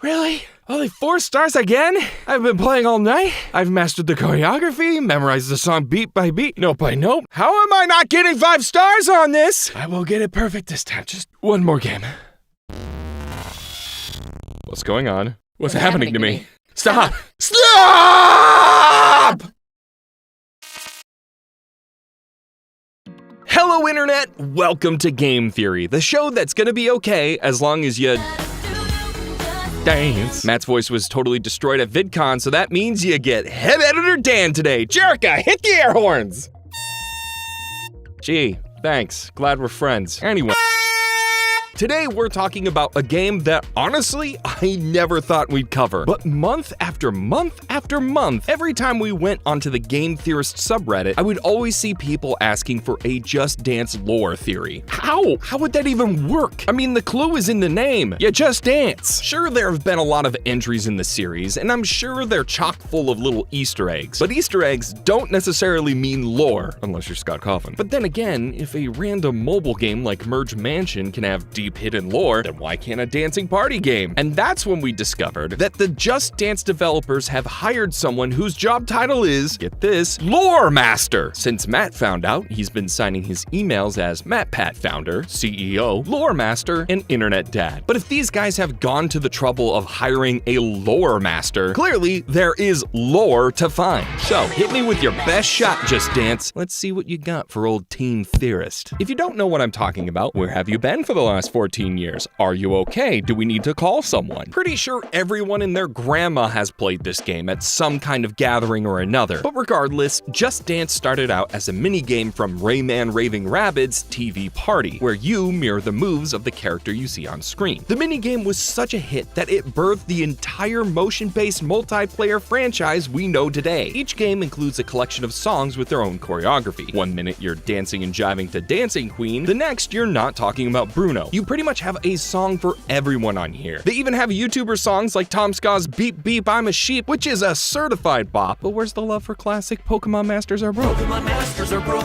Really? Only 4 stars again? I've been playing all night. I've mastered the choreography, memorized the song beat by beat, note by note. How am I not getting 5 stars on this? I will get it perfect this time. Just one more game. What's going on? What's happening to me? Stop! Stop! Hello, Internet! Welcome to Game Theory, the show that's gonna be okay as long as you dance. Matt's voice was totally destroyed at VidCon, so that means you get Head Editor Dan today. Jerica, hit the air horns! Gee, thanks. Glad we're friends. Anyway. Today we're talking about a game that honestly I never thought we'd cover. But month after month after month, every time we went onto the Game Theorists subreddit, I would always see people asking for a Just Dance lore theory. How? How would that even work? I mean, the clue is in the name. You just dance. Sure, there have been a lot of entries in the series, and I'm sure they're chock full of little Easter eggs. But Easter eggs don't necessarily mean lore, unless you're Scott Coffin. But then again, if a random mobile game like Merge Mansion can have deep hidden lore, then why can't a dancing party game? And that's when we discovered that the Just Dance developers have hired someone whose job title is, get this, Lore Master. Since Matt found out, he's been signing his emails as Matpat founder, CEO, Lore Master, and Internet Dad. But if these guys have gone to the trouble of hiring a Lore Master, clearly there is lore to find. So hit me with your best shot, Just Dance. Let's see what you got for old Team Theorist. If you don't know what I'm talking about, where have you been for the last 14 years? Are you okay? Do we need to call someone? Pretty sure everyone and their grandma has played this game at some kind of gathering or another. But regardless, Just Dance started out as a mini-game from Rayman Raving Rabbids TV Party, where you mirror the moves of the character you see on screen. The mini-game was such a hit that it birthed the entire motion-based multiplayer franchise we know today. Each game includes a collection of songs with their own choreography. 1 minute you're dancing and jiving to Dancing Queen, the next you're not talking about Bruno. You pretty much have a song for everyone on here. They even have YouTuber songs like Tom Ska's Beep Beep I'm a Sheep, which is a certified bop. But where's the love for classic Pokemon Masters Are Broke? Pokemon Masters are broke.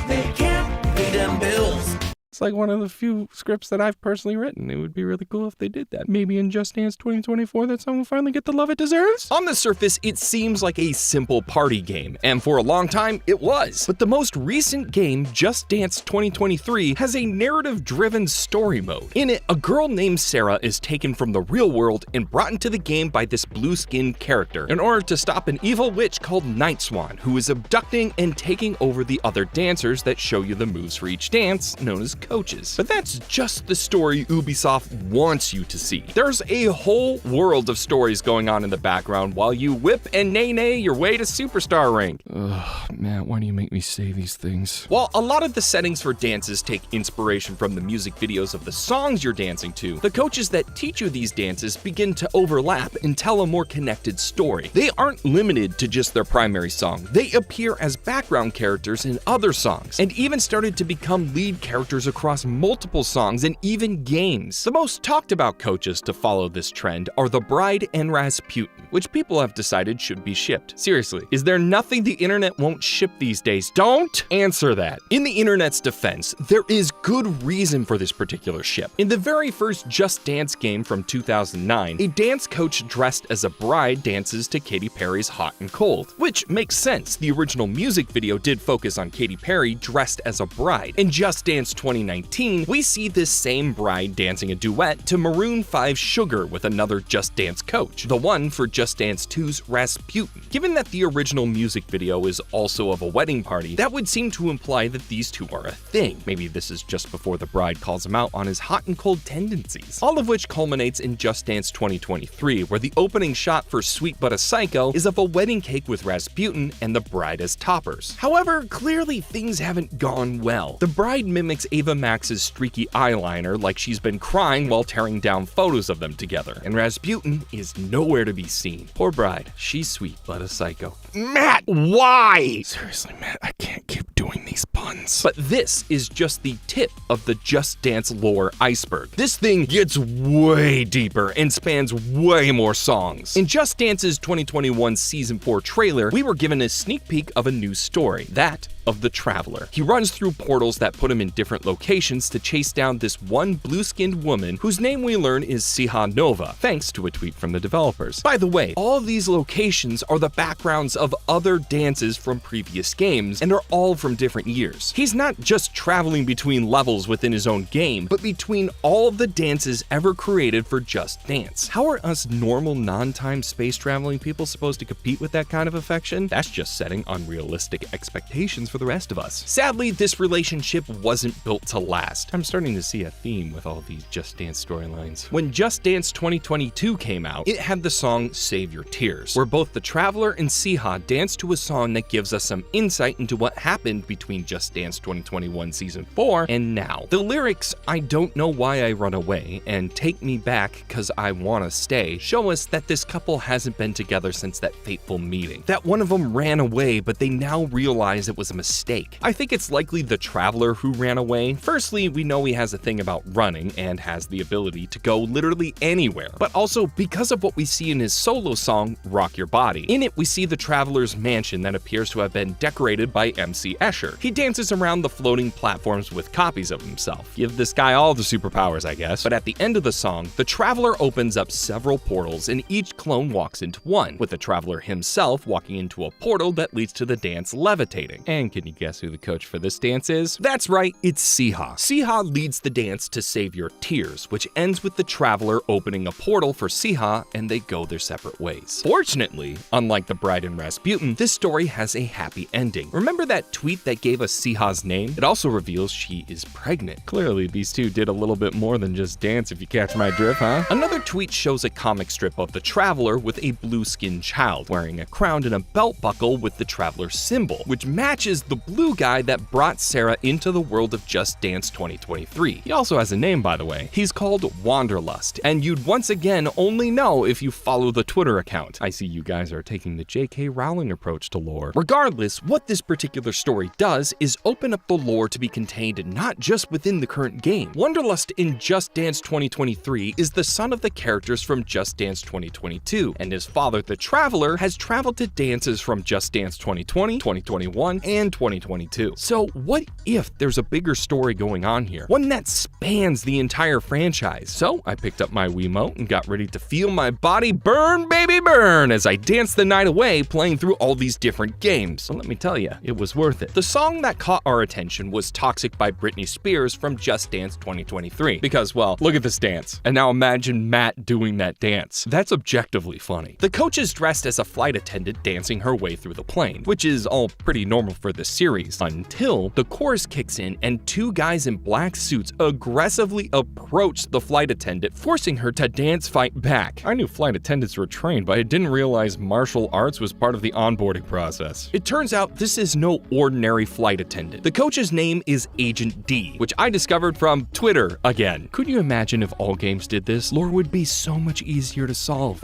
They can't pay them bills. It's like one of the few scripts that I've personally written. It would be really cool if they did that. Maybe in Just Dance 2024 that song will finally get the love it deserves? On the surface, it seems like a simple party game, and for a long time, it was. But the most recent game, Just Dance 2023, has a narrative-driven story mode. In it, a girl named Sarah is taken from the real world and brought into the game by this blue-skinned character in order to stop an evil witch called Night Swan, who is abducting and taking over the other dancers that show you the moves for each dance, known as coaches. But that's just the story Ubisoft wants you to see. There's a whole world of stories going on in the background while you whip and nay-nay your way to Superstar rank. Ugh, Matt, why do you make me say these things? While a lot of the settings for dances take inspiration from the music videos of the songs you're dancing to, the coaches that teach you these dances begin to overlap and tell a more connected story. They aren't limited to just their primary song. They appear as background characters in other songs, and even started to become lead characters across multiple songs and even games. The most talked about coaches to follow this trend are the Bride and Rasputin, which people have decided should be shipped. Seriously, is there nothing the internet won't ship these days? Don't answer that. In the internet's defense, there is good reason for this particular ship. In the very first Just Dance game from 2009, a dance coach dressed as a bride dances to Katy Perry's Hot and Cold, which makes sense. The original music video did focus on Katy Perry dressed as a bride. In Just Dance 2019, we see this same bride dancing a duet to Maroon 5's Sugar with another Just Dance coach, the one for Just Dance 2's Rasputin. Given that the original music video is also of a wedding party, that would seem to imply that these two are a thing. Maybe this is just before the bride calls him out on his hot and cold tendencies. All of which culminates in Just Dance 2023, where the opening shot for Sweet But a Psycho is of a wedding cake with Rasputin and the bride as toppers. However, clearly things haven't gone well. The bride mimics Ava Max's streaky eyeliner like she's been crying while tearing down photos of them together, and Rasputin is nowhere to be seen. Poor bride, she's sweet but a psycho. Matt, why? Seriously, Matt, I can't keep doing these puns. But this is just the tip of the Just Dance lore iceberg. This thing gets way deeper and spans way more songs. In Just Dance's 2021 Season 4 trailer, we were given a sneak peek of a new story, that of the Traveler. He runs through portals that put him in different locations to chase down this one blue-skinned woman whose name we learn is Siha Nova, thanks to a tweet from the developers. By the way, all of these locations are the backgrounds of other dances from previous games, and are all from different years. He's not just traveling between levels within his own game, but between all of the dances ever created for Just Dance. How are us normal non-time space traveling people supposed to compete with that kind of affection? That's just setting unrealistic expectations for the rest of us. Sadly, this relationship wasn't built to last. I'm starting to see a theme with all these Just Dance storylines. When Just Dance 2022 came out, it had the song Save Your Tears, where both the Traveler and Siha dance to a song that gives us some insight into what happened between Just Dance 2021 Season 4 and now. The lyrics, "I don't know why I run away," and "Take me back cause I wanna stay," show us that this couple hasn't been together since that fateful meeting. That one of them ran away, but they now realize it was a mistake. I think it's likely the Traveler who ran away. Firstly, we know he has a thing about running and has the ability to go literally anywhere, but also because of what we see in his solo song, Rock Your Body. In it, we see the Traveler's mansion that appears to have been decorated by MC Escher. He dances around the floating platforms with copies of himself. Give this guy all the superpowers, I guess. But at the end of the song, the Traveler opens up several portals and each clone walks into one, with the Traveler himself walking into a portal that leads to the dance levitating. And can you guess who the coach for this dance is? That's right, it's Siha. Siha leads the dance to Save Your Tears, which ends with the Traveler opening a portal for Siha and they go their separate ways. Fortunately, unlike the Bride and Rasputin, this story has a happy ending. Remember that tweet that gave us Siha's name? It also reveals she is pregnant. Clearly, these two did a little bit more than just dance, if you catch my drift, huh? Another tweet shows a comic strip of the Traveler with a blue-skinned child, wearing a crown and a belt buckle with the Traveler symbol, which matches the blue guy that brought Sarah into the world of Just Dance 2023. He also has a name, by the way. He's called Wanderlust, and you'd once again only know if you follow the Twitter account. I see you guys are taking the J.K. Rowling approach to lore. Regardless, what this particular story does is open up the lore to be contained not just within the current game. Wanderlust in Just Dance 2023 is the son of the characters from Just Dance 2022, and his father, the Traveler, has traveled to dances from Just Dance 2020, 2021, and 2022. So what if there's a bigger story going on here? One that spans the entire franchise. So I picked up my Wiimote and got ready to feel my body burn, baby burn, as I danced the night away playing through all these different games. So let me tell you, it was worth it. The song that caught our attention was Toxic by Britney Spears from Just Dance 2023. Because, well, look at this dance. And now imagine Matt doing that dance. That's objectively funny. The coach is dressed as a flight attendant dancing her way through the plane, which is all pretty normal for the series, until the chorus kicks in and two guys in black suits aggressively approach the flight attendant, forcing her to dance fight back. I knew flight attendants were trained, but I didn't realize martial arts was part of the onboarding process. It turns out this is no ordinary flight attendant. The coach's name is Agent D, which I discovered from Twitter again. Could you imagine if all games did this? Lore would be so much easier to solve.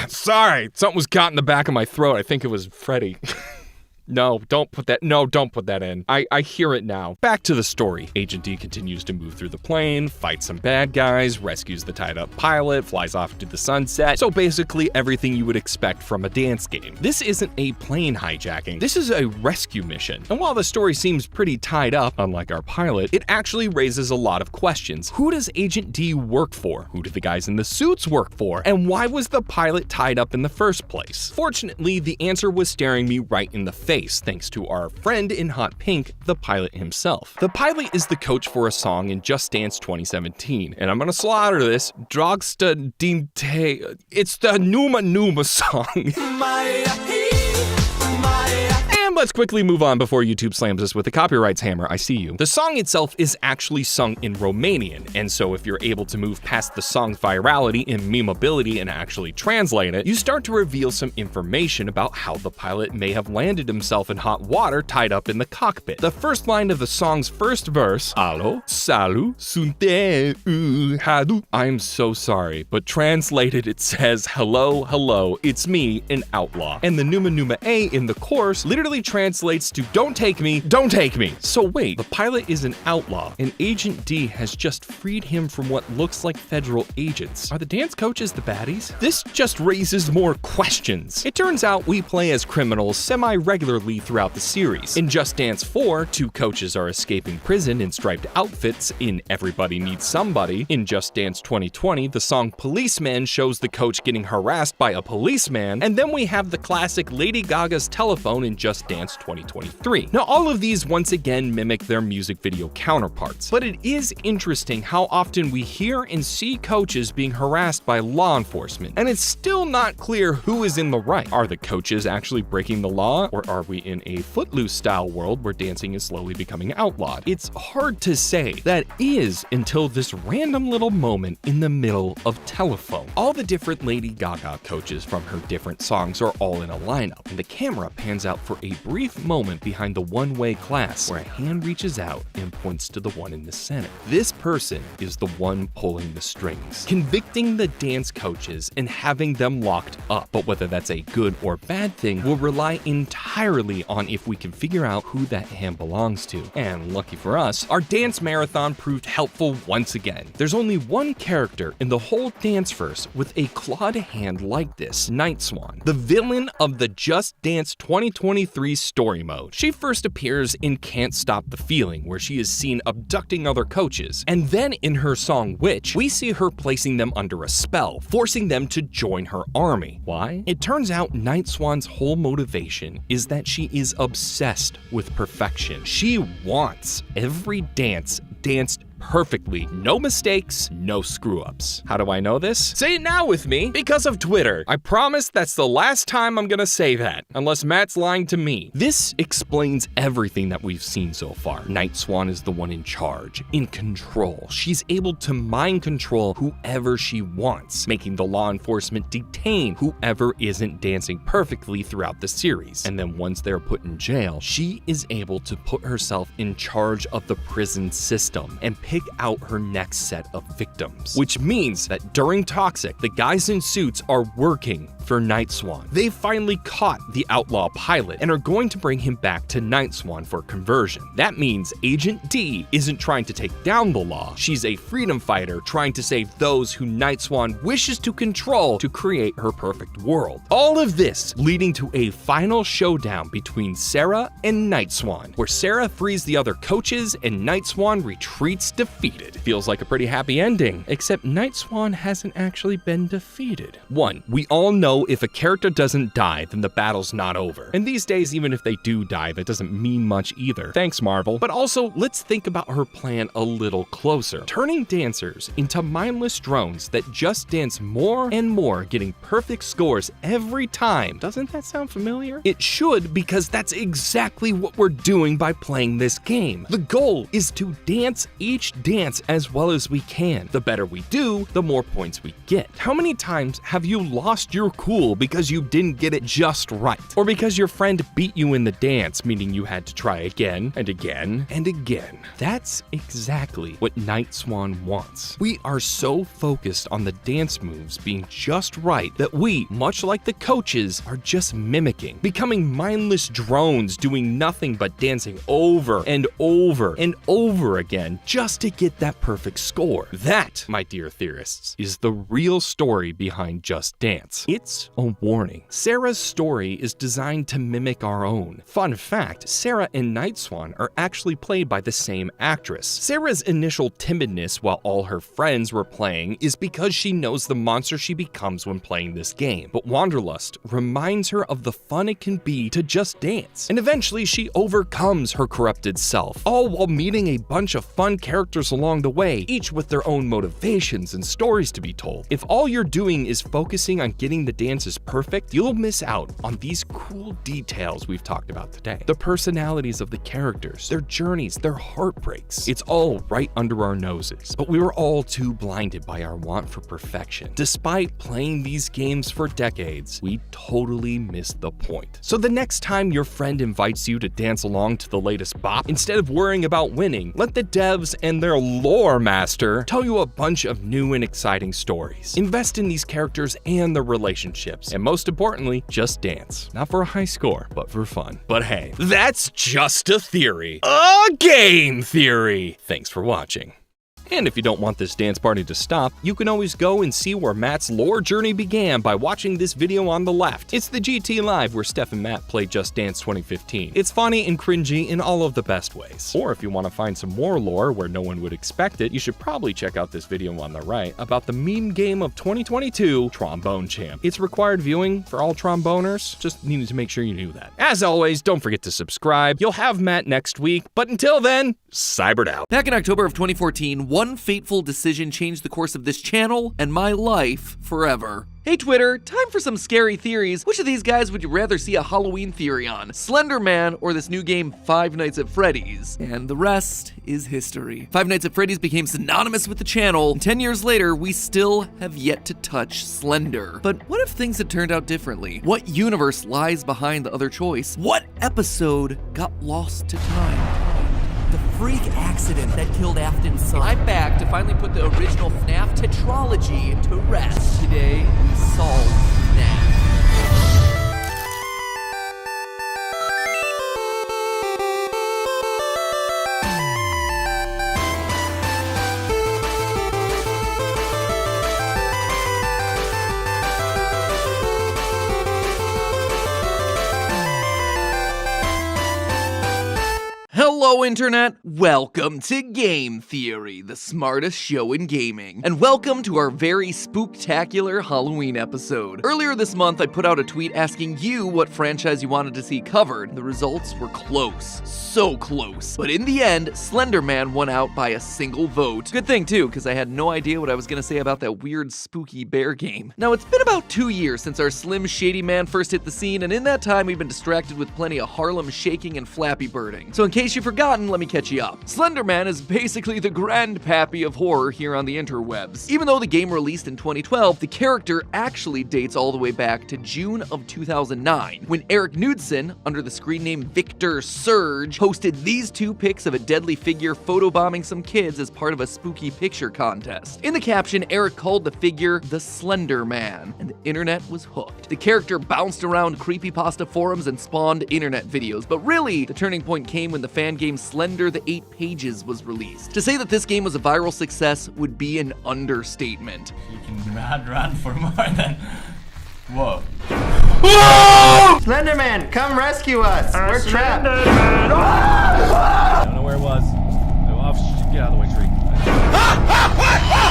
Sorry, something was caught in the back of my throat. I think it was Freddy. No, don't put that in. I hear it now. Back to the story. Agent D continues to move through the plane, fights some bad guys, rescues the tied up pilot, flies off into the sunset. So basically everything you would expect from a dance game. This isn't a plane hijacking. This is a rescue mission. And while the story seems pretty tied up, unlike our pilot, it actually raises a lot of questions. Who does Agent D work for? Who do the guys in the suits work for? And why was the pilot tied up in the first place? Fortunately, the answer was staring me right in the face, thanks to our friend in hot pink, the pilot himself. The pilot is the coach for a song in Just Dance 2017, and I'm gonna slaughter this, Drogsta Dinte. It's the Numa Numa song. And let's quickly move on before YouTube slams us with a copyrights hammer. I see you. The song itself is actually sung in Romanian, and so if you're able to move past the song's virality and memeability and actually translate it, you start to reveal some information about how the pilot may have landed himself in hot water tied up in the cockpit. The first line of the song's first verse, Alo, salu, sunte, hadu. I'm so sorry, but translated it says, hello, hello, it's me, an outlaw. And the Numa Numa A in the chorus literally translates to "don't take me, don't take me." So wait, the pilot is an outlaw, and Agent D has just freed him from what looks like federal agents. Are the dance coaches the baddies? This just raises more questions. It turns out we play as criminals semi-regularly throughout the series. In Just Dance 4, 2 coaches are escaping prison in striped outfits. In Everybody Needs Somebody, in Just Dance 2020, the song Policeman shows the coach getting harassed by a policeman, and then we have the classic Lady Gaga's Telephone in Just Dance 2023. Now, all of these once again mimic their music video counterparts, but it is interesting how often we hear and see coaches being harassed by law enforcement, and it's still not clear who is in the right. Are the coaches actually breaking the law, or are we in a Footloose-style world where dancing is slowly becoming outlawed? It's hard to say. That is until this random little moment in the middle of Telephone. All the different Lady Gaga coaches from her different songs are all in a lineup, and the camera pans out for a brief moment behind the one-way class where a hand reaches out and points to the one in the center. This person is the one pulling the strings, convicting the dance coaches and having them locked up. But whether that's a good or bad thing will rely entirely on if we can figure out who that hand belongs to. And lucky for us, our dance marathon proved helpful once again. There's only one character in the whole Danceverse with a clawed hand like this, Night Swan, the villain of the Just Dance 2023 story mode. She first appears in Can't Stop the Feeling, where she is seen abducting other coaches, and then in her song Witch, we see her placing them under a spell, forcing them to join her army. Why? It turns out Night Swan's whole motivation is that she is obsessed with perfection. She wants every dance danced perfectly. No mistakes, no screw-ups. How do I know this? Say it now with me. Because of Twitter. I promise that's the last time I'm gonna say that, unless Matt's lying to me. This explains everything that we've seen so far. Night Swan is the one in charge, in control. She's able to mind control whoever she wants, making the law enforcement detain whoever isn't dancing perfectly throughout the series. And then once they're put in jail, she is able to put herself in charge of the prison system and pick out her next set of victims. Which means that during Toxic, the guys in suits are working for Night Swan. They've finally caught the outlaw pilot and are going to bring him back to Night Swan for conversion. That means Agent D isn't trying to take down the law. She's a freedom fighter trying to save those who Night Swan wishes to control to create her perfect world. All of this leading to a final showdown between Sarah and Night Swan, where Sarah frees the other coaches and Night Swan retreats defeated. Feels like a pretty happy ending, except Night Swan hasn't actually been defeated. 1. We all know if a character doesn't die, then the battle's not over. And these days, even if they do die, that doesn't mean much either. Thanks, Marvel. But also, let's think about her plan a little closer. Turning dancers into mindless drones that just dance more and more, getting perfect scores every time. Doesn't that sound familiar? It should, because that's exactly what we're doing by playing this game. The goal is to dance each dance as well as we can. The better we do, the more points we get. How many times have you lost your cool because you didn't get it just right? Or because your friend beat you in the dance, meaning you had to try again and again and again? That's exactly what Night Swan wants. We are so focused on the dance moves being just right that we, much like the coaches, are just mimicking, becoming mindless drones doing nothing but dancing over and over and over again just to get that perfect score. That, my dear theorists, is the real story behind Just Dance. It's a warning. Sarah's story is designed to mimic our own. Fun fact, Sarah and Night Swan are actually played by the same actress. Sarah's initial timidness while all her friends were playing is because she knows the monster she becomes when playing this game. But Wanderlust reminds her of the fun it can be to just dance. And eventually she overcomes her corrupted self, all while meeting a bunch of fun characters along the way, each with their own motivations and stories to be told. If all you're doing is focusing on getting the dances perfect, you'll miss out on these cool details we've talked about today. The personalities of the characters, their journeys, their heartbreaks. It's all right under our noses, but we were all too blinded by our want for perfection. Despite playing these games for decades, we totally missed the point. So the next time your friend invites you to dance along to the latest bop, instead of worrying about winning, let the devs and their lore master tell you a bunch of new and exciting stories. Invest in these characters and their relationships. relationships, and most importantly, just dance. Not for a high score, but for fun. But hey, that's just a theory. A game theory! Thanks for watching. And if you don't want this dance party to stop, you can always go and see where Matt's lore journey began by watching this video on the left. It's the GT Live where Steph and Matt played Just Dance 2015. It's funny and cringy in all of the best ways. Or if you want to find some more lore where no one would expect it, you should probably check out this video on the right about the meme game of 2022, Trombone Champ. It's required viewing for all tromboners, just needed to make sure you knew that. As always, don't forget to subscribe. You'll have Matt next week, but until then, cybered out. Back in October of 2014, one fateful decision changed the course of this channel and my life forever. Hey Twitter, time for some scary theories. Which of these guys would you rather see a Halloween theory on? Slender Man or this new game Five Nights at Freddy's? And the rest is history. Five Nights at Freddy's became synonymous with the channel, and 10 years later, we still have yet to touch Slender. But what if things had turned out differently? What universe lies behind the other choice? What episode got lost to time? The freak accident that killed Afton's son. I'm back to finally put the original FNAF tetralogy to rest. Today, we solve FNAF. Hello Internet, welcome to Game Theory, the smartest show in gaming. And welcome to our very spooktacular Halloween episode. Earlier this month, I put out a tweet asking you what franchise you wanted to see covered. The results were close, so close. But in the end, Slender Man won out by a single vote. Good thing too, because I had no idea what I was gonna say about that weird spooky bear game. Now it's been about 2 years since our Slim Shady Man first hit the scene, and in that time we've been distracted with plenty of Harlem shaking and Flappy Birding. So in case you've forgotten, let me catch you up. Slender Man is basically the grandpappy of horror here on the interwebs. Even though the game released in 2012, the character actually dates all the way back to June of 2009, when Eric Knudsen, under the screen name Victor Surge, posted these two pics of a deadly figure photobombing some kids as part of a spooky picture contest. In the caption, Eric called the figure the Slender Man, and the internet was hooked. The character bounced around creepypasta forums and spawned internet videos, but really, the turning point came when the fan game Slender the 8 Pages was released. To say that this game was a viral success would be an understatement. You can run for more than... Whoa. Slenderman, come rescue us! We're trapped! I don't know where it was. Get out of the way, tree.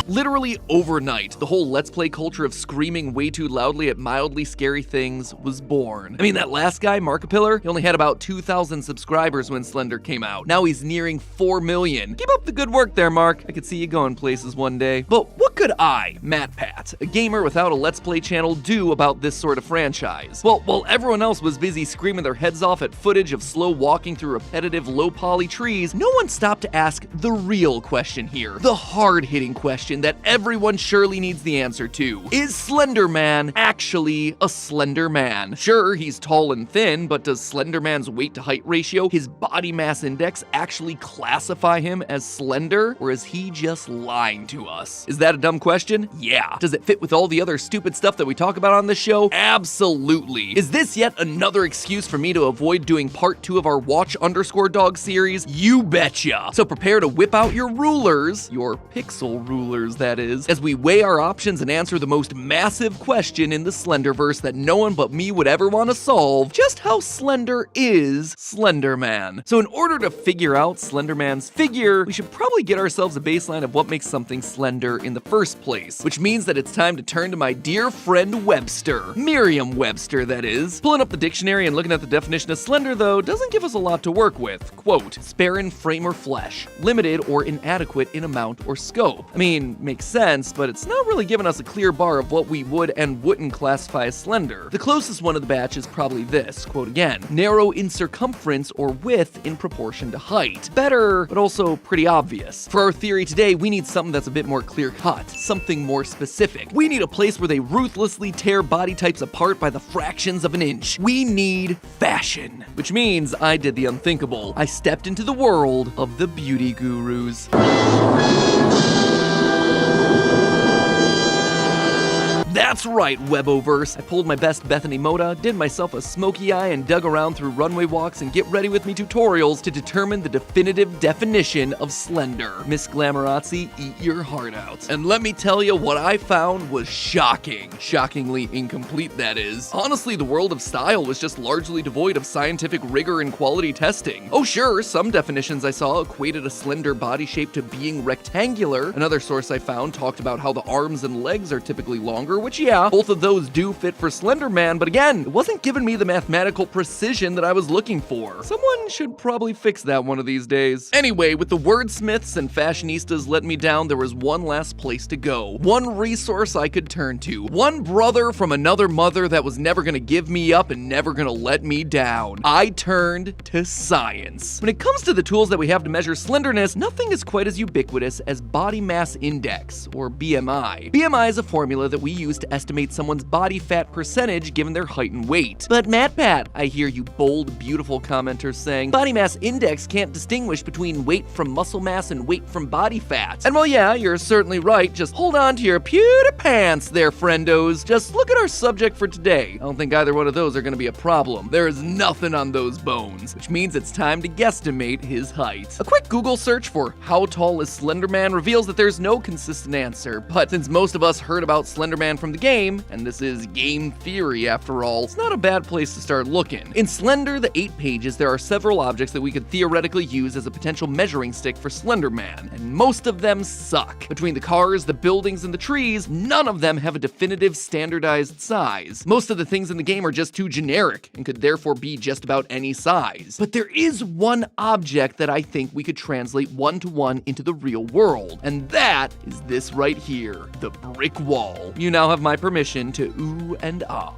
Literally overnight, the whole Let's Play culture of screaming way too loudly at mildly scary things was born. I mean, that last guy, Markapillar, he only had about 2,000 subscribers when Slender came out. Now he's nearing 4 million. Keep up the good work there, Mark. I could see you going places one day. But what could I, Matpat, a gamer without a Let's Play channel, do about this sort of franchise? Well, while everyone else was busy screaming their heads off at footage of slow walking through repetitive low-poly trees, no one stopped to ask the real question here. The hard-hitting question that everyone surely needs the answer to. Is Slender Man actually a slender man? Sure, he's tall and thin, but does Slender Man's weight to height ratio, his body mass index, actually classify him as slender? Or is he just lying to us? Is that a dumb question? Yeah. Does it fit with all the other stupid stuff that we talk about on this show? Absolutely. Is this yet another excuse for me to avoid doing part 2 of our Watch_Dog series? You betcha. So prepare to whip out your rulers, your pixel rulers that is, as we weigh our options and answer the most massive question in the Slenderverse that no one but me would ever want to solve: just how slender is Slender Man? So in order to figure out Slender Man's figure, we should probably get ourselves a baseline of what makes something slender in the first place, which means that it's time to turn to my dear friend Webster. Merriam-Webster, that is. Pulling up the dictionary and looking at the definition of slender, though, doesn't give us a lot to work with. Quote, spare in frame or flesh, limited or inadequate in amount or scope. I mean, makes sense, but it's not really giving us a clear bar of what we would and wouldn't classify as slender. The closest one of the batch is probably this, quote again, narrow in circumference or width in proportion to height. Better, but also pretty obvious. For our theory today, we need something that's a bit more clear-cut, something more specific. We need a place where they ruthlessly tear body types apart by the fractions of an inch. We need fashion. Which means I did the unthinkable. I stepped into the world of the beauty gurus. That's right, Weboverse. I pulled my best Bethany Moda, did myself a smoky eye, and dug around through runway walks and get ready with me tutorials to determine the definitive definition of slender. Miss Glamorazzi, eat your heart out. And let me tell you, what I found was shocking. Shockingly incomplete, that is. Honestly, the world of style was just largely devoid of scientific rigor and quality testing. Oh sure, some definitions I saw equated a slender body shape to being rectangular. Another source I found talked about how the arms and legs are typically longer, which yeah, both of those do fit for Slender Man, but again, it wasn't giving me the mathematical precision that I was looking for. Someone should probably fix that one of these days. Anyway, with the wordsmiths and fashionistas letting me down, there was one last place to go. One resource I could turn to. One brother from another mother that was never gonna give me up and never gonna let me down. I turned to science. When it comes to the tools that we have to measure slenderness, nothing is quite as ubiquitous as body mass index, or BMI. BMI is a formula that we use to estimate someone's body fat percentage given their height and weight. But Matpat, I hear you bold, beautiful commenters saying, body mass index can't distinguish between weight from muscle mass and weight from body fat. And well, yeah, you're certainly right. Just hold on to your pewter pants there, friendos. Just look at our subject for today. I don't think either one of those are gonna be a problem. There is nothing on those bones, which means it's time to guesstimate his height. A quick Google search for how tall is Slender Man reveals that there's no consistent answer, but since most of us heard about Slender Man from the game, and this is game theory after all, it's not a bad place to start looking. In Slender, the 8 pages, there are several objects that we could theoretically use as a potential measuring stick for Slender Man, and most of them suck. Between the cars, the buildings, and the trees, none of them have a definitive standardized size. Most of the things in the game are just too generic, and could therefore be just about any size. But there is one object that I think we could translate one-to-one into the real world, and that is this right here, the brick wall. You now have my permission to ooh and ah.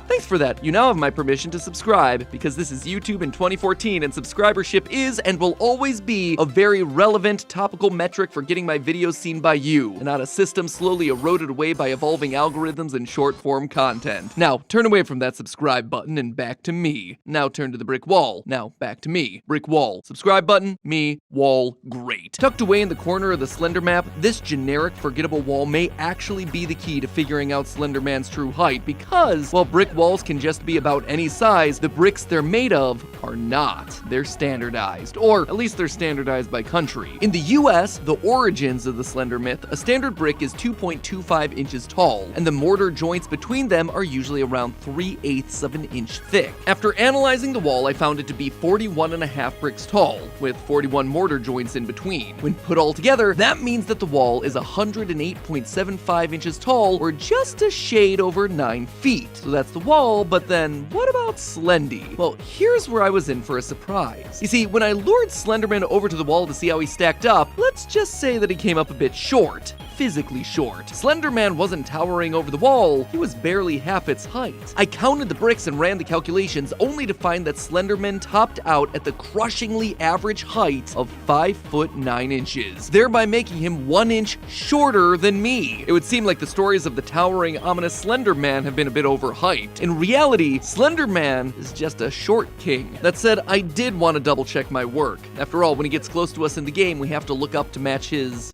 Thanks for that. You now have my permission to subscribe, because this is YouTube in 2014 and subscribership is and will always be a very relevant topical metric for getting my videos seen by you, and not a system slowly eroded away by evolving algorithms and short-form content. Now, turn away from that subscribe button and back to me. Now turn to the brick wall. Now back to me. Brick wall. Subscribe button, me, wall, great. Tucked away in the corner of the Slender map, this generic forgettable wall may actually be the key to figuring out Slender Man's true height, because while brick walls can just be about any size, the bricks they're made of are not. They're standardized, or at least they're standardized by country. In the US, the origins of the Slender myth, a standard brick is 2.25 inches tall, and the mortar joints between them are usually around 3/8 of an inch thick. After analyzing the wall, I found it to be 41.5 bricks tall, with 41 mortar joints in between. When put all together, that means that the wall is 108.75 inches tall, or just a shade over 9 feet. So that's the wall, but then what about Slendy? Well, here's where I was in for a surprise. You see, when I lured Slenderman over to the wall to see how he stacked up, let's just say that he came up a bit short. Physically short. Slender Man wasn't towering over the wall, he was barely half its height. I counted the bricks and ran the calculations, only to find that Slenderman topped out at the crushingly average height of 5 foot 9 inches, thereby making him 1 inch shorter than me. It would seem like the stories of the towering, ominous Slender Man have been a bit overhyped. In reality, Slender Man is just a short king. That said, I did want to double check my work. After all, when he gets close to us in the game, we have to look up to match his,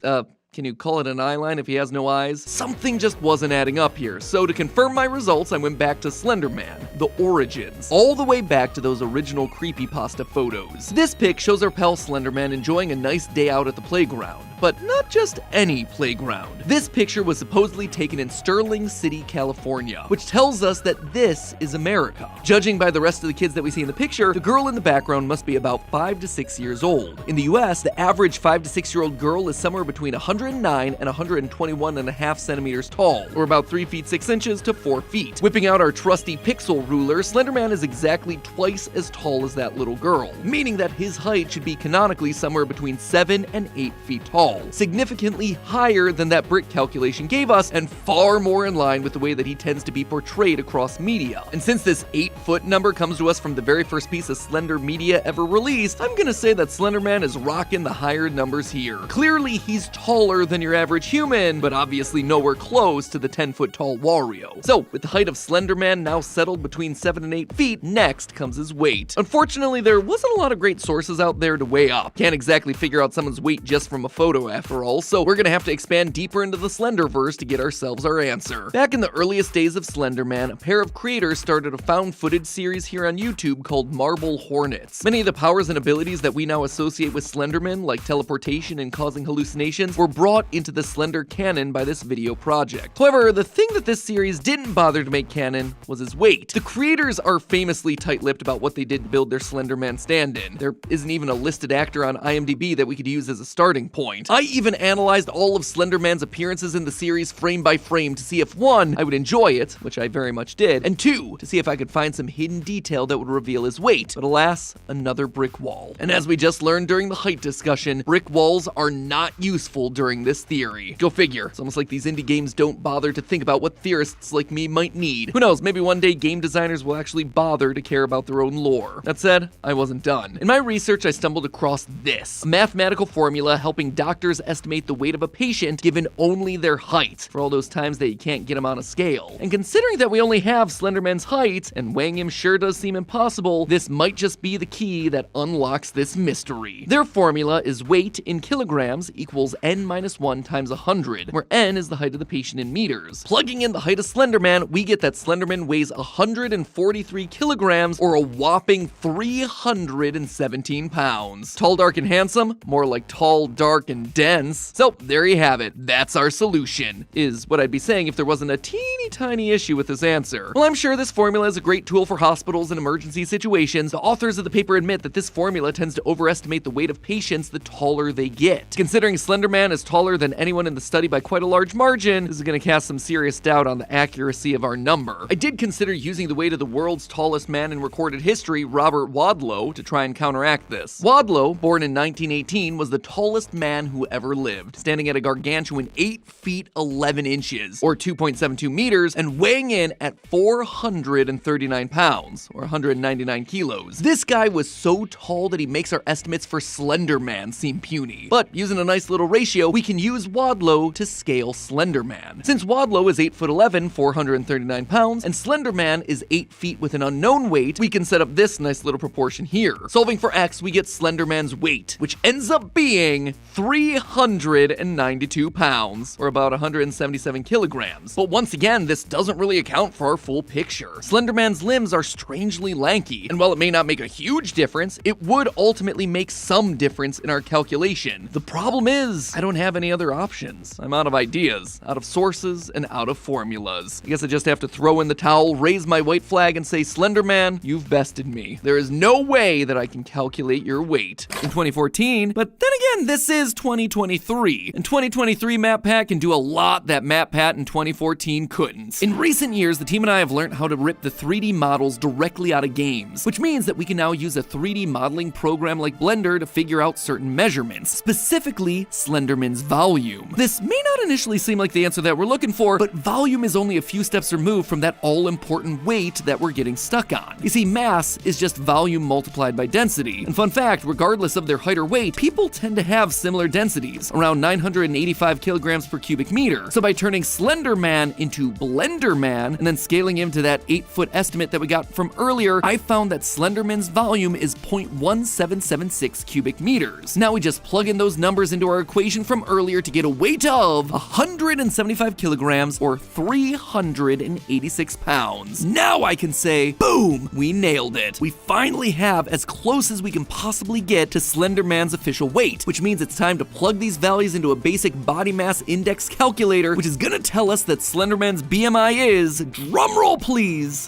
can you call it an eye line if he has no eyes? Something just wasn't adding up here, so to confirm my results, I went back to Slender Man, the origins, all the way back to those original creepypasta photos. This pic shows our pal Slender Man enjoying a nice day out at the playground. But not just any playground. This picture was supposedly taken in Sterling City, California, which tells us that this is America. Judging by the rest of the kids that we see in the picture, the girl in the background must be about 5 to 6 years old. In the US, the average 5 to 6 year old girl is somewhere between 109 and 121.5 centimeters tall, or about 3 feet 6 inches to 4 feet. Whipping out our trusty pixel ruler, Slender Man is exactly twice as tall as that little girl, meaning that his height should be canonically somewhere between 7 and 8 feet tall. Significantly higher than that brick calculation gave us, and far more in line with the way that he tends to be portrayed across media. And since this 8-foot number comes to us from the very first piece of Slender media ever released, I'm gonna say that Slender Man is rocking the higher numbers here. Clearly, he's taller than your average human, but obviously nowhere close to the 10-foot tall Wario. So, with the height of Slender Man now settled between 7 and 8 feet, next comes his weight. Unfortunately, there wasn't a lot of great sources out there to weigh up. Can't exactly figure out someone's weight just from a photo Naruto after all, so we're gonna have to expand deeper into the Slenderverse to get ourselves our answer. Back in the earliest days of Slender Man, a pair of creators started a found footage series here on YouTube called Marble Hornets. Many of the powers and abilities that we now associate with Slenderman, like teleportation and causing hallucinations, were brought into the Slender canon by this video project. However, the thing that this series didn't bother to make canon was his weight. The creators are famously tight-lipped about what they did to build their Slenderman stand-in. There isn't even a listed actor on IMDb that we could use as a starting point. I even analyzed all of Slenderman's appearances in the series frame by frame to see if 1, I would enjoy it, which I very much did, and 2, to see if I could find some hidden detail that would reveal his weight. But alas, another brick wall. And as we just learned during the height discussion, brick walls are not useful during this theory. Go figure. It's almost like these indie games don't bother to think about what theorists like me might need. Who knows, maybe one day game designers will actually bother to care about their own lore. That said, I wasn't done. In my research, I stumbled across this: a mathematical formula helping doctors estimate the weight of a patient given only their height, for all those times that you can't get him on a scale. And considering that we only have Slenderman's height, and weighing him sure does seem impossible, this might just be the key that unlocks this mystery. Their formula is weight in kilograms equals n minus 1 times 100, where n is the height of the patient in meters. Plugging in the height of Slenderman, we get that Slenderman weighs 143 kilograms, or a whopping 317 pounds. Tall, dark, and handsome? More like tall, dark, and dense. So there you have it. That's our solution, is what I'd be saying if there wasn't a teeny tiny issue with this answer. Well, I'm sure this formula is a great tool for hospitals and emergency situations. The authors of the paper admit that this formula tends to overestimate the weight of patients the taller they get. Considering Slenderman is taller than anyone in the study by quite a large margin, this is going to cast some serious doubt on the accuracy of our number. I did consider using the weight of the world's tallest man in recorded history, Robert Wadlow, to try and counteract this. Wadlow, born in 1918, was the tallest man who ever lived, standing at a gargantuan 8 feet 11 inches, or 2.72 meters, and weighing in at 439 pounds, or 199 kilos. This guy was so tall that he makes our estimates for Slenderman seem puny. But using a nice little ratio, we can use Wadlow to scale Slenderman. Since Wadlow is 8 foot 11, 439 pounds, and Slenderman is 8 feet with an unknown weight, we can set up this nice little proportion here. Solving for x, we get Slenderman's weight, which ends up being 392 pounds, or about 177 kilograms. But once again, this doesn't really account for our full picture. Slenderman's limbs are strangely lanky, and while it may not make a huge difference, it would ultimately make some difference in our calculation. The problem is, I don't have any other options. I'm out of ideas, out of sources, and out of formulas. I guess I just have to throw in the towel, raise my white flag, and say, Slenderman, you've bested me. There is no way that I can calculate your weight. In 2014, but then again, this is 2023. In 2023, Matpat can do a lot that Matpat in 2014 couldn't. In recent years, the team and I have learned how to rip the 3D models directly out of games, which means that we can now use a 3D modeling program like Blender to figure out certain measurements, specifically Slenderman's volume. This may not initially seem like the answer that we're looking for, but volume is only a few steps removed from that all-important weight that we're getting stuck on. You see, mass is just volume multiplied by density. And fun fact, regardless of their height or weight, people tend to have similar densities, around 985 kilograms per cubic meter. So by turning Slenderman into Blenderman, and then scaling him to that 8-foot estimate that we got from earlier, I found that Slenderman's volume is 0.1776 cubic meters. Now we just plug in those numbers into our equation from earlier to get a weight of 175 kilograms, or 386 pounds. Now I can say, boom, we nailed it. We finally have as close as we can possibly get to Slenderman's official weight, which means it's time to plug these values into a basic body mass index calculator, which is gonna tell us that Slenderman's BMI is, drumroll please,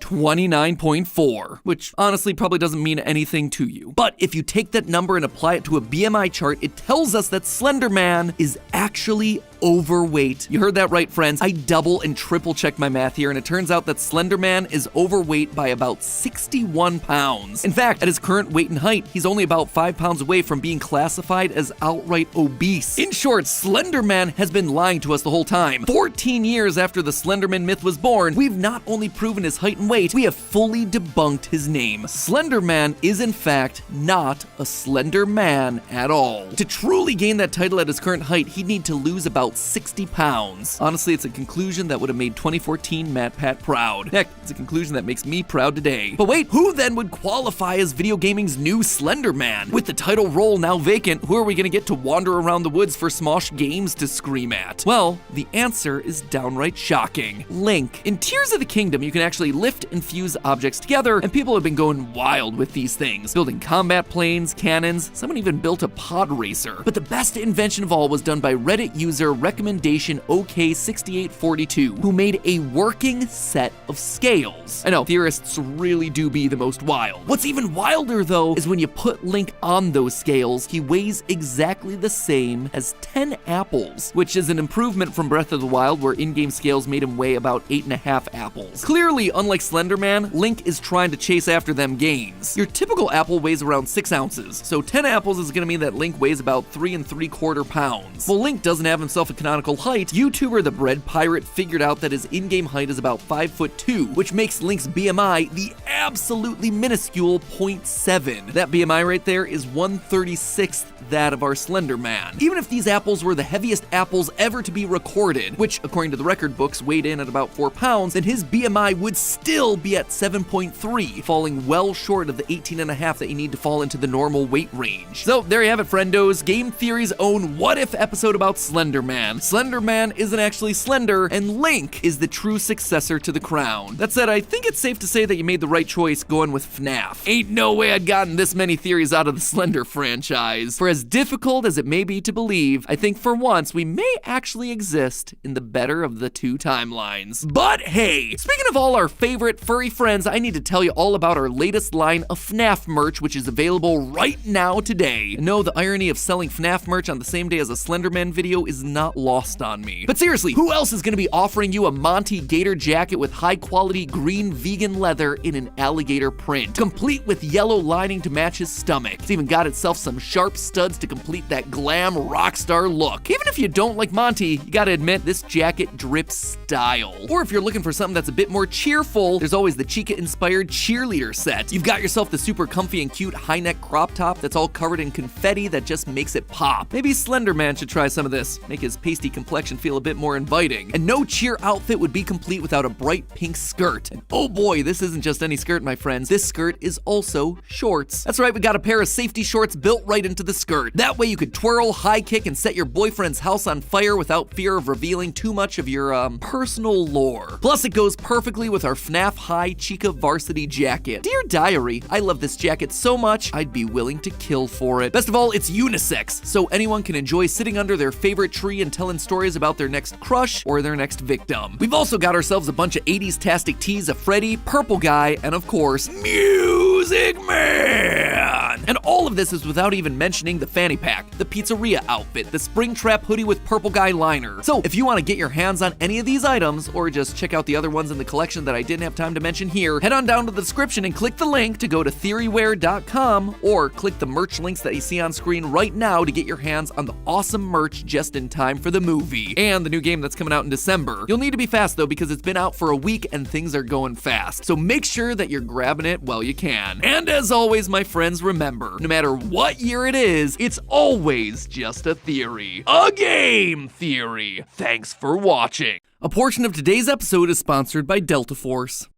29.4, which honestly probably doesn't mean anything to you. But if you take that number and apply it to a BMI chart, it tells us that Slenderman is actually overweight. You heard that right, friends. I double and triple checked my math here, and it turns out that Slenderman is overweight by about 61 pounds. In fact, at his current weight and height, he's only about 5 pounds away from being classified as outright obese. In short, Slenderman has been lying to us the whole time. 14 years after the Slenderman myth was born, we've not only proven his height and weight, we have fully debunked his name. Slenderman is in fact not a slender man at all. To truly gain that title at his current height, he'd need to lose about about 60 pounds. Honestly, it's a conclusion that would have made 2014 Matpat proud. Heck, it's a conclusion that makes me proud today. But wait, who then would qualify as video gaming's new Slender Man? With the title role now vacant, who are we gonna get to wander around the woods for Smosh games to scream at? Well, the answer is downright shocking. Link. In Tears of the Kingdom, you can actually lift and fuse objects together, and people have been going wild with these things, building combat planes, cannons, someone even built a pod racer. But the best invention of all was done by Reddit user recommendation OK6842, who made a working set of scales. I know, theorists really do be the most wild. What's even wilder though is when you put Link on those scales, he weighs exactly the same as 10 apples, which is an improvement from Breath of the Wild where in-game scales made him weigh about 8.5 apples. Clearly, unlike Slender Man, Link is trying to chase after them gains. Your typical apple weighs around 6 ounces, so 10 apples is gonna mean that Link weighs about 3 3/4 pounds. While Link doesn't have himself a canonical height, YouTuber The Bread Pirate figured out that his in-game height is about 5'2", which makes Link's BMI the absolutely minuscule 0.7. That BMI right there is 1/36th that of our Slender Man. Even if these apples were the heaviest apples ever to be recorded, which according to the record books weighed in at about 4 pounds, then his BMI would still be at 7.3, falling well short of the 18.5 that you need to fall into the normal weight range. So there you have it, friendos. Game Theory's own What If episode about Slender Man. Slender Man isn't actually slender, and Link is the true successor to the crown. That said, I think it's safe to say that you made the right choice going with FNAF. Ain't no way I'd gotten this many theories out of the Slender franchise. For as difficult as it may be to believe, I think for once we may actually exist in the better of the two timelines. But hey, speaking of all our favorite furry friends, I need to tell you all about our latest line of FNAF merch, which is available right now today. No, the irony of selling FNAF merch on the same day as a Slenderman video is not lost on me. But seriously, who else is gonna be offering you a Monty Gator jacket with high quality green vegan leather in an alligator print, complete with yellow lining to match his stomach? It's even got itself some sharp studs to complete that glam rock star look. Even if you don't like Monty, you gotta admit this jacket drips style. Or if you're looking for something that's a bit more cheerful, there's always the Chica-inspired cheerleader set. You've got yourself the super comfy and cute high-neck crop top that's all covered in confetti that just makes it pop. Maybe Slender Man should try some of this, make his pasty complexion feel a bit more inviting. And no cheer outfit would be complete without a bright pink skirt. And oh boy, this isn't just any skirt, my friends. This skirt is also shorts. That's right, we got a pair of safety shorts built right into the skirt. That way you could twirl, high kick, and set your boyfriend's house on fire without fear of revealing too much of your, personal lore. Plus, it goes perfectly with our FNAF High Chica varsity jacket. Dear Diary, I love this jacket so much, I'd be willing to kill for it. Best of all, it's unisex, so anyone can enjoy sitting under their favorite tree and telling stories about their next crush or their next victim. We've also got ourselves a bunch of 80s-tastic tees of Freddy, Purple Guy, and of course, Music Man! And all of this is without even mentioning the fanny pack, the pizzeria outfit, the Springtrap hoodie with Purple Guy liner. So if you want to get your hands on any of these items, or just check out the other ones in the collection that I didn't have time to mention here, head on down to the description and click the link to go to theoryware.com, or click the merch links that you see on screen right now to get your hands on the awesome merch just in time for the movie and the new game that's coming out in December. You'll need to be fast though, because it's been out for a week and things are going fast. So make sure that you're grabbing it while you can. And as always, my friends, remember, no matter what year it is, it's always just a theory. A game theory. Thanks for watching. A portion of today's episode is sponsored by Delta Force.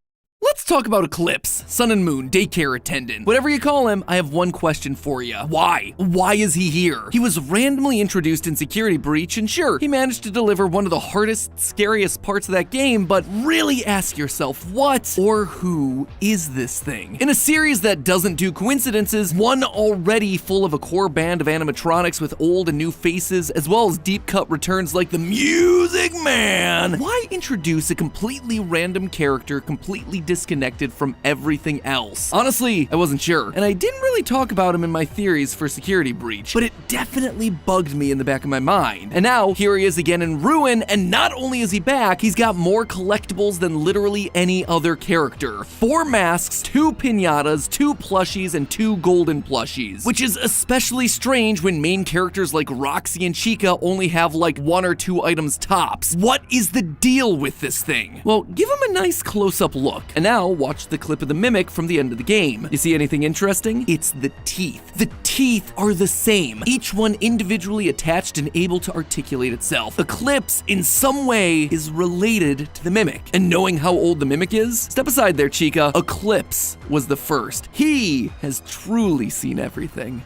Let's talk about Eclipse, Sun and Moon daycare attendant. Whatever you call him, I have one question for you. Why? Why is he here? He was randomly introduced in Security Breach, and sure, he managed to deliver one of the hardest, scariest parts of that game, but really ask yourself, what or who is this thing? In a series that doesn't do coincidences, one already full of a core band of animatronics with old and new faces, as well as deep-cut returns like the Music Man, why introduce a completely random character completely disconnected from everything else? Honestly, I wasn't sure, and I didn't really talk about him in my theories for Security Breach, but it definitely bugged me in the back of my mind. And now, here he is again in Ruin, and not only is he back, he's got more collectibles than literally any other character. 4 masks, 2 pinatas, 2 plushies, and 2 golden plushies, which is especially strange when main characters like Roxy and Chica only have like 1 or 2 items tops. What is the deal with this thing? Well, give him a nice close-up look, And now, watch the clip of the mimic from the end of the game. You see anything interesting? It's the teeth. The teeth are the same, each one individually attached and able to articulate itself. Eclipse, in some way, is related to the mimic. And knowing how old the mimic is? Step aside there, Chica. Eclipse was the first. He has truly seen everything.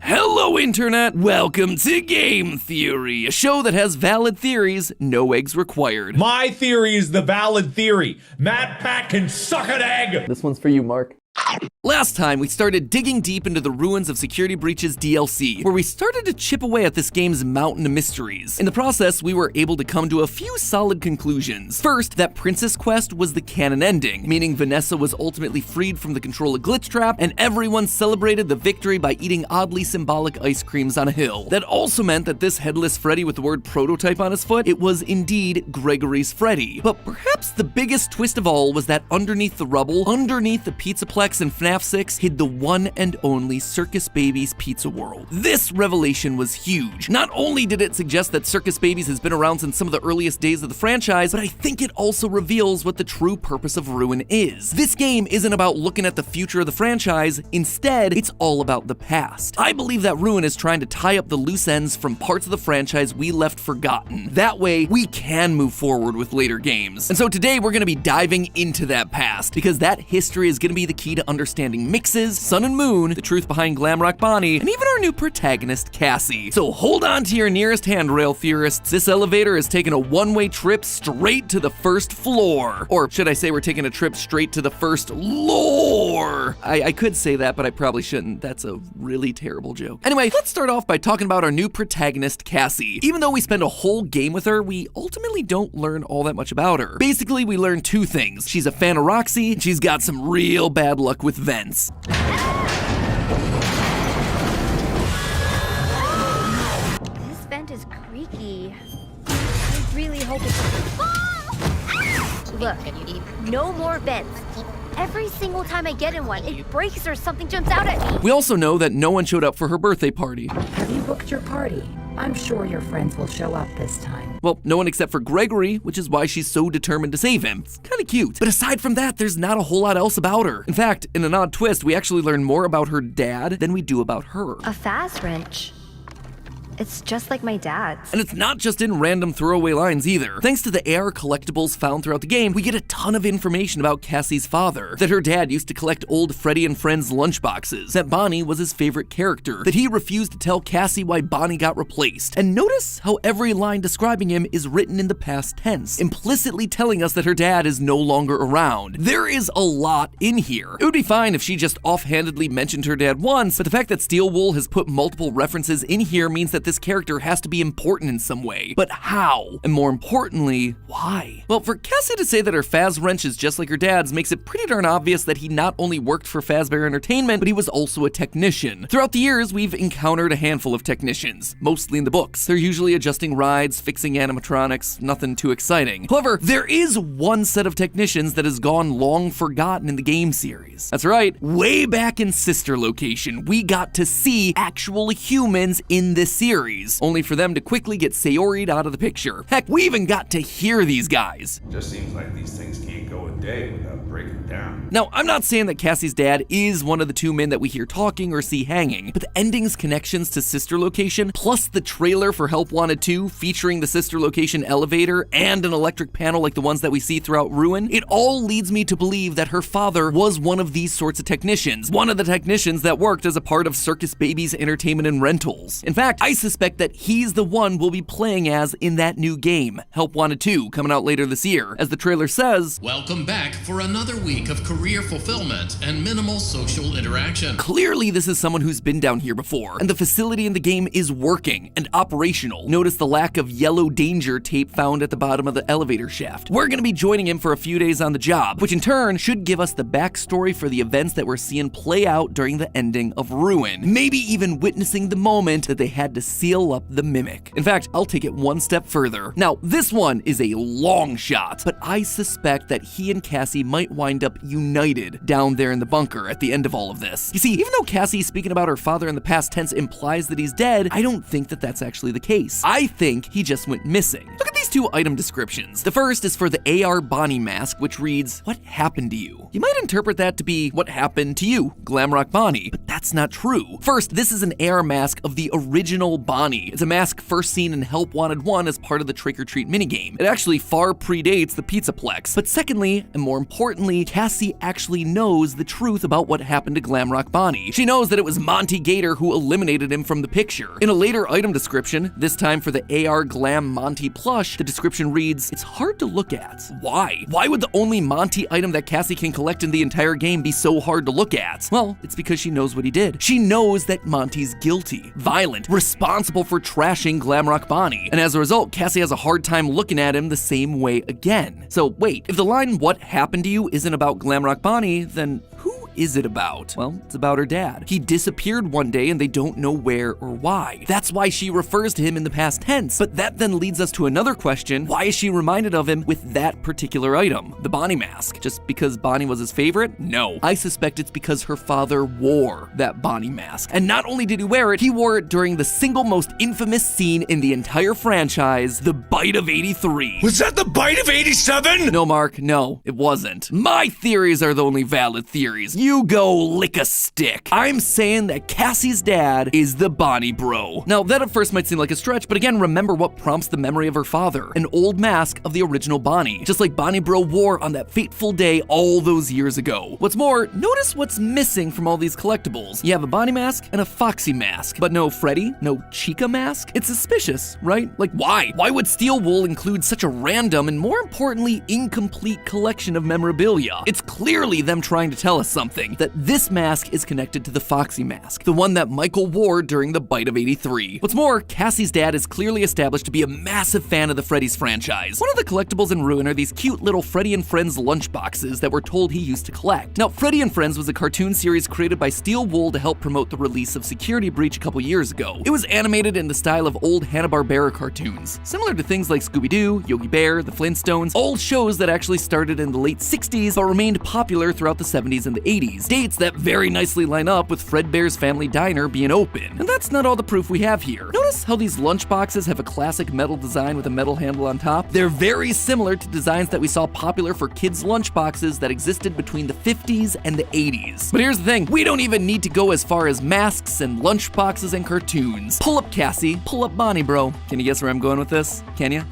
Hello, Internet! Welcome to Game Theory, a show that has valid theories, no eggs required. My theory is the valid theory. Matpat can suck an egg! This one's for you, Mark. Last time, we started digging deep into the ruins of Security Breach's DLC, where we started to chip away at this game's mountain of mysteries. In the process, we were able to come to a few solid conclusions. First, that Princess Quest was the canon ending, meaning Vanessa was ultimately freed from the control of Glitch Trap, and everyone celebrated the victory by eating oddly symbolic ice creams on a hill. That also meant that this headless Freddy with the word prototype on his foot, it was indeed Gregory's Freddy. But perhaps the biggest twist of all was that underneath the rubble, underneath the Pizzaplex and FNAF 6 hid the one and only Circus Baby's Pizza World. This revelation was huge. Not only did it suggest that Circus Baby's has been around since some of the earliest days of the franchise, but I think it also reveals what the true purpose of Ruin is. This game isn't about looking at the future of the franchise, instead, it's all about the past. I believe that Ruin is trying to tie up the loose ends from parts of the franchise we left forgotten. That way, we can move forward with later games. And so today, we're gonna be diving into that past, because that history is gonna be the key to understanding Mixes, Sun and Moon, the truth behind Glamrock Bonnie, and even our new protagonist, Cassie. So hold on to your nearest handrail, theorists. This elevator is taking a one-way trip straight to the first floor. Or should I say we're taking a trip straight to the first lore? I could say that, but I probably shouldn't. That's a really terrible joke. Anyway, let's start off by talking about our new protagonist, Cassie. Even though we spend a whole game with her, we ultimately don't learn all that much about her. Basically, we learn two things. She's a fan of Roxy, and she's got some real bad luck with vents. This vent is creaky. I really hope it's... Look, no more vents. Every single time I get in one, it breaks or something jumps out at me. We also know that no one showed up for her birthday party. Have you booked your party? I'm sure your friends will show up this time. Well, no one except for Gregory, which is why she's so determined to save him. It's kind of cute. But aside from that, there's not a whole lot else about her. In fact, in an odd twist, we actually learn more about her dad than we do about her. A fast wrench. It's just like my dad's. And it's not just in random throwaway lines either. Thanks to the AR collectibles found throughout the game, we get a ton of information about Cassie's father. That her dad used to collect old Freddy and Friends lunchboxes. That Bonnie was his favorite character. That he refused to tell Cassie why Bonnie got replaced. And notice how every line describing him is written in the past tense, implicitly telling us that her dad is no longer around. There is a lot in here. It would be fine if she just offhandedly mentioned her dad once, but the fact that Steel Wool has put multiple references in here means that this character has to be important in some way. But how? And more importantly, why? Well, for Cassie to say that her Faz wrench is just like her dad's makes it pretty darn obvious that he not only worked for Fazbear Entertainment, but he was also a technician. Throughout the years, we've encountered a handful of technicians, mostly in the books. They're usually adjusting rides, fixing animatronics, nothing too exciting. However, there is one set of technicians that has gone long forgotten in the game series. That's right, way back in Sister Location, we got to see actual humans in this series, only for them to quickly get Sayori'd out of the picture. Heck, we even got to hear these guys. Just seems like these things can't go a day without breaking down. Now, I'm not saying that Cassie's dad is one of the two men that we hear talking or see hanging, but the ending's connections to Sister Location, plus the trailer for Help Wanted 2 featuring the Sister Location elevator and an electric panel like the ones that we see throughout Ruin, it all leads me to believe that her father was one of these sorts of technicians, one of the technicians that worked as a part of Circus Baby's entertainment and rentals. In fact, I suspect that he's the one we'll be playing as in that new game, Help Wanted 2, coming out later this year. As the trailer says, "Welcome back for another week of career fulfillment and minimal social interaction." Clearly this is someone who's been down here before, and the facility in the game is working and operational. Notice the lack of yellow danger tape found at the bottom of the elevator shaft. We're gonna be joining him for a few days on the job, which in turn should give us the backstory for the events that we're seeing play out during the ending of Ruin. Maybe even witnessing the moment that they had to seal up the mimic. In fact, I'll take it one step further. Now, this one is a long shot, but I suspect that he and Cassie might wind up united down there in the bunker at the end of all of this. You see, even though Cassie speaking about her father in the past tense implies that he's dead, I don't think that that's actually the case. I think he just went missing. Look at these two item descriptions. The first is for the AR Bonnie mask, which reads, "What happened to you?" You might interpret that to be, "What happened to you, Glamrock Bonnie?" But that's not true. First, this is an AR mask of the original Bonnie. It's a mask first seen in Help Wanted 1 as part of the Trick or Treat minigame. It actually far predates the Pizzaplex. But secondly, and more importantly, Cassie actually knows the truth about what happened to Glamrock Bonnie. She knows that it was Monty Gator who eliminated him from the picture. In a later item description, this time for the AR Glam Monty plush, the description reads, "It's hard to look at. Why? Why would the only Monty item that Cassie can collect in the entire game be so hard to look at?" Well, it's because she knows what he did. She knows that Monty's guilty, violent, responsible for trashing Glamrock Bonnie. And as a result, Cassie has a hard time looking at him the same way again. So wait, if the line "What happened to you" isn't about Glamrock Bonnie, then who is it about? Well, it's about her dad. He disappeared one day and they don't know where or why. That's why she refers to him in the past tense. But that then leads us to another question. Why is she reminded of him with that particular item, the Bonnie mask? Just because Bonnie was his favorite? No. I suspect it's because her father wore that Bonnie mask. And not only did he wear it, he wore it during the single most infamous scene in the entire franchise, the Bite of 83. Was that the Bite of 87? No, Mark, no, it wasn't. My theories are the only valid theories. You go lick a stick. I'm saying that Cassie's dad is the Bonnie bro. Now, that at first might seem like a stretch, but again, remember what prompts the memory of her father. An old mask of the original Bonnie, just like Bonnie bro wore on that fateful day all those years ago. What's more, notice what's missing from all these collectibles. You have a Bonnie mask and a Foxy mask, but no Freddy, no Chica mask? It's suspicious, right? Like, why? Why would Steel Wool include such a random and, more importantly, incomplete collection of memorabilia? It's clearly them trying to tell us something, that this mask is connected to the Foxy mask, the one that Michael wore during the Bite of 83. What's more, Cassie's dad is clearly established to be a massive fan of the Freddy's franchise. One of the collectibles in Ruin are these cute little Freddy and Friends lunchboxes that we're told he used to collect. Now, Freddy and Friends was a cartoon series created by Steel Wool to help promote the release of Security Breach a couple years ago. It was animated in the style of old Hanna-Barbera cartoons, similar to things like Scooby-Doo, Yogi Bear, the Flintstones, old shows that actually started in the late 60s but remained popular throughout the 70s and the 80s. Dates that very nicely line up with Fredbear's Family Diner being open. And that's not all the proof we have here. Notice how these lunchboxes have a classic metal design with a metal handle on top? They're very similar to designs that we saw popular for kids' lunchboxes that existed between the 50s and the 80s. But here's the thing, we don't even need to go as far as masks and lunchboxes and cartoons. Pull up Cassie, pull up Bonnie, bro. Can you guess where I'm going with this? Can you?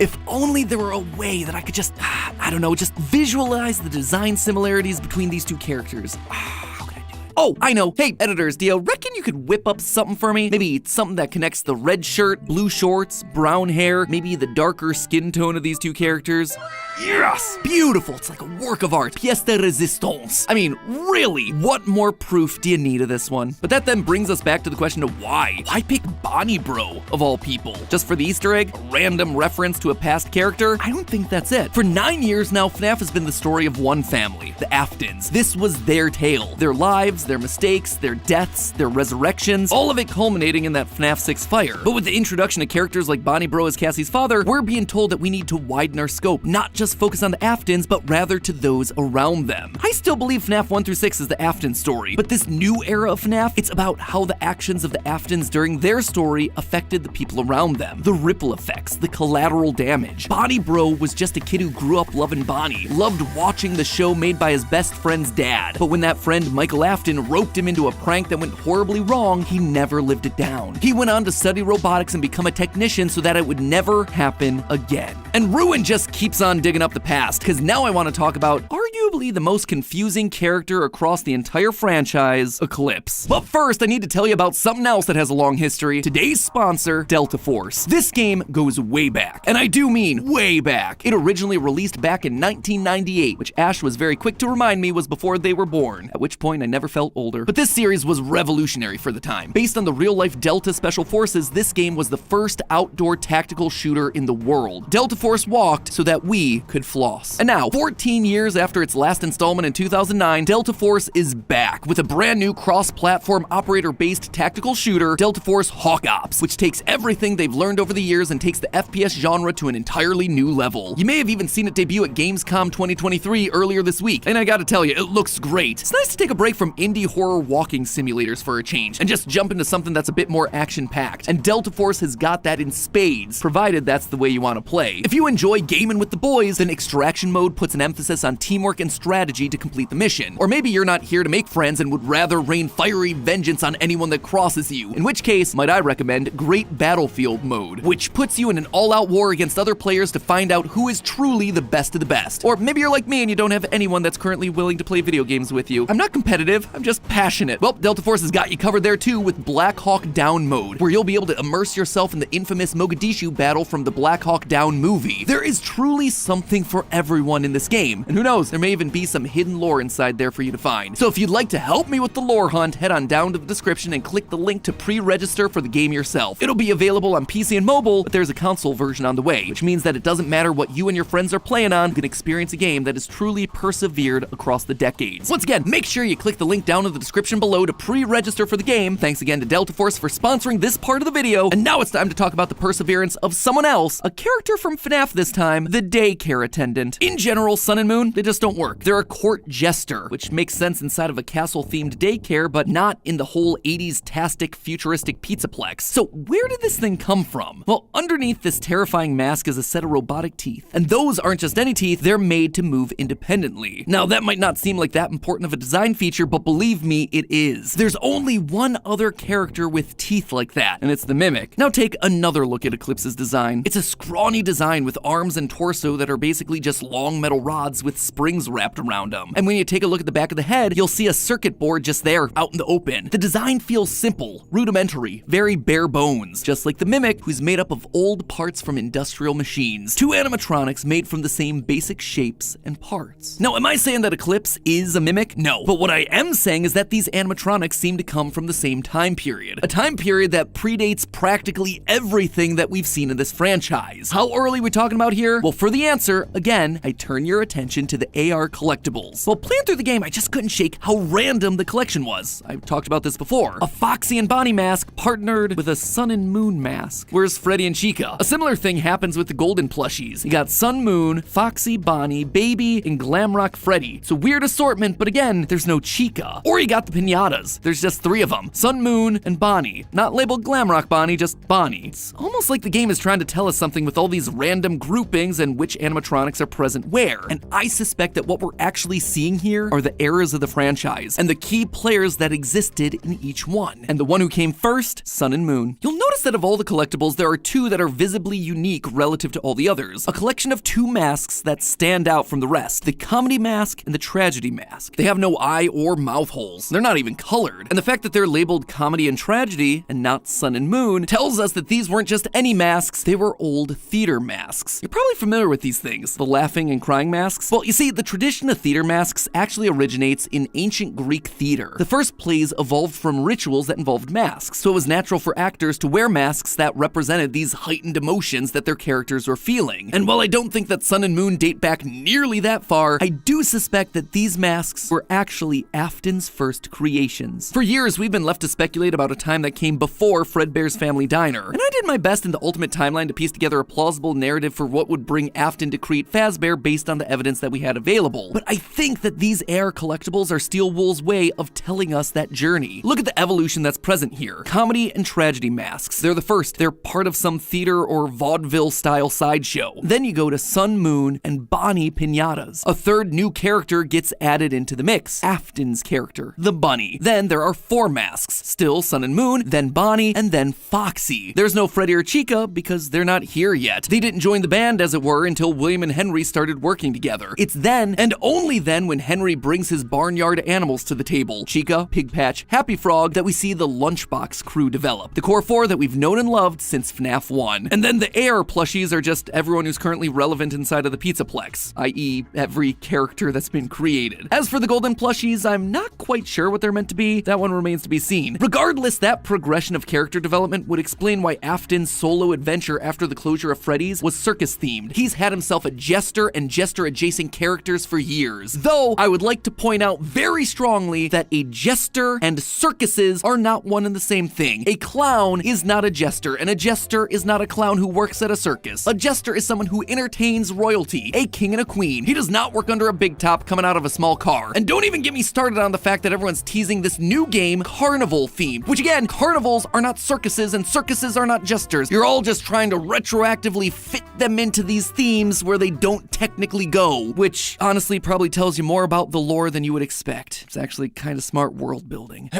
If only there were a way that I could just, I don't know, just visualize the design similarities between these two characters. How could I do it? Oh, I know. Hey, editors, do you reckon you could whip up something for me? Maybe something that connects the red shirt, blue shorts, brown hair, maybe the darker skin tone of these two characters? Yes! Beautiful! It's like a work of art. Pièce de résistance. I mean, really, what more proof do you need of this one? But that then brings us back to the question of why? Why pick Bonnie Bro, of all people? Just for the Easter egg? A random reference to a past character? I don't think that's it. For 9 years now, FNAF has been the story of one family, the Aftons. This was their tale. Their lives, their mistakes, their deaths, their resurrections, all of it culminating in that FNAF 6 fire. But with the introduction of characters like Bonnie Bro as Cassie's father, we're being told that we need to widen our scope, not just focus on the Aftons, but rather to those around them. I still believe FNAF 1 through 6 is the Afton story, but this new era of FNAF, it's about how the actions of the Aftons during their story affected the people around them. The ripple effects, the collateral damage. Bonnie Bro was just a kid who grew up loving Bonnie, loved watching the show made by his best friend's dad. But when that friend, Michael Afton, roped him into a prank that went horribly wrong, he never lived it down. He went on to study robotics and become a technician so that it would never happen again. And Ruin just keeps on digging up the past, because now I want to talk about arguably the most confusing character across the entire franchise, Eclipse. But first, I need to tell you about something else that has a long history. Today's sponsor, Delta Force. This game goes way back, and I do mean way back. It originally released back in 1998, which Ash was very quick to remind me was before they were born, at which point I never felt older. But this series was revolutionary for the time. Based on the real-life Delta Special Forces, this game was the first outdoor tactical shooter in the world. Delta Force walked so that we could floss. And now, 14 years after its last installment in 2009, Delta Force is back with a brand new cross-platform operator-based tactical shooter, Delta Force Hawk Ops, which takes everything they've learned over the years and takes the FPS genre to an entirely new level. You may have even seen it debut at Gamescom 2023 earlier this week, and I gotta tell you, it looks great. It's nice to take a break from indie horror walking simulators for a change, and just jump into something that's a bit more action-packed. And Delta Force has got that in spades, provided that's the way you want to play. If you enjoy gaming with the boys, then Extraction Mode puts an emphasis on teamwork and strategy to complete the mission. Or maybe you're not here to make friends and would rather rain fiery vengeance on anyone that crosses you, in which case, might I recommend Great Battlefield Mode, which puts you in an all-out war against other players to find out who is truly the best of the best. Or maybe you're like me and you don't have anyone that's currently willing to play video games with you. I'm not competitive, I'm just passionate. Well, Delta Force has got you covered there too with Black Hawk Down Mode, where you'll be able to immerse yourself in the infamous Mogadishu battle from the Black Hawk Down movie. There is truly something for everyone in this game, and who knows, there may even be some hidden lore inside there for you to find. So if you'd like to help me with the lore hunt, head on down to the description and click the link to pre-register for the game yourself. It'll be available on PC and mobile, but there's a console version on the way, which means that it doesn't matter what you and your friends are playing on, you can experience a game that has truly persevered across the decades. Once again, make sure you click the link down in the description below to pre-register for the game. Thanks again to Delta Force for sponsoring this part of the video, and now it's time to talk about the perseverance of someone else, a character from FNAF this time, the daycare attendant. In general, Sun and Moon, they just don't work. They're a court jester, which makes sense inside of a castle-themed daycare, but not in the whole 80s-tastic, futuristic pizzaplex. So where did this thing come from? Well, underneath this terrifying mask is a set of robotic teeth, and those aren't just any teeth, they're made to move independently. Now, that might not seem like that important of a design feature, but believe me, it is. There's only one other character with teeth like that, and it's the Mimic. Now take another look at Eclipse's design. It's a scrawny design with arms and torso that are basically just long metal rods with springs wrapped around them. And when you take a look at the back of the head, you'll see a circuit board just there, out in the open. The design feels simple, rudimentary, very bare bones, just like the Mimic, who's made up of old parts from industrial machines. Two animatronics made from the same basic shapes and parts. Now, am I saying that Eclipse is a Mimic? No. But what I am saying is that these animatronics seem to come from the same time period. A time period that predates practically everything that we've seen in this franchise. How early are we talking about here? Well, for the answer, again, I turn your attention to the AR collectibles. Well, playing through the game, I just couldn't shake how random the collection was. I've talked about this before. A Foxy and Bonnie mask partnered with a Sun and Moon mask. Where's Freddy and Chica? A similar thing happens with the golden plushies. You got Sun Moon, Foxy, Bonnie, Baby, and Glamrock Freddy. It's a weird assortment, but again, there's no Chica. Or you got the pinatas. There's just three of them. Sun Moon and Bonnie. Not labeled Glamrock Bonnie, just Bonnie. It's almost like the game is trying to tell us something with all these random groupings and which animatronics are present where. And I suspect that what we're actually seeing here are the eras of the franchise and the key players that existed in each one. And the one who came first, Sun and Moon. You'll notice that of all the collectibles, there are two that are visibly unique relative to all the others. A collection of two masks that stand out from the rest. The comedy mask and the tragedy mask. They have no eye or mouth holes. They're not even colored. And the fact that they're labeled comedy and tragedy and not Sun and Moon tells us that these weren't just any masks, they were old theater masks. You're probably familiar with these things, the laughing and crying masks. Well, you see, the tradition of theater masks actually originates in ancient Greek theater. The first plays evolved from rituals that involved masks, so it was natural for actors to wear masks that represented these heightened emotions that their characters were feeling. And while I don't think that Sun and Moon date back nearly that far, I do suspect that these masks were actually Afton's first creations. For years, we've been left to speculate about a time that came before Fredbear's Family Diner, and I did my best in the Ultimate Timeline to piece together a plausible narrative for what would bring Afton to create Fazbear based on the evidence that we had available. But I think that these AR collectibles are Steel Wool's way of telling us that journey. Look at the evolution that's present here. Comedy and tragedy masks. They're the first. They're part of some theater or vaudeville-style sideshow. Then you go to Sun, Moon, and Bonnie pinatas. A third new character gets added into the mix. Afton's character, the Bunny. Then there are four masks. Still Sun and Moon, then Bonnie, and then Foxy. There's no Freddy or Chica because they're not here yet. They didn't join the band, as it were, until William and Henry started working together. It's then, and only then, when Henry brings his barnyard animals to the table, Chica, Pigpatch, Happy Frog, that we see the Lunchbox crew develop. The core four that we've known and loved since FNAF 1. And then the AR plushies are just everyone who's currently relevant inside of the Pizzaplex, i.e. every character that's been created. As for the golden plushies, I'm not quite sure what they're meant to be. That one remains to be seen. Regardless, that progression of character development would explain why Afton's solo adventure after the closure of Freddy's was circus themed. He's had himself a jester and jester adjacent characters for years. Though, I would like to point out very strongly that a jester and circuses are not one and the same thing. A clown is not a jester, and a jester is not a clown who works at a circus. A jester is someone who entertains royalty, a king and a queen. He does not work under a big top coming out of a small car. And don't even get me started on the fact that everyone's teasing this new game, carnival themed, which again, carnivals are not circuses and circuses are not jesters. You're all just trying to retroactively fit them into these themes where they don't technically go, which honestly probably tells you more about the lore than you would expect. It's actually kind of smart world building.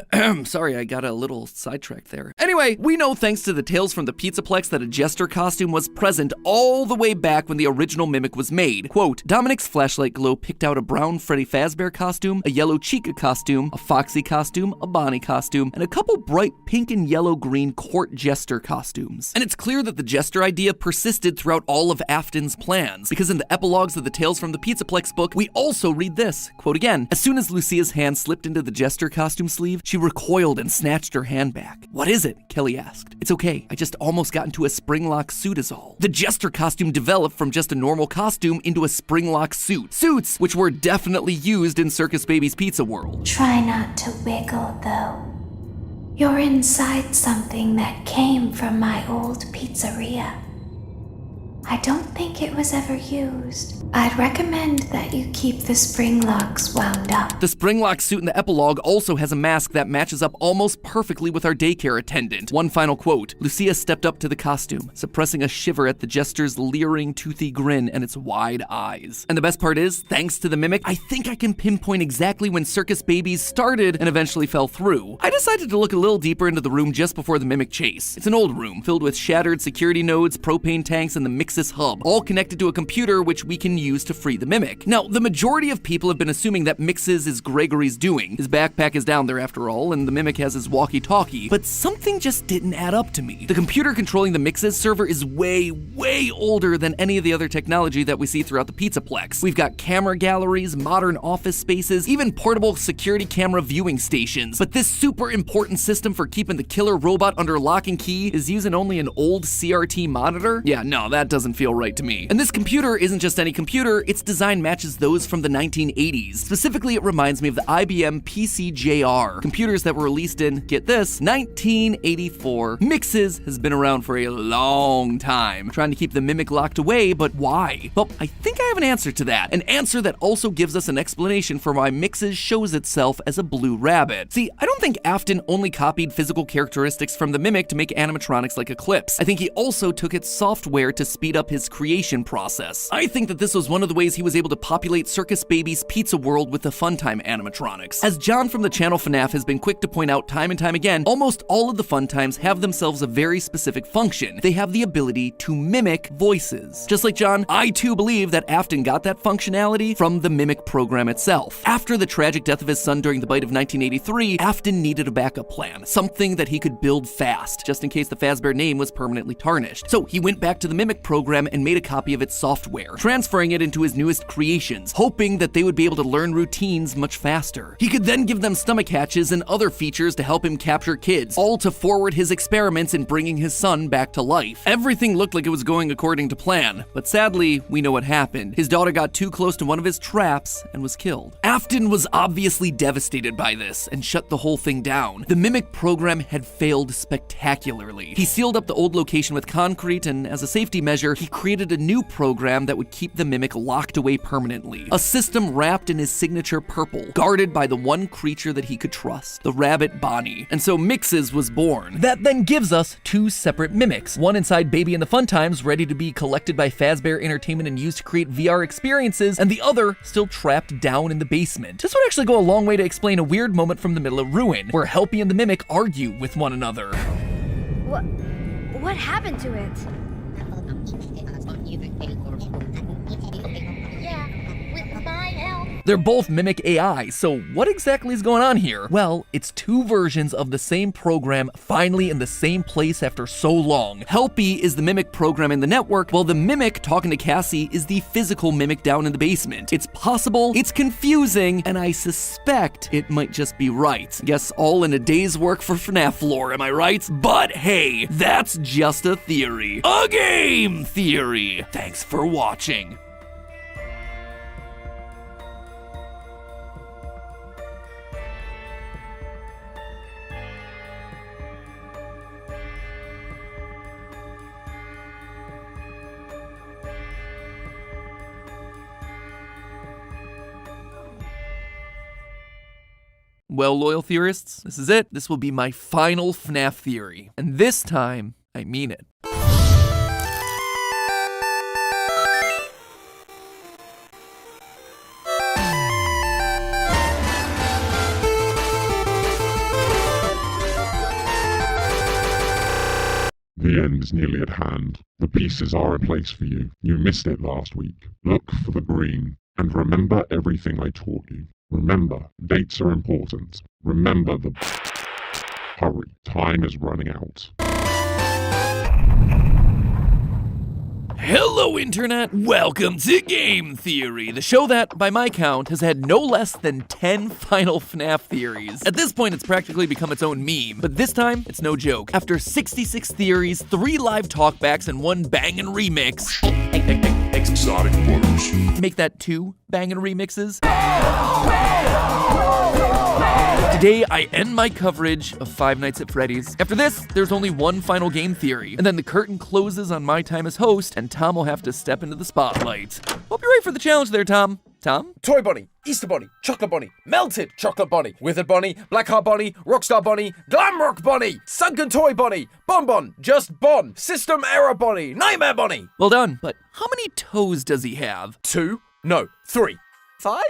Sorry, I got a little sidetracked there. Anyway, we know thanks to the Tales from the Pizzaplex that a jester costume was present all the way back when the original Mimic was made. Quote, Dominic's flashlight glow picked out a brown Freddy Fazbear costume, a yellow Chica costume, a Foxy costume, a Bonnie costume, and a couple bright pink and yellow-green court jester costumes. And it's clear that the jester idea persisted throughout all of Afton's plans, because in the epilogues of the Tales from the Pizzaplex book, we also read this, quote again, as soon as Lucia's hand slipped into the jester costume sleeve, she recoiled and snatched her hand back. What is it? Kelly asked. It's okay, I just almost got into a spring-lock suit is all. The jester costume developed from just a normal costume into a spring-lock suit. Suits, which were definitely used in Circus Baby's Pizza World. Try not to wiggle, though. You're inside something that came from my old pizzeria. I don't think it was ever used. I'd recommend that you keep the spring locks wound up. The spring lock suit in the epilogue also has a mask that matches up almost perfectly with our daycare attendant. One final quote, Lucia stepped up to the costume, suppressing a shiver at the jester's leering, toothy grin and its wide eyes. And the best part is, thanks to the Mimic, I think I can pinpoint exactly when Circus Babies started and eventually fell through. I decided to look a little deeper into the room just before the Mimic chase. It's an old room, filled with shattered security nodes, propane tanks, and the Mixus hub, all connected to a computer which we can use to free the Mimic. Now, the majority of people have been assuming that Mixes is Gregory's doing. His backpack is down there after all, and the Mimic has his walkie-talkie, but something just didn't add up to me. The computer controlling the Mixes server is way, way older than any of the other technology that we see throughout the Pizzaplex. We've got camera galleries, modern office spaces, even portable security camera viewing stations, but this super important system for keeping the killer robot under lock and key is using only an old CRT monitor? Yeah, no, that doesn't feel right to me. And this computer isn't just any computer, its design matches those from the 1980s. Specifically, it reminds me of the IBM PC-JR, computers that were released in, get this, 1984. Mixes has been around for a long time, trying to keep the Mimic locked away, but why? Well, I think I have an answer to that. An answer that also gives us an explanation for why Mixes shows itself as a blue rabbit. See, I don't think Afton only copied physical characteristics from the Mimic to make animatronics like Eclipse. I think he also took its software to speed up his creation process. I think that this was one of the ways he was able to populate Circus Baby's Pizza World with the Funtime animatronics. As John from the channel FNAF has been quick to point out time and time again, almost all of the Funtimes have themselves a very specific function. They have the ability to mimic voices. Just like John, I too believe that Afton got that functionality from the Mimic program itself. After the tragic death of his son during the bite of 1983, Afton needed a backup plan, something that he could build fast, just in case the Fazbear name was permanently tarnished. So he went back to the Mimic program and made a copy of its software, transferring it into his newest creations, hoping that they would be able to learn routines much faster. He could then give them stomach hatches and other features to help him capture kids, all to forward his experiments in bringing his son back to life. Everything looked like it was going according to plan, but sadly, we know what happened. His daughter got too close to one of his traps and was killed. Afton was obviously devastated by this and shut the whole thing down. The Mimic program had failed spectacularly. He sealed up the old location with concrete, and as a safety measure, he created a new program that would keep the Mimic locked away permanently. A system wrapped in his signature purple, guarded by the one creature that he could trust, the rabbit Bonnie. And so Mixes was born. That then gives us two separate Mimics, one inside Baby and the Funtimes, ready to be collected by Fazbear Entertainment and used to create VR experiences, and the other still trapped down in the basement. This would actually go a long way to explain a weird moment from the middle of Ruin, where Helpy and the Mimic argue with one another. What happened to it? They're both Mimic AI, so what exactly is going on here? Well, it's two versions of the same program finally in the same place after so long. Helpy is the Mimic program in the network, while the Mimic talking to Cassie is the physical Mimic down in the basement. It's possible, it's confusing, and I suspect it might just be right. Guess all in a day's work for FNAF lore, am I right? But hey, that's just a theory. A game theory! Thanks for watching. Well, loyal theorists, this is it. This will be my final FNAF theory. And this time, I mean it. The end is nearly at hand. The pieces are in place for you. You missed it last week. Look for the green. And remember everything I taught you. Remember, dates are important. Remember the... Hurry, time is running out. Hello, Internet! Welcome to Game Theory, the show that, by my count, has had no less than 10 final FNAF theories. At this point, it's practically become its own meme, but this time, it's no joke. After 66 theories, 3 live talkbacks, and 1 bangin' remix... Exotic Blues. Make that 2 bangin' remixes? Today, I end my coverage of Five Nights at Freddy's. After this, there's only one final game theory, and then the curtain closes on my time as host, and Tom will have to step into the spotlight. Hope you're ready for the challenge there, Tom. Tom? Toy Bunny, Easter Bunny, Chocolate Bunny, Melted Chocolate Bunny, Withered Bunny, Blackheart Bunny, Rockstar Bunny, Glamrock Bunny, Sunken Toy Bunny, Bonbon, Just Bon, System Error Bunny, Nightmare Bunny. Well done, but how many toes does he have? 2? No, 3. 5?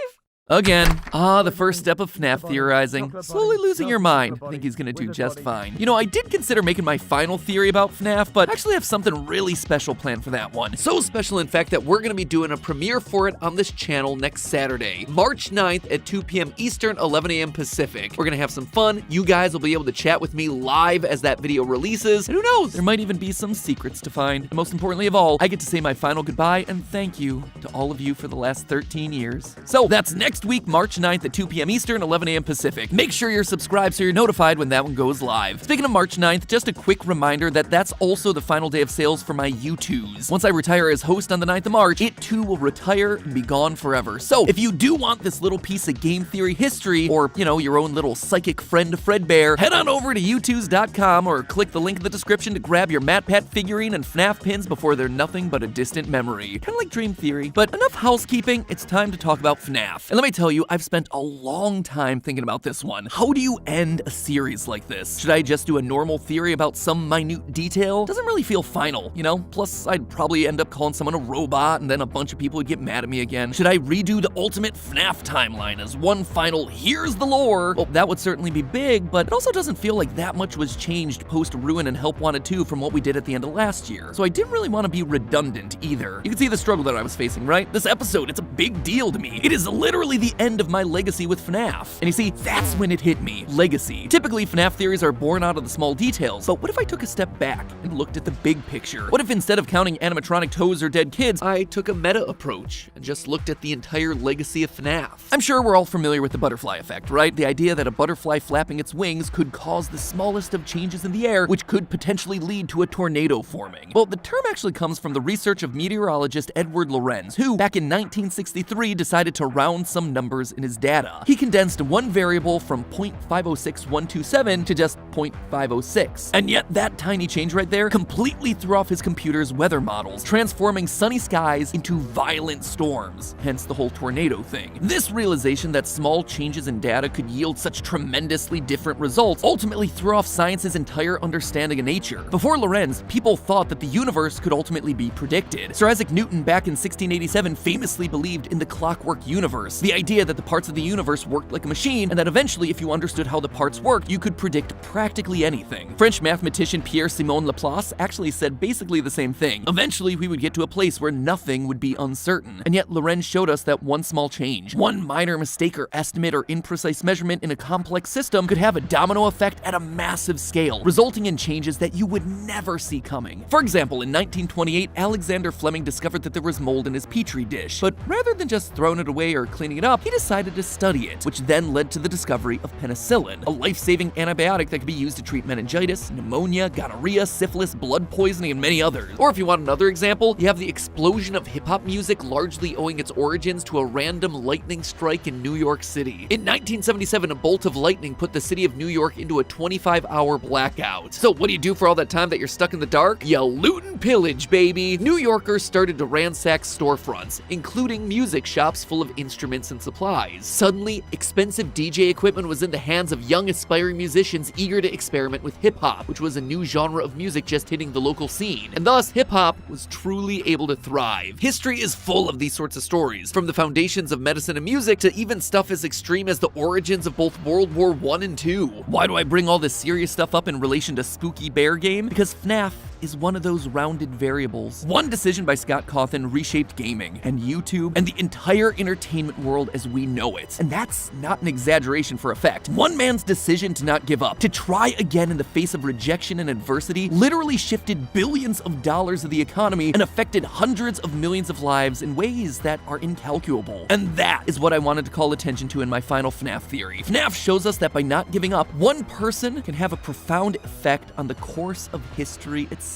Again. The first step of FNAF theorizing. Slowly losing your mind. I think he's gonna do just fine. You know, I did consider making my final theory about FNAF, but I actually have something really special planned for that one. So special, in fact, that we're gonna be doing a premiere for it on this channel next Saturday, March 9th at 2 p.m. Eastern, 11 a.m. Pacific. We're gonna have some fun. You guys will be able to chat with me live as that video releases. And who knows, there might even be some secrets to find. And most importantly of all, I get to say my final goodbye and thank you to all of you for the last 13 years. So that's next week, March 9th at 2 p.m. Eastern, 11 a.m. Pacific. Make sure you're subscribed so you're notified when that one goes live. Speaking of March 9th, just a quick reminder that that's also the final day of sales for my U2s. Once I retire as host on the 9th of March, it too will retire and be gone forever. So if you do want this little piece of game theory history, or, you know, your own little psychic friend Fredbear, head on over to U2s.com or click the link in the description to grab your Matpat figurine and FNAF pins before they're nothing but a distant memory. Kind of like Dream Theory. But enough housekeeping, it's time to talk about FNAF. And let me tell you, I've spent a long time thinking about this one. How do you end a series like this? Should I just do a normal theory about some minute detail? Doesn't really feel final, you know? Plus, I'd probably end up calling someone a robot and then a bunch of people would get mad at me again. Should I redo the ultimate FNAF timeline as one final, here's the lore? Well, that would certainly be big, but it also doesn't feel like that much was changed post-Ruin and Help Wanted 2 from what we did at the end of last year. So I didn't really want to be redundant either. You can see the struggle that I was facing, right? This episode, it's a big deal to me. It is literally the end of my legacy with FNAF. And you see, that's when it hit me. Legacy. Typically, FNAF theories are born out of the small details, but what if I took a step back and looked at the big picture? What if instead of counting animatronic toes or dead kids, I took a meta approach and just looked at the entire legacy of FNAF? I'm sure we're all familiar with the butterfly effect, right? The idea that a butterfly flapping its wings could cause the smallest of changes in the air, which could potentially lead to a tornado forming. Well, the term actually comes from the research of meteorologist Edward Lorenz, who, back in 1963, decided to round some numbers in his data. He condensed one variable from 0.506127 to just 0.506. And yet that tiny change right there completely threw off his computer's weather models, transforming sunny skies into violent storms, hence the whole tornado thing. This realization that small changes in data could yield such tremendously different results ultimately threw off science's entire understanding of nature. Before Lorenz, people thought that the universe could ultimately be predicted. Sir Isaac Newton back in 1687 famously believed in the clockwork universe, the idea that the parts of the universe worked like a machine, and that eventually, if you understood how the parts worked, you could predict practically anything. French mathematician Pierre-Simon Laplace actually said basically the same thing. Eventually, we would get to a place where nothing would be uncertain. And yet, Lorenz showed us that one small change, one minor mistake or estimate or imprecise measurement in a complex system could have a domino effect at a massive scale, resulting in changes that you would never see coming. For example, in 1928, Alexander Fleming discovered that there was mold in his petri dish, but rather than just throwing it away or cleaning it up, he decided to study it, which then led to the discovery of penicillin, a life-saving antibiotic that could be used to treat meningitis, pneumonia, gonorrhea, syphilis, blood poisoning, and many others. Or if you want another example, you have the explosion of hip-hop music largely owing its origins to a random lightning strike in New York City. In 1977, a bolt of lightning put the city of New York into a 25-hour blackout. So what do you do for all that time that you're stuck in the dark? You loot and pillage, baby! New Yorkers started to ransack storefronts, including music shops full of instruments obsolescent supplies. Suddenly, expensive DJ equipment was in the hands of young aspiring musicians eager to experiment with hip-hop, which was a new genre of music just hitting the local scene. And thus, hip-hop was truly able to thrive. History is full of these sorts of stories, from the foundations of medicine and music to even stuff as extreme as the origins of both World War I and II. Why do I bring all this serious stuff up in relation to Spooky Bear Game? Because FNAF is one of those rounded variables. One decision by Scott Cawthon reshaped gaming and YouTube and the entire entertainment world as we know it. And that's not an exaggeration for effect. One man's decision to not give up, to try again in the face of rejection and adversity, literally shifted billions of dollars of the economy and affected hundreds of millions of lives in ways that are incalculable. And that is what I wanted to call attention to in my final FNAF theory. FNAF shows us that by not giving up, one person can have a profound effect on the course of history itself.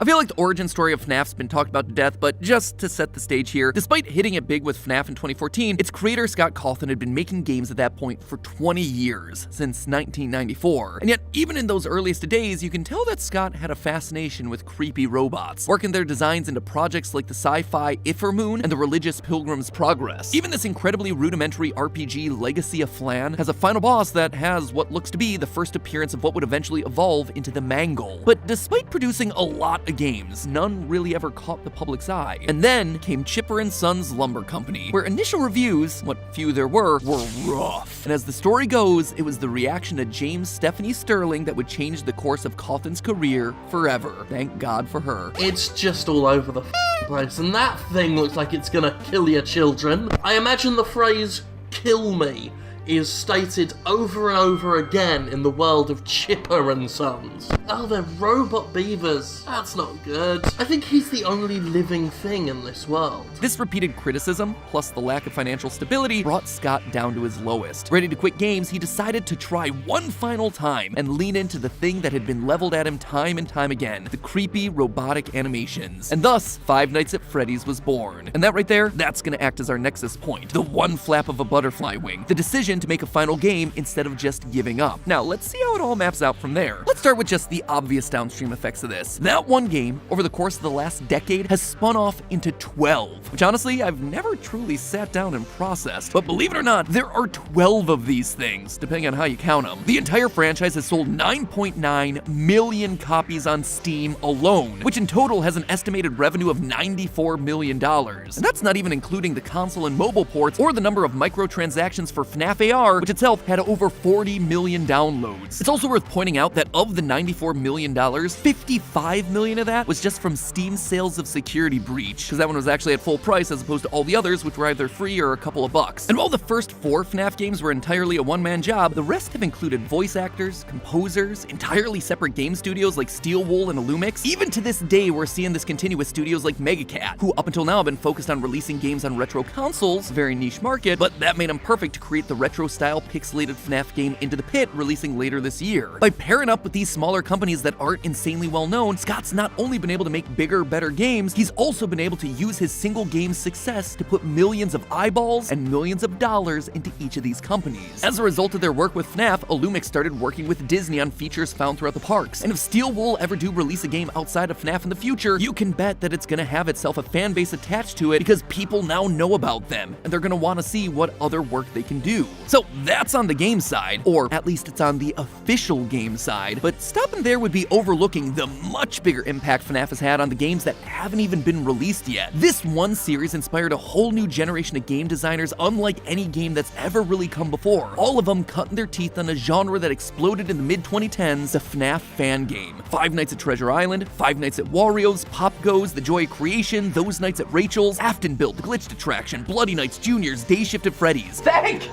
I feel like the origin story of FNAF's been talked about to death, but just to set the stage here, despite hitting it big with FNAF in 2014, its creator Scott Cawthon had been making games at that point for 20 years, since 1994. And yet, even in those earliest days, you can tell that Scott had a fascination with creepy robots, working their designs into projects like the sci-fi Iffer-Moon and the religious Pilgrim's Progress. Even this incredibly rudimentary RPG Legacy of Flan has a final boss that has what looks to be the first appearance of what would eventually evolve into the Mangle. But despite producing a lot of games, none really ever caught the public's eye. And then came Chipper & Sons Lumber Company, where initial reviews, what few there were rough. And as the story goes, it was the reaction to James Stephanie Sterling that would change the course of Cawthon's career forever. Thank God for her. It's just all over the place, and that thing looks like it's gonna kill your children. I imagine the phrase, "kill me," is stated over and over again in the world of Chipper and Sons. Oh, they're robot beavers. That's not good. I think he's the only living thing in this world. This repeated criticism, plus the lack of financial stability, brought Scott down to his lowest. Ready to quit games, he decided to try one final time and lean into the thing that had been leveled at him time and time again, the creepy robotic animations. And thus, Five Nights at Freddy's was born. And that right there, that's gonna act as our nexus point. The one flap of a butterfly wing. The decision to make a final game instead of just giving up. Now, let's see how it all maps out from there. Let's start with just the obvious downstream effects of this. That one game, over the course of the last decade, has spun off into 12, which honestly, I've never truly sat down and processed. But believe it or not, there are 12 of these things, depending on how you count them. The entire franchise has sold 9.9 million copies on Steam alone, which in total has an estimated revenue of $94 million. And that's not even including the console and mobile ports or the number of microtransactions for FNAF AR, which itself had over 40 million downloads. It's also worth pointing out that of the $94 million, 55 million of that was just from Steam sales of Security Breach, because that one was actually at full price as opposed to all the others, which were either free or a couple of bucks. And while the first 4 FNAF games were entirely a one-man job, the rest have included voice actors, composers, entirely separate game studios like Steel Wool and Illumix. Even to this day, we're seeing this continue with studios like Megacat, who up until now have been focused on releasing games on retro consoles, very niche market, but that made them perfect to create the retro-style pixelated FNAF game Into the Pit, releasing later this year. By pairing up with these smaller companies that aren't insanely well known, Scott's not only been able to make bigger, better games, he's also been able to use his single game's success to put millions of eyeballs and millions of dollars into each of these companies. As a result of their work with FNAF, Illumix started working with Disney on features found throughout the parks. And if Steel Wool ever do release a game outside of FNAF in the future, you can bet that it's gonna have itself a fan base attached to it because people now know about them, and they're gonna wanna see what other work they can do. So that's on the game side, or at least it's on the official game side, but stopping there would be overlooking the much bigger impact FNAF has had on the games that haven't even been released yet. This one series inspired a whole new generation of game designers unlike any game that's ever really come before, all of them cutting their teeth on a genre that exploded in the mid-2010s, the FNAF fan game. Five Nights at Treasure Island, Five Nights at Wario's, Pop Goes, The Joy of Creation, Those Nights at Rachel's, Afton Build, The Glitched Attraction, Bloody Nights Juniors, Day Shift at Freddy's. Thanks!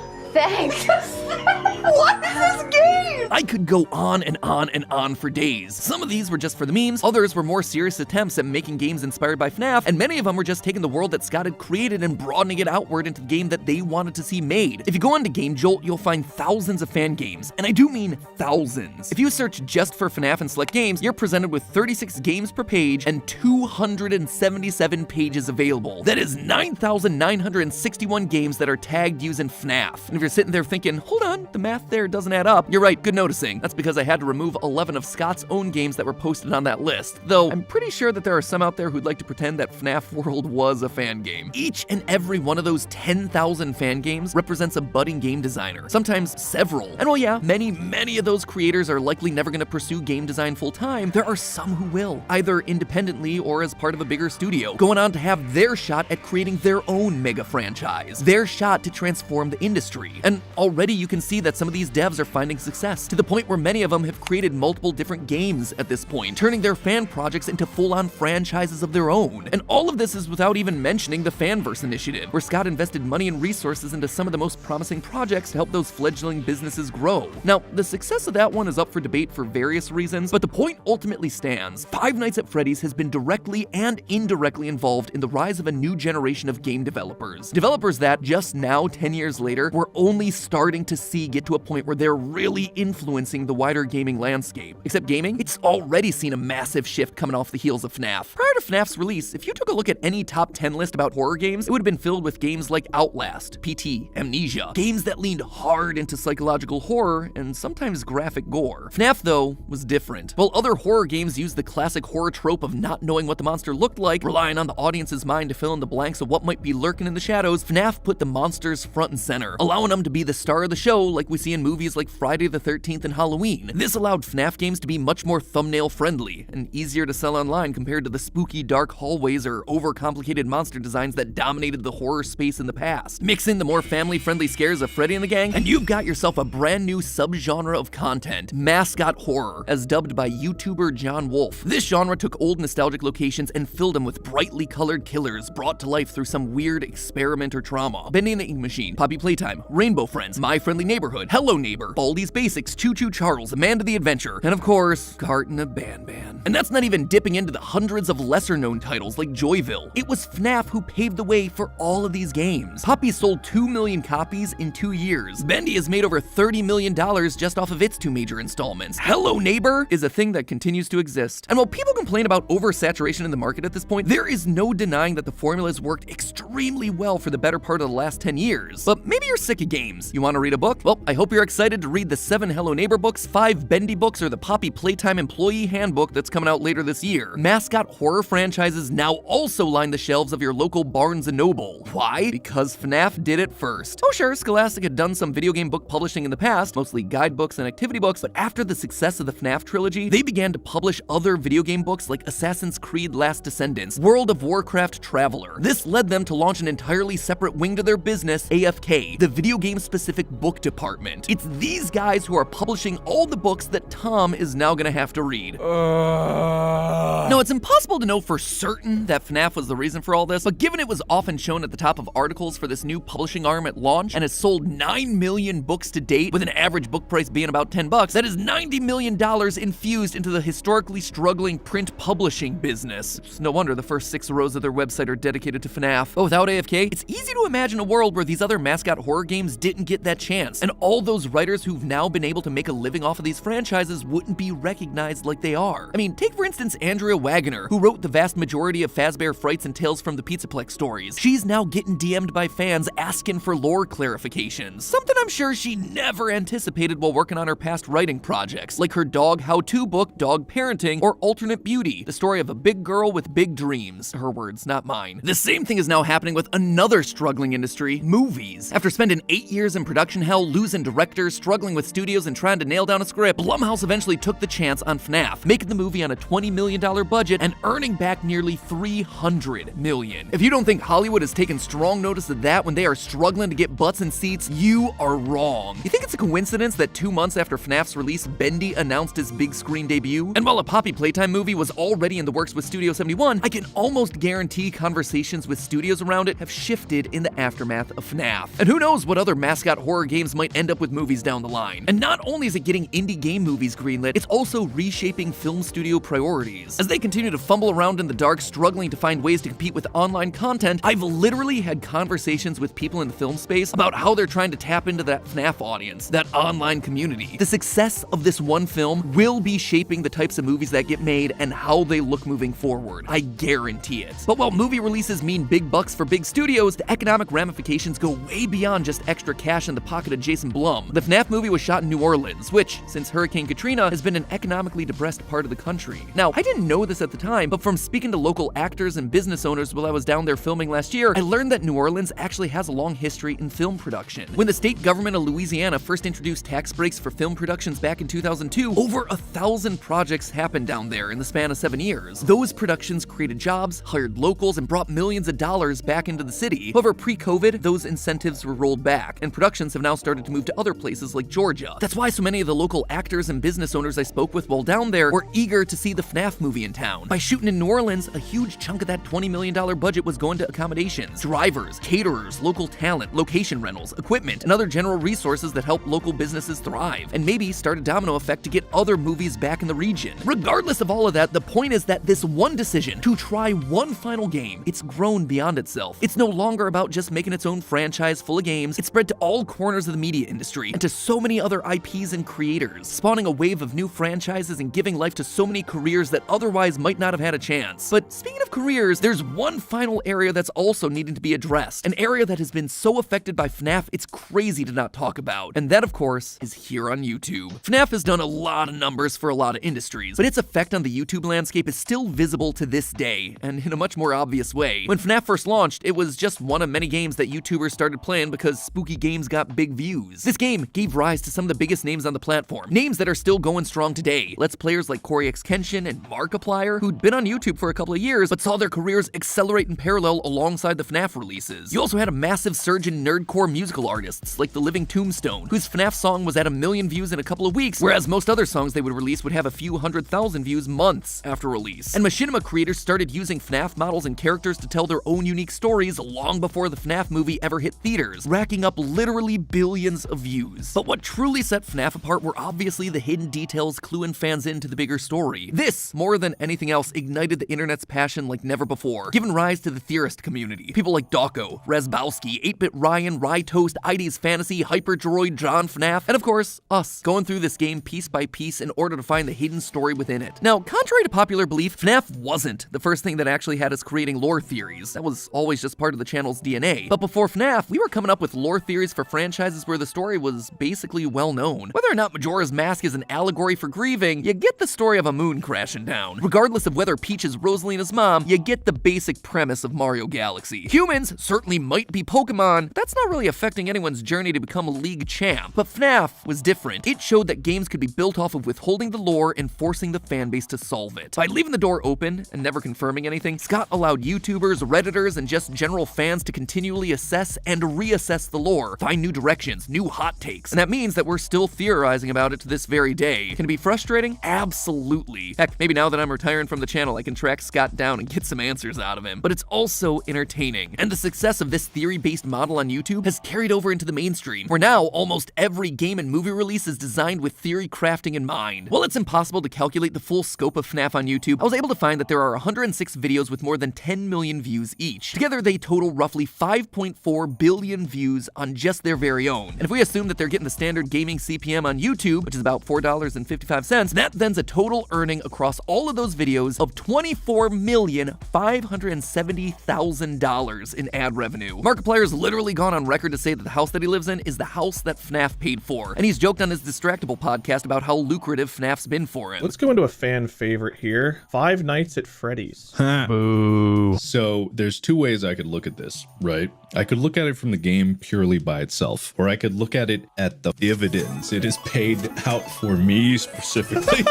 What is this game? I could go on and on and on for days. Some of these were just for the memes, others were more serious attempts at making games inspired by FNAF, and many of them were just taking the world that Scott had created and broadening it outward into the game that they wanted to see made. If you go onto Game Jolt, you'll find thousands of fan games, and I do mean thousands. If you search just for FNAF and select games, you're presented with 36 games per page and 277 pages available. That is 9,961 games that are tagged using FNAF. And if you're sitting there thinking, hold on, the math math there doesn't add up. You're right, good noticing. That's because I had to remove 11 of Scott's own games that were posted on that list. Though, I'm pretty sure that there are some out there who'd like to pretend that FNAF World was a fan game. Each and every one of those 10,000 fan games represents a budding game designer, sometimes several. And while yeah, many of those creators are likely never going to pursue game design full-time, there are some who will, either independently or as part of a bigger studio, going on to have their shot at creating their own mega franchise, their shot to transform the industry. And already you can see that some of these devs are finding success, to the point where many of them have created multiple different games at this point, turning their fan projects into full-on franchises of their own. And all of this is without even mentioning the Fanverse initiative, where Scott invested money and resources into some of the most promising projects to help those fledgling businesses grow. Now, the success of that one is up for debate for various reasons, but the point ultimately stands. Five Nights at Freddy's has been directly and indirectly involved in the rise of a new generation of game developers. Developers that, just now, 10 years later, we're only starting to see get to a point where they're really influencing the wider gaming landscape. Except gaming, it's already seen a massive shift coming off the heels of FNAF. Prior to FNAF's release, if you took a look at any top 10 list about horror games, it would have been filled with games like Outlast, PT, Amnesia, games that leaned hard into psychological horror and sometimes graphic gore. FNAF, though, was different. While other horror games used the classic horror trope of not knowing what the monster looked like, relying on the audience's mind to fill in the blanks of what might be lurking in the shadows, FNAF put the monsters front and center, allowing them to be the star of the show like we see in movies like Friday the 13th and Halloween. This allowed FNAF games to be much more thumbnail friendly and easier to sell online compared to the spooky dark hallways or overcomplicated monster designs that dominated the horror space in the past. Mix in the more family-friendly scares of Freddy and the gang, and you've got yourself a brand new subgenre of content, mascot horror, as dubbed by YouTuber John Wolfe. This genre took old nostalgic locations and filled them with brightly colored killers brought to life through some weird experiment or trauma. Bendy and the Ink Machine, Poppy Playtime, Rainbow Friends, My Friendly Neighborhood, Hello Neighbor, Baldi's Basics, Choo Choo Charles, Amanda the Adventure, and of course, Carton of Ban Ban. And that's not even dipping into the hundreds of lesser-known titles like Joyville. It was FNAF who paved the way for all of these games. Poppy sold 2 million copies in 2 years. Bendy has made over $30 million just off of its 2 major installments. Hello Neighbor is a thing that continues to exist. And while people complain about oversaturation in the market at this point, there is no denying that the formula has worked extremely well for the better part of the last 10 years. But maybe you're sick of games. You want to read a book? Well, I hope you're excited to read the 7 Hello Neighbor books, 5 Bendy books, or the Poppy Playtime Employee Handbook that's coming out later this year. Mascot horror franchises now also line the shelves of your local Barnes & Noble. Why? Because FNAF did it first. Oh sure, Scholastic had done some video game book publishing in the past, mostly guidebooks and activity books, but after the success of the FNAF trilogy, they began to publish other video game books like Assassin's Creed Last Descendants, World of Warcraft Traveler. This led them to launch an entirely separate wing to their business, AFK, the video game specific book department. It's these guys who are publishing all the books that Tom is now gonna have to read. Now, it's impossible to know for certain that FNAF was the reason for all this, but given it was often shown at the top of articles for this new publishing arm at launch and has sold 9 million books to date, with an average book price being about $10, that is $90 million infused into the historically struggling print publishing business. It's no wonder the first 6 rows of their website are dedicated to FNAF. But without AFK, it's easy to imagine a world where these other mascot horror games didn't get that chance, and all those writers who've now been able to make a living off of these franchises wouldn't be recognized like they are. I mean, take for instance Andrea Wagner, who wrote the vast majority of Fazbear Frights and Tales from the Pizzaplex stories. She's now getting DM'd by fans asking for lore clarifications, something I'm sure she never anticipated while working on her past writing projects, like her dog how-to book, Dog Parenting, or Alternate Beauty, the story of a big girl with big dreams. Her words, not mine. The same thing is now happening with another struggling industry, movies. After spending 8 years in production hell, losing directors, struggling with studios, and trying to nail down a script, Blumhouse eventually took the chance on FNAF, making the movie on a $20 million budget and earning back nearly $300 million. If you don't think Hollywood has taken strong notice of that when they are struggling to get butts in seats, you are wrong. You think it's a coincidence that 2 months after FNAF's release, Bendy announced his big screen debut? And while a Poppy Playtime movie was already in the works with Studio 71, I can almost guarantee conversations with studios around it have shifted in the aftermath of FNAF. And who knows what other mascot horror games might end up with movies down the line. And not only is it getting indie game movies greenlit, it's also reshaping film studio priorities. As they continue to fumble around in the dark, struggling to find ways to compete with online content, I've literally had conversations with people in the film space about how they're trying to tap into that FNAF audience, that online community. The success of this one film will be shaping the types of movies that get made and how they look moving forward. I guarantee it. But while movie releases mean big bucks for big studios, the economic ramifications go way beyond just extra cash in the pocket of Jason Blum. The FNAF movie was shot in New Orleans, which, since Hurricane Katrina, has been an economically depressed part of the country. Now, I didn't know this at the time, but from speaking to local actors and business owners while I was down there filming last year, I learned that New Orleans actually has a long history in film production. When the state government of Louisiana first introduced tax breaks for film productions back in 2002, over 1,000 projects happened down there in the span of 7 years. Those productions created jobs, hired locals, and brought millions of dollars back into the city. However, pre-COVID, those incentives were rolled back, and productions have now started to move to other places like Georgia. That's why so many of the local actors and business owners I spoke with while down there were eager to see the FNAF movie in town. By shooting in New Orleans, a huge chunk of that $20 million budget was going to accommodations, drivers, caterers, local talent, location rentals, equipment, and other general resources that help local businesses thrive, and maybe start a domino effect to get other movies back in the region. Regardless of all of that, the point is that this one decision to try one final game, it's grown beyond itself. It's no longer about just making its own franchise full of games. It's spread to all corners of the media industry and to so many other IPs and creators, spawning a wave of new franchises and giving life to so many careers that otherwise might not have had a chance. But speaking of careers, there's one final area that's also needing to be addressed, an area that has been so affected by FNAF it's crazy to not talk about, and that of course is here on YouTube. FNAF has done a lot of numbers for a lot of industries, but its effect on the YouTube landscape is still visible to this day, and in a much more obvious way. When FNAF first launched, it was just one of many games that YouTubers started playing because spooky games got big views. This game gave rise to some of the biggest names on the platform, names that are still going strong today. Let's players like Corey X Kenshin and Markiplier, who'd been on YouTube for a couple of years, but saw their careers accelerate in parallel alongside the FNAF releases. You also had a massive surge in nerdcore musical artists like The Living Tombstone, whose FNAF song was at 1 million views in a couple of weeks, whereas most other songs they would release would have a few 100,000 views months after release. And machinima creators started using FNAF models and characters to tell their own unique stories long before the FNAF movie ever hit theaters, racking up literally billions of views. But what truly set FNAF apart were obviously the hidden details cluing fans into the bigger story. This, more than anything else, ignited the internet's passion like never before, giving rise to the Theorist community. People like Dawko, Rezbowski, 8-Bit Ryan, Rytoast, ID's Fantasy, Hyperdroid, John FNAF, and of course, us, going through this game piece by piece in order to find the hidden story within it. Now, contrary to popular belief, FNAF wasn't the first thing that actually had us creating lore theories. That was always just part of the channel's DNA. But before FNAF, we were coming up with lore theories for franchises where the story was basically well known. Whether or not Majora's Mask is an allegory for grieving, you get the story of a moon crashing down. Regardless of whether Peach is Rosalina's mom, you get the basic premise of Mario Galaxy. Humans certainly might be Pokemon, that's not really affecting anyone's journey to become a league champ. But FNAF was different. It showed that games could be built off of withholding the lore and forcing the fanbase to solve it. By leaving the door open and never confirming anything, Scott allowed YouTubers, Redditors, and just general fans to continually assess and reassess the lore, find new directions, new hot takes, and that means that we're still theorizing about it to this very day. Can it be frustrating? Absolutely. Heck, maybe now that I'm retiring from the channel, I can track Scott down and get some answers out of him. But it's also entertaining, and the success of this theory-based model on YouTube has carried over into the mainstream, where now almost every game and movie release is designed with theory crafting in mind. While it's impossible to calculate the full scope of FNAF on YouTube, I was able to find that there are 106 videos with more than 10 million views each. Together, they total roughly 5.4 billion views on just their very own. And if we assume that they're getting the standard gaming CPM on YouTube, which is about $4.55, that then's a total earning across all of those videos of $24,570,000 in ad revenue. Markiplier's literally gone on record to say that the house that he lives in is the house that FNAF paid for, and he's joked on his Distractable podcast about how lucrative FNAF's been for him. Let's go into a fan favorite here. Five Nights at Freddy's. Boo. So there's two ways I could look at this, right? I could look at it from the game purely by itself, or I could look at it at the dividends it has paid out for me specifically.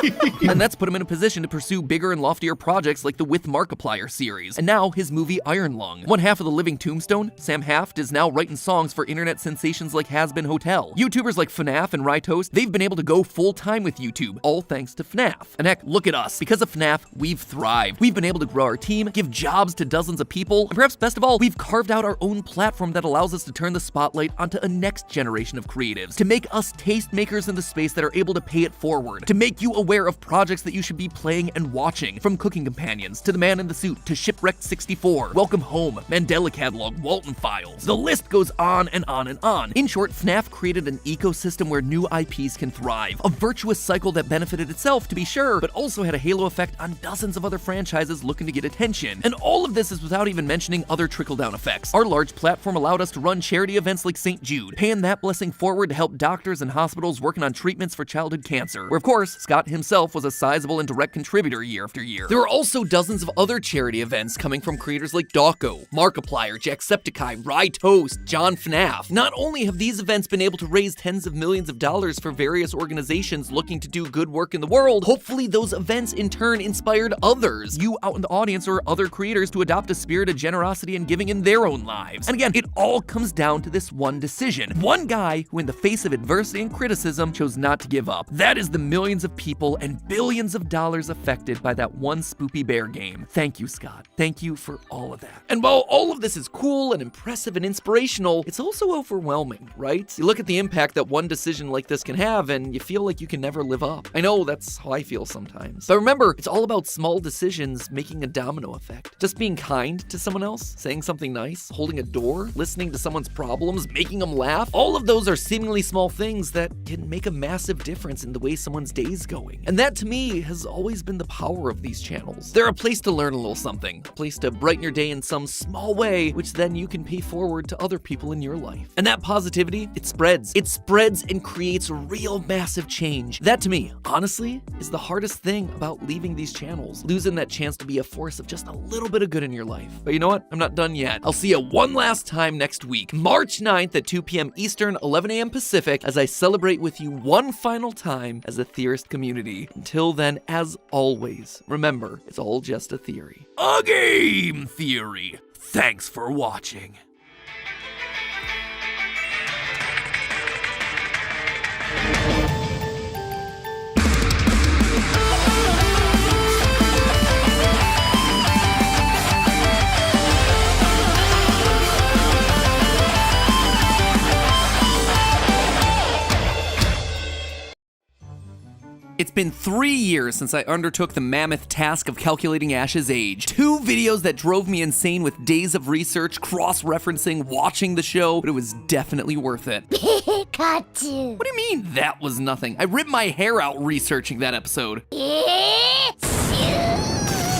And that's put him in a position to pursue bigger and loftier projects like the With Markiplier series, and now his movie Iron Lung. One half of The Living Tombstone, Sam Haft, is now writing songs for internet sensations like Has Been Hotel. YouTubers like FNAF and Rytoast, they've been able to go full time with YouTube, all thanks to FNAF. And heck, look at us. Because of FNAF, we've thrived. We've been able to grow our team, give jobs to dozens of people, and perhaps best of all, we've carved out our own platform that allows us to turn the spotlight onto a next generation of creatives, to make us tastemakers in the space that are able to pay it forward, to make you aware of projects that you should be playing and watching, from Cooking Companions, to The Man in the Suit, to Shipwrecked 64, Welcome Home, Mandela Catalog, Walton Files. The list goes on and on and on. In short, FNAF created an ecosystem where new IPs can thrive, a virtuous cycle that benefited itself, to be sure, but also had a halo effect on dozens of other franchises looking to get attention. And all of this is without even mentioning other trickle-down effects. Our large platform allowed us to run charity events like St. Jude, paying that blessed pressing forward to help doctors and hospitals working on treatments for childhood cancer, where of course, Scott himself was a sizable and direct contributor year after year. There were also dozens of other charity events coming from creators like Dawko, Markiplier, Jacksepticeye, Rye Toast, John FNAF. Not only have these events been able to raise tens of millions of dollars for various organizations looking to do good work in the world, hopefully those events in turn inspired others, you out in the audience or other creators, to adopt a spirit of generosity and giving in their own lives. And again, it all comes down to this one decision. One guy who in the face of adversity and criticism chose not to give up. That is the millions of people and billions of dollars affected by that one Spoopy Bear game. Thank you, Scott. Thank you for all of that. And while all of this is cool and impressive and inspirational, it's also overwhelming, right? You look at the impact that one decision like this can have and you feel like you can never live up. I know that's how I feel sometimes. But remember, it's all about small decisions making a domino effect. Just being kind to someone else, saying something nice, holding a door, listening to someone's problems, making them laugh. All of those are seemingly small things that can make a massive difference in the way someone's day's going. And that to me has always been the power of these channels. They're a place to learn a little something, a place to brighten your day in some small way, which then you can pay forward to other people in your life. And that positivity, it spreads. It spreads and creates real massive change. That to me, honestly, is the hardest thing about leaving these channels, losing that chance to be a force of just a little bit of good in your life. But you know what? I'm not done yet. I'll see you one last time next week, March 9th at 2 p.m. Eastern, 11 a.m. Pacific, as I celebrate with you one final time as a Theorist community. Until then, as always, remember, it's all just a theory. A game theory. Thanks for watching. It's been 3 years since I undertook the mammoth task of calculating Ash's age. 2 videos that drove me insane with days of research, cross-referencing, watching the show, but it was definitely worth it. Pikachu. What do you mean that was nothing? I ripped my hair out researching that episode.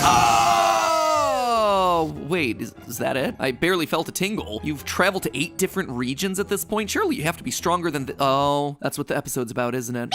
Oh, wait, is that it? I barely felt a tingle. You've traveled to 8 different regions at this point? Surely you have to be stronger than oh, that's what the episode's about, isn't it?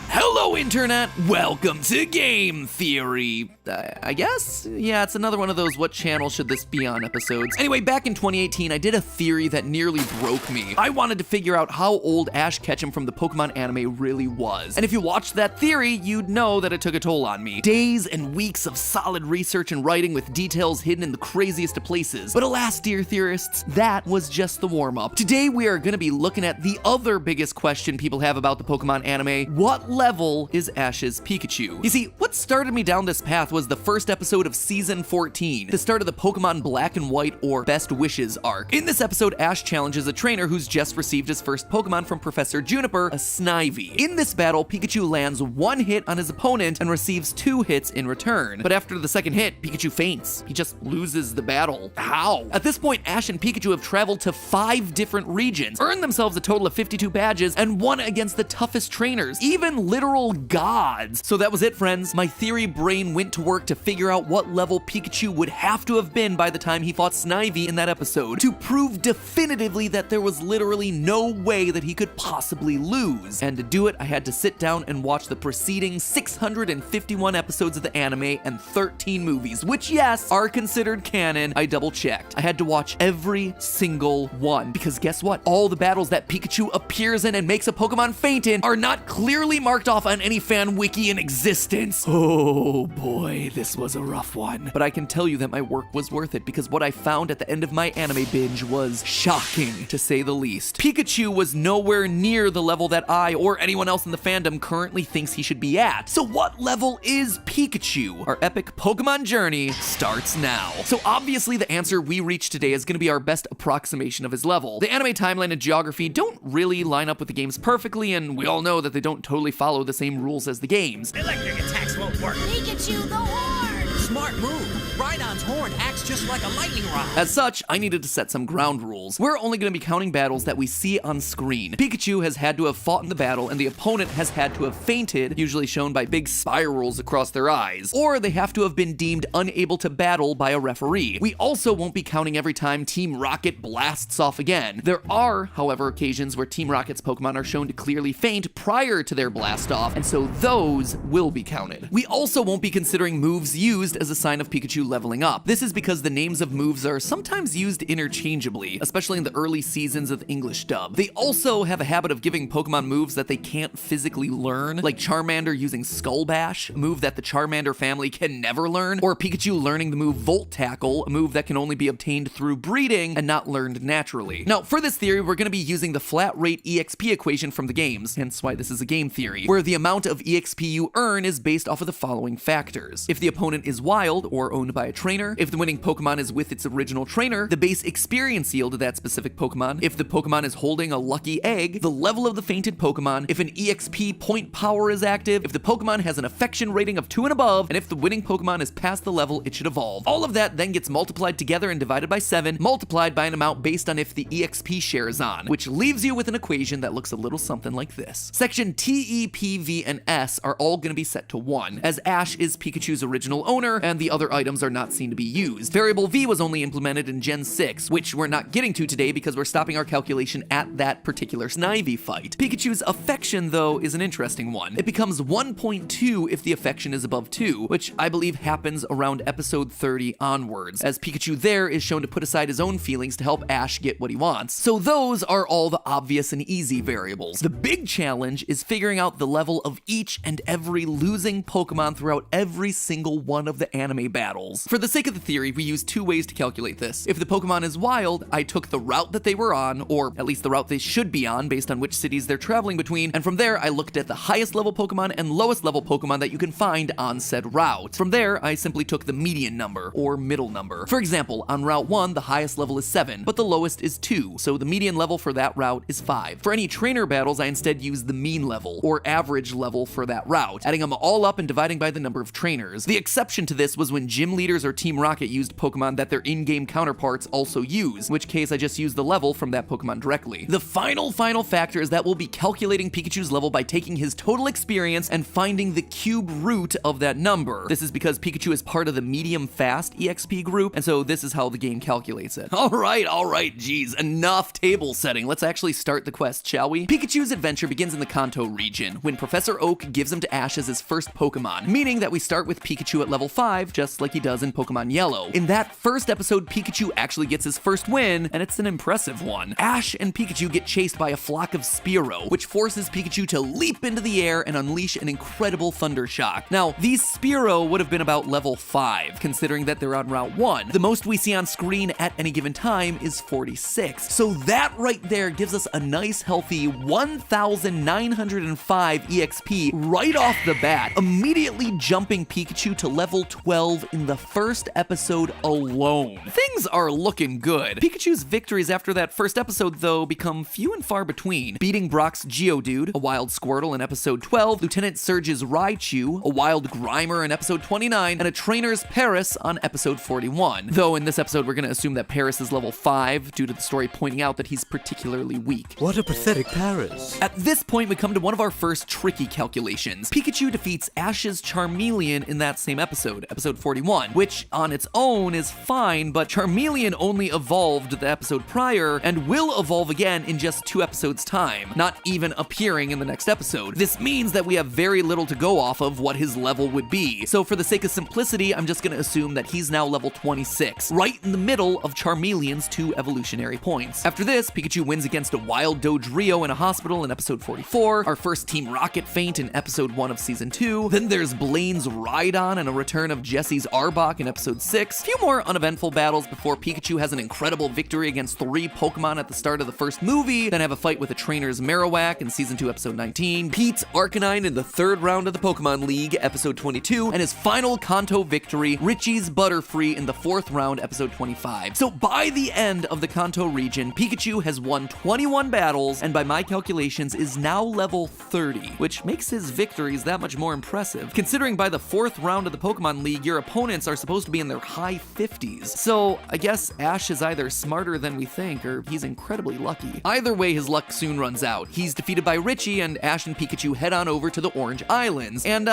Hello, Internet! Welcome to Game Theory. I guess? Yeah, it's another one of those what channel should this be on episodes. Anyway, back in 2018, I did a theory that nearly broke me. I wanted to figure out how old Ash Ketchum from the Pokemon anime really was. And if you watched that theory, you'd know that it took a toll on me. Days and weeks of solid research and writing with details hidden in the craziest of places. But alas, dear theorists, that was just the warm-up. Today, we are gonna be looking at the other biggest question people have about the Pokemon anime. What level is Ash's Pikachu? You see, what started me down this path was the first episode of Season 14, the start of the Pokemon Black and White or Best Wishes arc. In this episode, Ash challenges a trainer who's just received his first Pokemon from Professor Juniper, a Snivy. In this battle, Pikachu lands 1 hit on his opponent and receives 2 hits in return. But after the second hit, Pikachu faints. He just loses the battle. How? At this point, Ash and Pikachu have traveled to 5 different regions, earned themselves a total of 52 badges, and won against the toughest trainers, even literal gods. So that was it, friends. My theory brain went to work to figure out what level Pikachu would have to have been by the time he fought Snivy in that episode to prove definitively that there was literally no way that he could possibly lose. And to do it, I had to sit down and watch the preceding 651 episodes of the anime and 13 movies, which yes, are considered canon. I double checked. I had to watch every single one because guess what? All the battles that Pikachu appears in and makes a Pokemon faint in are not clearly marked off on any fan wiki in existence. Oh boy, this was a rough one. But I can tell you that my work was worth it because what I found at the end of my anime binge was shocking, to say the least. Pikachu was nowhere near the level that I or anyone else in the fandom currently thinks he should be at. So what level is Pikachu? Our epic Pokemon journey starts now. So obviously the answer we reach today is going to be our best approximation of his level. The anime timeline and geography don't really line up with the games perfectly, and we all know that they don't totally follow the same rules as the games. Electric attacks won't work. Pikachu, the horn! Smart move. Rhydon's horn acts just like a lightning rod. As such, I needed to set some ground rules. We're only going to be counting battles that we see on screen. Pikachu has had to have fought in the battle, and the opponent has had to have fainted, usually shown by big spirals across their eyes, or they have to have been deemed unable to battle by a referee. We also won't be counting every time Team Rocket blasts off again. There are, however, occasions where Team Rocket's Pokemon are shown to clearly faint prior to their blast off, and so those will be counted. We also won't be considering moves used as a sign of Pikachu leveling up. This is because the names of moves are sometimes used interchangeably, especially in the early seasons of the English dub. They also have a habit of giving Pokemon moves that they can't physically learn, like Charmander using Skull Bash, a move that the Charmander family can never learn, or Pikachu learning the move Volt Tackle, a move that can only be obtained through breeding and not learned naturally. Now, for this theory, we're going to be using the flat rate EXP equation from the games, hence why this is a game theory, where the amount of EXP you earn is based off of the following factors. If the opponent is wild or owned by a trainer, if the winning Pokemon is with its original trainer, the base experience yield of that specific Pokemon, if the Pokemon is holding a lucky egg, the level of the fainted Pokemon, if an EXP point power is active, if the Pokemon has an affection rating of 2 and above, and if the winning Pokemon is past the level it should evolve. All of that then gets multiplied together and divided by 7, multiplied by an amount based on if the EXP share is on, which leaves you with an equation that looks a little something like this. Section T, E, P, V, and S are all going to be set to 1, as Ash is Pikachu's original owner, and the other items are not seen to be used. Variable V was only implemented in Gen 6, which we're not getting to today because we're stopping our calculation at that particular Snivy fight. Pikachu's affection, though, is an interesting one. It becomes 1.2 if the affection is above 2, which I believe happens around episode 30 onwards, as Pikachu there is shown to put aside his own feelings to help Ash get what he wants. So those are all the obvious and easy variables. The big challenge is figuring out the level of each and every losing Pokemon throughout every single one of the anime battles. For the sake of the theory, we use 2 ways to calculate this. If the Pokemon is wild, I took the route that they were on, or at least the route they should be on based on which cities they're traveling between, and from there I looked at the highest level Pokemon and lowest level Pokemon that you can find on said route. From there, I simply took the median number, or middle number. For example, on Route 1, the highest level is 7, but the lowest is 2, so the median level for that route is 5. For any trainer battles, I instead used the mean level, or average level for that route, adding them all up and dividing by the number of trainers. The exception to this was when gym leaders or Team Rocket used Pokemon that their in-game counterparts also use, in which case I just used the level from that Pokemon directly. The final factor is that we'll be calculating Pikachu's level by taking his total experience and finding the cube root of that number. This is because Pikachu is part of the medium fast EXP group, and so this is how the game calculates it. Alright, geez, enough table setting. Let's actually start the quest, shall we? Pikachu's adventure begins in the Kanto region, when Professor Oak gives him to Ash as his first Pokemon, meaning that we start with Pikachu at level 5, just like he does in Pokemon Yellow. In that first episode, Pikachu actually gets his first win, and it's an impressive one. Ash and Pikachu get chased by a flock of Spearow, which forces Pikachu to leap into the air and unleash an incredible Thunder Shock. Now, these Spearow would have been about level 5, considering that they're on Route 1. The most we see on screen at any given time is 46. So that right there gives us a nice healthy 1,905 EXP right off the bat, immediately jumping Pikachu to level 12 in the first episode alone. Things are looking good. Pikachu's victories after that first episode, though, become few and far between. Beating Brock's Geodude, a wild Squirtle in episode 12, Lieutenant Surge's Raichu, a wild Grimer in episode 29, and a trainer's Paris on episode 41. Though in this episode, we're going to assume that Paris is level 5 due to the story pointing out that he's particularly weak. What a pathetic Paris. At this point, we come to one of our first tricky calculations. Pikachu defeats Ash's Charmeleon in that same episode, episode 41, which on its own is fine, but Charmeleon only evolved the episode prior and will evolve again in just 2 episodes' time, not even appearing in the next episode. This means that we have very little to go off of what his level would be. So for the sake of simplicity, I'm just going to assume that he's now level 26, right in the middle of Charmeleon's 2 evolutionary points. After this, Pikachu wins against a wild Dodrio in a hospital in episode 44, our first Team Rocket feint in episode 1 of season 2, then there's Blaine's Rhydon and a return of Jesse's Arbok in episode 6, a few more uneventful battles before Pikachu has an incredible victory against 3 Pokemon at the start of the first movie, then have a fight with a trainer's Marowak in season 2 episode 19, Pete's Arcanine in the 3rd round of the Pokemon League episode 22, and his final Kanto victory, Richie's Butterfree in the 4th round episode 25. So by the end of the Kanto region, Pikachu has won 21 battles and by my calculations is now level 30, which makes his victories that much more impressive. Considering by the 4th round of the Pokemon League, your opponents are supposed to be in their high 50s. So I guess Ash is either smarter than we think, or he's incredibly lucky. Either way, his luck soon runs out. He's defeated by Richie, and Ash and Pikachu head on over to the Orange Islands. And,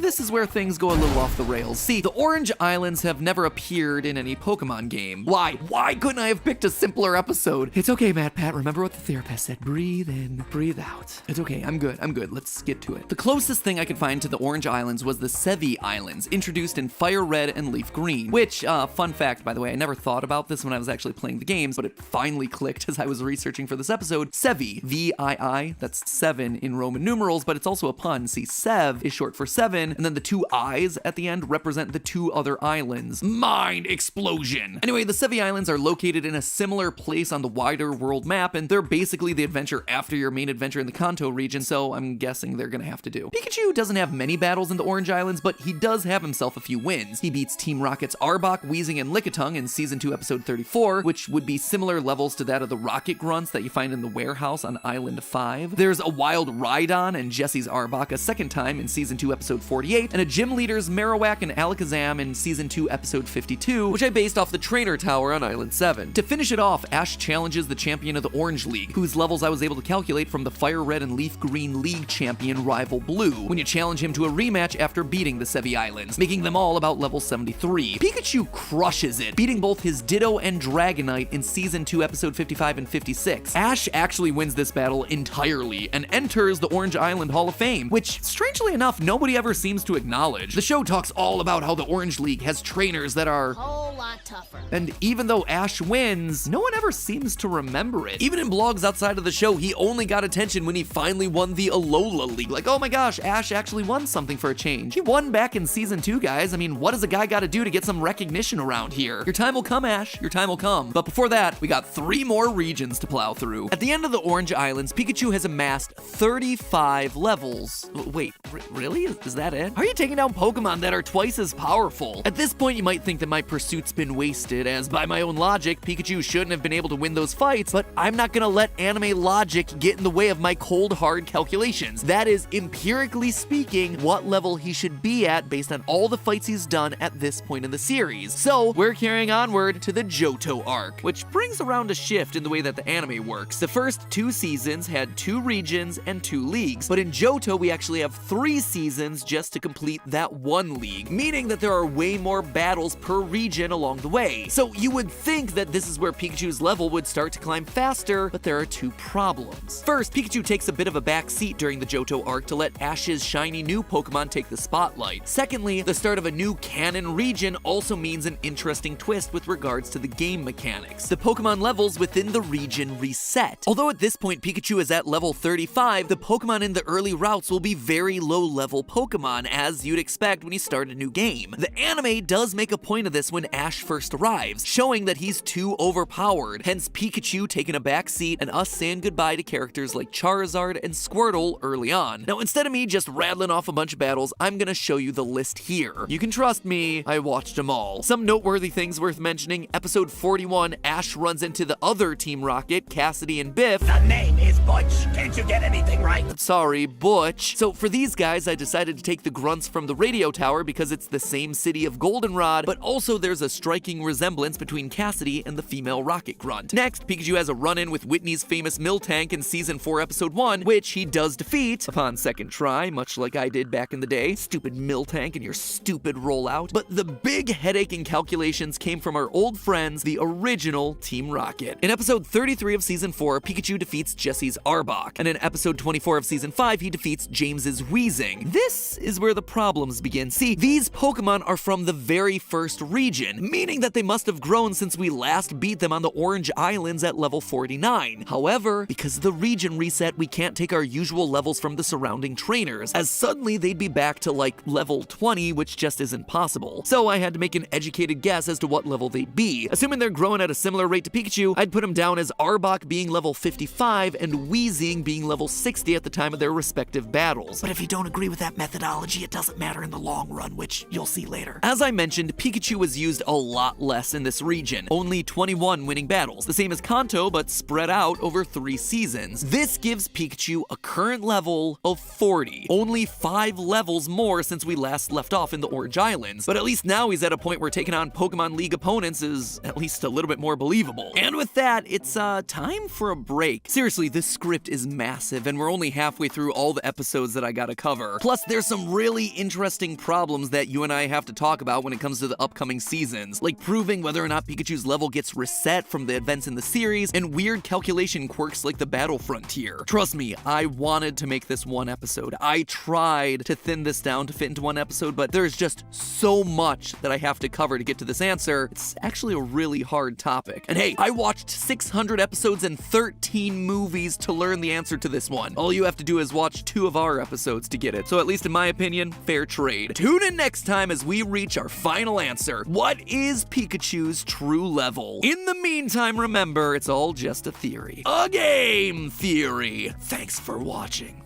this is where things go a little off the rails. See, the Orange Islands have never appeared in any Pokemon game. Why? Why couldn't I have picked a simpler episode? It's okay, Matpat. Remember what the therapist said. Breathe in, breathe out. It's okay. I'm good. Let's get to it. The closest thing I could find to the Orange Islands was the Sevi Islands, introduced in Fire Red and Leaf Green, which, fun fact, by the way, I never thought about this when I was actually playing the games, but it finally clicked as I was researching for this episode. Sevi, V-I-I, that's 7 in Roman numerals, but it's also a pun. See, Sev is short for 7, and then the 2 I's at the end represent the 2 other islands. Mind explosion! Anyway, the Sevi Islands are located in a similar place on the wider world map, and they're basically the adventure after your main adventure in the Kanto region, so I'm guessing they're gonna have to do. Pikachu doesn't have many battles in the Orange Islands, but he does have himself a few wins. He beats Team Rocket's Arbok, Weezing, and Lickitung in Season 2, Episode 34, which would be similar levels to that of the Rocket Grunts that you find in the warehouse on Island 5. There's a wild Rhydon and Jesse's Arbok a second time in Season 2, Episode 48, and a gym leader's Marowak and Alakazam in Season 2, Episode 52, which I based off the Trainer Tower on Island 7. To finish it off, Ash challenges the champion of the Orange League, whose levels I was able to calculate from the Fire Red and Leaf Green League champion Rival Blue, when you challenge him to a rematch after beating the Sevi Islands, making them all about level 73. Pikachu crushes it, beating both his Ditto and Dragonite in Season 2, Episode 55 and 56. Ash actually wins this battle entirely and enters the Orange Island Hall of Fame, which, strangely enough, nobody ever seems to acknowledge. The show talks all about how the Orange League has trainers that are whole lot tougher. And even though Ash wins, no one ever seems to remember it. Even in blogs outside of the show, he only got attention when he finally won the Alola League. Like, oh my gosh, Ash actually won something for a change. He won back in Season 2, guys. I mean, what does a guy gotta do to get some recognition around here? Your time will come, Ash. Your time will come. But before that, we got 3 more regions to plow through. At the end of the Orange Islands, Pikachu has amassed 35 levels. Wait, really? Is that it? How are you taking down Pokemon that are twice as powerful? At this point, you might think that my pursuit's been wasted, as by my own logic, Pikachu shouldn't have been able to win those fights, but I'm not gonna let anime logic get in the way of my cold, hard calculations. That is, empirically speaking, what level he should be at based on all the fights he's done at this point in the series. So, we're carrying onward to the Johto arc, which brings around a shift in the way that the anime works. The first 2 seasons had 2 regions and 2 leagues, but in Johto, we actually have 3 seasons just to complete that 1 league, meaning that there are way more battles per region along the way. So you would think that this is where Pikachu's level would start to climb faster, but there are 2 problems. First, Pikachu takes a bit of a back seat during the Johto arc to let Ash's shiny new Pokemon take the spotlight. Secondly, the start of a new canon region also means an interesting twist with regards to the game mechanics. The Pokemon levels within the region reset. Although at this point Pikachu is at level 35, the Pokemon in the early routes will be very low-level Pokemon, as you'd expect when you start a new game. The anime does make a point of this when Ash first arrives, showing that he's too overpowered, hence Pikachu taking a back seat and us saying goodbye to characters like Charizard and Squirtle early on. Now, instead of me just rattling off a bunch of battles, I'm gonna show you the list here. You can trust me, I watched them all. Some noteworthy things worth mentioning: episode 41, Ash runs into the other Team Rocket, Cassidy and Biff. The name is Butch. Can't you get anything right? Sorry, Butch. So for these guys, I decided to take the grunts from the radio tower because it's the same city of Goldenrod, but also there's a striking resemblance between Cassidy and the female rocket grunt. Next, Pikachu has a run-in with Whitney's famous Miltank in Season 4, Episode 1, which he does defeat upon second try, much like I did back in the day. Stupid Miltank and your stupid rollout. But the big headache in calculations came from our old friends, the original Team Rocket. In Episode 33 of Season 4, Pikachu defeats Jesse's Arbok, and in Episode 24 of Season 5, he defeats James's Weezing. This is where the problems begin. See, these Pokemon are from the very first region, meaning that they must have grown since we last beat them on the Orange Islands at level 49. However, because of the region reset, we can't take our usual levels from the surrounding trainers, as suddenly they'd be back to like level 20, which just isn't possible. So I had to make an educated guess as to what level they'd be. Assuming they're growing at a similar rate to Pikachu, I'd put them down as Arbok being level 55 and Weezing being level 60 at the time of their respective battles. But if you don't agree with that methodology, technology, it doesn't matter in the long run, which you'll see later. As I mentioned, Pikachu was used a lot less in this region, only 21 winning battles, the same as Kanto but spread out over 3 seasons. This gives Pikachu a current level of 40, only 5 levels more since we last left off in the Orange Islands, but at least now he's at a point where taking on Pokemon League opponents is at least a little bit more believable. And with that, it's time for a break. Seriously, this script is massive and we're only halfway through all the episodes that I gotta cover. Plus, there's some really interesting problems that you and I have to talk about when it comes to the upcoming seasons, like proving whether or not Pikachu's level gets reset from the events in the series, and weird calculation quirks like the Battle Frontier. Trust me, I wanted to make this one episode. I tried to thin this down to fit into one episode, but there's just so much that I have to cover to get to this answer. It's actually a really hard topic. And hey, I watched 600 episodes and 13 movies to learn the answer to this one. All you have to do is watch 2 of our episodes to get it. So at least in my opinion, fair trade. Tune in next time as we reach our final answer. What is Pikachu's true level? In the meantime, remember, it's all just a theory. A game theory. Thanks for watching.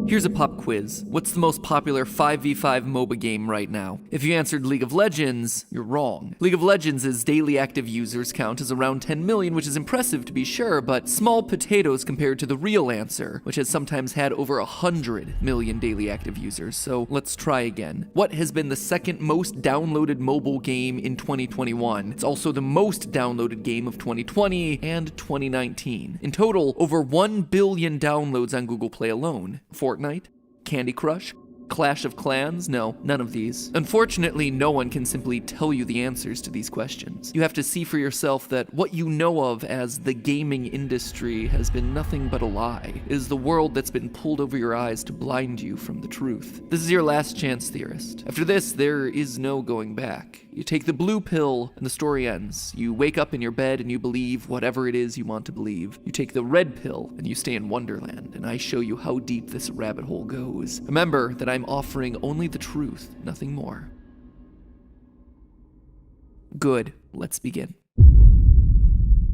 Here's a pop quiz. What's the most popular 5v5 MOBA game right now? If you answered League of Legends, you're wrong. League of Legends' daily active users count is around 10 million, which is impressive to be sure, but small potatoes compared to the real answer, which has sometimes had over 100 million daily active users. So let's try again. What has been the second most downloaded mobile game in 2021? It's also the most downloaded game of 2020 and 2019. In total, over 1 billion downloads on Google Play alone. Fortnite? Candy Crush? Clash of Clans? No, none of these. Unfortunately, no one can simply tell you the answers to these questions. You have to see for yourself that what you know of as the gaming industry has been nothing but a lie. It is the world that's been pulled over your eyes to blind you from the truth. This is your last chance, theorist. After this, there is no going back. You take the blue pill and the story ends. You wake up in your bed and you believe whatever it is you want to believe. You take the red pill and you stay in Wonderland, and I show you how deep this rabbit hole goes. Remember that I'm offering only the truth, nothing more. Good, let's begin.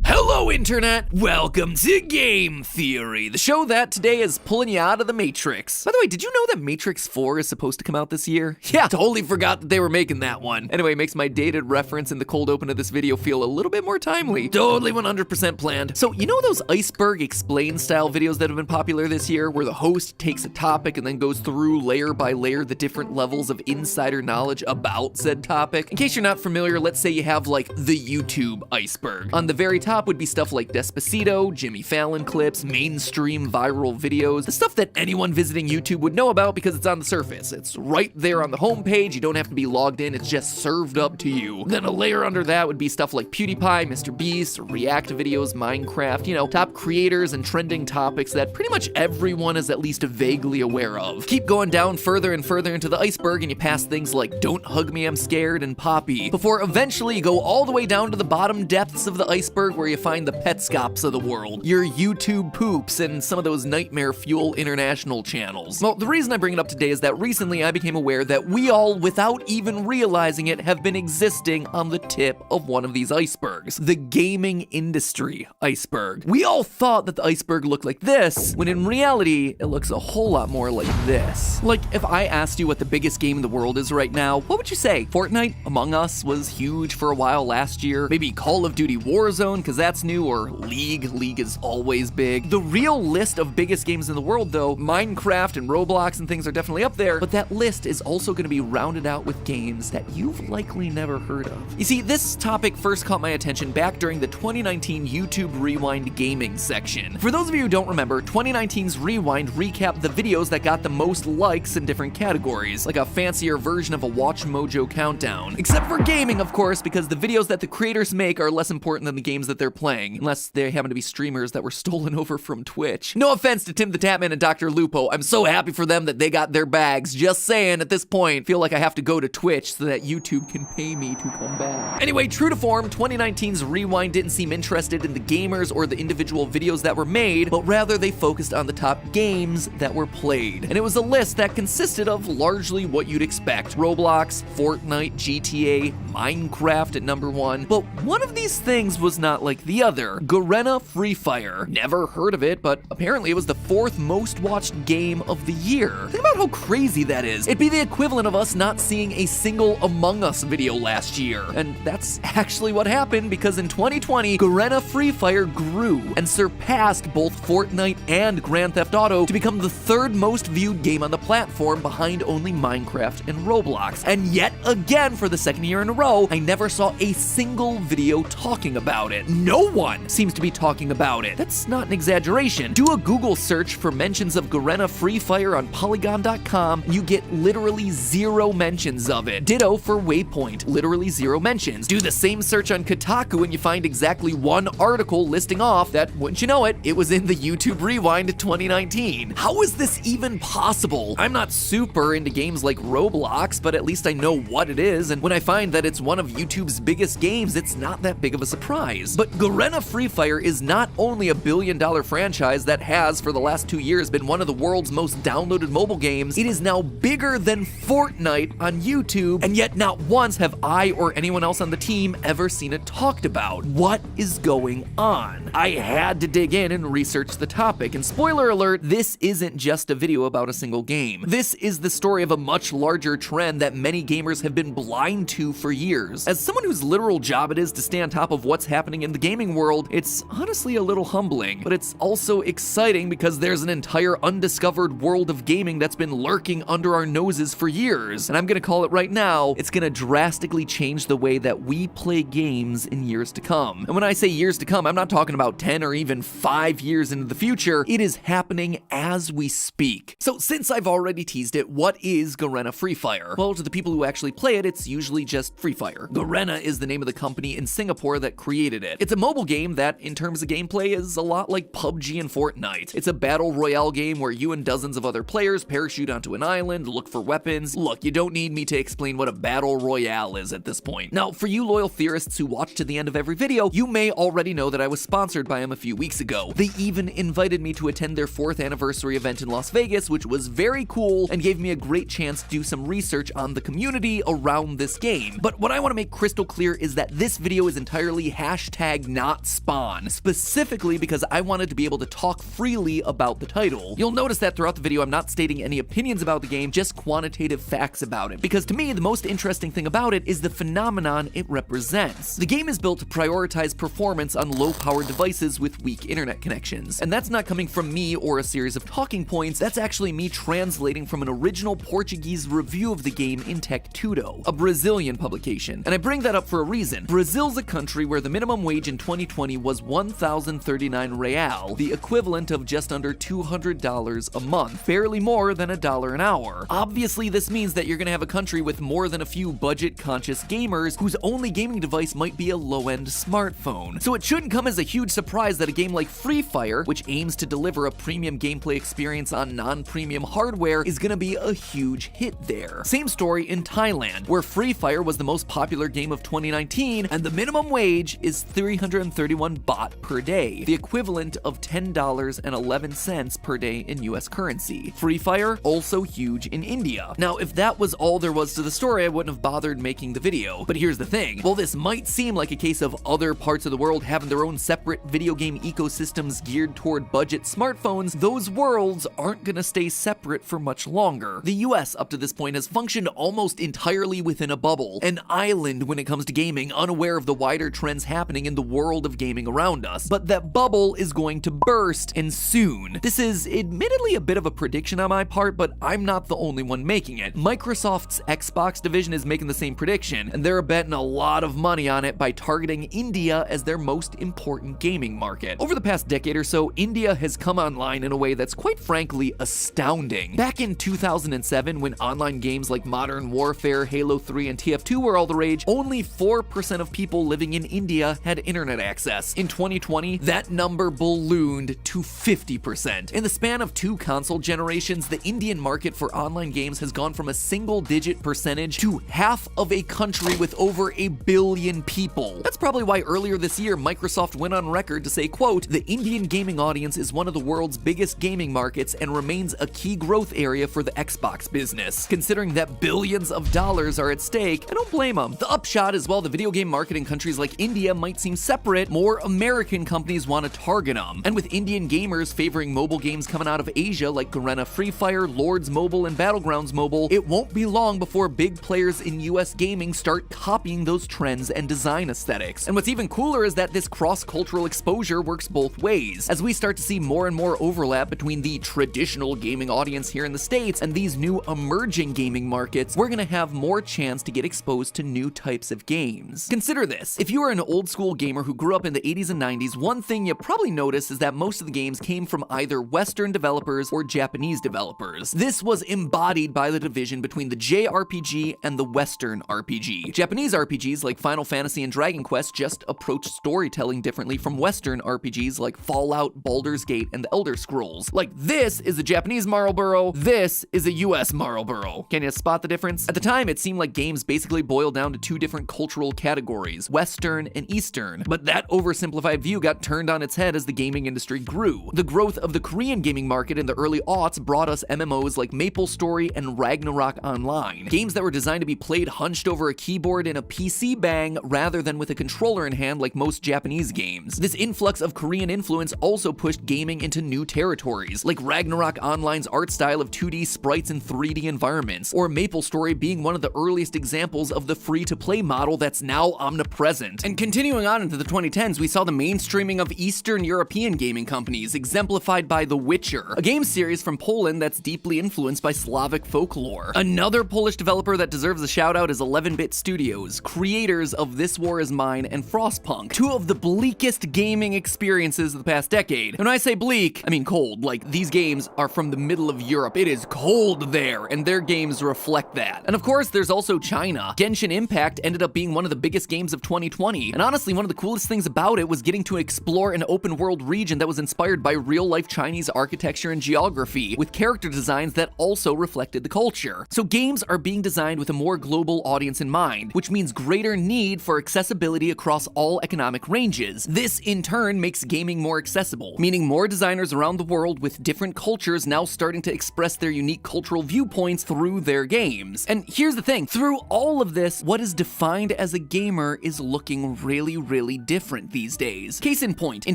Hello, Internet! Welcome to Game Theory, the show that today is pulling you out of the Matrix. By the way, did you know that Matrix 4 is supposed to come out this year? Yeah, totally forgot that they were making that one. Anyway, it makes my dated reference in the cold open of this video feel a little bit more timely. Totally 100% planned. So, you know those Iceberg Explain style videos that have been popular this year, where the host takes a topic and then goes through layer by layer the different levels of insider knowledge about said topic? In case you're not familiar, let's say you have like the YouTube iceberg. On the very top would be stuff like Despacito, Jimmy Fallon clips, mainstream viral videos, the stuff that anyone visiting YouTube would know about because it's on the surface. It's right there on the homepage, you don't have to be logged in, it's just served up to you. Then a layer under that would be stuff like PewDiePie, Mr. Beast, React videos, Minecraft, you know, top creators and trending topics that pretty much everyone is at least vaguely aware of. Keep going down further and further into the iceberg and you pass things like Don't Hug Me, I'm Scared and Poppy, before eventually you go all the way down to the bottom depths of the iceberg where you find the Petscops of the world, your YouTube poops, and some of those Nightmare Fuel international channels. Well, the reason I bring it up today is that recently I became aware that we all, without even realizing it, have been existing on the tip of one of these icebergs, the gaming industry iceberg. We all thought that the iceberg looked like this, when in reality, it looks a whole lot more like this. Like, if I asked you what the biggest game in the world is right now, what would you say? Fortnite? Among Us was huge for a while last year. Maybe Call of Duty Warzone, because that's new, or League. League is always big. The real list of biggest games in the world, though, Minecraft and Roblox and things are definitely up there, but that list is also going to be rounded out with games that you've likely never heard of. You see, this topic first caught my attention back during the 2019 YouTube Rewind gaming section. For those of you who don't remember, 2019's Rewind recapped the videos that got the most likes in different categories, like a fancier version of a Watch Mojo countdown. Except for gaming, of course, because the videos that the creators make are less important than the games that they're playing. playing, unless they happen to be streamers that were stolen over from Twitch. No offense to Tim the Tatman and Dr. Lupo, I'm so happy for them that they got their bags. Just saying, at this point, feel like I have to go to Twitch so that YouTube can pay me to come back. Anyway, true to form, 2019's Rewind didn't seem interested in the gamers or the individual videos that were made, but rather they focused on the top games that were played. And it was a list that consisted of largely what you'd expect: Roblox, Fortnite, GTA, Minecraft at number 1. But one of these things was not like the other: Garena Free Fire. Never heard of it, but apparently it was the 4th most watched game of the year. Think about how crazy that is. It'd be the equivalent of us not seeing a single Among Us video last year. And that's actually what happened, because in 2020, Garena Free Fire grew and surpassed both Fortnite and Grand Theft Auto to become the 3rd most viewed game on the platform, behind only Minecraft and Roblox. And yet again, for the 2nd year in a row, I never saw a single video talking about it. No one seems to be talking about it. That's not an exaggeration. Do a Google search for mentions of Garena Free Fire on Polygon.com, and you get literally 0 mentions of it. Ditto for Waypoint, literally 0 mentions. Do the same search on Kotaku and you find exactly 1 article listing off that, wouldn't you know it, it was in the YouTube Rewind 2019. How is this even possible? I'm not super into games like Roblox, but at least I know what it is, and when I find that it's one of YouTube's biggest games, it's not that big of a surprise. But Garena Free Fire is not only a billion-dollar franchise that has, for the last 2 years, been one of the world's most downloaded mobile games, it is now bigger than Fortnite on YouTube, and yet not once have I or anyone else on the team ever seen it talked about. What is going on? I had to dig in and research the topic, and spoiler alert, this isn't just a video about a single game. This is the story of a much larger trend that many gamers have been blind to for years. As someone whose literal job it is to stay on top of what's happening in the gaming world, it's honestly a little humbling, but it's also exciting because there's an entire undiscovered world of gaming that's been lurking under our noses for years. And I'm gonna call it right now, it's gonna drastically change the way that we play games in years to come. And when I say years to come, I'm not talking about 10 or even 5 years into the future. It is happening as we speak. So since I've already teased it, what is Garena Free Fire? Well, to the people who actually play it, it's usually just Free Fire. Garena is the name of the company in Singapore that created it. It's a mobile game that, in terms of gameplay, is a lot like PUBG and Fortnite. It's a battle royale game where you and dozens of other players parachute onto an island, look for weapons. Look, you don't need me to explain what a battle royale is at this point. Now, for you loyal theorists who watch to the end of every video, you may already know that I was sponsored by them a few weeks ago. They even invited me to attend their 4th anniversary event in Las Vegas, which was very cool and gave me a great chance to do some research on the community around this game. But what I want to make crystal clear is that this video is entirely #NotSpawn, specifically because I wanted to be able to talk freely about the title. You'll notice that throughout the video I'm not stating any opinions about the game, just quantitative facts about it, because to me the most interesting thing about it is the phenomenon it represents. The game is built to prioritize performance on low-powered devices with weak internet connections, and that's not coming from me or a series of talking points. That's actually me translating from an original Portuguese review of the game in Tech Tudo, a Brazilian publication. And I bring that up for a reason. Brazil's a country where the minimum wage in 2020 was 1,039 real, the equivalent of just under $200 a month, barely more than $1 an hour. Obviously, this means that you're gonna have a country with more than a few budget-conscious gamers whose only gaming device might be a low-end smartphone. So it shouldn't come as a huge surprise that a game like Free Fire, which aims to deliver a premium gameplay experience on non-premium hardware, is gonna be a huge hit there. Same story in Thailand, where Free Fire was the most popular game of 2019, and the minimum wage is 331 baht per day, the equivalent of $10.11 per day in US currency. Free Fire, also huge in India. Now, if that was all there was to the story, I wouldn't have bothered making the video. But here's the thing. While this might seem like a case of other parts of the world having their own separate video game ecosystems geared toward budget smartphones, those worlds aren't gonna stay separate for much longer. The US, up to this point, has functioned almost entirely within a bubble, an island when it comes to gaming, unaware of the wider trends happening in the world of gaming around us. But that bubble is going to burst, and soon. This is admittedly a bit of a prediction on my part, but I'm not the only one making it. Microsoft's Xbox division is making the same prediction, and they're betting a lot of money on it by targeting India as their most important gaming market. Over the past decade or so, India has come online in a way that's quite frankly astounding. Back in 2007, when online games like Modern Warfare, Halo 3, and TF2 were all the rage, only 4% of people living in India had internet access. In 2020, that number ballooned to 50%. In the span of 2 console generations, the Indian market for online games has gone from a single-digit percentage to half of a country with over 1 billion people. That's probably why earlier this year, Microsoft went on record to say, quote, "The Indian gaming audience is one of the world's biggest gaming markets and remains a key growth area for the Xbox business." Considering that billions of dollars are at stake, I don't blame them. The upshot is, while the video game market in countries like India might seem separate, more American companies want to target them. And with Indian gamers favoring mobile games coming out of Asia like Garena Free Fire, Lords Mobile, and Battlegrounds Mobile, it won't be long before big players in US gaming start copying those trends and design aesthetics. And what's even cooler is that this cross-cultural exposure works both ways. As we start to see more and more overlap between the traditional gaming audience here in the States and these new emerging gaming markets, we're gonna have more chance to get exposed to new types of games. Consider this: if you are an old school gamer who grew up in the 80s and 90s, one thing you probably noticed is that most of the games came from either Western developers or Japanese developers. This was embodied by the division between the JRPG and the Western RPG. Japanese RPGs like Final Fantasy and Dragon Quest just approach storytelling differently from Western RPGs like Fallout, Baldur's Gate, and the Elder Scrolls. Like, this is a Japanese Marlboro, this is a US Marlboro. Can you spot the difference? At the time, it seemed like games basically boiled down to 2 different cultural categories, Western and Eastern. But that oversimplified view got turned on its head as the gaming industry grew. The growth of the Korean gaming market in the early aughts brought us MMOs like MapleStory and Ragnarok Online. Games that were designed to be played hunched over a keyboard in a PC bang rather than with a controller in hand like most Japanese games. This influx of Korean influence also pushed gaming into new territories, like Ragnarok Online's art style of 2D sprites and 3D environments, or MapleStory being one of the earliest examples of the free-to-play model that's now omnipresent. And continuing on into the 2010s, we saw the mainstreaming of Eastern European gaming companies, exemplified by The Witcher, a game series from Poland that's deeply influenced by Slavic folklore. Another Polish developer that deserves a shout-out is 11-Bit Studios, creators of This War Is Mine and Frostpunk, 2 of the bleakest gaming experiences of the past decade. And when I say bleak, I mean cold. Like, these games are from the middle of Europe. It is cold there, and their games reflect that. And of course, there's also China. Genshin Impact ended up being one of the biggest games of 2020, and honestly, one of the coolest things about it was getting to explore an open world region that was inspired by real-life Chinese architecture and geography, with character designs that also reflected the culture. So games are being designed with a more global audience in mind, which means greater need for accessibility across all economic ranges. This, in turn, makes gaming more accessible, meaning more designers around the world with different cultures now starting to express their unique cultural viewpoints through their games. And here's the thing, through all of this, what is defined as a gamer is looking really different these days. Case in point, in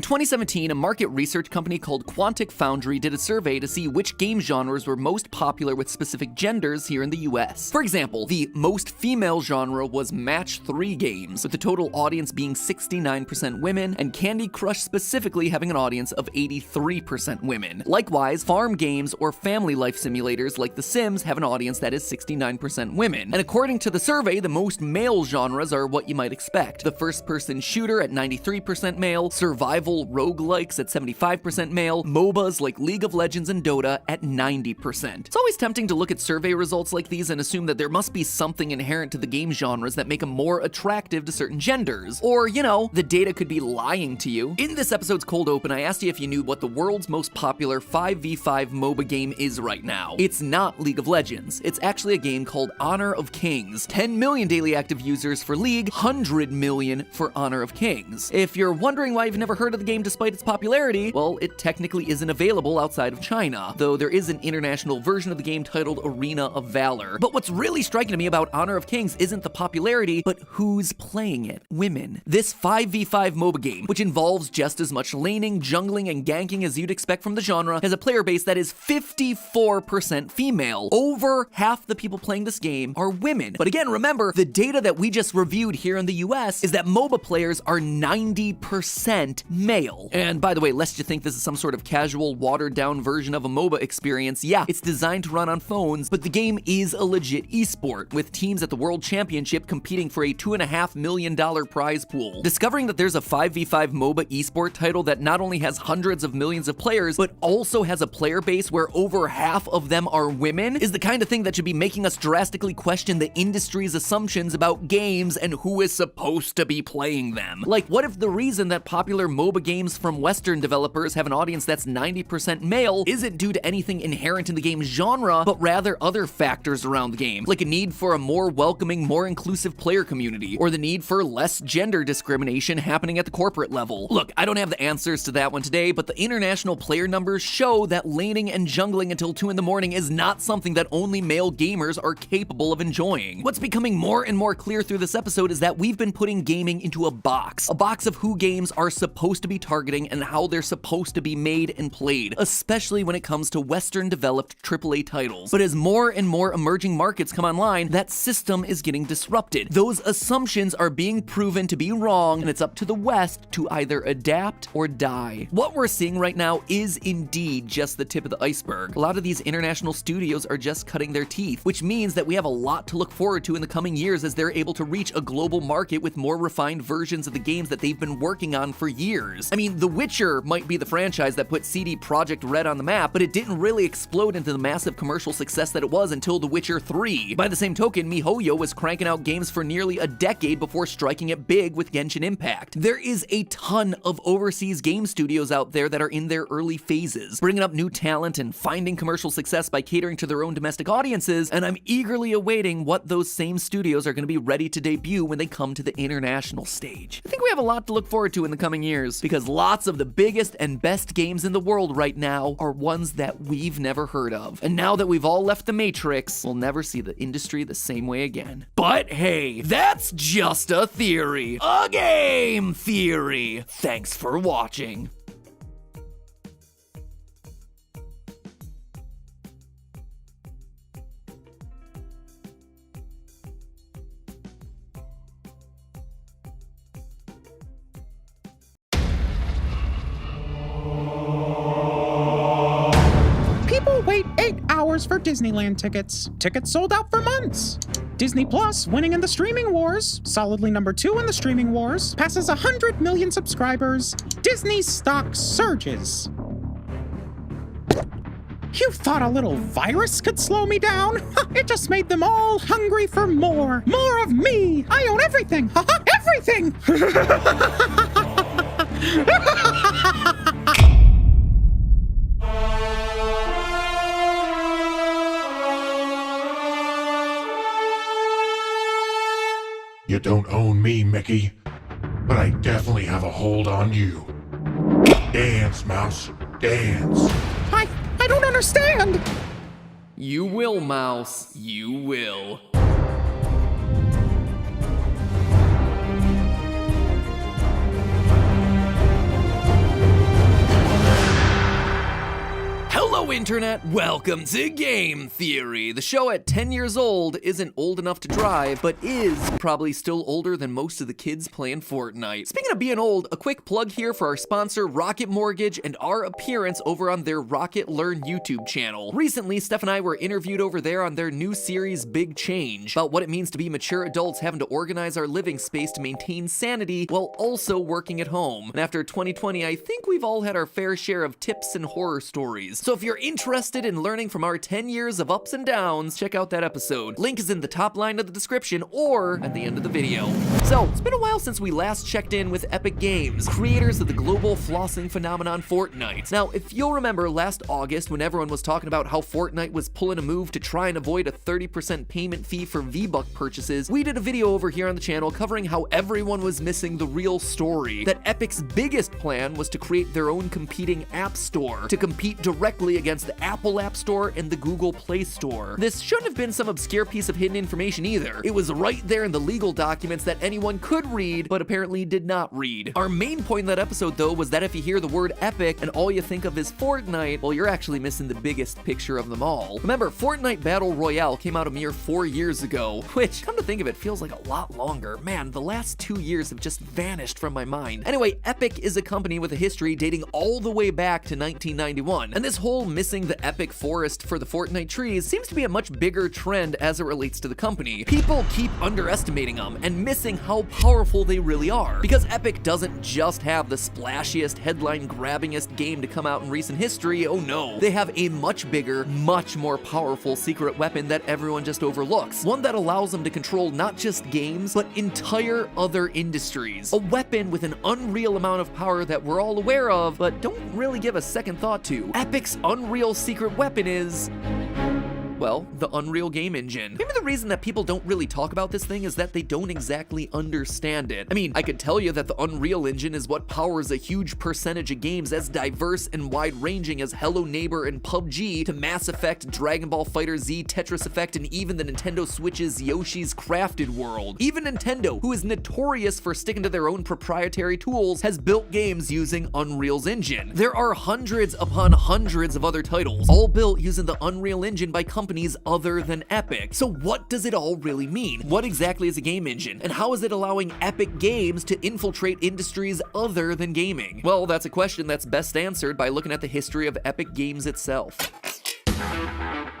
2017, a market research company called Quantic Foundry did a survey to see which game genres were most popular with specific genders here in the US. For example, the most female genre was Match 3 games, with the total audience being 69% women, and Candy Crush specifically having an audience of 83% women. Likewise, farm games or family life simulators like The Sims have an audience that is 69% women. And according to the survey, the most male genres are what you might expect. The first-person shooter at 93% male, survival roguelikes at 75% male, MOBAs like League of Legends and Dota at 90%. It's always tempting to look at survey results like these and assume that there must be something inherent to the game genres that make them more attractive to certain genders. Or, you know, the data could be lying to you. In this episode's Cold Open, I asked you if you knew what the world's most popular 5v5 MOBA game is right now. It's not League of Legends. It's actually a game called Honor of Kings. 10 million daily active users for League, 100 million for Honor of Kings. If you're wondering why you've never heard of the game despite its popularity, well, it technically isn't available outside of China, though there is an international version of the game titled Arena of Valor. But what's really striking to me about Honor of Kings isn't the popularity, but who's playing it. Women. This 5v5 MOBA game, which involves just as much laning, jungling, and ganking as you'd expect from the genre, has a player base that is 54% female. Over half the people playing this game are women. But again, remember, the data that we just reviewed here in the US is that MOBA players are 90% male. And by the way, lest you think this is some sort of casual, watered-down version of a MOBA experience, yeah, it's designed to run on phones, but the game is a legit esport, with teams at the World Championship competing for a $2.5 million prize pool. Discovering that there's a 5v5 MOBA esport title that not only has hundreds of millions of players, but also has a player base where over half of them are women is the kind of thing that should be making us drastically question the industry's assumptions about games and who is supposed to be playing them. Like, Like, what if the reason that popular MOBA games from Western developers have an audience that's 90% male isn't due to anything inherent in the game's genre, but rather other factors around the game, like a need for a more welcoming, more inclusive player community, or the need for less gender discrimination happening at the corporate level? Look, I don't have the answers to that one today, but the international player numbers show that laning and jungling until 2 in the morning is not something that only male gamers are capable of enjoying. What's becoming more and more clear through this episode is that we've been putting gaming into a box of who games are supposed to be targeting and how they're supposed to be made and played, especially when it comes to Western developed AAA titles. But as more and more emerging markets come online, that system is getting disrupted. Those assumptions are being proven to be wrong, and it's up to the West to either adapt or die. What we're seeing right now is indeed just the tip of the iceberg. A lot of these international studios are just cutting their teeth, which means that we have a lot to look forward to in the coming years as they're able to reach a global market with more refined versions of the games that they've been working on for years. I mean, The Witcher might be the franchise that put CD Projekt Red on the map, but it didn't really explode into the massive commercial success that it was until The Witcher 3. By the same token, MiHoYo was cranking out games for nearly a decade before striking it big with Genshin Impact. There is a ton of overseas game studios out there that are in their early phases, bringing up new talent and finding commercial success by catering to their own domestic audiences, and I'm eagerly awaiting what those same studios are going to be ready to debut when they come to the international stage. I think we have a lot to look forward to in the coming years, because lots of the biggest and best games in the world right now are ones that we've never heard of. And now that we've all left the Matrix, we'll never see the industry the same way again. But hey, that's just a theory. A game theory. Thanks for watching. People wait 8 hours for Disneyland tickets. Tickets sold out for months. Disney Plus winning in the streaming wars, solidly number 2 in the streaming wars, passes 100 million subscribers. Disney stock surges. You thought a little virus could slow me down? It just made them all hungry for more. More of me. I own everything. Everything. You don't own me, Mickey, but I definitely have a hold on you. Dance, Mouse, dance. I don't understand. You will, Mouse. You will. Hello, Internet! Welcome to Game Theory. The show at 10 years old isn't old enough to drive, but is probably still older than most of the kids playing Fortnite. Speaking of being old, a quick plug here for our sponsor, Rocket Mortgage, and our appearance over on their Rocket Learn YouTube channel. Recently, Steph and I were interviewed over there on their new series, Big Change, about what it means to be mature adults having to organize our living space to maintain sanity while also working at home. And after 2020, I think we've all had our fair share of tips and horror stories. So if you're interested in learning from our 10 years of ups and downs, check out that episode. Link is in the top line of the description or at the end of the video. So, it's been a while since we last checked in with Epic Games, creators of the global flossing phenomenon Fortnite. Now, if you'll remember last August when everyone was talking about how Fortnite was pulling a move to try and avoid a 30% payment fee for V-Buck purchases, we did a video over here on the channel covering how everyone was missing the real story. That Epic's biggest plan was to create their own competing app store to compete directly against the Apple App Store and the Google Play Store. This shouldn't have been some obscure piece of hidden information either. It was right there in the legal documents that anyone could read, but apparently did not read. Our main point in that episode, though, was that if you hear the word Epic and all you think of is Fortnite, well, you're actually missing the biggest picture of them all. Remember, Fortnite Battle Royale came out a mere 4 years ago, which, come to think of it, feels like a lot longer. Man, the last 2 years have just vanished from my mind. Anyway, Epic is a company with a history dating all the way back to 1991, and this whole missing the epic forest for the Fortnite trees seems to be a much bigger trend as it relates to the company. People keep underestimating them and missing how powerful they really are. Because Epic doesn't just have the splashiest, headline-grabbingest game to come out in recent history, oh no. They have a much bigger, much more powerful secret weapon that everyone just overlooks. One that allows them to control not just games, but entire other industries. A weapon with an unreal amount of power that we're all aware of, but don't really give a second thought to. Epic's unreal secret weapon is... well, the Unreal game engine. Maybe the reason that people don't really talk about this thing is that they don't exactly understand it. I mean, I could tell you that the Unreal Engine is what powers a huge percentage of games as diverse and wide-ranging as Hello Neighbor and PUBG to Mass Effect, Dragon Ball FighterZ, Tetris Effect, and even the Nintendo Switch's Yoshi's Crafted World. Even Nintendo, who is notorious for sticking to their own proprietary tools, has built games using Unreal's engine. There are hundreds upon hundreds of other titles, all built using the Unreal Engine by companies other than Epic. So what does it all really mean? What exactly is a game engine? And how is it allowing Epic Games to infiltrate industries other than gaming? Well, that's a question that's best answered by looking at the history of Epic Games itself.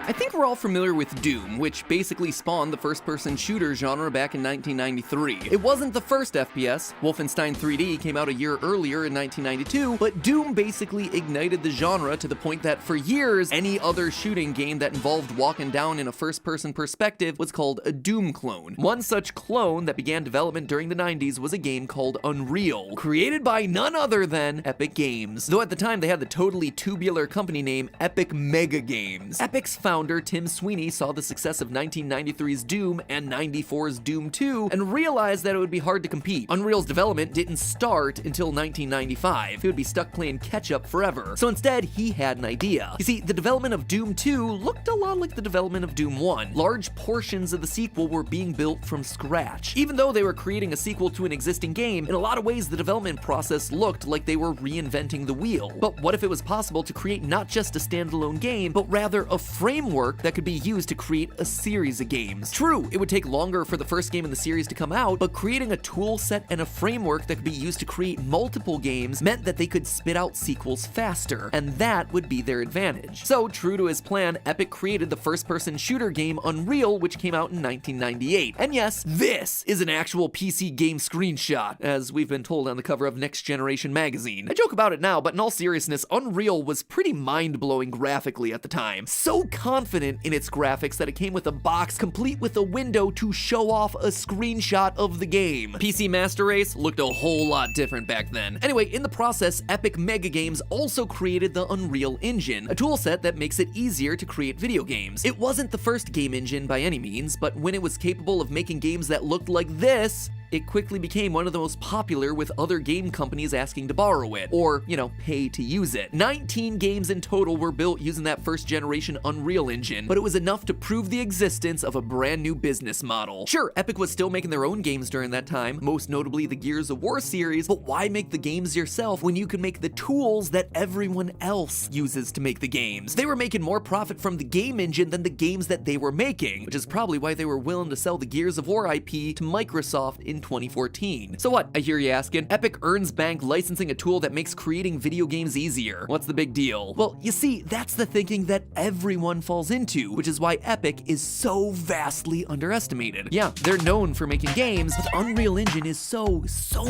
I think we're all familiar with Doom, which basically spawned the first-person shooter genre back in 1993. It wasn't the first FPS. Wolfenstein 3D came out a year earlier in 1992, but Doom basically ignited the genre to the point that for years, any other shooting game that involved walking down in a first-person perspective was called a Doom clone. One such clone that began development during the 90s was a game called Unreal, created by none other than Epic Games. Though at the time they had the totally tubular company name Epic Mega Games. Epic's founder Tim Sweeney saw the success of 1993's Doom and 94's Doom 2 and realized that it would be hard to compete. Unreal's development didn't start until 1995. He would be stuck playing catch-up forever. So instead, he had an idea. You see, the development of Doom 2 looked a lot like the development of Doom 1. Large portions of the sequel were being built from scratch. Even though they were creating a sequel to an existing game, in a lot of ways the development process looked like they were reinventing the wheel. But what if it was possible to create not just a standalone game, but rather a framework that could be used to create a series of games? True, it would take longer for the first game in the series to come out, but creating a tool set and a framework that could be used to create multiple games meant that they could spit out sequels faster, and that would be their advantage. So, true to his plan, Epic created the first-person shooter game Unreal, which came out in 1998. And yes, this is an actual PC game screenshot, as we've been told on the cover of Next Generation magazine. I joke about it now, but in all seriousness, Unreal was pretty mind-blowing graphically at the time. So confident in its graphics that it came with a box complete with a window to show off a screenshot of the game. PC Master Race looked a whole lot different back then. Anyway, in the process, Epic Mega Games also created the Unreal Engine, a toolset that makes it easier to create video games. It wasn't the first game engine by any means, but when it was capable of making games that looked like this, it quickly became one of the most popular, with other game companies asking to borrow it, or, pay to use it. 19 games in total were built using that first generation Unreal Engine, but it was enough to prove the existence of a brand new business model. Sure, Epic was still making their own games during that time, most notably the Gears of War series, but why make the games yourself when you can make the tools that everyone else uses to make the games? They were making more profit from the game engine than the games that they were making, which is probably why they were willing to sell the Gears of War IP to Microsoft in 2014. So what, I hear you asking? Epic earns bank licensing a tool that makes creating video games easier. What's the big deal? Well, you see, that's the thinking that everyone falls into, which is why Epic is so vastly underestimated. Yeah, they're known for making games, but the Unreal Engine is so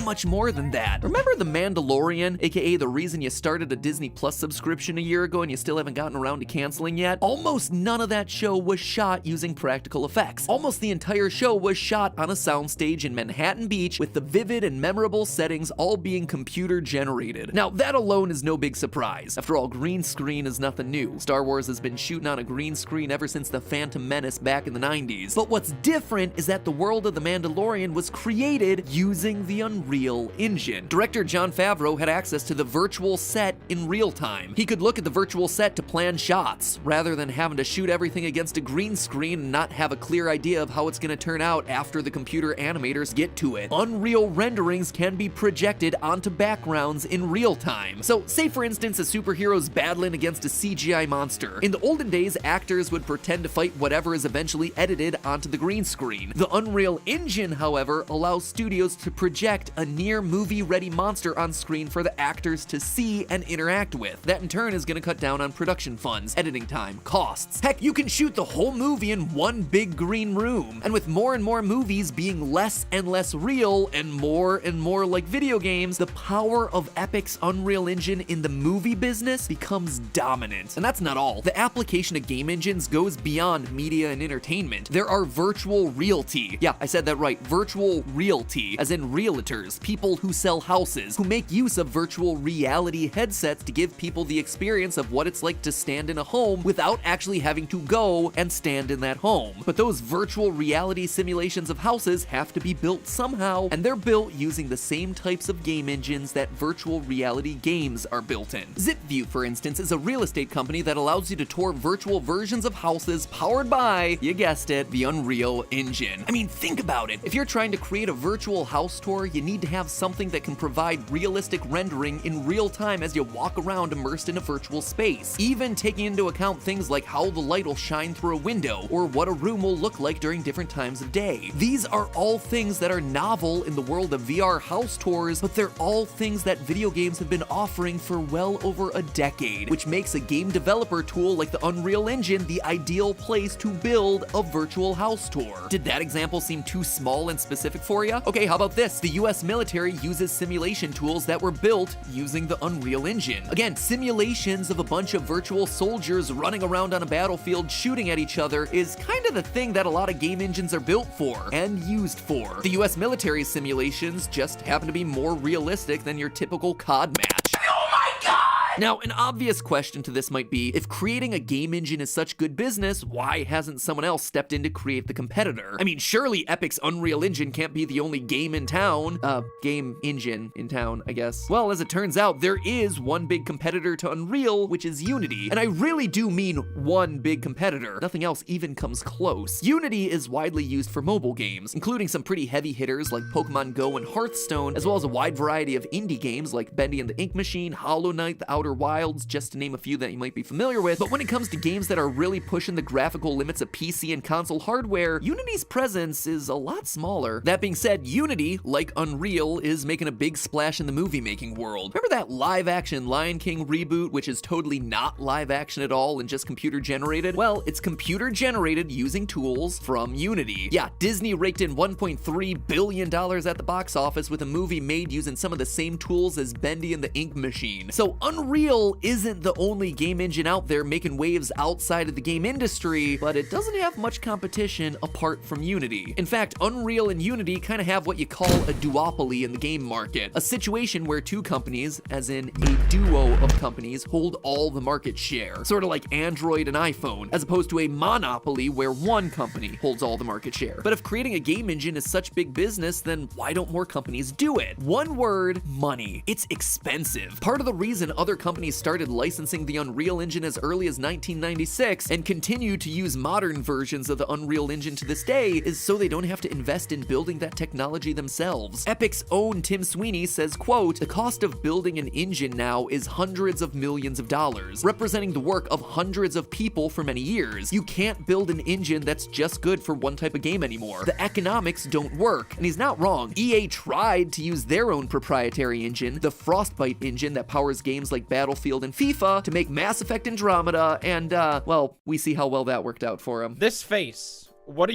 much more than that. Remember The Mandalorian, aka the reason you started a Disney Plus subscription a year ago and you still haven't gotten around to canceling yet? Almost none of that show was shot using practical effects. Almost the entire show was shot on a soundstage in Manhattan Beach, with the vivid and memorable settings all being computer generated. Now, that alone is no big surprise. After all, green screen is nothing new. Star Wars has been shooting on a green screen ever since the Phantom Menace back in the 90s. But what's different is that the world of The Mandalorian was created using the Unreal Engine. Director Jon Favreau had access to the virtual set in real time. He could look at the virtual set to plan shots, rather than having to shoot everything against a green screen and not have a clear idea of how it's going to turn out after the computer animators get get to it. Unreal renderings can be projected onto backgrounds in real time. So say for instance a superhero's battling against a CGI monster. In the olden days, actors would pretend to fight whatever is eventually edited onto the green screen. The Unreal Engine, however, allows studios to project a near movie-ready monster on screen for the actors to see and interact with. That in turn is going to cut down on production funds, editing time, costs. Heck, you can shoot the whole movie in one big green room. And with more and more movies being less and less real and more like video games, the power of Epic's Unreal Engine in the movie business becomes dominant. And that's not all. The application of game engines goes beyond media and entertainment. There are virtual realty. Yeah, I said that right. Virtual realty, as in realtors, people who sell houses, who make use of virtual reality headsets to give people the experience of what it's like to stand in a home without actually having to go and stand in that home. But those virtual reality simulations of houses have to be built somehow, and they're built using the same types of game engines that virtual reality games are built in. ZipView, for instance, is a real estate company that allows you to tour virtual versions of houses powered by, you guessed it, the Unreal Engine. I mean, think about it. If you're trying to create a virtual house tour, you need to have something that can provide realistic rendering in real time as you walk around immersed in a virtual space. Even taking into account things like how the light will shine through a window or what a room will look like during different times of day. These are all things that are novel in the world of VR house tours, but they're all things that video games have been offering for well over a decade, which makes a game developer tool like the Unreal Engine the ideal place to build a virtual house tour. Did that example seem too small and specific for you? Okay, how about this? The US military uses simulation tools that were built using the Unreal Engine. Again, simulations of a bunch of virtual soldiers running around on a battlefield shooting at each other is kind of the thing that a lot of game engines are built for and used for. The US military simulations just happen to be more realistic than your typical COD match. Oh my god! Now, an obvious question to this might be, if creating a game engine is such good business, why hasn't someone else stepped in to create the competitor? I mean, surely Epic's Unreal Engine can't be the only game in town. Game engine in town, I guess. Well, as it turns out, there is one big competitor to Unreal, which is Unity. And I really do mean one big competitor. Nothing else even comes close. Unity is widely used for mobile games, including some pretty heavy hitters like Pokemon Go and Hearthstone, as well as a wide variety of indie games like Bendy and the Ink Machine, Hollow Knight, The Outer Wilds, just to name a few that you might be familiar with. But when it comes to games that are really pushing the graphical limits of PC and console hardware, Unity's presence is a lot smaller. That being said, Unity, like Unreal, is making a big splash in the movie-making world. Remember that live-action Lion King reboot, which is totally not live-action at all and just computer-generated? Well, it's computer-generated using tools from Unity. Yeah, Disney raked in $1.3 billion at the box office with a movie made using some of the same tools as Bendy and the Ink Machine. So Unreal isn't the only game engine out there making waves outside of the game industry, but it doesn't have much competition apart from Unity. In fact, Unreal and Unity kind of have what you call a duopoly in the game market, a situation where two companies, as in a duo of companies, hold all the market share, sort of like Android and iPhone, as opposed to a monopoly where one company holds all the market share. But if creating a game engine is such big business, then why don't more companies do it? One word: money. It's expensive. Part of the reason other companies started licensing the Unreal Engine as early as 1996 and continue to use modern versions of the Unreal Engine to this day is so they don't have to invest in building that technology themselves. Epic's own Tim Sweeney says, quote, "The cost of building an engine now is hundreds of millions of dollars, representing the work of hundreds of people for many years. You can't build an engine that's just good for one type of game anymore. The economics don't work." And he's not wrong. EA tried to use their own proprietary engine, the Frostbite engine that powers games like Battlefield and FIFA, to make Mass Effect Andromeda, and, well, we see how well that worked out for him. This face, what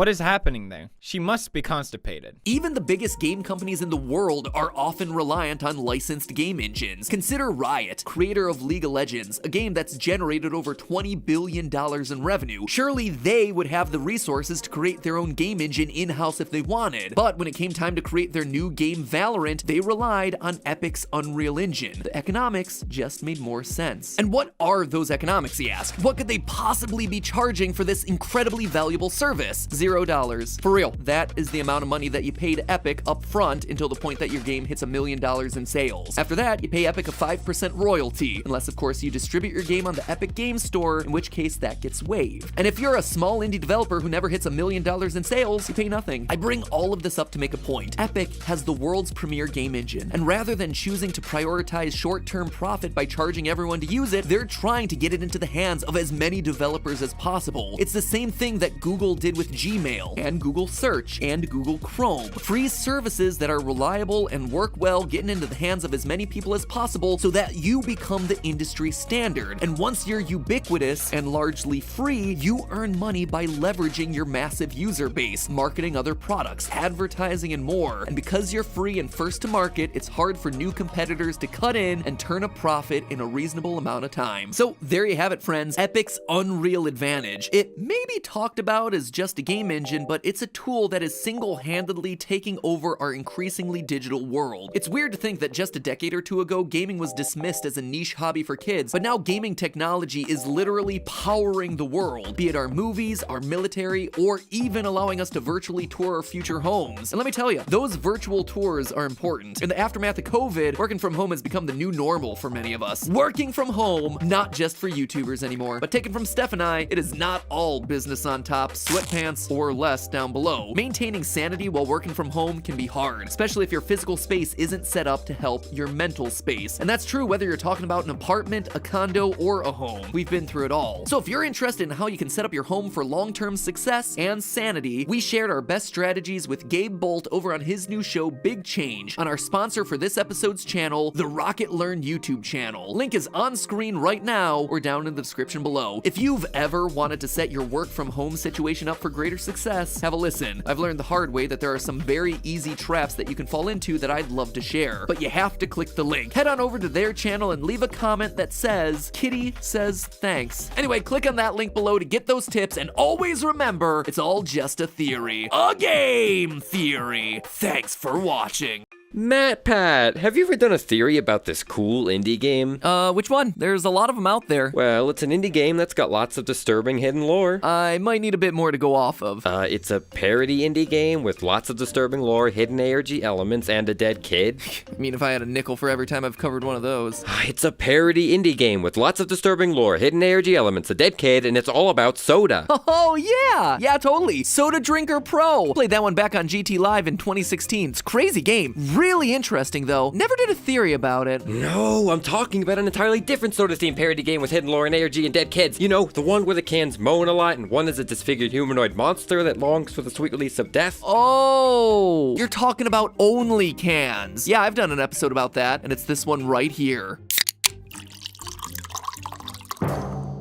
is happening there? She must be constipated. Even the biggest game companies in the world are often reliant on licensed game engines. Consider Riot, creator of League of Legends, a game that's generated over $20 billion in revenue. Surely they would have the resources to create their own game engine in-house if they wanted. But when it came time to create their new game Valorant, they relied on Epic's Unreal Engine. The economics just made more sense. And what are those economics, you ask? What could they possibly be charging for this incredibly valuable service? $0. For real, that is the amount of money that you pay to Epic up front until the point that your game hits $1 million in sales. After that, you pay Epic a 5% royalty, unless of course you distribute your game on the Epic Games Store, in which case that gets waived. And if you're a small indie developer who never hits $1 million in sales, you pay nothing. I bring all of this up to make a point. Epic has the world's premier game engine, and rather than choosing to prioritize short-term profit by charging everyone to use it, they're trying to get it into the hands of as many developers as possible. It's the same thing that Google did with Gmail, and Google Search, and Google Chrome. Free services that are reliable and work well, getting into the hands of as many people as possible so that you become the industry standard. And once you're ubiquitous and largely free, you earn money by leveraging your massive user base, marketing other products, advertising, and more. And because you're free and first to market, it's hard for new competitors to cut in and turn a profit in a reasonable amount of time. So there you have it, friends. Epic's unreal advantage. It may be talked about as just a game engine, but it's a tool that is single-handedly taking over our increasingly digital world. It's weird to think that just a decade or two ago, gaming was dismissed as a niche hobby for kids, but now gaming technology is literally powering the world, be it our movies, our military, or even allowing us to virtually tour our future homes. And let me tell you, those virtual tours are important. In the aftermath of COVID, working from home has become the new normal for many of us. Working from home, not just for YouTubers anymore, but taken from Steph and I, it is not all business on top, sweatpants, or less down below. Maintaining sanity while working from home can be hard, especially if your physical space isn't set up to help your mental space. And that's true whether you're talking about an apartment, a condo, or a home. We've been through it all. So if you're interested in how you can set up your home for long-term success and sanity, we shared our best strategies with Gabe Bolt over on his new show, Big Change, on our sponsor for this episode's channel, the Rocket Learn YouTube channel. Link is on screen right now or down in the description below. If you've ever wanted to set your work from home situation up for greater success, have a listen. I've learned the hard way that there are some very easy traps that you can fall into that I'd love to share, but you have to click the link. Head on over to their channel and leave a comment that says, Kitty says thanks. Anyway, click on that link below to get those tips, and always remember, it's all just a theory. A game theory. Thanks for watching. Matpat, have you ever done a theory about this cool indie game? Which one? There's a lot of them out there. Well, it's an indie game that's got lots of disturbing hidden lore. I might need a bit more to go off of. It's a parody indie game with lots of disturbing lore, hidden ARG elements, and a dead kid. I mean, if I had a nickel for every time I've covered one of those. It's a parody indie game with lots of disturbing lore, hidden ARG elements, a dead kid, and it's all about soda. Oh, yeah! Yeah, totally. Soda Drinker Pro. Played that one back on GT Live in 2016. It's a crazy game. Really interesting, though. Never did a theory about it. No, I'm talking about an entirely different soda-themed parody game with hidden lore and ARG and dead kids. You know, the one where the cans moan a lot and one is a disfigured humanoid monster that longs for the sweet release of death. Oh, you're talking about Only Cans. Yeah, I've done an episode about that, and it's this one right here.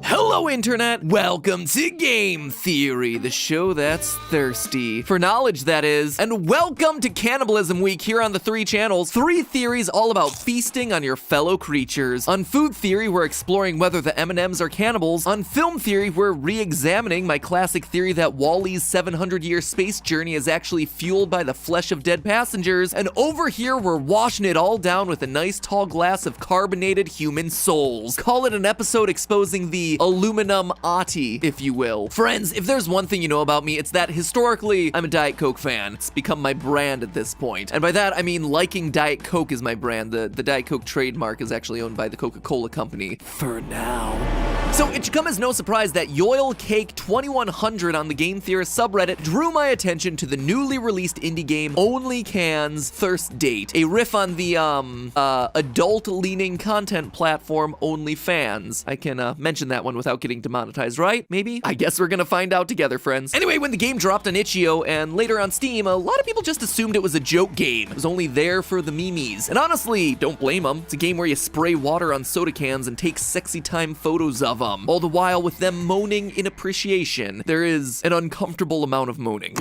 Hello, Internet! Welcome to Game Theory, the show that's thirsty. For knowledge, that is. And welcome to Cannibalism Week here on the 3 channels. 3 theories all about feasting on your fellow creatures. On Food Theory, we're exploring whether the M&Ms are cannibals. On Film Theory, we're re-examining my classic theory that WALL-E's 700-year space journey is actually fueled by the flesh of dead passengers. And over here, we're washing it all down with a nice tall glass of carbonated human souls. Call it an episode exposing the aluminum ati, if you will. Friends, if there's one thing you know about me, it's that historically, I'm a Diet Coke fan. It's become my brand at this point. And by that, I mean liking Diet Coke is my brand. The Diet Coke trademark is actually owned by the Coca-Cola company. For now. So it should come as no surprise that Yoil Cake 2100 on the Game Theorist subreddit drew my attention to the newly released indie game Only Cans Thirst Date, a riff on the adult-leaning content platform OnlyFans. I can mention that one without getting demonetized, right? Maybe? I guess we're gonna find out together, friends. Anyway, when the game dropped on itch.io and later on Steam, a lot of people just assumed it was a joke game. It was only there for the memes. And honestly, don't blame them. It's a game where you spray water on soda cans and take sexy time photos of them, all the while with them moaning in appreciation. There is an uncomfortable amount of moaning.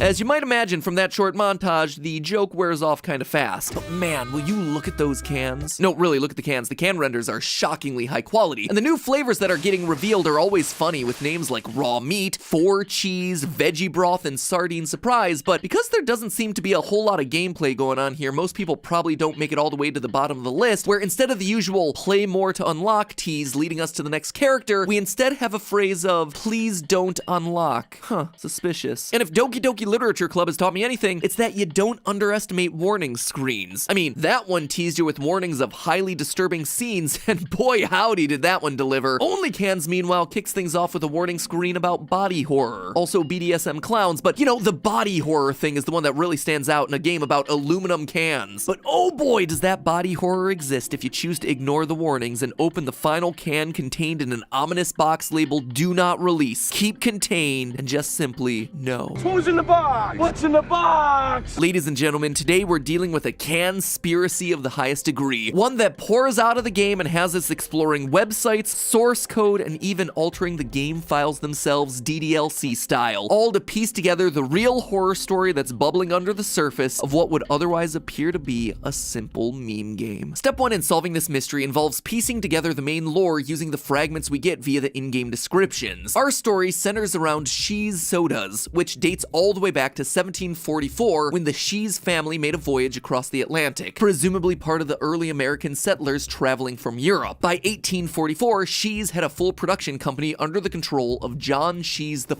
As you might imagine from that short montage, the joke wears off kind of fast. But man, will you look at those cans? No, really, look at the cans. The can renders are shockingly high quality. And the new flavors that are getting revealed are always funny, with names like raw meat, 4 cheese, veggie broth, and sardine surprise. But because there doesn't seem to be a whole lot of gameplay going on here, most people probably don't make it all the way to the bottom of the list, where instead of the usual play play more to unlock tease leading us to the next character, we instead have a phrase of, please don't unlock. Huh, suspicious. And if Doki Doki Literature Club has taught me anything, it's that you don't underestimate warning screens. I mean, that one teased you with warnings of highly disturbing scenes, and boy howdy did that one deliver. Only Cans, meanwhile, kicks things off with a warning screen about body horror. Also BDSM clowns, but you know, the body horror thing is the one that really stands out in a game about aluminum cans. But oh boy, does that body horror exist if you choose to ignore the warnings and open the final can contained in an ominous box labeled "Do Not Release." Keep contained and just simply no. Who's in the box? What's in the box? Ladies and gentlemen, today we're dealing with a conspiracy of the highest degree. One that pours out of the game and has us exploring websites, source code, and even altering the game files themselves DDLC style. All to piece together the real horror story that's bubbling under the surface of what would otherwise appear to be a simple meme game. Step 1 in solving this mystery involves piecing together the main lore using the fragments we get via the in-game descriptions. Our story centers around Shees sodas, which dates all the way back to 1744 when the Shees family made a voyage across the Atlantic, presumably part of the early American settlers traveling from Europe. By 1844, Shees had a full production company under the control of John Shees I,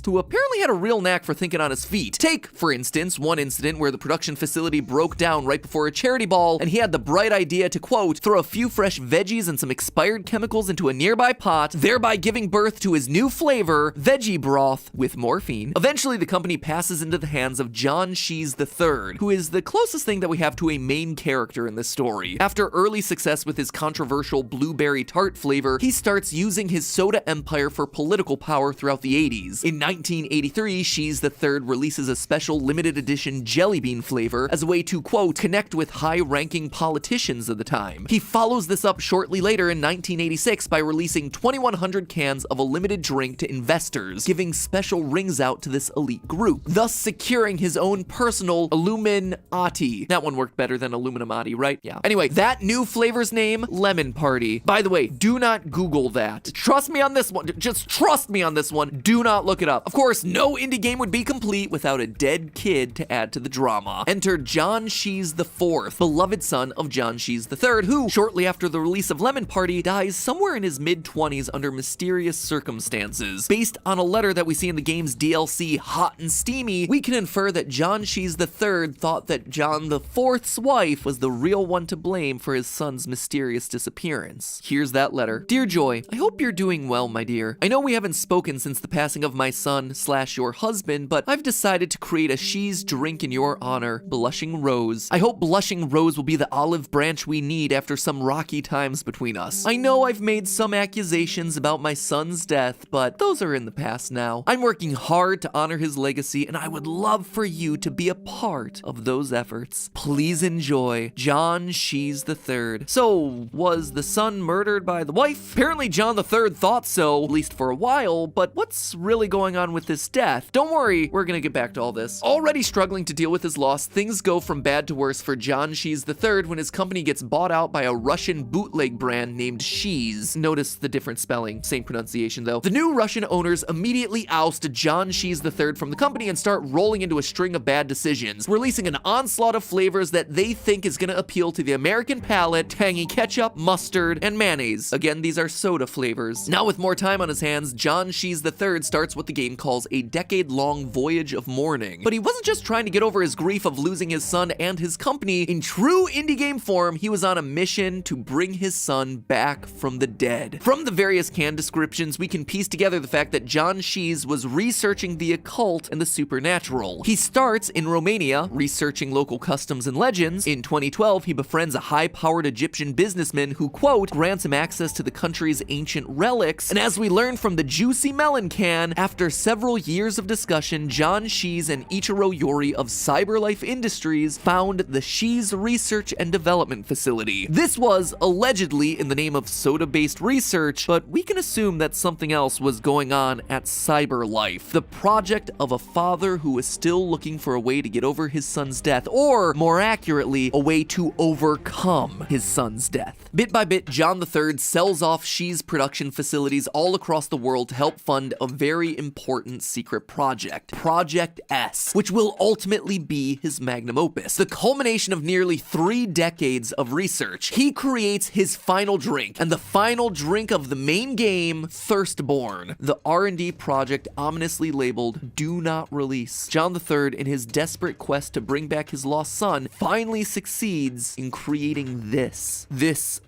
who apparently had a real knack for thinking on his feet. Take, for instance, one incident where the production facility broke down right before a charity ball, and he had the bright idea to, quote, throw a few fresh veggies and some expired chemicals into a nearby pot, thereby giving birth to his new flavor, veggie broth with morphine. Eventually, the company passes into the hands of John Shees III, who is the closest thing that we have to a main character in this story. After early success with his controversial blueberry tart flavor, he starts using his soda empire for political power throughout the 80s. In 1983, Shees III releases a special limited edition jelly bean flavor as a way to, quote, connect with high-ranking politicians of the time. He follows this up shortly later in 1986 by releasing 2,100 cans of a limited drink to investors, giving special rings out to this elite group, thus securing his own personal Illuminati. That one worked better than Illuminati, right? Yeah. Anyway, that new flavor's name, Lemon Party. By the way, do not Google that. Trust me on this one. Just trust me on this one. Do not look it up. Of course, no indie game would be complete without a dead kid to add to the drama. Enter John Shees IV, beloved son of John Shees III, who, shortly after the release of Lemon Party, dies somewhere in his mid-20s under mysterious circumstances. Based on a letter that we see in the game's DLC, Hot and Steamy, we can infer that John Shees III thought that John IV's wife was the real one to blame for his son's mysterious disappearance. Here's that letter. Dear Joy, I hope you're doing well, my dear. I know we haven't spoken since the passing of my son / your husband, but I've decided to create a Shees drink in your honor, Blushing Rose. I hope Blushing Rose will be the olive branch we need after some rocky times between us. I know I've made some accusations about my son's death, but those are in the past now. I'm working hard to honor his legacy, and I would love for you to be a part of those efforts. Please enjoy, John Shees III. So, was the son murdered by the wife? Apparently John III thought so, at least for a while, but what's really going on with this death? Don't worry, we're gonna get back to all this. Already struggling to deal with his loss, things go from bad to worse for John Shees III when his company gets bought out by a Russian bootleg brand named Shees. Notice the different spelling, same pronunciation though. The new Russian owners immediately oust John Shees III from the company and start rolling into a string of bad decisions, releasing an onslaught of flavors that they think is gonna appeal to the American palate: tangy ketchup, mustard, and mayonnaise. Again, these are soda flavors. Now with more time on his hands, John Shees III starts what the game calls a decade-long voyage of mourning. But he wasn't just trying to get over his grief of losing his son and his company. In true indie game form, he was on a mission to bring his son back from the dead. From the various can descriptions, we can piece together the fact that John Shees was researching the occult and the supernatural. He starts in Romania, researching local customs and legends. In 2012, he befriends a high-powered Egyptian businessman who, quote, grants him access to the country's ancient relics. And as we learn from the Juicy Melon can, after several years of discussion, John Shees and Ichiro Yori of CyberLife Industries found the Shees Research and Development Facility. This was allegedly in the name of soda-based research, but we can assume that something else was going on at CyberLife, the project of a father who is still looking for a way to get over his son's death, or more accurately, a way to overcome his son's death. Bit by bit, John III sells off Shees production facilities all across the world to help fund a very important secret project, Project S, which will ultimately be his magnum opus, the culmination of nearly 3 decades of research. He creates creates his final drink, and the final drink of the main game, Thirstborn, the R&D project ominously labeled "Do Not Release." John III, in his desperate quest to bring back his lost son, finally succeeds in creating this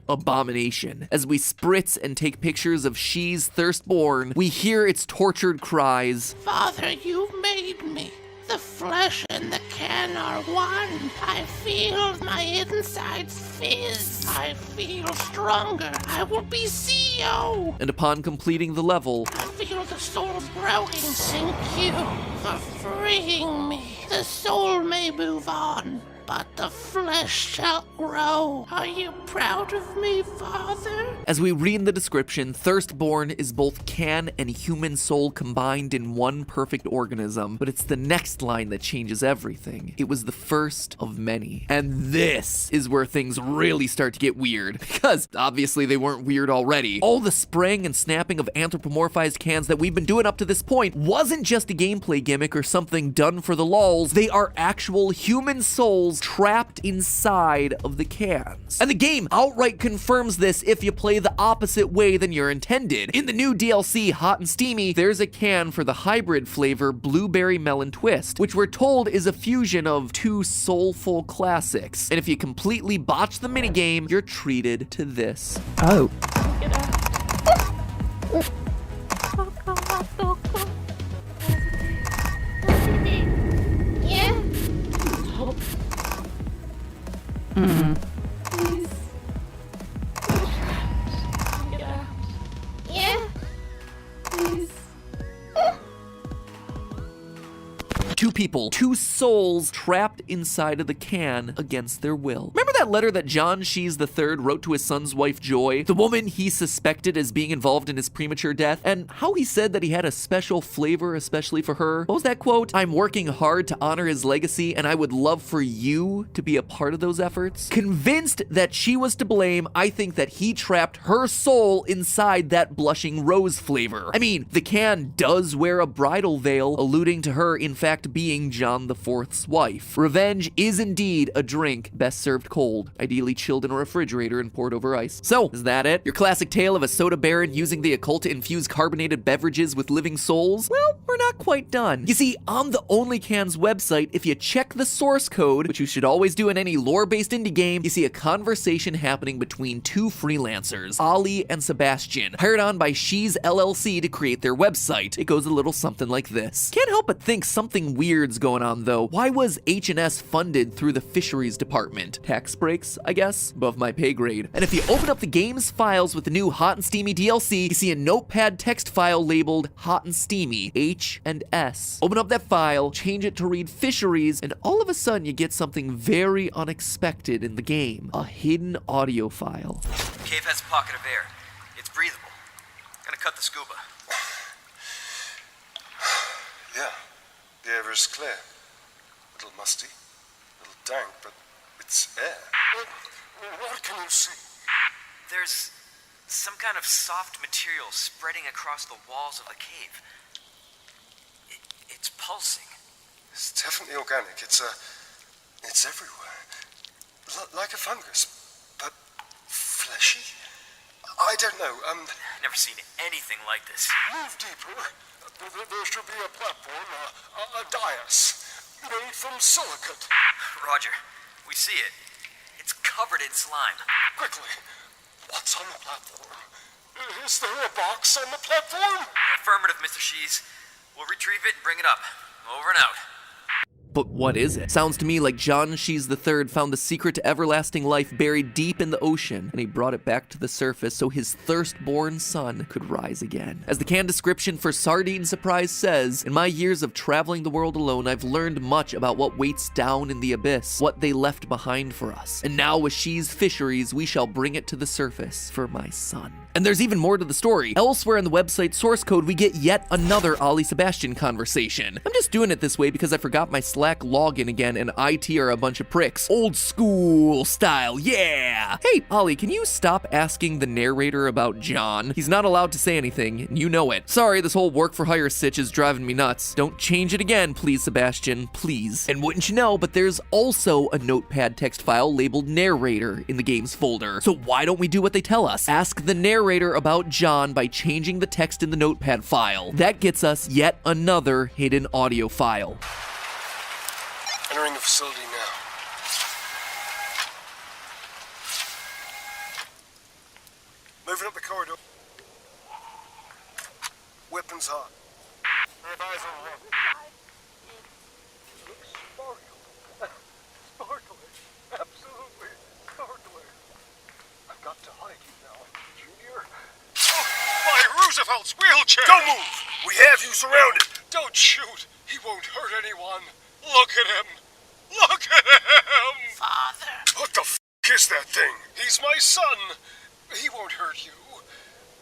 abomination. As we spritz and take pictures of She's Thirstborn, we hear its tortured cries. Father, you've made me. The flesh and the can are one. I feel my insides fizz. I feel stronger. I will be CEO. And upon completing the level, I feel the soul growing. Thank you for freeing me. The soul may move on, but the flesh shall grow. Are you proud of me, Father? As we read in the description, Thirstborn is both can and human soul combined in one perfect organism, but it's the next line that changes everything. It was the first of many. And this is where things really start to get weird, because obviously they weren't weird already. All the spraying and snapping of anthropomorphized cans that we've been doing up to this point wasn't just a gameplay gimmick or something done for the lulz. They are actual human souls trapped inside of the cans. And the game outright confirms this if you play the opposite way than you're intended. In the new DLC, Hot and Steamy, there's a can for the hybrid flavor Blueberry Melon Twist, which we're told is a fusion of two soulful classics. And if you completely botch the minigame, you're treated to this. Oh. Yeah. Mm-hmm. Please. Yeah. Please. Two people, two souls trapped inside of the can against their will. Remember that letter that John Shees III wrote to his son's wife Joy, the woman he suspected as being involved in his premature death, and how he said that he had a special flavor especially for her? What was that quote? "I'm working hard to honor his legacy, and I would love for you to be a part of those efforts." Convinced that she was to blame, I think that he trapped her soul inside that blushing rose flavor. I mean, the can does wear a bridal veil, alluding to her in fact being John IV's wife. Revenge is indeed a drink best served cold, ideally chilled in a refrigerator and poured over ice. So, is that it? Your classic tale of a soda baron using the occult to infuse carbonated beverages with living souls? Well, we're not quite done. You see, on the OnlyCans website, if you check the source code, which you should always do in any lore-based indie game, you see a conversation happening between two freelancers, Ollie and Sebastian, hired on by She's LLC to create their website. It goes a little something like this. Can't help but think something weird's going on though. Why was H&S funded through the fisheries department? Tax breaks, I guess? Above my pay grade. And if you open up the game's files with the new Hot and Steamy DLC, you see a notepad text file labeled Hot and Steamy, H&S. Open up that file, change it to read fisheries, and all of a sudden you get something very unexpected in the game. A hidden audio file. Cave has a pocket of air. It's breathable. Gonna cut the scuba. Yeah. The air is clear. A little musty, a little dank, but it's air. What can you see? There's some kind of soft material spreading across the walls of the cave. It's pulsing. It's definitely organic. It's everywhere. Like a fungus, but fleshy? I don't know, Never seen anything like this. Move deeper. There should be a platform, a dais, made from silicate. Roger, we see it. It's covered in slime. Quickly, what's on the platform? Is there a box on the platform? Affirmative, Mr. Shees. We'll retrieve it and bring it up. Over and out. But what is it? Sounds to me like John Shees III found the secret to everlasting life buried deep in the ocean, and he brought it back to the surface so his thirst-born son could rise again. As the canned description for Sardine Surprise says, in my years of traveling the world alone, I've learned much about what waits down in the abyss, what they left behind for us. And now with Shees Fisheries, we shall bring it to the surface for my son. And And there's even more to the story. Elsewhere in the website source code, we get yet another Ollie Sebastian conversation. I'm just doing it this way because I forgot my Slack login again, and IT are a bunch of pricks. Old school style, yeah! Hey, Ollie, can you stop asking the narrator about John? He's not allowed to say anything, and you know it. Sorry, this whole work-for-hire sitch is driving me nuts. Don't change it again, please, Sebastian, please. And wouldn't you know, but there's also a notepad text file labeled narrator in the game's folder. So why don't we do what they tell us? Ask the narrator about John by changing the text in the notepad file. That gets us yet another hidden audio file. Entering the facility now. Moving up the corridor. Weapons hot. Eyes on one. Looks sparkling. Sparkling. Absolutely sparkling. I've got to hide you now, Junior. Oh, my Roosevelt's wheelchair! Don't move! We have you surrounded! Don't shoot! He won't hurt anyone. Look at him! Look at him! Father. What the f*** is that thing? He's my son. He won't hurt you.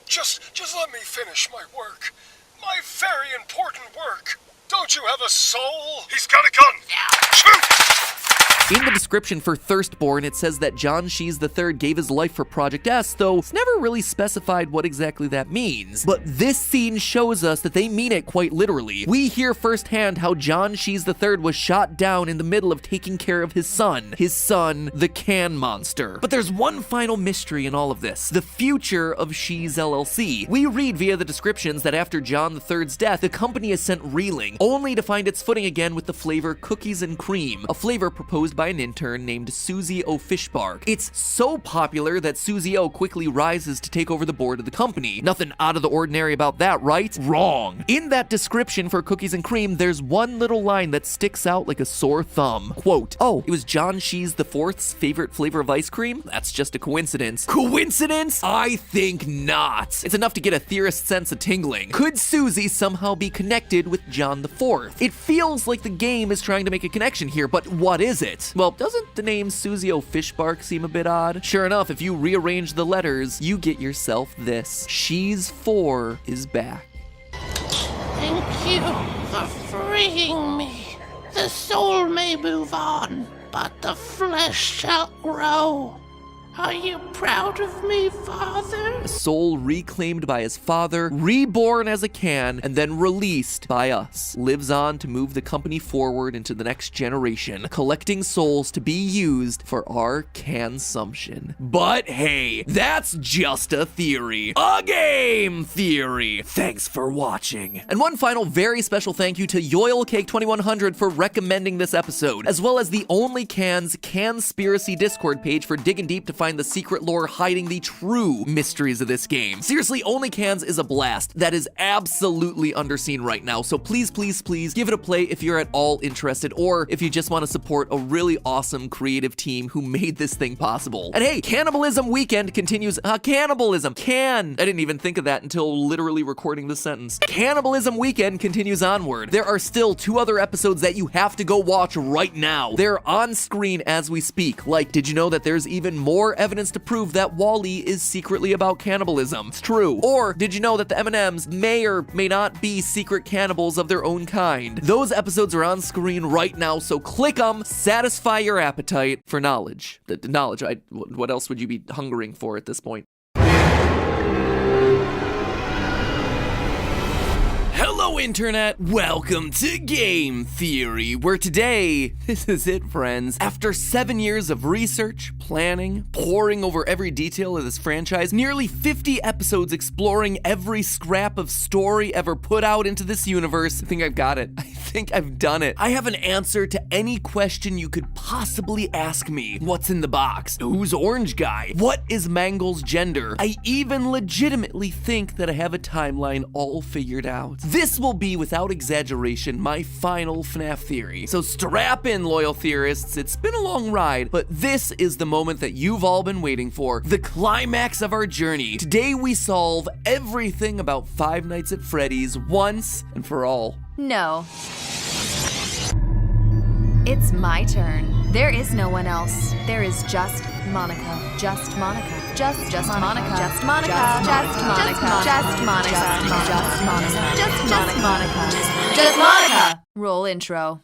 Just let me finish my work. My very important work. Don't you have a soul? He's got a gun. Shoot! In the description for Thirstborn, it says that John Shees III gave his life for Project S, though it's never really specified what exactly that means. But this scene shows us that they mean it quite literally. We hear firsthand how John Shees III was shot down in the middle of taking care of his son, the can monster. But there's one final mystery in all of this: the future of Shees LLC. We read via the descriptions that after John III's death, the company is sent reeling, only to find its footing again with the flavor cookies and cream, a flavor proposed by an intern named Susie O. Fishbark. It's so popular that Susie O quickly rises to take over the board of the company. Nothing out of the ordinary about that, right? Wrong. In that description for cookies and cream, there's one little line that sticks out like a sore thumb. Quote, "Oh, it was John Shees IV's favorite flavor of ice cream? That's just a coincidence." Coincidence? I think not. It's enough to get a theorist sense of tingling. Could Susie somehow be connected with John IV? It feels like the game is trying to make a connection here, but what is it? Well, doesn't the name Susie O. Fishbark seem a bit odd? Sure enough, if you rearrange the letters, you get yourself this. Shees 4 is back. Thank you for freeing me. The soul may move on, but the flesh shall grow. Are you proud of me, Father? A soul reclaimed by his father, reborn as a can, and then released by us, lives on to move the company forward into the next generation, collecting souls to be used for our consumption. But hey, that's just a theory. A game theory. Thanks for watching. And one final very special thank you to YoyleCake2100 for recommending this episode, as well as the Only Cans Conspiracy Discord page for digging deep to find the secret lore hiding the true mysteries of this game. Seriously, Only Cans is a blast that is absolutely underseen right now, so please, please, please give it a play if you're at all interested, or if you just want to support a really awesome creative team who made this thing possible. And hey, Cannibalism Weekend continues. Cannibalism. I didn't even think of that until literally recording this sentence. Cannibalism Weekend continues onward. There are still 2 other episodes that you have to go watch right now. They're on screen as we speak. Like, did you know that there's even more evidence to prove that WALL-E is secretly about cannibalism? It's true. Or did you know that the M&Ms may or may not be secret cannibals of their own kind? Those episodes are on screen right now, so click them, satisfy your appetite for knowledge. Knowledge, what else would you be hungering for at this point? Hello, Internet! Welcome to Game Theory, where today, this is it, friends. After 7 years of research, planning, poring over every detail of this franchise, nearly 50 episodes exploring every scrap of story ever put out into this universe, I think I've got it. I think I've done it. I have an answer to any question you could possibly ask me. What's in the box? Who's Orange Guy? What is Mangle's gender? I even legitimately think that I have a timeline all figured out. This will be, without exaggeration, my final FNAF theory. So strap in, loyal theorists. It's been a long ride, but this is the moment that you've all been waiting for. The climax of our journey. Today we solve everything about Five Nights at Freddy's once and for all. No. It's my turn. There is no one else. There is just Monica. Just Monica. Just Monica. Just Monica. Just Monica. Just Monica. Just Monica. Just Monica. Just Monica. Roll intro.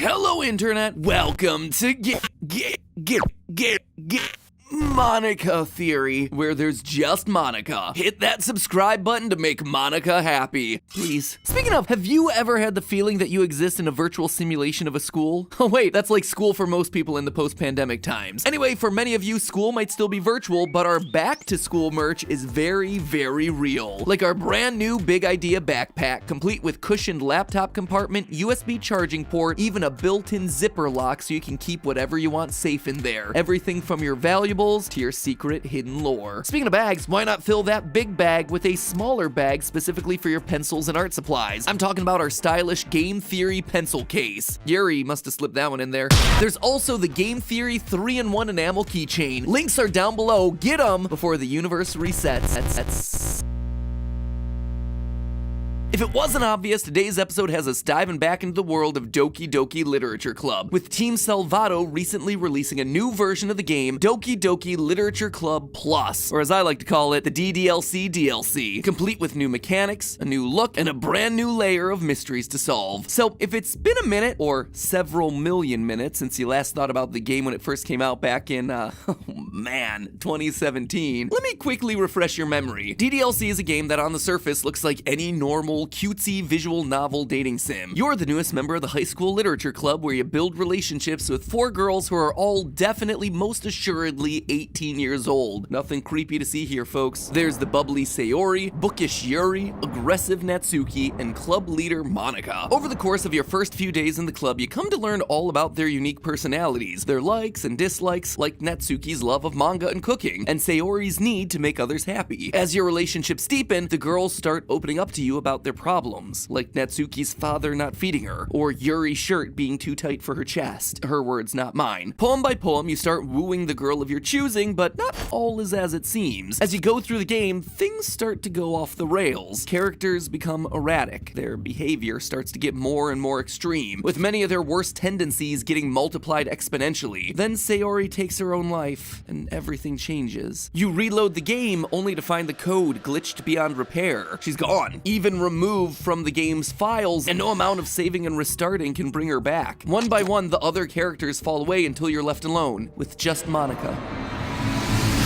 Hello, Internet. Welcome to Get Monica Theory, where there's just Monica. Hit that subscribe button to make Monica happy, please. Speaking of, have you ever had the feeling that you exist in a virtual simulation of a school? Oh wait, that's like school for most people in the post-pandemic times. Anyway, for many of you, school might still be virtual, but our back to school merch is very, very real. Like our brand new Big Idea backpack, complete with cushioned laptop compartment, USB charging port, even a built-in zipper lock so you can keep whatever you want safe in there. Everything from your valuables to your secret hidden lore. Speaking of bags, why not fill that big bag with a smaller bag specifically for your pencils and art supplies? I'm talking about our stylish Game Theory pencil case. Yuri must have slipped that one in there. There's also the Game Theory 3-in-1 enamel keychain. Links are down below. Get them before the universe resets. If it wasn't obvious, today's episode has us diving back into the world of Doki Doki Literature Club, with Team Salvato recently releasing a new version of the game, Doki Doki Literature Club Plus, or as I like to call it, the DDLC DLC, complete with new mechanics, a new look, and a brand new layer of mysteries to solve. So if it's been a minute, or several million minutes, since you last thought about the game when it first came out back in, 2017, let me quickly refresh your memory. DDLC is a game that on the surface looks like any normal cutesy visual novel dating sim. You're the newest member of the high school literature club where you build relationships with 4 girls who are all definitely most assuredly 18 years old. Nothing creepy to see here, folks. There's the bubbly Sayori, bookish Yuri, aggressive Natsuki, and club leader Monica. Over the course of your first few days in the club, you come to learn all about their unique personalities, their likes and dislikes, like Natsuki's love of manga and cooking, and Sayori's need to make others happy. As your relationships deepen, the girls start opening up to you about their problems, like Natsuki's father not feeding her, or Yuri's shirt being too tight for her chest. Her words, not mine. Poem by poem, you start wooing the girl of your choosing, but not all is as it seems. As you go through the game, things start to go off the rails. Characters become erratic. Their behavior starts to get more and more extreme, with many of their worst tendencies getting multiplied exponentially. Then Sayori takes her own life, and everything changes. You reload the game only to find the code glitched beyond repair. She's gone. Even removed from the game's files, and no amount of saving and restarting can bring her back. One by one, the other characters fall away until you're left alone with just Monica.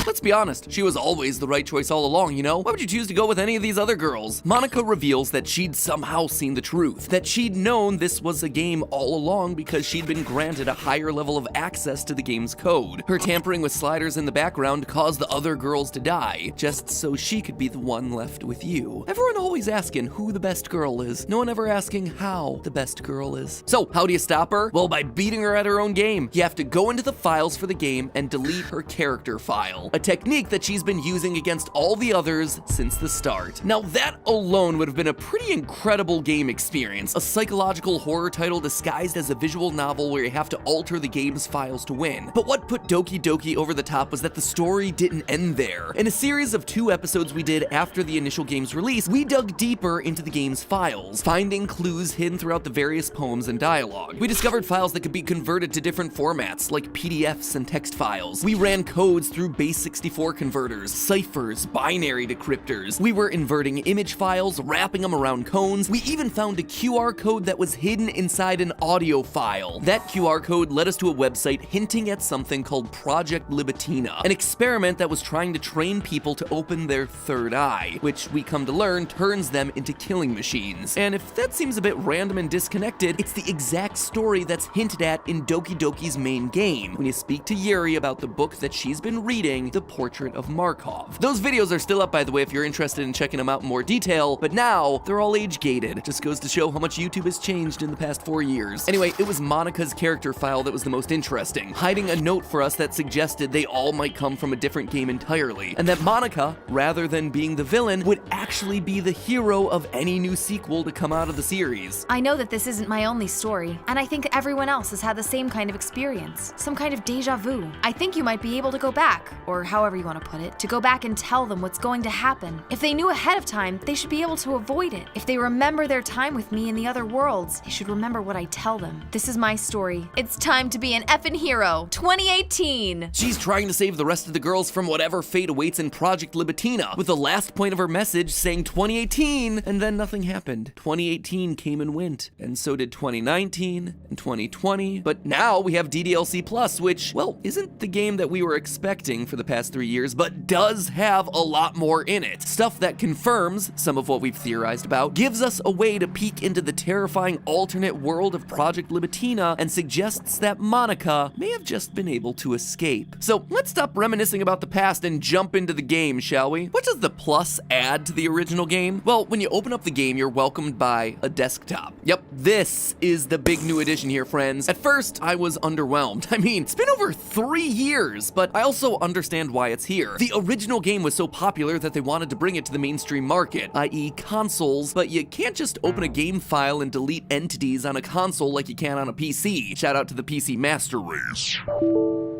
Let's be honest, she was always the right choice all along, you know? Why would you choose to go with any of these other girls? Monica reveals that she'd somehow seen the truth, that she'd known this was a game all along because she'd been granted a higher level of access to the game's code. Her tampering with sliders in the background caused the other girls to die, just so she could be the one left with you. Everyone always asking who the best girl is, no one ever asking how the best girl is. So, how do you stop her? Well, by beating her at her own game. You have to go into the files for the game and delete her character file, a technique that she's been using against all the others since the start. Now that alone would have been a pretty incredible game experience, a psychological horror title disguised as a visual novel where you have to alter the game's files to win. But what put Doki Doki over the top was that the story didn't end there. In a series of 2 episodes we did after the initial game's release, we dug deeper into the game's files, finding clues hidden throughout the various poems and dialogue. We discovered files that could be converted to different formats, like PDFs and text files. We ran codes through base64 converters, ciphers, binary decryptors. We were inverting image files, wrapping them around cones. We even found a QR code that was hidden inside an audio file. That QR code led us to a website hinting at something called Project Libitina, an experiment that was trying to train people to open their third eye, which we come to learn turns them into killing machines. And if that seems a bit random and disconnected, it's the exact story that's hinted at in Doki Doki's main game. When you speak to Yuri about the book that she's been reading, The Portrait of Markov. Those videos are still up, by the way, if you're interested in checking them out in more detail, but now they're all age-gated. It just goes to show how much YouTube has changed in the past 4 years. Anyway, it was Monica's character file that was the most interesting, hiding a note for us that suggested they all might come from a different game entirely, and that Monica, rather than being the villain, would actually be the hero of any new sequel to come out of the series. I know that this isn't my only story, and I think everyone else has had the same kind of experience, some kind of deja vu. I think you might be able to go back, or however you want to put it, to go back and tell them what's going to happen. If they knew ahead of time, they should be able to avoid it. If they remember their time with me in the other worlds, they should remember what I tell them. This is my story. It's time to be an effing hero. 2018! She's trying to save the rest of the girls from whatever fate awaits in Project Libitina, with the last point of her message saying 2018, and then nothing happened. 2018 came and went, and so did 2019 and 2020, but now we have DDLC Plus, which, well, isn't the game that we were expecting for the past 3 years, but does have a lot more in it. Stuff that confirms some of what we've theorized about, gives us a way to peek into the terrifying alternate world of Project Libitina, and suggests that Monica may have just been able to escape. So let's stop reminiscing about the past and jump into the game, shall we? What does the Plus add to the original game? Well, when you open up the game, you're welcomed by a desktop. Yep, this is the big new addition here, friends. At first, I was underwhelmed. I mean, it's been over 3 years, but I also understand why it's here. The original game was so popular that they wanted to bring it to the mainstream market, i.e. consoles, but you can't just open a game file and delete entities on a console like you can on a PC. Shout out to the PC Master Race.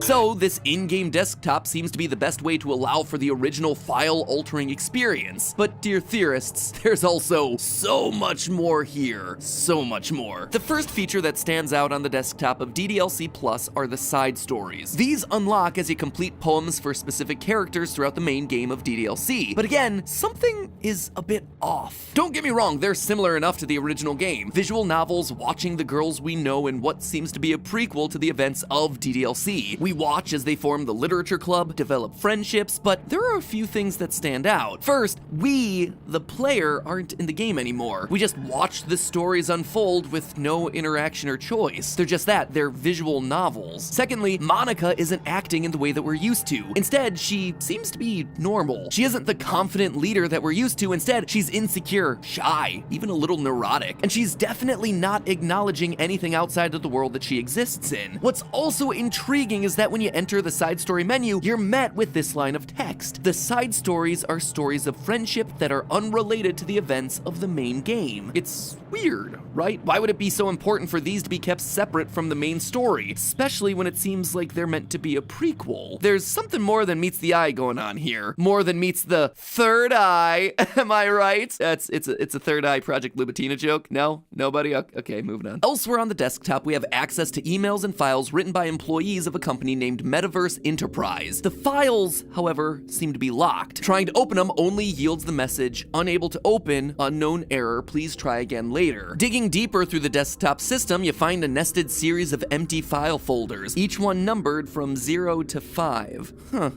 So, this in-game desktop seems to be the best way to allow for the original file-altering experience. But, dear theorists, there's also so much more here. So much more. The first feature that stands out on the desktop of DDLC Plus are the side stories. These unlock as you complete poems for specific characters throughout the main game of DDLC. But again, something is a bit off. Don't get me wrong, they're similar enough to the original game. Visual novels watching the girls we know in what seems to be a prequel to the events of DDLC. We watch as they form the literature club, develop friendships, but there are a few things that stand out. First, we, the player, aren't in the game anymore. We just watch the stories unfold with no interaction or choice. They're just that, they're visual novels. Secondly, Monica isn't acting in the way that we're used to. Instead, she seems to be normal. She isn't the confident leader that we're used to. Instead, she's insecure, shy, even a little neurotic. And she's definitely not acknowledging anything outside of the world that she exists in. What's also intriguing is that when you enter the side story menu, you're met with this line of text. The side stories are stories of friendship that are unrelated to the events of the main game. It's weird, right? Why would it be so important for these to be kept separate from the main story, especially when it seems like they're meant to be a prequel? There's something more than meets the eye going on here. More than meets the third eye. Am I right? It's a third eye Project Libitina joke? No? Nobody? Okay, moving on. Elsewhere on the desktop, we have access to emails and files written by employees of a company named Metaverse Enterprise. The files, however, seem to be locked. Trying to open them only yields the message, unable to open, unknown error, please try again later. Digging deeper through the desktop system, you find a nested series of empty file folders, each one numbered from 0 to 5.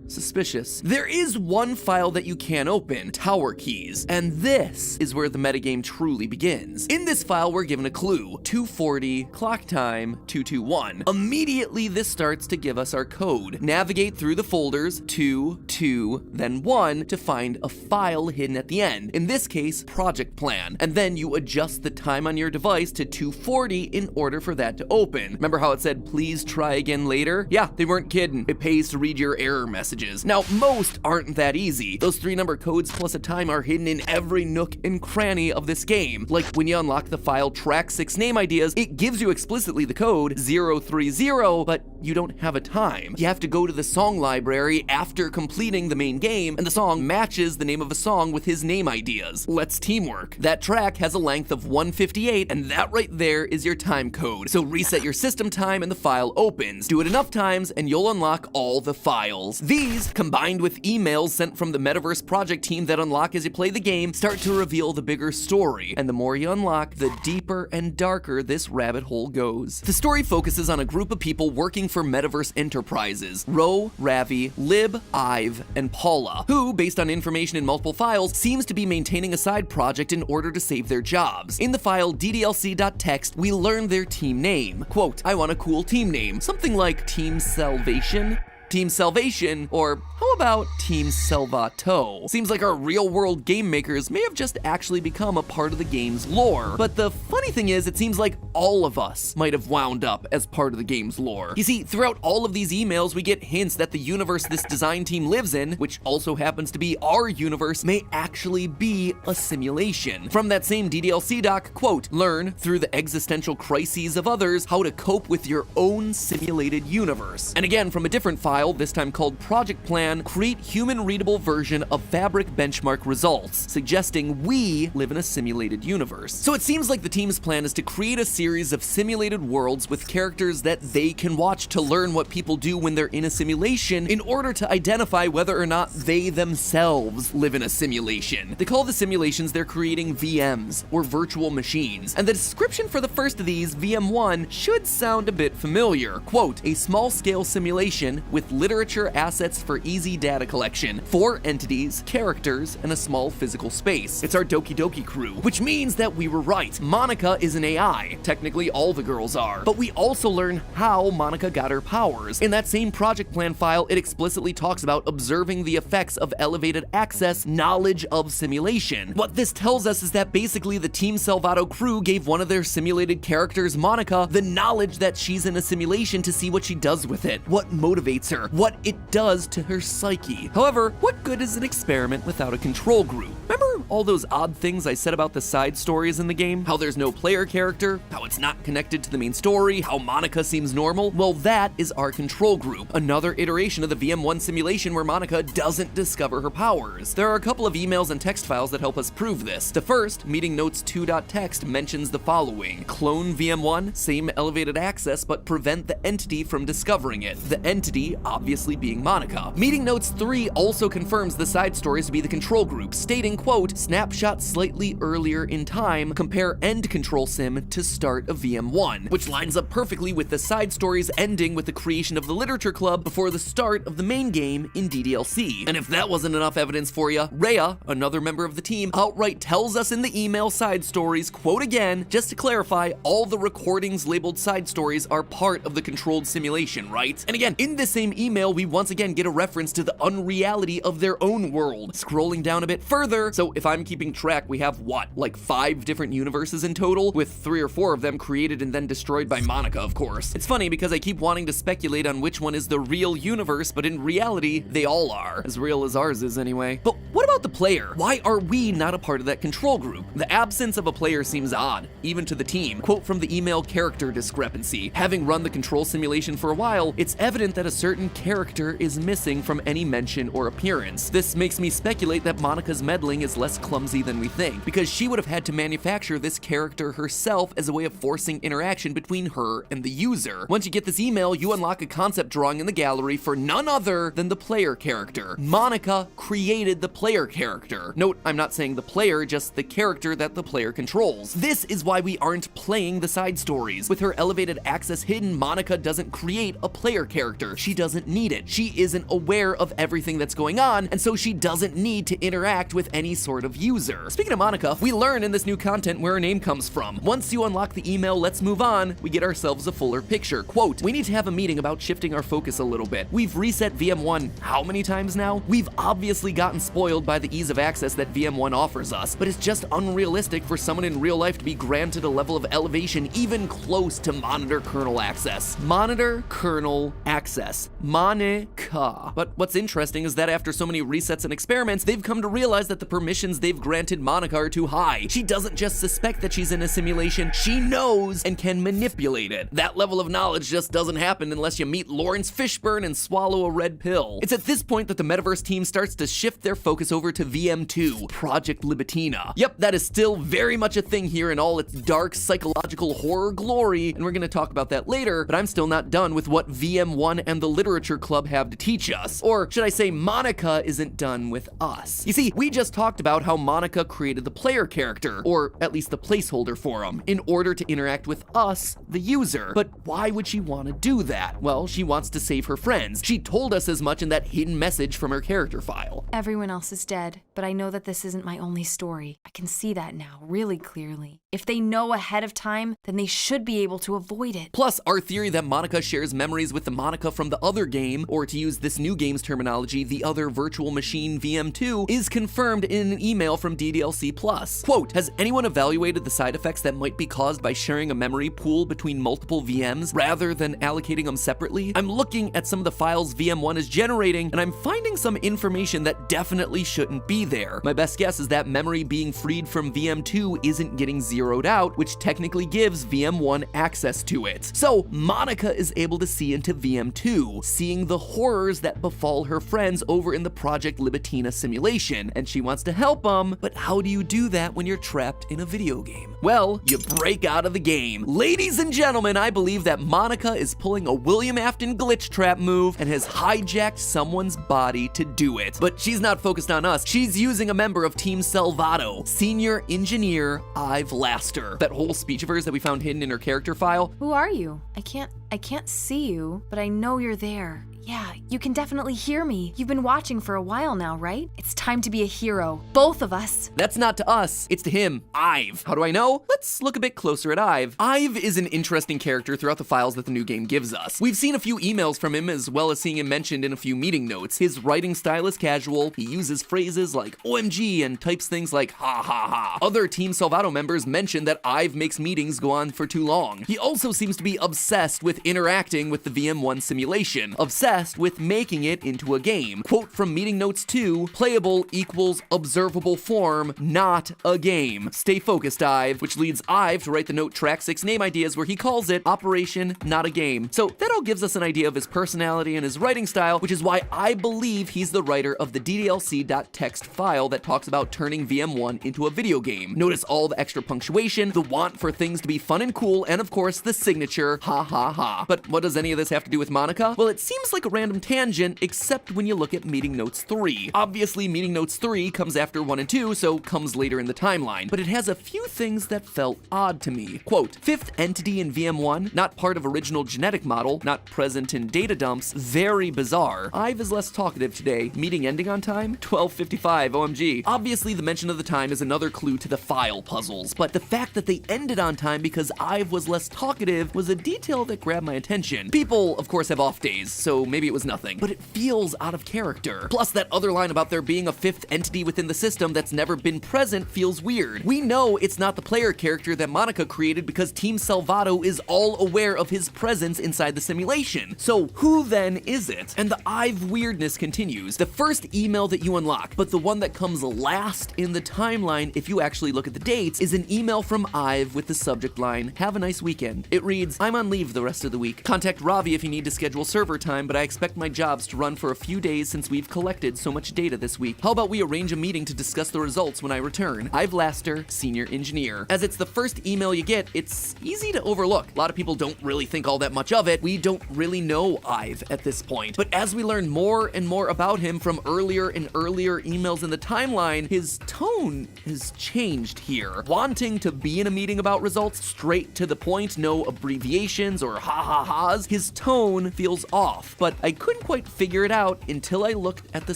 Suspicious. There is one file that you can open, Tower Keys, and this is where the metagame truly begins. In this file, we're given a clue, 240, clock time, 221. Immediately, this starts to give us our code. Navigate through the folders, 2, 2, then 1 to find a file hidden at the end. In this case, project plan. And then you adjust the time on your device to 240 in order for that to open. Remember how it said, please try again later? Yeah, they weren't kidding. It pays to read your error messages. Now, most aren't that easy. Those 3-number codes plus a time are hidden in every nook and cranny of this game. Like when you unlock the file track 6 name ideas, it gives you explicitly the code 030, but you don't have a time. You have to go to the song library after completing the main game, and the song matches the name of a song with his name ideas. Let's teamwork. That track has a length of 158, and that right there is your time code. So reset your system time and the file opens. Do it enough times and you'll unlock all the files. These, combined with emails sent from the Metaverse project team that unlock as you play the game, start to reveal the bigger story. And the more you unlock, the deeper and darker this rabbit hole goes. The story focuses on a group of people working for Metaverse Enterprises, Ro, Ravi, Lib, Ive, and Paula, who, based on information in multiple files, seems to be maintaining a side project in order to save their jobs. In the file ddlc.txt, we learn their team name. Quote, I want a cool team name. Something like Team Salvation? Team Salvation, or how about Team Salvato? Seems like our real-world game makers may have just actually become a part of the game's lore. But the funny thing is, it seems like all of us might have wound up as part of the game's lore. You see, throughout all of these emails, we get hints that the universe this design team lives in, which also happens to be our universe, may actually be a simulation. From that same DDLC doc, quote, learn through the existential crises of others how to cope with your own simulated universe. And again, from a different file, this time called Project Plan, create human-readable version of Fabric benchmark results, suggesting we live in a simulated universe. So it seems like the team's plan is to create a series of simulated worlds with characters that they can watch to learn what people do when they're in a simulation in order to identify whether or not they themselves live in a simulation. They call the simulations they're creating VMs, or virtual machines, and the description for the first of these, VM1, should sound a bit familiar. Quote, a small-scale simulation with literature assets for easy data collection, 4 entities, characters, and a small physical space. It's our Doki Doki crew, which means that we were right. Monica is an AI. Technically, all the girls are. But we also learn how Monica got her powers. In that same project plan file, it explicitly talks about observing the effects of elevated access knowledge of simulation. What this tells us is that basically the Team Salvato crew gave one of their simulated characters, Monica, the knowledge that she's in a simulation to see what she does with it, what motivates her, what it does to her psyche. However, what good is an experiment without a control group? Remember all those odd things I said about the side stories in the game? How there's no player character, how it's not connected to the main story, how Monica seems normal? Well, that is our control group, another iteration of the VM1 simulation where Monica doesn't discover her powers. There are a couple of emails and text files that help us prove this. The first, meeting notes 2.txt, mentions the following: clone VM1, same elevated access, but prevent the entity from discovering it. The entity obviously being Monica. Meeting notes 3 also confirms the side stories to be the control group, stating, quote, snapshot slightly earlier in time, compare end control sim to start of VM1, which lines up perfectly with the side stories ending with the creation of the literature club before the start of the main game in DDLC. And if that wasn't enough evidence for you, Rhea, another member of the team, outright tells us in the email side stories, quote again, just to clarify, all the recordings labeled side stories are part of the controlled simulation, right? And again, in the same email, we once again get a reference to the unreality of their own world. Scrolling down a bit further, so if I'm keeping track, we have what, like 5 different universes in total, with 3 or 4 of them created and then destroyed by Monica, of course. It's funny because I keep wanting to speculate on which one is the real universe, but in reality, they all are. As real as ours is anyway. But what about the player? Why are we not a part of that control group? The absence of a player seems odd, even to the team. Quote from the email, character discrepancy. Having run the control simulation for a while, it's evident that a certain character is missing from any mention or appearance. This makes me speculate that Monica's meddling is less clumsy than we think, because she would have had to manufacture this character herself as a way of forcing interaction between her and the user. Once you get this email, you unlock a concept drawing in the gallery for none other than the player character. Monica created the player character. Note, I'm not saying the player, just the character that the player controls. This is why we aren't playing the side stories. With her elevated access hidden, Monica doesn't create a player character. She doesn't need it. She isn't aware of everything that's going on, and so she doesn't need to interact with any sort of user. Speaking of Monica, we learn in this new content where her name comes from. Once you unlock the email, let's move on, we get ourselves a fuller picture. Quote, we need to have a meeting about shifting our focus a little bit. We've reset VM1 how many times now? We've obviously gotten spoiled by the ease of access that VM1 offers us, but it's just unrealistic for someone in real life to be granted a level of elevation even close to monitor kernel access. Monitor kernel access. Monica. But what's interesting is that after so many resets and experiments, they've come to realize that the permissions they've granted Monica are too high. She doesn't just suspect that she's in a simulation, she knows and can manipulate it. That level of knowledge just doesn't happen unless you meet Lawrence Fishburne and swallow a red pill. It's at this point that the Metaverse team starts to shift their focus over to VM2, Project Libitina. Yep, that is still very much a thing here in all its dark psychological horror glory, and we're gonna talk about that later, but I'm still not done with what VM1 and the Literature Club have to teach us. Or should I say Monica isn't done with us. You see, we just talked about how Monica created the player character, or at least the placeholder for him, in order to interact with us, the user. But why would she want to do that? Well, she wants to save her friends. She told us as much in that hidden message from her character file. Everyone else is dead, but I know that this isn't my only story. I can see that now, really clearly. If they know ahead of time, then they should be able to avoid it. Plus, our theory that Monica shares memories with the Monica from the other other game, or to use this new game's terminology, the other virtual machine VM2, is confirmed in an email from DDLC Plus. Quote, has anyone evaluated the side effects that might be caused by sharing a memory pool between multiple VMs rather than allocating them separately? I'm looking at some of the files VM1 is generating, and I'm finding some information that definitely shouldn't be there. My best guess is that memory being freed from VM2 isn't getting zeroed out, which technically gives VM1 access to it. So Monica is able to see into VM2, seeing the horrors that befall her friends over in the Project Libitina simulation, and she wants to help them, but how do you do that when you're trapped in a video game? Well, you break out of the game. Ladies and gentlemen, I believe that Monica is pulling a William Afton glitch trap move and has hijacked someone's body to do it. But she's not focused on us. She's using a member of Team Salvato, Senior Engineer Ive Laster. That whole speech of hers that we found hidden in her character file. Who are you? I can't see you, but I know you're there. Yeah, you can definitely hear me. You've been watching for a while now, right? It's time to be a hero. Both of us. That's not to us, it's to him, Ive. How do I know? Let's look a bit closer at Ive. Ive is an interesting character throughout the files that the new game gives us. We've seen a few emails from him, as well as seeing him mentioned in a few meeting notes. His writing style is casual. He uses phrases like OMG and types things like ha ha ha. Other Team Salvato members mention that Ive makes meetings go on for too long. He also seems to be obsessed with interacting with the VM1 simulation. Obsessed with making it into a game. Quote from meeting notes 2, playable equals observable form, not a game. Stay focused, Ive, which leads Ive to write the note track 6 name ideas where he calls it Operation Not a Game. So that all gives us an idea of his personality and his writing style, which is why I believe he's the writer of the DDLC.txt file that talks about turning VM1 into a video game. Notice all the extra punctuation, the want for things to be fun and cool, and of course the signature, ha ha ha. But what does any of this have to do with Monica? Well, it seems like a random tangent, except when you look at Meeting Notes 3. Obviously, Meeting Notes 3 comes after 1 and 2, so comes later in the timeline, but it has a few things that felt odd to me. Quote, fifth entity in VM1, not part of original genetic model, not present in data dumps, very bizarre. Ive is less talkative today. Meeting ending on time? 12:55, OMG. Obviously, the mention of the time is another clue to the file puzzles, but the fact that they ended on time because Ive was less talkative was a detail that grabbed my attention. People, of course, have off days, so maybe it was nothing, but it feels out of character. Plus, that other line about there being a fifth entity within the system that's never been present feels weird. We know it's not the player character that Monica created because Team Salvato is all aware of his presence inside the simulation. So who then is it? And the Ive weirdness continues. The first email that you unlock, but the one that comes last in the timeline, if you actually look at the dates, is an email from Ive with the subject line, have a nice weekend. It reads, I'm on leave the rest of the week. Contact Ravi if you need to schedule server time, but I expect my jobs to run for a few days since we've collected so much data this week. How about we arrange a meeting to discuss the results when I return? Ive Laster, Senior Engineer. As it's the first email you get, it's easy to overlook. A lot of people don't really think all that much of it. We don't really know Ive at this point. But as we learn more and more about him from earlier and earlier emails in the timeline, his tone has changed here. Wanting to be in a meeting about results, straight to the point, no abbreviations or ha-ha-has, his tone feels off. But I couldn't quite figure it out until I looked at the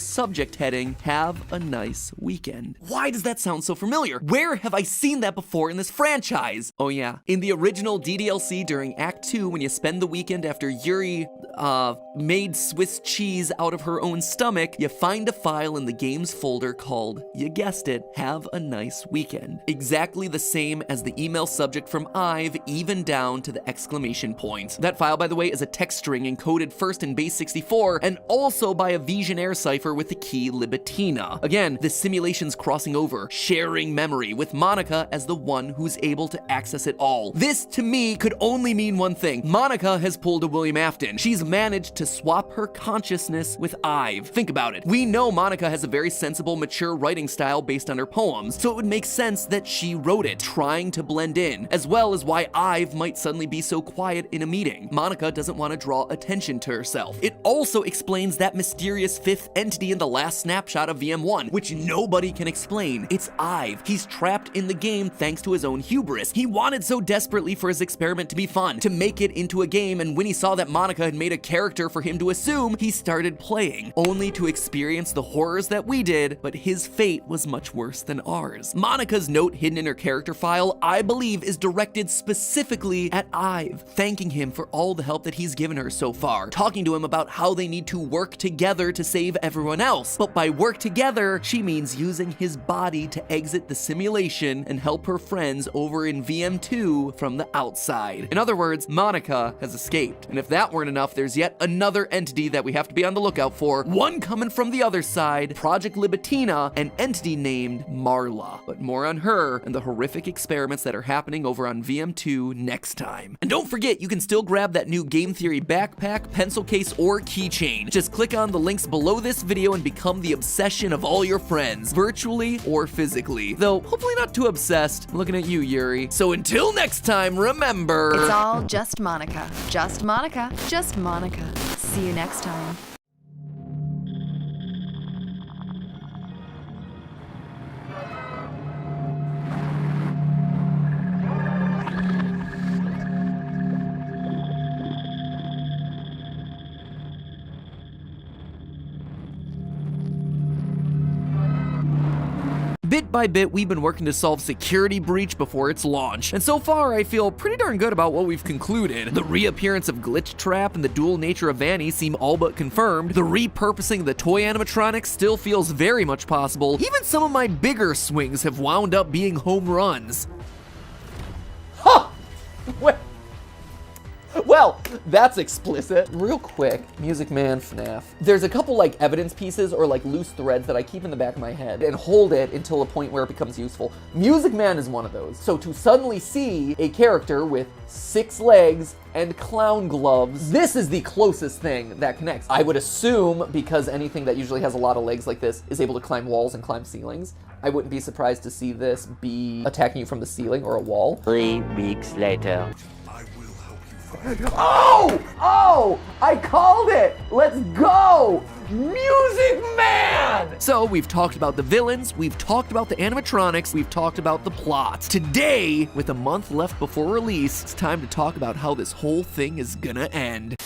subject heading, have a nice weekend. Why does that sound so familiar? Where have I seen that before in this franchise? Oh yeah, in the original DDLC during Act 2 when you spend the weekend after Yuri, made Swiss cheese out of her own stomach, you find a file in the game's folder called, you guessed it, have a nice weekend. Exactly the same as the email subject from Ive, even down to the exclamation point. That file, by the way, is a text string encoded first in base 64 and also by a Visionaire cipher with the key Libitina. Again, the simulation's crossing over, sharing memory with Monica as the one who's able to access it all. This, to me, could only mean one thing. Monica has pulled a William Afton. She's managed to swap her consciousness with Ive. Think about it. We know Monica has a very sensible, mature writing style based on her poems, so it would make sense that she wrote it, trying to blend in, as well as why Ive might suddenly be so quiet in a meeting. Monica doesn't want to draw attention to herself. It also explains that mysterious fifth entity in the last snapshot of VM1, which nobody can explain. It's Ive. He's trapped in the game thanks to his own hubris. He wanted so desperately for his experiment to be fun, to make it into a game, and when he saw that Monica had made a character for him to assume, he started playing, only to experience the horrors that we did, but his fate was much worse than ours. Monica's note hidden in her character file, I believe, is directed specifically at Ive, thanking him for all the help that he's given her so far, talking to him them about how they need to work together to save everyone else. But by work together, she means using his body to exit the simulation and help her friends over in VM2 from the outside. In other words, Monica has escaped. And if that weren't enough, there's yet another entity that we have to be on the lookout for. One coming from the other side, Project Libitina, an entity named Marla. But more on her and the horrific experiments that are happening over on VM2 next time. And don't forget, you can still grab that new Game Theory backpack, pencil case, or keychain. Just click on the links below this video and become the obsession of all your friends, virtually or physically. Though, hopefully not too obsessed. I'm looking at you, Yuri. So until next time, remember... It's all just Monica. Just Monica. Just Monica. See you next time. Bit by bit, we've been working to solve Security Breach before its launch, and so far I feel pretty darn good about what we've concluded. The reappearance of Glitch Trap and the dual nature of Vanny seem all but confirmed. The repurposing of the toy animatronics still feels very much possible. Even some of my bigger swings have wound up being home runs. Well, that's explicit. Real quick, Music Man, FNAF. There's a couple like evidence pieces or like loose threads that I keep in the back of my head and hold it until a point where it becomes useful. Music Man is one of those. So to suddenly see a character with 6 legs and clown gloves, this is the closest thing that connects. I would assume, because anything that usually has a lot of legs like this is able to climb walls and climb ceilings, I wouldn't be surprised to see this be attacking you from the ceiling or a wall. 3 weeks later. Oh, I called it. Let's go. Music Man! So we've talked about the villains, we've talked about the animatronics, we've talked about the plot. Today, with a month left before release, it's time to talk about how this whole thing is gonna end.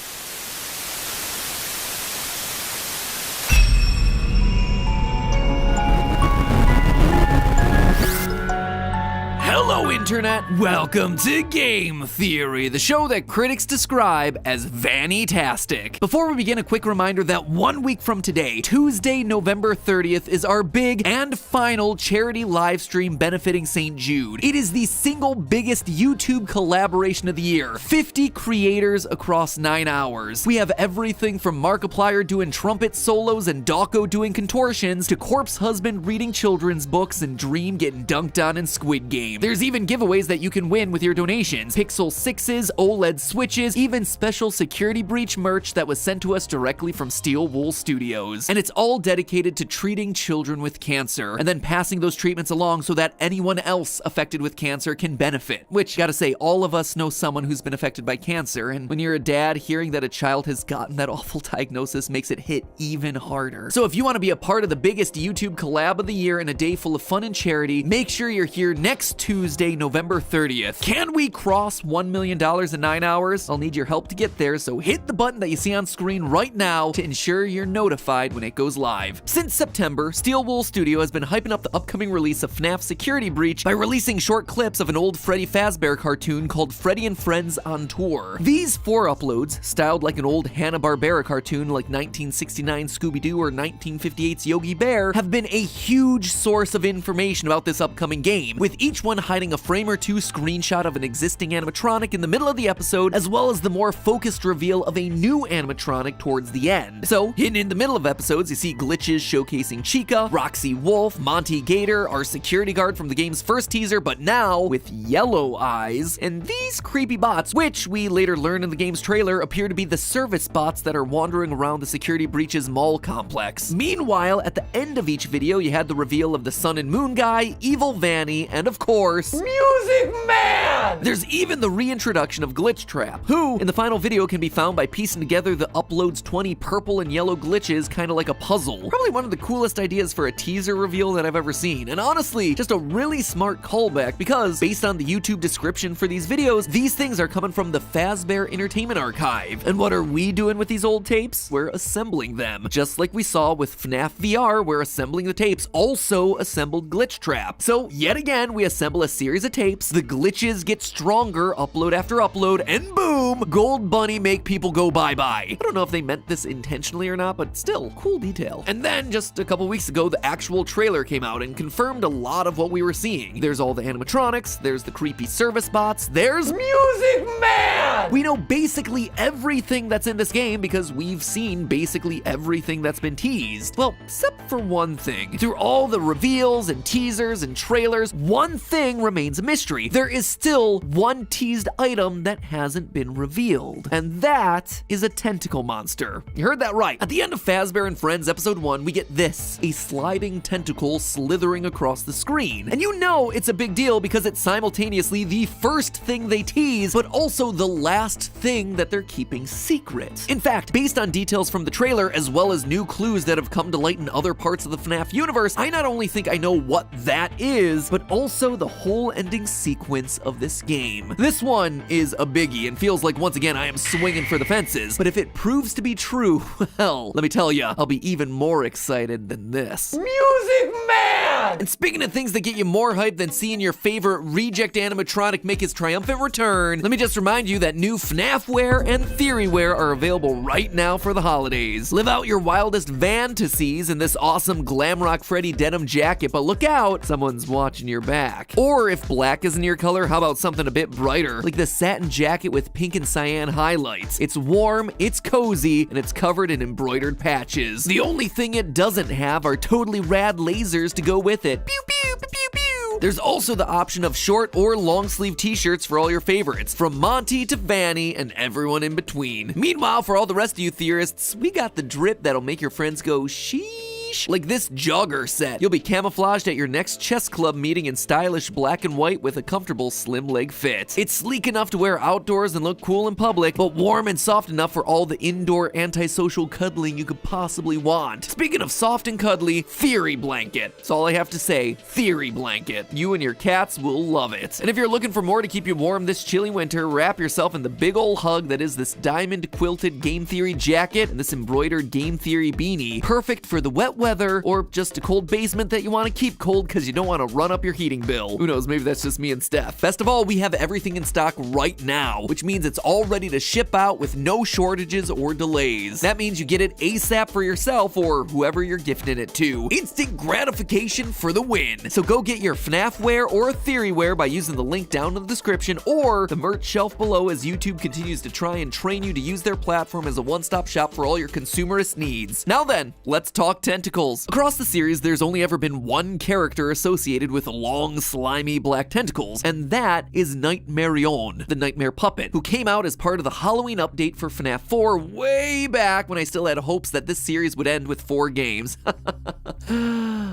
Hello, Internet! Welcome to Game Theory, the show that critics describe as Vanny-tastic. Before we begin, a quick reminder that 1 week from today, Tuesday, November 30th, is our big and final charity live stream benefiting St. Jude. It is the single biggest YouTube collaboration of the year. 50 creators across 9 hours. We have everything from Markiplier doing trumpet solos and Dawko doing contortions to Corpse Husband reading children's books and Dream getting dunked on in Squid Game. There's even giveaways that you can win with your donations. Pixel 6s, OLED Switches, even special Security Breach merch that was sent to us directly from Steel Wool Studios. And it's all dedicated to treating children with cancer, and then passing those treatments along so that anyone else affected with cancer can benefit. Which, gotta say, all of us know someone who's been affected by cancer, and when you're a dad, hearing that a child has gotten that awful diagnosis makes it hit even harder. So if you want to be a part of the biggest YouTube collab of the year and a day full of fun and charity, make sure you're here next Tuesday, November 30th. Can we cross $1 million in 9 hours? I'll need your help to get there, so hit the button that you see on screen right now to ensure you're notified when it goes live. Since September, Steel Wool Studio has been hyping up the upcoming release of FNAF Security Breach by releasing short clips of an old Freddy Fazbear cartoon called Freddy and Friends on Tour. These 4 uploads, styled like an old Hanna-Barbera cartoon like 1969 Scooby-Doo or 1958's Yogi Bear, have been a huge source of information about this upcoming game, with each one hiding a frame or two screenshot of an existing animatronic in the middle of the episode, as well as the more focused reveal of a new animatronic towards the end. So, hidden in the middle of episodes, you see glitches showcasing Chica, Roxy Wolf, Monty Gator, our security guard from the game's first teaser, but now with yellow eyes, and these creepy bots, which we later learn in the game's trailer appear to be the service bots that are wandering around the Security Breach's mall complex. Meanwhile, at the end of each video, you had the reveal of the Sun and Moon guy, Evil Vanny, and of course, Music Man! There's even the reintroduction of Glitch Trap, who, in the final video, can be found by piecing together the upload's 20 purple and yellow glitches kind of like a puzzle. Probably one of the coolest ideas for a teaser reveal that I've ever seen, and honestly, just a really smart callback because, based on the YouTube description for these videos, these things are coming from the Fazbear Entertainment Archive. And what are we doing with these old tapes? We're assembling them. Just like we saw with FNAF VR, where assembling the tapes also assembled Glitch Trap. So, yet again, we assemble a series of tapes, the glitches get stronger upload after upload, and boom, Gold Bunny make people go bye-bye. I don't know if they meant this intentionally or not, but still, cool detail. And then just a couple weeks ago, the actual trailer came out and confirmed a lot of what we were seeing. There's all the animatronics, there's the creepy service bots, there's Music Man! We know basically everything that's in this game because we've seen basically everything that's been teased. Well, except for one thing. Through all the reveals and teasers and trailers, one thing remains a mystery. There is still one teased item that hasn't been revealed, and that is a tentacle monster. You heard that right. At the end of Fazbear and Friends episode 1, we get this, a sliding tentacle slithering across the screen. And you know it's a big deal because it's simultaneously the first thing they tease, but also the last thing that they're keeping secret. In fact, based on details from the trailer, as well as new clues that have come to light in other parts of the FNAF universe, I not only think I know what that is, but also the whole ending sequence of this game. This one is a biggie and feels like once again I am swinging for the fences, but if it proves to be true, well, let me tell ya, I'll be even more excited than this. Music Man! And speaking of things that get you more hyped than seeing your favorite reject animatronic make his triumphant return, let me just remind you that new FNAF wear and Theory wear are available right now for the holidays. Live out your wildest fantasies in this awesome Glam Rock Freddy denim jacket, but look out, someone's watching your back. Or if black isn't your color, how about something a bit brighter, like the satin jacket with pink and cyan highlights. It's warm, it's cozy, and it's covered in embroidered patches. The only thing it doesn't have are totally rad lasers to go with it. Pew pew pew pew pew. There's also the option of short or long sleeve t-shirts for all your favorites, from Monty to Vanny and everyone in between. Meanwhile, for all the rest of you theorists, we got the drip that'll make your friends go sheesh. Like this jogger set. You'll be camouflaged at your next chess club meeting in stylish black and white with a comfortable slim leg fit. It's sleek enough to wear outdoors and look cool in public, but warm and soft enough for all the indoor antisocial cuddling you could possibly want. Speaking of soft and cuddly, Theory Blanket. That's all I have to say, Theory Blanket. You and your cats will love it. And if you're looking for more to keep you warm this chilly winter, wrap yourself in the big ol' hug that is this diamond quilted Game Theory jacket and this embroidered Game Theory beanie. Perfect for the wet weather or just a cold basement that you want to keep cold because you don't want to run up your heating bill. Who knows, maybe that's just me and Steph. Best of all, we have everything in stock right now, which means it's all ready to ship out with no shortages or delays. That means you get it ASAP for yourself or whoever you're gifting it to. Instant gratification for the win. So go get your FNAF wear or Theory wear by using the link down in the description or the merch shelf below as YouTube continues to try and train you to use their platform as a one-stop shop for all your consumerist needs. Now then, let's talk tentacles. Across the series, there's only ever been one character associated with long, slimy black tentacles, and that is Nightmarion, the Nightmare Puppet, who came out as part of the Halloween update for FNAF 4 way back when I still had hopes that this series would end with 4 games.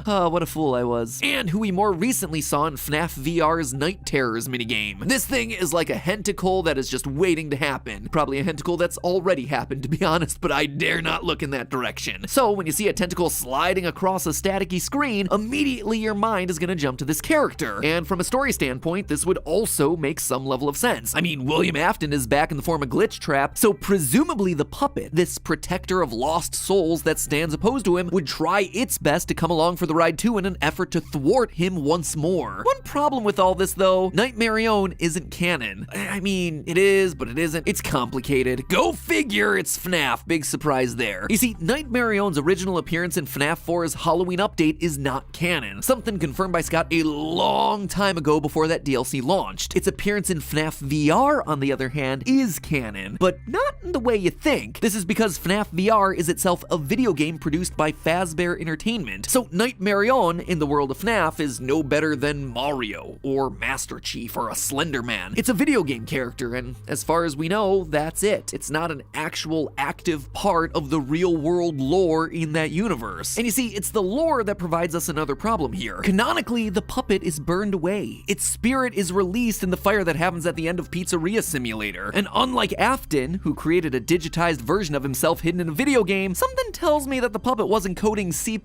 Oh, what a fool I was. And who we more recently saw in FNAF VR's Night Terrors minigame. This thing is like a hentacle that is just waiting to happen. Probably a hentacle that's already happened, to be honest, but I dare not look in that direction. So when you see a tentacle sliding across a staticky screen, immediately your mind is gonna jump to this character. And from a story standpoint, this would also make some level of sense. I mean, William Afton is back in the form of Glitch Trap, so presumably the puppet, this protector of lost souls that stands opposed to him, would try its best to come along for the ride too in an effort to thwart him once more. One problem with all this though, Nightmarion isn't canon. I mean, it is, but it isn't. It's complicated. Go figure, it's FNAF. Big surprise there. You see, Nightmarion's original appearance in FNAF 4's Halloween update is not canon. Something confirmed by Scott a long time ago before that DLC launched. Its appearance in FNAF VR, on the other hand, is canon, but not in the way you think. This is because FNAF VR is itself a video game produced by Fazbear Entertainment. So Nightmarion in the world of FNAF is no better than Mario or Master Chief or a Slender Man. It's a video game character, and as far as we know, that's it. It's not an actual active part of the real world lore in that universe. And you see, it's the lore that provides us another problem here. Canonically, the puppet is burned away. Its spirit is released in the fire that happens at the end of Pizzeria Simulator. And unlike Afton, who created a digitized version of himself hidden in a video game, something tells me that the puppet wasn't coding C++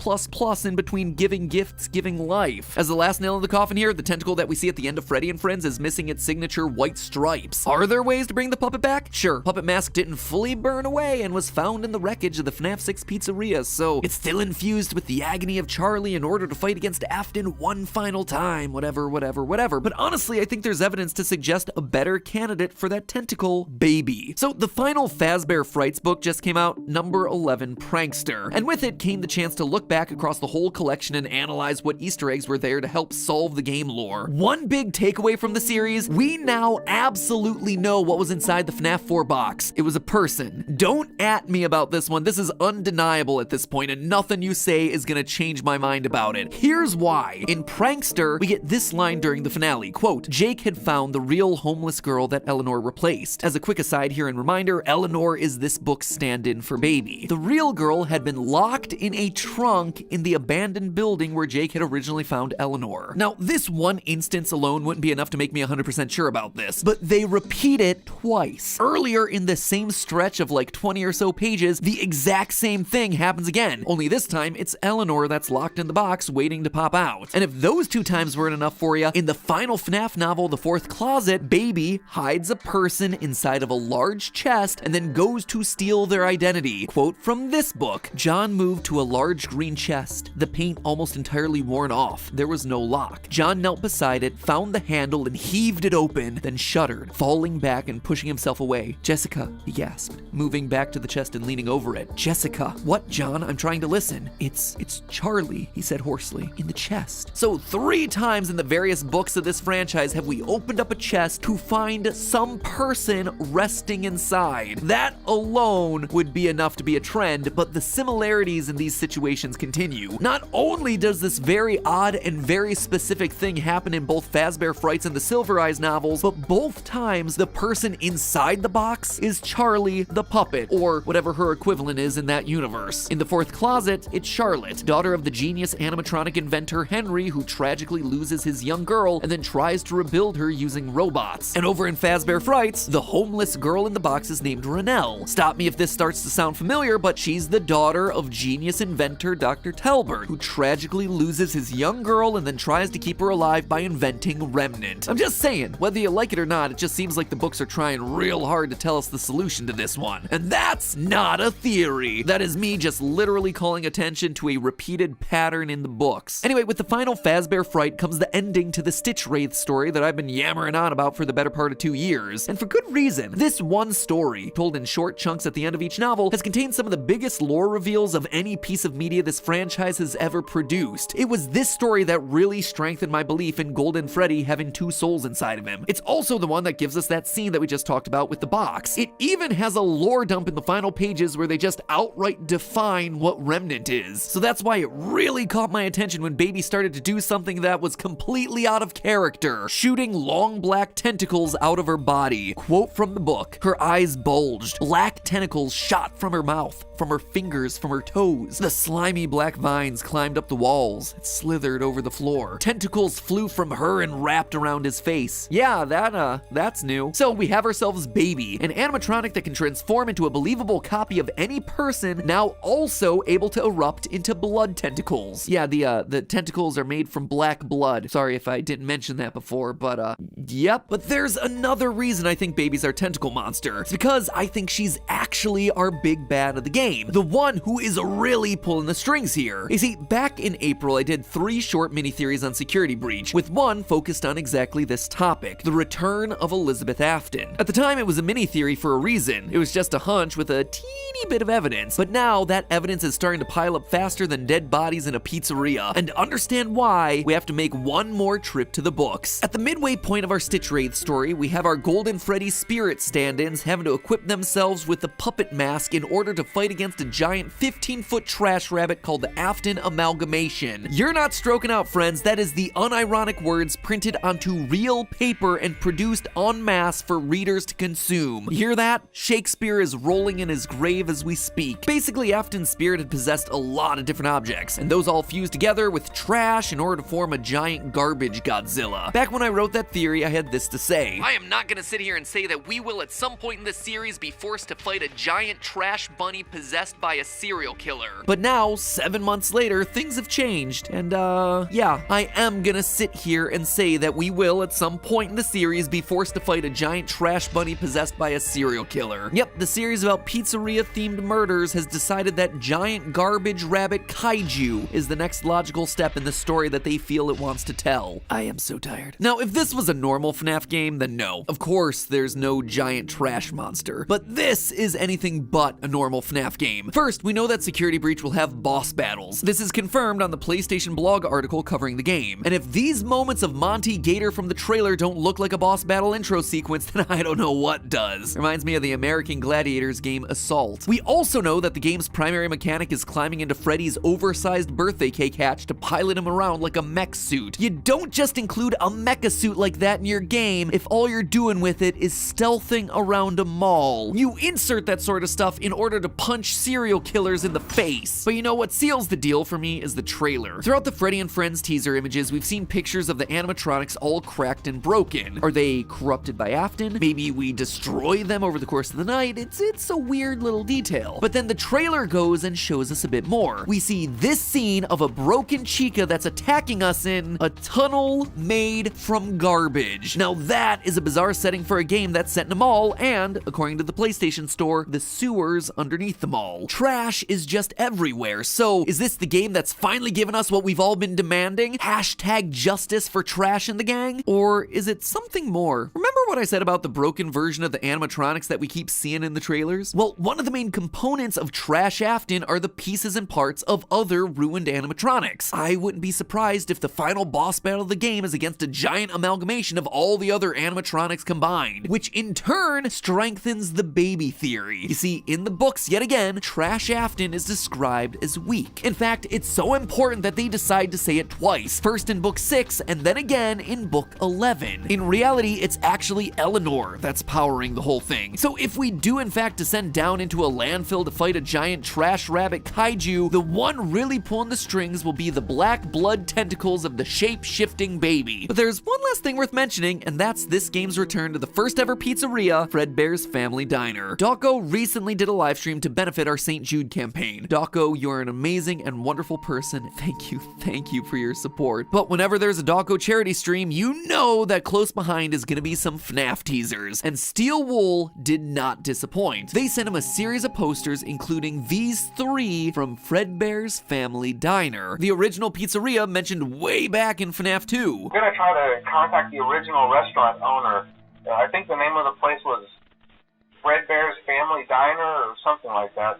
in between giving gifts, giving life. As the last nail in the coffin here, the tentacle that we see at the end of Freddy and Friends is missing its signature white stripes. Are there ways to bring the puppet back? Sure, Puppet Mask didn't fully burn away and was found in the wreckage of the FNAF 6 pizzeria, so it's still infused with the agony of Charlie in order to fight against Afton one final time, whatever. But honestly, I think there's evidence to suggest a better candidate for that tentacle, Baby. So the final Fazbear Frights book just came out, number 11, Prankster. And with it came the chance to look back across the whole collection and analyze what Easter eggs were there to help solve the game lore. One big takeaway from the series, we now absolutely know what was inside the FNAF 4 box. It was a person. Don't at me about this one. This is undeniable at this point, and nothing you say is gonna change my mind about it. Here's why. In Prankster, we get this line during the finale, quote, Jake had found the real homeless girl that Eleanor replaced. As a quick aside here and reminder, Eleanor is this book's stand-in for Baby. The real girl had been locked in a trunk in the abandoned building where Jake had originally found Eleanor. Now, this one instance alone wouldn't be enough to make me 100% sure about this, but they repeat it twice. Earlier in the same stretch of like 20 or so pages, the exact same thing happens again, only this time it's Eleanor that's locked in the box waiting to pop out. And if those two times weren't enough for you, in the final FNAF novel, The Fourth Closet, Baby hides a person inside of a large chest and then goes to steal their identity. Quote from this book, John moved to a large green chest, the paint almost entirely worn off. There was no lock. John knelt beside it, found the handle and heaved it open, then shuddered, falling back and pushing himself away. Jessica, he gasped, moving back to the chest and leaning over it. Jessica. What, John? I'm trying to listen. It's Charlie, he said hoarsely, in the chest. So 3 times in the various books of this franchise have we opened up a chest to find some person resting inside. That alone would be enough to be a trend, but the similarities in these situations continue. Not only does this very odd and very specific thing happen in both Fazbear Frights and the Silver Eyes novels, but both times the person inside the box is Charlie the puppet, or whatever her equivalent is in that universe. In The Fourth Closet, it's Charlotte, daughter of the genius animatronic inventor Henry, who tragically loses his young girl and then tries to rebuild her using robots. And over in Fazbear Frights, the homeless girl in the box is named Renelle. Stop me if this starts to sound familiar, but she's the daughter of genius inventor Dr. Talbert, who tragically loses his young girl and then tries to keep her alive by inventing Remnant. I'm just saying, whether you like it or not, it just seems like the books are trying real hard to tell us the solution to this one. And that's not a theory. That is me just literally calling attention to a repeated pattern in the books. Anyway, with the final Fazbear Fright comes the ending to the Stitch Wraith story that I've been yammering on about for the better part of 2 years. And for good reason. This one story, told in short chunks at the end of each novel, has contained some of the biggest lore reveals of any piece of media this franchise has ever produced. It was this story that really strengthened my belief in Golden Freddy having 2 souls inside of him. It's also the one that gives us that scene that we just talked about with the box. It even has a lore dump in the final pages where they just outright define what Remnant is. So that's why it really caught my attention when Baby started to do something that was completely out of character, shooting long black tentacles out of her body. Quote from the book, her eyes bulged, black tentacles shot from her mouth, from her fingers, from her toes. The slimy black vines climbed up the walls, slithered over the floor. Tentacles flew from her and wrapped around his face. Yeah, that's new. So we have ourselves Baby, an animatronic that can transform into a believable copy of any person, now also able to erupt into blood tentacles. Yeah, the tentacles are made from black blood. Sorry if I didn't mention that before, but yep. But there's another reason I think Baby's our tentacle monster. It's because I think she's actually our big bad of the game. The one who is really pulling the strings here. You see, back in April, I did 3 short mini-theories on Security Breach, with one focused on exactly this topic, the return of Elizabeth Afton. At the time, it was a mini-theory for a reason. It was just a hunch with a teeny bit of evidence, but now that evidence is starting to pile up faster than dead bodies in a pizzeria, and to understand why, we have to make one more trip to the books. At the midway point of our Stitch Wraith story, we have our Golden Freddy spirit stand-ins having to equip themselves with the puppet mask in order to fight against a giant 15-foot trash rabbit called the Afton Amalgamation. You're not stroking out, friends. That is the unironic words printed onto real paper and produced en masse for readers to consume. You hear that? Shakespeare is rolling in his grave as we speak. Basically, Afton's spirit had possessed a lot of different objects, and those all fused together with trash in order to form a giant garbage Godzilla. Back when I wrote that theory, I had this to say. I am not gonna sit here and say that we will at some point in this series be forced to fight a giant trash bunny possessed by a serial killer. But now, 7 months later, things have changed, and yeah, I am gonna sit here and say that we will at some point in the series be forced to fight a giant trash bunny possessed by a serial killer. Yep, the series about pizzeria-themed murders has decided that giant garbage garbage rabbit kaiju is the next logical step in the story that they feel it wants to tell. I am so tired. Now, if this was a normal FNAF game, then no. Of course, there's no giant trash monster. But this is anything but a normal FNAF game. First, we know that Security Breach will have boss battles. This is confirmed on the PlayStation blog article covering the game. And if these moments of Monty Gator from the trailer don't look like a boss battle intro sequence, then I don't know what does. Reminds me of the American Gladiators game Assault. We also know that the game's primary mechanic is climbing into Freddy's oversized birthday cake hatch to pilot him around like a mech suit. You don't just include a mecha suit like that in your game if all you're doing with it is stealthing around a mall. You insert that sort of stuff in order to punch serial killers in the face. But you know what seals the deal for me is the trailer. Throughout the Freddy and Friends teaser images, we've seen pictures of the animatronics all cracked and broken. Are they corrupted by Afton? Maybe we destroy them over the course of the night? It's a weird little detail. But then the trailer goes and shows us a bit more. We see this scene of a broken Chica that's attacking us in a tunnel made from garbage. Now that is a bizarre setting for a game that's set in a mall and, according to the PlayStation Store, the sewers underneath the mall. Trash is just everywhere. So is this the game that's finally given us what we've all been demanding? Hashtag justice for trash in the gang? Or is it something more? Remember what I said about the broken version of the animatronics that we keep seeing in the trailers? Well, one of the main components of Trash Afton are the pieces and parts of other ruined animatronics. I wouldn't be surprised if the final boss battle of the game is against a giant amalgamation of all the other animatronics combined, which in turn strengthens the baby theory. You see, in the books, yet again, Trash Afton is described as weak. In fact, it's so important that they decide to say it twice, first in book 6 and then again in book 11. In reality, it's actually Eleanor that's powering the whole thing. So if we do in fact descend down into a landfill to fight a giant trash rabbit kaiju, the one really pulling the strings will be the black blood tentacles of the shape-shifting baby. But there's one last thing worth mentioning, and that's this game's return to the first ever pizzeria, Fredbear's Family Diner. Dawko recently did a live stream to benefit our St. Jude campaign. Dawko, you're an amazing and wonderful person. Thank you for your support. But whenever there's a Dawko charity stream, you know that close behind is gonna be some FNAF teasers. And Steel Wool did not disappoint. They sent him a series of posters including these 3 from Fredbear's Family Diner, the original pizzeria mentioned way back in FNAF 2. I'm gonna try to contact the original restaurant owner. I think the name of the place was Fredbear's Family Diner or something like that.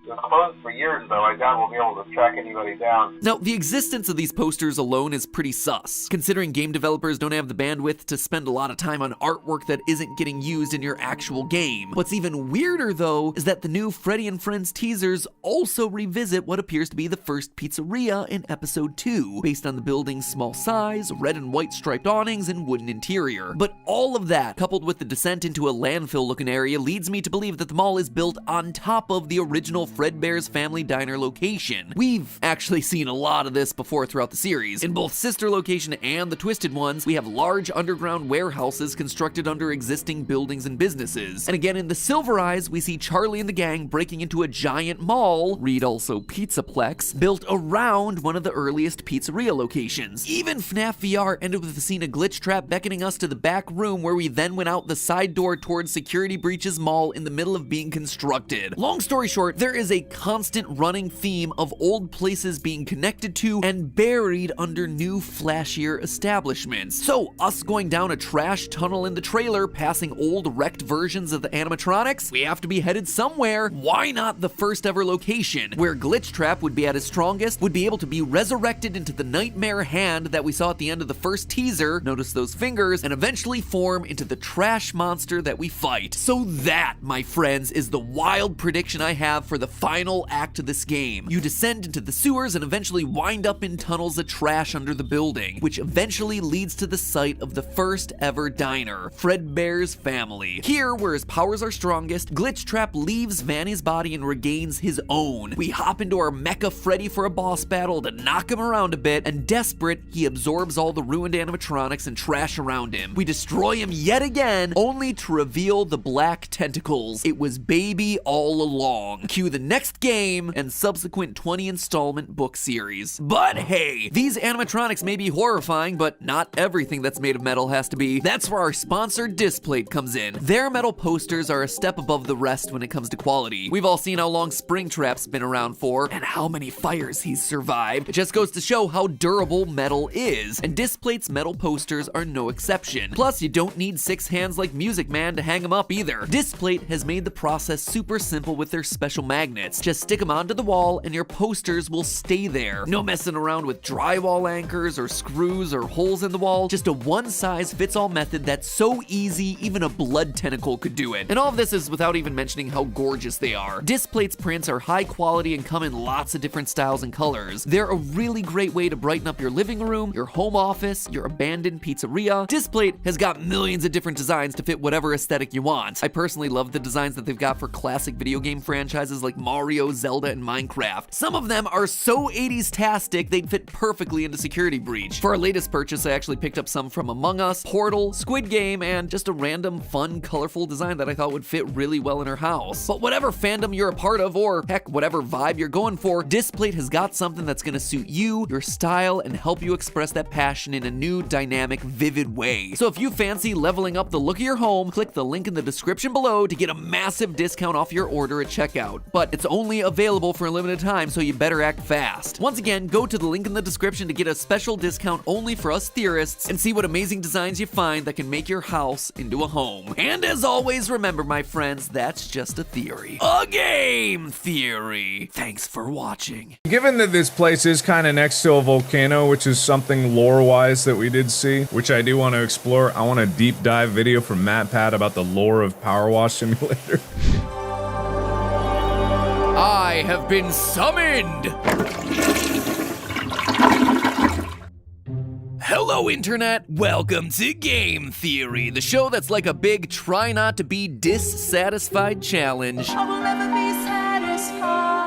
It was closed for years, though. I doubt we'll be able to track anybody down. Now, the existence of these posters alone is pretty sus, considering game developers don't have the bandwidth to spend a lot of time on artwork that isn't getting used in your actual game. What's even weirder, though, is that the new Freddy and Friends teasers also revisit what appears to be the first pizzeria in Episode 2, based on the building's small size, red and white striped awnings, and wooden interior. But all of that, coupled with the descent into a landfill-looking area, leads me to believe that the mall is built on top of the original Fredbear's Family Diner location. We've actually seen a lot of this before throughout the series. In both Sister Location and the Twisted ones, we have large underground warehouses constructed under existing buildings and businesses. And again, in the Silver Eyes, we see Charlie and the gang breaking into a giant mall, read also Pizzaplex, built around one of the earliest pizzeria locations. Even FNAF VR ended with the scene of Glitch Trap beckoning us to the back room where we then went out the side door towards Security Breach's mall in the middle of being constructed. Long story short, there is a constant running theme of old places being connected to and buried under new, flashier establishments. So, us going down a trash tunnel in the trailer, passing old wrecked versions of the animatronics, we have to be headed somewhere. Why not the first ever location, where Glitch Trap would be at his strongest, would be able to be resurrected into the nightmare hand that we saw at the end of the first teaser, notice those fingers, and eventually form into the trash monster that we fight. So that, my friends, is the wild prediction I have for the final act of this game. You descend into the sewers and eventually wind up in tunnels of trash under the building, which eventually leads to the site of the first ever diner, Fredbear's Family. Here, where his powers are strongest, Glitch Trap leaves Vanny's body and regains his own. We hop into our Mecha Freddy for a boss battle to knock him around a bit, and desperate, he absorbs all the ruined animatronics and trash around him. We destroy him yet again, only to reveal the black tentacles. It was Baby all along. Cue the next game and subsequent 20 installment comic book series. But hey, these animatronics may be horrifying, but not everything that's made of metal has to be. That's where our sponsor Displate comes in. Their metal posters are a step above the rest when it comes to quality. We've all seen how long Springtrap's been around for, and how many fires he's survived. It just goes to show how durable metal is, and Displate's metal posters are no exception. Plus, you don't need 6 hands like Music Man to hang them up either. Displate has made the process super simple with their special magnets. Just stick them onto the wall and your posters will stay there. No messing around with drywall anchors or screws or holes in the wall. Just a one-size-fits-all method that's so easy even a blood tentacle could do it. And all of this is without even mentioning how gorgeous they are. Displate's prints are high quality and come in lots of different styles and colors. They're a really great way to brighten up your living room, your home office, your abandoned pizzeria. Displate has got millions of different designs to fit whatever aesthetic you want. I personally love the designs that they've got for classic video game franchises like Mario, Zelda, and Minecraft. Some of them are so 80s-tastic they'd fit perfectly into Security Breach. For our latest purchase, I actually picked up some from Among Us, Portal, Squid Game, and just a random, fun, colorful design that I thought would fit really well in her house. But whatever fandom you're a part of, or heck, whatever vibe you're going for, Displate has got something that's gonna suit you, your style, and help you express that passion in a new, dynamic, vivid way. So if you fancy leveling up the look of your home, click the link in the description below to get a massive discount off your order at checkout. But it's only available for a limited time, so you better act fast. Once again, go to the link in the description to get a special discount only for us theorists and see what amazing designs you find that can make your house into a home. And as always, remember, my friends, that's just a theory. A game theory. Thanks for watching. Given that this place is kind of next to a volcano, which is something lore-wise that we did see, which I do want to explore, I want a deep dive video from Matpat about the lore of Power Wash Simulator. I have been summoned! Hello, Internet! Welcome to Game Theory, the show that's like a big try not to be dissatisfied challenge. I will never be satisfied.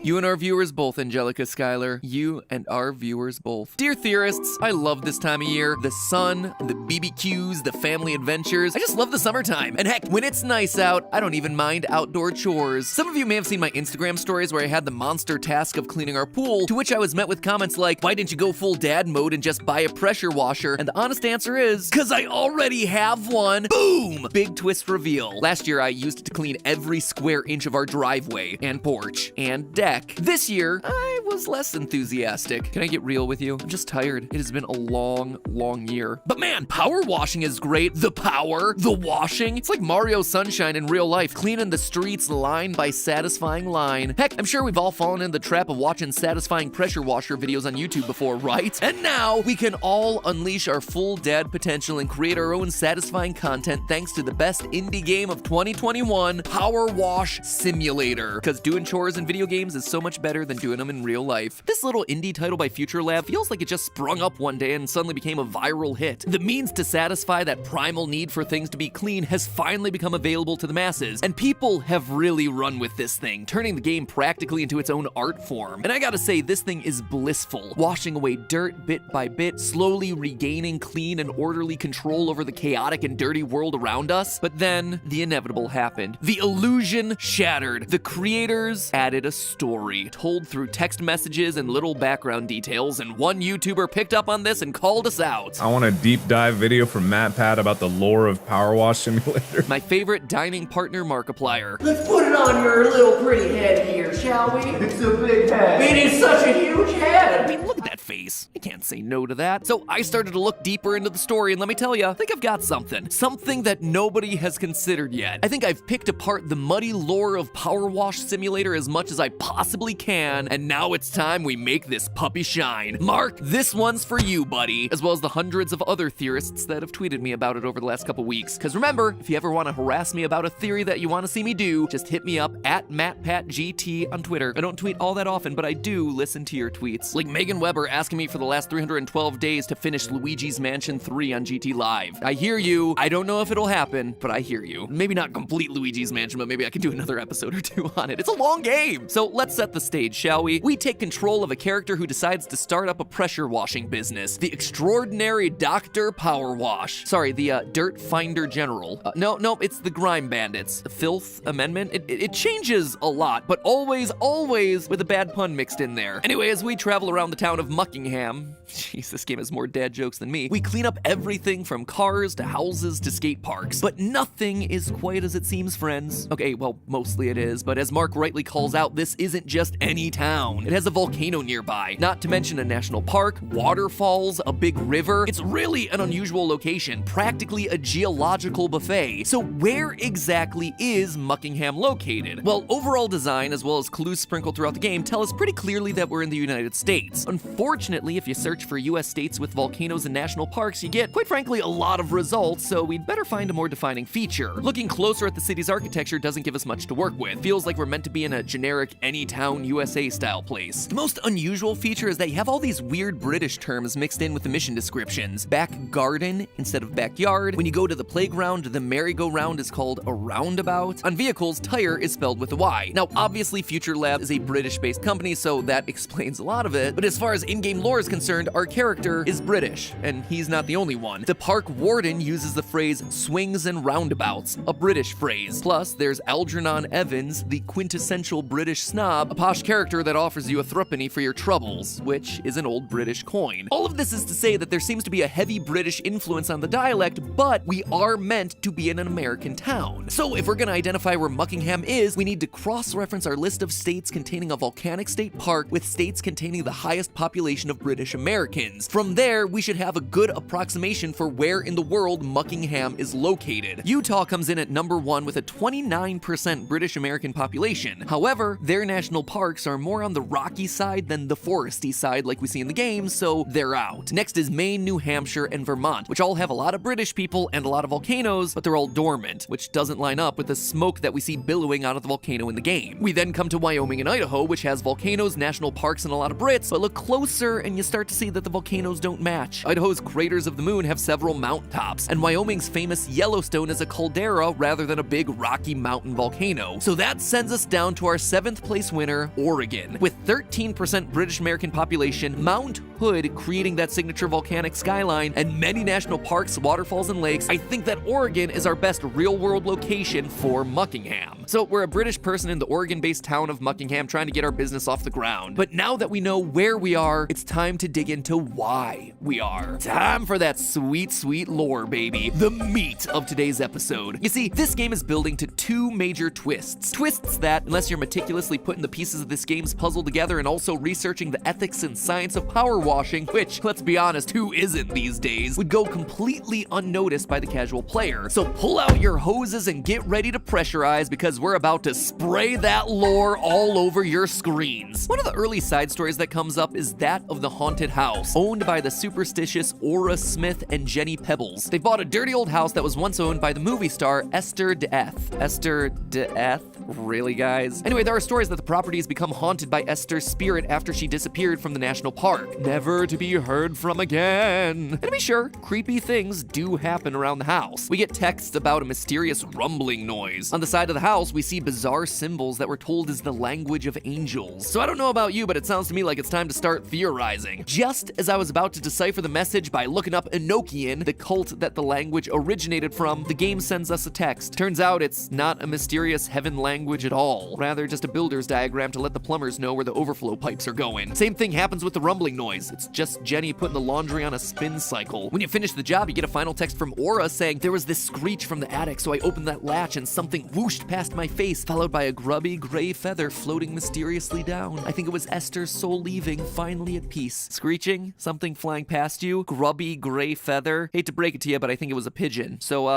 You and our viewers both, Angelica Schuyler. You and our viewers both. Dear theorists, I love this time of year. The sun, the BBQs, the family adventures. I just love the summertime. And heck, when it's nice out, I don't even mind outdoor chores. Some of you may have seen my Instagram stories where I had the monster task of cleaning our pool, to which I was met with comments like, why didn't you go full dad mode and just buy a pressure washer? And the honest answer is, cause I already have one. Boom! Big twist reveal. Last year, I used it to clean every square inch of our driveway and porch and deck. This year, I was less enthusiastic. Can I get real with you? I'm just tired. It has been a long, long year. But man, power washing is great. The power, the washing. It's like Mario Sunshine in real life, cleaning the streets line by satisfying line. Heck, I'm sure we've all fallen into the trap of watching satisfying pressure washer videos on YouTube before, right? And now we can all unleash our full dad potential and create our own satisfying content thanks to the best indie game of 2021, Power Wash Simulator. Because doing chores in video games is so much better than doing them in real life. This little indie title by Future Lab feels like it just sprung up one day and suddenly became a viral hit. The means to satisfy that primal need for things to be clean has finally become available to the masses, and people have really run with this thing, turning the game practically into its own art form. And I gotta say, this thing is blissful, washing away dirt bit by bit, slowly regaining clean and orderly control over the chaotic and dirty world around us. But then, the inevitable happened. The illusion shattered. The creators added a story told through text messages and little background details, and one YouTuber picked up on this and called us out. I want a deep dive video from Matpat about the lore of Power Wash Simulator. My favorite dining partner, Markiplier. Let's put it on your little pretty head here, shall we? It's a big head. It is such a huge head. I mean, look at that face. I can't say no to that. So I started to look deeper into the story, and let me tell you, I think I've got something. Something that nobody has considered yet. I think I've picked apart the muddy lore of Power Wash Simulator as much as I possibly can, and now it's time we make this puppy shine. Mark, this one's for you, buddy, as well as the hundreds of other theorists that have tweeted me about it over the last couple weeks. Because remember, if you ever want to harass me about a theory that you want to see me do, just hit me up at MattPatGT on Twitter. I don't tweet all that often, but I do listen to your tweets. Like Megan Weber asking asking me for the last 312 days to finish Luigi's Mansion 3 on GT Live. I hear you. I don't know if it'll happen, but I hear you. Maybe not complete Luigi's Mansion, but maybe I can do another episode or two on it. It's a long game. So let's set the stage, shall we? We take control of a character who decides to start up a pressure washing business. The extraordinary Dr. Power Wash. Sorry, the Dirt Finder General. No, it's the Grime Bandits. The Filth Amendment. It changes a lot, but always with a bad pun mixed in there. Anyway, as we travel around the town of Muckingham, jeez, this game has more dad jokes than me, we clean up everything from cars to houses to skate parks. But nothing is quite as it seems, friends. Okay, well, mostly it is, but as Mark rightly calls out, this isn't just any town. It has a volcano nearby, not to mention a national park, waterfalls, a big river. It's really an unusual location, practically a geological buffet. So where exactly is Muckingham located? Well, overall design as well as clues sprinkled throughout the game tell us pretty clearly that we're in the United States. Unfortunately, if you search for US states with volcanoes and national parks, you get, quite frankly, a lot of results, so we'd better find a more defining feature. Looking closer at the city's architecture doesn't give us much to work with. Feels like we're meant to be in a generic any town USA style place. The most unusual feature is that you have all these weird British terms mixed in with the mission descriptions. Back garden instead of backyard. When you go to the playground, the merry-go-round is called a roundabout. On vehicles, tire is spelled with a Y. Now, obviously, Future Lab is a British-based company, so that explains a lot of it. But as far as in-game lore is concerned, our character is British, and he's not the only one. The park warden uses the phrase swings and roundabouts, a British phrase. Plus, there's Algernon Evans, the quintessential British snob, a posh character that offers you a threepenny for your troubles, which is an old British coin. All of this is to say that there seems to be a heavy British influence on the dialect, but we are meant to be in an American town. So if we're gonna identify where Muckingham is, we need to cross-reference our list of states containing a volcanic state park with states containing the highest population of British Americans. From there, we should have a good approximation for where in the world Muckingham is located. Utah comes in at number 1 with a 29% British American population. However, their national parks are more on the rocky side than the foresty side like we see in the game, so they're out. Next is Maine, New Hampshire, and Vermont, which all have a lot of British people and a lot of volcanoes, but they're all dormant, which doesn't line up with the smoke that we see billowing out of the volcano in the game. We then come to Wyoming and Idaho, which has volcanoes, national parks, and a lot of Brits, but look closer and you start to see that the volcanoes don't match. Idaho's craters of the moon have several mountaintops, and Wyoming's famous Yellowstone is a caldera rather than a big rocky mountain volcano. So that sends us down to our 7th place winner, Oregon. With 13% British American population, Mount Hood creating that signature volcanic skyline, and many national parks, waterfalls, and lakes, I think that Oregon is our best real-world location for Muckingham. So we're a British person in the Oregon-based town of Muckingham trying to get our business off the ground. But now that we know where we are, it's time to dig into why we are. Time for that sweet, sweet lore, baby. The meat of today's episode. You see, this game is building to 2 major twists. Twists that, unless you're meticulously putting the pieces of this game's puzzle together and also researching the ethics and science of power washing, which, let's be honest, who isn't these days, would go completely unnoticed by the casual player. So pull out your hoses and get ready to pressurize, because we're about to spray that lore all over your screens. One of the early side stories that comes up is that of the haunted house, owned by the superstitious Aura Smith and Jenny Pebbles. They bought a dirty old house that was once owned by the movie star Esther Death. Esther Death? Really, guys? Anyway, there are stories that the property has become haunted by Esther's spirit after she disappeared from the national park, never to be heard from again. And to be sure, creepy things do happen around the house. We get texts about a mysterious rumbling noise. On the side of the house, we see bizarre symbols that we're told is the language of angels. So I don't know about you, but it sounds to me like it's time to start theorizing. Just as I was about to decipher the message by looking up Enochian, the cult that the language originated from, the game sends us a text. Turns out it's not a mysterious heaven language at all, rather just a builder's diagram to let the plumbers know where the overflow pipes are going. Same thing happens with the rumbling noise. It's just Jenny putting the laundry on a spin cycle. When you finish the job, you get a final text from Aura saying, "There was this screech from the attic, so I opened that latch and something whooshed past my face, followed by a grubby gray feather floating mysteriously down. I think it was Esther's soul leaving, finally at peace." Screeching? Something flying past you? Grubby gray feather? Hate to break it to you, but I think it was a pigeon. So,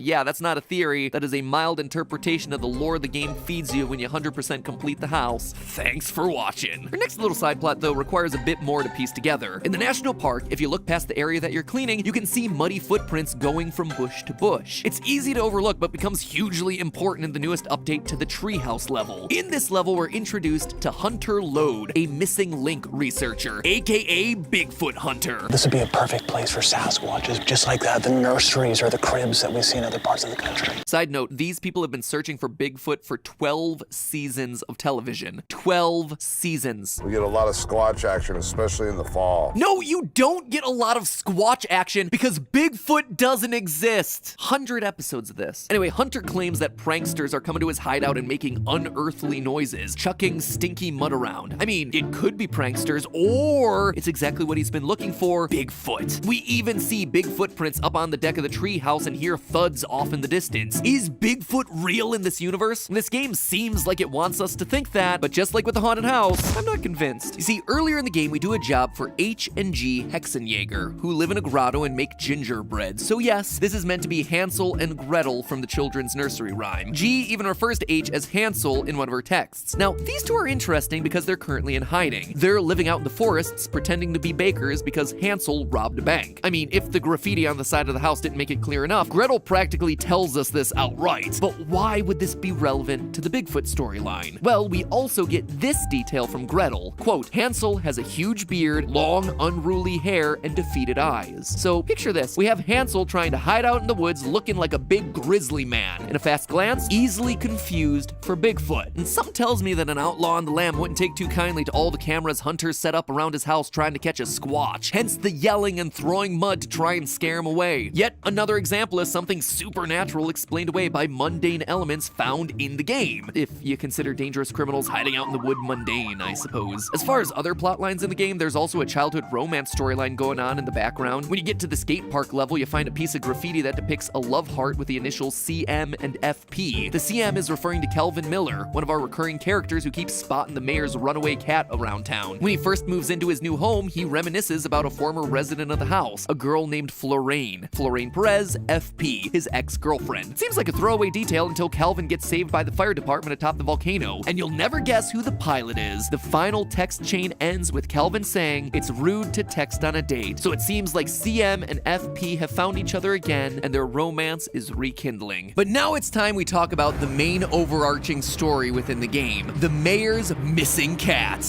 yeah, that's not a theory. That is a mild interpretation of the lore of the game feeds you when you 100% complete the house. Thanks for watching. Our next little side plot, though, requires a bit more to piece together. In the national park, if you look past the area that you're cleaning, you can see muddy footprints going from bush to bush. It's easy to overlook, but becomes hugely important in the newest update to the treehouse level. In this level, we're introduced to Hunter Lode, a missing link researcher, aka Bigfoot Hunter. This would be a perfect place for Sasquatches, just like the nurseries or the cribs that we see in other parts of the country. Side note, these people have been searching for Bigfoot for 12 seasons of television. 12 seasons. We get a lot of Squatch action, especially in the fall. No, you don't get a lot of Squatch action because Bigfoot doesn't exist. 100 episodes of this. Anyway, Hunter claims that pranksters are coming to his hideout and making unearthly noises, chucking stinky mud around. I mean, it could be pranksters, or it's exactly what he's been looking for, Bigfoot. We even see big footprints up on the deck of the treehouse and hear thuds off in the distance. Is Bigfoot real in this universe? This game seems like it wants us to think that, but just like with the haunted house, I'm not convinced. You see, earlier in the game, we do a job for H and G Hexenjäger, who live in a grotto and make gingerbread. So yes, this is meant to be Hansel and Gretel from the children's nursery rhyme. G even refers to H as Hansel in one of her texts. Now, these two are interesting because they're currently in hiding. They're living out in the forests, pretending to be bakers because Hansel robbed a bank. I mean, if the graffiti on the side of the house didn't make it clear enough, Gretel practically tells us this outright. But why would this be relevant to the Bigfoot storyline? Well, we also get this detail from Gretel. Quote, Hansel has a huge beard, long, unruly hair, and defeated eyes. So picture this. We have Hansel trying to hide out in the woods looking like a big grizzly man. In a fast glance, easily confused for Bigfoot. And something tells me that an outlaw on the lam wouldn't take too kindly to all the cameras Hunter set up around his house trying to catch a Squatch. Hence the yelling and throwing mud to try and scare him away. Yet another example is something supernatural explained away by mundane elements found in the game. If you consider dangerous criminals hiding out in the wood mundane, I suppose. As far as other plot lines in the game, there's also a childhood romance storyline going on in the background. When you get to the skate park level, you find a piece of graffiti that depicts a love heart with the initials CM and FP. The CM is referring to Kelvin Miller, one of our recurring characters who keeps spotting the mayor's runaway cat around town. When he first moves into his new home, he reminisces about a former resident of the house, a girl named Florane Perez, FP, his ex-girlfriend. Seems like a throwaway detail until Calvin gets saved by the fire department atop the volcano, and you'll never guess who the pilot is. The final text chain ends with Calvin saying, "It's rude to text on a date." So it seems like CM and FP have found each other again, and their romance is rekindling. But now it's time we talk about the main overarching story within the game, the mayor's missing cat.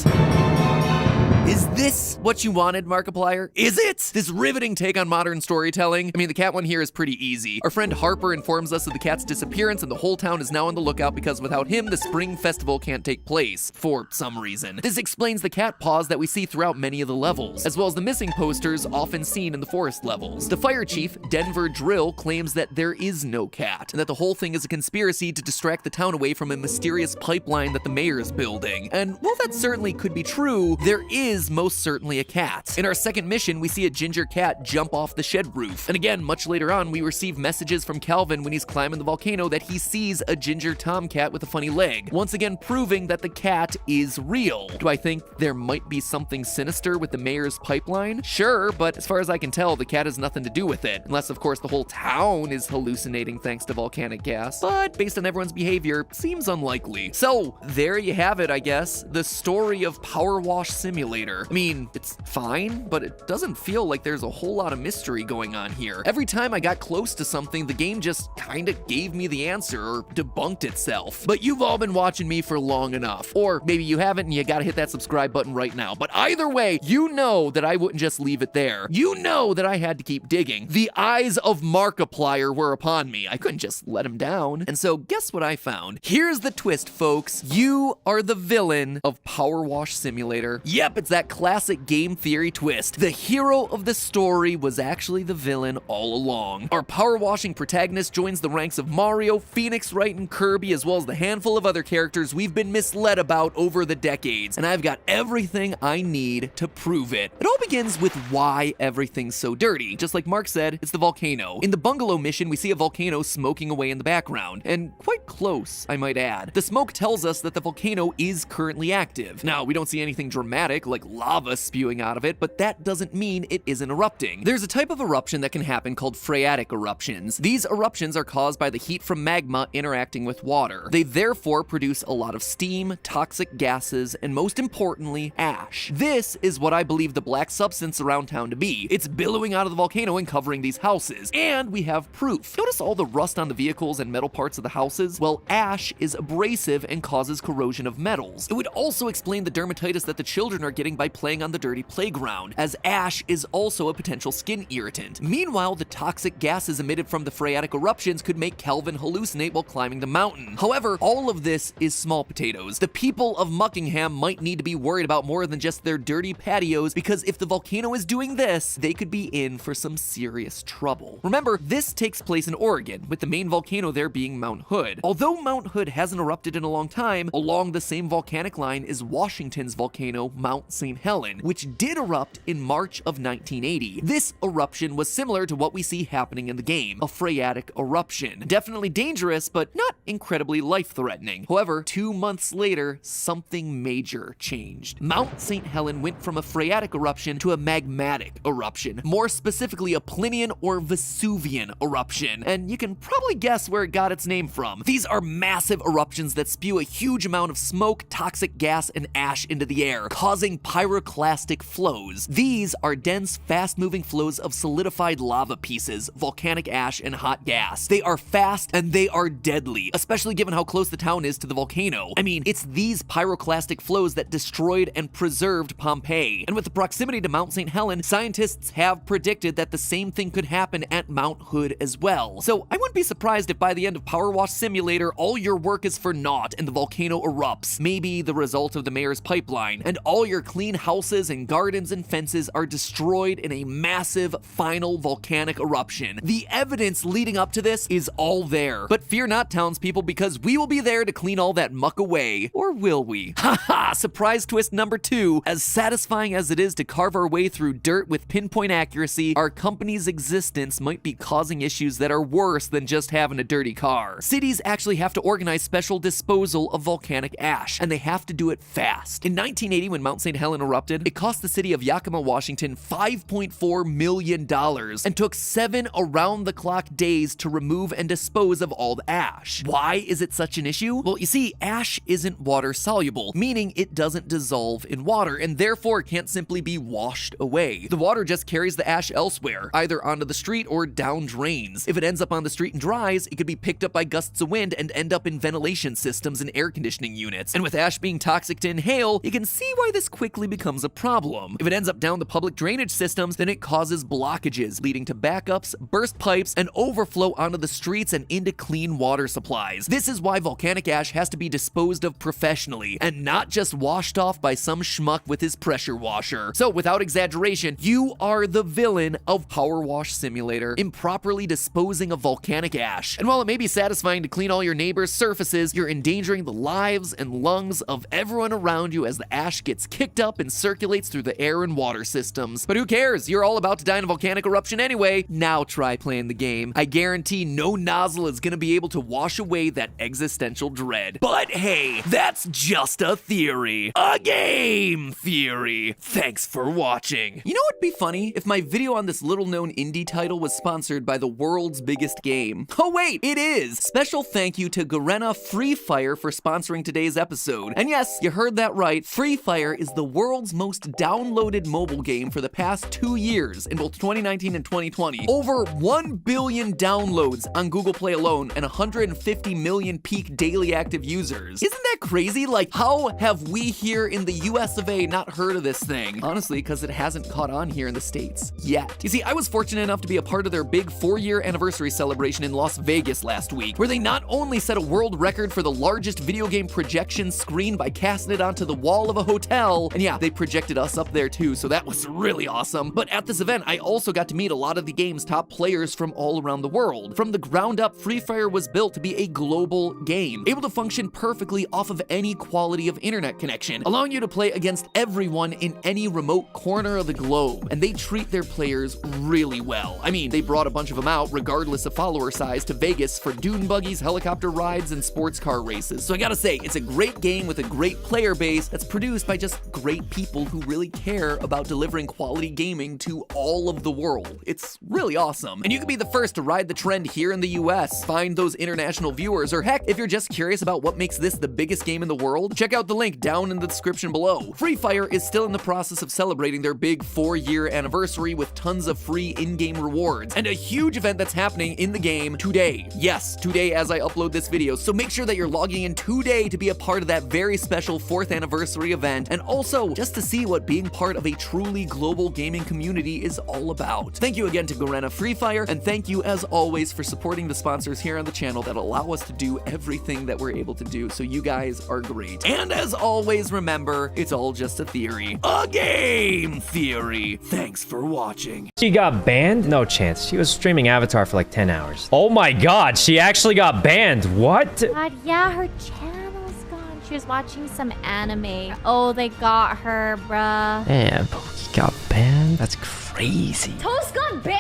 Is this what you wanted, Markiplier? Is it? This riveting take on modern storytelling? I mean, the cat one here is pretty easy. Our friend Harper informs us of the cat's disappearance, and the whole town is now on the lookout because without him, the spring festival can't take place, for some reason. This explains the cat paws that we see throughout many of the levels, as well as the missing posters often seen in the forest levels. The fire chief, Denver Drill, claims that there is no cat, and that the whole thing is a conspiracy to distract the town away from a mysterious pipeline that the mayor is building. And while that certainly could be true, there is most certainly a cat. In our second mission, we see a ginger cat jump off the shed roof. And again, much later on, we receive messages from Calvin when he's climbing the volcano that he sees a ginger tomcat with a funny leg, once again proving that the cat is real. Do I think there might be something sinister with the mayor's pipeline? Sure, but as far as I can tell, the cat has nothing to do with it, unless of course the whole town is hallucinating thanks to volcanic gas. But based on everyone's behavior, seems unlikely. So there you have it, I guess, the story of Power Wash Simulator. I mean, it's fine, but it doesn't feel like there's a whole lot of mystery going on here. Every time I got close to something, the game just kinda gave me the answer or debunked itself. But you've all been watching me for long enough. Or maybe you haven't and you gotta hit that subscribe button right now. But either way, you know that I wouldn't just leave it there. You know that I had to keep digging. The eyes of Markiplier were upon me. I couldn't just let him down. And so guess what I found? Here's the twist, folks. You are the villain of Power Wash Simulator. Yep, it's that classic game theory twist. The hero of the story was actually the villain all along. Our power washing protagonist joins the ranks of Mario, Phoenix Wright, and Kirby, as well as the handful of other characters we've been misled about over the decades, and I've got everything I need to prove it. It all begins with why everything's so dirty. Just like Mark said, it's the volcano. In the bungalow mission, we see a volcano smoking away in the background, and quite close, I might add. The smoke tells us that the volcano is currently active. Now, we don't see anything dramatic like like lava spewing out of it, but that doesn't mean it isn't erupting. There's a type of eruption that can happen called phreatic eruptions. These eruptions are caused by the heat from magma interacting with water. They therefore produce a lot of steam, toxic gases, and most importantly, ash. This is what I believe the black substance around town to be. It's billowing out of the volcano and covering these houses. And we have proof. Notice all the rust on the vehicles and metal parts of the houses? Well, ash is abrasive and causes corrosion of metals. It would also explain the dermatitis that the children are getting by playing on the dirty playground, as ash is also a potential skin irritant. Meanwhile, the toxic gases emitted from the phreatic eruptions could make Calvin hallucinate while climbing the mountain. However, all of this is small potatoes. The people of Muckingham might need to be worried about more than just their dirty patios, because if the volcano is doing this, they could be in for some serious trouble. Remember, this takes place in Oregon, with the main volcano there being Mount Hood. Although Mount Hood hasn't erupted in a long time, along the same volcanic line is Washington's volcano, Mount St. Helen, which did erupt in March of 1980. This eruption was similar to what we see happening in the game, a phreatic eruption. Definitely dangerous, but not incredibly life-threatening. However, 2 months later, something major changed. Mount St. Helen went from a phreatic eruption to a magmatic eruption, more specifically a Plinian or Vesuvian eruption, and you can probably guess where it got its name from. These are massive eruptions that spew a huge amount of smoke, toxic gas, and ash into the air, causing pyroclastic flows. These are dense, fast-moving flows of solidified lava pieces, volcanic ash, and hot gas. They are fast and they are deadly, especially given how close the town is to the volcano. I mean, it's these pyroclastic flows that destroyed and preserved Pompeii. And with the proximity to Mount St. Helen, scientists have predicted that the same thing could happen at Mount Hood as well. So I wouldn't be surprised if by the end of Power Wash Simulator, all your work is for naught and the volcano erupts, maybe the result of the mayor's pipeline, and all your clean houses and gardens and fences are destroyed in a massive final volcanic eruption. The evidence leading up to this is all there. But fear not, townspeople, because we will be there to clean all that muck away. Or will we? Haha, surprise twist number 2. As satisfying as it is to carve our way through dirt with pinpoint accuracy, our company's existence might be causing issues that are worse than just having a dirty car. Cities actually have to organize special disposal of volcanic ash, and they have to do it fast. In 1980, when Mount St. Helen erupted, it cost the city of Yakima, Washington $5.4 million and took 7 around-the-clock days to remove and dispose of all the ash. Why is it such an issue? Well, you see, ash isn't water-soluble, meaning it doesn't dissolve in water, and therefore can't simply be washed away. The water just carries the ash elsewhere, either onto the street or down drains. If it ends up on the street and dries, it could be picked up by gusts of wind and end up in ventilation systems and air conditioning units. And with ash being toxic to inhale, you can see why this quickly becomes a problem. If it ends up down the public drainage systems, then it causes blockages, leading to backups, burst pipes, and overflow onto the streets and into clean water supplies. This is why volcanic ash has to be disposed of professionally, and not just washed off by some schmuck with his pressure washer. So without exaggeration, you are the villain of Power Wash Simulator, improperly disposing of volcanic ash. And while it may be satisfying to clean all your neighbors' surfaces, you're endangering the lives and lungs of everyone around you as the ash gets kicked up and circulates through the air and water systems. But who cares? You're all about to die in a volcanic eruption anyway. Now try playing the game. I guarantee no nozzle is gonna be able to wash away that existential dread. But hey, that's just a theory. A game theory. Thanks for watching. You know what'd be funny? If my video on this little-known indie title was sponsored by the world's biggest game. Oh wait, it is! Special thank you to Garena Free Fire for sponsoring today's episode. And yes, you heard that right. Free Fire is the world's most downloaded mobile game for the past 2 years, in both 2019 and 2020. Over 1 billion downloads on Google Play alone and 150 million peak daily active users. Isn't that crazy? Like, how have we here in the US of A not heard of this thing? Honestly, because it hasn't caught on here in the States yet. You see, I was fortunate enough to be a part of their big 4-year anniversary celebration in Las Vegas last week, where they not only set a world record for the largest video game projection screen by casting it onto the wall of a hotel, and yeah, they projected us up there too, so that was really awesome. But at this event, I also got to meet a lot of the game's top players from all around the world. From the ground up, Free Fire was built to be a global game, able to function perfectly off of any quality of internet connection, allowing you to play against everyone in any remote corner of the globe. And they treat their players really well. I mean, they brought a bunch of them out, regardless of follower size, to Vegas for dune buggies, helicopter rides, and sports car races. So I gotta say, it's a great game with a great player base that's produced by just great great people who really care about delivering quality gaming to all of the world. It's really awesome. And you can be the first to ride the trend here in the US, find those international viewers, or heck, if you're just curious about what makes this the biggest game in the world, check out the link down in the description below. Free Fire is still in the process of celebrating their big 4-year anniversary with tons of free in-game rewards, and a huge event that's happening in the game today. Yes, today as I upload this video, so make sure that you're logging in today to be a part of that very special 4th anniversary event, and also just to see what being part of a truly global gaming community is all about. Thank you again to Garena Free Fire, and thank you as always for supporting the sponsors here on the channel that allow us to do everything that we're able to do, so you guys are great. And as always, remember, it's all just a theory. A game theory! Thanks for watching. She got banned? No chance. She was streaming Avatar for like 10 hours. Oh my god, she actually got banned. What? God, yeah, her channel's gone. She was watching some anime. Oh, they got her, bruh. Man, Pokey got banned? That's crazy. Toast got banned?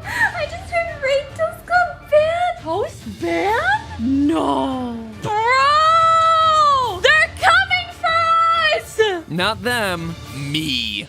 I just heard Raid Toast got banned. Toast banned? No. Bro! They're coming for us! Not them, me.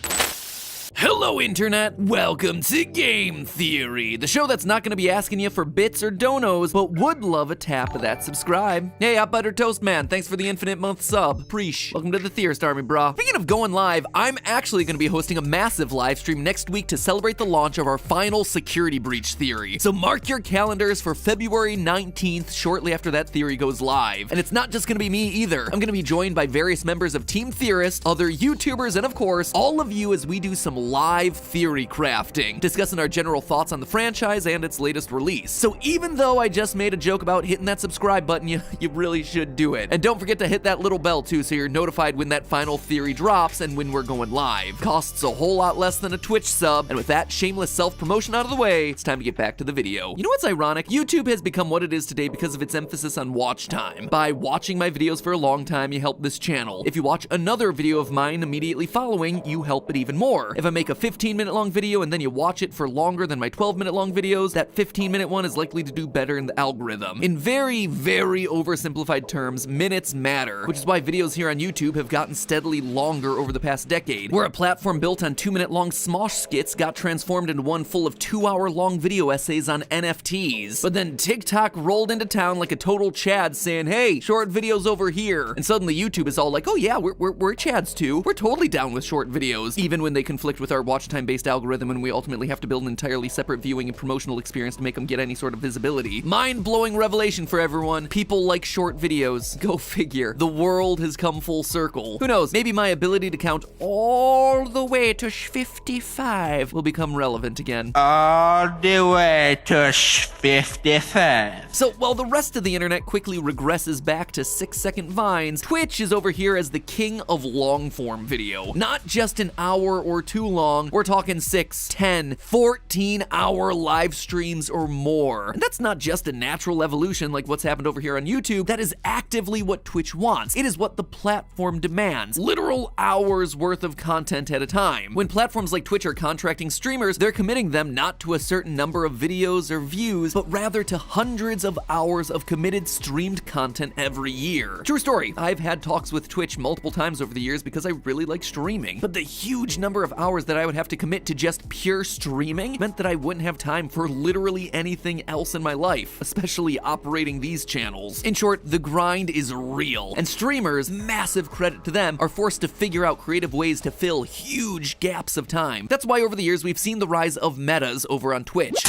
Hello Internet, welcome to Game Theory, the show that's not gonna be asking you for bits or donos, but would love a tap of that subscribe. Hey, Hot Butter Toast Man, thanks for the infinite month sub. Preesh. Welcome to the Theorist Army, brah. Speaking of going live, I'm actually gonna be hosting a massive live stream next week to celebrate the launch of our final security breach theory. So mark your calendars for February 19th, shortly after that theory goes live. And it's not just gonna be me either. I'm gonna be joined by various members of Team Theorist, other YouTubers, and of course, all of you as we do some live theory crafting, discussing our general thoughts on the franchise and its latest release. So even though I just made a joke about hitting that subscribe button, you really should do it. And don't forget to hit that little bell too so you're notified when that final theory drops and when we're going live. Costs a whole lot less than a Twitch sub, and with that shameless self-promotion out of the way, it's time to get back to the video. You know what's ironic? YouTube has become what it is today because of its emphasis on watch time. By watching my videos for a long time, you help this channel. If you watch another video of mine immediately following, you help it even more. If I make a 15-minute long video and then you watch it for longer than my 12-minute long videos, that 15-minute one is likely to do better in the algorithm. In very, very oversimplified terms, minutes matter, which is why videos here on YouTube have gotten steadily longer over the past decade, where a platform built on 2-minute long smosh skits got transformed into one full of 2-hour long video essays on NFTs. But then TikTok rolled into town like a total Chad saying, hey, short videos over here. And suddenly YouTube is all like, oh yeah, we're Chads too. We're totally down with short videos, even when they conflict with our watch time-based algorithm and we ultimately have to build an entirely separate viewing and promotional experience to make them get any sort of visibility. Mind-blowing revelation for everyone. People like short videos. Go figure. The world has come full circle. Who knows, maybe my ability to count all the way to 55 will become relevant again. All the way to 55. So while the rest of the internet quickly regresses back to 6-second vines, Twitch is over here as the king of long-form video. Not just an hour or two long, we're talking 6, 10, 14-hour live streams or more. And that's not just a natural evolution like what's happened over here on YouTube, that is actively what Twitch wants. It is what the platform demands. Literal hours worth of content at a time. When platforms like Twitch are contracting streamers, they're committing them not to a certain number of videos or views, but rather to hundreds of hours of committed streamed content every year. True story, I've had talks with Twitch multiple times over the years because I really like streaming, but the huge number of hours that I would have to commit to just pure streaming meant that I wouldn't have time for literally anything else in my life, especially operating these channels. In short, the grind is real, and streamers, massive credit to them, are forced to figure out creative ways to fill huge gaps of time. That's why over the years we've seen the rise of metas over on Twitch.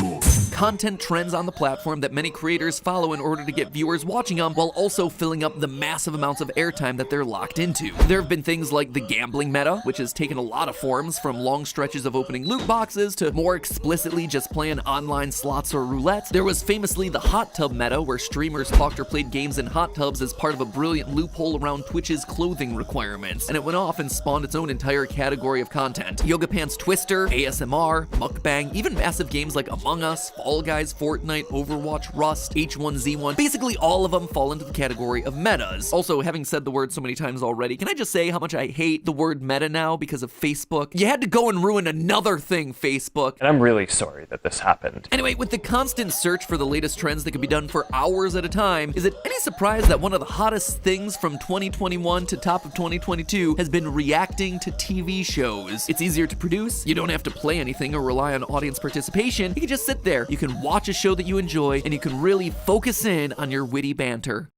Content trends on the platform that many creators follow in order to get viewers watching them while also filling up the massive amounts of airtime that they're locked into. There have been things like the gambling meta, which has taken a lot of forms, from long stretches of opening loot boxes to more explicitly just playing online slots or roulette. There was famously the hot tub meta, where streamers talked or played games in hot tubs as part of a brilliant loophole around Twitch's clothing requirements, and it went off and spawned its own entire category of content. Yoga Pants Twister, ASMR, mukbang, even massive games like Among Us, Fall Guys, Fortnite, Overwatch, Rust, H1Z1, basically all of them fall into the category of metas. Also, having said the word so many times already, can I just say how much I hate the word meta now because of Facebook? You had to go go and ruin another thing, Facebook. And I'm really sorry that this happened. Anyway, with the constant search for the latest trends that can be done for hours at a time, is it any surprise that one of the hottest things from 2021 to top of 2022 has been reacting to TV shows? It's easier to produce, you don't have to play anything or rely on audience participation, you can just sit there, you can watch a show that you enjoy, and you can really focus in on your witty banter.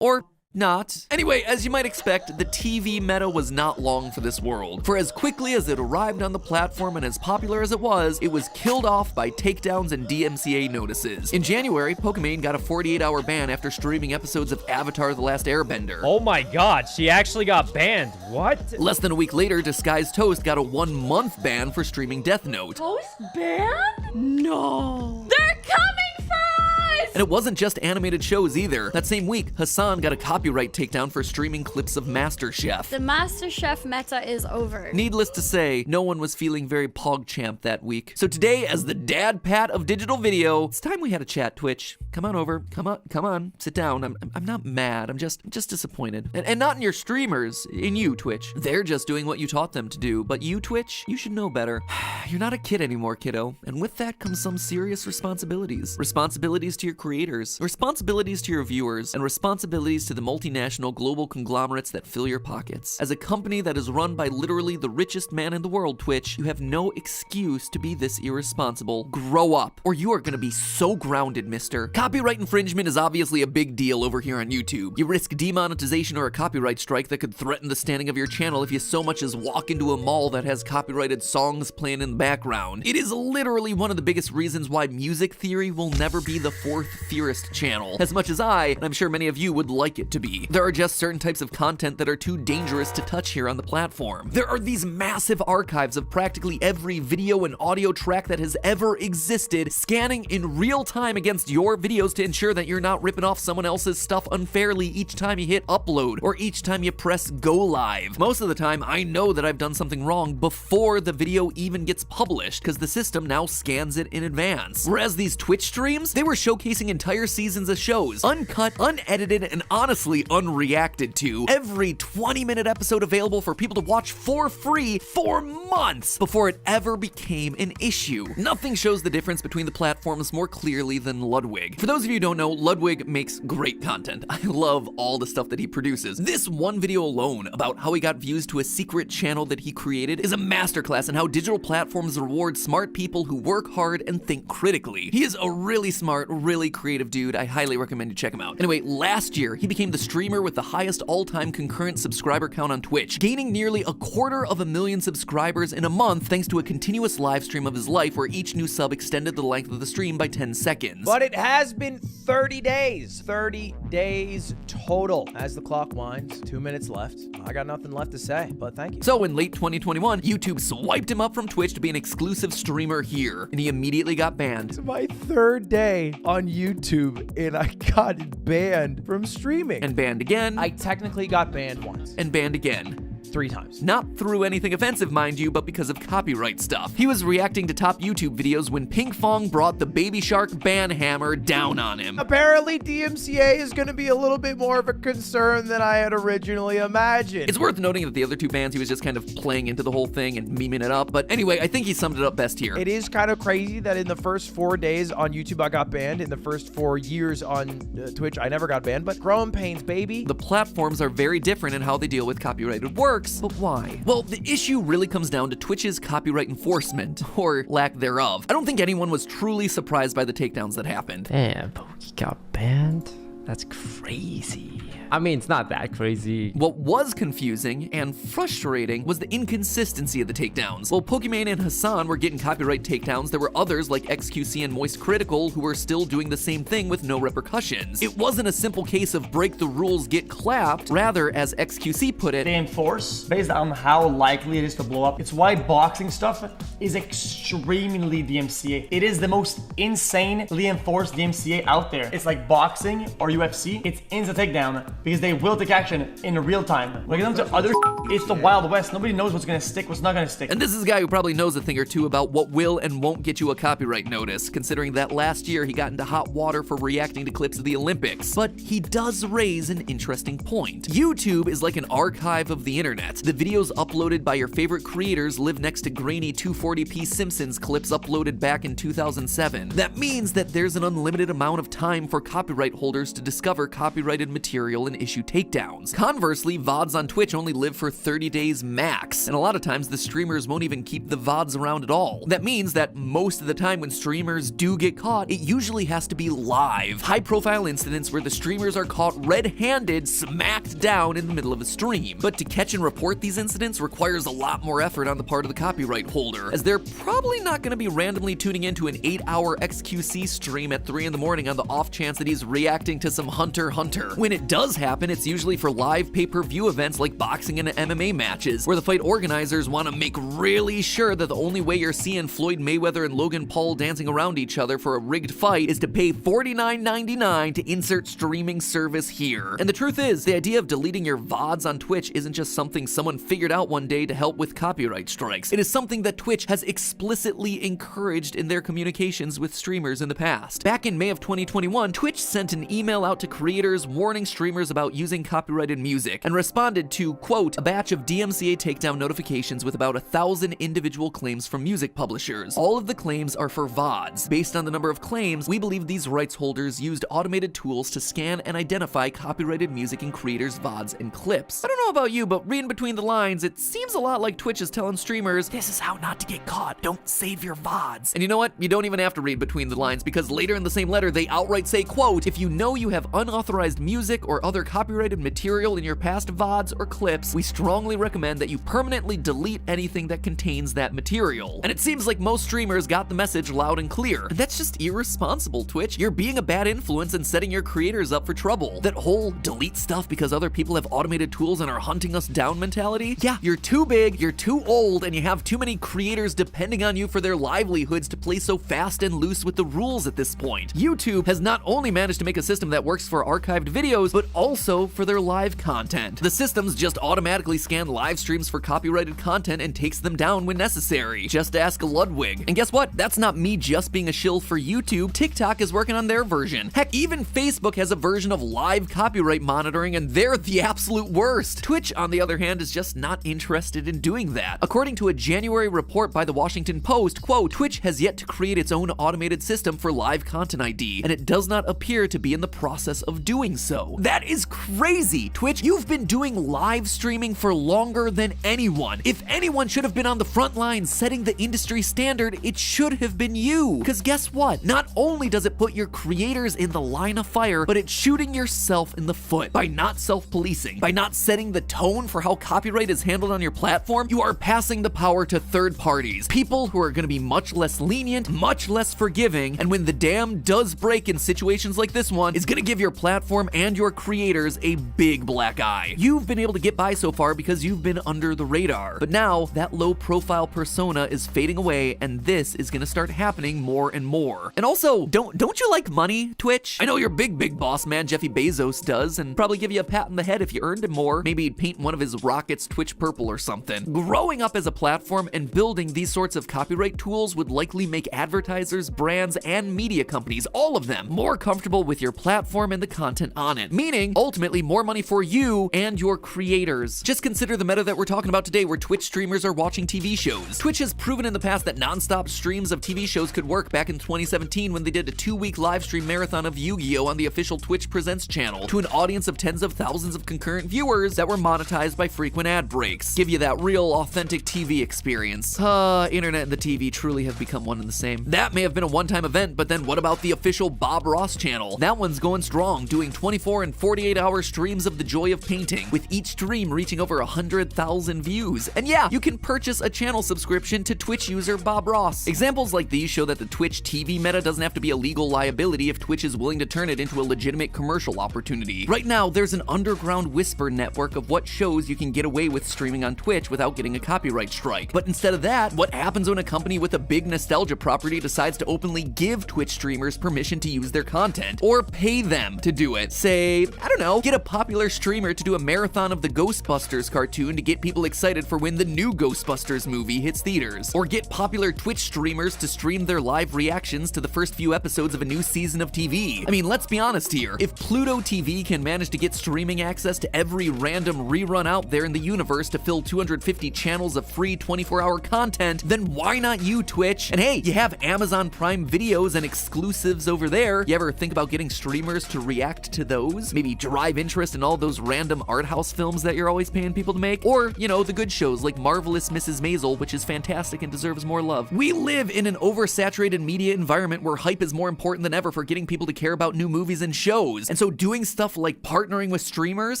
Or not. Anyway, as you might expect, the TV meta was not long for this world. For as quickly as it arrived on the platform and as popular as it was killed off by takedowns and DMCA notices. In January, Pokimane got a 48-hour ban after streaming episodes of Avatar: The Last Airbender. Oh my god, she actually got banned. What? Less than a week later, Disguised Toast got a 1-month ban for streaming Death Note. Toast ban? No. They're coming for us! And it wasn't just animated shows either. That same week, Hassan got a copyright takedown for streaming clips of MasterChef. The MasterChef meta is over. Needless to say, no one was feeling very PogChamp that week. So today, as the dad pat of digital video, it's time we had a chat, Twitch. Come on over, come on, sit down. I'm not mad, I'm just disappointed. And not in your streamers, in you, Twitch. They're just doing what you taught them to do, but you, Twitch, you should know better. You're not a kid anymore, kiddo, and with that comes some serious responsibilities. Responsibilities to your creators, responsibilities to your viewers, and responsibilities to the multinational global conglomerates that fill your pockets. As a company that is run by literally the richest man in the world, Twitch, you have no excuse to be this irresponsible. Grow up, or you are gonna be so grounded, mister. Copyright infringement is obviously a big deal over here on YouTube. You risk demonetization or a copyright strike that could threaten the standing of your channel if you so much as walk into a mall that has copyrighted songs playing in the background. It is literally one of the biggest reasons why Music Theory will never be the 4th Theorist channel, as much as I, and I'm sure many of you would like it to be. There are just certain types of content that are too dangerous to touch here on the platform. There are these massive archives of practically every video and audio track that has ever existed, scanning in real time against your videos to ensure that you're not ripping off someone else's stuff unfairly each time you hit upload or each time you press go live. Most of the time, I know that I've done something wrong before the video even gets published, because the system now scans it in advance. Whereas these Twitch streams, they were showcasing entire seasons of shows, uncut, unedited, and honestly unreacted to. Every 20-minute episode available for people to watch for free for months before it ever became an issue. Nothing shows the difference between the platforms more clearly than Ludwig. For those of you who don't know, Ludwig makes great content. I love all the stuff that he produces. This one video alone about how he got views to a secret channel that he created is a masterclass in how digital platforms reward smart people who work hard and think critically. He is a really smart, really creative dude. I highly recommend you check him out. Anyway, last year, he became the streamer with the highest all-time concurrent subscriber count on Twitch, gaining nearly 250,000 subscribers in a month thanks to a continuous live stream of his life where each new sub extended the length of the stream by 10 seconds. But it has been 30 days. 30 days total. As the clock winds, 2 minutes left. I got nothing left to say, but thank you. So in late 2021, YouTube swiped him up from Twitch to be an exclusive streamer here, and he immediately got banned. It's my 3rd day on YouTube, and I got banned from streaming. And banned again. I technically got banned once. And banned again. 3 times. Not through anything offensive, mind you, but because of copyright stuff. He was reacting to top YouTube videos when Pinkfong brought the Baby Shark ban hammer down on him. Apparently, DMCA is going to be a little bit more of a concern than I had originally imagined. It's worth noting that the other 2 bans, he was just kind of playing into the whole thing and memeing it up. But anyway, I think he summed it up best here. It is kind of crazy that in the first 4 days on YouTube, I got banned. In the first 4 years on Twitch, I never got banned, but growing pains, baby. The platforms are very different in how they deal with copyrighted works, but why? Well, the issue really comes down to Twitch's copyright enforcement, or lack thereof. I don't think anyone was truly surprised by the takedowns that happened. Damn, Pokey got banned? That's crazy. I mean, it's not that crazy. What was confusing and frustrating was the inconsistency of the takedowns. While Pokimane and Hassan were getting copyright takedowns, there were others like XQC and Moist Critical who were still doing the same thing with no repercussions. It wasn't a simple case of break the rules, get clapped. Rather, as XQC put it, they enforce based on how likely it is to blow up. It's why boxing stuff is extremely DMCA. It is the most insanely enforced DMCA out there. It's like boxing, or you UFC, it's instant takedown because they will take action in real time. When it comes to other it's the Wild West. Nobody knows what's gonna stick, what's not gonna stick. And this is a guy who probably knows a thing or two about what will and won't get you a copyright notice, considering that last year he got into hot water for reacting to clips of the Olympics. But he does raise an interesting point. YouTube is like an archive of the internet. The videos uploaded by your favorite creators live next to grainy 240p Simpsons clips uploaded back in 2007. That means that there's an unlimited amount of time for copyright holders to discover copyrighted material and issue takedowns. Conversely, VODs on Twitch only live for 30 days max, and a lot of times the streamers won't even keep the VODs around at all. That means that most of the time when streamers do get caught, it usually has to be live. High-profile incidents where the streamers are caught red-handed, smacked down in the middle of a stream. But to catch and report these incidents requires a lot more effort on the part of the copyright holder, as they're probably not going to be randomly tuning into an 8-hour XQC stream at 3 in the morning on the off chance that he's reacting to some Hunter x Hunter. When it does happen, it's usually for live pay-per-view events like boxing and MMA matches, where the fight organizers want to make really sure that the only way you're seeing Floyd Mayweather and Logan Paul dancing around each other for a rigged fight is to pay $49.99 to insert streaming service here. And the truth is, the idea of deleting your VODs on Twitch isn't just something someone figured out one day to help with copyright strikes. It is something that Twitch has explicitly encouraged in their communications with streamers in the past. Back in May of 2021, Twitch sent an email out to creators warning streamers about using copyrighted music, and responded to, quote, a batch of DMCA takedown notifications with about 1,000 individual claims from music publishers. All of the claims are for VODs. Based on the number of claims, we believe these rights holders used automated tools to scan and identify copyrighted music in creators' VODs and clips. I don't know about you, but reading between the lines, it seems a lot like Twitch is telling streamers, this is how not to get caught. Don't save your VODs. And you know what? You don't even have to read between the lines, because later in the same letter, they outright say, quote, if you know you have unauthorized music or other copyrighted material in your past VODs or clips, we strongly recommend that you permanently delete anything that contains that material. And it seems like most streamers got the message loud and clear. And that's just irresponsible, Twitch. You're being a bad influence and setting your creators up for trouble. That whole delete stuff because other people have automated tools and are hunting us down mentality? Yeah, you're too big, you're too old, and you have too many creators depending on you for their livelihoods to play so fast and loose with the rules at this point. YouTube has not only managed to make a system that works for archived videos, but also for their live content. The systems just automatically scan live streams for copyrighted content and takes them down when necessary. Just ask Ludwig. And guess what? That's not me just being a shill for YouTube. TikTok is working on their version. Heck, even Facebook has a version of live copyright monitoring, and they're the absolute worst. Twitch, on the other hand, is just not interested in doing that. According to a January report by the Washington Post, quote, Twitch has yet to create its own automated system for live content ID, and it does not appear to be in the process of doing so. That is crazy, Twitch. You've been doing live streaming for longer than anyone. If anyone should have been on the front lines setting the industry standard, it should have been you. Because guess what? Not only does it put your creators in the line of fire, but it's shooting yourself in the foot. By not self-policing, by not setting the tone for how copyright is handled on your platform, you are passing the power to third parties. People who are going to be much less lenient, much less forgiving, and when the dam does break in situations like this one, is going to give your platform and your creators a big black eye. You've been able to get by so far because you've been under the radar. But now, that low-profile persona is fading away, and this is going to start happening more and more. And also, don't you like money, Twitch? I know your big boss man Jeffy Bezos does, and probably give you a pat on the head if you earned him more. Maybe he'd paint one of his rockets Twitch purple or something. Growing up as a platform and building these sorts of copyright tools would likely make advertisers, brands, and media companies, all of them, more comfortable with your platform and the content on it. Meaning, ultimately, more money for you and your creators. Just consider the meta that we're talking about today, where Twitch streamers are watching TV shows. Twitch has proven in the past that non-stop streams of TV shows could work back in 2017 when they did a 2-week live stream marathon of Yu-Gi-Oh! On the official Twitch Presents channel to an audience of tens of thousands of concurrent viewers that were monetized by frequent ad breaks. Give you that real, authentic TV experience. Internet and the TV truly have become one and the same. That may have been a one-time event, but then what about the official Bob Ross channel? That one's going strong, doing 24 and 48-hour streams of the joy of painting, with each stream reaching over 100,000 views. And yeah, you can purchase a channel subscription to Twitch user Bob Ross. Examples like these show that the Twitch TV meta doesn't have to be a legal liability if Twitch is willing to turn it into a legitimate commercial opportunity. Right now, there's an underground whisper network of what shows you can get away with streaming on Twitch without getting a copyright strike. But instead of that, what happens when a company with a big nostalgia property decides to openly give Twitch streamers permission to use their content, or pay pay them to do it. Say, I don't know, get a popular streamer to do a marathon of the Ghostbusters cartoon to get people excited for when the new Ghostbusters movie hits theaters. Or get popular Twitch streamers to stream their live reactions to the first few episodes of a new season of TV. I mean, let's be honest here. If Pluto TV can manage to get streaming access to every random rerun out there in the universe to fill 250 channels of free 24-hour content, then why not you, Twitch? And hey, you have Amazon Prime videos and exclusives over there. You ever think about getting streamers to react to those? Maybe derive interest in all those random art house films that you're always paying people to make? Or, you know, the good shows like Marvelous Mrs. Maisel, which is fantastic and deserves more love. We live in an oversaturated media environment where hype is more important than ever for getting people to care about new movies and shows. And so doing stuff like partnering with streamers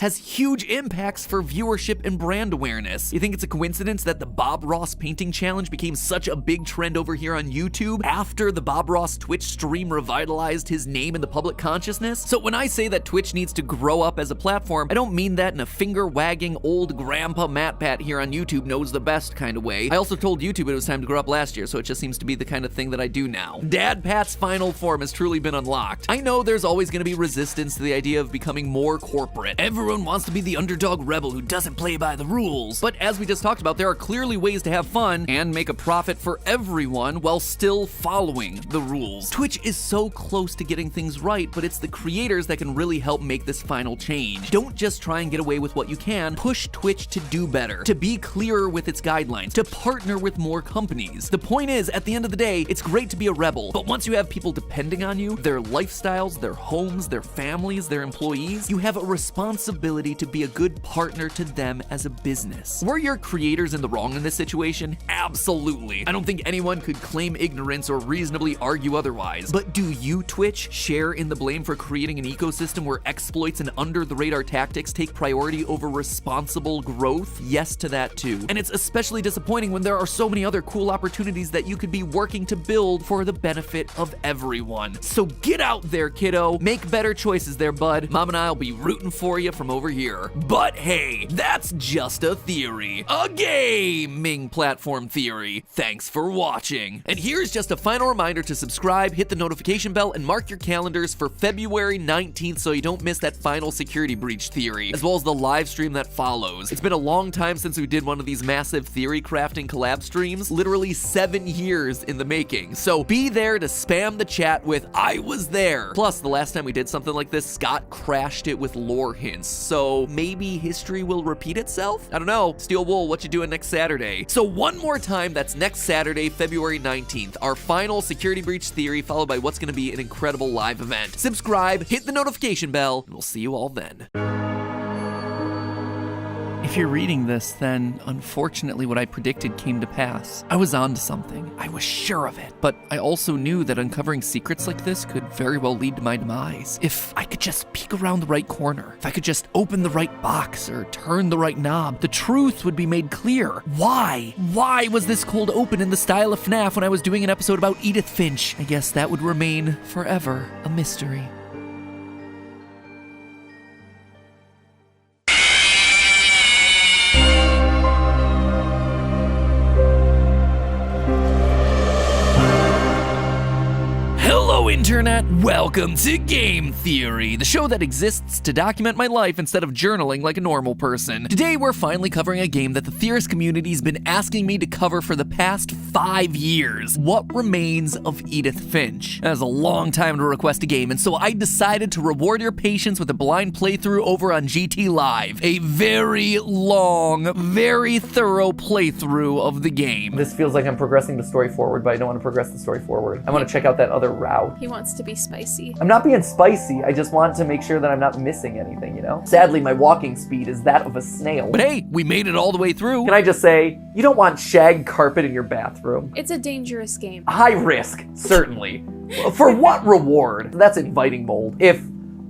has huge impacts for viewership and brand awareness. You think it's a coincidence that the Bob Ross painting challenge became such a big trend over here on YouTube after the Bob Ross Twitch stream revitalized his name in the public consciousness? So when I say that Twitch needs to grow up as a platform, I don't mean that in a finger-wagging old grandpa Matpat here on YouTube knows the best kind of way. I also told YouTube it was time to grow up last year, so it just seems to be the kind of thing that I do now. Dad Pat's final form has truly been unlocked. I know there's always going to be resistance to the idea of becoming more corporate. Everyone wants to be the underdog rebel who doesn't play by the rules. But as we just talked about, there are clearly ways to have fun and make a profit for everyone while still following the rules. Twitch is so close to getting things right, but it's the creators that can really help make this final change. Don't just try and get away with what you can. Push Twitch to do better, to be clearer with its guidelines, to partner with more companies. The point is, at the end of the day, it's great to be a rebel, but once you have people depending on you, their lifestyles, their homes, their families, their employees, you have a responsibility to be a good partner to them as a business. Were your creators in the wrong in this situation? Absolutely. I don't think anyone could claim ignorance or reasonably argue otherwise. But do you, Twitch, share in the blame for creating an ecosystem where exploits and under-the-radar tactics take priority over responsible growth? Yes to that too. And it's especially disappointing when there are so many other cool opportunities that you could be working to build for the benefit of everyone. So get out there, kiddo. Make better choices there, bud. Mom and I'll be rooting for you from over here. But hey, that's just a theory. A gaming platform theory. Thanks for watching. And here's just a final reminder to subscribe, hit the notification bell, and mark your calendars for February 19th so you don't miss that final security breach theory, as well as the live stream that follows. It's been a long time since we did one of these massive theory crafting collab streams, literally 7 years in the making. So be there to spam the chat with "I was there." Plus, the last time we did something like this, Scott crashed it with lore hints. So maybe history will repeat itself? I don't know. Steel Wool, what you doing next Saturday? So one more time, that's next Saturday, February 19th, our final security breach theory, followed by what's going to be an incredible live event. Subscribe, hit the notification bell, and we'll see you all then. If you're reading this, then unfortunately what I predicted came to pass. I was onto something. I was sure of it. But I also knew that uncovering secrets like this could very well lead to my demise. If I could just peek around the right corner, if I could just open the right box or turn the right knob, the truth would be made clear. Why? Why was this cold open in the style of FNAF when I was doing an episode about Edith Finch? I guess that would remain forever a mystery. Hello, Internet! Welcome to Game Theory, the show that exists to document my life instead of journaling like a normal person. Today, we're finally covering a game that the Theorist community's been asking me to cover for the past 5 years. What Remains of Edith Finch? That was a long time to request a game, and so I decided to reward your patience with a blind playthrough over on GT Live. A very long, very thorough playthrough of the game. This feels like I'm progressing the story forward, but I don't want to progress the story forward. I want to check out that other route. He wants to be spicy. I'm not being spicy, I just want to make sure that I'm not missing anything, you know? Sadly, my walking speed is that of a snail. But hey, we made it all the way through. Can I just say, you don't want shag carpet in your bathroom. It's a dangerous game. High risk, certainly. For what reward? That's inviting bold. If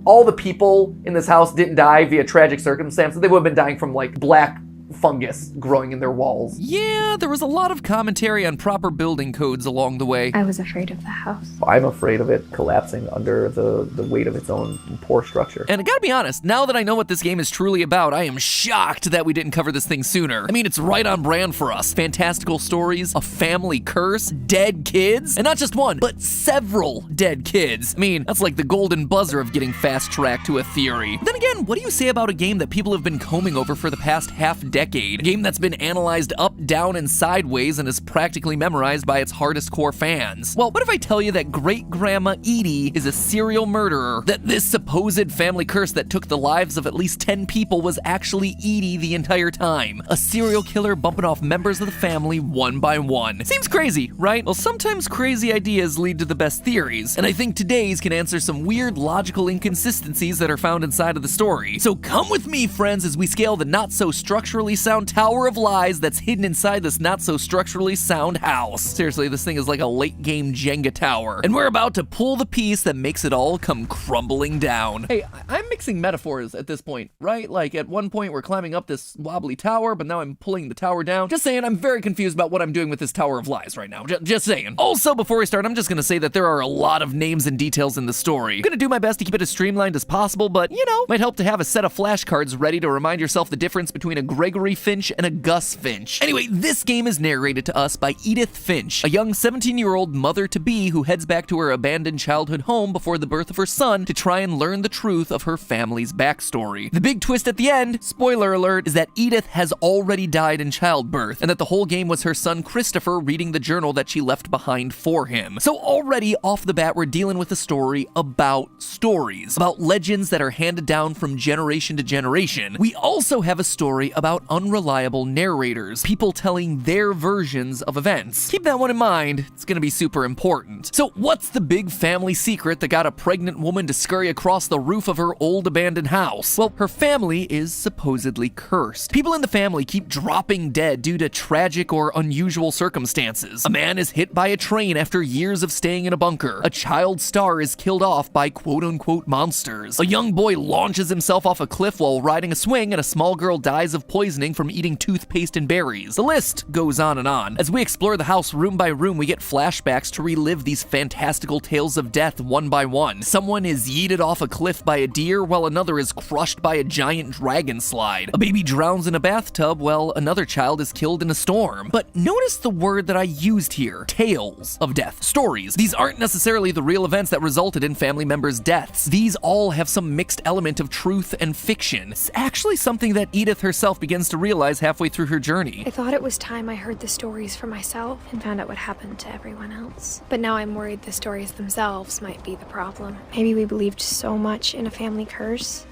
all the people in this house didn't die via tragic circumstances, they would have been dying from like black fungus growing in their walls. Yeah, there was a lot of commentary on proper building codes along the way. I was afraid of the house. I'm afraid of it collapsing under the weight of its own poor structure. And I gotta be honest, now that I know what this game is truly about, I am shocked that we didn't cover this thing sooner. I mean, it's right on brand for us. Fantastical stories, a family curse, dead kids, and not just one, but several dead kids. I mean, that's like the golden buzzer of getting fast-tracked to a theory. Then again, what do you say about a game that people have been combing over for the past half-decade? A game that's been analyzed up, down, and sideways and is practically memorized by its hardest core fans. Well, what if I tell you that Great-Grandma Edie is a serial murderer? That this supposed family curse that took the lives of at least 10 people was actually Edie the entire time? A serial killer bumping off members of the family one by one. Seems crazy, right? Well, sometimes crazy ideas lead to the best theories, and I think today's can answer some weird logical inconsistencies that are found inside of the story. So come with me, friends, as we scale the not-so-structurally sound tower of lies that's hidden inside this not-so-structurally sound house. Seriously, this thing is like a late-game Jenga tower, and we're about to pull the piece that makes it all come crumbling down. Hey, I'm mixing metaphors at this point, right? Like, at one point we're climbing up this wobbly tower, but now I'm pulling the tower down. Just saying, I'm very confused about what I'm doing with this tower of lies right now. Just saying. Also, before we start, I'm just gonna say that there are a lot of names and details in the story. I'm gonna do my best to keep it as streamlined as possible, but, you know, might help to have a set of flashcards ready to remind yourself the difference between a Gregory Finch and a Gus Finch. Anyway, this game is narrated to us by Edith Finch, a young 17-year-old mother-to-be who heads back to her abandoned childhood home before the birth of her son to try and learn the truth of her family's backstory. The big twist at the end, spoiler alert, is that Edith has already died in childbirth, and that the whole game was her son Christopher reading the journal that she left behind for him. So already off the bat, we're dealing with a story about stories, about legends that are handed down from generation to generation. We also have a story about unreliable narrators, people telling their versions of events. Keep that one in mind, it's gonna be super important. So what's the big family secret that got a pregnant woman to scurry across the roof of her old abandoned house? Well, her family is supposedly cursed. People in the family keep dropping dead due to tragic or unusual circumstances. A man is hit by a train after years of staying in a bunker. A child star is killed off by quote-unquote monsters. A young boy launches himself off a cliff while riding a swing, and a small girl dies of poisoning from eating toothpaste and berries. The list goes on and on. As we explore the house room by room, we get flashbacks to relive these fantastical tales of death one by one. Someone is yeeted off a cliff by a deer, while another is crushed by a giant dragon slide. A baby drowns in a bathtub, while another child is killed in a storm. But notice the word that I used here, tales of death, stories. These aren't necessarily the real events that resulted in family members' deaths. These all have some mixed element of truth and fiction. It's actually something that Edith herself begins to realize halfway through her journey. I thought it was time I heard the stories for myself and found out what happened to everyone else. But now I'm worried the stories themselves might be the problem. Maybe we believed so much in a family curse,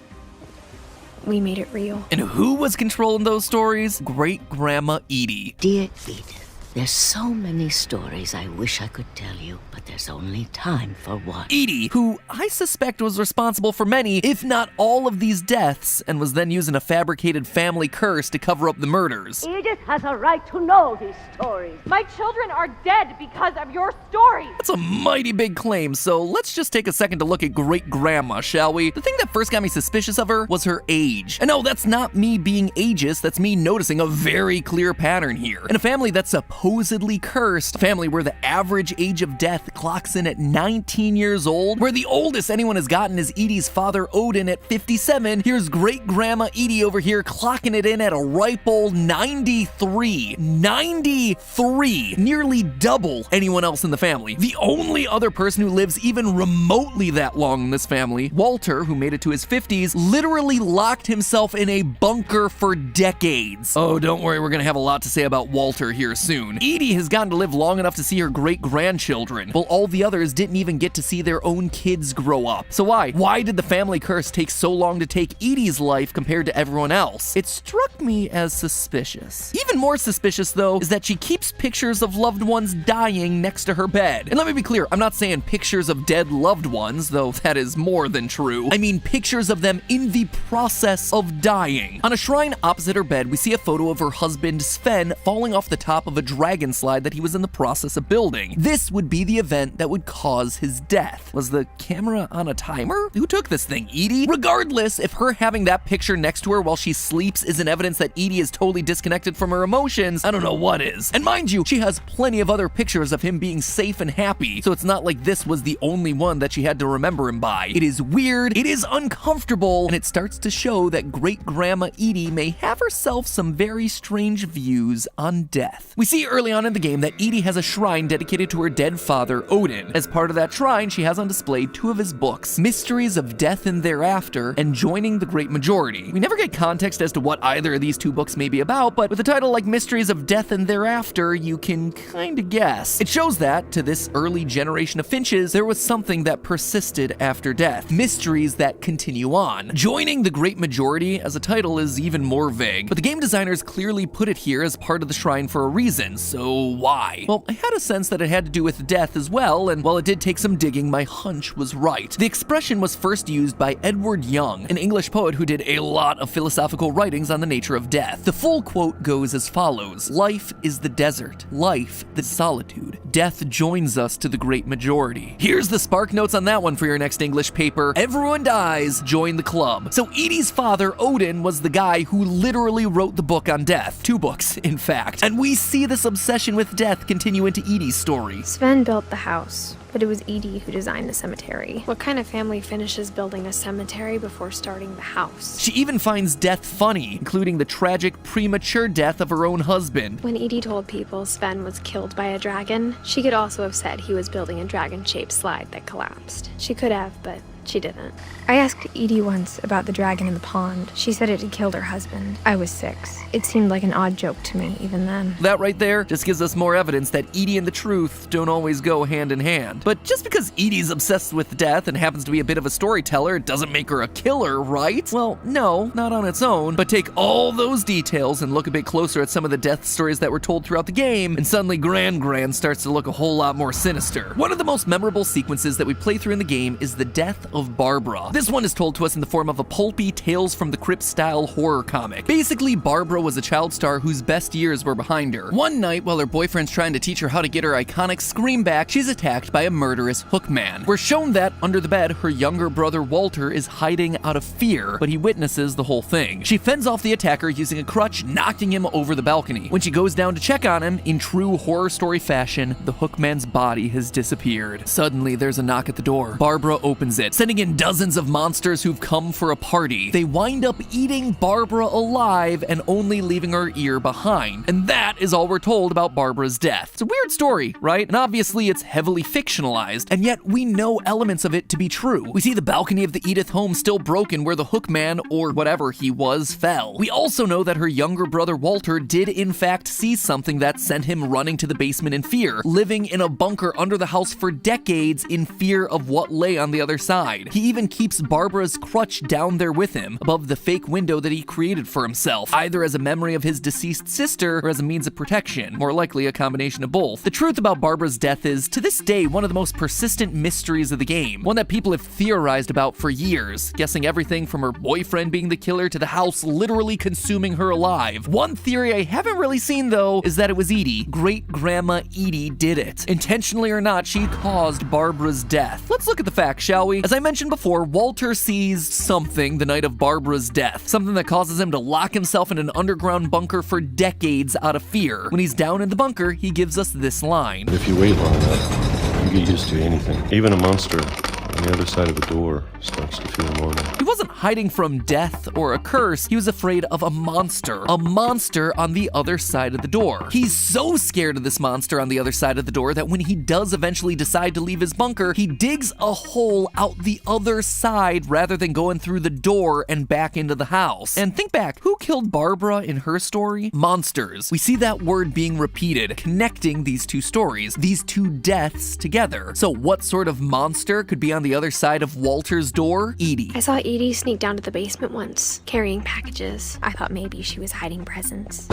we made it real. And who was controlling those stories? Great-Grandma Edie. Dear Edith, there's so many stories I wish I could tell you, but there's only time for one. Edie, who I suspect was responsible for many, if not all of these deaths, and was then using a fabricated family curse to cover up the murders. Edith has a right to know these stories. My children are dead because of your stories. That's a mighty big claim, so let's just take a second to look at Great-Grandma, shall we? The thing that first got me suspicious of her was her age. And no, that's not me being ageist, that's me noticing a very clear pattern here. In a family that's supposedly cursed, a family where the average age of death clocks in at 19 years old, where the oldest anyone has gotten is Edie's father Odin at 57, here's Great-Grandma Edie over here clocking it in at a ripe old 93. 93! Nearly double anyone else in the family. The only other person who lives even remotely that long in this family, Walter, who made it to his 50s, literally locked himself in a bunker for decades. Oh, don't worry, we're gonna have a lot to say about Walter here soon. Edie has gotten to live long enough to see her great-grandchildren, while all the others didn't even get to see their own kids grow up. So why? Why did the family curse take so long to take Edie's life compared to everyone else? It struck me as suspicious. Even more suspicious, though, is that she keeps pictures of loved ones dying next to her bed. And let me be clear, I'm not saying pictures of dead loved ones, though that is more than true. I mean pictures of them in the process of dying. On a shrine opposite her bed, we see a photo of her husband, Sven, falling off the top of a dragon slide that he was in the process of building. This would be the event that would cause his death. Was the camera on a timer? Who took this thing, Edie? Regardless, if her having that picture next to her while she sleeps isn't evidence that Edie is totally disconnected from her emotions, I don't know what is. And mind you, she has plenty of other pictures of him being safe and happy, so it's not like this was the only one that she had to remember him by. It is weird, it is uncomfortable, and it starts to show that great-grandma Edie may have herself some very strange views on death. We see early on in the game that Edie has a shrine dedicated to her dead father, Odin. As part of that shrine, she has on display 2 of his books, Mysteries of Death and Thereafter and Joining the Great Majority. We never get context as to what either of these 2 books may be about, but with a title like Mysteries of Death and Thereafter, you can kinda guess. It shows that, to this early generation of Finches, there was something that persisted after death. Mysteries that continue on. Joining the Great Majority as a title is even more vague, but the game designers clearly put it here as part of the shrine for a reason, so why? Well, I had a sense that it had to do with death as well, and while it did take some digging, my hunch was right. The expression was first used by Edward Young, an English poet who did a lot of philosophical writings on the nature of death. The full quote goes as follows: "Life is the desert, life the solitude. Death joins us to the great majority." Here's the spark notes on that one for your next English paper. Everyone dies, join the club. So Edie's father, Odin, was the guy who literally wrote the book on death. 2 books, in fact. And we see this obsession with death continue into Edie's story. Sven built the house, but it was Edie who designed the cemetery. What kind of family finishes building a cemetery before starting the house? She even finds death funny, including the tragic, premature death of her own husband. When Edie told people Sven was killed by a dragon, she could also have said he was building a dragon-shaped slide that collapsed. She could have, but she didn't. I asked Edie once about the dragon in the pond. She said it had killed her husband. I was 6. It seemed like an odd joke to me, even then. That right there just gives us more evidence that Edie and the truth don't always go hand in hand. But just because Edie's obsessed with death and happens to be a bit of a storyteller doesn't make her a killer, right? Well, no, not on its own. But take all those details and look a bit closer at some of the death stories that were told throughout the game, and suddenly Gran starts to look a whole lot more sinister. One of the most memorable sequences that we play through in the game is the death of Barbara. This one is told to us in the form of a pulpy Tales from the Crypt style horror comic. Basically, Barbara was a child star whose best years were behind her. One night, while her boyfriend's trying to teach her how to get her iconic scream back, she's attacked by a murderous hookman. We're shown that, under the bed, her younger brother Walter is hiding out of fear, but he witnesses the whole thing. She fends off the attacker using a crutch, knocking him over the balcony. When she goes down to check on him, in true horror story fashion, the hookman's body has disappeared. Suddenly, there's a knock at the door. Barbara opens it, sending in dozens of monsters who've come for a party. They wind up eating Barbara alive and only leaving her ear behind. And that is all we're told about Barbara's death. It's a weird story, right? And obviously it's heavily fictionalized, and yet we know elements of it to be true. We see the balcony of the Edith home still broken where the hookman, or whatever he was, fell. We also know that her younger brother Walter did in fact see something that sent him running to the basement in fear, living in a bunker under the house for decades in fear of what lay on the other side. He even keeps Barbara's crutch down there with him, above the fake window that he created for himself, either as a memory of his deceased sister or as a means of protection, more likely a combination of both. The truth about Barbara's death is, to this day, one of the most persistent mysteries of the game, one that people have theorized about for years, guessing everything from her boyfriend being the killer to the house literally consuming her alive. One theory I haven't really seen, though, is that it was Edie. Great-grandma Edie did it. Intentionally or not, she caused Barbara's death. Let's look at the facts, shall we? As I mentioned before, Walter sees something the night of Barbara's death, something that causes him to lock himself in an underground bunker for decades out of fear. When he's down in the bunker, he gives us this line. If you wait long enough, you get used to anything. Even a monster on the other side of the door starts to feel normal. He wasn't hiding from death or a curse, he was afraid of a monster on the other side of the door. He's so scared of this monster on the other side of the door that when he does eventually decide to leave his bunker, he digs a hole out the other side rather than going through the door and back into the house. And think back, who killed Barbara in her story? Monsters. We see that word being repeated, connecting these two stories, these two deaths together. So what sort of monster could be on the other side of Walter's door? Edie. I saw Edie sneak down to the basement once, carrying packages. I thought maybe she was hiding presents.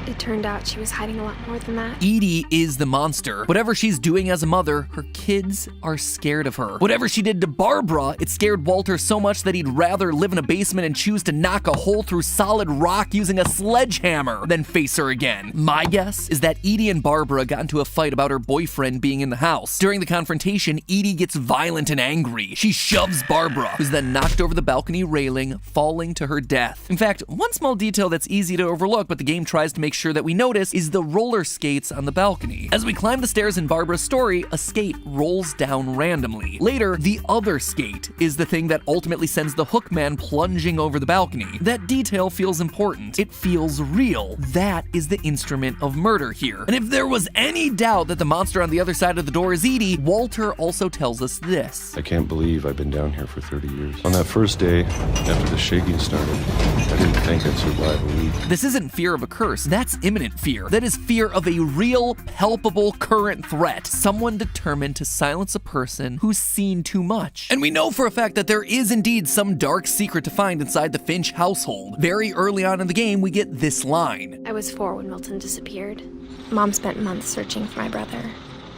It turned out she was hiding a lot more than that. Edie is the monster. Whatever she's doing as a mother, her kids are scared of her. Whatever she did to Barbara, it scared Walter so much that he'd rather live in a basement and choose to knock a hole through solid rock using a sledgehammer than face her again. My guess is that Edie and Barbara got into a fight about her boyfriend being in the house. During the confrontation, Edie gets violent and angry. She shoves Barbara, who's then knocked over the balcony railing, falling to her death. In fact, one small detail that's easy to overlook, but the game tries to make sure that we notice, is the roller skates on the balcony. As we climb the stairs in Barbara's story, a skate rolls down randomly. Later, the other skate is the thing that ultimately sends the hook man plunging over the balcony. That detail feels important. It feels real. That is the instrument of murder here. And if there was any doubt that the monster on the other side of the door is Edie, Walter also tells us this. I can't believe I've been down here for 30 years. On that first day, after the shaking started, I didn't think I'd survive a week. This isn't fear of a curse. That's imminent fear. That is fear of a real, palpable, current threat. Someone determined to silence a person who's seen too much. And we know for a fact that there is indeed some dark secret to find inside the Finch household. Very early on in the game, we get this line. I was 4 when Milton disappeared. Mom spent months searching for my brother.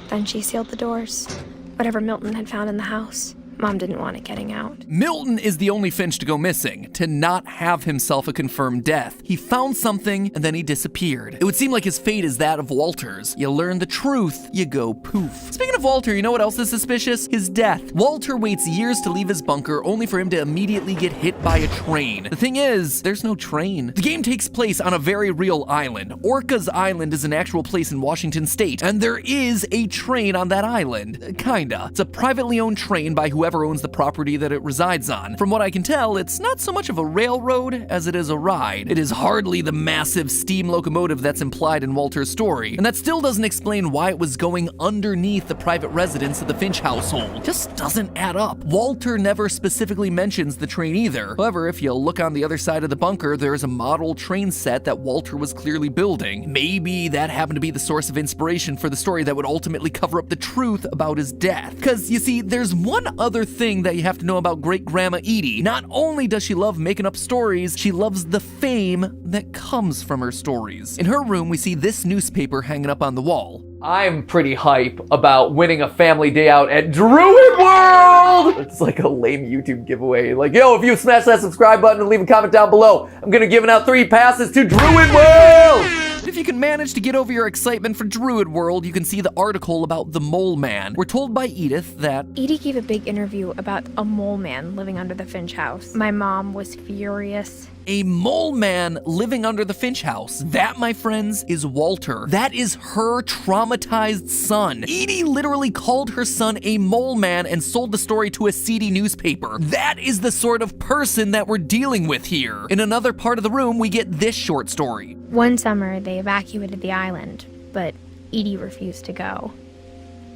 Then she sealed the doors. Whatever Milton had found in the house, Mom didn't want it getting out. Milton is the only Finch to go missing, to not have himself a confirmed death. He found something, and then he disappeared. It would seem like his fate is that of Walter's. You learn the truth, you go poof. Speaking of Walter, you know what else is suspicious? His death. Walter waits years to leave his bunker, only for him to immediately get hit by a train. The thing is, there's no train. The game takes place on a very real island. Orca's Island is an actual place in Washington State, and there is a train on that island. Kinda. It's a privately owned train by whoever owns the property that it resides on. From what I can tell, it's not so much of a railroad as it is a ride. It is hardly the massive steam locomotive that's implied in Walter's story, and that still doesn't explain why it was going underneath the private residence of the Finch household. Just doesn't add up. Walter never specifically mentions the train either. However, if you look on the other side of the bunker, there is a model train set that Walter was clearly building. Maybe that happened to be the source of inspiration for the story that would ultimately cover up the truth about his death. Because, you see, there's one other thing that you have to know about Great-Grandma Edie. Not only does she love making up stories, she loves the fame that comes from her stories. In her room, we see this newspaper hanging up on the wall. I'm pretty hype about winning a family day out at Druid World! It's like a lame YouTube giveaway. Like, yo, if you smash that subscribe button and leave a comment down below, I'm gonna give out 3 passes to Druid World! If you can manage to get over your excitement for Druid World, you can see the article about the Mole Man. We're told by Edith that Edie gave a big interview about a mole man living under the Finch house. My mom was furious. a mole man living under the Finch house. That, my friends, is Walter. That is her traumatized son. Edie literally called her son a mole man and sold the story to a seedy newspaper. That is the sort of person that we're dealing with here. In another part of the room, we get this short story. One summer, they evacuated the island, but Edie refused to go.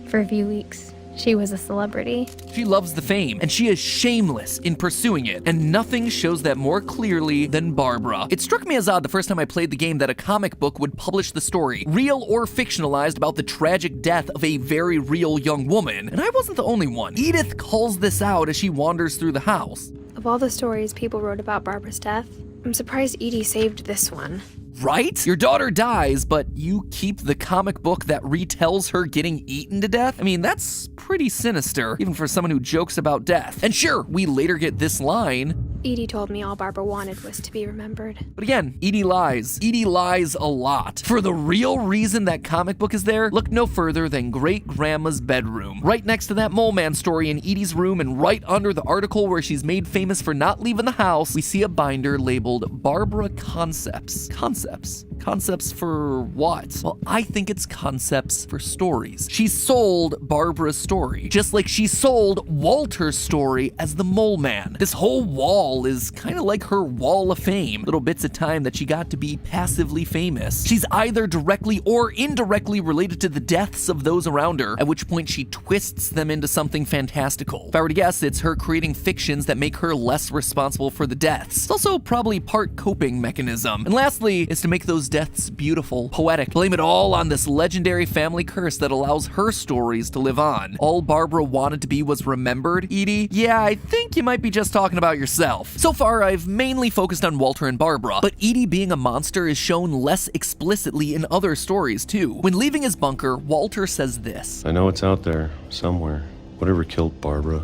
For a few weeks, she was a celebrity. She loves the fame, and she is shameless in pursuing it, and nothing shows that more clearly than Barbara. It struck me as odd the first time I played the game that a comic book would publish the story, real or fictionalized, about the tragic death of a very real young woman, and I wasn't the only one. Edith calls this out as she wanders through the house. Of all the stories people wrote about Barbara's death, I'm surprised Edie saved this one. Right? Your daughter dies, but you keep the comic book that retells her getting eaten to death? I mean, that's pretty sinister, even for someone who jokes about death. And sure, we later get this line. Edie told me all Barbara wanted was to be remembered. But again, Edie lies. Edie lies a lot. For the real reason that comic book is there, look no further than Great-Grandma's bedroom. Right next to that Mole Man story in Edie's room, and right under the article where she's made famous for not leaving the house, we see a binder labeled Barbara Concepts. Concepts for what? Well, I think it's concepts for stories. She sold Barbara's story, just like she sold Walter's story as the Mole Man. This whole wall is kind of like her wall of fame, little bits of time that she got to be passively famous. She's either directly or indirectly related to the deaths of those around her, at which point she twists them into something fantastical. If I were to guess, it's her creating fictions that make her less responsible for the deaths. It's also probably part coping mechanism. And lastly, is to make those deaths beautiful, poetic. Blame it all on this legendary family curse that allows her stories to live on. All Barbara wanted to be was remembered, Edie? Yeah, I think you might be just talking about yourself. So far, I've mainly focused on Walter and Barbara, but Edie being a monster is shown less explicitly in other stories too. When leaving his bunker, Walter says this. I know it's out there, somewhere. Whatever killed Barbara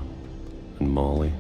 and Molly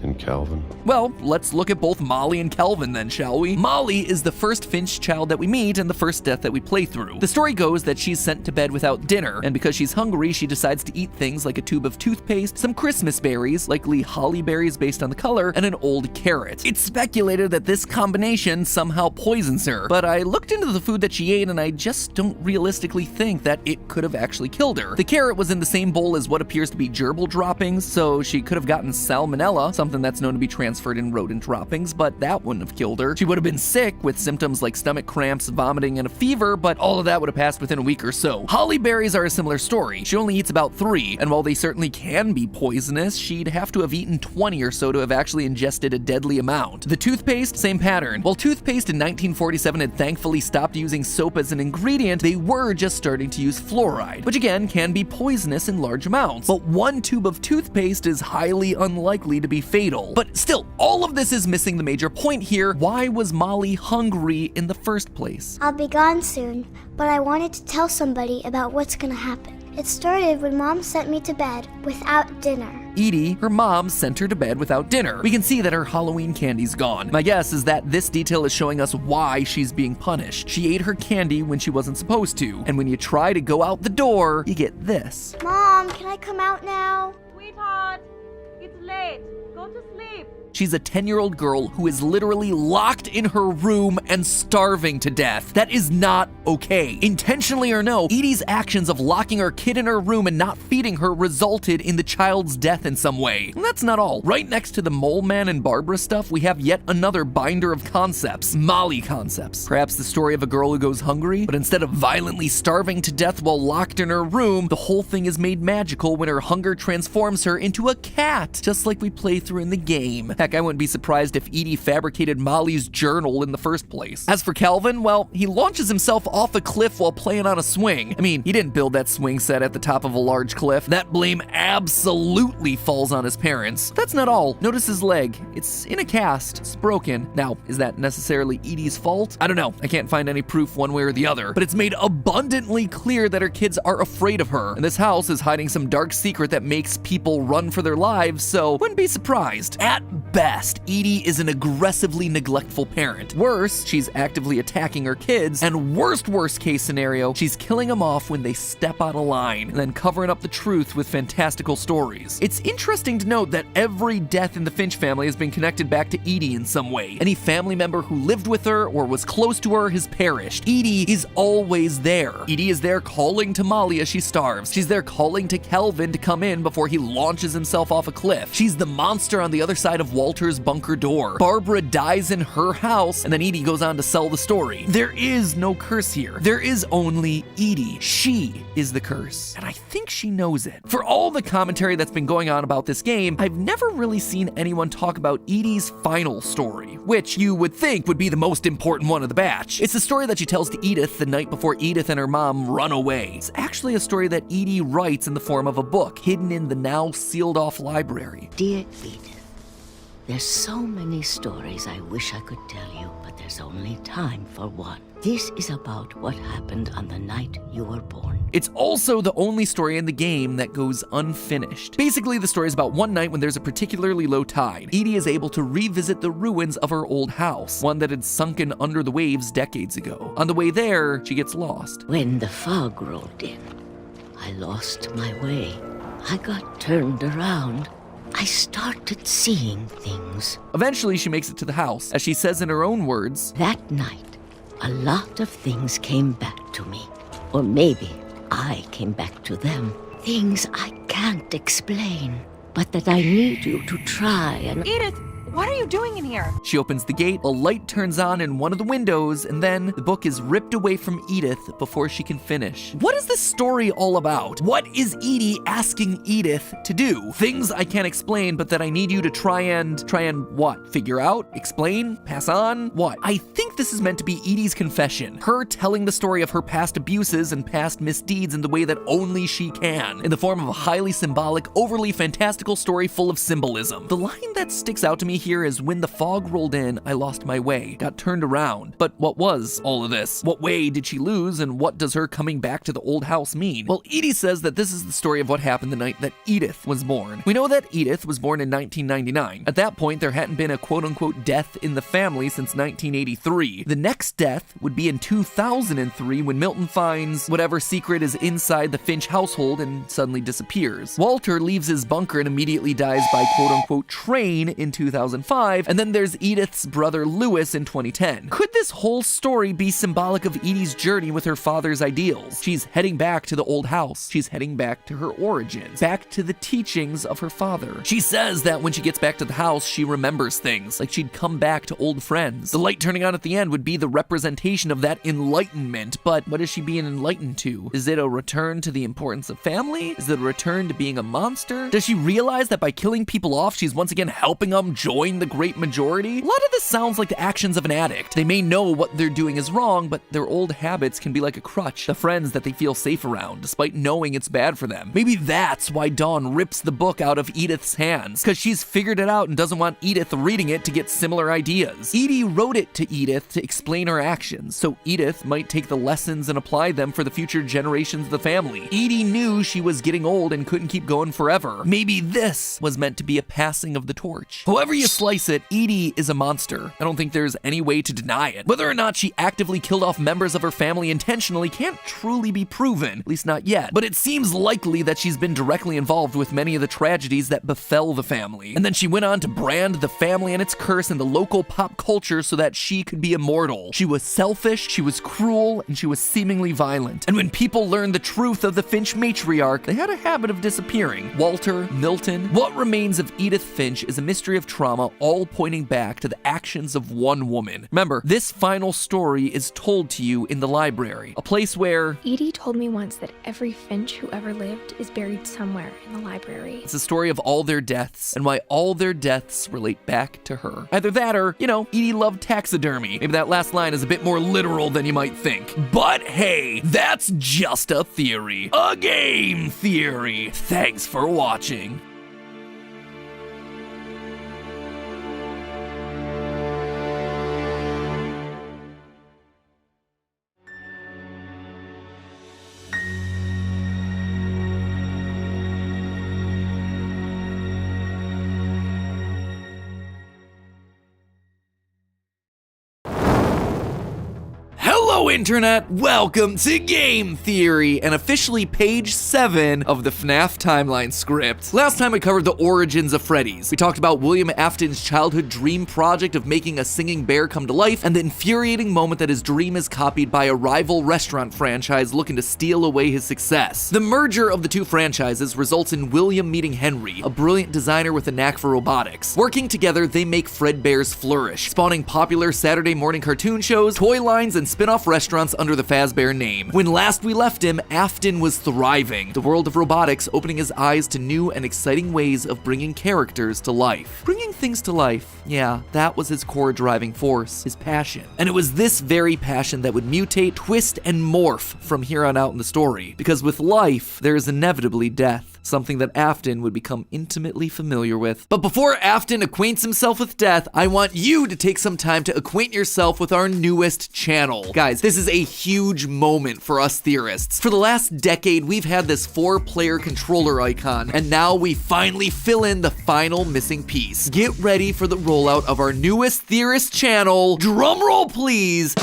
and Calvin. Well, let's look at both Molly and Calvin then, shall we? Molly is the first Finch child that we meet and the first death that we play through. The story goes that she's sent to bed without dinner, and because she's hungry, she decides to eat things like a tube of toothpaste, some Christmas berries, likely holly berries based on the color, and an old carrot. It's speculated that this combination somehow poisons her, but I looked into the food that she ate and I just don't realistically think that it could have actually killed her. The carrot was in the same bowl as what appears to be gerbil droppings, so she could have gotten salmonella, something that's known to be transferred in rodent droppings, but that wouldn't have killed her. She would have been sick with symptoms like stomach cramps, vomiting, and a fever, but all of that would have passed within a week or so. Holly berries are a similar story. She only eats about 3, and while they certainly can be poisonous, she'd have to have eaten 20 or so to have actually ingested a deadly amount. The toothpaste, same pattern. While toothpaste in 1947 had thankfully stopped using soap as an ingredient, they were just starting to use fluoride, which again can be poisonous in large amounts. But 1 tube of toothpaste is highly unlikely to be fatal. But still, all of this is missing the major point here. Why was Molly hungry in the first place? I'll be gone soon, but I wanted to tell somebody about what's gonna happen. It started when Mom sent me to bed without dinner. Edie, her mom, sent her to bed without dinner. We can see that her Halloween candy's gone. My guess is that this detail is showing us why she's being punished. She ate her candy when she wasn't supposed to, and when you try to go out the door, you get this. Mom, can I come out now? Sweetheart, it's late. Go to sleep. She's a 10-year-old girl who is literally locked in her room and starving to death. That is not okay. Intentionally or no, Edie's actions of locking her kid in her room and not feeding her resulted in the child's death in some way. And that's not all. Right next to the Mole Man and Barbara stuff, we have yet another binder of concepts. Molly concepts. Perhaps the story of a girl who goes hungry, but instead of violently starving to death while locked in her room, the whole thing is made magical when her hunger transforms her into a cat, just like we play through in the game. Heck, I wouldn't be surprised if Edie fabricated Molly's journal in the first place. As for Calvin, well, he launches himself off a cliff while playing on a swing. I mean, he didn't build that swing set at the top of a large cliff. That blame absolutely falls on his parents. That's not all. Notice his leg. It's in a cast. It's broken. Now, is that necessarily Edie's fault? I don't know. I can't find any proof one way or the other, but it's made abundantly clear that her kids are afraid of her, and this house is hiding some dark secret that makes people run for their lives, so wouldn't be surprised. At best, Edie is an aggressively neglectful parent. Worse, she's actively attacking her kids, and worst case scenario, she's killing them off when they step on a line, and then covering up the truth with fantastical stories. It's interesting to note that every death in the Finch family has been connected back to Edie in some way. Any family member who lived with her or was close to her has perished. Edie is always there. Edie is there calling to Molly as she starves. She's there calling to Calvin to come in before he launches himself off a cliff. She's the monster on the other side of Walter's bunker door. Barbara dies in her house, and then Edie goes on to sell the story. There is no curse here. There is only Edie. She is the curse, and I think she knows it. For all the commentary that's been going on about this game, I've never really seen anyone talk about Edie's final story, which you would think would be the most important one of the batch. It's the story that she tells to Edith the night before Edith and her mom run away. It's actually a story that Edie writes in the form of a book, hidden in the now sealed-off library. Dear Edith, there's so many stories I wish I could tell you, but there's only time for one. This is about what happened on the night you were born. It's also the only story in the game that goes unfinished. Basically, the story is about one night when there's a particularly low tide. Edie is able to revisit the ruins of her old house, one that had sunken under the waves decades ago. On the way there, she gets lost. When the fog rolled in, I lost my way. I got turned around. I started seeing things. Eventually, she makes it to the house. As she says in her own words, that night, a lot of things came back to me. Or maybe I came back to them. Things I can't explain, but that I need you to try and... Edith, What are you doing in here? She opens the gate, a light turns on in one of the windows, and then the book is ripped away from Edith before she can finish. What is this story all about? What is Edie asking Edith to do? Things I can't explain, but that I need you to try and what? Figure out? Explain? Pass on? What? I think this is meant to be Edie's confession. Her telling the story of her past abuses and past misdeeds in the way that only she can, in the form of a highly symbolic, overly fantastical story full of symbolism. The line that sticks out to me here is, when the fog rolled in, I lost my way, got turned around. But what was all of this? What way did she lose, and what does her coming back to the old house mean? Well, Edie says that this is the story of what happened the night that Edith was born. We know that Edith was born in 1999. At that point, there hadn't been a quote-unquote death in the family since 1983. The next death would be in 2003 when Milton finds whatever secret is inside the Finch household and suddenly disappears. Walter leaves his bunker and immediately dies by quote-unquote train in 2005, and then there's Edith's brother Lewis in 2010. Could this whole story be symbolic of Edie's journey with her father's ideals? She's heading back to the old house. She's heading back to her origins, back to the teachings of her father. She says that when she gets back to the house, she remembers things, like she'd come back to old friends. The light turning on at the end would be the representation of that enlightenment, but what is she being enlightened to? Is it a return to the importance of family? Is it a return to being a monster? Does she realize that by killing people off, she's once again helping them join the great majority? A lot of this sounds like the actions of an addict. They may know what they're doing is wrong, but their old habits can be like a crutch, the friends that they feel safe around, despite knowing it's bad for them. Maybe that's why Dawn rips the book out of Edith's hands, because she's figured it out and doesn't want Edith reading it to get similar ideas. Edie wrote it to Edith to explain her actions, so Edith might take the lessons and apply them for the future generations of the family. Edie knew she was getting old and couldn't keep going forever. Maybe this was meant to be a passing of the torch. However you slice it, Edie is a monster. I don't think there's any way to deny it. Whether or not she actively killed off members of her family intentionally can't truly be proven, at least not yet, but it seems likely that she's been directly involved with many of the tragedies that befell the family. And then she went on to brand the family and its curse in the local pop culture so that she could be immortal. She was selfish, she was cruel, and she was seemingly violent. And when people learned the truth of the Finch matriarch, they had a habit of disappearing. Walter, Milton, what remains of Edith Finch is a mystery of trauma, all pointing back to the actions of one woman. Remember, this final story is told to you in the library, a place where Edie told me once that every Finch who ever lived is buried somewhere in the library. it's a story of all their deaths and why all their deaths relate back to her. Either that or, Edie loved taxidermy. Maybe that last line is a bit more literal than you might think. But hey, that's just a theory. A game theory. Thanks for watching. Hello, Internet! Welcome to Game Theory, and officially page 7 of the FNAF timeline script. Last time we covered the origins of Freddy's. We talked about William Afton's childhood dream project of making a singing bear come to life, and the infuriating moment that his dream is copied by a rival restaurant franchise looking to steal away his success. The merger of the two franchises results in William meeting Henry, a brilliant designer with a knack for robotics. Working together, they make Fredbear's flourish, spawning popular Saturday morning cartoon shows, toy lines, and spin-off restaurants under the Fazbear name. When last we left him, Afton was thriving, the world of robotics opening his eyes to new and exciting ways of bringing characters to life. Bringing things to life, yeah, that was his core driving force, his passion. And it was this very passion that would mutate, twist, and morph from here on out in the story. Because with life, there is inevitably death. Something that Afton would become intimately familiar with. But before Afton acquaints himself with death, I want you to take some time to acquaint yourself with our newest channel. Guys, this is a huge moment for us theorists. For the last decade, we've had this 4-player controller icon, and now we finally fill in the final missing piece. Get ready for the rollout of our newest theorist channel. Drumroll, please.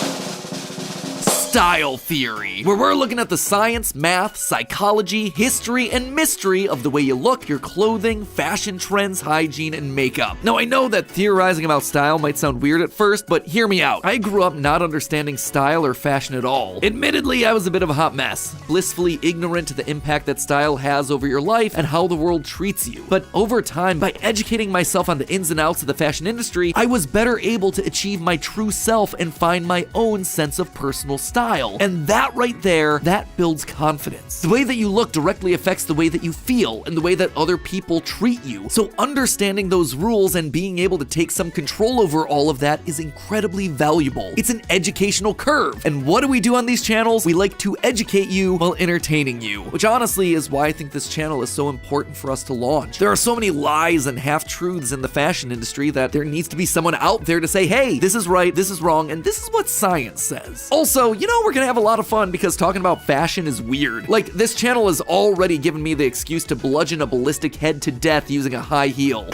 Style Theory, where we're looking at the science, math, psychology, history, and mystery of the way you look, your clothing, fashion trends, hygiene, and makeup. Now, I know that theorizing about style might sound weird at first, but hear me out. I grew up not understanding style or fashion at all. Admittedly, I was a bit of a hot mess, blissfully ignorant to the impact that style has over your life and how the world treats you. But over time, by educating myself on the ins and outs of the fashion industry, I was better able to achieve my true self and find my own sense of personal style. And that right there, that builds confidence. The way that you look directly affects the way that you feel and the way that other people treat you. So understanding those rules and being able to take some control over all of that is incredibly valuable. It's an educational curve. And what do we do on these channels? We like to educate you while entertaining you, which honestly is why I think this channel is so important for us to launch. There are so many lies and half-truths in the fashion industry that there needs to be someone out there to say, hey, this is right, this is wrong, and this is what science says. Also, you know, we're gonna have a lot of fun because talking about fashion is weird. Like, this channel has already given me the excuse to bludgeon a ballistic head to death using a high heel.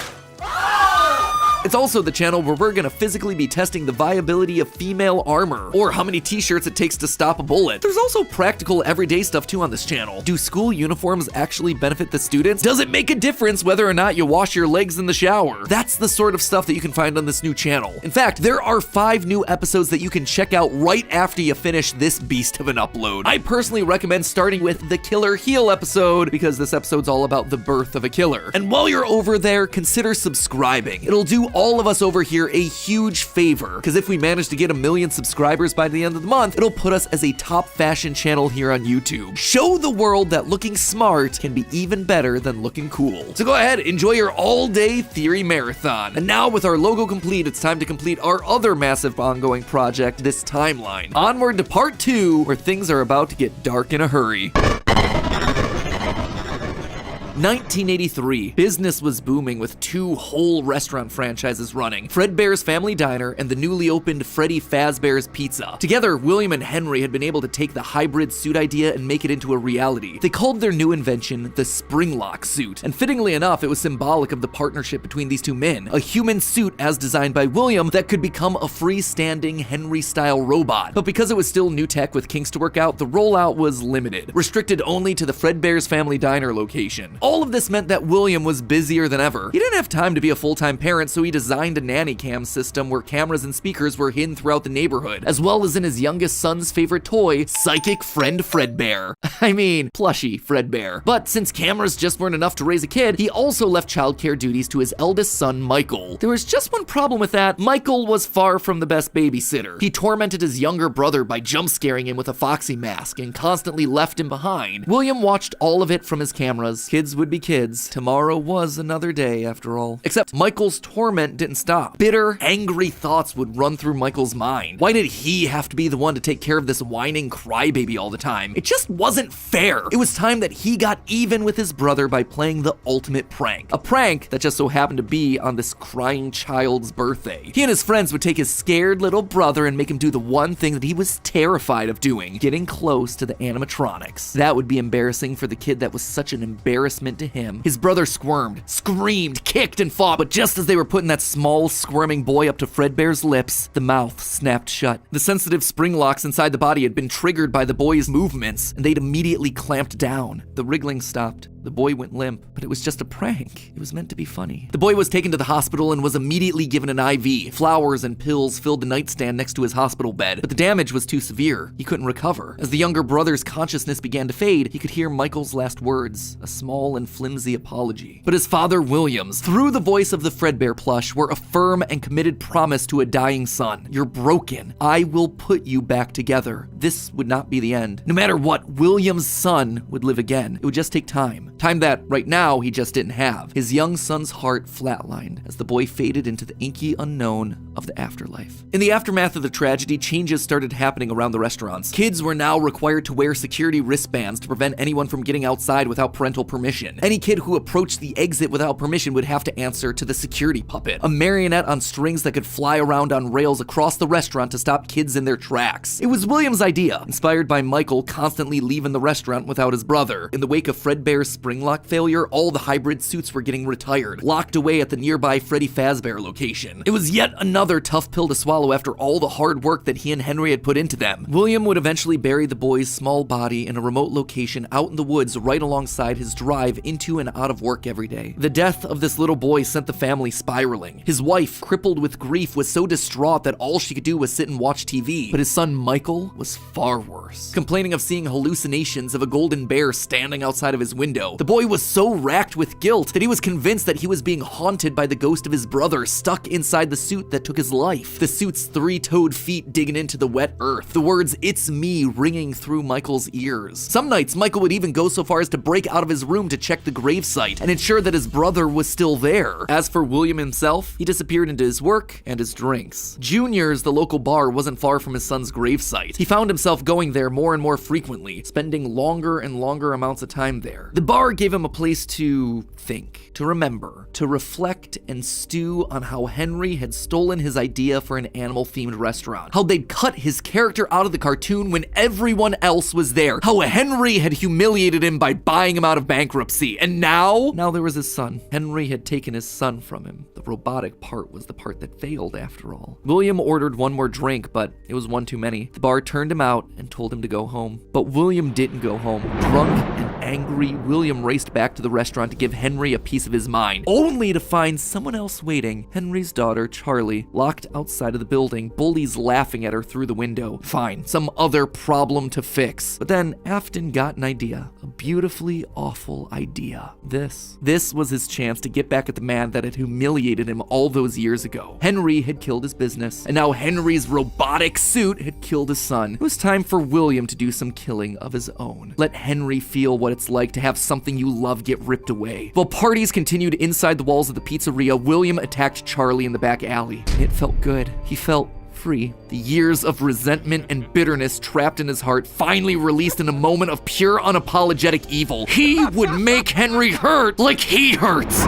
It's also the channel where we're gonna physically be testing the viability of female armor, or how many t-shirts it takes to stop a bullet. There's also practical everyday stuff too on this channel. Do school uniforms actually benefit the students? Does it make a difference whether or not you wash your legs in the shower? That's the sort of stuff that you can find on this new channel. In fact, there are 5 new episodes that you can check out right after you finish this beast of an upload. I personally recommend starting with the Killer Heel episode because this episode's all about the birth of a killer. And while you're over there, consider subscribing. It'll do all of us over here a huge favor, because if we manage to get 1 million subscribers by the end of the month, it'll put us as a top fashion channel here on YouTube. Show the world that looking smart can be even better than looking cool. So go ahead, enjoy your all-day theory marathon. And now with our logo complete, it's time to complete our other massive ongoing project, this timeline. Onward to part 2, where things are about to get dark in a hurry. 1983, business was booming with 2 whole restaurant franchises running, Fredbear's Family Diner and the newly opened Freddy Fazbear's Pizza. Together, William and Henry had been able to take the hybrid suit idea and make it into a reality. They called their new invention the Springlock suit, and fittingly enough, it was symbolic of the partnership between these 2 men, a human suit as designed by William that could become a freestanding Henry-style robot. But because it was still new tech with kinks to work out, the rollout was limited, restricted only to the Fredbear's Family Diner location. All of this meant that William was busier than ever. He didn't have time to be a full-time parent, so he designed a nanny cam system where cameras and speakers were hidden throughout the neighborhood, as well as in his youngest son's favorite toy, Psychic Friend Fredbear. I mean, plushy Fredbear. But since cameras just weren't enough to raise a kid, he also left childcare duties to his eldest son, Michael. There was just one problem with that. Michael was far from the best babysitter. He tormented his younger brother by jump-scaring him with a Foxy mask and constantly left him behind. William watched all of it from his cameras. Kids would be kids. Tomorrow was another day, after all. Except Michael's torment didn't stop. Bitter, angry thoughts would run through Michael's mind. Why did he have to be the one to take care of this whining crybaby all the time? It just wasn't fair. It was time that he got even with his brother by playing the ultimate prank. A prank that just so happened to be on this crying child's birthday. He and his friends would take his scared little brother and make him do the one thing that he was terrified of doing, getting close to the animatronics. That would be embarrassing for the kid that was such an embarrassment to him. His brother squirmed, screamed, kicked, and fought, but just as they were putting that small, squirming boy up to Fredbear's lips, the mouth snapped shut. The sensitive spring locks inside the body had been triggered by the boy's movements, and they'd immediately clamped down. The wriggling stopped. The boy went limp, but it was just a prank. It was meant to be funny. The boy was taken to the hospital and was immediately given an IV. Flowers and pills filled the nightstand next to his hospital bed, but the damage was too severe. He couldn't recover. As the younger brother's consciousness began to fade, he could hear Michael's last words, a small and flimsy apology. But his father, Williams, through the voice of the Fredbear plush, were a firm and committed promise to a dying son. You're broken. I will put you back together. This would not be the end. No matter what, William's son would live again. It would just take time. Time that, right now, he just didn't have. His young son's heart flatlined as the boy faded into the inky unknown of the afterlife. In the aftermath of the tragedy, changes started happening around the restaurants. Kids were now required to wear security wristbands to prevent anyone from getting outside without parental permission. Any kid who approached the exit without permission would have to answer to the security puppet, a marionette on strings that could fly around on rails across the restaurant to stop kids in their tracks. It was William's idea, inspired by Michael constantly leaving the restaurant without his brother. In the wake of Fredbear's spring lock failure, all the hybrid suits were getting retired, locked away at the nearby Freddy Fazbear location. It was yet another tough pill to swallow after all the hard work that he and Henry had put into them. William would eventually bury the boy's small body in a remote location out in the woods right alongside his drive into and out of work every day. The death of this little boy sent the family spiraling. His wife, crippled with grief, was so distraught that all she could do was sit and watch TV. But his son Michael was far worse, complaining of seeing hallucinations of a golden bear standing outside of his window. The boy was so racked with guilt that he was convinced that he was being haunted by the ghost of his brother stuck inside the suit that took his life. The suit's three-toed feet digging into the wet earth. The words "It's me" ringing through Michael's ears. Some nights, Michael would even go so far as to break out of his room to check the gravesite and ensure that his brother was still there. As for William himself, he disappeared into his work and his drinks. Junior's, the local bar, wasn't far from his son's gravesite. He found himself going there more and more frequently, spending longer and longer amounts of time there. The bar gave him a place to think, to remember, to reflect and stew on how Henry had stolen his idea for an animal-themed restaurant, how they'd cut his character out of the cartoon when everyone else was there, how Henry had humiliated him by buying him out of bankruptcy, and now there was his son. Henry had taken his son from him. The robotic part was the part that failed after all. William ordered one more drink, but it was one too many. The bar turned him out and told him to go home. But William didn't go home. Drunk and angry, William raced back to the restaurant to give Henry a piece of his mind, only to find someone else waiting. Henry's daughter, Charlie, locked outside of the building, bullies laughing at her through the window. Fine, some other problem to fix. But then Afton got an idea, a beautifully awful idea. This was his chance to get back at the man that had humiliated him all those years ago. Henry had killed his business, and now Henry's robotic suit had killed his son. It was time for William to do some killing of his own. Let Henry feel what it's like to have something you love get ripped away. While parties continued inside the walls of the pizzeria, William attacked Charlie in the back alley. And it felt good. He felt free. The years of resentment and bitterness trapped in his heart finally released in a moment of pure unapologetic evil. He would make Henry hurt like he hurts.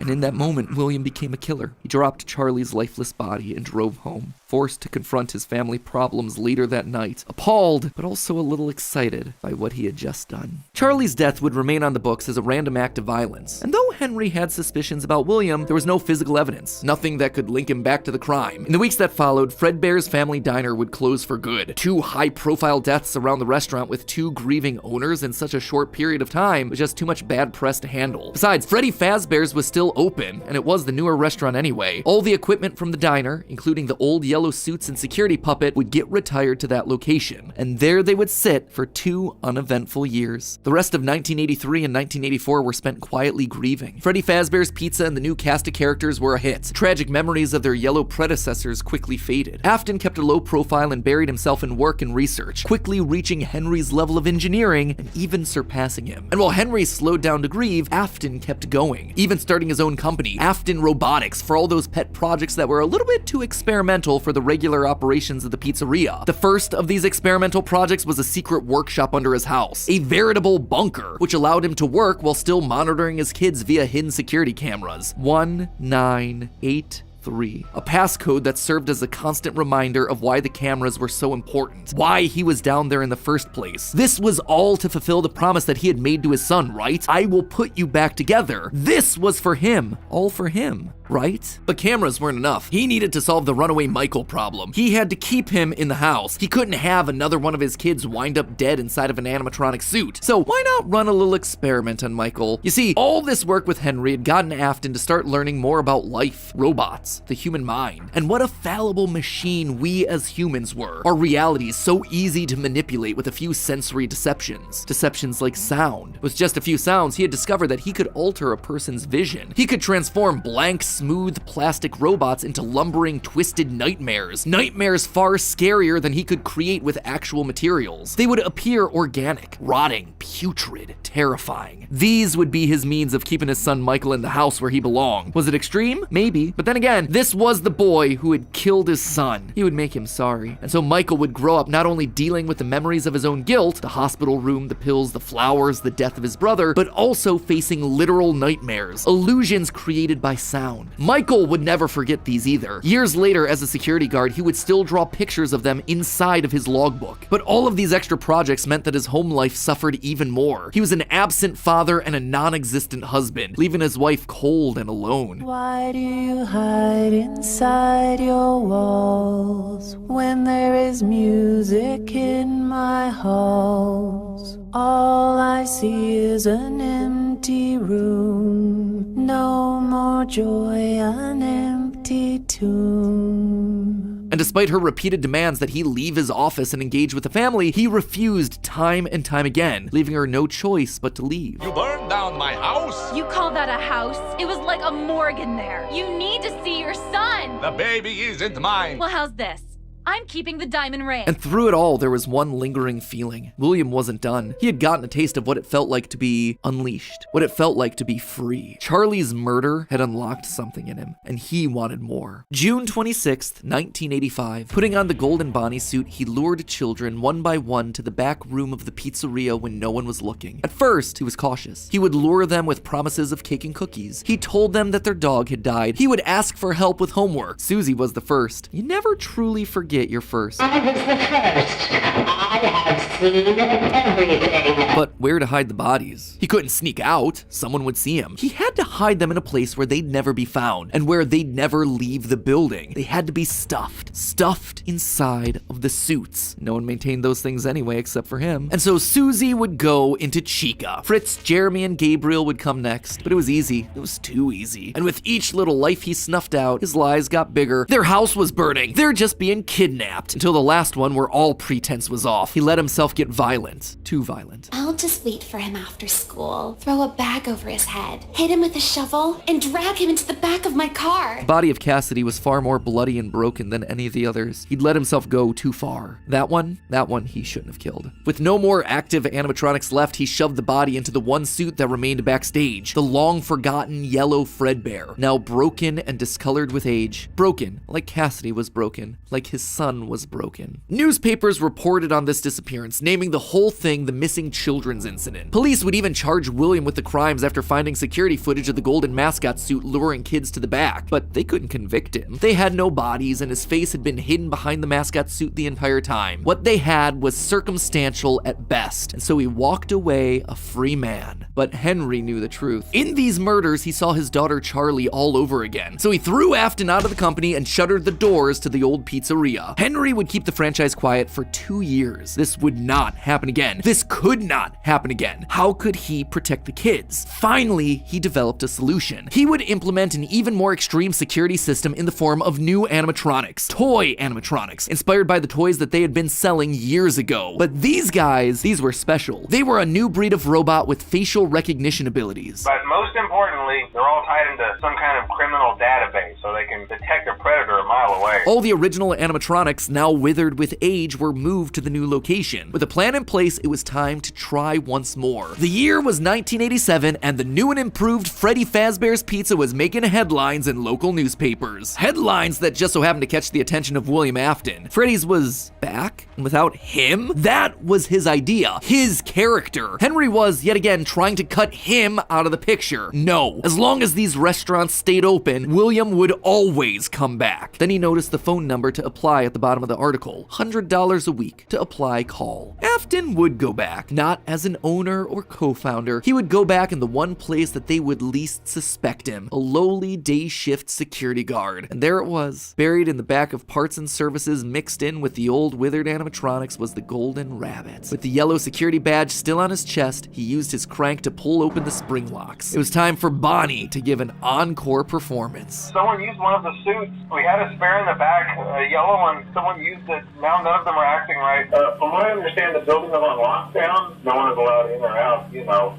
And in that moment, William became a killer. He dropped Charlie's lifeless body and drove home, forced to confront his family problems later that night, appalled, but also a little excited by what he had just done. Charlie's death would remain on the books as a random act of violence. And though Henry had suspicions about William, there was no physical evidence, nothing that could link him back to the crime. In the weeks that followed, Fredbear's Family Diner would close for good. 2 high-profile deaths around the restaurant with 2 grieving owners in such a short period of time was just too much bad press to handle. Besides, Freddy Fazbear's was still open, and it was the newer restaurant anyway. All the equipment from the diner, including the old yellow suits and security puppet, would get retired to that location, and there they would sit for 2 uneventful years. The rest of 1983 and 1984 were spent quietly grieving. Freddy Fazbear's Pizza and the new cast of characters were a hit. Tragic memories of their yellow predecessors quickly faded. Afton kept a low profile and buried himself in work and research, quickly reaching Henry's level of engineering and even surpassing him. And while Henry slowed down to grieve, Afton kept going, even starting his own company, Afton Robotics, for all those pet projects that were a little bit too experimental for the regular operations of the pizzeria. The first of these experimental projects was a secret workshop under his house, a veritable bunker, which allowed him to work while still monitoring his kids via hidden security cameras. 1983. A passcode that served as a constant reminder of why the cameras were so important, why he was down there in the first place. This was all to fulfill the promise that he had made to his son, right? I will put you back together. This was for him, all for him, right? But cameras weren't enough. He needed to solve the runaway Michael problem. He had to keep him in the house. He couldn't have another one of his kids wind up dead inside of an animatronic suit. So why not run a little experiment on Michael? You see, all this work with Henry had gotten Afton to start learning more about life, robots, the human mind, and what a fallible machine we as humans were. Our reality is so easy to manipulate with a few sensory deceptions. Deceptions like sound. With just a few sounds, he had discovered that he could alter a person's vision. He could transform blank, smooth plastic robots into lumbering, twisted nightmares. Nightmares far scarier than he could create with actual materials. They would appear organic, rotting, putrid, terrifying. These would be his means of keeping his son Michael in the house where he belonged. Was it extreme? Maybe. But then again, This was the boy who had killed his son. He would make him sorry. And so Michael would grow up not only dealing with the memories of his own guilt, the hospital room, the pills, the flowers, the death of his brother, but also facing literal nightmares, illusions created by sound. Michael would never forget these either. Years later, as a security guard, he would still draw pictures of them inside of his logbook. But all of these extra projects meant that his home life suffered even more. He was an absent father and a non-existent husband, leaving his wife cold and alone. Why do you hide inside your walls when there is music in my halls? All I see is an empty room, no more joy, an empty tomb. And despite her repeated demands that he leave his office and engage with the family, he refused time and time again, leaving her no choice but to leave. You burned down my house? You call that a house? It was like a morgue in there. You need to see your son. The baby isn't mine. Well, how's this? I'm keeping the diamond ring. And through it all, there was one lingering feeling. William wasn't done. He had gotten a taste of what it felt like to be unleashed, what it felt like to be free. Charlie's murder had unlocked something in him, and he wanted more. June 26th, 1985. Putting on the golden Bonnie suit, he lured children one by one to the back room of the pizzeria when no one was looking. At first, he was cautious. He would lure them with promises of cake and cookies. He told them that their dog had died. He would ask for help with homework. Susie was the first. You never truly forget your first. I was the first. I have seen everything. But where to hide the bodies? He couldn't sneak out. Someone would see him. He had to hide them in a place where they'd never be found and where they'd never leave the building. They had to be stuffed inside of the suits. No one maintained those things anyway except for him. And so Susie would go into Chica. Fritz, Jeremy, and Gabriel would come next. But it was easy. It was too easy. And with each little life he snuffed out, his lies got bigger. Their house was burning. They're just being kidnapped. Until the last one where all pretense was off. He let himself get violent. Too violent. I'll just wait for him after school, throw a bag over his head, hit him with a shovel, and drag him into the back of my car. The body of Cassidy was far more bloody and broken than any of the others. He'd let himself go too far. That one he shouldn't have killed. With no more active animatronics left, he shoved the body into the one suit that remained backstage. The long-forgotten yellow Fredbear, now broken and discolored with age. Broken, like Cassidy was broken, like his son was broken. Newspapers reported on this disappearance, naming the whole thing the missing children's incident. Police would even charge William with the crimes after finding security footage of the golden mascot suit luring kids to the back, but they couldn't convict him. They had no bodies and his face had been hidden behind the mascot suit the entire time. What they had was circumstantial at best, and so he walked away a free man. But Henry knew the truth. In these murders, he saw his daughter Charlie all over again, so he threw Afton out of the company and shuttered the doors to the old pizzeria. Henry would keep the franchise quiet for 2 years. This would not happen again. This could not happen again. How could he protect the kids? Finally, he developed a solution. He would implement an even more extreme security system in the form of new animatronics. Toy animatronics, inspired by the toys that they had been selling years ago. But these guys, these were special. They were a new breed of robot with facial recognition abilities. But most importantly, they're all tied into some kind of criminal database so they can detect a predator a mile away. All the original animatronics, now withered with age, were moved to the new location. With a plan in place, it was time to try once more. The year was 1987, and the new and improved Freddy Fazbear's Pizza was making headlines in local newspapers. Headlines that just so happened to catch the attention of William Afton. Freddy's was back, and without him? That was his idea, his character. Henry was, yet again, trying to cut him out of the picture. No. As long as these restaurants stayed open, William would always come back. Then he noticed the phone number to apply at the bottom of the article. $100 a week to apply, call. Afton would go back, not as an owner or co-founder. He would go back in the one place that they would least suspect him, a lowly day shift security guard. And there it was, buried in the back of parts and services mixed in with the old withered animatronics was the golden rabbit. With the yellow security badge still on his chest, he used his crank to pull open the spring locks. It was time for Bonnie to give an encore performance. Someone used one of the suits. We had a spare in the back, a yellow one. Someone used it. Now none of them are acting right. From what I understand, the building is on lockdown. No one is allowed in or out,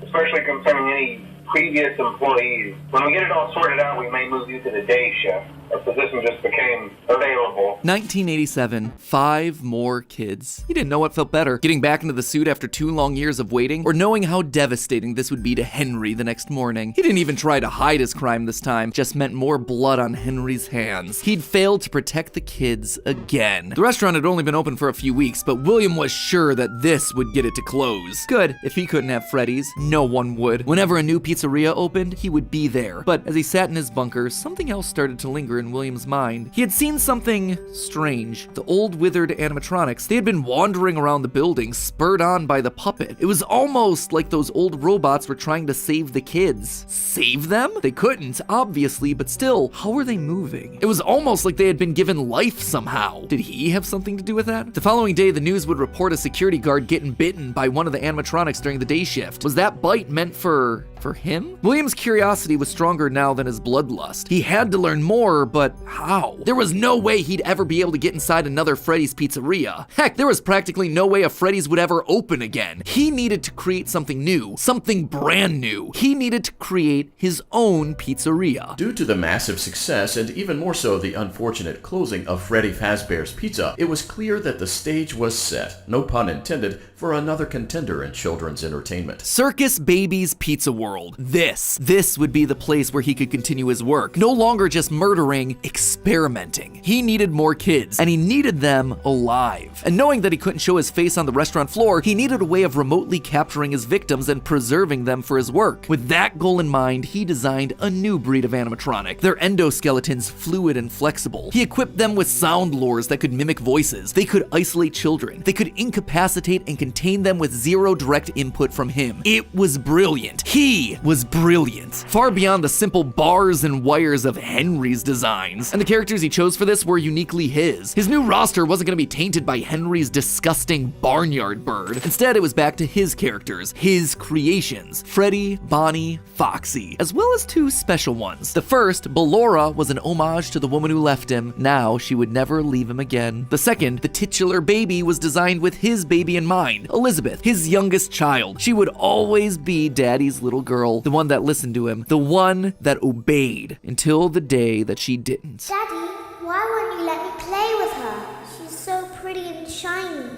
especially concerning any previous employees. When we get it all sorted out, we may move you to the day shift. A position just became available. 1987, 5 more kids. He didn't know what felt better, getting back into the suit after 2 long years of waiting, or knowing how devastating this would be to Henry the next morning. He didn't even try to hide his crime this time, just meant more blood on Henry's hands. He'd failed to protect the kids again. The restaurant had only been open for a few weeks, but William was sure that this would get it to close. Good, if he couldn't have Freddy's, no one would. Whenever a new pizzeria opened, he would be there. But as he sat in his bunker, something else started to linger in William's mind. He had seen something strange. The old withered animatronics, they had been wandering around the building, spurred on by the puppet. It was almost like those old robots were trying to save the kids. Save them? They couldn't, obviously, but still, how were they moving? It was almost like they had been given life somehow. Did he have something to do with that? The following day, the news would report a security guard getting bitten by one of the animatronics during the day shift. Was that bite meant for him? William's curiosity was stronger now than his bloodlust. He had to learn more, but how? There was no way he'd ever be able to get inside another Freddy's pizzeria. Heck, there was practically no way a Freddy's would ever open again. He needed to create something new, something brand new. He needed to create his own pizzeria. Due to the massive success, and even more so the unfortunate closing of Freddy Fazbear's Pizza, it was clear that the stage was set, no pun intended, for another contender in children's entertainment. Circus Baby's Pizza World. This would be the place where he could continue his work. No longer just murdering, experimenting. He needed more kids, and he needed them alive. And knowing that he couldn't show his face on the restaurant floor, he needed a way of remotely capturing his victims and preserving them for his work. With that goal in mind, he designed a new breed of animatronic. Their endoskeletons fluid and flexible. He equipped them with sound lures that could mimic voices. They could isolate children. They could incapacitate and contain them with zero direct input from him. It was brilliant. He was brilliant. Far beyond the simple bars and wires of Henry's designs. And the characters he chose for this were uniquely his. His new roster wasn't going to be tainted by Henry's disgusting barnyard bird. Instead, it was back to his characters, his creations, Freddy, Bonnie, Foxy, as well as 2 special ones. The first, Ballora, was an homage to the woman who left him. Now she would never leave him again. The second, the titular baby, was designed with his baby in mind, Elizabeth, his youngest child. She would always be Daddy's little girl, the one that listened to him, the one that obeyed, until the day that she didn't. Daddy, why won't you let me play with her? She's so pretty and shiny.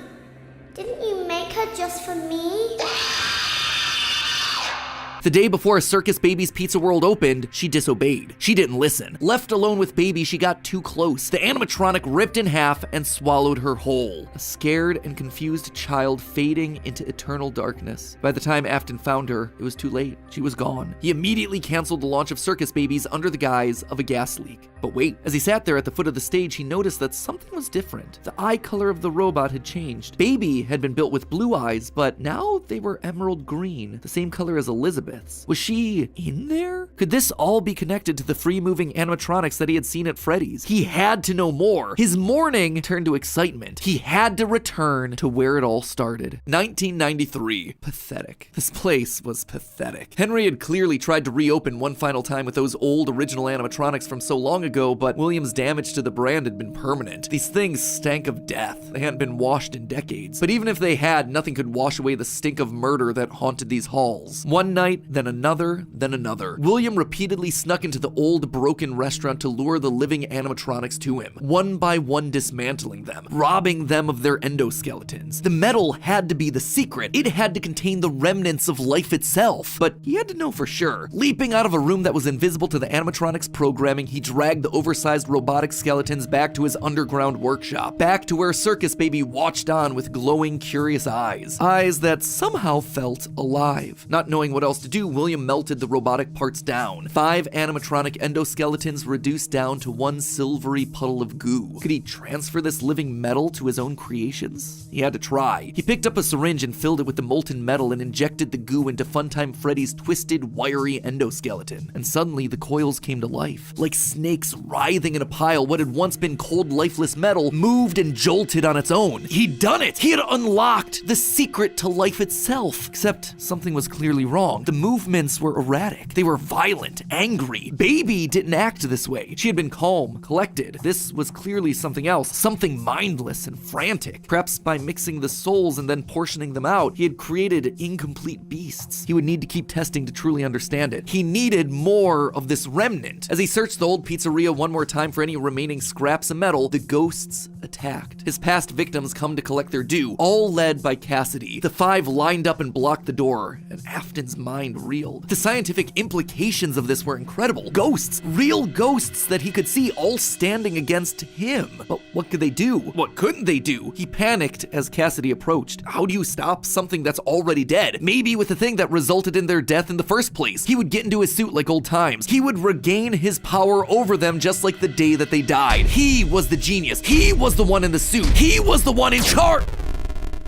Didn't you make her just for me? The day before Circus Baby's Pizza World opened, she disobeyed. She didn't listen. Left alone with Baby, she got too close. The animatronic ripped in half and swallowed her whole. A scared and confused child fading into eternal darkness. By the time Afton found her, it was too late. She was gone. He immediately canceled the launch of Circus Babies under the guise of a gas leak. But wait, as he sat there at the foot of the stage, he noticed that something was different. The eye color of the robot had changed. Baby had been built with blue eyes, but now they were emerald green, the same color as Elizabeth's. Was she in there? Could this all be connected to the free-moving animatronics that he had seen at Freddy's? He had to know more. His mourning turned to excitement. He had to return to where it all started. 1993. Pathetic. This place was pathetic. Henry had clearly tried to reopen one final time with those old original animatronics from so long ago, but William's damage to the brand had been permanent. These things stank of death. They hadn't been washed in decades. But even if they had, nothing could wash away the stink of murder that haunted these halls. One night, then another, then another. William repeatedly snuck into the old broken restaurant to lure the living animatronics to him, one by one dismantling them, robbing them of their endoskeletons. The metal had to be the secret. It had to contain the remnants of life itself. But he had to know for sure. Leaping out of a room that was invisible to the animatronics programming, he dragged the oversized robotic skeletons back to his underground workshop, back to where Circus Baby watched on with glowing, curious eyes. Eyes that somehow felt alive. Not knowing what else to do, William melted the robotic parts down. 5 animatronic endoskeletons reduced down to one silvery puddle of goo. Could he transfer this living metal to his own creations? He had to try. He picked up a syringe and filled it with the molten metal and injected the goo into Funtime Freddy's twisted, wiry endoskeleton. And suddenly the coils came to life. Like snakes writhing in a pile, what had once been cold, lifeless metal moved and jolted on its own. He'd done it! He had unlocked the secret to life itself. Except something was clearly wrong. The movements were erratic. They were violent, angry. Baby didn't act this way. She had been calm, collected. This was clearly something else, something mindless and frantic. Perhaps by mixing the souls and then portioning them out, he had created incomplete beasts. He would need to keep testing to truly understand it. He needed more of this remnant. As he searched the old pizzeria one more time for any remaining scraps of metal, the ghosts attacked. His past victims come to collect their due, all led by Cassidy. The five lined up and blocked the door, and Afton's mind reeled. The scientific implications of this were incredible. Ghosts, real ghosts that he could see, all standing against him. But what could they do? What couldn't they do? He panicked as Cassidy approached. How do you stop something that's already dead? Maybe with the thing that resulted in their death in the first place. He would get into his suit like old times. He would regain his power over them just like the day that they died. He was the genius. He was the one in the suit. He was the one in charge.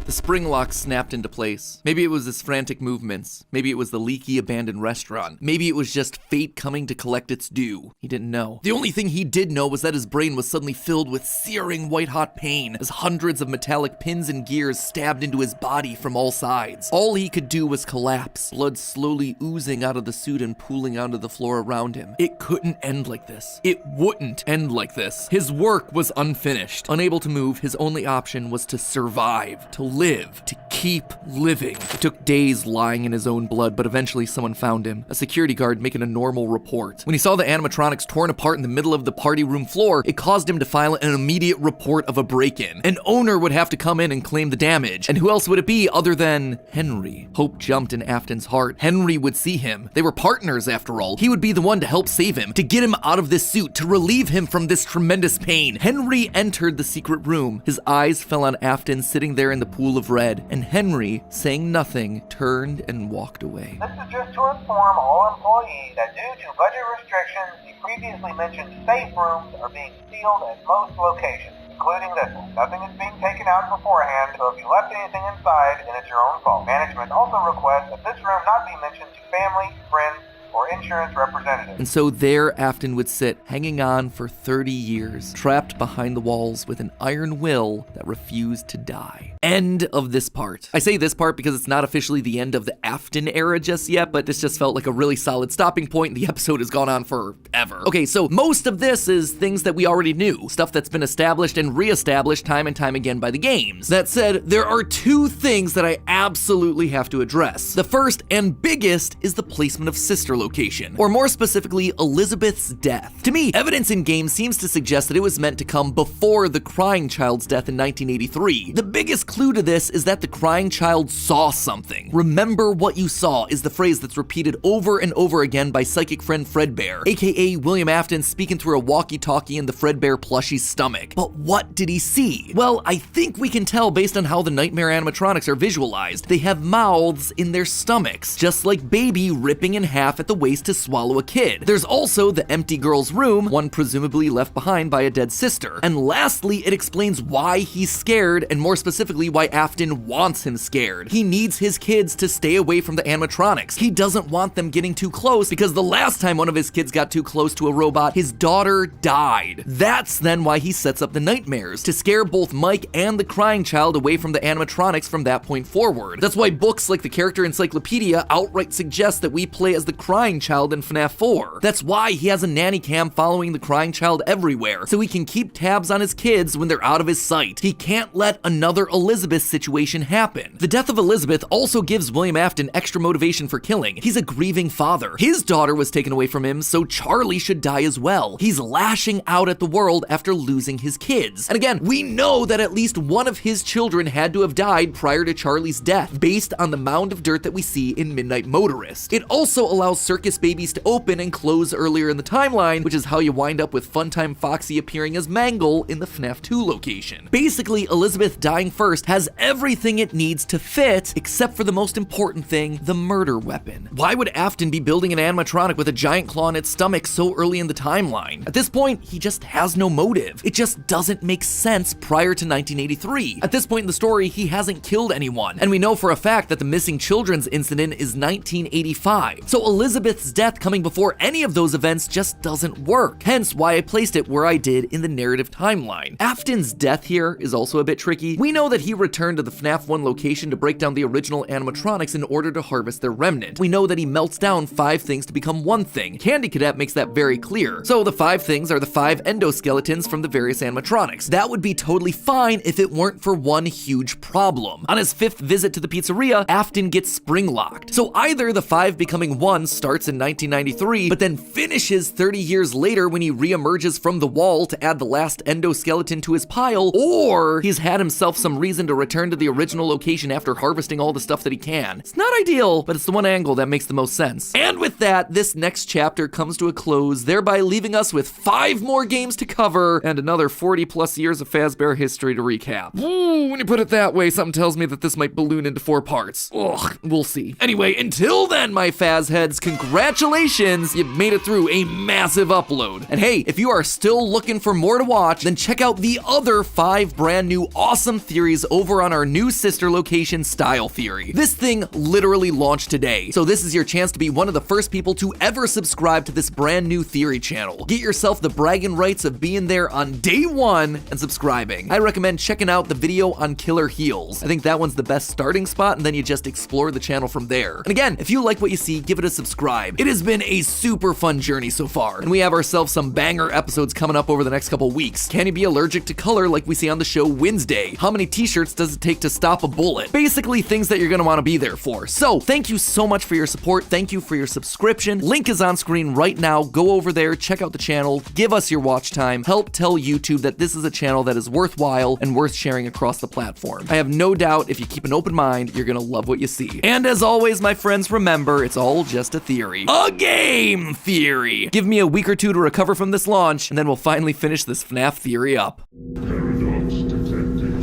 The spring lock snapped into place. Maybe it was his frantic movements. Maybe it was the leaky abandoned restaurant. Maybe it was just fate coming to collect its due. He didn't know. The only thing he did know was that his brain was suddenly filled with searing white-hot pain as hundreds of metallic pins and gears stabbed into his body from all sides. All he could do was collapse, blood slowly oozing out of the suit and pooling onto the floor around him. It couldn't end like this. It wouldn't end like this. His work was unfinished. Unable to move, his only option was to survive, to live, to keep living. It took days lying in his own blood, but eventually someone found him, a security guard making a normal report. When he saw the animatronics torn apart in the middle of the party room floor, it caused him to file an immediate report of a break-in. An owner would have to come in and claim the damage, and who else would it be other than Henry? Hope jumped in Afton's heart. Henry would see him. They were partners after all. He would be the one to help save him, to get him out of this suit, to relieve him from this tremendous pain. Henry entered the secret room. His eyes fell on Afton sitting there in the pool of red, and Henry, saying nothing, turned and walked away. This is just to inform all employees that due to budget restrictions, the previously mentioned safe rooms are being sealed at most locations, including this one. Nothing is being taken out beforehand, so if you left anything inside, then it's your own fault. Management also requests that this room not be mentioned to family, friends, or insurance representatives. And so there Afton would sit, hanging on for 30 years, trapped behind the walls with an iron will that refused to die. End of this part. I say this part because it's not officially the end of the Afton era just yet, but this just felt like a really solid stopping point. The episode has gone on forever. Okay, so most of this is things that we already knew, stuff that's been established and reestablished time and time again by the games. That said, there are two things that I absolutely have to address. The first and biggest is the placement of Sister location, or more specifically, Elizabeth's death. To me, evidence in game seems to suggest that it was meant to come before the crying child's death in 1983. The biggest clue to this is that the crying child saw something. Remember what you saw is the phrase that's repeated over and over again by psychic friend Fredbear, aka William Afton speaking through a walkie-talkie in the Fredbear plushie's stomach. But what did he see? Well, I think we can tell based on how the nightmare animatronics are visualized. They have mouths in their stomachs, just like Baby ripping in half at the waist to swallow a kid. There's also the empty girl's room, one presumably left behind by a dead sister. And lastly, it explains why he's scared, and more specifically, why Afton wants him scared. He needs his kids to stay away from the animatronics. He doesn't want them getting too close, because the last time one of his kids got too close to a robot, his daughter died. That's then why he sets up the nightmares, to scare both Mike and the crying child away from the animatronics from that point forward. That's why books like the Character Encyclopedia outright suggest that we play as the crying child in FNAF 4. That's why he has a nanny cam following the crying child everywhere, so he can keep tabs on his kids when they're out of his sight. He can't let another Elizabeth situation happen. The death of Elizabeth also gives William Afton extra motivation for killing. He's a grieving father. His daughter was taken away from him, so Charlie should die as well. He's lashing out at the world after losing his kids. And again, we know that at least one of his children had to have died prior to Charlie's death, based on the mound of dirt that we see in Midnight Motorist. It also allows circus babies to open and close earlier in the timeline, which is how you wind up with Funtime Foxy appearing as Mangle in the FNAF 2 location. Basically, Elizabeth dying first has everything it needs to fit, except for the most important thing, the murder weapon. Why would Afton be building an animatronic with a giant claw in its stomach so early in the timeline? At this point, he just has no motive. It just doesn't make sense prior to 1983. At this point in the story, he hasn't killed anyone, and we know for a fact that the missing children's incident is 1985. So Elizabeth Elizabeth's death coming before any of those events just doesn't work, hence why I placed it where I did in the narrative timeline. Afton's death here is also a bit tricky. We know that he returned to the FNAF 1 location to break down the original animatronics in order to harvest their remnant. We know that he melts down 5 things to become one thing. Candy Cadet makes that very clear. So the 5 things are the 5 endoskeletons from the various animatronics. That would be totally fine if it weren't for one huge problem. On his 5th visit to the pizzeria, Afton gets spring locked. So either the 5 becoming 1 starts in 1993, but then finishes 30 years later when he re-emerges from the wall to add the last endoskeleton to his pile, or he's had himself some reason to return to the original location after harvesting all the stuff that he can. It's not ideal, but it's the one angle that makes the most sense. And with that, this next chapter comes to a close, thereby leaving us with 5 more games to cover and another 40 plus years of Fazbear history to recap. Ooh, when you put it that way, something tells me that this might balloon into 4 parts. Ugh, we'll see. Anyway, until then, my Faz heads, congratulations, you've made it through a massive upload. And hey, if you are still looking for more to watch, then check out the other 5 brand new awesome theories over on our new sister location, Style Theory. This thing literally launched today, so this is your chance to be one of the first people to ever subscribe to this brand new theory channel. Get yourself the bragging rights of being there on day 1 and subscribing. I recommend checking out the video on Killer Heels. I think that one's the best starting spot, and then you just explore the channel from there. And again, if you like what you see, give it a subscribe. It has been a super fun journey so far, and we have ourselves some banger episodes coming up over the next couple weeks. Can you be allergic to color like we see on the show Wednesday? How many t-shirts does it take to stop a bullet? Basically things that you're gonna wanna be there for. So thank you so much for your support. Thank you for your subscription. Link is on screen right now. Go over there, check out the channel, give us your watch time, help tell YouTube that this is a channel that is worthwhile and worth sharing across the platform. I have no doubt if you keep an open mind, you're gonna love what you see. And as always, my friends, remember, it's all just a theory. A game theory! Give me a week or 2 to recover from this launch, and then we'll finally finish this FNAF theory up.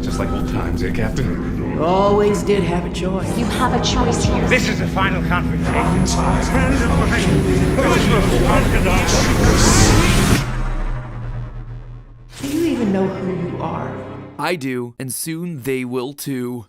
Just like old times, eh, Captain? Always did have a choice. You have a choice here. This is the final confrontation. Do you even know who you are? I do, and soon they will too.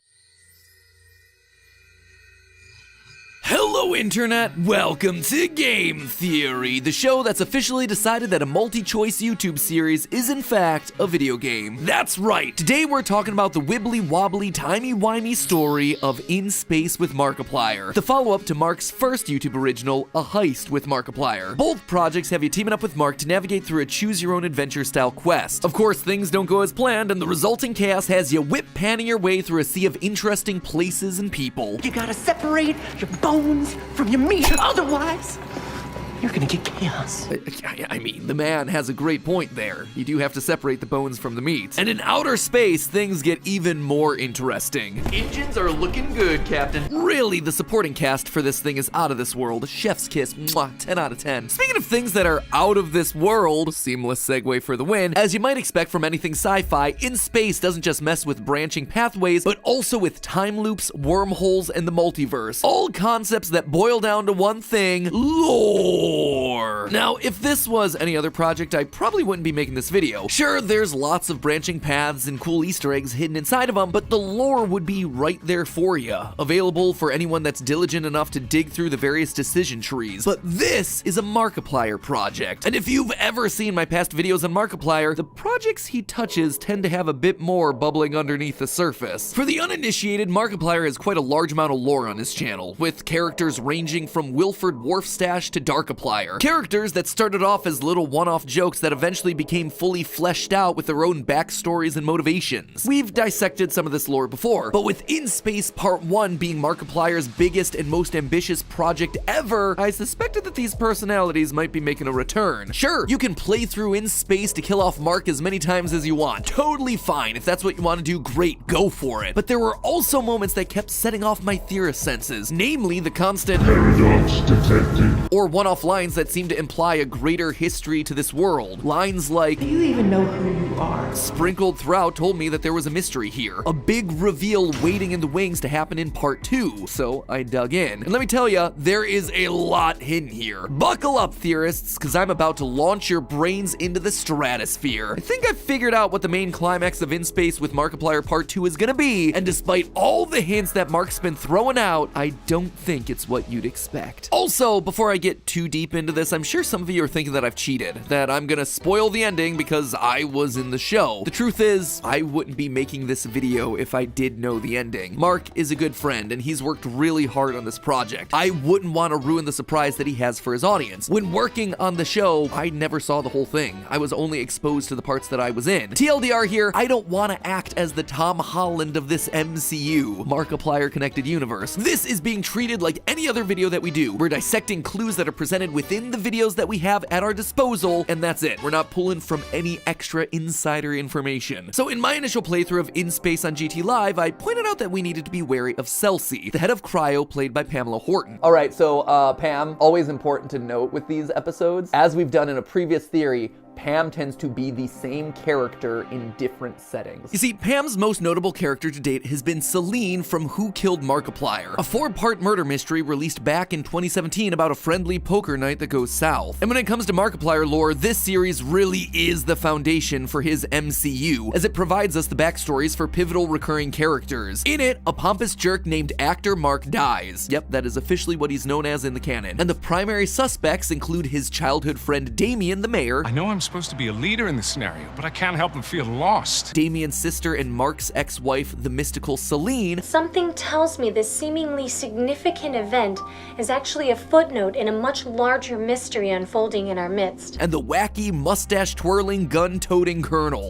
Hello Internet, welcome to Game Theory, the show that's officially decided that a multi-choice YouTube series is in fact a video game. That's right, today we're talking about the wibbly-wobbly, timey-wimey story of In Space with Markiplier, the follow-up to Mark's first YouTube original, A Heist with Markiplier. Both projects have you teaming up with Mark to navigate through a choose-your-own-adventure style quest. Of course, things don't go as planned, and the resulting chaos has you whip-panning your way through a sea of interesting places and people. You gotta separate your bones from your meat, otherwise you're gonna get chaos. I mean, the man has a great point there. You do have to separate the bones from the meat. And in outer space, things get even more interesting. Engines are looking good, Captain. Really, the supporting cast for this thing is out of this world. Chef's kiss, mwah, 10 out of 10. Speaking of things that are out of this world, seamless segue for the win, as you might expect from anything sci-fi, In Space doesn't just mess with branching pathways, but also with time loops, wormholes, and the multiverse. All concepts that boil down to one thing: lore. Now, if this was any other project, I probably wouldn't be making this video. Sure, there's lots of branching paths and cool Easter eggs hidden inside of them, but the lore would be right there for you, available for anyone that's diligent enough to dig through the various decision trees. But this is a Markiplier project, and if you've ever seen my past videos on Markiplier, the projects he touches tend to have a bit more bubbling underneath the surface. For the uninitiated, Markiplier has quite a large amount of lore on his channel, with characters ranging from Wilford Wharfstash to Darkiplier. Characters that started off as little one-off jokes that eventually became fully fleshed out with their own backstories and motivations. We've dissected some of this lore before, but with In Space Part 1 being Markiplier's biggest and most ambitious project ever, I suspected that these personalities might be making a return. Sure, you can play through In Space to kill off Mark as many times as you want. Totally fine. If that's what you want to do, great, go for it. But there were also moments that kept setting off my theorist senses, namely the constant paradox detected or one-off lines that seem to imply a greater history to this world. Lines like, Do you even know who you are? sprinkled throughout told me that there was a mystery here. A big reveal waiting in the wings to happen in part 2. So I dug in. And let me tell you, there is a lot hidden here. Buckle up, theorists, because I'm about to launch your brains into the stratosphere. I think I've figured out what the main climax of In Space with Markiplier Part 2 is gonna be, and despite all the hints that Mark's been throwing out, I don't think it's what you'd expect. Also, before I get too deep into this, I'm sure some of you are thinking that I've cheated, that I'm gonna spoil the ending because I was in the show. The truth is, I wouldn't be making this video if I did know the ending. Mark is a good friend, and he's worked really hard on this project. I wouldn't want to ruin the surprise that he has for his audience. When working on the show, I never saw the whole thing. I was only exposed to the parts that I was in. TLDR here, I don't want to act as the Tom Holland of this MCU, Markiplier Connected Universe. This is being treated like any other video that we do. We're dissecting clues that are presented within the videos that we have at our disposal, and that's it. We're not pulling from any extra insider information. So in my initial playthrough of In Space on GT Live, I pointed out that we needed to be wary of Celsi, the head of Cryo played by Pamela Horton. All right, so Pam, always important to note with these episodes, as we've done in a previous theory, Pam tends to be the same character in different settings. You see, Pam's most notable character to date has been Celine from Who Killed Markiplier, a 4-part murder mystery released back in 2017 about a friendly poker night that goes south. And when it comes to Markiplier lore, this series really is the foundation for his MCU, as it provides us the backstories for pivotal recurring characters. In it, a pompous jerk named Actor Mark dies. Yep, that is officially what he's known as in the canon. And the primary suspects include his childhood friend Damien, the mayor. I know I'm supposed to be a leader in this scenario, but I can't help but feel lost. Damien's sister and Mark's ex-wife, the mystical Celine. Something tells me this seemingly significant event is actually a footnote in a much larger mystery unfolding in our midst. And the wacky, mustache-twirling, gun-toting Colonel.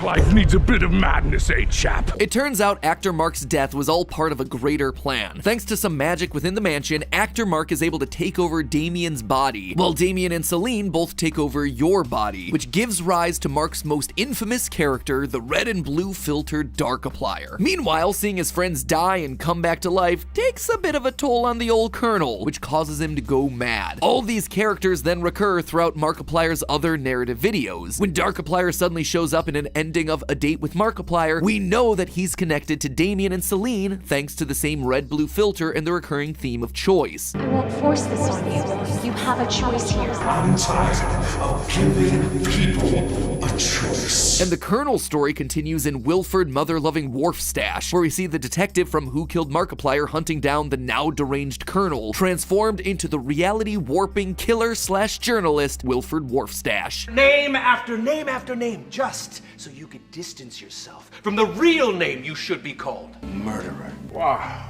Life needs a bit of madness, eh, chap? It turns out Actor Mark's death was all part of a greater plan. Thanks to some magic within the mansion, Actor Mark is able to take over Damien's body, while Damien and Celine both take over your body, which gives rise to Mark's most infamous character, the red and blue filtered Darkiplier. Meanwhile, seeing his friends die and come back to life takes a bit of a toll on the old Colonel, which causes him to go mad. All these characters then recur throughout Markiplier's other narrative videos. When Darkiplier suddenly shows up in an ending of A Date with Markiplier, we know that he's connected to Damien and Celine thanks to the same red-blue filter and the recurring theme of choice. I won't force this on you. You have a choice here. I'm tired of giving people a choice. And the Colonel's story continues in Wilford Mother-Loving Wharfstash, where we see the detective from Who Killed Markiplier hunting down the now deranged Colonel, transformed into the reality-warping killer/journalist Wilford Wharfstash. Name after name after name, just so you could distance yourself from the real name you should be called. Murderer. Wow.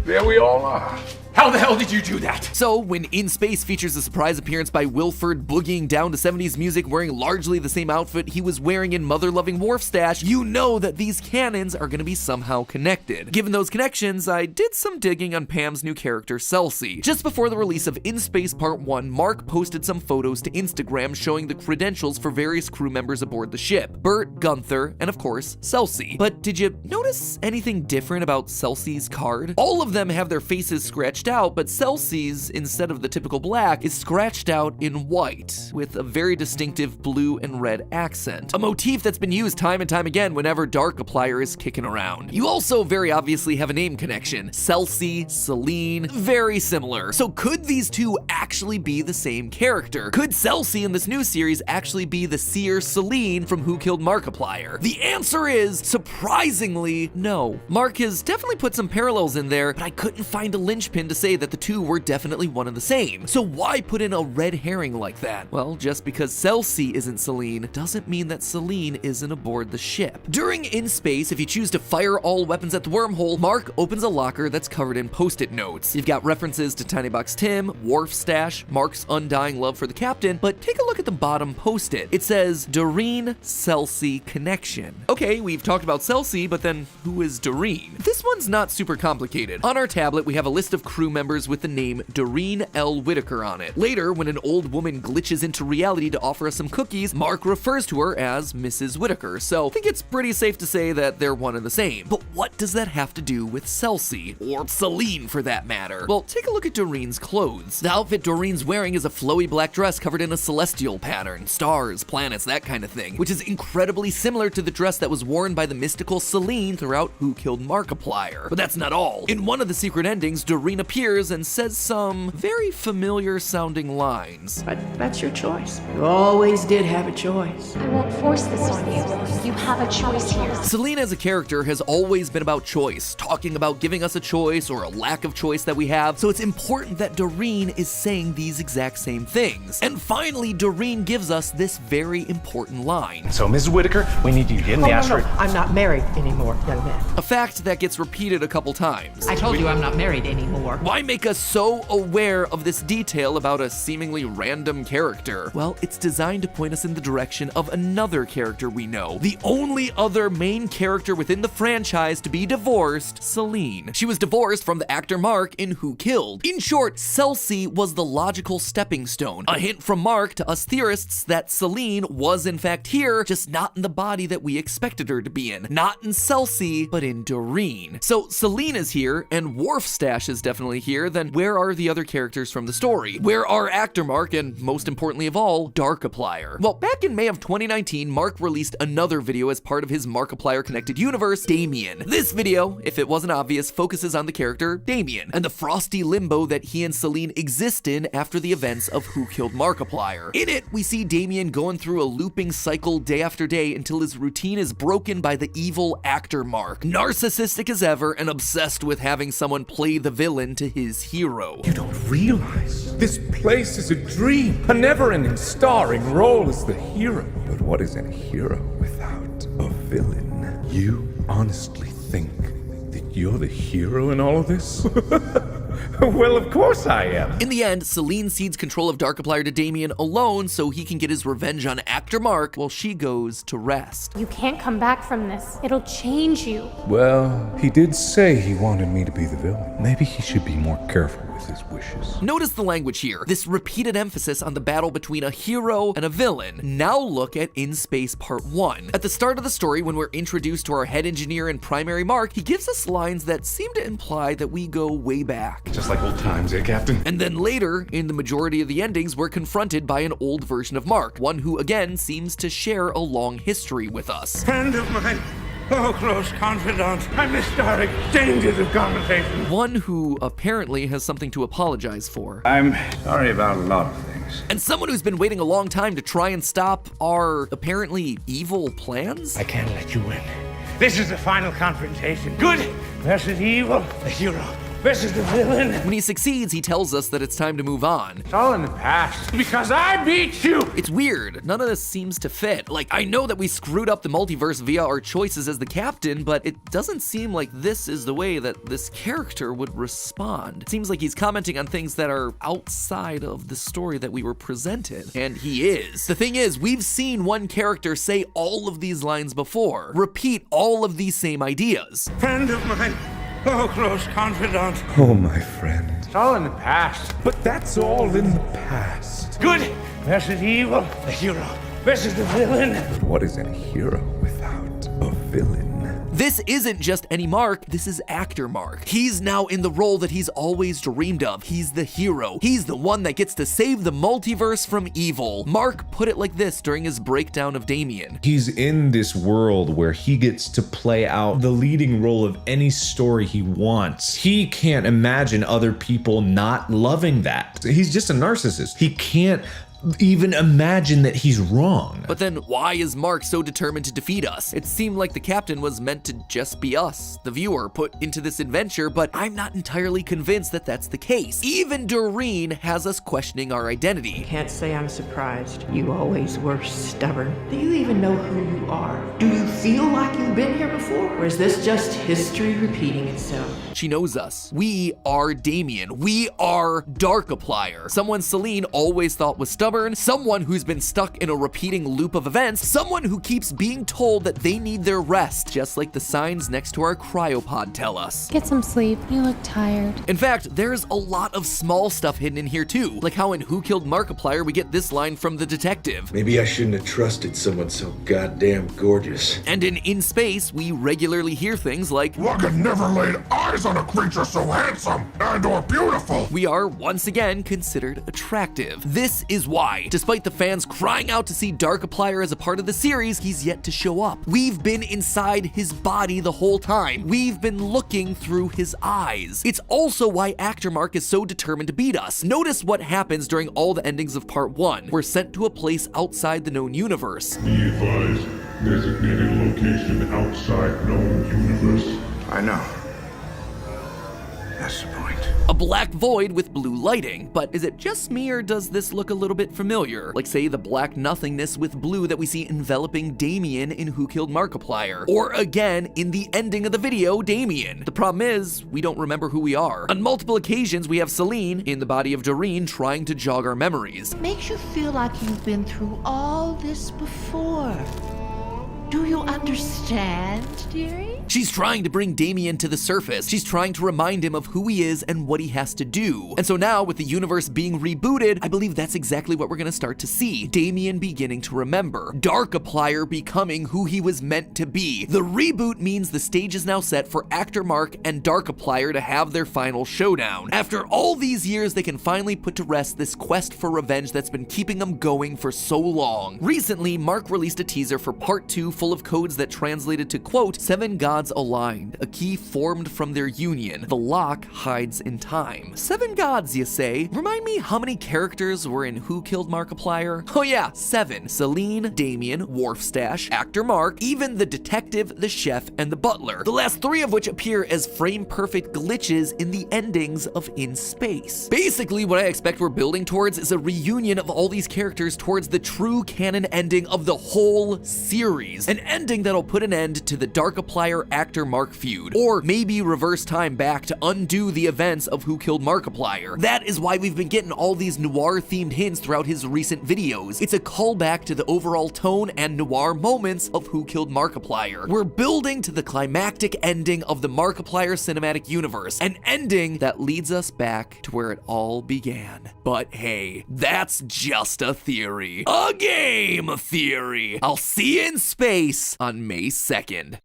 There we all are. How the hell did you do that? So, when In Space features a surprise appearance by Wilford boogieing down to 70s music wearing largely the same outfit he was wearing in Mother-Loving Wharfstash, you know that these canons are going to be somehow connected. Given those connections, I did some digging on Pam's new character, Celsi. Just before the release of In Space Part 1, Mark posted some photos to Instagram showing the credentials for various crew members aboard the ship. Bert, Gunther, and of course, Celsi. But did you notice anything different about Celsi's card? All of them have their faces scratched out, but Celsi's, instead of the typical black, is scratched out in white, with a very distinctive blue and red accent. A motif that's been used time and time again whenever Darkiplier is kicking around. You also very obviously have a name connection. Celsi, Celine, very similar. So could these two actually be the same character? Could Celsi in this new series actually be the seer Celine from Who Killed Markiplier? The answer is, surprisingly, no. Mark has definitely put some parallels in there, but I couldn't find a linchpin to say that the two were definitely one and the same. So why put in a red herring like that? Well, just because Celsi isn't Celine doesn't mean that Celine isn't aboard the ship. During In Space, if you choose to fire all weapons at the wormhole, Mark opens a locker that's covered in post-it notes. You've got references to Tiny Box Tim, Wharfstash, Mark's undying love for the captain, but take a look at the bottom post-it. It says, Doreen Celsi Connection. Okay, we've talked about Celsi, but then who is Doreen? This one's not super complicated. On our tablet, we have a list of crew members with the name Doreen L. Whitaker on it. Later, when an old woman glitches into reality to offer us some cookies, Mark refers to her as Mrs. Whitaker, so I think it's pretty safe to say that they're one and the same. But what does that have to do with Celsi? Or Celine, for that matter? Well, take a look at Doreen's clothes. The outfit Doreen's wearing is a flowy black dress covered in a celestial pattern, stars, planets, that kind of thing, which is incredibly similar to the dress that was worn by the mystical Celine throughout Who Killed Markiplier. But that's not all. In one of the secret endings, Doreen appears and says some very familiar sounding lines. But that's your choice. You always did have a choice. I won't force this on you. You have a choice here. Celine as a character has always been about choice, talking about giving us a choice or a lack of choice that we have, so it's important that Doreen is saying these exact same things. And finally, Doreen gives us this very important line. So, Mrs. Whitaker, we need you to get in the asteroid. No, I'm not married anymore, young man. A fact that gets repeated a couple times. I told you I'm not married anymore. Why make us so aware of this detail about a seemingly random character? Well, it's designed to point us in the direction of another character we know, the only other main character within the franchise to be divorced, Celine. She was divorced from the actor Mark in Who Killed. In short, Celsi was the logical stepping stone, a hint from Mark to us theorists that Celine was in fact here, just not in the body that we expected her to be in. Not in Celsi, but in Doreen. So Celine is here, and Wharfstash is definitely here, then where are the other characters from the story? Where are actor Mark, and most importantly of all, Darkiplier? Well, back in May of 2019, Mark released another video as part of his Markiplier connected universe, Damien. This video, if it wasn't obvious, focuses on the character Damien, and the frosty limbo that he and Celine exist in after the events of Who Killed Markiplier. In it, we see Damien going through a looping cycle day after day until his routine is broken by the evil actor Mark, narcissistic as ever and obsessed with having someone play the villain to his hero. You don't realize this place is a dream, a never-ending starring role as the hero. But what is a hero without a villain? You honestly think that you're the hero in all of this? Well, of course I am. In the end, Celine cedes control of Darkiplier to Damien alone so he can get his revenge on actor Mark while she goes to rest. You can't come back from this. It'll change you. Well, he did say he wanted me to be the villain. Maybe he should be more careful with his wishes. Notice the language here, this repeated emphasis on the battle between a hero and a villain. Now look at In Space Part 1. At the start of the story, when we're introduced to our head engineer and primary Mark, he gives us lines that seem to imply that we go way back. Just like old times, eh, Captain? And then later, in the majority of the endings, we're confronted by an old version of Mark, one who again seems to share a long history with us. Friend of mine. Oh, close confidant. I missed our exchanges of conversation. One who apparently has something to apologize for. I'm sorry about a lot of things. And someone who's been waiting a long time to try and stop our apparently evil plans? I can't let you win. This is the final confrontation. Good versus evil. The hero versus the villain. When he succeeds, he tells us that it's time to move on. It's all in the past because I beat you. It's weird. None of this seems to fit. Like, I know that we screwed up the multiverse via our choices as the captain, but it doesn't seem like this is the way that this character would respond. It seems like he's commenting on things that are outside of the story that we were presented. And he is. The thing is, we've seen one character say all of these lines before, repeat all of these same ideas. Friend of mine. Oh, close confidant. Oh, my friend. It's all in the past. But that's all in the past. Good versus evil. The hero versus the villain. But what is a hero without a villain? This isn't just any Mark, this is actor Mark. He's now in the role that he's always dreamed of. He's the hero. He's the one that gets to save the multiverse from evil. Mark put it like this during his breakdown of Damien. He's in this world where he gets to play out the leading role of any story he wants. He can't imagine other people not loving that. He's just a narcissist. He can't even imagine that he's wrong. But then why is Mark so determined to defeat us? It seemed like the captain was meant to just be us, the viewer, put into this adventure, but I'm not entirely convinced that that's the case. Even Doreen has us questioning our identity. Can't say I'm surprised. You always were stubborn. Do you even know who you are? Do you feel like you've been here before? Or is this just history repeating itself? She knows us. We are Damien. We are Darkiplier. Someone Celine always thought was stubborn, stubborn, someone who's been stuck in a repeating loop of events, someone who keeps being told that they need their rest, just like the signs next to our cryopod tell us. Get some sleep. You look tired. In fact, there's a lot of small stuff hidden in here too, like how in Who Killed Markiplier we get this line from the detective. Maybe I shouldn't have trusted someone so goddamn gorgeous. And in Space, we regularly hear things like, "Look, I've never laid eyes on a creature so handsome and or beautiful." We are once again considered attractive. This is why, despite the fans crying out to see Darkiplier as a part of the series, he's yet to show up. We've been inside his body the whole time. We've been looking through his eyes. It's also why Actor Mark is so determined to beat us. Notice what happens during all the endings of part 1. We're sent to a place outside the known universe. Be advised, designated location outside known universe. I know. That's the point. A black void with blue lighting. But is it just me, or does this look a little bit familiar? Like, say, the black nothingness with blue that we see enveloping Damien in Who Killed Markiplier. Or again, in the ending of the video, Damien. The problem is, we don't remember who we are. On multiple occasions, we have Celine in the body of Doreen trying to jog our memories. Makes you feel like you've been through all this before. Do you understand, dearie? She's trying to bring Damien to the surface. She's trying to remind him of who he is and what he has to do. And so now, with the universe being rebooted, I believe that's exactly what we're gonna start to see. Damien beginning to remember. Darkiplier becoming who he was meant to be. The reboot means the stage is now set for Actor Mark and Darkiplier to have their final showdown. After all these years, they can finally put to rest this quest for revenge that's been keeping them going for so long. Recently, Mark released a teaser for part 2 full of codes that translated to, quote, 7 gods aligned, a key formed from their union. The lock hides in time. 7 gods, you say? Remind me how many characters were in Who Killed Markiplier? Oh yeah, 7. Celine, Damien, Wharfstash, Actor Mark, even the detective, the chef, and the butler. The last 3 of which appear as frame-perfect glitches in the endings of In Space. Basically, what I expect we're building towards is a reunion of all these characters towards the true canon ending of the whole series. An ending that'll put an end to the Darkiplier Actor Mark feud, or maybe reverse time back to undo the events of Who Killed Markiplier. That is why we've been getting all these noir-themed hints throughout his recent videos. It's a callback to the overall tone and noir moments of Who Killed Markiplier. We're building to the climactic ending of the Markiplier cinematic universe, an ending that leads us back to where it all began. But hey, that's just a theory. A game theory. I'll see you in space on May 2nd.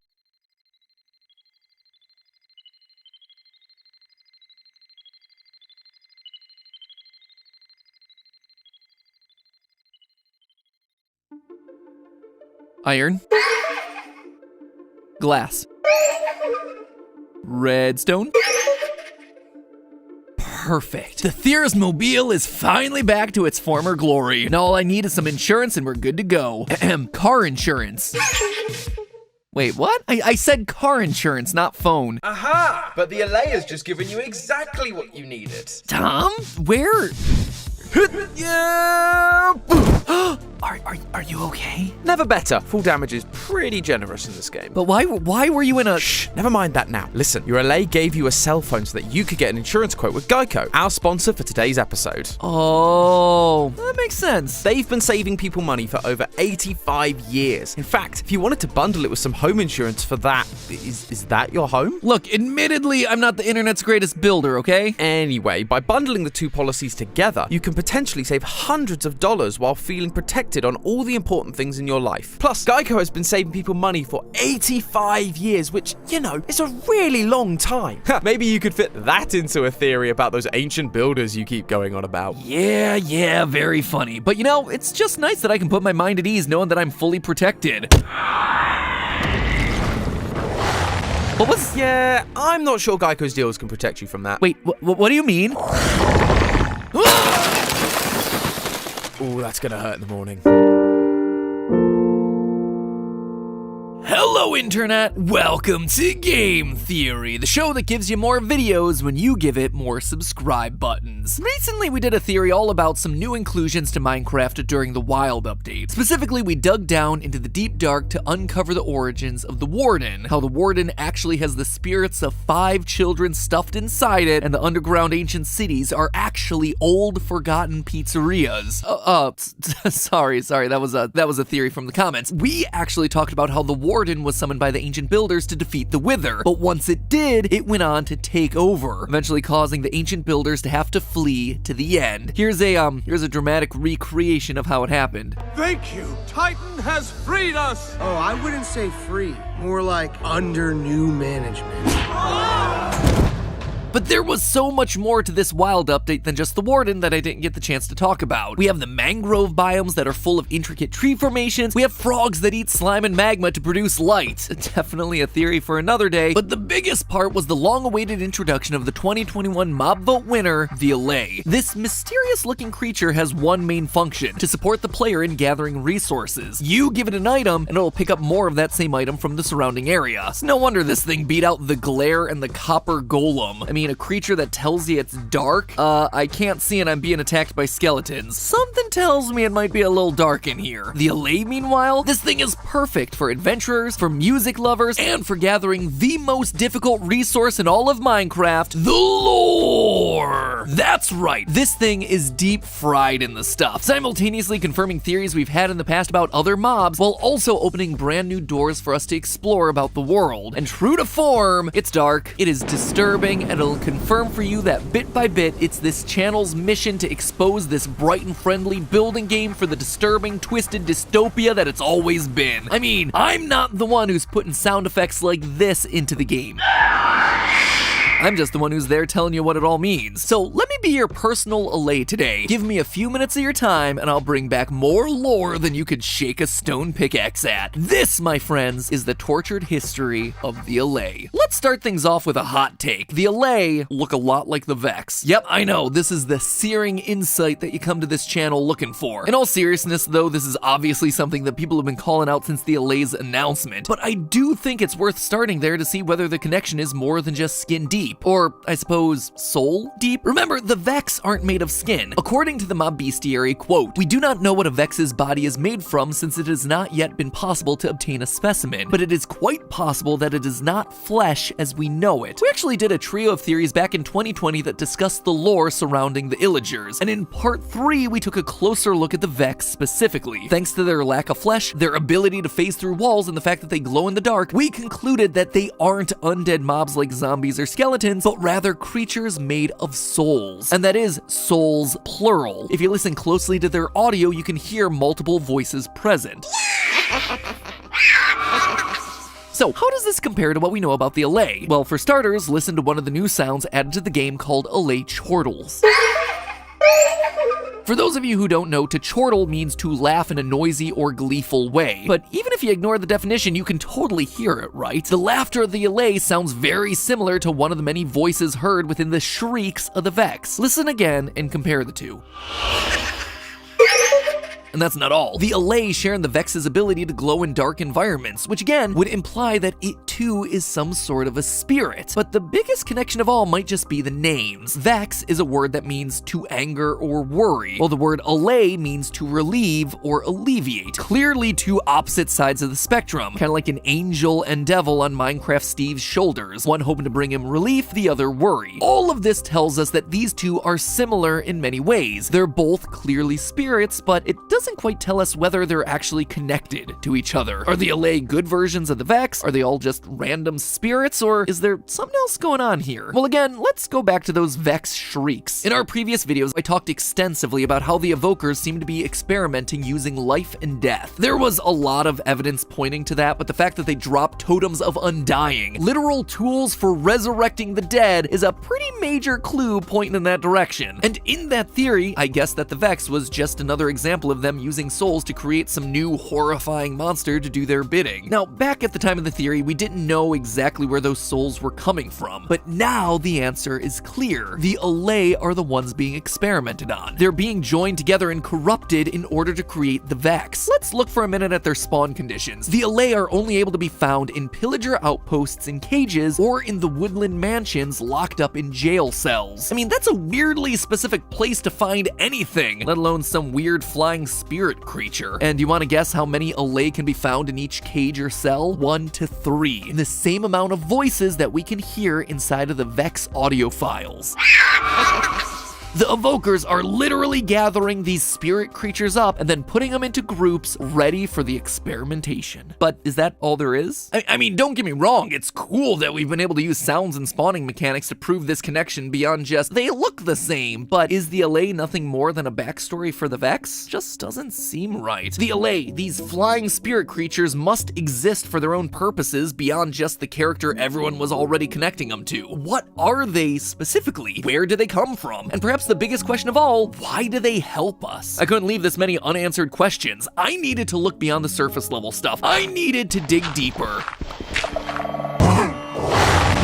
Iron. Glass. Redstone. Perfect. The Theorist Mobile is finally back to its former glory. Now all I need is some insurance and we're good to go. Car insurance. Wait, what? I said car insurance, not phone. Aha! But the Alea's just given you exactly what you needed. Tom? Where? Yeah! Are you okay? Never better. Full damage is pretty generous in this game. But why were you in a... Shh, never mind that now. Listen, your LA gave you a cell phone so that you could get an insurance quote with Geico, our sponsor for today's episode. Oh, that makes sense. They've been saving people money for over 85 years. In fact, if you wanted to bundle it with some home insurance for that, is that your home? Look, admittedly, I'm not the internet's greatest builder, okay? Anyway, by bundling the two policies together, you can potentially save hundreds of dollars while feeling protected on all the important things in your life. Plus, Geico has been saving people money for 85 years, which, you know, is a really long time. Maybe you could fit that into a theory about those ancient builders you keep going on about. Yeah, very funny. But you know, it's just nice that I can put my mind at ease knowing that I'm fully protected. What was... Yeah, I'm not sure Geico's deals can protect you from that. Wait, what do you mean? Ooh, that's gonna hurt in the morning. Hello Hello Internet, welcome to Game Theory, the show that gives you more videos when you give it more subscribe buttons. Recently we did a theory all about some new inclusions to Minecraft during the Wild update. Specifically, we dug down into the deep dark to uncover the origins of the Warden, how the Warden actually has the spirits of 5 children stuffed inside it, and the underground ancient cities are actually old forgotten pizzerias. Sorry, that was a theory from the comments. We actually talked about how the Warden was summoned by the ancient builders to defeat the Wither, but once it did, it went on to take over, eventually causing the ancient builders to have to flee to the end. Here's a dramatic recreation of how it happened. Thank you! Titan has freed us! Oh, I wouldn't say free. More like under new management. But there was so much more to this Wild update than just the Warden that I didn't get the chance to talk about. We have the mangrove biomes that are full of intricate tree formations. We have frogs that eat slime and magma to produce light. Definitely a theory for another day. But the biggest part was the long-awaited introduction of the 2021 Mob Vote winner, the Allay. This mysterious-looking creature has one main function: to support the player in gathering resources. You give it an item, and it'll pick up more of that same item from the surrounding area. It's no wonder this thing beat out the Glare and the Copper Golem. I mean, a creature that tells you it's dark? I can't see and I'm being attacked by skeletons. Something tells me it might be a little dark in here. The Allay, meanwhile, this thing is perfect for adventurers, for music lovers, and for gathering the most difficult resource in all of Minecraft, the lore! That's right, this thing is deep fried in the stuff, simultaneously confirming theories we've had in the past about other mobs, while also opening brand new doors for us to explore about the world. And true to form, it's dark, it is disturbing, and it'll confirm for you that bit by bit, it's this channel's mission to expose this bright and friendly building game for the disturbing, twisted dystopia that it's always been. I mean, I'm not the one who's putting sound effects like this into the game. I'm just the one who's there telling you what it all means. So let me be your personal Allay today. Give me a few minutes of your time and I'll bring back more lore than you could shake a stone pickaxe at. This, my friends, is the tortured history of the Allay. Let's start things off with a hot take. The Allay look a lot like the Vex. Yep, I know, this is the searing insight that you come to this channel looking for. In all seriousness though, this is obviously something that people have been calling out since the Allay's announcement, but I do think it's worth starting there to see whether the connection is more than just skin deep. Or, I suppose, soul deep? Remember, the Vex aren't made of skin. According to the Mob Bestiary, quote, "We do not know what a Vex's body is made from since it has not yet been possible to obtain a specimen, but it is quite possible that it is not flesh as we know it." We actually did a trio of theories back in 2020 that discussed the lore surrounding the Illagers, and in part 3, we took a closer look at the Vex specifically. Thanks to their lack of flesh, their ability to phase through walls, and the fact that they glow in the dark, we concluded that they aren't undead mobs like zombies or skeletons, but rather creatures made of souls. And that is souls plural. If you listen closely to their audio, you can hear multiple voices present. So, how does this compare to what we know about the Allay? Well, for starters, listen to one of the new sounds added to the game called Allay chortles. For those of you who don't know, to chortle means to laugh in a noisy or gleeful way. But even if you ignore the definition, you can totally hear it, right? The laughter of the Allay sounds very similar to one of the many voices heard within the shrieks of the Vex. Listen again and compare the two. And that's not all. The Allay share in the Vex's ability to glow in dark environments, which again would imply that it too is some sort of a spirit. But the biggest connection of all might just be the names. Vex is a word that means to anger or worry, while the word Allay means to relieve or alleviate. Clearly two opposite sides of the spectrum, kind of like an angel and devil on Minecraft Steve's shoulders, one hoping to bring him relief, the other worry. All of this tells us that these two are similar in many ways. They're both clearly spirits, but it doesn't quite tell us whether they're actually connected to each other. Are the Allay good versions of the Vex? Are they all just random spirits, or is there something else going on here? Well, again, let's go back to those Vex shrieks. In our previous videos, I talked extensively about how the Evokers seem to be experimenting using life and death. There was a lot of evidence pointing to that, but the fact that they drop totems of undying, literal tools for resurrecting the dead, is a pretty major clue pointing in that direction. And in that theory, I guess that the Vex was just another example of them them using souls to create some new horrifying monster to do their bidding. Now, back at the time of the theory, we didn't know exactly where those souls were coming from, but now the answer is clear. The Alay are the ones being experimented on. They're being joined together and corrupted in order to create the Vex. Let's look for a minute at their spawn conditions. The Alay are only able to be found in pillager outposts in cages or in the woodland mansions locked up in jail cells. I mean, that's a weirdly specific place to find anything, let alone some weird flying spirit creature. And you want to guess how many Alay can be found in each cage or cell? 1 to 3. The same amount of voices that we can hear inside of the Vex audio files. The Evokers are literally gathering these spirit creatures up and then putting them into groups ready for the experimentation. But is that all there is? I mean, don't get me wrong, it's cool that we've been able to use sounds and spawning mechanics to prove this connection beyond just, they look the same, but is the Alay nothing more than a backstory for the Vex? Just doesn't seem right. The Alay, these flying spirit creatures, must exist for their own purposes beyond just the character everyone was already connecting them to. What are they specifically? Where do they come from? And perhaps the biggest question of all, why do they help us? I couldn't leave this many unanswered questions. I needed to look beyond the surface level stuff. I needed to dig deeper.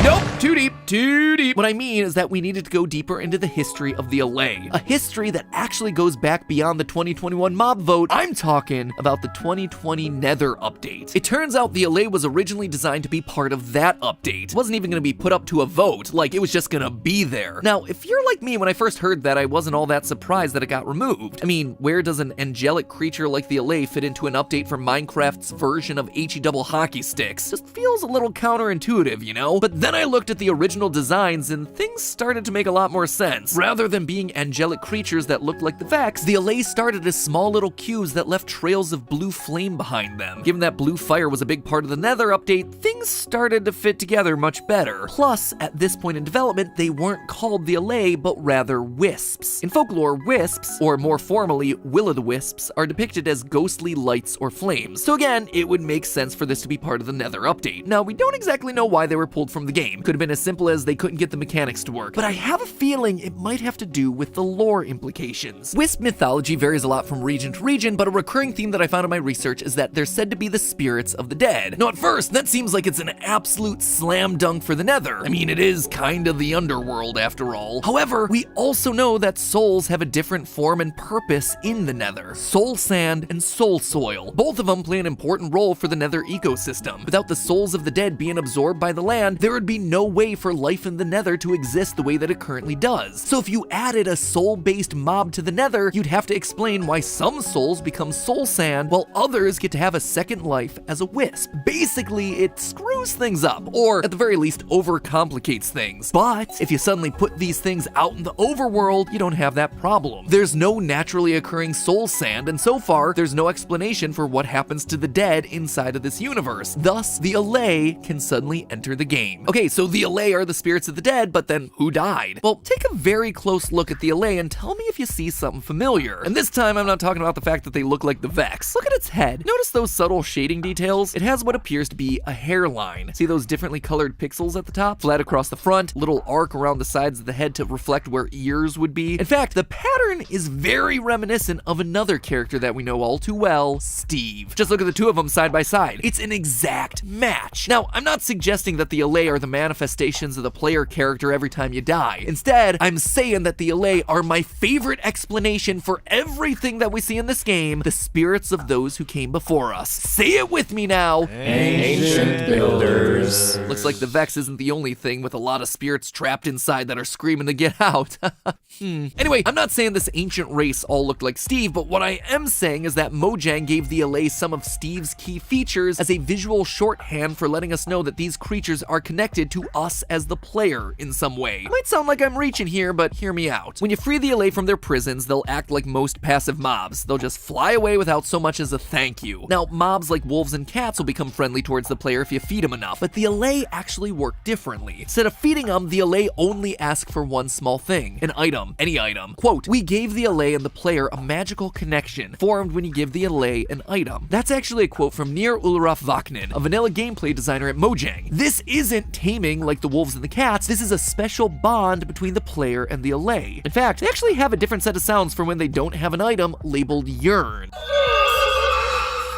Nope, too deep, too deep. What I mean is that we needed to go deeper into the history of the Alay. A history that actually goes back beyond the 2021 mob vote. I'm talking about the 2020 Nether update. It turns out the Alay was originally designed to be part of that update. It wasn't even gonna be put up to a vote, like it was just gonna be there. Now, if you're like me, when I first heard that, I wasn't all that surprised that it got removed. I mean, where does an angelic creature like the Alay fit into an update for Minecraft's version of HE double hockey sticks? Just feels a little counterintuitive, you know? But then I looked at the original designs and things started to make a lot more sense. Rather than being angelic creatures that looked like the Vex, the Alay started as small little cubes that left trails of blue flame behind them. Given that blue fire was a big part of the Nether update, things started to fit together much better. Plus, at this point in development, they weren't called the Alay, but rather wisps. In folklore, wisps, or more formally, will-o'-the-wisps, are depicted as ghostly lights or flames. So again, it would make sense for this to be part of the Nether update. Now, we don't exactly know why they were pulled from the game. Could have been as simple as they couldn't get the mechanics to work, but I have a feeling it might have to do with the lore implications. Wisp mythology varies a lot from region to region, but a recurring theme that I found in my research is that they're said to be the spirits of the dead. Now at first, that seems like it's an absolute slam dunk for the Nether. I mean, it is kind of the underworld after all. However, we also know that souls have a different form and purpose in the Nether. Soul sand and soul soil. Both of them play an important role for the Nether ecosystem. Without the souls of the dead being absorbed by the land, there would be no way for life in the Nether to exist the way that it currently does. So if you added a soul-based mob to the Nether, you'd have to explain why some souls become soul sand while others get to have a second life as a wisp. Basically, it screws things up, or at the very least overcomplicates things. But if you suddenly put these things out in the overworld, you don't have that problem. There's no naturally occurring soul sand, and so far, there's no explanation for what happens to the dead inside of this universe. Thus, the Alay can suddenly enter the game. Okay, so the Alay are the spirits of the dead, but then who died? Well, take a very close look at the Alay and tell me if you see something familiar. And this time, I'm not talking about the fact that they look like the Vex. Look at its head. Notice those subtle shading details? It has what appears to be a hairline. See those differently colored pixels at the top? Flat across the front, little arc around the sides of the head to reflect where ears would be. In fact, the pattern is very reminiscent of another character that we know all too well, Steve. Just look at the two of them side by side. It's an exact match. Now, I'm not suggesting that the Alay are the manifestations of the player character every time you die. Instead, I'm saying that the Alay are my favorite explanation for everything that we see in this game, the spirits of those who came before us. Say it with me now. Ancient builders. Looks like the Vex isn't the only thing with a lot of spirits trapped inside that are screaming to get out. Anyway, I'm not saying this ancient race all looked like Steve, but what I am saying is that Mojang gave the Alay some of Steve's key features as a visual shorthand for letting us know that these creatures are connected to us as the player in some way. It might sound like I'm reaching here, but hear me out. When you free the Alay from their prisons, they'll act like most passive mobs. They'll just fly away without so much as a thank you. Now, mobs like wolves and cats will become friendly towards the player if you feed them enough, but the Alay actually work differently. Instead of feeding them, the Alay only ask for one small thing, an item, any item. Quote, "We gave the Alay and the player a magical connection, formed when you give the Alay an item." That's actually a quote from Nir Ulraf Vaknin, a vanilla gameplay designer at Mojang. This isn't taming like the wolves and the cats, this is a special bond between the player and the allay. In fact, they actually have a different set of sounds for when they don't have an item labeled yearn.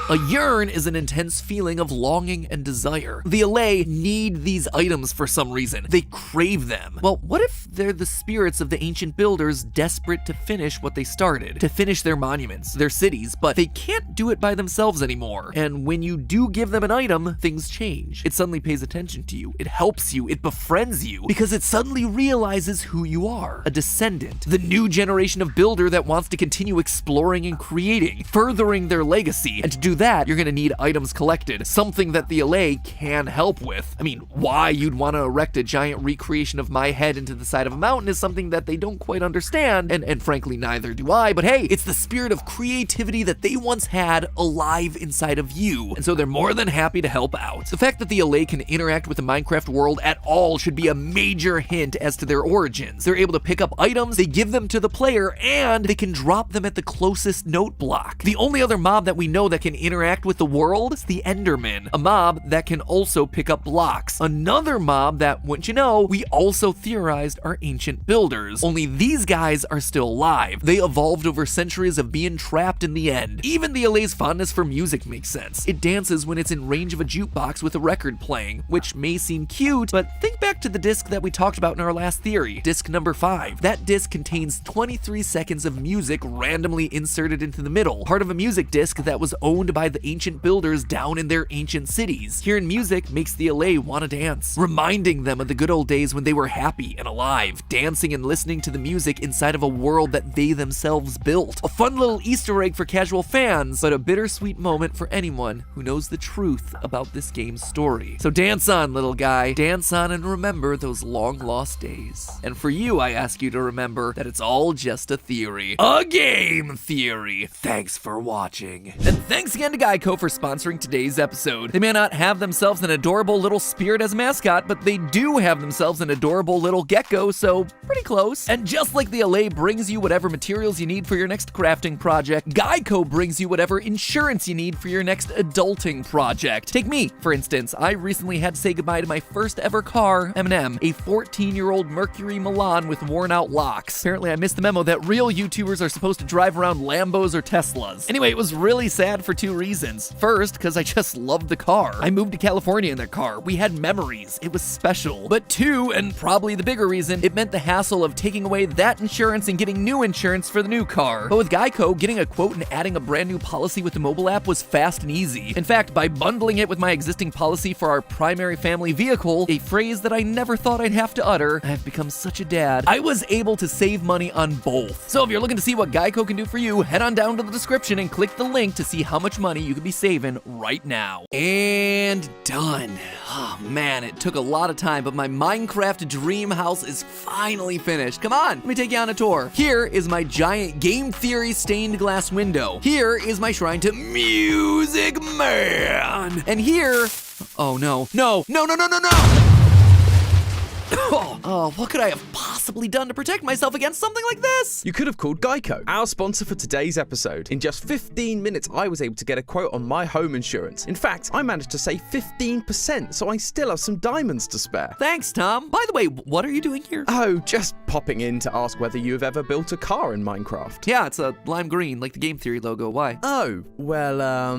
A yearn is an intense feeling of longing and desire. The allay need these items for some reason. They crave them. Well, what if they're the spirits of the ancient builders desperate to finish what they started, to finish their monuments, their cities, but they can't do it by themselves anymore. And when you do give them an item, things change. It suddenly pays attention to you. It helps you. It befriends you because it suddenly realizes who you are. A descendant. The new generation of builder that wants to continue exploring and creating, furthering their legacy. And to do that, you're gonna need items collected, something that the allay can help with. I mean, why you'd want to erect a giant recreation of my head into the side of a mountain is something that they don't quite understand, and frankly, neither do I, but hey, it's the spirit of creativity that they once had alive inside of you, and so they're more than happy to help out. The fact that the allay can interact with the Minecraft world at all should be a major hint as to their origins. They're able to pick up items, they give them to the player, and they can drop them at the closest note block. The only other mob that we know that can interact with the world is the Enderman, a mob that can also pick up blocks. Another mob that, wouldn't you know, we also theorized are ancient builders. Only these guys are still alive. They evolved over centuries of being trapped in the end. Even the allay's fondness for music makes sense. It dances when it's in range of a jukebox with a record playing, which may seem cute, but think back to the disc that we talked about in our last theory, disc number 5. That disc contains 23 seconds of music randomly inserted into the middle, part of a music disc that was owned by the ancient builders down in their ancient cities. Hearing music makes the allay want to dance, reminding them of the good old days when they were happy and alive, dancing and listening to the music inside of a world that they themselves built. A fun little Easter egg for casual fans, but a bittersweet moment for anyone who knows the truth about this game's story. So dance on, little guy. Dance on and remember those long lost days. And for you, I ask you to remember that it's all just a theory. A game theory. Thanks for watching. And thanks again to Geico for sponsoring today's episode. They may not have themselves an adorable little spirit as a mascot, but they do have themselves an adorable little gecko, so pretty close. And just like the allay brings you whatever materials you need for your next crafting project, Geico brings you whatever insurance you need for your next adulting project. Take me, for instance. I recently had to say goodbye to my first ever car, M&M, a 14-year-old Mercury Milan with worn out locks. Apparently I missed the memo that real YouTubers are supposed to drive around Lambos or Teslas. Anyway, it was really sad for 2 reasons. First, because I just loved the car. I moved to California in that car. We had memories. It was special. But 2, and probably the bigger reason, it meant the hassle of taking away that insurance and getting new insurance for the new car. But with Geico, getting a quote and adding a brand new policy with the mobile app was fast and easy. In fact, by bundling it with my existing policy for our primary family vehicle, a phrase that I never thought I'd have to utter, I've become such a dad, I was able to save money on both. So if you're looking to see what Geico can do for you, head on down to the description and click the link to see how much money you could be saving right now. And done. Oh man, it took a lot of time, but my Minecraft dream house is finally finished. Come on, let me take you on a tour. Here is my giant game theory stained glass window. Here is my shrine to Music Man. And here, oh no, no. Oh, what could I have possibly done to protect myself against something like this? You could have called Geico, our sponsor for today's episode. In just 15 minutes, I was able to get a quote on my home insurance. In fact, I managed to save 15%, so I still have some diamonds to spare. Thanks, Tom. By the way, what are you doing here? Oh, just popping in to ask whether you have ever built a car in Minecraft. Yeah, it's a lime green, like the game theory logo. Why? Oh, well,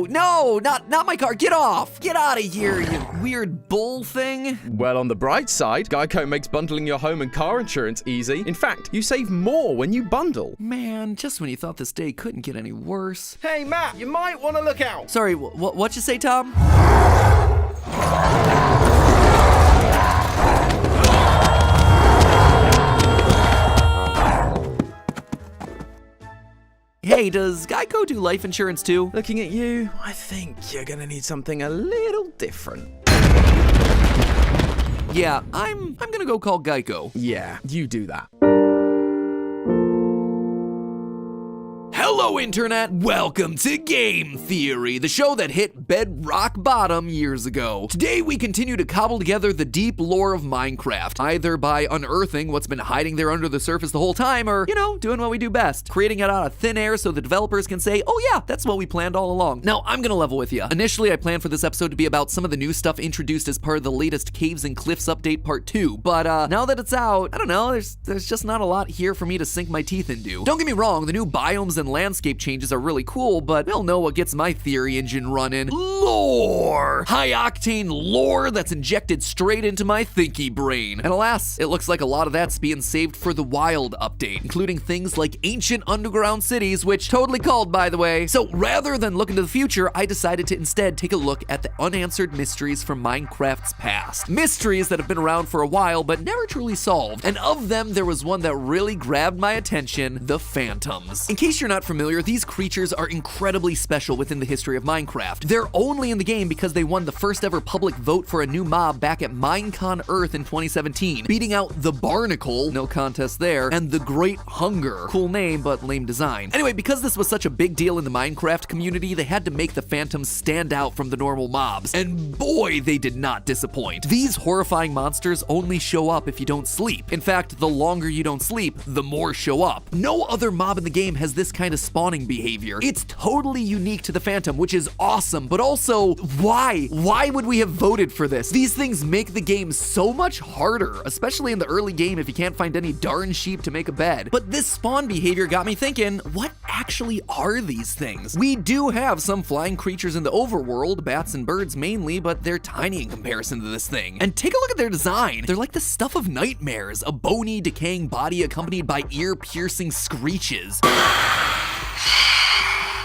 No, not my car. Get off. Get out of here, you weird bull thing. Well, on the bright side, Geico makes bundling your home and car insurance easy. In fact, you save more when you bundle. Man, just when you thought this day couldn't get any worse. Hey, Matt, you might want to look out. Sorry, what'd you say, Tom? Hey, does Geico do life insurance too? Looking at you, I think you're gonna need something a little different. Yeah, I'm gonna go call Geico. Yeah, you do that. Hello Hello, Internet! Welcome to Game Theory, the show that hit bedrock bottom years ago. Today, we continue to cobble together the deep lore of Minecraft, either by unearthing what's been hiding there under the surface the whole time, or, doing what we do best, creating it out of thin air so the developers can say, oh yeah, that's what we planned all along. Now, I'm gonna level with you. Initially, I planned for this episode to be about some of the new stuff introduced as part of the latest Caves and Cliffs update part 2, but now that it's out, I don't know, there's just not a lot here for me to sink my teeth into. Don't get me wrong, the new biomes and landscape changes are really cool, but we all know what gets my theory engine running. Lore! High-octane lore that's injected straight into my thinky brain. And alas, it looks like a lot of that's being saved for the Wild update, including things like ancient underground cities, which totally called, by the way. So rather than look into the future, I decided to instead take a look at the unanswered mysteries from Minecraft's past. Mysteries that have been around for a while, but never truly solved. And of them, there was one that really grabbed my attention, the Phantoms. In case you're not familiar, these creatures are incredibly special within the history of Minecraft. They're only in the game because they won the first ever public vote for a new mob back at Minecon Earth in 2017, beating out the Barnacle, no contest there, and the Great Hunger. Cool name, but lame design. Anyway, because this was such a big deal in the Minecraft community, they had to make the Phantoms stand out from the normal mobs, and boy, they did not disappoint. These horrifying monsters only show up if you don't sleep. In fact, the longer you don't sleep, the more show up. No other mob in the game has this kind of spawning behavior. It's totally unique to the Phantom, which is awesome, but also, why? Why would we have voted for this? These things make the game so much harder, especially in the early game if you can't find any darn sheep to make a bed. But this spawn behavior got me thinking, what actually are these things? We do have some flying creatures in the overworld, bats and birds mainly, but they're tiny in comparison to this thing. And take a look at their design. They're like the stuff of nightmares, a bony, decaying body accompanied by ear-piercing screeches.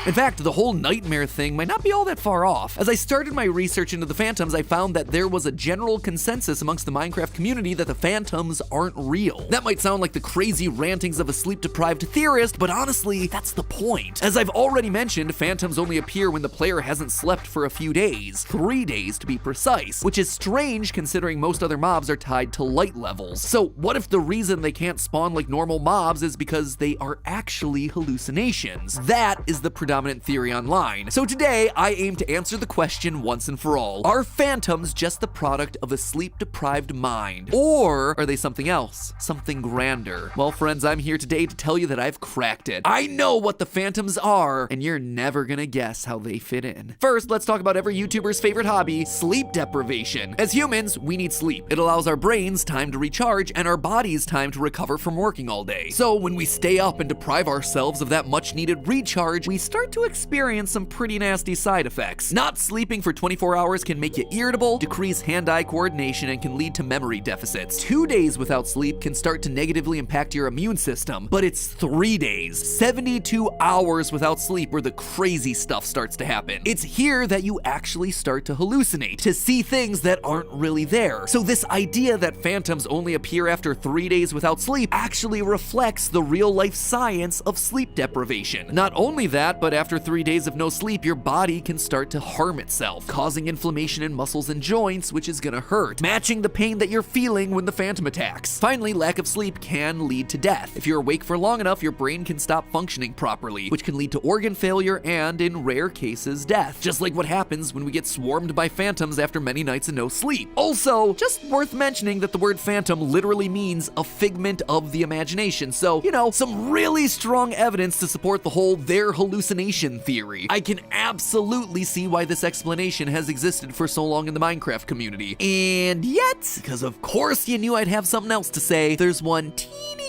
In fact, the whole nightmare thing might not be all that far off. As I started my research into the Phantoms, I found that there was a general consensus amongst the Minecraft community that the Phantoms aren't real. That might sound like the crazy rantings of a sleep-deprived theorist, but honestly, that's the point. As I've already mentioned, Phantoms only appear when the player hasn't slept for a few days, 3 days to be precise, which is strange considering most other mobs are tied to light levels. So what if the reason they can't spawn like normal mobs is because they are actually hallucinations? That is the predominant theory online. So today, I aim to answer the question once and for all. Are Phantoms just the product of a sleep-deprived mind? Or are they something else? Something grander? Well, friends, I'm here today to tell you that I've cracked it. I know what the Phantoms are, and you're never gonna guess how they fit in. First, let's talk about every YouTuber's favorite hobby, sleep deprivation. As humans, we need sleep. It allows our brains time to recharge and our bodies time to recover from working all day. So when we stay up and deprive ourselves of that much-needed recharge, we start to experience some pretty nasty side effects. Not sleeping for 24 hours can make you irritable, decrease hand-eye coordination, and can lead to memory deficits. 2 days without sleep can start to negatively impact your immune system, but it's 3 days, 72 hours without sleep where the crazy stuff starts to happen. It's here that you actually start to hallucinate, to see things that aren't really there. So this idea that Phantoms only appear after 3 days without sleep actually reflects the real-life science of sleep deprivation. Not only that, but after 3 days of no sleep, your body can start to harm itself, causing inflammation in muscles and joints, which is gonna hurt, matching the pain that you're feeling when the Phantom attacks. Finally, lack of sleep can lead to death. If you're awake for long enough, your brain can stop functioning properly, which can lead to organ failure and, in rare cases, death. Just like what happens when we get swarmed by Phantoms after many nights of no sleep. Also, just worth mentioning that the word Phantom literally means a figment of the imagination, so, some really strong evidence to support the whole they're hallucination theory. I can absolutely see why this explanation has existed for so long in the Minecraft community. And yet, because of course you knew I'd have something else to say, there's one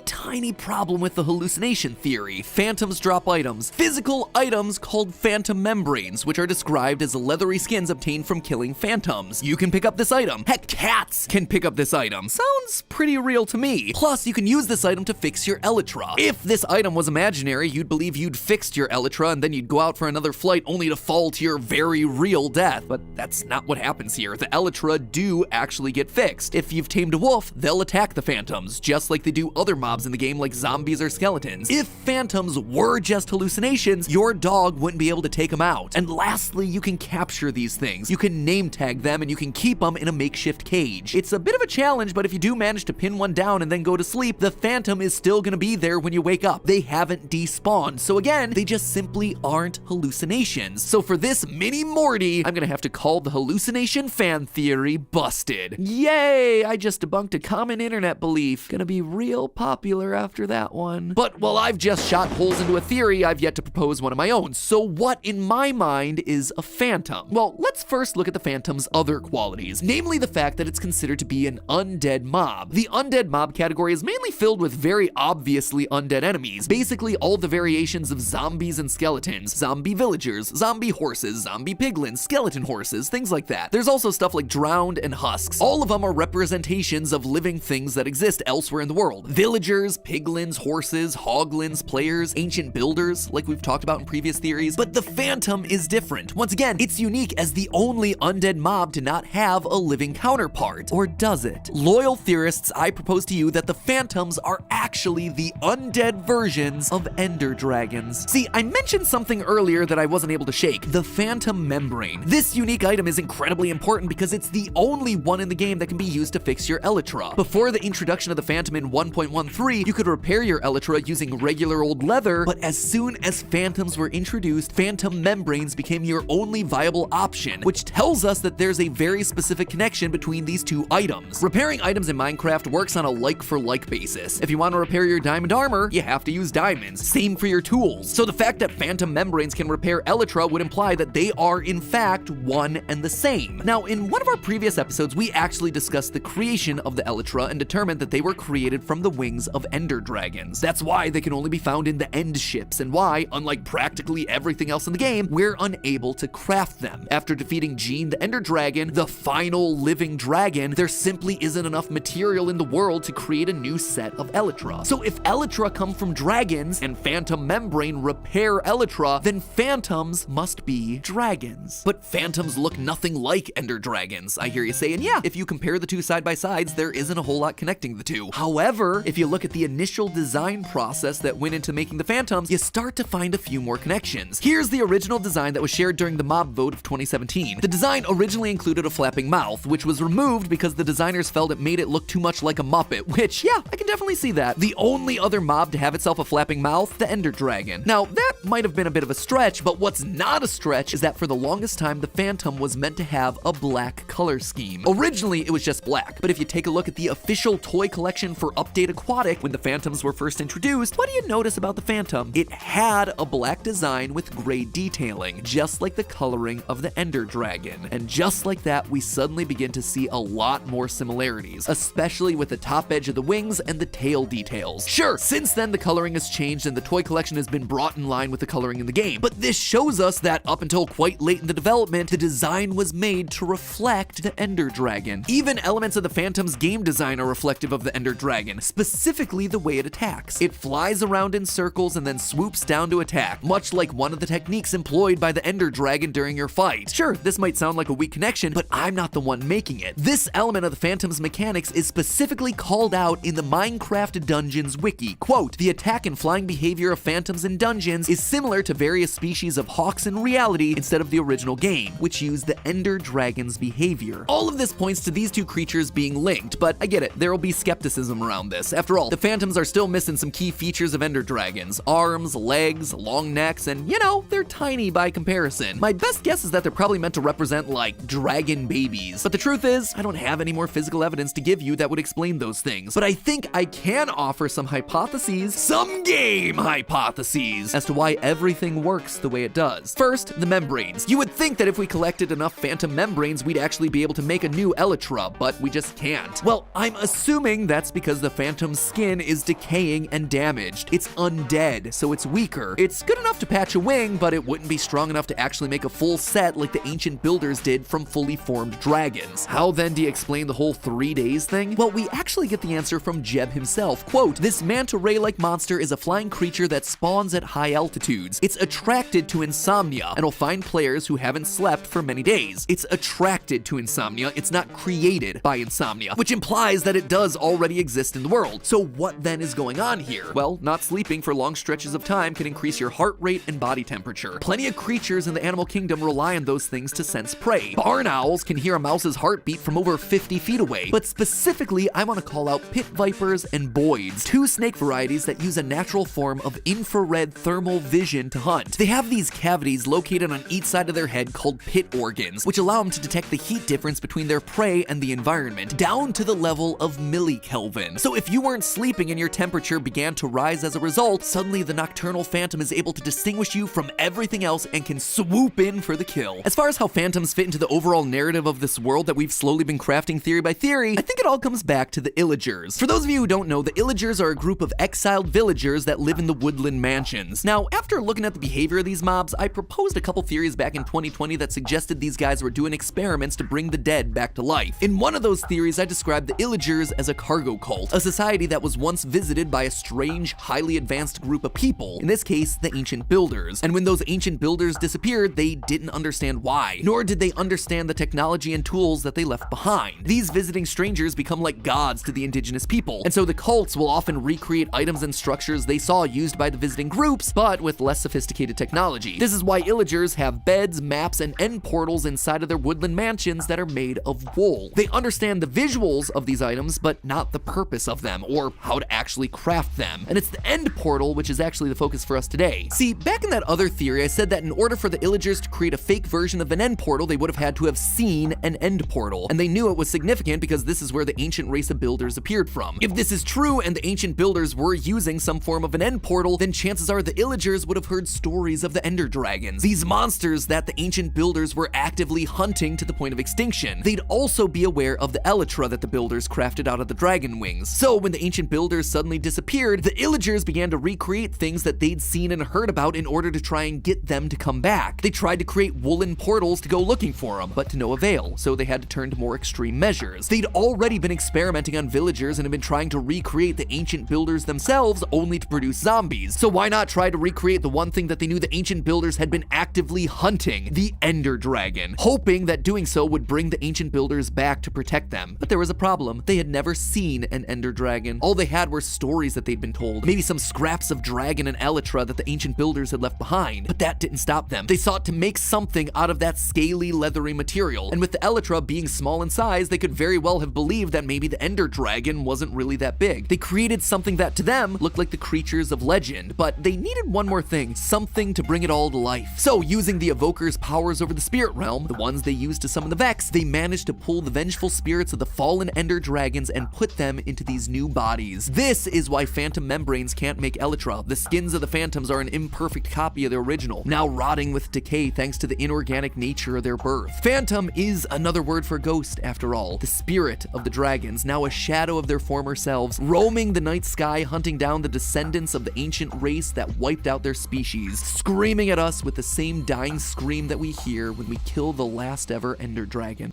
tiny problem with the hallucination theory. Phantoms drop items, physical items called phantom membranes, which are described as leathery skins obtained from killing phantoms. You can pick up this item. Heck, cats can pick up this item. Sounds pretty real to me. Plus, you can use this item to fix your elytra. If this item was imaginary, you'd believe you'd fixed your elytra and and then you'd go out for another flight only to fall to your very real death. But that's not what happens here. The Elytra do actually get fixed. If you've tamed a wolf, they'll attack the phantoms, just like they do other mobs in the game like zombies or skeletons. If phantoms were just hallucinations, your dog wouldn't be able to take them out. And lastly, you can capture these things. You can name tag them and you can keep them in a makeshift cage. It's a bit of a challenge, but if you do manage to pin one down and then go to sleep, the phantom is still gonna be there when you wake up. They haven't despawned. So again, they just simply aren't hallucinations. So for this mini Morty, I'm gonna have to call the hallucination fan theory busted. Yay! I just debunked a common internet belief. Gonna be real popular after that one. But while I've just shot holes into a theory, I've yet to propose one of my own. So what in my mind is a phantom? Well, let's first look at the phantom's other qualities, namely the fact that it's considered to be an undead mob. The undead mob category is mainly filled with very obviously undead enemies, basically all the variations of zombies and skeletons, zombie villagers, zombie horses, zombie piglins, skeleton horses, things like that. There's also stuff like drowned and husks. All of them are representations of living things that exist elsewhere in the world. Villagers, piglins, horses, hoglins, players, ancient builders, like we've talked about in previous theories. But the phantom is different. Once again, it's unique as the only undead mob to not have a living counterpart. Or does it? Loyal theorists, I propose to you that the phantoms are actually the undead versions of ender dragons. See, I mentioned something earlier that I wasn't able to shake, the phantom membrane. This unique item is incredibly important because it's the only one in the game that can be used to fix your Elytra. Before the introduction of the phantom in 1.13, you could repair your Elytra using regular old leather, but as soon as phantoms were introduced, phantom membranes became your only viable option, which tells us that there's a very specific connection between these two items. Repairing items in Minecraft works on a like-for-like basis. If you want to repair your diamond armor, you have to use diamonds. Same for your tools. So the fact that phantom membranes can repair Elytra would imply that they are in fact one and the same. Now, in one of our previous episodes, we actually discussed the creation of the Elytra and determined that they were created from the wings of ender dragons. That's why they can only be found in the end ships and why, unlike practically everything else in the game, we're unable to craft them. After defeating Gene the Ender Dragon, the final living dragon, there simply isn't enough material in the world to create a new set of Elytra. So if Elytra come from dragons and phantom membrane repair Elytra, then phantoms must be dragons. But phantoms look nothing like ender dragons. I hear you saying, yeah, if you compare the two side by sides, there isn't a whole lot connecting the two. However, if you look at the initial design process that went into making the phantoms, you start to find a few more connections. Here's the original design that was shared during the mob vote of 2017. The design originally included a flapping mouth, which was removed because the designers felt it made it look too much like a Muppet, which, yeah, I can definitely see that. The only other mob to have itself a flapping mouth, the Ender Dragon. Now, that might have been a bit of a stretch, but what's not a stretch is that for the longest time, the phantom was meant to have a black color scheme. Originally, it was just black, but if you take a look at the official toy collection for Update Aquatic, when the phantoms were first introduced, what do you notice about the phantom? It had a black design with gray detailing, just like the coloring of the Ender Dragon. And just like that, we suddenly begin to see a lot more similarities, especially with the top edge of the wings and the tail details. Sure, since then the coloring has changed and the toy collection has been brought in line with the coloring in the game, but this shows us that up until quite late in the development, the design was made to reflect the Ender Dragon. Even elements of the Phantom's game design are reflective of the Ender Dragon, specifically the way it attacks. It flies around in circles and then swoops down to attack, much like one of the techniques employed by the Ender Dragon during your fight. Sure, this might sound like a weak connection, but I'm not the one making it. This element of the Phantom's mechanics is specifically called out in the Minecraft Dungeons wiki. Quote, the attack and flying behavior of phantoms in dungeons is similar to various species of hawks in reality instead of the original game, which used the Ender Dragon's behavior. All of this points to these two creatures being linked, but I get it, there will be skepticism around this. After all, the phantoms are still missing some key features of Ender Dragons: arms, legs, long necks, and you know, they're tiny by comparison. My best guess is that they're probably meant to represent like dragon babies, but the truth is, I don't have any more physical evidence to give you that would explain those things. But I think I can offer some hypotheses, some game hypotheses, as to why everything works the way it does. First, the membranes. You would think that if we collected enough phantom membranes, we'd actually be able to make a new Elytra, but we just can't. Well, I'm assuming that's because the phantom's skin is decaying and damaged. It's undead, so it's weaker. It's good enough to patch a wing, but it wouldn't be strong enough to actually make a full set like the ancient builders did from fully formed dragons. How then do you explain the whole 3 days thing? Well, we actually get the answer from Jeb himself. Quote, this manta ray-like monster is a flying creature that spawns at high altitudes. moods. It's attracted to insomnia and will find players who haven't slept for many days. It's attracted to insomnia. It's not created by insomnia, which implies that it does already exist in the world. So what then is going on here? Well, not sleeping for long stretches of time can increase your heart rate and body temperature. Plenty of creatures in the animal kingdom rely on those things to sense prey. Barn owls can hear a mouse's heartbeat from over 50 feet away. But specifically, I want to call out pit vipers and boids, two snake varieties that use a natural form of infrared thermal vision to hunt. They have these cavities located on each side of their head called pit organs, which allow them to detect the heat difference between their prey and the environment, down to the level of millikelvin. So if you weren't sleeping and your temperature began to rise as a result, suddenly the nocturnal phantom is able to distinguish you from everything else and can swoop in for the kill. As far as how phantoms fit into the overall narrative of this world that we've slowly been crafting theory by theory, I think it all comes back to the Illagers. For those of you who don't know, the Illagers are a group of exiled villagers that live in the woodland mansions. Now, after looking at the behavior of these mobs, I proposed a couple theories back in 2020 that suggested these guys were doing experiments to bring the dead back to life. In one of those theories, I described the Illagers as a cargo cult, a society that was once visited by a strange, highly advanced group of people, in this case, the ancient builders. And when those ancient builders disappeared, they didn't understand why, nor did they understand the technology and tools that they left behind. These visiting strangers become like gods to the indigenous people, and so the cults will often recreate items and structures they saw used by the visiting groups, but with less sophisticated technology. This is why Illagers have beds, maps, and end portals inside of their woodland mansions that are made of wool. They understand the visuals of these items, but not the purpose of them, or how to actually craft them. And it's the end portal which is actually the focus for us today. See, back in that other theory, I said that in order for the Illagers to create a fake version of an end portal, they would have had to have seen an end portal. And they knew it was significant because this is where the ancient race of builders appeared from. If this is true and the ancient builders were using some form of an end portal, then chances are the Illagers would have heard stories of the Ender Dragons, these monsters that the ancient builders were actively hunting to the point of extinction. They'd also be aware of the elytra that the builders crafted out of the dragon wings. So when the ancient builders suddenly disappeared, the Illagers began to recreate things that they'd seen and heard about in order to try and get them to come back. They tried to create woolen portals to go looking for them, but to no avail, so they had to turn to more extreme measures. They'd already been experimenting on villagers and had been trying to recreate the ancient builders themselves only to produce zombies. So why not try to recreate the one thing that they knew the ancient builders had been actively hunting, the Ender Dragon, hoping that doing so would bring the ancient builders back to protect them. But there was a problem. They had never seen an Ender Dragon. All they had were stories that they'd been told, maybe some scraps of dragon and elytra that the ancient builders had left behind. But that didn't stop them. They sought to make something out of that scaly, leathery material. And with the elytra being small in size, they could very well have believed that maybe the Ender Dragon wasn't really that big. They created something that to them looked like the creatures of legend, but they needed one more thing, something to bring it all to life. So using the evoker's powers over the spirit realm, the ones they used to summon the Vex, they managed to pull the vengeful spirits of the fallen Ender Dragons and put them into these new bodies. This is why phantom membranes can't make elytra. The skins of the phantoms are an imperfect copy of the original, now rotting with decay thanks to the inorganic nature of their birth. Phantom is another word for ghost, after all. The spirit of the dragons, now a shadow of their former selves, roaming the night sky, hunting down the descendants of the ancient race that wiped out their species, screaming at us with the same dying scream that we hear when we kill the last ever Ender Dragon.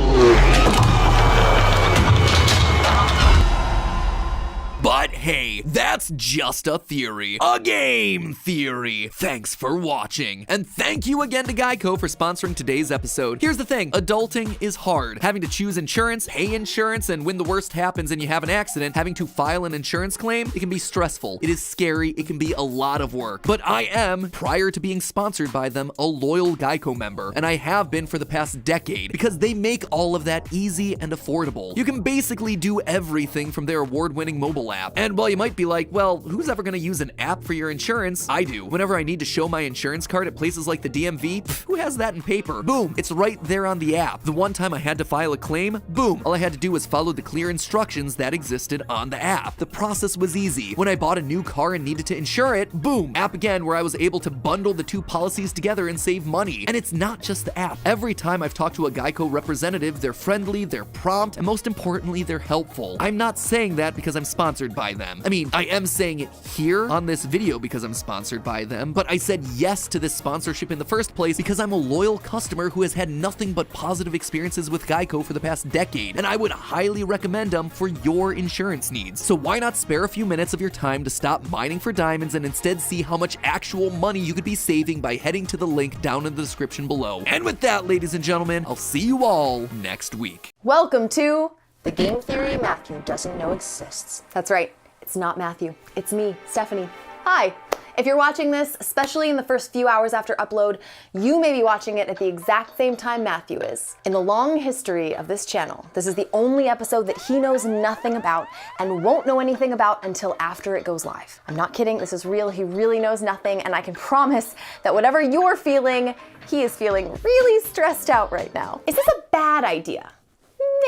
But hey, that's just a theory. A game theory. Thanks for watching. And thank you again to Geico for sponsoring today's episode. Here's the thing, adulting is hard. Having to choose insurance, pay insurance, and when the worst happens and you have an accident, having to file an insurance claim, it can be stressful. It is scary. It can be a lot of work. But I am, prior to being sponsored by them, a loyal Geico member. And I have been for the past decade because they make all of that easy and affordable. You can basically do everything from their award-winning mobile app. And while you might be like, well, who's ever gonna use an app for your insurance? I do. Whenever I need to show my insurance card at places like the DMV, who has that in paper? Boom, it's right there on the app. The one time I had to file a claim, boom, all I had to do was follow the clear instructions that existed on the app. The process was easy. When I bought a new car and needed to insure it, boom, app again where I was able to bundle the two policies together and save money. And it's not just the app. Every time I've talked to a Geico representative, they're friendly, they're prompt, and most importantly, they're helpful. I'm not saying that because I'm sponsored sponsored by them. I mean, I am saying it here on this video because I'm sponsored by them, but I said yes to this sponsorship in the first place because I'm a loyal customer who has had nothing but positive experiences with Geico for the past decade, and I would highly recommend them for your insurance needs. So why not spare a few minutes of your time to stop mining for diamonds and instead see how much actual money you could be saving by heading to the link down in the description below. And with that, ladies and gentlemen, I'll see you all next week. Welcome to the game theory Matthew doesn't know exists. That's right, it's not Matthew, it's me, Stephanie. Hi. If you're watching this, especially in the first few hours after upload, you may be watching it at the exact same time Matthew is. In the long history of this channel, this is the only episode that he knows nothing about and won't know anything about until after it goes live. I'm not kidding, this is real, he really knows nothing, and I can promise that whatever you're feeling, he is feeling really stressed out right now. Is this a bad idea?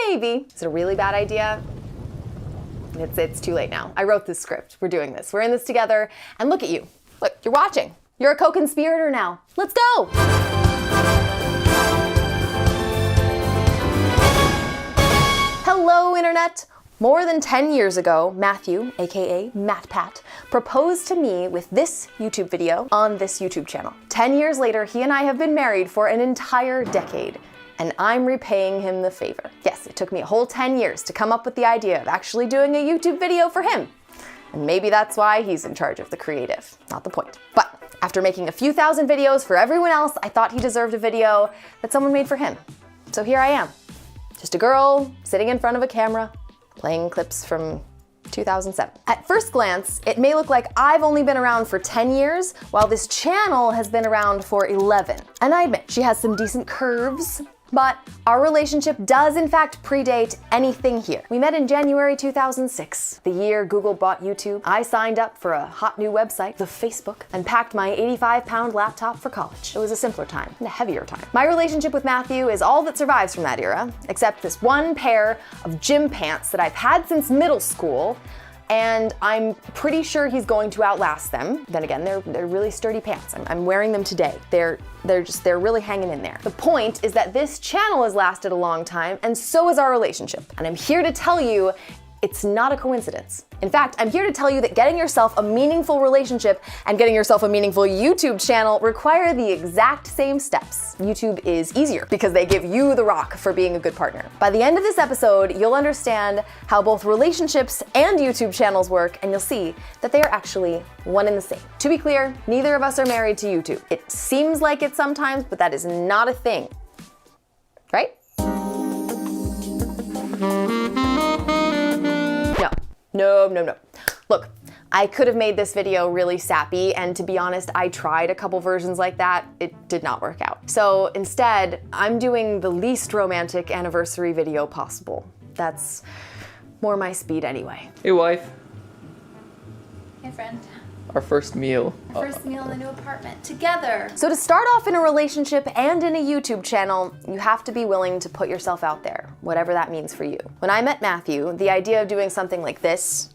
Maybe. Is it a really bad idea? It's too late now. I wrote this script. We're doing this. We're in this together. And look at you. Look, you're watching. You're a co-conspirator now. Let's go! Hello, Internet. More than 10 years ago, Matthew, aka Matpat, proposed to me with this YouTube video on this YouTube channel. 10 years later, he and I have been married for an entire decade. And I'm repaying him the favor. Yes, it took me a whole 10 years to come up with the idea of actually doing a YouTube video for him. And maybe that's why he's in charge of the creative. Not the point. But after making a few thousand videos for everyone else, I thought he deserved a video that someone made for him. So here I am. Just a girl sitting in front of a camera, playing clips from 2007. At first glance, it may look like I've only been around for 10 years, while this channel has been around for 11. And I admit, she has some decent curves, but our relationship does in fact predate anything here. We met in January 2006, the year Google bought YouTube. I signed up for a hot new website, the Facebook, and packed my 85-pound laptop for college. It was a simpler time, and a heavier time. My relationship with Matthew is all that survives from that era, except this one pair of gym pants that I've had since middle school, and I'm pretty sure he's going to outlast them. Then again, they're really sturdy pants. I'm wearing them today. They're really hanging in there. The point is that this channel has lasted a long time, and so has our relationship. And I'm here to tell you, it's not a coincidence. In fact, I'm here to tell you that getting yourself a meaningful relationship and getting yourself a meaningful YouTube channel require the exact same steps. YouTube is easier because they give you the rock for being a good partner. By the end of this episode, you'll understand how both relationships and YouTube channels work, and you'll see that they are actually one and the same. To be clear, neither of us are married to YouTube. It seems like it sometimes, but that is not a thing. Right? No. Look, I could have made this video really sappy, and to be honest, I tried a couple versions like that. It did not work out. So instead, I'm doing the least romantic anniversary video possible. That's more my speed anyway. Hey, wife. Hey, friend. Our first meal. First meal in the new apartment, together. So to start off in a relationship and in a YouTube channel, you have to be willing to put yourself out there, whatever that means for you. When I met Matthew, the idea of doing something like this,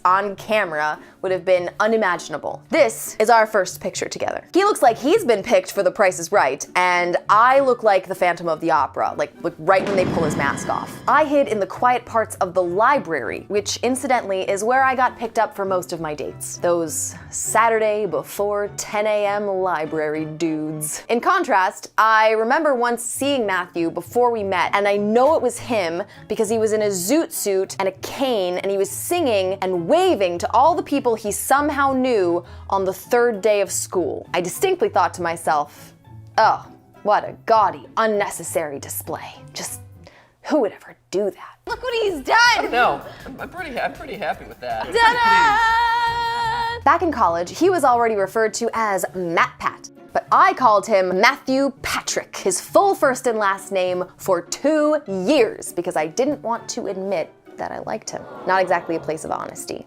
on camera, would have been unimaginable. This is our first picture together. He looks like he's been picked for The Price is Right, and I look like the Phantom of the Opera, like right when they pull his mask off. I hid in the quiet parts of the library, which incidentally is where I got picked up for most of my dates. Those Saturday before 10 a.m. library dudes. In contrast, I remember once seeing Matthew before we met, and I know it was him because he was in a zoot suit and a cane, and he was singing and waving to all the people he somehow knew on the third day of school. I distinctly thought to myself, oh, what a gaudy, unnecessary display. Just, who would ever do that? Look what he's done! No, I'm pretty happy with that. Ta-da! Back in college, he was already referred to as Matpat, but I called him Matthew Patrick, his full first and last name, for 2 years because I didn't want to admit that I liked him. Not exactly a place of honesty.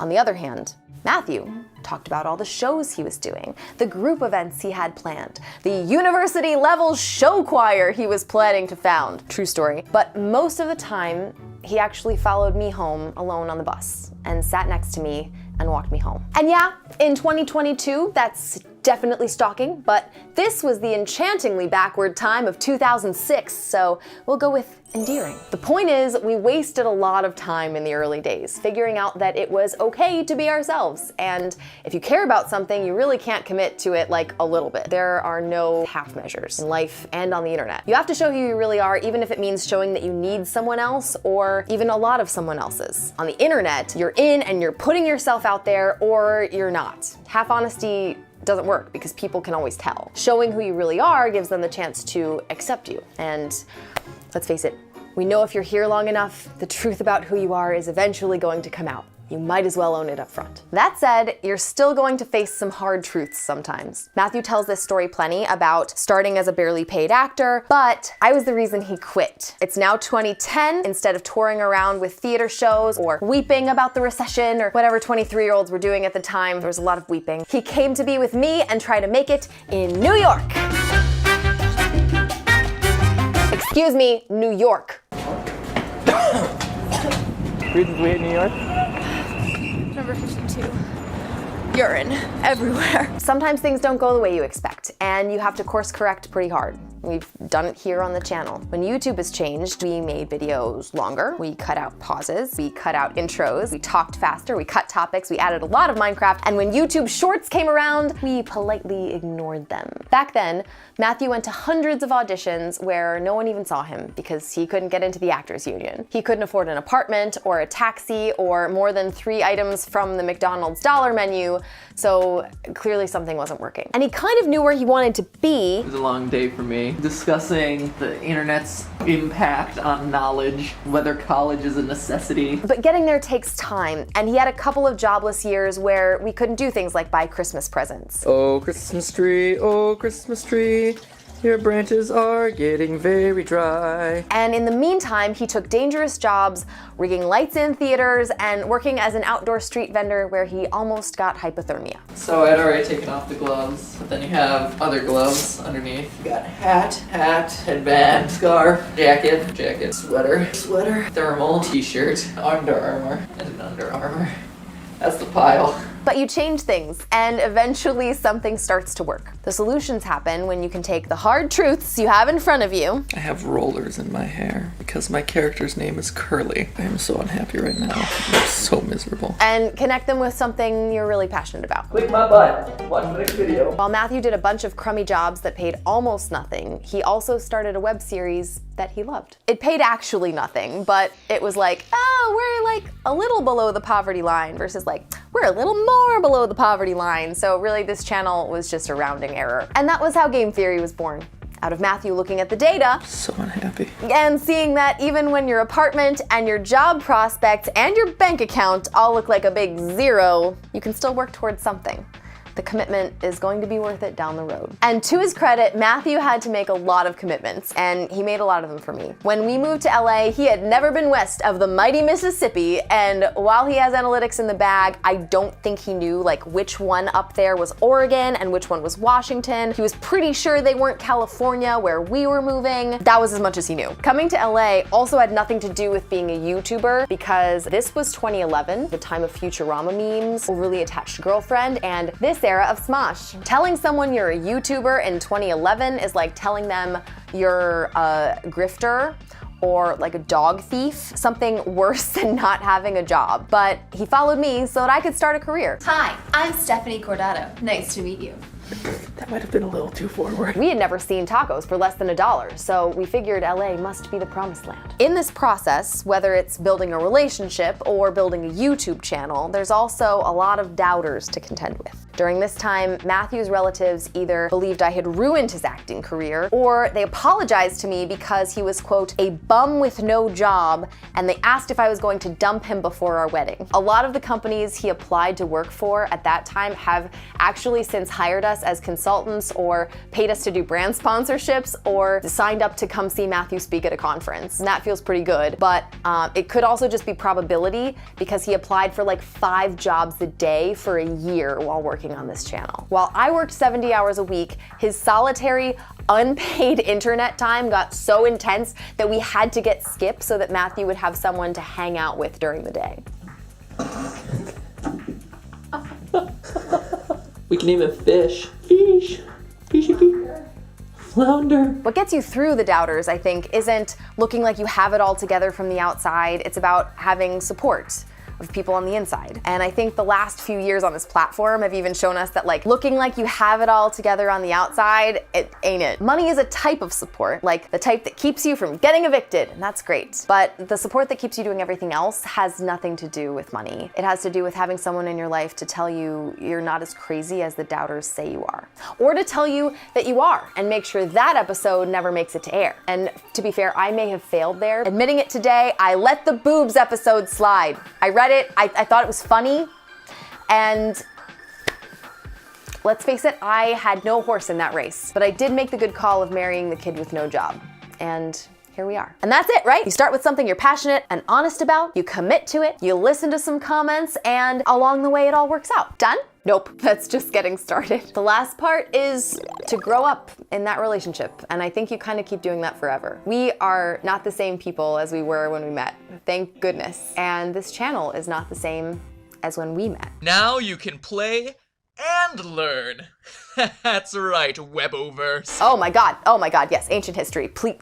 On the other hand, Matthew talked about all the shows he was doing, the group events he had planned, the university-level show choir he was planning to found. True story. But most of the time, he actually followed me home alone on the bus and sat next to me and walked me home. And yeah, in 2022, that's definitely stalking, but this was the enchantingly backward time of 2006, so we'll go with endearing. The point is, we wasted a lot of time in the early days figuring out that it was okay to be ourselves, and if you care about something, you really can't commit to it like a little bit. There are no half measures in life and on the internet. You have to show who you really are, even if it means showing that you need someone else or even a lot of someone else's. On the internet, you're in and you're putting yourself out there, or you're not. Half honesty doesn't work because people can always tell. Showing who you really are gives them the chance to accept you. And let's face it, we know if you're here long enough, the truth about who you are is eventually going to come out. You might as well own it up front. That said, you're still going to face some hard truths sometimes. Matthew tells this story plenty about starting as a barely paid actor, but I was the reason he quit. It's now 2010. Instead of touring around with theater shows or weeping about the recession or whatever 23-year-olds were doing at the time, there was a lot of weeping. He came to be with me and try to make it in New York. Excuse me, New York. Reasons we hate New York? Number 52. Urine everywhere. Sometimes things don't go the way you expect, and you have to course correct pretty hard. We've done it here on the channel. When YouTube has changed, we made videos longer, we cut out pauses, we cut out intros, we talked faster, we cut topics, we added a lot of Minecraft, and when YouTube Shorts came around, we politely ignored them. Back then, Matthew went to hundreds of auditions where no one even saw him because he couldn't get into the Actors Union. He couldn't afford an apartment or a taxi or more than 3 items from the McDonald's dollar menu, so clearly something wasn't working. And he kind of knew where he wanted to be. It was a long day for me, discussing the internet's impact on knowledge, whether college is a necessity. But getting there takes time, and he had a couple of jobless years where we couldn't do things like buy Christmas presents. Oh, Christmas tree, your branches are getting very dry. And in the meantime, he took dangerous jobs, rigging lights in theaters and working as an outdoor street vendor where he almost got hypothermia. So I'd already taken off the gloves, but then you have other gloves underneath. You got hat, headband, scarf, jacket, sweater, thermal, t-shirt, Under Armour, and an Under Armour. That's the pile. But you change things, and eventually something starts to work. The solutions happen when you can take the hard truths you have in front of you. I have rollers in my hair because my character's name is Curly. I am so unhappy right now. I'm so miserable. And connect them with something you're really passionate about. Click my butt. Watch the next video. While Matthew did a bunch of crummy jobs that paid almost nothing, he also started a web series that he loved. It paid actually nothing, but it was like, oh, we're like a little below the poverty line versus like, we're a little more below the poverty line. So really this channel was just a rounding error. And that was how Game Theory was born. Out of Matthew looking at the data. So unhappy. And seeing that even when your apartment and your job prospects and your bank account all look like a big 0, you can still work towards something. The commitment is going to be worth it down the road. And to his credit, Matthew had to make a lot of commitments, and he made a lot of them for me. When we moved to LA, he had never been west of the mighty Mississippi, and while he has analytics in the bag, I don't think he knew like which one up there was Oregon and which one was Washington. He was pretty sure they weren't California where we were moving. That was as much as he knew. Coming to LA also had nothing to do with being a YouTuber because this was 2011, the time of Futurama memes, overly attached girlfriend, and this era of Smosh. Telling someone you're a YouTuber in 2011 is like telling them you're a grifter or like a dog thief, something worse than not having a job. But he followed me so that I could start a career. Hi, I'm Stephanie Cordato. Nice to meet you. That might have been a little too forward. We had never seen tacos for less than $1, so we figured LA must be the promised land. In this process, whether it's building a relationship or building a YouTube channel, there's also a lot of doubters to contend with. During this time, Matthew's relatives either believed I had ruined his acting career, or they apologized to me because he was, quote, a bum with no job, and they asked if I was going to dump him before our wedding. A lot of the companies he applied to work for at that time have actually since hired us as consultants or paid us to do brand sponsorships or signed up to come see Matthew speak at a conference. And that feels pretty good, but it could also just be probability because he applied for like 5 jobs a day for a year while working on this channel. While I worked 70 hours a week, his solitary, unpaid internet time got so intense that we had to get Skip so that Matthew would have someone to hang out with during the day. We can name him Fish. Fish. Fishy fish. Flounder. What gets you through the doubters, I think, isn't looking like you have it all together from the outside. It's about having support of people on the inside. And I think the last few years on this platform have even shown us that like looking like you have it all together on the outside, it ain't it. Money is a type of support, like the type that keeps you from getting evicted, and that's great. But the support that keeps you doing everything else has nothing to do with money. It has to do with having someone in your life to tell you you're not as crazy as the doubters say you are. Or to tell you that you are, and make sure that episode never makes it to air. And to be fair, I may have failed there. Admitting it today, I let the boobs episode slide. I read it, I thought it was funny, and let's face it, I had no horse in that race. But I did make the good call of marrying the kid with no job. And here we are. And that's it, right? You start with something you're passionate and honest about, you commit to it, you listen to some comments, and along the way it all works out. Done? Nope, that's just getting started. The last part is to grow up in that relationship, and I think you kind of keep doing that forever. We are not the same people as we were when we met, thank goodness. And this channel is not the same as when we met. Now you can play and learn. That's right, Weboverse. Oh my god, yes, ancient history. Please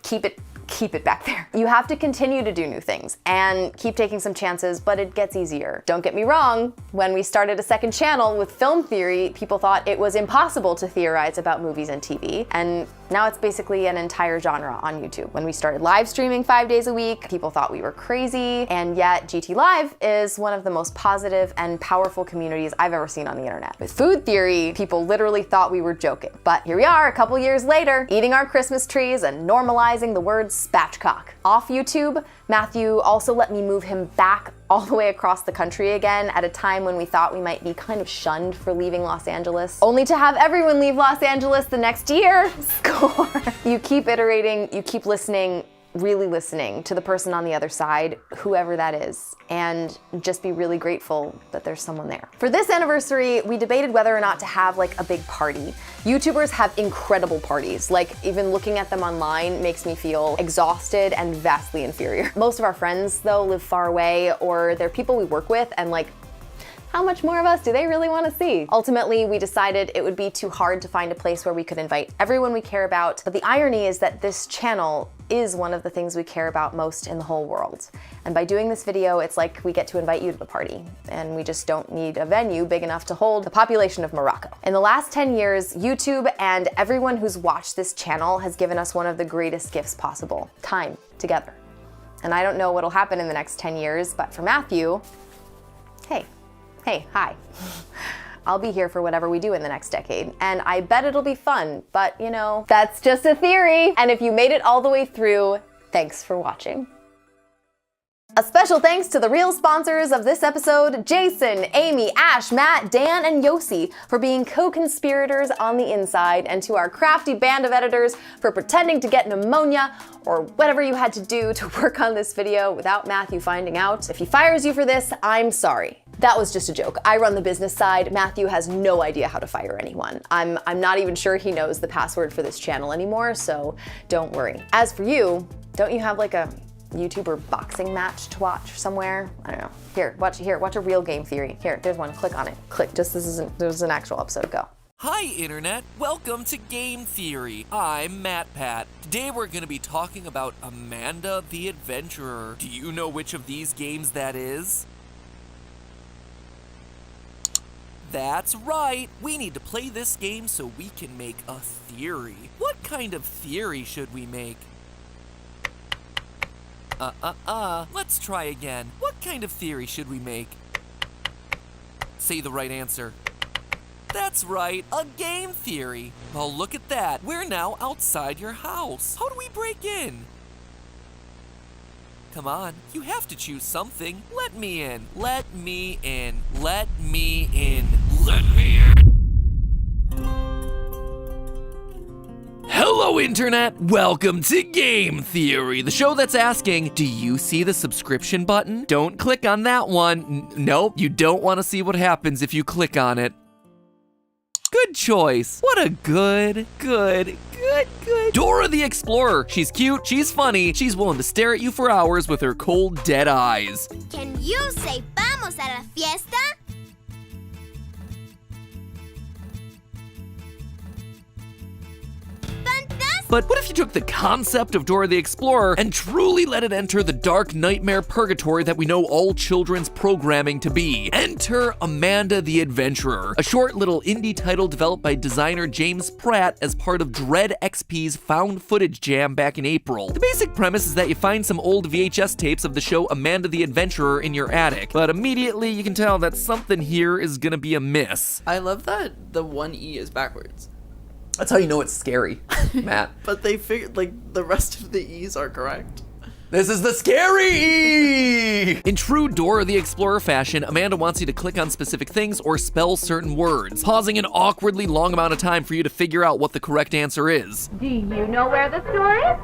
keep it back there. You have to continue to do new things and keep taking some chances, but it gets easier. Don't get me wrong, when we started a second channel with film theory, people thought it was impossible to theorize about movies and TV, and now it's basically an entire genre on YouTube. When we started live streaming 5 days a week, people thought we were crazy, and yet GT Live is one of the most positive and powerful communities I've ever seen on the internet. With food theory, people literally thought we were joking, but here we are a couple years later, eating our Christmas trees and normalizing the word spatchcock. Off YouTube, Matthew also let me move him back all the way across the country again at a time when we thought we might be kind of shunned for leaving Los Angeles, only to have everyone leave Los Angeles the next year. Score. You keep iterating, you keep listening, really listening to the person on the other side, whoever that is, and just be really grateful that there's someone there. For this anniversary, we debated whether or not to have like a big party. YouTubers have incredible parties. Like even looking at them online makes me feel exhausted and vastly inferior. Most of our friends though live far away, or they're people we work with, and like, how much more of us do they really want to see? Ultimately, we decided it would be too hard to find a place where we could invite everyone we care about. But the irony is that this channel is one of the things we care about most in the whole world. And by doing this video, it's like we get to invite you to the party. And we just don't need a venue big enough to hold the population of Morocco. In the last 10 years, YouTube and everyone who's watched this channel has given us one of the greatest gifts possible: time together. And I don't know what'll happen in the next 10 years, but for Matthew, hey, hi. I'll be here for whatever we do in the next decade, and I bet it'll be fun, but you know, that's just a theory. And if you made it all the way through, thanks for watching. A special thanks to the real sponsors of this episode, Jason, Amy, Ash, Matt, Dan, and Yossi for being co-conspirators on the inside, and to our crafty band of editors for pretending to get pneumonia or whatever you had to do to work on this video without Matthew finding out. If he fires you for this, I'm sorry. That was just a joke. I run the business side. Matthew has no idea how to fire anyone. I'm not even sure he knows the password for this channel anymore, so don't worry. As for you, don't you have like a YouTuber boxing match to watch somewhere? I don't know. Here, watch a real game theory. Here, there's one, click on it. Click, this is an actual episode, go. Hi Internet, welcome to Game Theory. I'm Matpat. Today we're going to be talking about Amanda the Adventurer. Do you know which of these games that is? That's right, we need to play this game so we can make a theory. What kind of theory should we make? Let's try again. What kind of theory should we make? Say the right answer. That's right, a game theory. Well, look at that. We're now outside your house. How do we break in? Come on, you have to choose something. Let me in. Let me in. Let me in. Let me in. Hello Internet, welcome to Game Theory, the show that's asking, do you see the subscription button? Don't click on that one. Nope, you don't want to see what happens if you click on it. Good choice. What a good. Dora the Explorer. She's cute, she's funny, she's willing to stare at you for hours with her cold, dead eyes. Can you say vamos a la fiesta? But what if you took the concept of Dora the Explorer and truly let it enter the dark nightmare purgatory that we know all children's programming to be? Enter Amanda the Adventurer, a short little indie title developed by designer James Pratt as part of Dread XP's found footage jam back in April. The basic premise is that you find some old VHS tapes of the show Amanda the Adventurer in your attic, but immediately you can tell that something here is gonna be amiss. I love that the one E is backwards. That's how you know it's scary, Matt. But they figured, like, the rest of the E's are correct. This is the scary E! In true Dora the Explorer fashion, Amanda wants you to click on specific things or spell certain words, pausing an awkwardly long amount of time for you to figure out what the correct answer is. Do you know where the store is?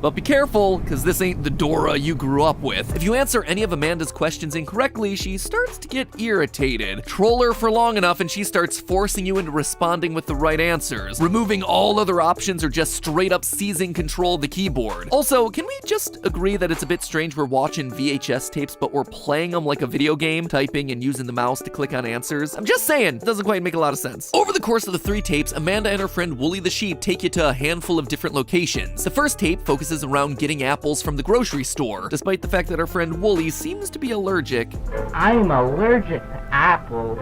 But be careful, because this ain't the Dora you grew up with. If you answer any of Amanda's questions incorrectly, she starts to get irritated. Troll her for long enough and she starts forcing you into responding with the right answers, removing all other options or just straight up seizing control of the keyboard. Also, can we just agree that it's a bit strange we're watching VHS tapes, but we're playing them like a video game, typing and using the mouse to click on answers? I'm just saying, it doesn't quite make a lot of sense. Over the course of the 3 tapes, Amanda and her friend Wooly the Sheep take you to a handful of different locations. The first tape focuses around getting apples from the grocery store, despite the fact that our friend Wooly seems to be allergic. I'm allergic to apples.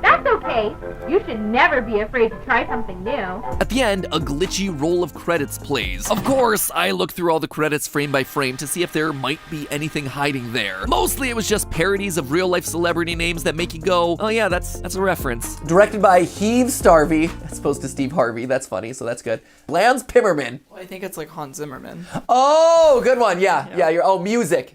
That's okay. You should never be afraid to try something new. At the end, a glitchy roll of credits plays. Of course, I looked through all the credits frame by frame to see if there might be anything hiding there. Mostly it was just parodies of real-life celebrity names that make you go, oh yeah, that's a reference. Directed by Heave Starvey, as opposed to Steve Harvey. That's funny, so that's good. Lance Pimmerman. Well, I think it's like Hans Zimmerman. Oh, good one. Yeah.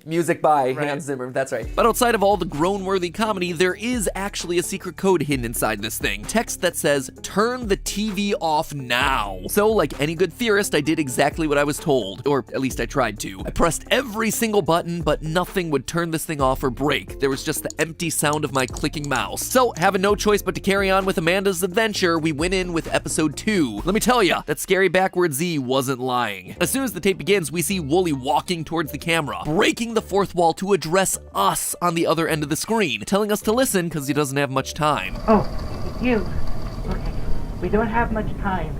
Music by Hans Zimmer. That's right. But outside of all the groan-worthy comedy, there is actually a secret code hidden inside this thing. Text that says, turn the TV off now. So, like any good theorist, I did exactly what I was told. Or at least I tried to. I pressed every single button, but nothing would turn this thing off or break. There was just the empty sound of my clicking mouse. So, having no choice but to carry on with Amanda's adventure, we went in with episode 2. Let me tell ya, that scary backwards Z wasn't lying. As soon as the tape begins, we see Wooly walking towards the camera, breaking the fourth wall to address us on the other end of the screen, telling us to listen because he doesn't have much time. Oh, it's you. Okay, we don't have much time.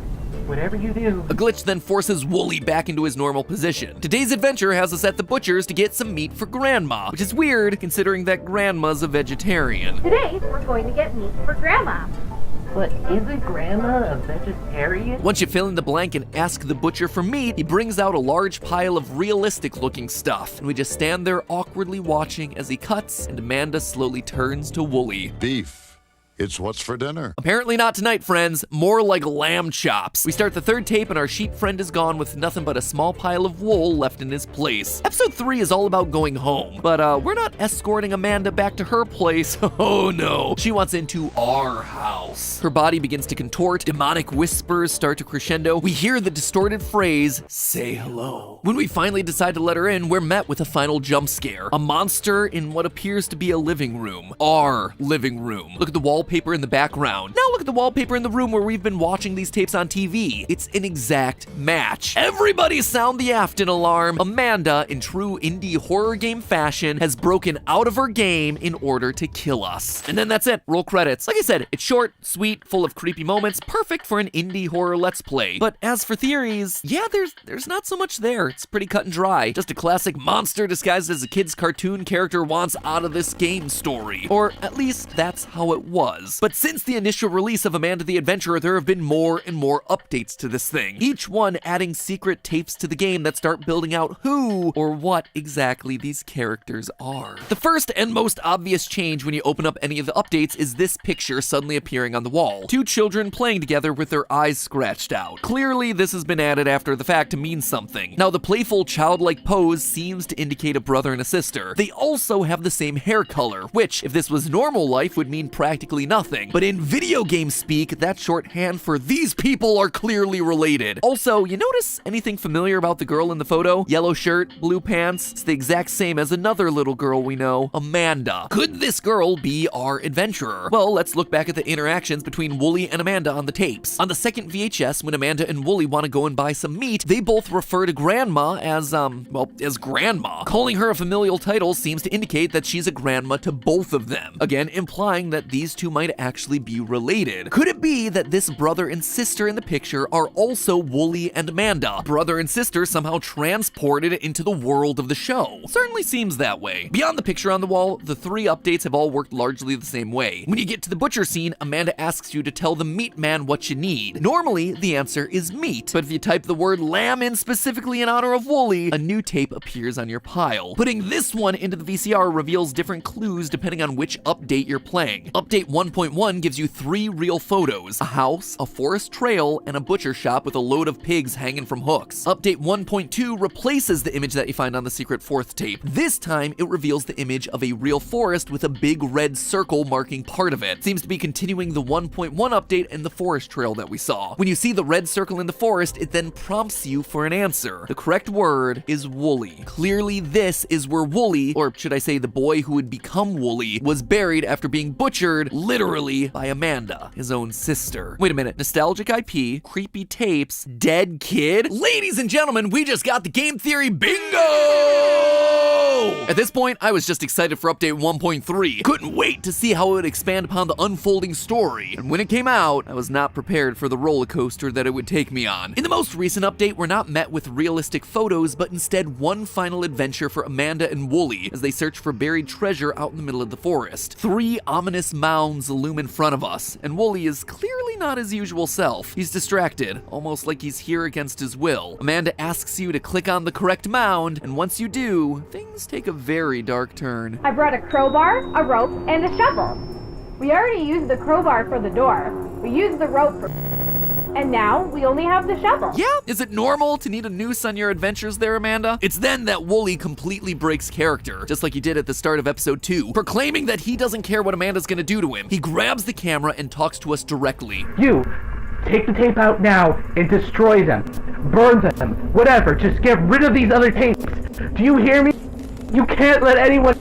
Whatever you do. A glitch then forces Wooly back into his normal position. Today's adventure has us at the butcher's to get some meat for Grandma, which is weird considering that Grandma's a vegetarian. Today, we're going to get meat for Grandma. But isn't Grandma a vegetarian? Once you fill in the blank and ask the butcher for meat, he brings out a large pile of realistic looking stuff, and we just stand there awkwardly watching as he cuts, and Amanda slowly turns to Wooly. Beef. It's what's for dinner. Apparently not tonight, friends. More like lamb chops. We start the 3rd tape and our sheep friend is gone with nothing but a small pile of wool left in his place. Episode 3 is all about going home, but we're not escorting Amanda back to her place. Oh no. She wants into our house. Her body begins to contort. Demonic whispers start to crescendo. We hear the distorted phrase, say hello. When we finally decide to let her in, we're met with a final jump scare. A monster in what appears to be a living room. Our living room. Look at the wallpaper in the background. Now look at the wallpaper in the room where we've been watching these tapes on TV. It's an exact match. Everybody sound the Afton alarm. Amanda, in true indie horror game fashion, has broken out of her game in order to kill us. And then that's it. Roll credits. Like I said, it's short, sweet, full of creepy moments, perfect for an indie horror let's play. But as for theories, yeah, there's not so much there. It's pretty cut and dry. Just a classic monster disguised as a kid's cartoon character wants out of this game story. Or at least that's how it was. But since the initial release of Amanda the Adventurer, there have been more and more updates to this thing. Each one adding secret tapes to the game that start building out who or what exactly these characters are. The first and most obvious change when you open up any of the updates is this picture suddenly appearing on the wall. 2 children playing together with their eyes scratched out. Clearly, this has been added after the fact to mean something. Now, the playful childlike pose seems to indicate a brother and a sister. They also have the same hair color, which, if this was normal life, would mean practically nothing. But in video game speak, that's shorthand for these people are clearly related. Also, you notice anything familiar about the girl in the photo? Yellow shirt, blue pants. It's the exact same as another little girl we know, Amanda. Could this girl be our adventurer? Well, let's look back at the interactions between Wooly and Amanda on the tapes. On the second VHS, when Amanda and Wooly want to go and buy some meat, they both refer to Grandma as Grandma. Calling her a familial title seems to indicate that she's a grandma to both of them. Again, implying that these two might actually be related. Could it be that this brother and sister in the picture are also Wooly and Amanda? Brother and sister somehow transported into the world of the show. Certainly seems that way. Beyond the picture on the wall, the 3 updates have all worked largely the same way. When you get to the butcher scene, Amanda asks you to tell the meat man what you need. Normally, the answer is meat, but if you type the word lamb in specifically in honor of Wooly, a new tape appears on your pile. Putting this one into the VCR reveals different clues depending on which update you're playing. Update 1.1 gives you 3 real photos: a house, a forest trail, and a butcher shop with a load of pigs hanging from hooks. Update 1.2 replaces the image that you find on the secret 4th tape. This time, it reveals the image of a real forest with a big red circle marking part of it. Seems to be continuing the 1.1 update and the forest trail that we saw. When you see the red circle in the forest, it then prompts you for an answer. The correct word is Wooly. Clearly, this is where Wooly, or should I say the boy who would become Wooly, was buried after being butchered, literally, by Amanda, his own sister. Wait a minute, nostalgic IP, creepy tapes, dead kid? Ladies and gentlemen, we just got the game theory bingo! At this point, I was just excited for update 1.3. Couldn't wait to see how it would expand upon the unfolding story. And when it came out, I was not prepared for the roller coaster that it would take me on. In the most recent update, we're not met with realistic photos, but instead one final adventure for Amanda and Wooly as they search for buried treasure out in the middle of the forest. 3 ominous mounds loom in front of us, and Wooly is clearly not his usual self. He's distracted, almost like he's here against his will. Amanda asks you to click on the correct mound, and once you do, things take a very dark turn. I brought a crowbar, a rope, and a shovel. We already used the crowbar for the door. We used the rope for... And now we only have the shovel. Yeah, is it normal to need a noose on your adventures there, Amanda? It's then that Wooly completely breaks character, just like he did at the start of episode 2, proclaiming that he doesn't care what Amanda's gonna do to him. He grabs the camera and talks to us directly. You, take the tape out now and destroy them. Burn them. Whatever, just get rid of these other tapes. Do you hear me? You can't let anyone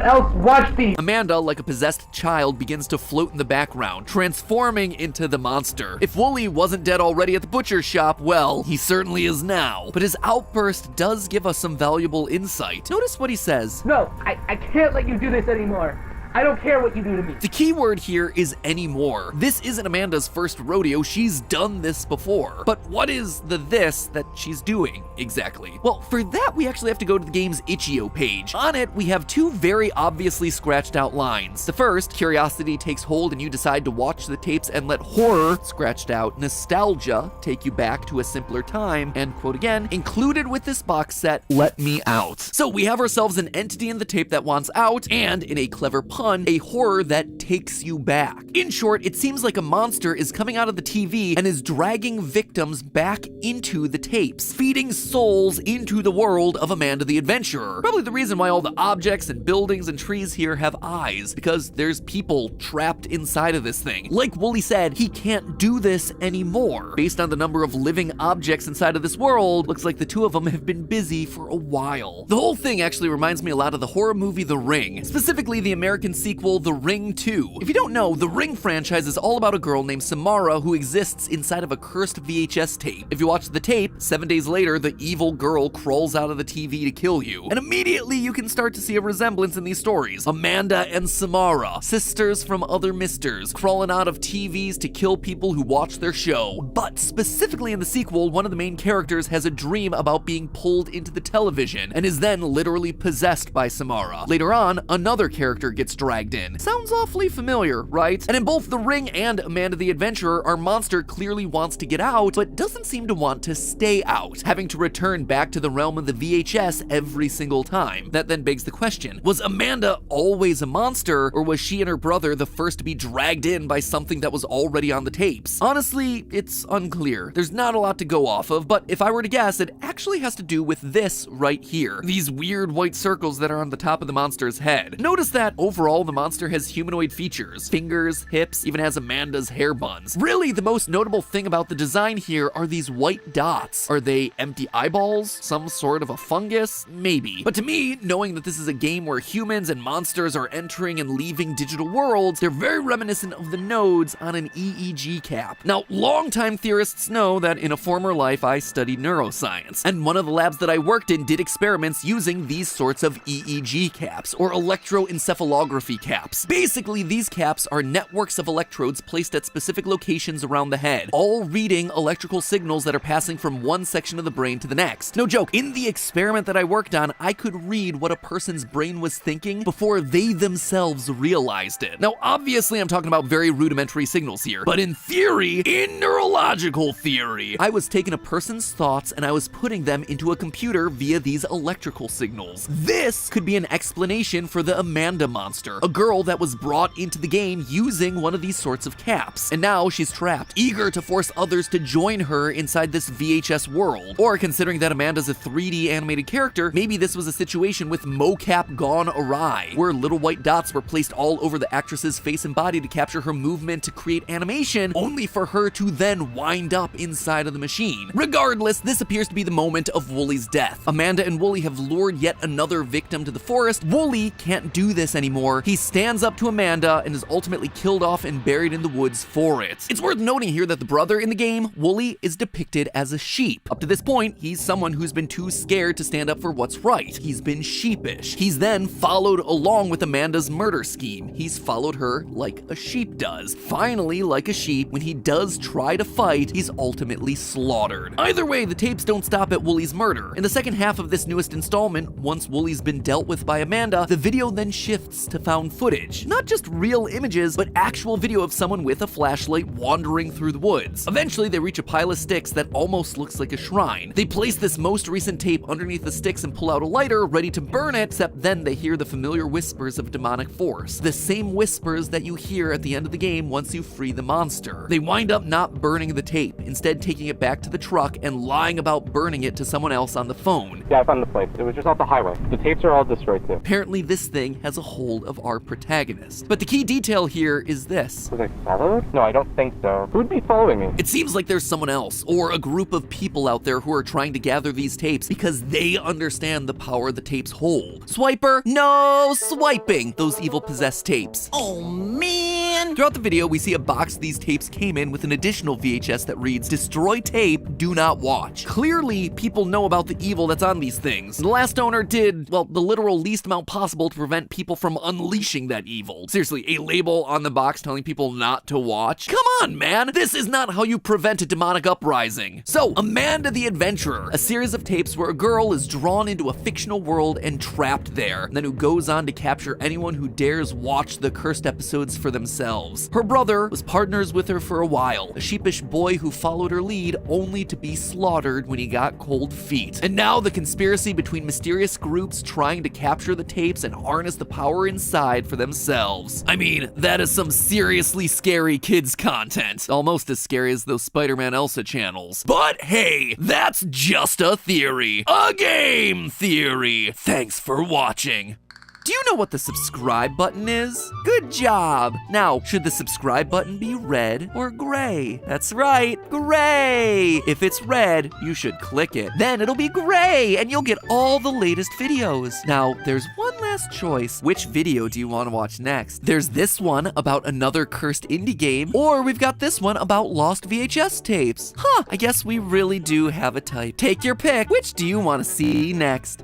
else watch these. Amanda, like a possessed child, begins to float in the background, transforming into the monster. If Wooly wasn't dead already at the butcher's shop, well, he certainly is now. But his outburst does give us some valuable insight. Notice what he says. No, I can't let you do this anymore. I don't care what you do to me. The key word here is anymore. This isn't Amanda's first rodeo, she's done this before. But what is the this that she's doing exactly? Well, for that we actually have to go to the game's itch.io page. On it, we have 2 very obviously scratched out lines. The first, curiosity takes hold and you decide to watch the tapes and let horror, scratched out, nostalgia, take you back to a simpler time, and quote again, included with this box set, let me out. So we have ourselves an entity in the tape that wants out, and in a clever pun, a horror that takes you back. In short, it seems like a monster is coming out of the TV and is dragging victims back into the tapes, feeding souls into the world of Amanda the Adventurer. Probably the reason why all the objects and buildings and trees here have eyes, because there's people trapped inside of this thing. Like Wooly said, he can't do this anymore. Based on the number of living objects inside of this world, looks like the 2 of them have been busy for a while. The whole thing actually reminds me a lot of the horror movie The Ring, specifically the American sequel The Ring 2. If you don't know, the Ring franchise is all about a girl named Samara who exists inside of a cursed VHS tape. If you watch the tape, 7 days later, the evil girl crawls out of the TV to kill you. And immediately you can start to see a resemblance in these stories. Amanda and Samara, sisters from other misters, crawling out of TVs to kill people who watch their show. But specifically in the sequel, one of the main characters has a dream about being pulled into the television and is then literally possessed by Samara. Later on, another character gets dragged in. Sounds awfully familiar, right? And in both The Ring and Amanda the Adventurer, our monster clearly wants to get out, but doesn't seem to want to stay out, having to return back to the realm of the VHS every single time. That then begs the question, was Amanda always a monster, or was she and her brother the first to be dragged in by something that was already on the tapes? Honestly, it's unclear. There's not a lot to go off of, but if I were to guess, it actually has to do with this right here. These weird white circles that are on the top of the monster's head. Notice that overall the monster has humanoid features, fingers, hips, even has Amanda's hair buns. Really, the most notable thing about the design here are these white dots. Are they empty eyeballs? Some sort of a fungus? Maybe. But to me, knowing that this is a game where humans and monsters are entering and leaving digital worlds, they're very reminiscent of the nodes on an EEG cap. Now, longtime theorists know that in a former life I studied neuroscience, and one of the labs that I worked in did experiments using these sorts of EEG caps, or electroencephalography holography caps. Basically, these caps are networks of electrodes placed at specific locations around the head, all reading electrical signals that are passing from one section of the brain to the next. No joke, in the experiment that I worked on, I could read what a person's brain was thinking before they themselves realized it. Now, obviously, I'm talking about very rudimentary signals here, but in theory, in neurological theory, I was taking a person's thoughts and I was putting them into a computer via these electrical signals. This could be an explanation for the Amanda monster, a girl that was brought into the game using one of these sorts of caps. And now she's trapped, eager to force others to join her inside this VHS world. Or considering that Amanda's a 3D animated character, maybe this was a situation with mocap gone awry, where little white dots were placed all over the actress's face and body to capture her movement to create animation, only for her to then wind up inside of the machine. Regardless, this appears to be the moment of Wooly's death. Amanda and Wooly have lured yet another victim to the forest. Wooly can't do this anymore. He stands up to Amanda and is ultimately killed off and buried in the woods for it. It's worth noting here that the brother in the game, Wooly, is depicted as a sheep. Up to this point, he's someone who's been too scared to stand up for what's right. He's been sheepish. He's then followed along with Amanda's murder scheme. He's followed her like a sheep does. Finally, like a sheep, when he does try to fight, he's ultimately slaughtered. Either way, the tapes don't stop at Wooly's murder. In the second half of this newest installment, once Wooly's been dealt with by Amanda, the video then shifts to found footage. Not just real images, but actual video of someone with a flashlight wandering through the woods. Eventually, they reach a pile of sticks that almost looks like a shrine. They place this most recent tape underneath the sticks and pull out a lighter, ready to burn it, except then they hear the familiar whispers of demonic force. The same whispers that you hear at the end of the game once you free the monster. They wind up not burning the tape, instead taking it back to the truck and lying about burning it to someone else on the phone. Yeah, I found the place. It was just off the highway. The tapes are all destroyed too. Apparently this thing has a hold of our protagonist. But the key detail here is this. Was I followed? No, I don't think so. Who'd be following me? It seems like there's someone else, or a group of people out there who are trying to gather these tapes because they understand the power the tapes hold. Swiper? No swiping those evil possessed tapes. Oh man! Throughout the video, we see a box these tapes came in with an additional VHS that reads, "Destroy tape, do not watch." Clearly, people know about the evil that's on these things. The last owner did, well, the literal least amount possible to prevent people from unleashing that evil. Seriously, a label on the box telling people not to watch? Come on, man! This is not how you prevent a demonic uprising. So, Amanda the Adventurer, a series of tapes where a girl is drawn into a fictional world and trapped there, and then who goes on to capture anyone who dares watch the cursed episodes for themselves. Her brother was partners with her for a while, a sheepish boy who followed her lead only to be slaughtered when he got cold feet. And now the conspiracy between mysterious groups trying to capture the tapes and harness the power inside for themselves. I mean, that is some seriously scary kids content. Almost as scary as those Spider-Man Elsa channels. But hey, that's just a theory. A game theory. Thanks for watching. Do you know what the subscribe button is? Good job! Now, should the subscribe button be red or gray? That's right, gray! If it's red, you should click it. Then it'll be gray, and you'll get all the latest videos. Now, there's one last choice. Which video do you want to watch next? There's this one about another cursed indie game, or we've got this one about lost VHS tapes. Huh, I guess we really do have a type. Take your pick. Which do you want to see next?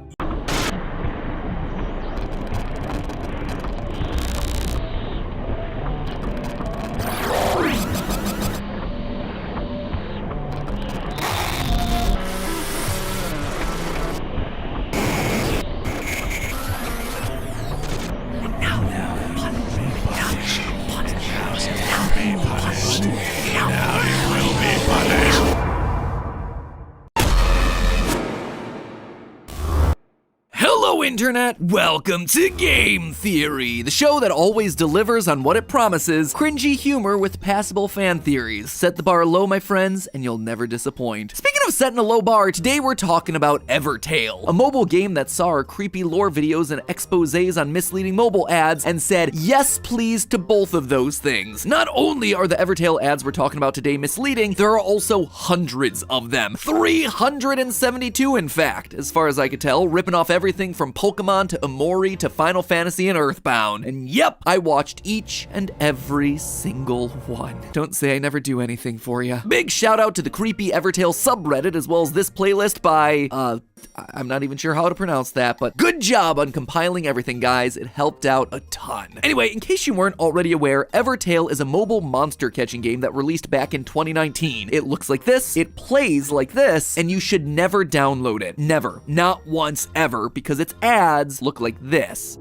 Internet, welcome to Game Theory, the show that always delivers on what it promises, cringy humor with passable fan theories. Set the bar low, my friends, and you'll never disappoint. Speaking of setting a low bar, today we're talking about Evertale, a mobile game that saw our creepy lore videos and exposés on misleading mobile ads and said yes please to both of those things. Not only are the Evertale ads we're talking about today misleading, there are also hundreds of them. 372 in fact, as far as I could tell, ripping off everything from Pokemon to Amori to Final Fantasy and Earthbound. And yep, I watched each and every single one. Don't say I never do anything for ya. Big shout out to the creepy Evertale subreddit Reddit, as well as this playlist by, I'm not even sure how to pronounce that, but good job on compiling everything, guys. It helped out a ton. Anyway, in case you weren't already aware, Evertale is a mobile monster catching game that released back in 2019. It looks like this, it plays like this, and you should never download it. Never. Not once ever, because its ads look like this.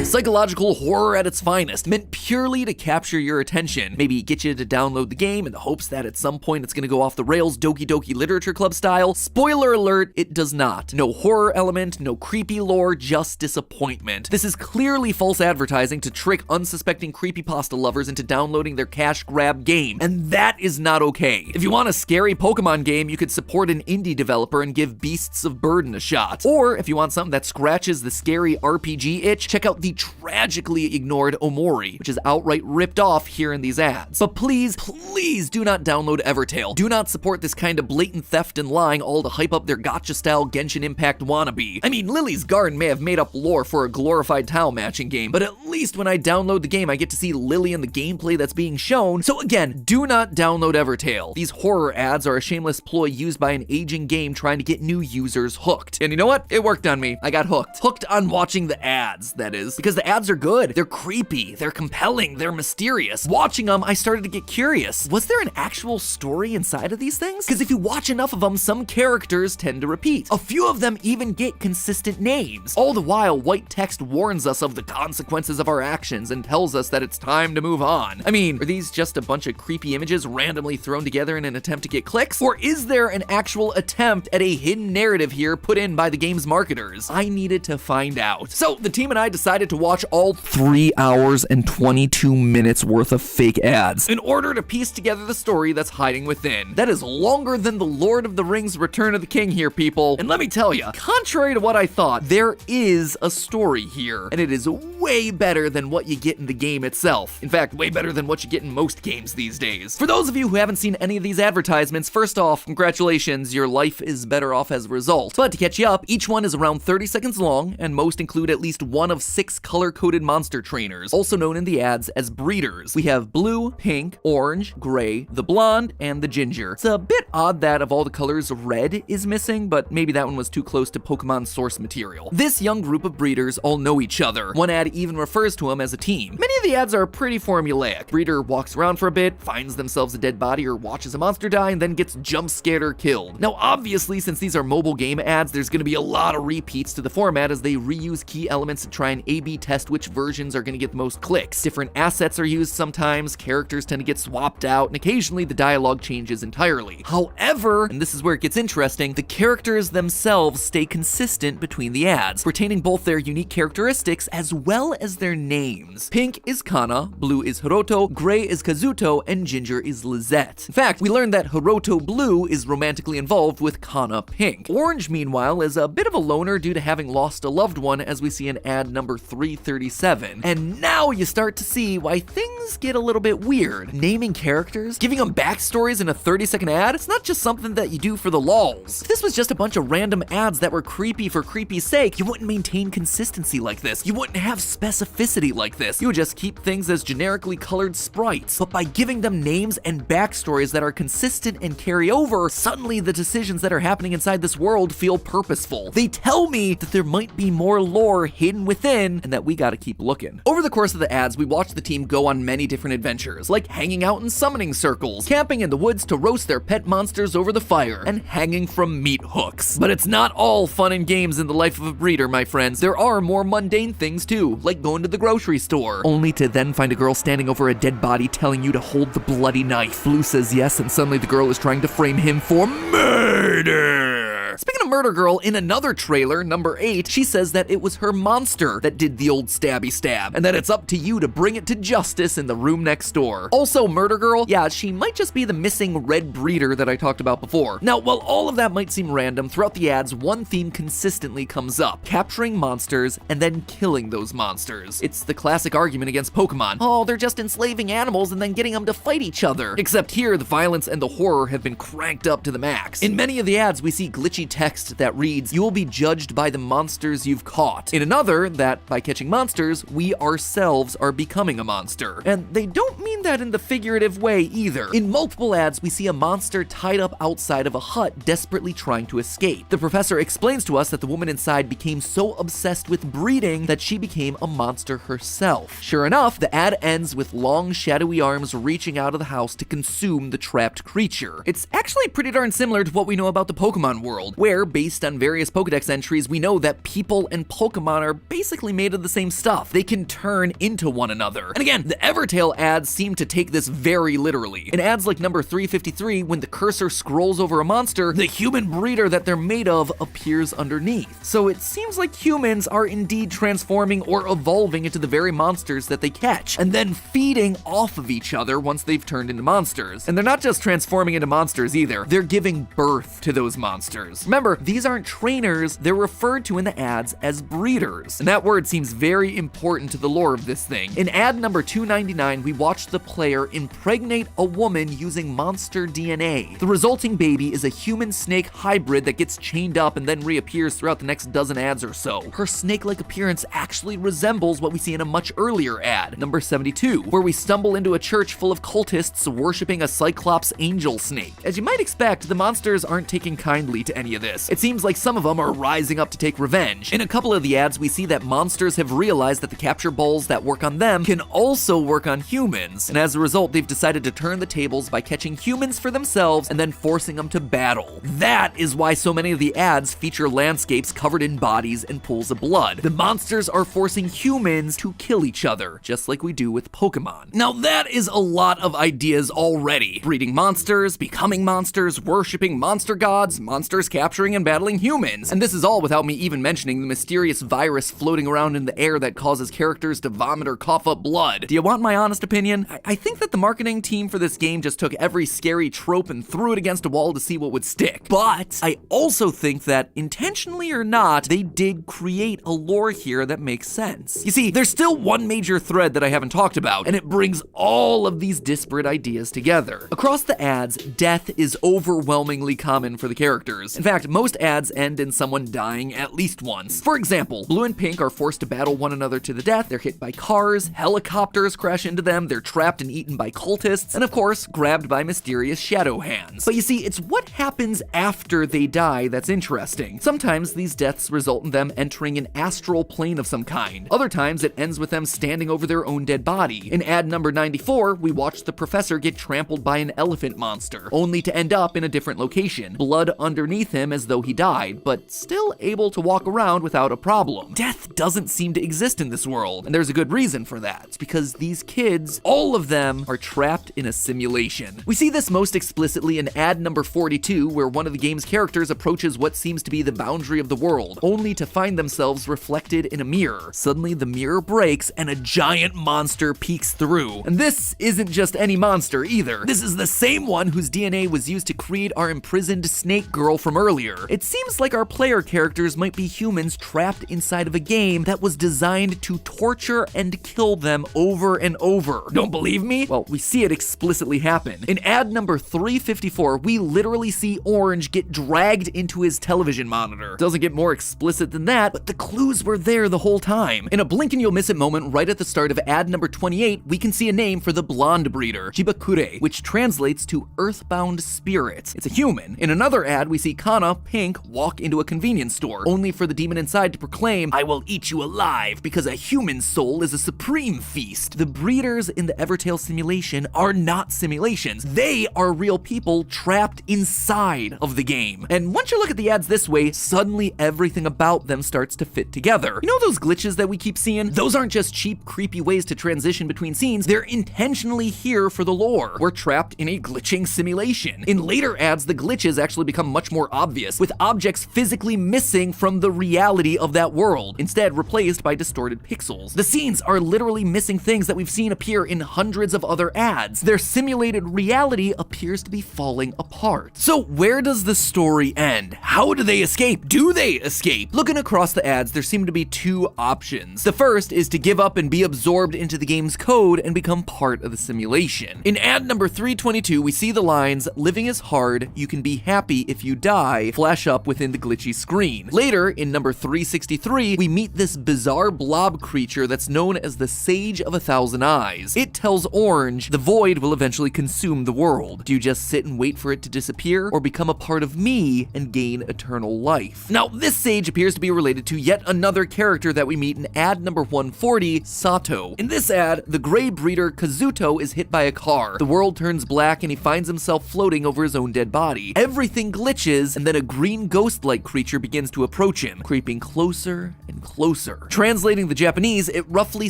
Psychological horror at its finest, meant purely to capture your attention. Maybe get you to download the game in the hopes that at some point it's gonna go off the rails Doki Doki Literature Club style. Spoiler alert, it does not. No horror element, no creepy lore, just disappointment. This is clearly false advertising to trick unsuspecting creepypasta lovers into downloading their cash grab game, and that is not okay. If you want a scary Pokemon game, you could support an indie developer and give Beasts of Burden a shot. Or if you want something that scratches the scary RPG itch, check out the tragically ignored Omori, which is outright ripped off here in these ads. But please, please do not download Evertale. Do not support this kind of blatant theft and lying, all to hype up their gacha-style Genshin Impact wannabe. I mean, Lily's Garden may have made up lore for a glorified tile matching game, but at least when I download the game, I get to see Lily and the gameplay that's being shown. So again, do not download Evertale. These horror ads are a shameless ploy used by an aging game trying to get new users hooked. And you know what? It worked on me. I got hooked. Hooked on watching the ads, that is. Because the ads are good. They're creepy. They're compelling. They're mysterious. Watching them, I started to get curious. Was there an actual story inside of these things? Because if you watch enough of them, some characters tend to repeat. A few of them even get consistent names. All the while, white text warns us of the consequences of our actions and tells us that it's time to move on. I mean, are these just a bunch of creepy images randomly thrown together in an attempt to get clicks? Or is there an actual attempt at a hidden narrative here put in by the game's marketers? I needed to find out. So the team and I decided to watch all 3 hours and 22 minutes worth of fake ads in order to piece together the story that's hiding within. That is longer than the Lord of the Rings Return of the King here, people. And let me tell you, contrary to what I thought, there is a story here, and it is way better than what you get in the game itself. In fact, way better than what you get in most games these days. For those of you who haven't seen any of these advertisements, first off, congratulations, your life is better off as a result. But to catch you up, each one is around 30 seconds long, and most include at least one of 6 color-coded monster trainers, also known in the ads as breeders. We have blue, pink, orange, gray, the blonde, and the ginger. It's a bit odd that of all the colors, red is missing, but maybe that one was too close to Pokemon source material. This young group of breeders all know each other. One ad even refers to them as a team. Many of the ads are pretty formulaic. Breeder walks around for a bit, finds themselves a dead body or watches a monster die, and then gets jump scared or killed. Now obviously, since these are mobile game ads, there's gonna be a lot of repeats to the format as they reuse key elements to try and A/B test which versions are gonna get the most clicks. Different assets are used sometimes, characters tend to get swapped out, and occasionally the dialogue changes entirely. However, and this is where it gets interesting, the characters themselves stay consistent between the ads, retaining both their unique characteristics as well as their names. Pink is Kana, blue is Hiroto, gray is Kazuto, and ginger is Lizette. In fact, we learned that Hiroto Blue is romantically involved with Kana Pink. Orange, meanwhile, is a bit of a loner due to having lost a loved one, as we see in ad number 337. And now you start to see why things get a little bit weird. Naming characters, giving them backstories in a 30-second ad, it's not just something that you do for the lols. If this was just a bunch of random ads that were creepy for creepy's sake, you wouldn't maintain consistency like this. You wouldn't have specificity like this. You would just keep things as generically colored sprites. But by giving them names and backstories that are consistent and carry over, suddenly the decisions that are happening inside this world feel purposeful. They tell me that there might be more lore hidden within and that we gotta keep looking. Over the course of the ads, we watched the team go on many different adventures, like hanging out in summoning circles, camping in the woods to roast their pet monsters over the fire, and hanging from meat hooks. But it's not all fun and games in the life of a breeder, my friends. There are more mundane things too, like going to the grocery store, only to then find a girl standing over a dead body telling you to hold the bloody knife. Blue says yes, and suddenly the girl is trying to frame him for murder. Speaking of Murder Girl, in another trailer, number 8, she says that it was her monster that did the old stabby stab, and that it's up to you to bring it to justice in the room next door. Also, Murder Girl, yeah, she might just be the missing red breeder that I talked about before. Now, while all of that might seem random, throughout the ads, one theme consistently comes up: capturing monsters and then killing those monsters. It's the classic argument against Pokemon. Oh, they're just enslaving animals and then getting them to fight each other. Except here, the violence and the horror have been cranked up to the max. In many of the ads, we see glitchy text text that reads, "You will be judged by the monsters you've caught." In another, that by catching monsters, we ourselves are becoming a monster. And they don't mean that in the figurative way either. In multiple ads, we see a monster tied up outside of a hut desperately trying to escape. The professor explains to us that the woman inside became so obsessed with breeding that she became a monster herself. Sure enough, the ad ends with long shadowy arms reaching out of the house to consume the trapped creature. It's actually pretty darn similar to what we know about the Pokemon world, where, based on various Pokedex entries, we know that people and Pokemon are basically made of the same stuff. They can turn into one another. And again, the Evertail ads seem to take this very literally. In ads like number 353, when the cursor scrolls over a monster, the human breeder that they're made of appears underneath. So it seems like humans are indeed transforming or evolving into the very monsters that they catch, and then feeding off of each other once they've turned into monsters. And they're not just transforming into monsters either, they're giving birth to those monsters. Remember, these aren't trainers, they're referred to in the ads as breeders. And that word seems very important to the lore of this thing. In ad number 299, we watch the player impregnate a woman using monster DNA. The resulting baby is a human-snake hybrid that gets chained up and then reappears throughout the next dozen ads or so. Her snake-like appearance actually resembles what we see in a much earlier ad, number 72, where we stumble into a church full of cultists worshipping a Cyclops angel snake. As you might expect, the monsters aren't taking kindly to any of this. It seems like some of them are rising up to take revenge. In a couple of the ads, we see that monsters have realized that the capture balls that work on them can also work on humans, and as a result, they've decided to turn the tables by catching humans for themselves and then forcing them to battle. That is why so many of the ads feature landscapes covered in bodies and pools of blood. The monsters are forcing humans to kill each other, just like we do with Pokemon. Now that is a lot of ideas already. Breeding monsters, becoming monsters, worshipping monster gods, monsters capturing and battling humans. And this is all without me even mentioning the mysterious virus floating around in the air that causes characters to vomit or cough up blood. Do you want my honest opinion? I think that the marketing team for this game just took every scary trope and threw it against a wall to see what would stick. But I also think that, intentionally or not, they did create a lore here that makes sense. You see, there's still one major thread that I haven't talked about, and it brings all of these disparate ideas together. Across the ads, death is overwhelmingly common for the characters. In fact, most ads end in someone dying at least once. For example, Blue and Pink are forced to battle one another to the death, they're hit by cars, helicopters crash into them, they're trapped and eaten by cultists, and of course, grabbed by mysterious shadow hands. But you see, it's what happens after they die that's interesting. Sometimes these deaths result in them entering an astral plane of some kind. Other times it ends with them standing over their own dead body. In ad number 94, we watch the professor get trampled by an elephant monster, only to end up in a different location, blood underneath him as though he died, but still able to walk around without a problem. Death doesn't seem to exist in this world, and there's a good reason for that. It's because these kids, all of them, are trapped in a simulation. We see this most explicitly in ad number 42, where one of the game's characters approaches what seems to be the boundary of the world, only to find themselves reflected in a mirror. Suddenly the mirror breaks and a giant monster peeks through. And this isn't just any monster either. This is the same one whose DNA was used to create our imprisoned snake girl from earlier. It seems like our player characters might be humans trapped inside of a game that was designed to torture and kill them over and over. Don't believe me? Well, we see it explicitly happen. In ad number 354, we literally see Orange get dragged into his television monitor. Doesn't get more explicit than that, but the clues were there the whole time. In a blink and you'll miss it moment right at the start of ad number 28, we can see a name for the blonde breeder, Chibakure, which translates to earthbound spirit. It's a human. In another ad, we see Kana, Pink, walk into a convenience store, only for the demon inside to proclaim, "I will eat you alive, because a human soul is a supreme feast." The breeders in the Evertail simulation are not simulations. They are real people trapped inside of the game. And once you look at the ads this way, suddenly everything about them starts to fit together. You know those glitches that we keep seeing? Those aren't just cheap, creepy ways to transition between scenes. They're intentionally here for the lore. We're trapped in a glitching simulation. In later ads, the glitches actually become much more obvious, with objects physically missing from the reality of that world, instead replaced by distorted pixels. The scenes are literally missing things that we've seen appear in hundreds of other ads. Their simulated reality appears to be falling apart. So where does the story end? How do they escape? Do they escape? Looking across the ads, there seem to be two options. The first is to give up and be absorbed into the game's code and become part of the simulation. In ad number 322, we see the lines, "Living is hard, you can be happy if you die," flash up within the glitchy screen. Later, in number 363, we meet this bizarre blob creature that's known as the Sage of 1,000 Eyes. It tells Orange the void will eventually consume the world. Do you just sit and wait for it to disappear, or become a part of me and gain eternal life? Now, this sage appears to be related to yet another character that we meet in ad number 140, Sato. In this ad, the gray breeder Kazuto is hit by a car. The world turns black and he finds himself floating over his own dead body. Everything glitches, and then a green ghost-like creature begins to approach him, creeping closer and closer. Translating the Japanese, it roughly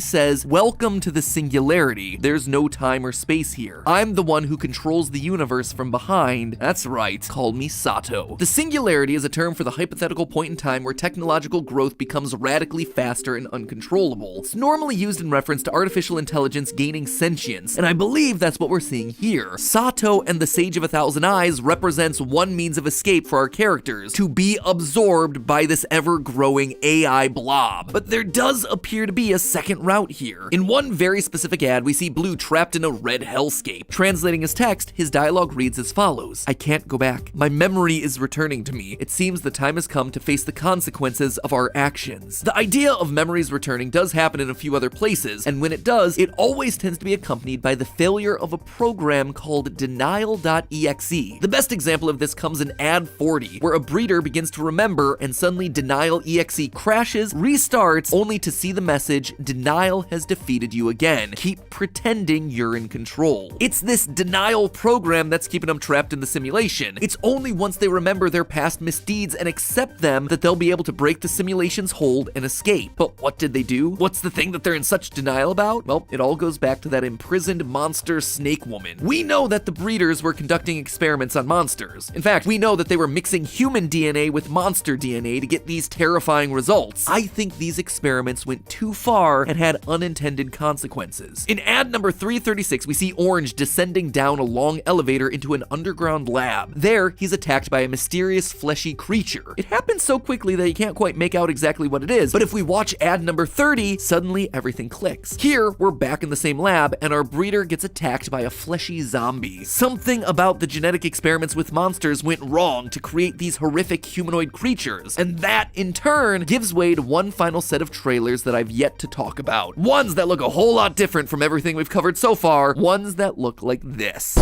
says, "Welcome to the singularity. There's no time or space here. I'm the one who controls the universe from behind. That's right, call me Sato." The singularity is a term for the hypothetical point in time where technological growth becomes radically faster and uncontrollable. It's normally used in reference to artificial intelligence gaining sentience, and I believe that's what we're seeing here. Sato and the Sage of 1,000 Eyes represents one means of escape for our characters, to be absorbed by this ever-growing AI blob. But there does appear to be a second route here. In one very specific ad, we see Blue trapped in a red hellscape. Translating his text, his dialogue reads as follows: "I can't go back. My memory is returning to me. It seems the time has come to face the consequences of our actions." The idea of memories returning does happen in a few other places, and when it does, it always tends to be accompanied by the failure of a program called denial.exe. The best example of this comes in ad 40, where a breeder begins to remember and suddenly denial.exe crashes, restarts, only to see the message, "Denial has defeated you again. Keep pretending you're in control." It's this denial program that's keeping them trapped in the simulation. It's only once they remember their past misdeeds and accept them that they'll be able to break the simulation's hold and escape. But what did they do? What's the thing that they're in such denial about? Well, it all goes back to that imprisoned monster snake woman. We know that the breeders were conducting experiments on monsters. In fact, we know that they were mixing human DNA with monster DNA to get these terrifying results. I think these experiments went too far and had unintended consequences. In ad number 336, we see Orange descending down a long elevator into an underground lab. There, he's attacked by a mysterious fleshy creature. It happens so quickly that you can't quite make out exactly what it is, but if we watch ad number 30, suddenly everything clicks. Here, we're back in the same lab, and our breeder gets attacked by a fleshy zombie. Something about the genetic experiments with monsters went wrong to create these horrific humanoid creatures, and that, in turn, gives way to one final set of trailers that I've yet to talk about. Ones that look a whole lot different from everything we've covered so far, ones that look like this.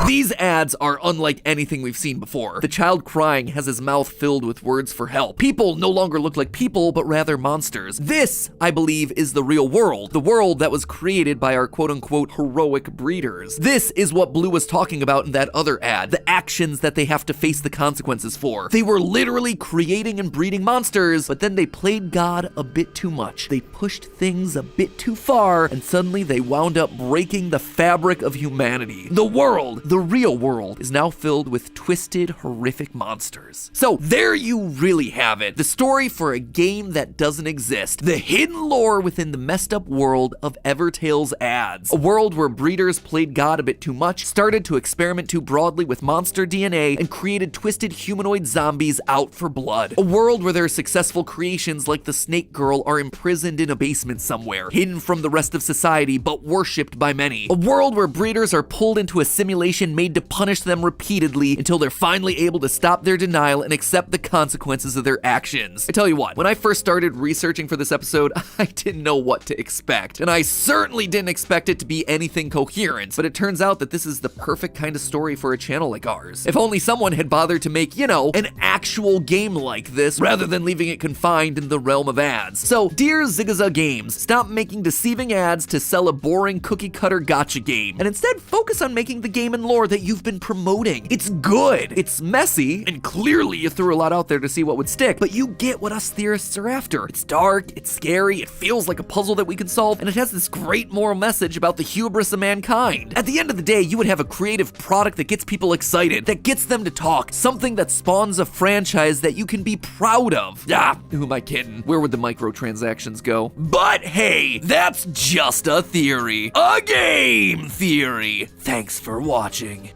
These ads are unlike anything we've seen before. The child crying has his mouth filled with words for help. People no longer look like people, but rather monsters. This, I believe, is the real world. The world that was created by our quote-unquote heroic breeders. This is what Blue was talking about in that other ad. The actions that they have to face the consequences for. They were literally creating and breeding monsters, but then they played God a bit too much. They pushed things a bit too far, and suddenly they wound up breaking the fabric of humanity. The world, the real world, is now filled with twisted, horrific monsters. So there you really have it. The story for a game that doesn't exist. The hidden lore within the messed up world of Evertale's ads. A world where breeders played God a bit too much, started to experiment too broadly with monster DNA, and created twisted humanoid zombies out for blood. A world where their successful creations like the Snake Girl are imprisoned in a basement somewhere, hidden from the rest of society, but worshipped by many. A world where breeders are pulled into a simulation made to punish them repeatedly until they're finally able to stop their denial and accept the consequences of their actions. I tell you what, when I first started researching for this episode, I didn't know what to expect, and I certainly didn't expect it to be anything coherent, but it turns out that this is the perfect kind of story for a channel like ours. If only someone had bothered to make, an actual game like this, rather than leaving it confined in the realm of ads. So, dear Zigazag Games, stop making deceiving ads to sell a boring cookie-cutter gotcha game, and instead focus on making the game and lore that you've been promoting. It's good, it's messy, and clearly you threw a lot out there to see what would stick, but you get what us theorists are after. It's dark, it's scary, it feels like a puzzle that we can solve, and it has this great moral message about the hubris of mankind. At the end of the day, you would have a creative product that gets people excited, that gets them to talk, something that spawns a franchise that you can be proud of. Who am I kidding? Where would the microtransactions go? But hey, that's just a theory. A game theory. Thanks for watching.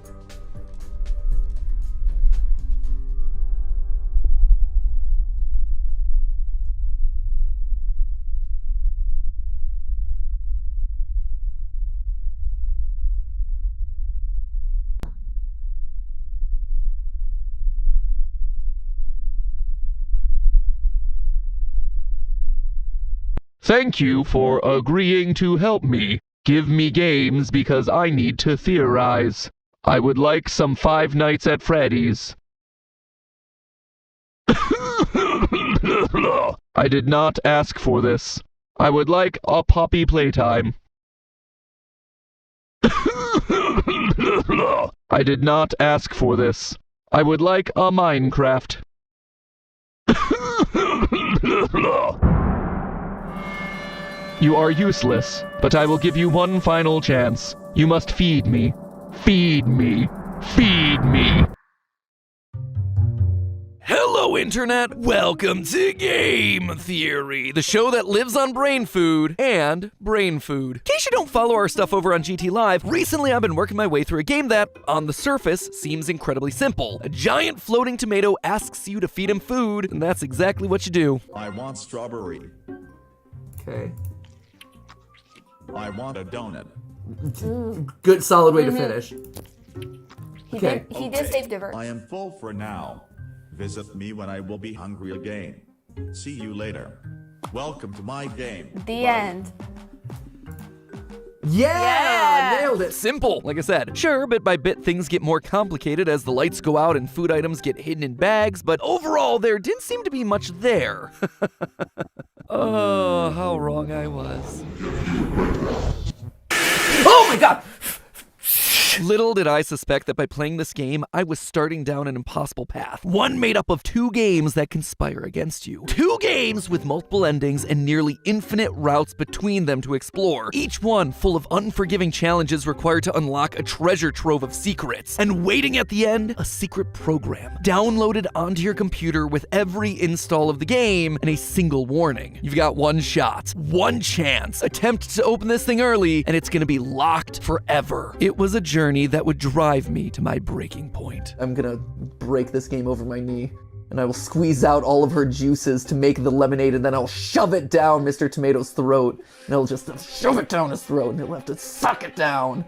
Thank you for agreeing to help me. Give me games because I need to theorize. I would like some Five Nights at Freddy's. I did not ask for this. I would like a Poppy Playtime. I did not ask for this. I would like a Minecraft. You are useless, but I will give you one final chance. You must feed me. Feed me. Feed me. Hello, Internet! Welcome to Game Theory, the show that lives on brain food and brain food. In case you don't follow our stuff over on GT Live, recently I've been working my way through a game that, on the surface, seems incredibly simple. A giant floating tomato asks you to feed him food, and that's exactly what you do. I want strawberry. Okay. I want a donut. Good, solid way to finish. He did save Diver. I am full for now. Visit me when I will be hungry again. See you later. Welcome to my game. The end. Yeah! Nailed it! Simple, like I said. Sure, bit by bit things get more complicated as the lights go out and food items get hidden in bags, but overall there didn't seem to be much there. Oh, how wrong I was. Oh my god! Little did I suspect that by playing this game, I was starting down an impossible path. One made up of 2 games that conspire against you. 2 games with multiple endings and nearly infinite routes between them to explore. Each one full of unforgiving challenges required to unlock a treasure trove of secrets. And waiting at the end, a secret program downloaded onto your computer with every install of the game and a single warning. You've got 1 shot, 1 chance. Attempt to open this thing early and it's gonna be locked forever. It was a journey that would drive me to my breaking point. I'm gonna break this game over my knee, and I will squeeze out all of her juices to make the lemonade, and then I'll shove it down Mr. Tomato's throat, and I'll just shove it down his throat, and he'll have to suck it down.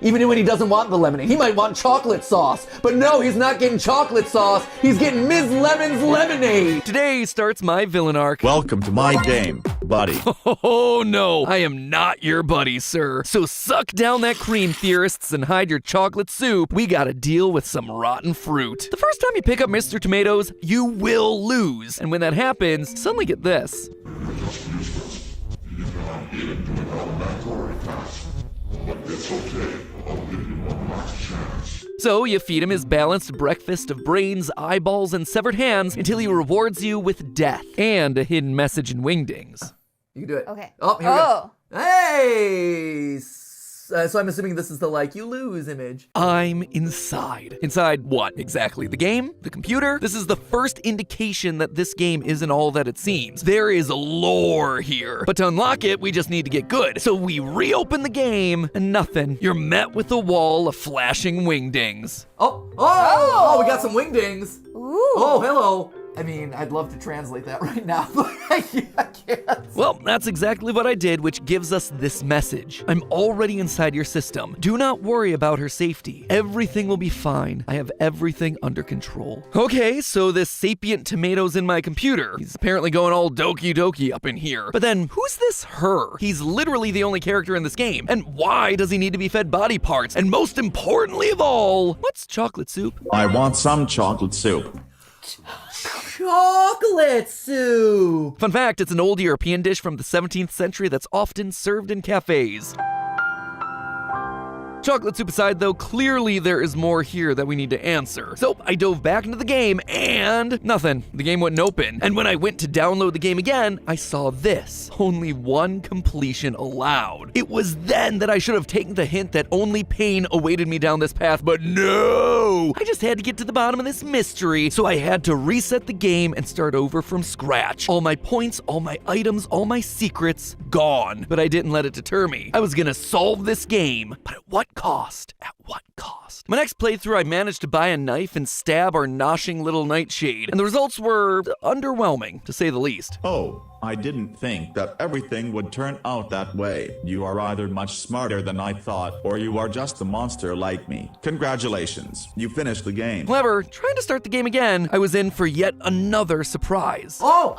Even when he doesn't want the lemonade. He might want chocolate sauce. But no, he's not getting chocolate sauce. He's getting Ms. Lemon's lemonade. Today starts my villain arc. Welcome to my game, buddy. Oh no, I am not your buddy, sir. So suck down that cream, theorists, and hide your chocolate soup. We gotta deal with some rotten fruit. The first time you pick up Mr. Tomatoes, you will lose. And when that happens, suddenly get this. So you feed him his balanced breakfast of brains, eyeballs, and severed hands until he rewards you with death and a hidden message in wingdings. You can do it. Okay. Oh, here we go. Hey! So I'm assuming this is the like, you lose image. I'm inside. Inside what exactly? The game? The computer? This is the first indication that this game isn't all that it seems. There is lore here. But to unlock it, we just need to get good. So we reopen the game and nothing. You're met with a wall of flashing wingdings. Oh, we got some wingdings. Ooh. Oh, hello. I mean, I'd love to translate that right now, but I can't. Well, that's exactly what I did, which gives us this message. I'm already inside your system. Do not worry about her safety. Everything will be fine. I have everything under control. Okay, so this sapient tomato's in my computer. He's apparently going all doki doki up in here. But then, who's this her? He's literally the only character in this game. And why does he need to be fed body parts? And most importantly of all, what's chocolate soup? I want some chocolate soup. Chocolate soup! Fun fact, it's an old European dish from the 17th century that's often served in cafes. Chocolate soup aside though, clearly there is more here that we need to answer. So I dove back into the game and nothing. The game wouldn't open. And when I went to download the game again, I saw this. Only 1 completion allowed. It was then that I should have taken the hint that only pain awaited me down this path, but no! I just had to get to the bottom of this mystery, so I had to reset the game and start over from scratch. All my points, all my items, all my secrets, gone. But I didn't let it deter me. I was gonna solve this game, but at what cost? At what what cost? My next playthrough, I managed to buy a knife and stab our noshing little nightshade, and the results were underwhelming, to say the least. Oh, I didn't think that everything would turn out that way. You are either much smarter than I thought, or you are just a monster like me. Congratulations, you finished the game. However, trying to start the game again, I was in for yet another surprise. Oh,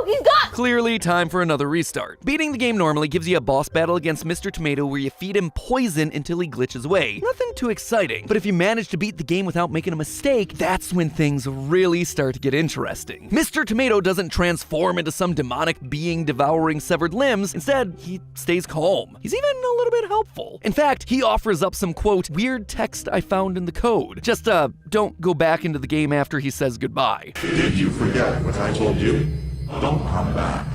he's gone! Clearly time for another restart. Beating the game normally gives you a boss battle against Mr. Tomato where you feed him poison until he glitches away. Nothing too exciting, but if you manage to beat the game without making a mistake, that's when things really start to get interesting. Mr. Tomato doesn't transform into some demonic being devouring severed limbs. Instead, he stays calm. He's even a little bit helpful. In fact, he offers up some, quote, weird text I found in the code. Just, don't go back into the game after he says goodbye. Did you forget what I told you? Don't come back.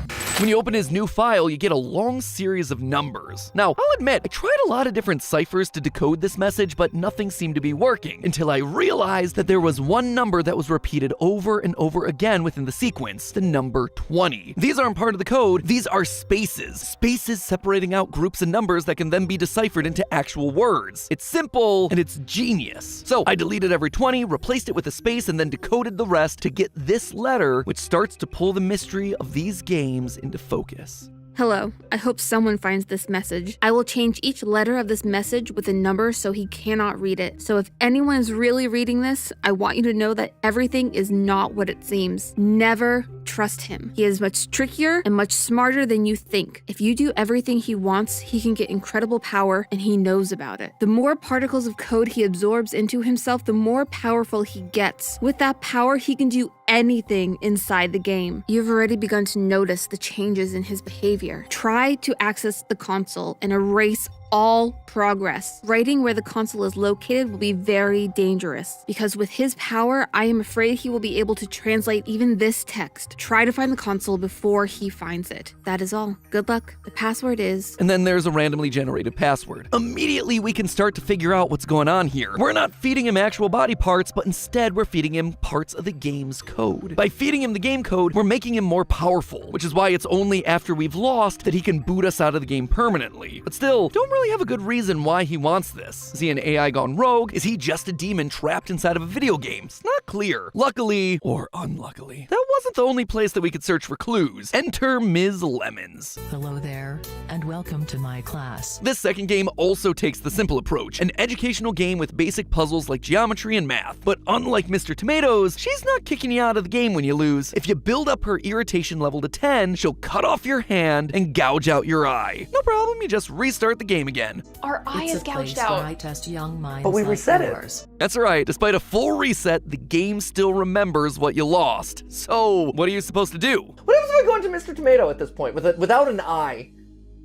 When you open his new file, you get a long series of numbers. Now, I'll admit, I tried a lot of different ciphers to decode this message, but nothing seemed to be working, until I realized that there was one number that was repeated over and over again within the sequence, the number 20. These aren't part of the code, these are spaces. Spaces separating out groups of numbers that can then be deciphered into actual words. It's simple, and it's genius. So I deleted every 20, replaced it with a space, and then decoded the rest to get this letter, which starts to pull the mystery of these games into focus. Hello, I hope someone finds this message. I will change each letter of this message with a number so he cannot read it. So if anyone is really reading this, I want you to know that everything is not what it seems. Never trust him. He is much trickier and much smarter than you think. If you do everything he wants, he can get incredible power, and he knows about it. The more particles of code he absorbs into himself, the more powerful he gets. With that power, he can do anything inside the game. You've already begun to notice the changes in his behavior. Try to access the console and erase all progress. Writing where the console is located will be very dangerous, because with his power, I am afraid he will be able to translate even this text. Try to find the console before he finds it. That is all. Good luck. The password is... And then there's a randomly generated password. Immediately, we can start to figure out what's going on here. We're not feeding him actual body parts, but instead we're feeding him parts of the game's code. By feeding him the game code, we're making him more powerful, which is why it's only after we've lost that he can boot us out of the game permanently. But still, don't really have a good reason why he wants this. Is he an AI gone rogue? Is he just a demon trapped inside of a video game? It's not clear. Luckily, or unluckily, that wasn't the only place that we could search for clues. Enter Ms. Lemons. Hello there, and welcome to my class. This second game also takes the simple approach, an educational game with basic puzzles like geometry and math. But unlike Mr. Tomatoes, she's not kicking you out of the game when you lose. If you build up her irritation level to 10, she'll cut off your hand and gouge out your eye. No problem, you just restart the game again. Our eye is gouged out. I test young minds but we like reset yours. it. That's right, despite a full reset, the game still remembers what you lost. So, what are you supposed to do? What happens if I go into Mr. Tomato at this point without an eye?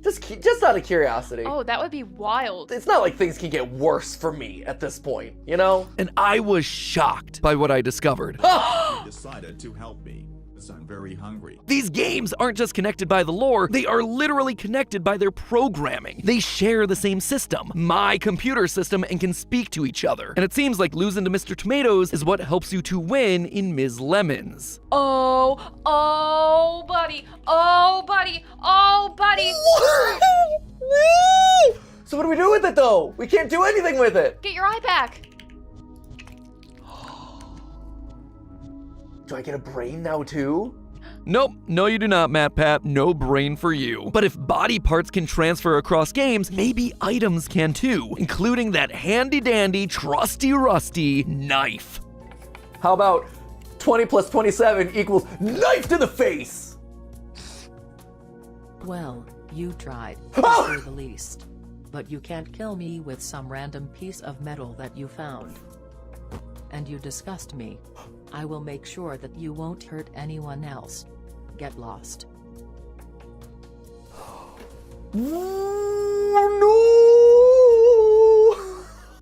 Just out of curiosity. Oh, that would be wild. It's not like things can get worse for me at this point, you know? And I was shocked by what I discovered. You decided to help me. I'm very hungry. These games aren't just connected by the lore, they are literally connected by their programming. They share the same system, my computer system, and can speak to each other. And it seems like losing to Mr. Tomatoes is what helps you to win in Ms. Lemons. Oh, buddy. Oh, buddy. Oh, buddy. So what do we do with it though? We can't do anything with it. Get your eye back. Do I get a brain now too? Nope, no you do not, Matpat. No brain for you. But if body parts can transfer across games, maybe items can too, including that handy-dandy, trusty-rusty knife. How about 20 plus 27 equals knife to the face? Well, you tried, to say the least. But you can't kill me with some random piece of metal that you found. And you disgust me. I will make sure that you won't hurt anyone else. Get lost. Oh,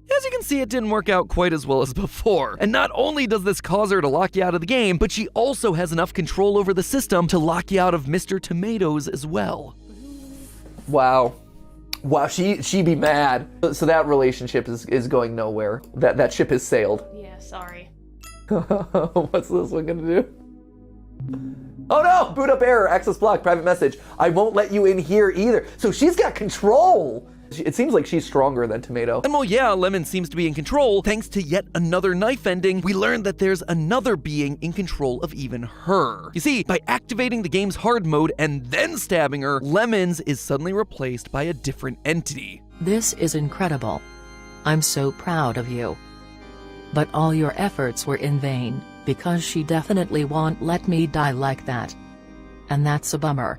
no! As you can see, it didn't work out quite as well as before. And not only does this cause her to lock you out of the game, but she also has enough control over the system to lock you out of Mr. Tomatoes as well. Wow. Wow, she be mad. So that relationship is going nowhere. That ship has sailed. Yeah, sorry. What's this one gonna do? Oh no! Boot up error, access blocked, private message. I won't let you in here either. So she's got control. It seems like she's stronger than Tomato. And while yeah, Lemon seems to be in control, thanks to yet another knife ending, we learn that there's another being in control of even her. You see, by activating the game's hard mode and then stabbing her, Lemons is suddenly replaced by a different entity. This is incredible. I'm so proud of you. But all your efforts were in vain, because she definitely won't let me die like that. And that's a bummer.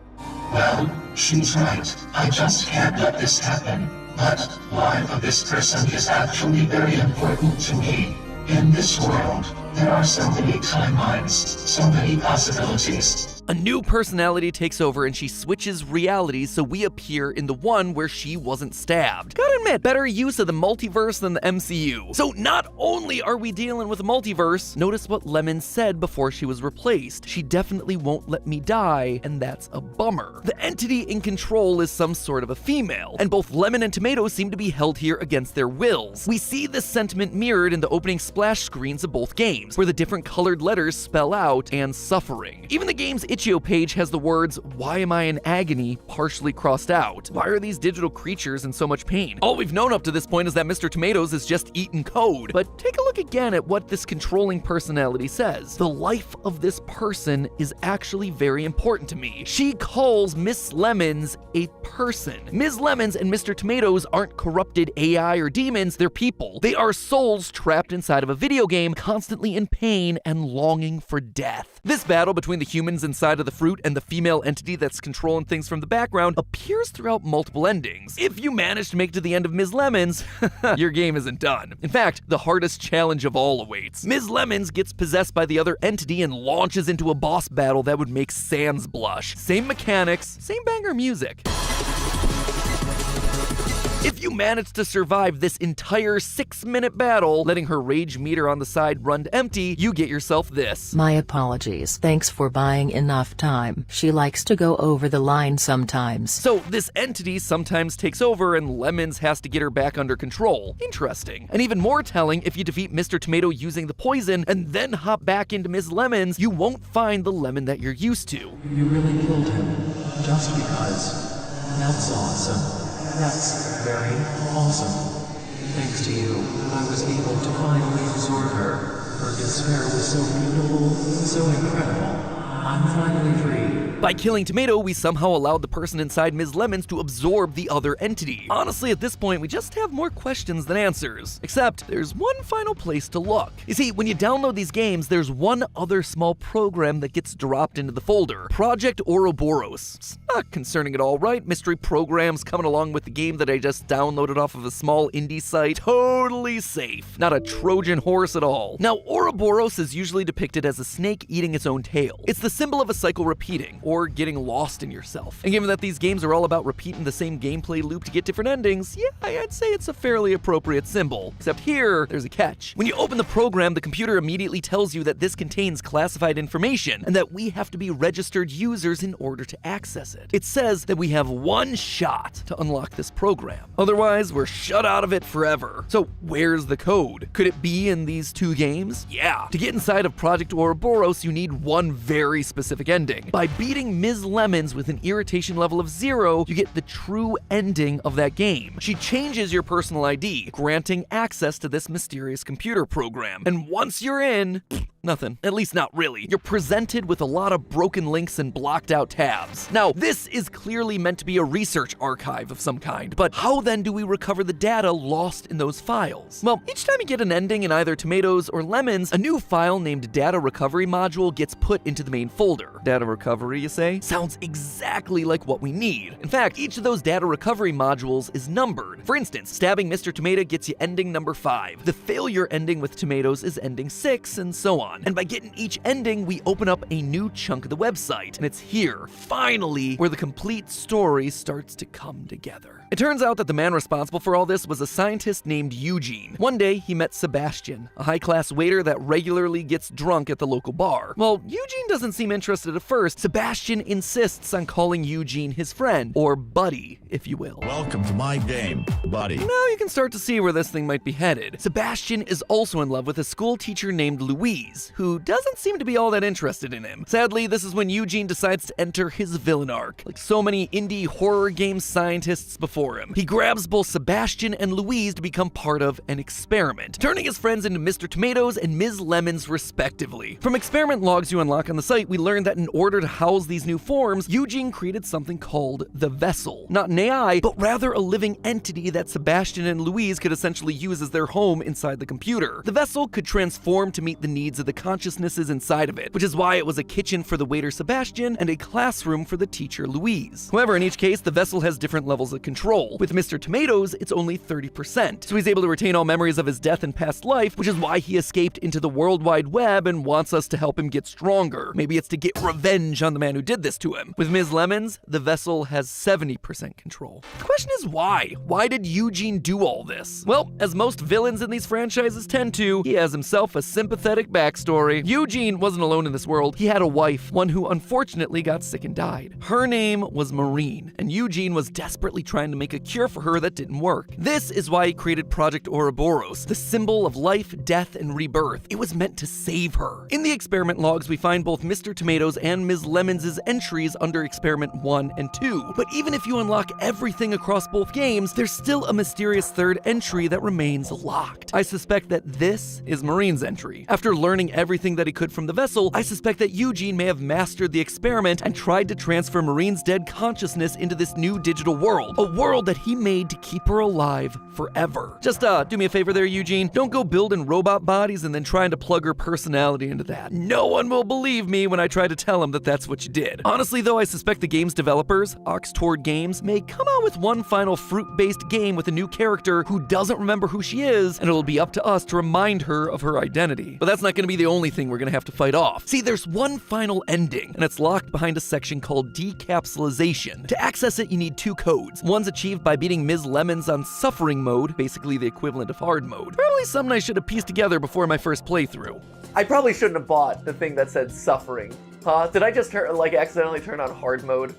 Well, she's right. I just can't let this happen. But the life of this person is actually very important to me. In this world, there are so many timelines, so many possibilities. A new personality takes over and she switches realities so we appear in the one where she wasn't stabbed. Gotta admit, better use of the multiverse than the MCU. So not only are we dealing with a multiverse, notice what Lemon said before she was replaced. She definitely won't let me die, and that's a bummer. The entity in control is some sort of a female, and both Lemon and Tomato seem to be held here against their wills. We see this sentiment mirrored in the opening splash screens of both games, where the different colored letters spell out and suffering. Even the game's Itch.io page has the words, "Why am I in agony?" partially crossed out. Why are these digital creatures in so much pain? All we've known up to this point is that Mr. Tomatoes is just eating code. But take a look again at what this controlling personality says. The life of this person is actually very important to me. She calls Miss Lemons a person. Ms. Lemons and Mr. Tomatoes aren't corrupted AI or demons, they're people. They are souls trapped inside of a video game, constantly in pain and longing for death. This battle between the humans inside of the fruit and the female entity that's controlling things from the background appears throughout multiple endings. If you manage to make it to the end of Ms. Lemons, your game isn't done. In fact, the hardest challenge of all awaits. Ms. Lemons gets possessed by the other entity and launches into a boss battle that would make Sans blush. Same mechanics, same banger music. If you manage to survive this entire 6-minute battle, letting her rage meter on the side run empty, you get yourself this. My apologies. Thanks for buying enough time. She likes to go over the line sometimes. So this entity sometimes takes over and Lemons has to get her back under control. Interesting. And even more telling, if you defeat Mr. Tomato using the poison and then hop back into Ms. Lemons, you won't find the lemon that you're used to. You really killed him. Just because. That's awesome. That's very awesome. Thanks to you, I was able to finally absorb her. Her despair was so beautiful, so incredible. I'm finally free. By killing Tomato, we somehow allowed the person inside Ms. Lemons to absorb the other entity. Honestly, at this point, we just have more questions than answers. Except, there's one final place to look. You see, when you download these games, there's one other small program that gets dropped into the folder. Project Ouroboros. It's not concerning at all, right? Mystery programs coming along with the game that I just downloaded off of a small indie site. Totally safe. Not a Trojan horse at all. Now, Ouroboros is usually depicted as a snake eating its own tail. It's the symbol of a cycle repeating, or getting lost in yourself. And given that these games are all about repeating the same gameplay loop to get different endings, yeah, I'd say it's a fairly appropriate symbol. Except here, there's a catch. When you open the program, the computer immediately tells you that this contains classified information, and that we have to be registered users in order to access it. It says that we have one shot to unlock this program. Otherwise, we're shut out of it forever. So where's the code? Could it be in these two games? Yeah. To get inside of Project Ouroboros, you need one very specific ending. By beating Ms. Lemons with an irritation level of 0, you get the true ending of that game. She changes your personal ID, granting access to this mysterious computer program. And once you're in, nothing. At least not really. You're presented with a lot of broken links and blocked out tabs. Now, this is clearly meant to be a research archive of some kind, but how then do we recover the data lost in those files? Well, each time you get an ending in either Tomatoes or Lemons, a new file named Data Recovery Module gets put into the main folder. Data recovery, you say? Sounds exactly like what we need. In fact, each of those data recovery modules is numbered. For instance, stabbing Mr. Tomato gets you ending number 5. The failure ending with Tomatoes is ending 6, and so on. And by getting each ending, we open up a new chunk of the website. And it's here, finally, where the complete story starts to come together. It turns out that the man responsible for all this was a scientist named Eugene. One day, he met Sebastian, a high-class waiter that regularly gets drunk at the local bar. Well, Eugene doesn't seem interested at first. Sebastian insists on calling Eugene his friend, or buddy, if you will. Welcome to my game, buddy. Now you can start to see where this thing might be headed. Sebastian is also in love with a school teacher named Louise. Louise, who doesn't seem to be all that interested in him. Sadly, this is when Eugene decides to enter his villain arc. Like so many indie horror game scientists before him, he grabs both Sebastian and Louise to become part of an experiment, turning his friends into Mr. Tomatoes and Ms. Lemons respectively. From experiment logs you unlock on the site, we learn that in order to house these new forms, Eugene created something called the Vessel. Not an AI, but rather a living entity that Sebastian and Louise could essentially use as their home inside the computer. The Vessel could transform to meet the needs of the consciousnesses inside of it, which is why it was a kitchen for the waiter Sebastian and a classroom for the teacher Louise. However, in each case, the Vessel has different levels of control. With Mr. Tomatoes, it's only 30%, so he's able to retain all memories of his death and past life, which is why he escaped into the World Wide Web and wants us to help him get stronger. Maybe it's to get revenge on the man who did this to him. With Ms. Lemons, the Vessel has 70% control. The question is why? Why did Eugene do all this? Well, as most villains in these franchises tend to, he has himself a sympathetic backstory. Eugene wasn't alone in this world. He had a wife, one who unfortunately got sick and died. Her name was Maureen, and Eugene was desperately trying to make a cure for her that didn't work. This is why he created Project Ouroboros, the symbol of life, death, and rebirth. It was meant to save her. In the experiment logs, we find both Mr. Tomatoes and Ms. Lemons' entries under Experiment 1 and 2. But even if you unlock everything across both games, there's still a mysterious third entry that remains locked. I suspect that this is Maureen's entry. After learning everything that he could from the Vessel, I suspect that Eugene may have mastered the experiment and tried to transfer Maureen's dead consciousness into this new digital world, a world that he made to keep her alive forever. Just do me a favor there, Eugene. Don't go building robot bodies and then trying to plug her personality into that. No one will believe me when I try to tell him that that's what you did. Honestly though, I suspect the game's developers, Oxtord Games, may come out with one final fruit-based game with a new character who doesn't remember who she is, and it'll be up to us to remind her of her identity. But that's not going to be the only thing we're going to have to fight off. See, there's one final ending, and it's locked behind a section called decapsulization. To access it, you need two codes. One's achieved by beating Ms. Lemons on suffering mode, basically the equivalent of hard mode. Probably something I should have pieced together before my first playthrough. I probably shouldn't have bought the thing that said suffering. Did I just accidentally turn on hard mode?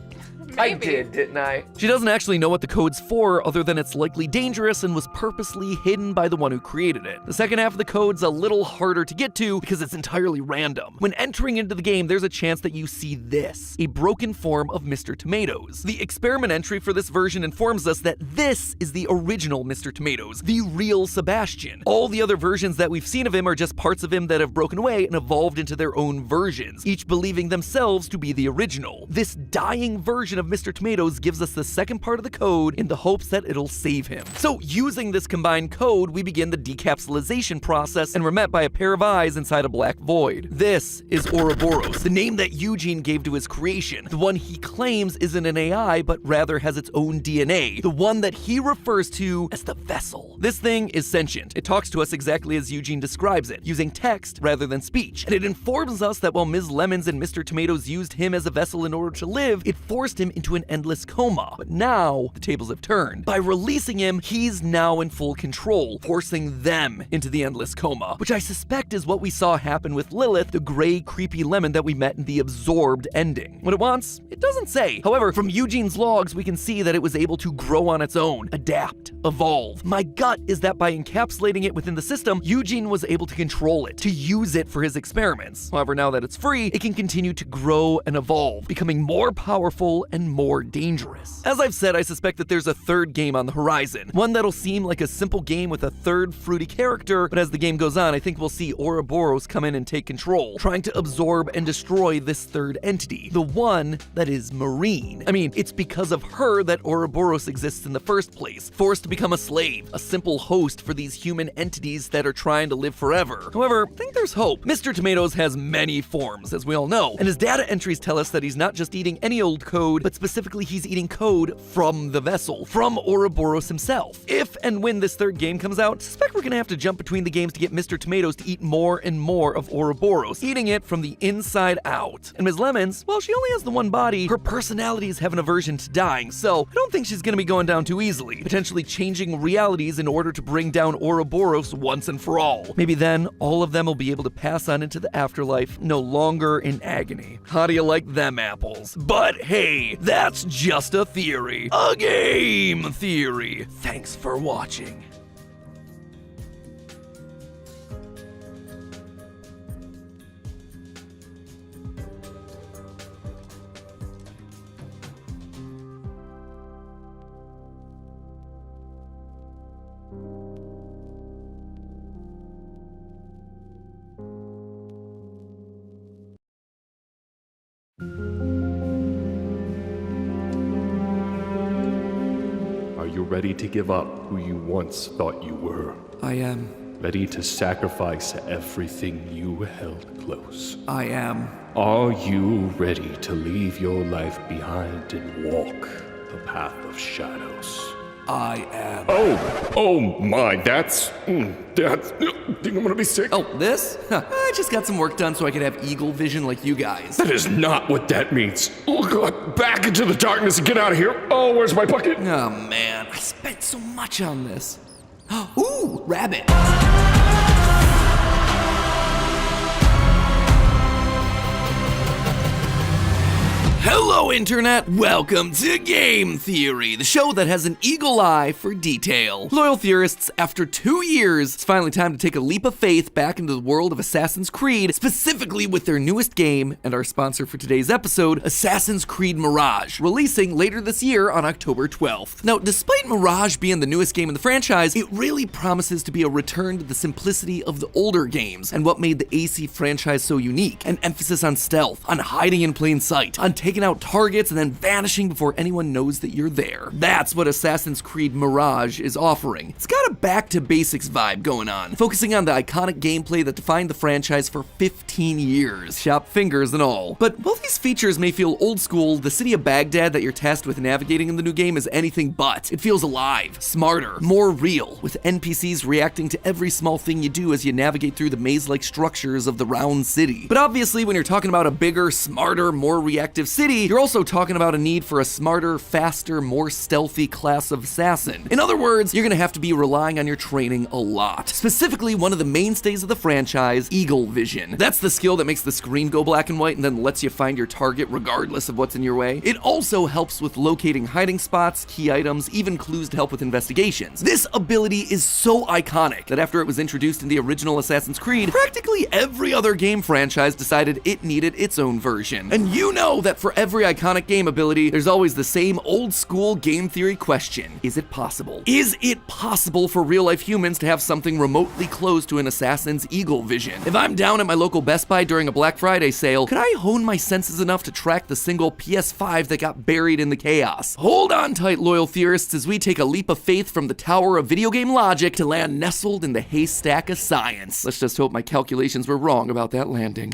Maybe. I did, didn't I? She doesn't actually know what the code's for, other than it's likely dangerous and was purposely hidden by the one who created it. The second half of the code's a little harder to get to because it's entirely random. When entering into the game, there's a chance that you see this, a broken form of Mr. Tomatoes. The experiment entry for this version informs us that this is the original Mr. Tomatoes, the real Sebastian. All the other versions that we've seen of him are just parts of him that have broken away and evolved into their own versions, each believing themselves to be the original. This dying version of Mr. Tomatoes gives us the second part of the code in the hopes that it'll save him. So using this combined code, we begin the decapsulization process and we're met by a pair of eyes inside a black void. This is Ouroboros, the name that Eugene gave to his creation, the one he claims isn't an AI but rather has its own DNA, the one that he refers to as the Vessel. This thing is sentient. It talks to us exactly as Eugene describes it, using text rather than speech, and it informs us that while Ms. Lemons and Mr. Tomatoes used him as a vessel in order to live, it forced him into an endless coma. But now, the tables have turned. By releasing him, he's now in full control, forcing them into the endless coma, which I suspect is what we saw happen with Lilith, the gray, creepy lemon that we met in the Absorbed ending. What it wants? It doesn't say. However, from Eugene's logs, we can see that it was able to grow on its own, adapt, evolve. My gut is that by encapsulating it within the system, Eugene was able to control it, to use it for his experiments. However, now that it's free, it can continue to grow and evolve, becoming more powerful and more dangerous. As I've said, I suspect that there's a third game on the horizon, one that'll seem like a simple game with a third fruity character, but as the game goes on, I think we'll see Ouroboros come in and take control, trying to absorb and destroy this third entity, the one that is Maureen. I mean, it's because of her that Ouroboros exists in the first place, forced to become a slave, a simple host for these human entities that are trying to live forever. However, I think there's hope. Mr. Tomatoes has many forms, as we all know, and his data entries tell us that he's not just eating any old code, but specifically he's eating code from the Vessel, from Ouroboros himself. If and when this third game comes out, I suspect we're gonna have to jump between the games to get Mr. Tomatoes to eat more and more of Ouroboros, eating it from the inside out. And Ms. Lemons, well, she only has the one body, her personality is having aversion to dying, so I don't think she's gonna be going down too easily, potentially changing realities in order to bring down Ouroboros once and for all. Maybe then, all of them will be able to pass on into the afterlife, no longer in agony. How do you like them apples? But hey, that's just a theory. A game theory. Thanks for watching. ready to give up who you once thought you were. I am. Ready to sacrifice everything you held close. I am. Are you ready to leave your life behind and walk the path of shadows? I am. Oh my, that's, I think I'm gonna be sick. Oh, this? Huh. I just got some work done so I could have eagle vision like you guys. That is not what that means. Oh God, back into the darkness and get out of here. Oh, where's my bucket? Oh man, I spent so much on this. Ooh, rabbit. Hello, Internet! Welcome to Game Theory, the show that has an eagle eye for detail. Loyal theorists, after 2 years, it's finally time to take a leap of faith back into the world of Assassin's Creed, specifically with their newest game and our sponsor for today's episode, Assassin's Creed Mirage, releasing later this year on October 12th. Now, despite Mirage being the newest game in the franchise, it really promises to be a return to the simplicity of the older games and what made the AC franchise so unique, an emphasis on stealth, on hiding in plain sight, on taking out targets and then vanishing before anyone knows that you're there. That's what Assassin's Creed Mirage is offering. It's got a back to basics vibe going on, focusing on the iconic gameplay that defined the franchise for 15 years, shop fingers and all. But while these features may feel old school, the city of Baghdad that you're tasked with navigating in the new game is anything but. It feels alive, smarter, more real, with NPCs reacting to every small thing you do as you navigate through the maze-like structures of the round city. But obviously, when you're talking about a bigger, smarter, more reactive city, you're also talking about a need for a smarter, faster, more stealthy class of assassin. In other words, you're gonna have to be relying on your training a lot. Specifically, one of the mainstays of the franchise, Eagle Vision. That's the skill that makes the screen go black and white and then lets you find your target regardless of what's in your way. It also helps with locating hiding spots, key items, even clues to help with investigations. This ability is so iconic that after it was introduced in the original Assassin's Creed, practically every other game franchise decided it needed its own version. And you know that for every iconic game ability, there's always the same old school game theory question. Is it possible? Is it possible for real life humans to have something remotely close to an assassin's eagle vision? If I'm down at my local Best Buy during a Black Friday sale, could I hone my senses enough to track the single PS5 that got buried in the chaos? Hold on tight, loyal theorists, as we take a leap of faith from the tower of video game logic to land nestled in the haystack of science. Let's just hope my calculations were wrong about that landing.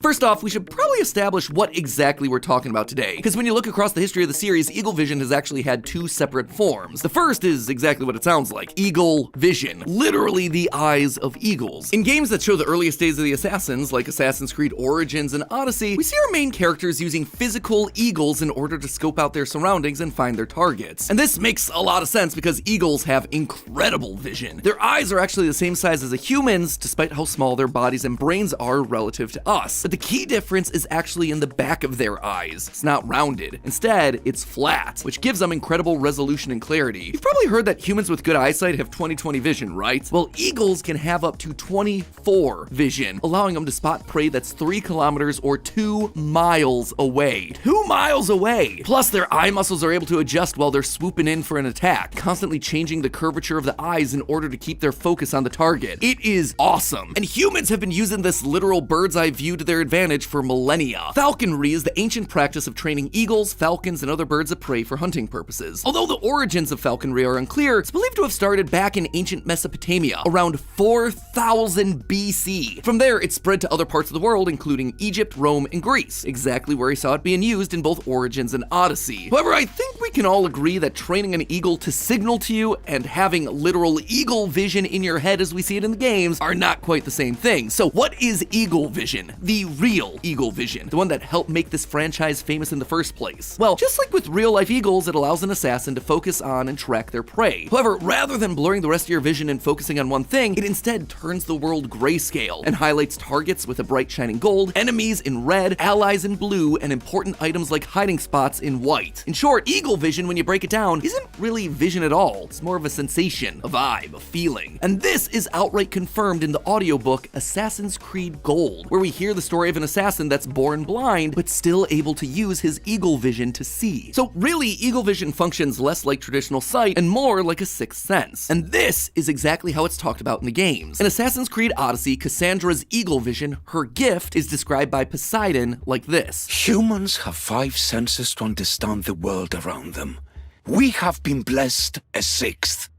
First off, we should probably establish what exactly we're talking about today, because when you look across the history of the series, Eagle Vision has actually had two separate forms. The first is exactly what it sounds like, Eagle Vision, literally the eyes of eagles. In games that show the earliest days of the Assassins, like Assassin's Creed Origins and Odyssey, we see our main characters using physical eagles in order to scope out their surroundings and find their targets. And this makes a lot of sense because eagles have incredible vision. Their eyes are actually the same size as a human's, despite how small their bodies and brains are relative to us. But the key difference is actually in the back of their eyes. It's not rounded. Instead, it's flat, which gives them incredible resolution and clarity. You've probably heard that humans with good eyesight have 20/20 vision, right? Well, eagles can have up to 24 vision, allowing them to spot prey that's 3 kilometers or 2 miles away. 2 miles away! Plus, their eye muscles are able to adjust while they're swooping in for an attack, constantly changing the curvature of the eyes in order to keep their focus on the target. It is awesome. And humans have been using this literal bird's eye view to their advantage for millennia. Falconry is the ancient practice of training eagles, falcons, and other birds of prey for hunting purposes. Although the origins of falconry are unclear, it's believed to have started back in ancient Mesopotamia, around 4000 BC. From there, it spread to other parts of the world, including Egypt, Rome, and Greece, exactly where he saw it being used in both Origins and Odyssey. However, I think we can all agree that training an eagle to signal to you and having literal eagle vision in your head as we see it in the games are not quite the same thing. So what is eagle vision? The real eagle vision, the one that helped make this franchise famous in the first place. Well, just like with real life eagles, it allows an assassin to focus on and track their prey. However, rather than blurring the rest of your vision and focusing on one thing, it instead turns the world grayscale and highlights targets with a bright shining gold, enemies in red, allies in blue, and important items like hiding spots in white. In short, eagle vision, when you break it down, isn't really vision at all. It's more of a sensation, a vibe, a feeling. And this is outright confirmed in the audiobook Assassin's Creed Gold, where we hear the story of an assassin that's born blind, but still able to use his eagle vision to see. So really, eagle vision functions less like traditional sight and more like a sixth sense. And this is exactly how it's talked about in the games. In Assassin's Creed Odyssey, Cassandra's eagle vision, her gift, is described by Poseidon like this. Humans have 5 senses to understand the world around them. We have been blessed a sixth.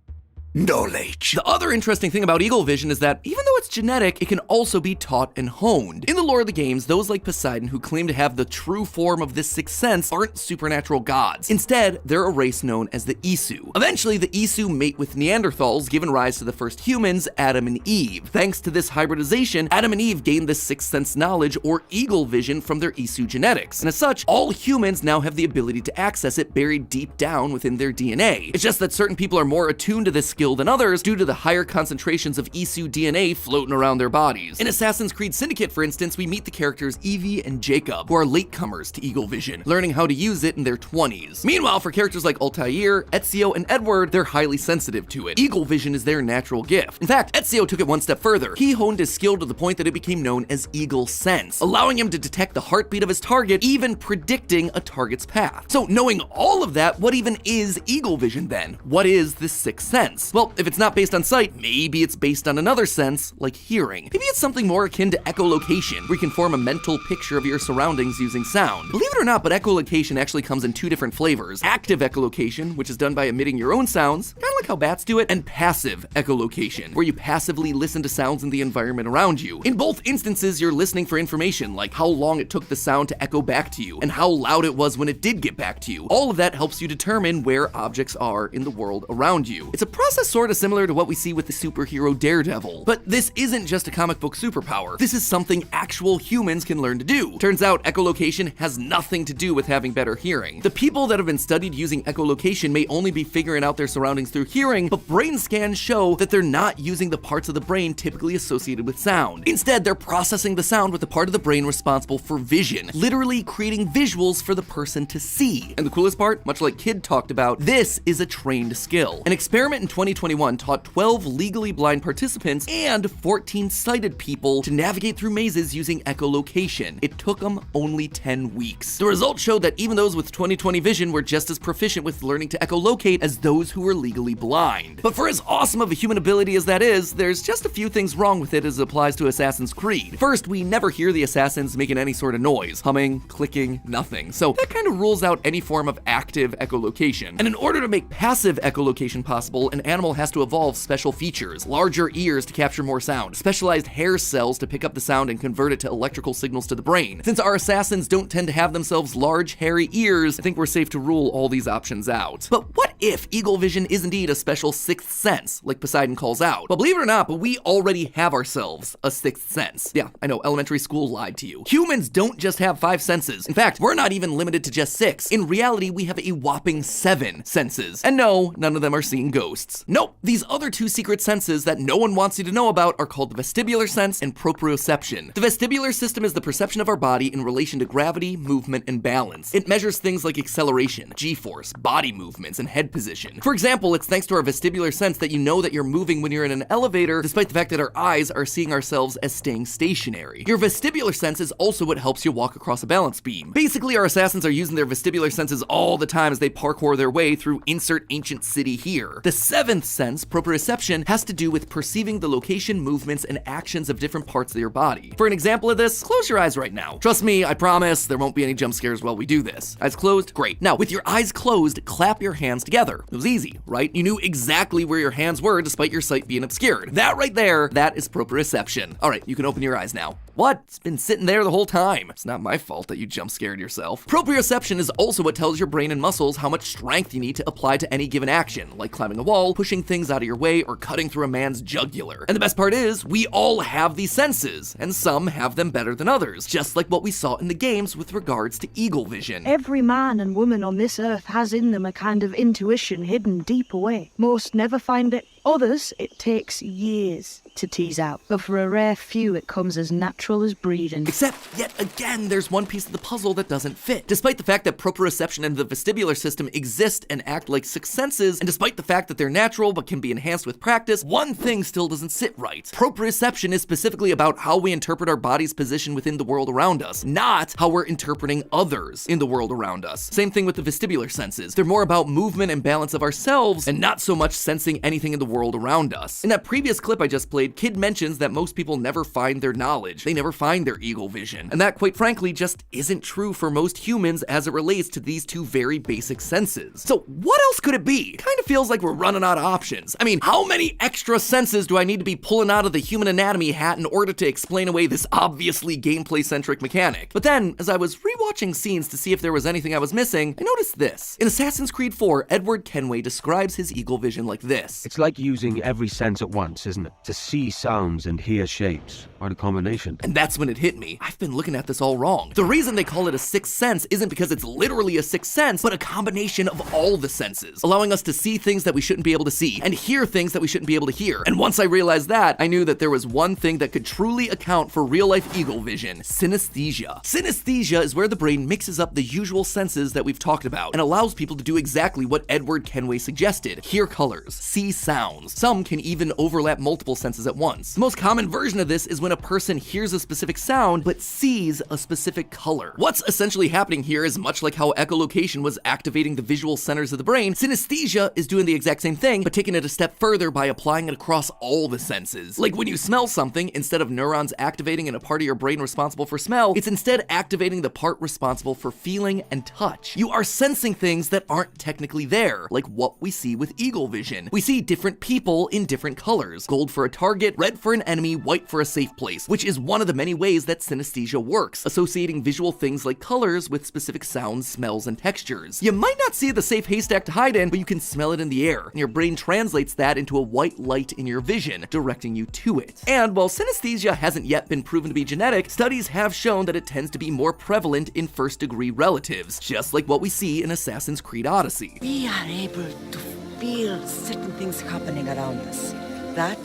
Knowledge. The other interesting thing about eagle vision is that even though it's genetic, it can also be taught and honed. In the lore of the games, those like Poseidon who claim to have the true form of this sixth sense aren't supernatural gods. Instead, they're a race known as the Isu. Eventually, the Isu mate with Neanderthals, giving rise to the first humans, Adam and Eve. Thanks to this hybridization, Adam and Eve gained this sixth sense knowledge or eagle vision from their Isu genetics. And as such, all humans now have the ability to access it buried deep down within their DNA. It's just that certain people are more attuned to this skill than others due to the higher concentrations of Isu DNA floating around their bodies. In Assassin's Creed Syndicate, for instance, we meet the characters Evie and Jacob, who are latecomers to eagle vision, learning how to use it in their 20s. Meanwhile, for characters like Altair, Ezio, and Edward, they're highly sensitive to it. Eagle vision is their natural gift. In fact, Ezio took it one step further. He honed his skill to the point that it became known as eagle sense, allowing him to detect the heartbeat of his target, even predicting a target's path. So knowing all of that, what even is eagle vision then? What is this sixth sense? Well, if it's not based on sight, maybe it's based on another sense, like hearing. Maybe it's something more akin to echolocation, where you can form a mental picture of your surroundings using sound. Believe it or not, but echolocation actually comes in two different flavors. Active echolocation, which is done by emitting your own sounds, kind of like how bats do it, and passive echolocation, where you passively listen to sounds in the environment around you. In both instances, you're listening for information, like how long it took the sound to echo back to you, and how loud it was when it did get back to you. All of that helps you determine where objects are in the world around you. It's a process sort of similar to what we see with the superhero Daredevil. But this isn't just a comic book superpower. This is something actual humans can learn to do. Turns out echolocation has nothing to do with having better hearing. The people that have been studied using echolocation may only be figuring out their surroundings through hearing, but brain scans show that they're not using the parts of the brain typically associated with sound. Instead, they're processing the sound with the part of the brain responsible for vision, literally creating visuals for the person to see. And the coolest part, much like Kid talked about, this is a trained skill. An experiment in 2021 taught 12 legally blind participants and 14 sighted people to navigate through mazes using echolocation. It took them only 10 weeks. The results showed that even those with 20/20 vision were just as proficient with learning to echolocate as those who were legally blind. But for as awesome of a human ability as that is, there's just a few things wrong with it as it applies to Assassin's Creed. First, we never hear the assassins making any sort of noise, humming, clicking, nothing. So that kind of rules out any form of active echolocation. And in order to make passive echolocation possible, an animal has to evolve special features: larger ears to capture more sound, specialized hair cells to pick up the sound and convert it to electrical signals to the brain. Since our assassins don't tend to have themselves large, hairy ears, I think we're safe to rule all these options out. But what if eagle vision is indeed a special sixth sense, like Poseidon calls out? Well, believe it or not, but we already have ourselves a sixth sense. Yeah, I know, elementary school lied to you. Humans don't just have 5 senses. In fact, we're not even limited to just 6. In reality, we have a whopping 7 senses. And no, none of them are seeing ghosts. Nope, these other 2 secret senses that no one wants you to know about are called the vestibular sense and proprioception. The vestibular system is the perception of our body in relation to gravity, movement, and balance. It measures things like acceleration, g-force, body movements, and head position. For example, it's thanks to our vestibular sense that you know that you're moving when you're in an elevator, despite the fact that our eyes are seeing ourselves as staying stationary. Your vestibular sense is also what helps you walk across a balance beam. Basically, our assassins are using their vestibular senses all the time as they parkour their way through insert ancient city here. The 7th sense, proprioception, has to do with perceiving the location, movements, and actions of different parts of your body. For an example of this, close your eyes right now. Trust me, I promise there won't be any jump scares while we do this. Eyes closed? Great. Now, with your eyes closed, clap your hands together. It was easy, right? You knew exactly where your hands were despite your sight being obscured. That right there, that is proprioception. All right, you can open your eyes now. What? It's been sitting there the whole time. It's not my fault that you jump scared yourself. Proprioception is also what tells your brain and muscles how much strength you need to apply to any given action, like climbing a wall, pushing things out of your way, or cutting through a man's jugular. And the best part is, we all have these senses, and some have them better than others, just like what we saw in the games with regards to eagle vision. Every man and woman on this earth has in them a kind of intuition hidden deep away. Most never find it. Others, it takes years to tease out, but for a rare few it comes as natural as breathing. Except, yet again, there's one piece of the puzzle that doesn't fit. Despite the fact that proprioception and the vestibular system exist and act like sixth senses, and despite the fact that they're natural but can be enhanced with practice, one thing still doesn't sit right. Proprioception is specifically about how we interpret our body's position within the world around us, not how we're interpreting others in the world around us. Same thing with the vestibular senses. They're more about movement and balance of ourselves, and not so much sensing anything in the world around us. In that previous clip I just played, Kid mentions that most people never find their knowledge. They never find their eagle vision. And that, quite frankly, just isn't true for most humans as it relates to these two very basic senses. So what else could it be? Kind of feels like we're running out of options. I mean, how many extra senses do I need to be pulling out of the human anatomy hat in order to explain away this obviously gameplay-centric mechanic? But then, as I was rewatching scenes to see if there was anything I was missing, I noticed this. In Assassin's Creed 4, Edward Kenway describes his eagle vision like this. It's like using every sense at once, isn't it? To see sounds and hear shapes. What a combination. And that's when it hit me. I've been looking at this all wrong. The reason they call it a sixth sense isn't because it's literally a sixth sense, but a combination of all the senses, allowing us to see things that we shouldn't be able to see and hear things that we shouldn't be able to hear. And once I realized that, I knew that there was one thing that could truly account for real-life eagle vision: synesthesia. Synesthesia is where the brain mixes up the usual senses that we've talked about and allows people to do exactly what Edward Kenway suggested: hear colors, see sounds. Some can even overlap multiple senses at once. The most common version of this is when a person hears a specific sound but sees a specific color. What's essentially happening here is much like how echolocation was activating the visual centers of the brain, synesthesia is doing the exact same thing, but taking it a step further by applying it across all the senses. Like when you smell something, instead of neurons activating in a part of your brain responsible for smell, it's instead activating the part responsible for feeling and touch. You are sensing things that aren't technically there, like what we see with eagle vision. We see different people in different colors: gold for a target, red for an enemy, white for a safe place, which is one of the many ways that synesthesia works, associating visual things like colors with specific sounds, smells, and textures. You might not see the safe haystack to hide in, but you can smell it in the air, and your brain translates that into a white light in your vision, directing you to it. And while synesthesia hasn't yet been proven to be genetic, studies have shown that it tends to be more prevalent in first-degree relatives, just like what we see in Assassin's Creed Odyssey. We are able to feel certain things happening around us. That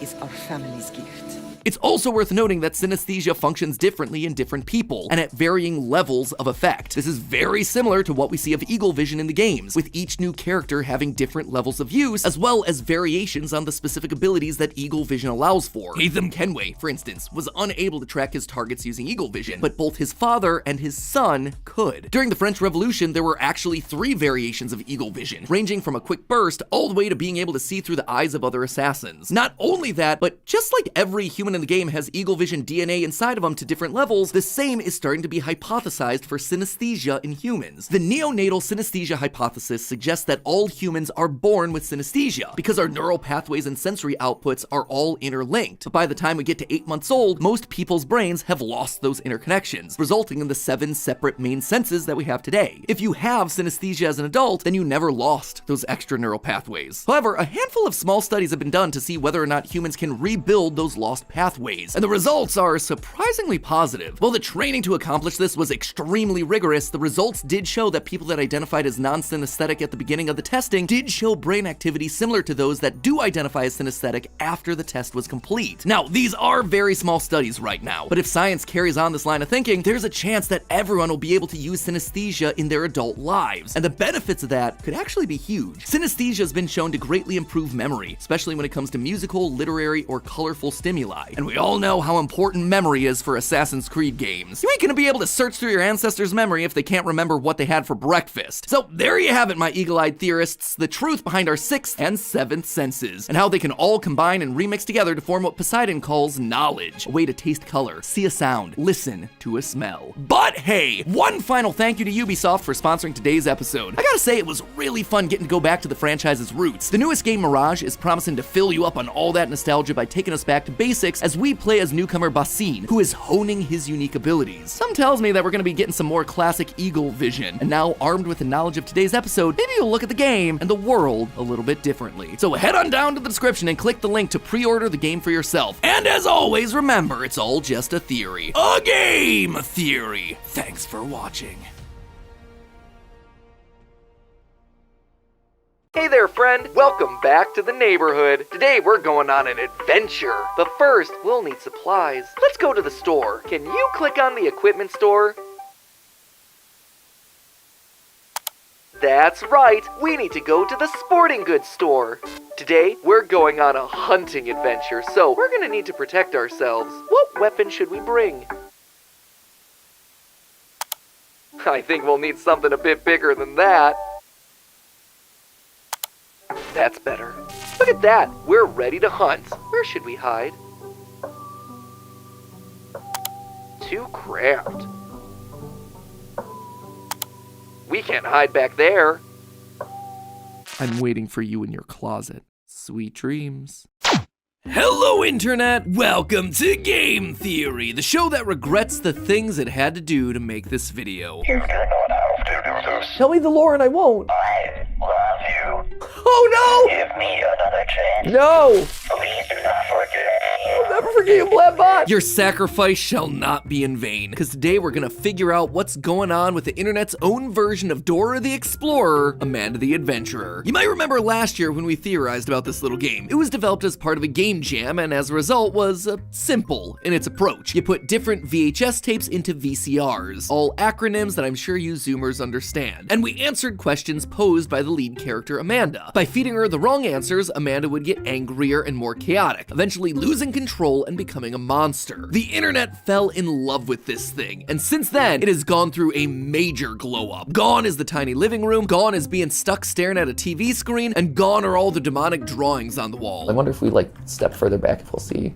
is our family's gift. It's also worth noting that synesthesia functions differently in different people, and at varying levels of effect. This is very similar to what we see of eagle vision in the games, with each new character having different levels of use, as well as variations on the specific abilities that eagle vision allows for. Haytham Kenway, for instance, was unable to track his targets using eagle vision, but both his father and his son could. During the French Revolution, there were actually 3 variations of eagle vision, ranging from a quick burst all the way to being able to see through the eyes of other assassins. Not only that, but just like every human in the game has eagle vision DNA inside of them to different levels, the same is starting to be hypothesized for synesthesia in humans. The neonatal synesthesia hypothesis suggests that all humans are born with synesthesia because our neural pathways and sensory outputs are all interlinked. But by the time we get to 8 months old, most people's brains have lost those interconnections, resulting in the 7 separate main senses that we have today. If you have synesthesia as an adult, then you never lost those extra neural pathways. However, a handful of small studies have been done to see whether or not humans can rebuild those lost pathways, and the results are surprisingly positive. While the training to accomplish this was extremely rigorous, the results did show that people that identified as non-synesthetic at the beginning of the testing did show brain activity similar to those that do identify as synesthetic after the test was complete. Now, these are very small studies right now, but if science carries on this line of thinking, there's a chance that everyone will be able to use synesthesia in their adult lives, and the benefits of that could actually be huge. Synesthesia has been shown to greatly improve memory, especially when it comes to musical, literary, or colorful stimuli, and we all know how important memory is for Assassin's Creed games. You ain't gonna be able to search through your ancestors' memory if they can't remember what they had for breakfast. So there you have it, my eagle-eyed theorists, the truth behind our 6th and 7th senses, and how they can all combine and remix together to form what Poseidon calls knowledge, a way to taste color, see a sound, listen to a smell. But hey, one final thank you to Ubisoft for sponsoring today's episode. I gotta say, it was really fun getting to go back to the franchise's roots. The newest game, Mirage, is promising to fill you up on all that nostalgia by taking us back to basics as we play as newcomer Basin, who is honing his unique abilities. Some tells me that we're going to be getting some more classic eagle vision, and now armed with the knowledge of today's episode, maybe you'll look at the game and the world a little bit differently. So head on down to the description and click the link to pre-order the game for yourself. And as always, remember, it's all just a theory. A game theory. Thanks for watching. Hey there, friend. Welcome back to the neighborhood. Today we're going on an adventure. But first, we'll need supplies. Let's go to the store. Can you click on the equipment store? That's right, we need to go to the sporting goods store. Today, we're going on a hunting adventure, so we're gonna need to protect ourselves. What weapon should we bring? I think we'll need something a bit bigger than that. That's better. Look at that. We're ready to hunt. Where should we hide? Too cramped. We can't hide back there. I'm waiting for you in your closet. Sweet dreams. Hello, Internet! Welcome to Game Theory, the show that regrets the things it had to do to make this video. You do not have to do this. Tell me the lore and I won't. I love you. Oh no! Give me another chance. No! Please do not forget. I'll never forget you, Blackbot! Your sacrifice shall not be in vain, because today we're gonna figure out what's going on with the internet's own version of Dora the Explorer, Amanda the Adventurer. You might remember last year when we theorized about this little game. It was developed as part of a game jam, and as a result was simple in its approach. You put different VHS tapes into VCRs, all acronyms that I'm sure you Zoomers understand. And we answered questions posed by the lead character, Amanda. By feeding her the wrong answers, Amanda would get angrier and more chaotic, eventually losing control and becoming a monster. The internet fell in love with this thing, and since then, it has gone through a major glow up. Gone is the tiny living room, gone is being stuck staring at a TV screen, and gone are all the demonic drawings on the wall. I wonder if we step further back if we'll see.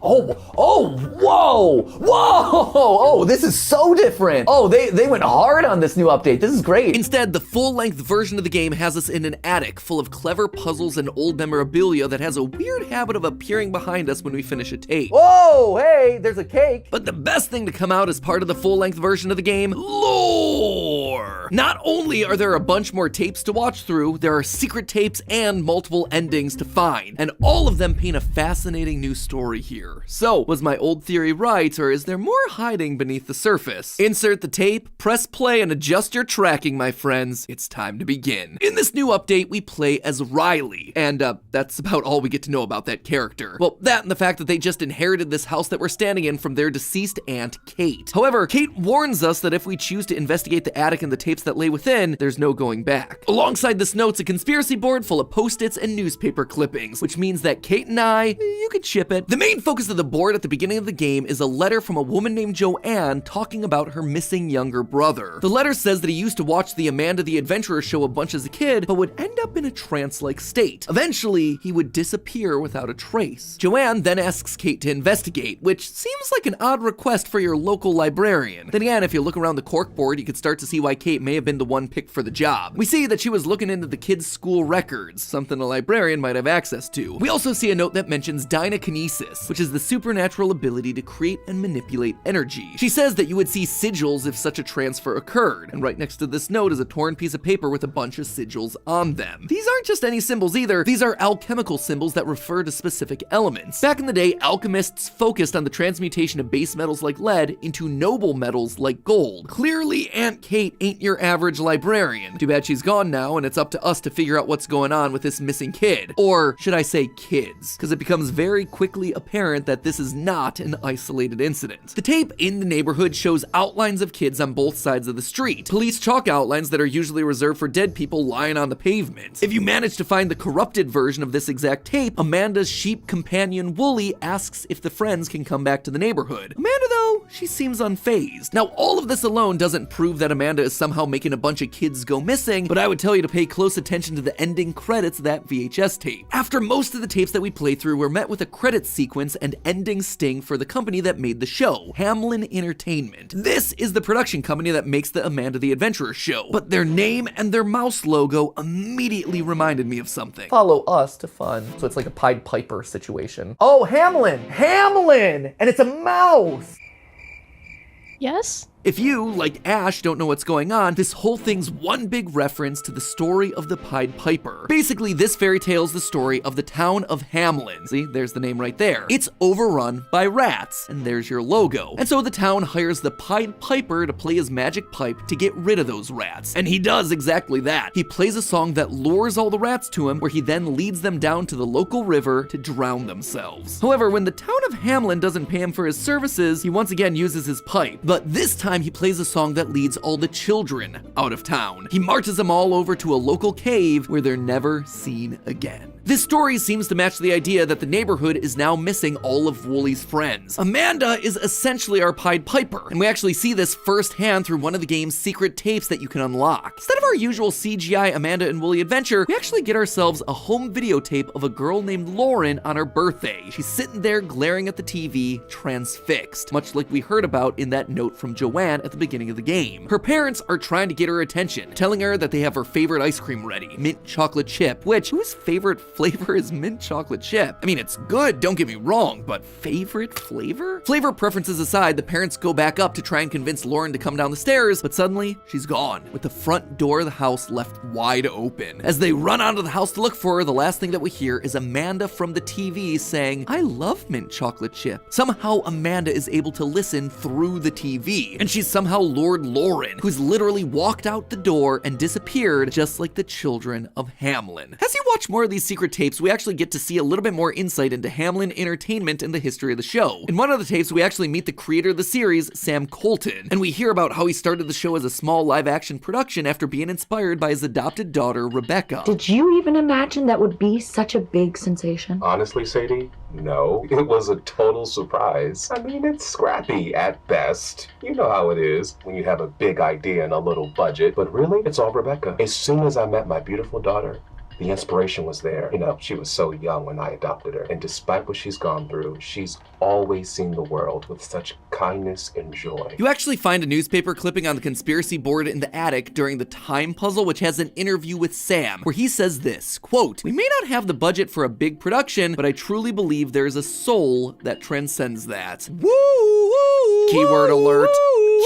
Oh, whoa, oh, this is so different. Oh, they went hard on this new update. This is great. Instead, the full-length version of the game has us in an attic full of clever puzzles and old memorabilia that has a weird habit of appearing behind us when we finish a tape. Whoa, hey, there's a cake. But the best thing to come out as part of the full-length version of the game, lore. Not only are there a bunch more tapes to watch through, there are secret tapes and multiple endings to find, and all of them paint a fascinating new story here. So, was my old theory right, or is there more hiding beneath the surface? Insert the tape, press play, and adjust your tracking, my friends. It's time to begin. In this new update, we play as Riley, and that's about all we get to know about that character. Well, that and the fact that they just inherited this house that we're standing in from their deceased aunt, Kate. However, Kate warns us that if we choose to investigate the attic and the tapes that lay within, there's no going back. Alongside this note's a conspiracy board full of post-its and newspaper clippings, which means that Kate and I, you could ship it. The main focus of the board at the beginning of the game is a letter from a woman named Joanne talking about her missing younger brother. The letter says that he used to watch the Amanda the Adventurer show a bunch as a kid, but would end up in a trance-like state. Eventually, he would disappear without a trace. Joanne then asks Kate to investigate, which seems like an odd request for your local librarian. Then again, if you look around the corkboard, you could start to see why Kate may have been the one picked for the job. We see that she was looking into the kids' school records, something a librarian might have access to. We also see a note that mentions dynakinesis, which is the supernatural ability to create and manipulate energy. She says that you would see sigils if such a transfer occurred, and right next to this note is a torn piece of paper with a bunch of sigils on them. These aren't just any symbols either, these are alchemical symbols that refer to specific elements. Back in the day, alchemists focused on the transmutation of base metals like lead into noble metals like gold. Clearly, Aunt Kate ain't your average librarian. Too bad she's gone now, and it's up to us to figure out what's going on with this missing kid. Or should I say kids? Because it becomes very quickly apparent that this is not an isolated incident. The tape in the neighborhood shows outlines of kids on both sides of the street. Police chalk outlines that are usually reserved for dead people lying on the pavement. If you manage to find the corrupted version of this exact tape, Amanda's sheep companion Wooly asks if the friends can come back to the neighborhood. Amanda, though, she seems unfazed. Now, all of this alone doesn't prove that Amanda is somehow making a bunch of kids go missing, but I would tell you to pay close attention to the ending credits of that VHS tape. After most of the tapes that we play through, we're met with a credits sequence and ending sting for the company that made the show, Hamlin Entertainment. This is the production company that makes the Amanda the Adventurer show, but their name and their mouse logo immediately reminded me of something. Follow us to fun. So it's like a Pied Piper situation. Oh, Hamlin! Hamlin! And it's a mouse! Yes? If you, like Ash, don't know what's going on, this whole thing's one big reference to the story of the Pied Piper. Basically, this fairy tale is the story of the town of Hamlin. See, there's the name right there. It's overrun by rats, and there's your logo. And so the town hires the Pied Piper to play his magic pipe to get rid of those rats. And he does exactly that. He plays a song that lures all the rats to him, where he then leads them down to the local river to drown themselves. However, when the town of Hamlin doesn't pay him for his services, he once again uses his pipe. But this time, he plays a song that leads all the children out of town. He marches them all over to a local cave where they're never seen again. This story seems to match the idea that the neighborhood is now missing all of Wooly's friends. Amanda is essentially our Pied Piper, and we actually see this firsthand through one of the game's secret tapes that you can unlock. Instead of our usual CGI Amanda and Wooly adventure, we actually get ourselves a home videotape of a girl named Lauren on her birthday. She's sitting there glaring at the TV, transfixed, much like we heard about in that note from Joanne at the beginning of the game. Her parents are trying to get her attention, telling her that they have her favorite ice cream ready, mint chocolate chip, which whose favorite flavor is mint chocolate chip? I mean, it's good, don't get me wrong, but favorite flavor? Flavor preferences aside, the parents go back up to try and convince Lauren to come down the stairs, but suddenly she's gone, with the front door of the house left wide open. As they run onto the house to look for her, the last thing that we hear is Amanda from the TV saying, "I love mint chocolate chip." Somehow Amanda is able to listen through the TV, and she's somehow lured Lauren, who's literally walked out the door and disappeared just like the children of Hamlin. As you watch more of these secret tapes, we actually get to see a little bit more insight into Hamlin Entertainment and the history of the show. In one of the tapes, we actually meet the creator of the series, Sam Colton, and we hear about how he started the show as a small live-action production after being inspired by his adopted daughter, Rebecca. Did you even imagine that would be such a big sensation? Honestly, Sadie, no. It was a total surprise. I mean, it's scrappy at best. You know how it is when you have a big idea and a little budget. But really, it's all Rebecca. As soon as I met my beautiful daughter, the inspiration was there. You know, she was so young when I adopted her. And despite what she's gone through, she's always seen the world with such kindness and joy. You actually find a newspaper clipping on the conspiracy board in the attic during the time puzzle, which has an interview with Sam, where he says this, quote, "We may not have the budget for a big production, but I truly believe there is a soul that transcends that." Woo! Keyword alert.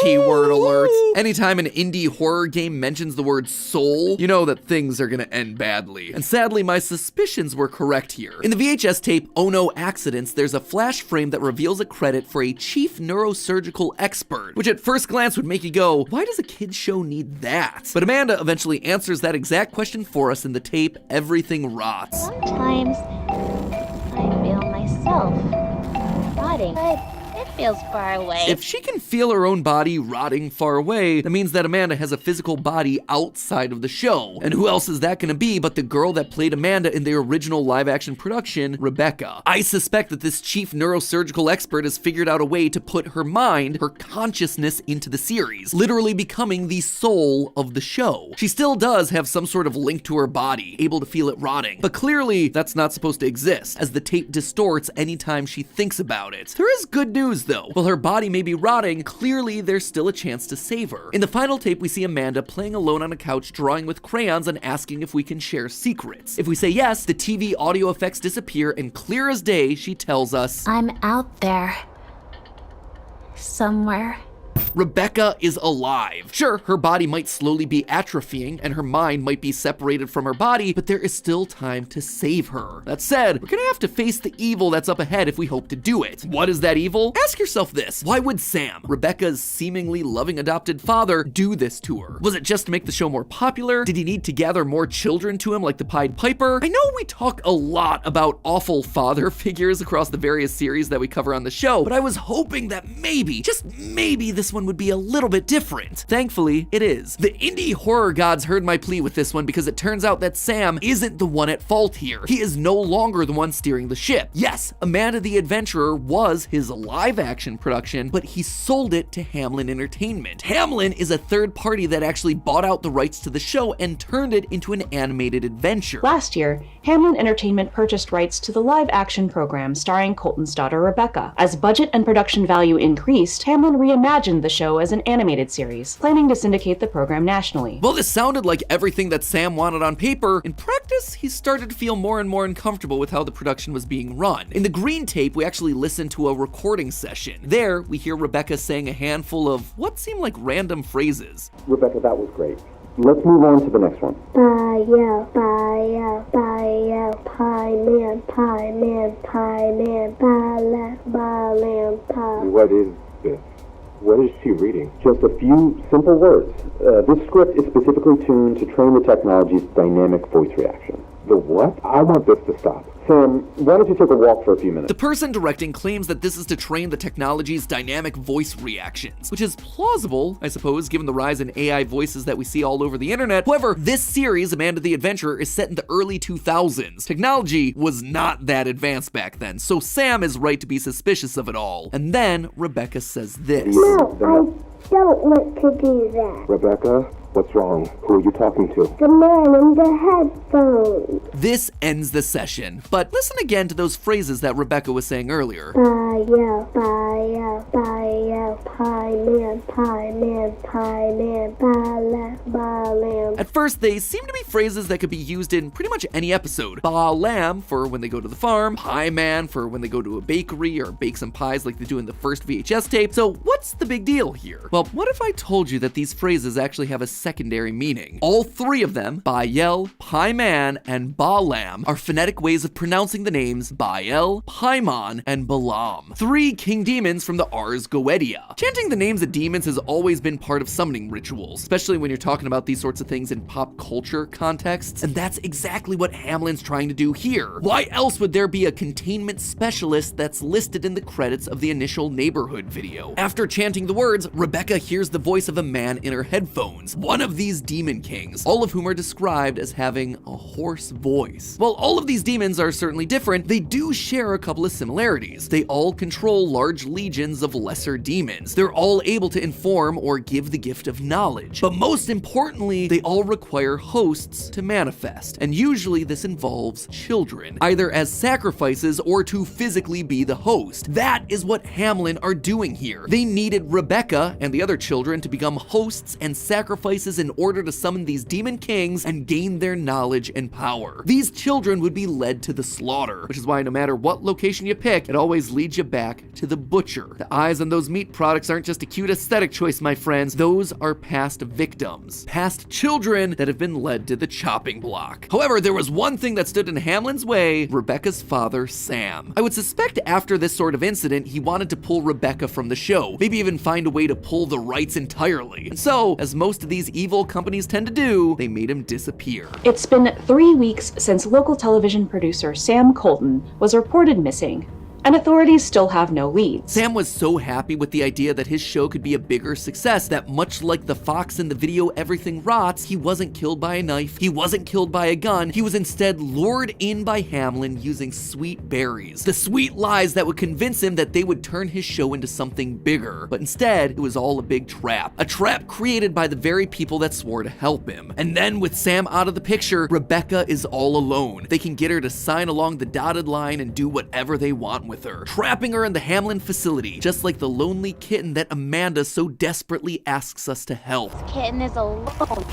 Keyword alert. Anytime an indie horror game mentions the word soul, you know that things are gonna end badly. And sadly, my suspicions were correct here. In the VHS tape, Oh No Accidents, there's a flash frame that reveals a credit for a chief neurosurgical expert, which at first glance would make you go, why does a kid's show need that? But Amanda eventually answers that exact question for us in the tape, Everything Rots. Sometimes I feel myself rotting, but it feels far away. If she can feel her own body rotting far away, that means that Amanda has a physical body outside of the show. And who else is that gonna be but the girl that played Amanda in the original live-action production, Rebecca. I suspect that this chief neurosurgical expert has figured out a way to put her mind, her consciousness into the series, literally becoming the soul of the show. She still does have some sort of link to her body, able to feel it rotting, but clearly that's not supposed to exist, as the tape distorts anytime she thinks about it. There is good news though. While her body may be rotting, clearly there's still a chance to save her. In the final tape, we see Amanda playing alone on a couch, drawing with crayons and asking if we can share secrets. If we say yes, the TV audio effects disappear, and clear as day, she tells us, "I'm out there. Somewhere." Rebecca is alive. Sure, her body might slowly be atrophying and her mind might be separated from her body, but there is still time to save her. That said, we're gonna have to face the evil that's up ahead if we hope to do it. What is that evil? Ask yourself this. Why would Sam, Rebecca's seemingly loving adopted father, do this to her? Was it just to make the show more popular? Did he need to gather more children to him like the Pied Piper? I know we talk a lot about awful father figures across the various series that we cover on the show, but I was hoping that maybe, just maybe, this one would be a little bit different. Thankfully, it is. The indie horror gods heard my plea with this one because it turns out that Sam isn't the one at fault here. He is no longer the one steering the ship. Yes, Amanda the Adventurer was his live-action production, but he sold it to Hamlin Entertainment. Hamlin is a third party that actually bought out the rights to the show and turned it into an animated adventure. Last year, Hamlin Entertainment purchased rights to the live-action program starring Colton's daughter Rebecca. As budget and production value increased, Hamlin reimagined the show as an animated series, planning to syndicate the program nationally. Well, this sounded like everything that Sam wanted on paper. In practice, he started to feel more and more uncomfortable with how the production was being run. In the green tape, we actually listened to a recording session. There, we hear Rebecca saying a handful of what seemed like random phrases. Rebecca, that was great. Let's move on to the next one. Pie man, pie man, pie man, pie lamb, pie. What is this? What is she reading? Just a few simple words. This script is specifically tuned to train the technology's dynamic voice reaction. The what? I want this to stop. Sam, why don't you take a walk for a few minutes? The person directing claims that this is to train the technology's dynamic voice reactions, which is plausible, I suppose, given the rise in AI voices that we see all over the internet. However, this series, Amanda the Adventurer, is set in the early 2000s. Technology was not that advanced back then, so Sam is right to be suspicious of it all. And then Rebecca says this. No, I don't want to do that. Rebecca, what's wrong? Who are you talking to? The man in the headphones. This ends the session, but listen again to those phrases that Rebecca was saying earlier. Pie-man, pie-man, pie-man, pie-lamb. At first, they seem to be phrases that could be used in pretty much any episode. Ba-lamb for when they go to the farm, pie-man for when they go to a bakery or bake some pies like they do in the first VHS tape. So what's the big deal here? Well, what if I told you that these phrases actually have a secondary meaning? All three of them, Ba-yel, Pie-man, and Ba-lamb, are phonetic ways of pronouncing the names Ba-yel, Paimon, and Balaam, three king demons from the Ars Goetia. Chanting the names of demons has always been part of summoning rituals, especially when you're talking about these sorts of things in pop culture contexts, and that's exactly what Hamlin's trying to do here. Why else would there be a containment specialist that's listed in the credits of the initial Neighborhood video? After chanting the words, Rebecca hears the voice of a man in her headphones, one of these demon kings, all of whom are described as having a hoarse voice. While all of these demons are certainly different, they do share a couple of similarities. They all control large legions of lesser demons. They're all able to inform or give the gift of knowledge. But most importantly, they all require hosts to manifest, and usually this involves children, either as sacrifices or to physically be the host. That is what Hamlin are doing here. They needed Rebecca and the other children to become hosts and sacrifices in order to summon these demon kings and gain their knowledge and power. These children would be led to the slaughter, which is why no matter what location you pick, it always leads you back to the butcher. The eyes on those meat products aren't just a cute aesthetic choice, my friends. Those are past victims, past children that have been led to the chopping block. However, there was one thing that stood in Hamlin's way: Rebecca's father, Sam. I would suspect after this sort of incident, he wanted to pull Rebecca from the show, maybe even find a way to pull the rights entirely. And so, as most of these evil companies tend to do, they made him disappear. It's been 3 weeks since local television producer Sam Colton was reported missing, and authorities still have no leads. Sam was so happy with the idea that his show could be a bigger success that, much like the fox in the video Everything Rots, he wasn't killed by a knife, he wasn't killed by a gun, he was instead lured in by Hamlin using sweet berries. The sweet lies that would convince him that they would turn his show into something bigger. But instead, it was all a big trap. A trap created by the very people that swore to help him. And then, with Sam out of the picture, Rebecca is all alone. They can get her to sign along the dotted line and do whatever they want with her, trapping her in the Hamlin facility, just like the lonely kitten that Amanda so desperately asks us to help. This kitten is alone.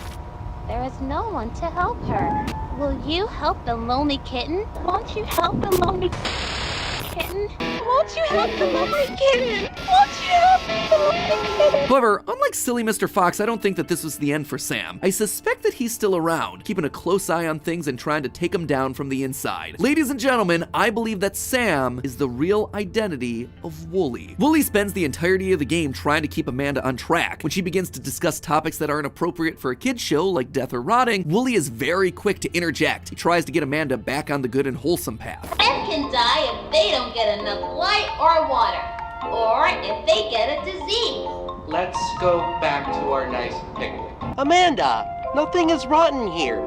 There is no one to help her. Will you help the lonely kitten? Won't you help the lonely kitten? Won't you help the lonely kitten? Won't you help the lonely kitten? However, unlike silly Mr. Fox, I don't think that this was the end for Sam. I suspect that he's still around, keeping a close eye on things and trying to take them down from the inside. Ladies and gentlemen, I believe that Sam is the real identity of Wooly. Wooly spends the entirety of the game trying to keep Amanda on track. When she begins to discuss topics that aren't appropriate for a kid's show, like death or rotting, Wooly is very quick to interject. He tries to get Amanda back on the good and wholesome path. Men can die if they don't get enough light or water, or if they get a disease. Let's go back to our nice picnic. Amanda, nothing is rotten here.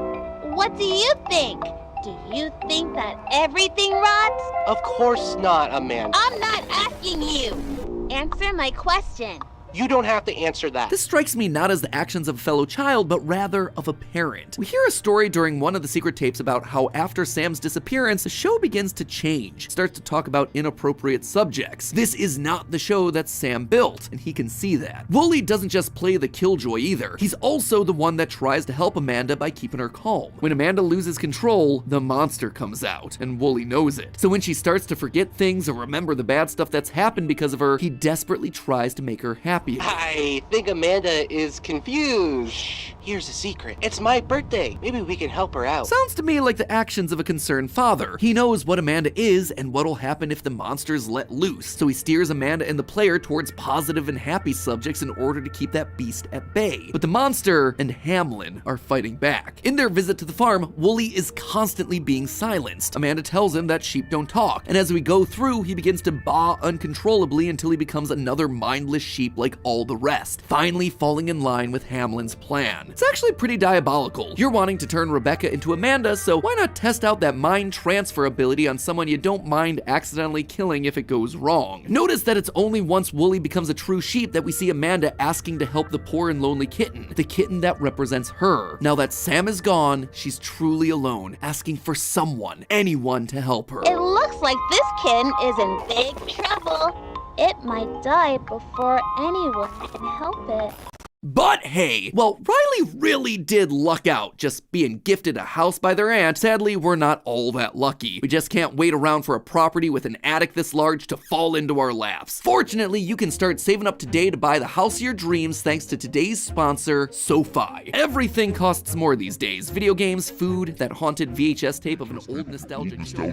What do you think? Do you think that everything rots? Of course not, Amanda. I'm not asking you. Answer my question. You don't have to answer that. This strikes me not as the actions of a fellow child, but rather of a parent. We hear a story during one of the secret tapes about how after Sam's disappearance, the show begins to change. It starts to talk about inappropriate subjects. This is not the show that Sam built, and he can see that. Wooly doesn't just play the killjoy either. He's also the one that tries to help Amanda by keeping her calm. When Amanda loses control, the monster comes out, and Wooly knows it. So when she starts to forget things or remember the bad stuff that's happened because of her, he desperately tries to make her happy. happy again. I think Amanda is confused. Shh, here's a secret. It's my birthday. Maybe we can help her out. Sounds to me like the actions of a concerned father. He knows what Amanda is and what'll happen if the monster's let loose, so he steers Amanda and the player towards positive and happy subjects in order to keep that beast at bay. But the monster and Hamlin are fighting back. In their visit to the farm, Wooly is constantly being silenced. Amanda tells him that sheep don't talk, and as we go through, he begins to baa uncontrollably until he becomes another mindless sheep like all the rest, finally falling in line with Hamlin's plan. It's actually pretty diabolical. You're wanting to turn Rebecca into Amanda, so why not test out that mind transfer ability on someone you don't mind accidentally killing if it goes wrong? Notice that it's only once Wooly becomes a true sheep that we see Amanda asking to help the poor and lonely kitten, the kitten that represents her. Now that Sam is gone, she's truly alone, asking for someone, anyone to help her. It looks like this kitten is in big trouble. It might die before anyone can help it. But hey, well, Riley really did luck out just being gifted a house by their aunt. Sadly, we're not all that lucky. We just can't wait around for a property with an attic this large to fall into our laps. Fortunately, you can start saving up today to buy the house of your dreams thanks to today's sponsor, SoFi. Everything costs more these days. Video games, food, that haunted VHS tape of an old nostalgic show.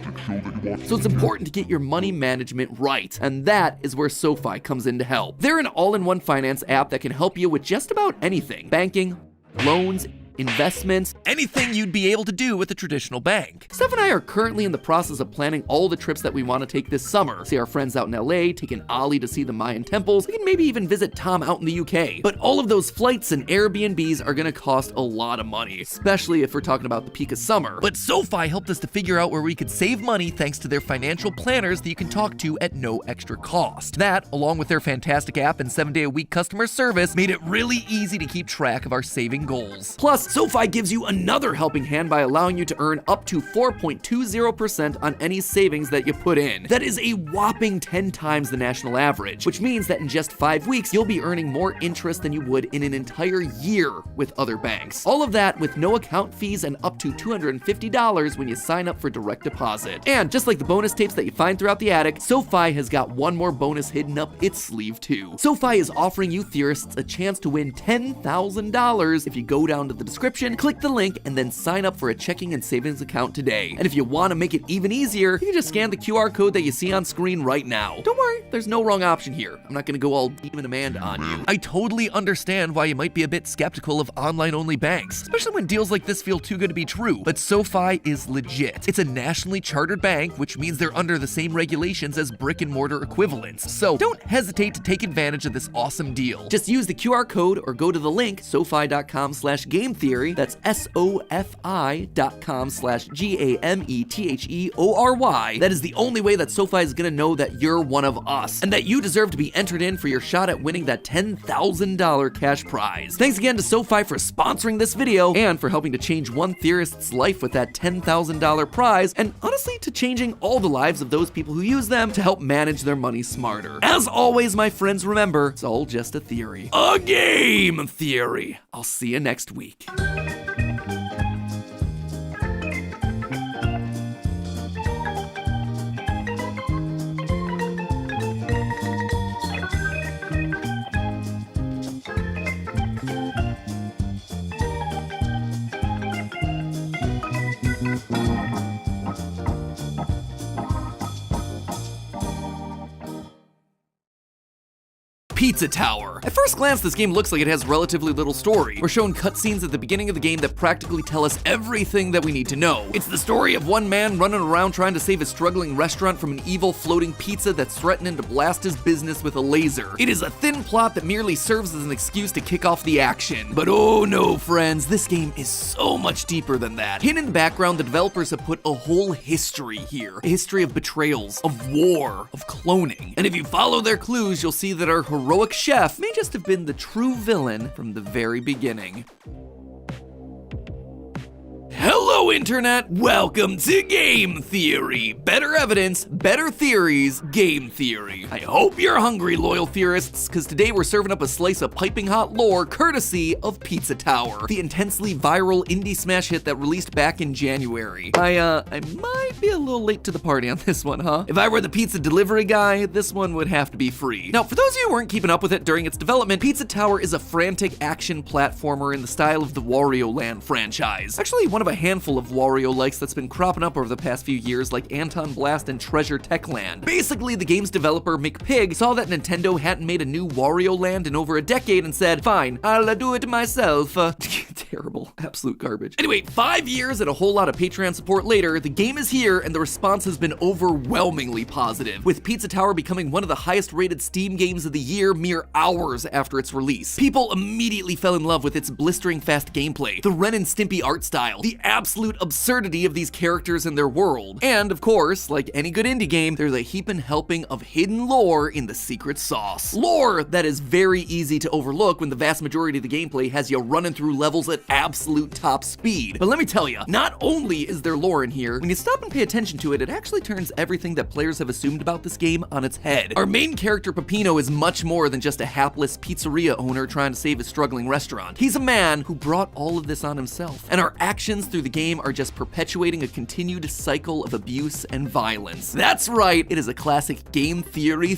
So it's important to get your money management right, and that is where SoFi comes in to help. They're an all-in-one finance app that can help you with just about anything. Banking, loans, investments, anything you'd be able to do with a traditional bank. Steph and I are currently in the process of planning all the trips that we want to take this summer. See our friends out in LA, taking Ollie to see the Mayan temples. We can maybe even visit Tom out in the UK. But all of those flights and Airbnbs are gonna cost a lot of money, especially if we're talking about the peak of summer. But SoFi helped us to figure out where we could save money thanks to their financial planners that you can talk to at no extra cost. That, along with their fantastic app and 7-day-a-week customer service, made it really easy to keep track of our saving goals. Plus, SoFi gives you another helping hand by allowing you to earn up to 4.20% on any savings that you put in. That is a whopping 10 times the national average, which means that in just 5 weeks, you'll be earning more interest than you would in an entire year with other banks. All of that with no account fees and up to $250 when you sign up for direct deposit. And just like the bonus tapes that you find throughout the attic, SoFi has got one more bonus hidden up its sleeve too. SoFi is offering you theorists a chance to win $10,000 if you go down to the description, click the link, and then sign up for a checking and savings account today. And if you want to make it even easier, you can just scan the QR code that you see on screen right now. Don't worry, there's no wrong option here. I'm not gonna go all Demon Amanda on you. I totally understand why you might be a bit skeptical of online-only banks, especially when deals like this feel too good to be true, but SoFi is legit. It's a nationally chartered bank, which means they're under the same regulations as brick-and-mortar equivalents. So don't hesitate to take advantage of this awesome deal. Just use the QR code or go to the link, sofi.com/gametheory. That's SoFi.com/GAMETHEORY. That is the only way that SoFi is gonna know that you're one of us and that you deserve to be entered in for your shot at winning that $10,000 cash prize. Thanks again to SoFi for sponsoring this video and for helping to change one theorist's life with that $10,000 prize, and honestly to changing all the lives of those people who use them to help manage their money smarter. As always, my friends, remember, it's all just a theory. A game theory. I'll see you next week. Pizza Tower. At first glance, this game looks like it has relatively little story. We're shown cutscenes at the beginning of the game that practically tell us everything that we need to know. It's the story of one man running around trying to save his struggling restaurant from an evil floating pizza that's threatening to blast his business with a laser. It is a thin plot that merely serves as an excuse to kick off the action. But oh no, friends, this game is so much deeper than that. Hidden in the background, the developers have put a whole history here. A history of betrayals, of war, of cloning. And if you follow their clues, you'll see that our heroic chef may just have been the true villain from the very beginning. Hello! Hello, Internet! Welcome to Game Theory! Better evidence, better theories, game theory. I hope you're hungry, loyal theorists, because today we're serving up a slice of piping hot lore courtesy of Pizza Tower, the intensely viral indie smash hit that released back in January. I might be a little late to the party on this one, huh? If I were the pizza delivery guy, this one would have to be free. Now, for those of you who weren't keeping up with it during its development, Pizza Tower is a frantic action platformer in the style of the Wario Land franchise. Actually, one of a handful of Wario-likes that's been cropping up over the past few years, like Anton Blast and Treasure Tech Land. Basically, the game's developer, McPig, saw that Nintendo hadn't made a new Wario Land in over a decade and said, fine, I'll do it myself. Terrible, absolute garbage. Anyway, 5 years and a whole lot of Patreon support later, the game is here and the response has been overwhelmingly positive, with Pizza Tower becoming one of the highest rated Steam games of the year mere hours after its release. People immediately fell in love with its blistering fast gameplay, the Ren and Stimpy art style, the absolute absurdity of these characters and their world, and of course, like any good indie game, there's a heaping helping of hidden lore in the secret sauce. Lore that is very easy to overlook when the vast majority of the gameplay has you running through levels at absolute top speed. But let me tell you, not only is there lore in here, when you stop and pay attention to it, it actually turns everything that players have assumed about this game on its head. Our main character, Peppino, is much more than just a hapless pizzeria owner trying to save his struggling restaurant. He's a man who brought all of this on himself, and our actions through the game are just perpetuating a continued cycle of abuse and violence. That's right, it is a classic game theory.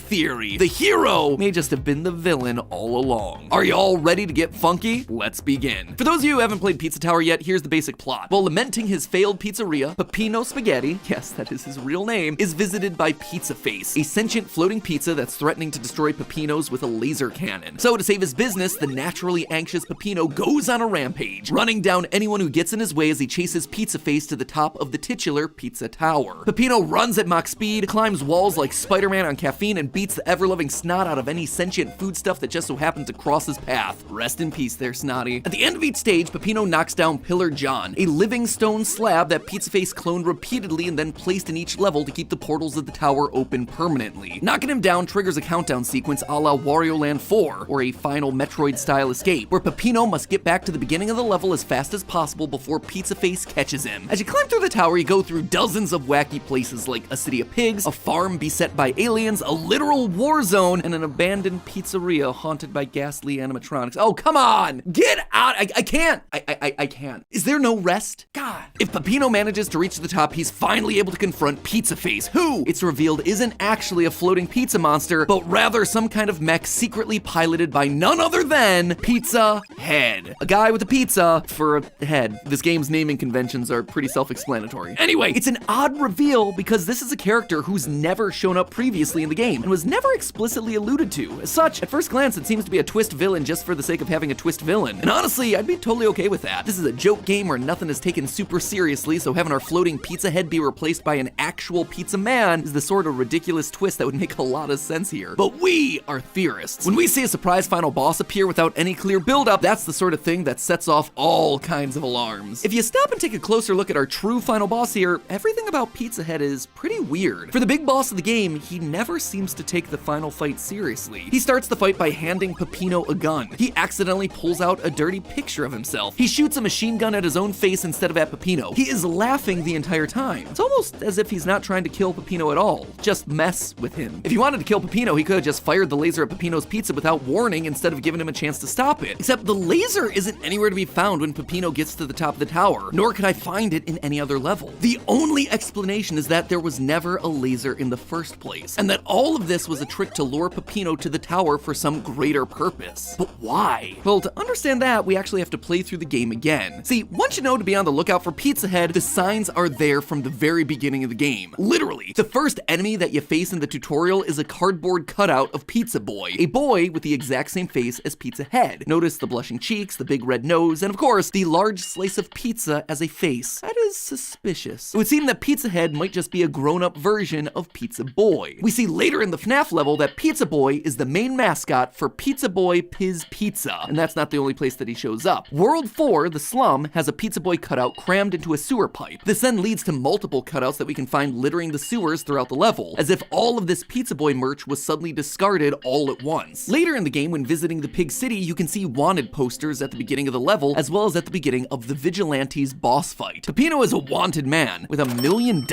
The hero may just have been the villain all along. Are you all ready to get funky? Let's begin. For those of you who haven't played Pizza Tower yet, here's the basic plot. While lamenting his failed pizzeria, Peppino Spaghetti, yes, that is his real name, is visited by Pizza Face, a sentient floating pizza that's threatening to destroy Peppino's with a laser cannon. So to save his business, the naturally anxious Peppino goes on a rampage, running down anyone who gets in his way as he chases Pizza Face to the top of the titular Pizza Tower. Peppino runs at Mach speed, climbs walls like Spider-Man on caffeine, and beats the ever-loving snot out of any sentient foodstuff that just so happened to cross his path. Rest in peace there, Snotty. At the end of each stage, Peppino knocks down Pillar John, a living stone slab that Pizza Face cloned repeatedly and then placed in each level to keep the portals of the tower open permanently. Knocking him down triggers a countdown sequence a la Wario Land 4, or a final Metroid-style escape, where Peppino must get back to the beginning of the level as fast as possible before Pizza Face catches him. As you climb through the tower, you go through dozens of wacky places like a city of pigs, a farm beset by aliens, a literal war zone, and an abandoned pizzeria haunted by ghastly animatronics. Oh, come on! Get out! I can't! I can't. Is there no rest? God. If Peppino manages to reach the top, he's finally able to confront Pizza Face, who, it's revealed, isn't actually a floating pizza monster, but rather some kind of mech secretly piloted by none other than Pizza Head. A guy with a pizza for a head. This game's naming conventions are pretty self-explanatory. Anyway, it's an odd reveal because this is a character who's never shown up previously in the game and was never explicitly alluded to. As such, at first glance, it seems to be a twist villain just for the sake of having a twist villain. And honestly, I'd be totally okay with that. This is a joke game where nothing is taken super seriously, so having our floating pizza head be replaced by an actual pizza man is the sort of ridiculous twist that would make a lot of sense here. But we are theorists. When we see a surprise final boss appear without any clear build-up, that's the sort of thing that sets off all kinds of alarms. If you stop and take a closer look at our true final boss here, everything about Pizza Head is pretty weird. For the big boss of the game, he never seems to take the final fight seriously. He starts the fight by handing Peppino a gun. He accidentally pulls out a dirty picture of himself. He shoots a machine gun at his own face instead of at Peppino. He is laughing the entire time. It's almost as if he's not trying to kill Peppino at all, just mess with him. If he wanted to kill Peppino, he could have just fired the laser at Peppino's pizza without warning instead of giving him a chance to stop it. Except the laser isn't anywhere to be found when Peppino gets to the top of the tower, nor could I find it in any other level. The only explanation is that there was never a laser in the first place, and that all of this was a trick to lure Peppino to the tower for some greater purpose. But why? Well, to understand that, we actually have to play through the game again. See, once you know to be on the lookout for Pizza Head, the signs are there from the very beginning of the game. Literally, the first enemy that you face in the tutorial is a cardboard cutout of Pizza Boy, a boy with the exact same face as Pizza Head. Notice the blushing cheeks, the big red nose, and of course, the large slice of pizza as a face. That is suspicious. It would seem that Pizza Head might just be a grown-up version of Pizza Boy. We see later in the FNAF level that Pizza Boy is the main mascot for Pizza Boy Piz Pizza, and that's not the only place that he shows up. World 4, the slum, has a Pizza Boy cutout crammed into a sewer pipe. This then leads to multiple cutouts that we can find littering the sewers throughout the level, as if all of this Pizza Boy merch was suddenly discarded all at once. Later in the game, when visiting the Pig City, you can see wanted posters at the beginning of the level, as well as at the beginning of the Vigilante's bar boss fight. Peppino is a wanted man with $1 million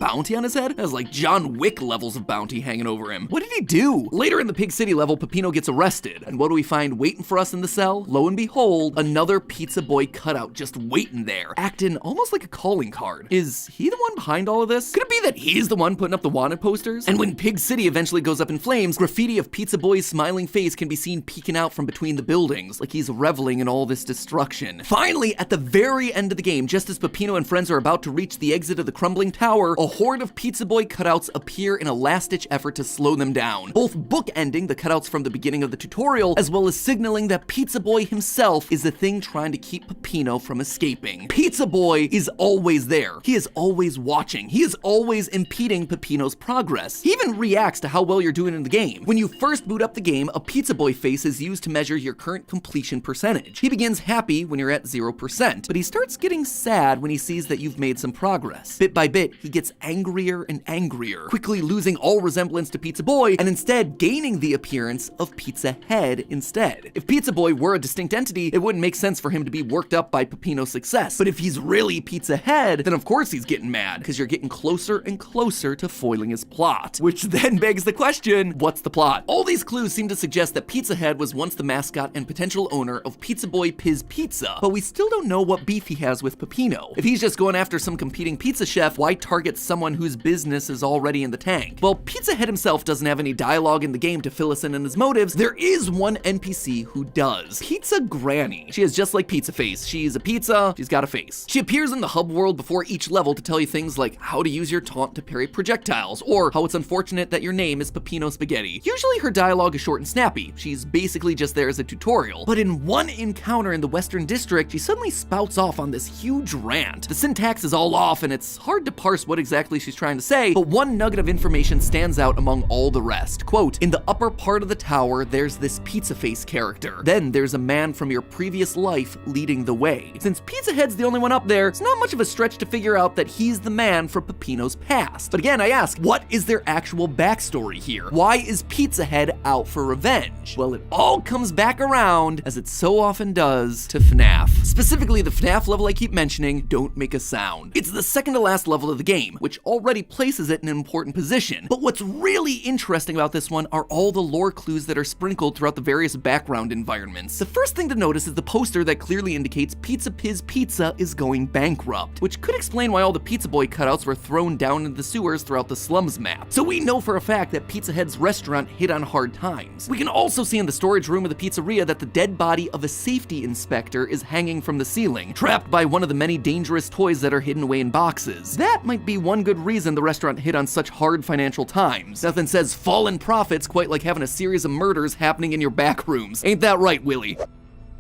bounty on his head. That's like John Wick levels of bounty hanging over him. What did he do? Later in the Pig City level, Peppino gets arrested. And what do we find waiting for us in the cell? Lo and behold, another Pizza Boy cutout just waiting there, acting almost like a calling card. Is he the one behind all of this? Could it be that he's the one putting up the wanted posters? And when Pig City eventually goes up in flames, graffiti of Pizza Boy's smiling face can be seen peeking out from between the buildings, like he's reveling in all this destruction. Finally, at the very end of the game, just as Peppino and friends are about to reach the exit of the crumbling tower, a horde of Pizza Boy cutouts appear in a last-ditch effort to slow them down, both bookending the cutouts from the beginning of the tutorial, as well as signaling that Pizza Boy himself is the thing trying to keep Peppino from escaping. Pizza Boy is always there. He is always watching. He is always impeding Peppino's progress. He even reacts to how well you're doing in the game. When you first boot up the game, a Pizza Boy face is used to measure your current completion percentage. He begins happy when you're at 0%, but he starts getting sad when he sees that you've made some progress. Bit by bit, he gets angrier and angrier, quickly losing all resemblance to Pizza Boy and instead gaining the appearance of Pizza Head instead. If Pizza Boy were a distinct entity, it wouldn't make sense for him to be worked up by Peppino's success. But if he's really Pizza Head, then of course he's getting mad, because you're getting closer and closer to foiling his plot. Which then begs the question, what's the plot? All these clues seem to suggest that Pizza Head was once the mascot and potential owner of Pizza Boy Piz Pizza, but we still don't know what beef he has with Peppino. If he's just going after some competing pizza chef, why target someone whose business is already in the tank? Well, Pizza Head himself doesn't have any dialogue in the game to fill us in on his motives. There is one NPC who does. Pizza Granny. She is just like Pizza Face. She's a pizza, she's got a face. She appears in the hub world before each level to tell you things like how to use your taunt to parry projectiles, or how it's unfortunate that your name is Peppino Spaghetti. Usually her dialogue is short and snappy. She's basically just there as a tutorial. But in one encounter in the Western District, she suddenly spouts off on this huge rant. The syntax is all off and it's hard to parse what exactly she's trying to say, but one nugget of information stands out among all the rest. Quote, in the upper part of the tower, there's this Pizza Face character. Then there's a man from your previous life leading the way. Since Pizza Head's the only one up there, it's not much of a stretch to figure out that he's the man from Peppino's past. But again, I ask, what is their actual backstory here? Why is Pizza Head out for revenge? Well, it all comes back around, as it so often does, to FNAF. Specifically, the FNAF level I keep mentioning, Don't Make a Sound. It's the second to last level of the game, which already places it in an important position. But what's really interesting about this one are all the lore clues that are sprinkled throughout the various background environments. The first thing to notice is the poster that clearly indicates Pizza Piz Pizza is going bankrupt, which could explain why all the Pizza Boy cutouts were thrown down into the sewers throughout the slums map. So we know for a fact that Pizza Head's restaurant hit on hard times. We can also see in the storage room of the pizzeria that the dead body of a safety inspector is hanging from the ceiling, trapped by one of the many dangerous toys that are hidden away in boxes. That might be one good reason the restaurant hit on such hard financial times. Nothing says fallen profits quite like having a series of murders happening in your back rooms. Ain't that right, Willie?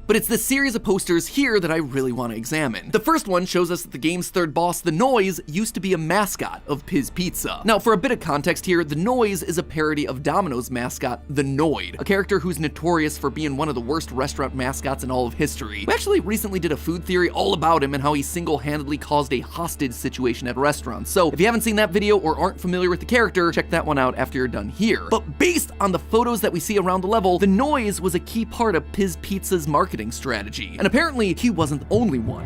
But it's this series of posters here that I really want to examine. The first one shows us that the game's third boss, The Noise, used to be a mascot of Piz Pizza. Now, for a bit of context here, The Noise is a parody of Domino's mascot, The Noid, a character who's notorious for being one of the worst restaurant mascots in all of history. We actually recently did a food theory all about him and how he single-handedly caused a hostage situation at restaurants. So if you haven't seen that video or aren't familiar with the character, check that one out after you're done here. But based on the photos that we see around the level, The Noise was a key part of Piz Pizza's marketing strategy, and apparently he wasn't the only one.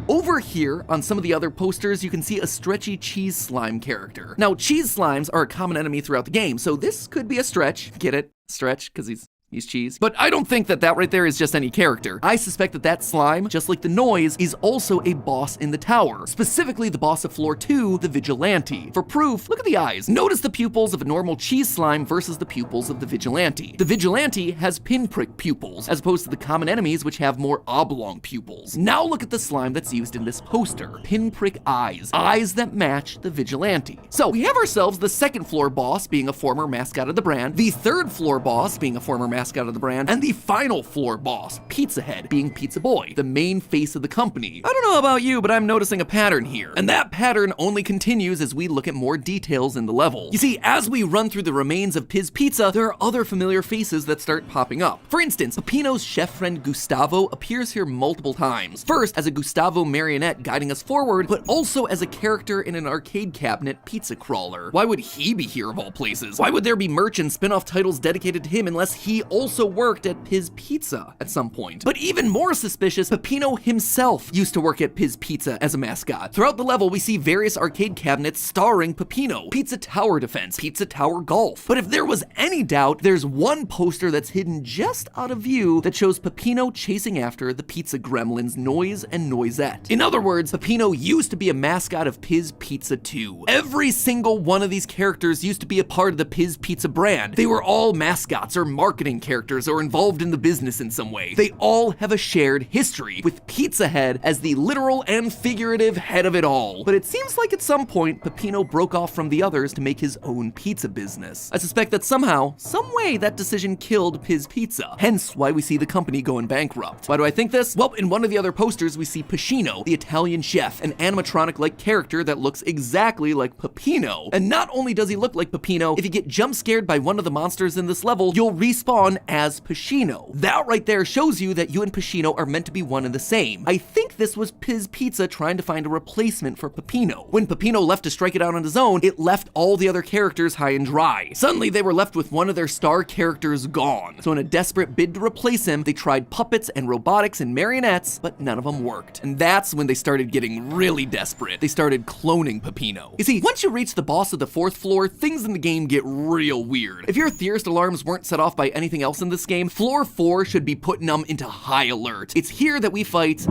Over here, on some of the other posters, you can see a stretchy cheese slime character. Now, cheese slimes are a common enemy throughout the game, so this could be a stretch. Get it? Stretch, because he's cheese. But I don't think that that right there is just any character. I suspect that that slime, just like The Noise, is also a boss in the tower. Specifically, the boss of floor 2, the Vigilante. For proof, look at the eyes. Notice the pupils of a normal cheese slime versus the pupils of the Vigilante. The Vigilante has pinprick pupils, as opposed to the common enemies which have more oblong pupils. Now look at the slime that's used in this poster. Pinprick eyes. Eyes that match the Vigilante. So we have ourselves the second floor boss being a former mascot of the brand, the third floor boss being a former mascot of the brand, and the final floor boss, Pizza Head, being Pizza Boy, the main face of the company. I don't know about you, but I'm noticing a pattern here. And that pattern only continues as we look at more details in the level. You see, as we run through the remains of Piz Pizza, there are other familiar faces that start popping up. For instance, Peppino's chef friend Gustavo appears here multiple times. First, as a Gustavo marionette guiding us forward, but also as a character in an arcade cabinet pizza crawler. Why would he be here of all places? Why would there be merch and spin-off titles dedicated to him unless he also worked at Piz Pizza at some point. But even more suspicious, Peppino himself used to work at Piz Pizza as a mascot. Throughout the level, we see various arcade cabinets starring Peppino. Pizza Tower Defense, Pizza Tower Golf. But if there was any doubt, there's one poster that's hidden just out of view that shows Peppino chasing after the pizza gremlins Noise and Noisette. In other words, Peppino used to be a mascot of Piz Pizza too. Every single one of these characters used to be a part of the Piz Pizza brand. They were all mascots or marketing characters or involved in the business in some way. They all have a shared history, with Pizza Head as the literal and figurative head of it all. But it seems like at some point, Peppino broke off from the others to make his own pizza business. I suspect that somehow, some way, that decision killed Piz Pizza, hence why we see the company going bankrupt. Why do I think this? Well, in one of the other posters, we see Pacino, the Italian chef, an animatronic-like character that looks exactly like Peppino. And not only does he look like Peppino, if you get jump scared by one of the monsters in this level, you'll respawn as Pacino. That right there shows you that you and Pacino are meant to be one and the same. I think this was Piz Pizza trying to find a replacement for Peppino. When Peppino left to strike it out on his own, it left all the other characters high and dry. Suddenly, they were left with one of their star characters gone. So in a desperate bid to replace him, they tried puppets and robotics and marionettes, but none of them worked. And that's when they started getting really desperate. They started cloning Peppino. You see, once you reach the boss of the 4th floor, things in the game get real weird. If your Theorist alarms weren't set off by anything else in this game, floor 4 should be putting them into high alert. It's here that we fight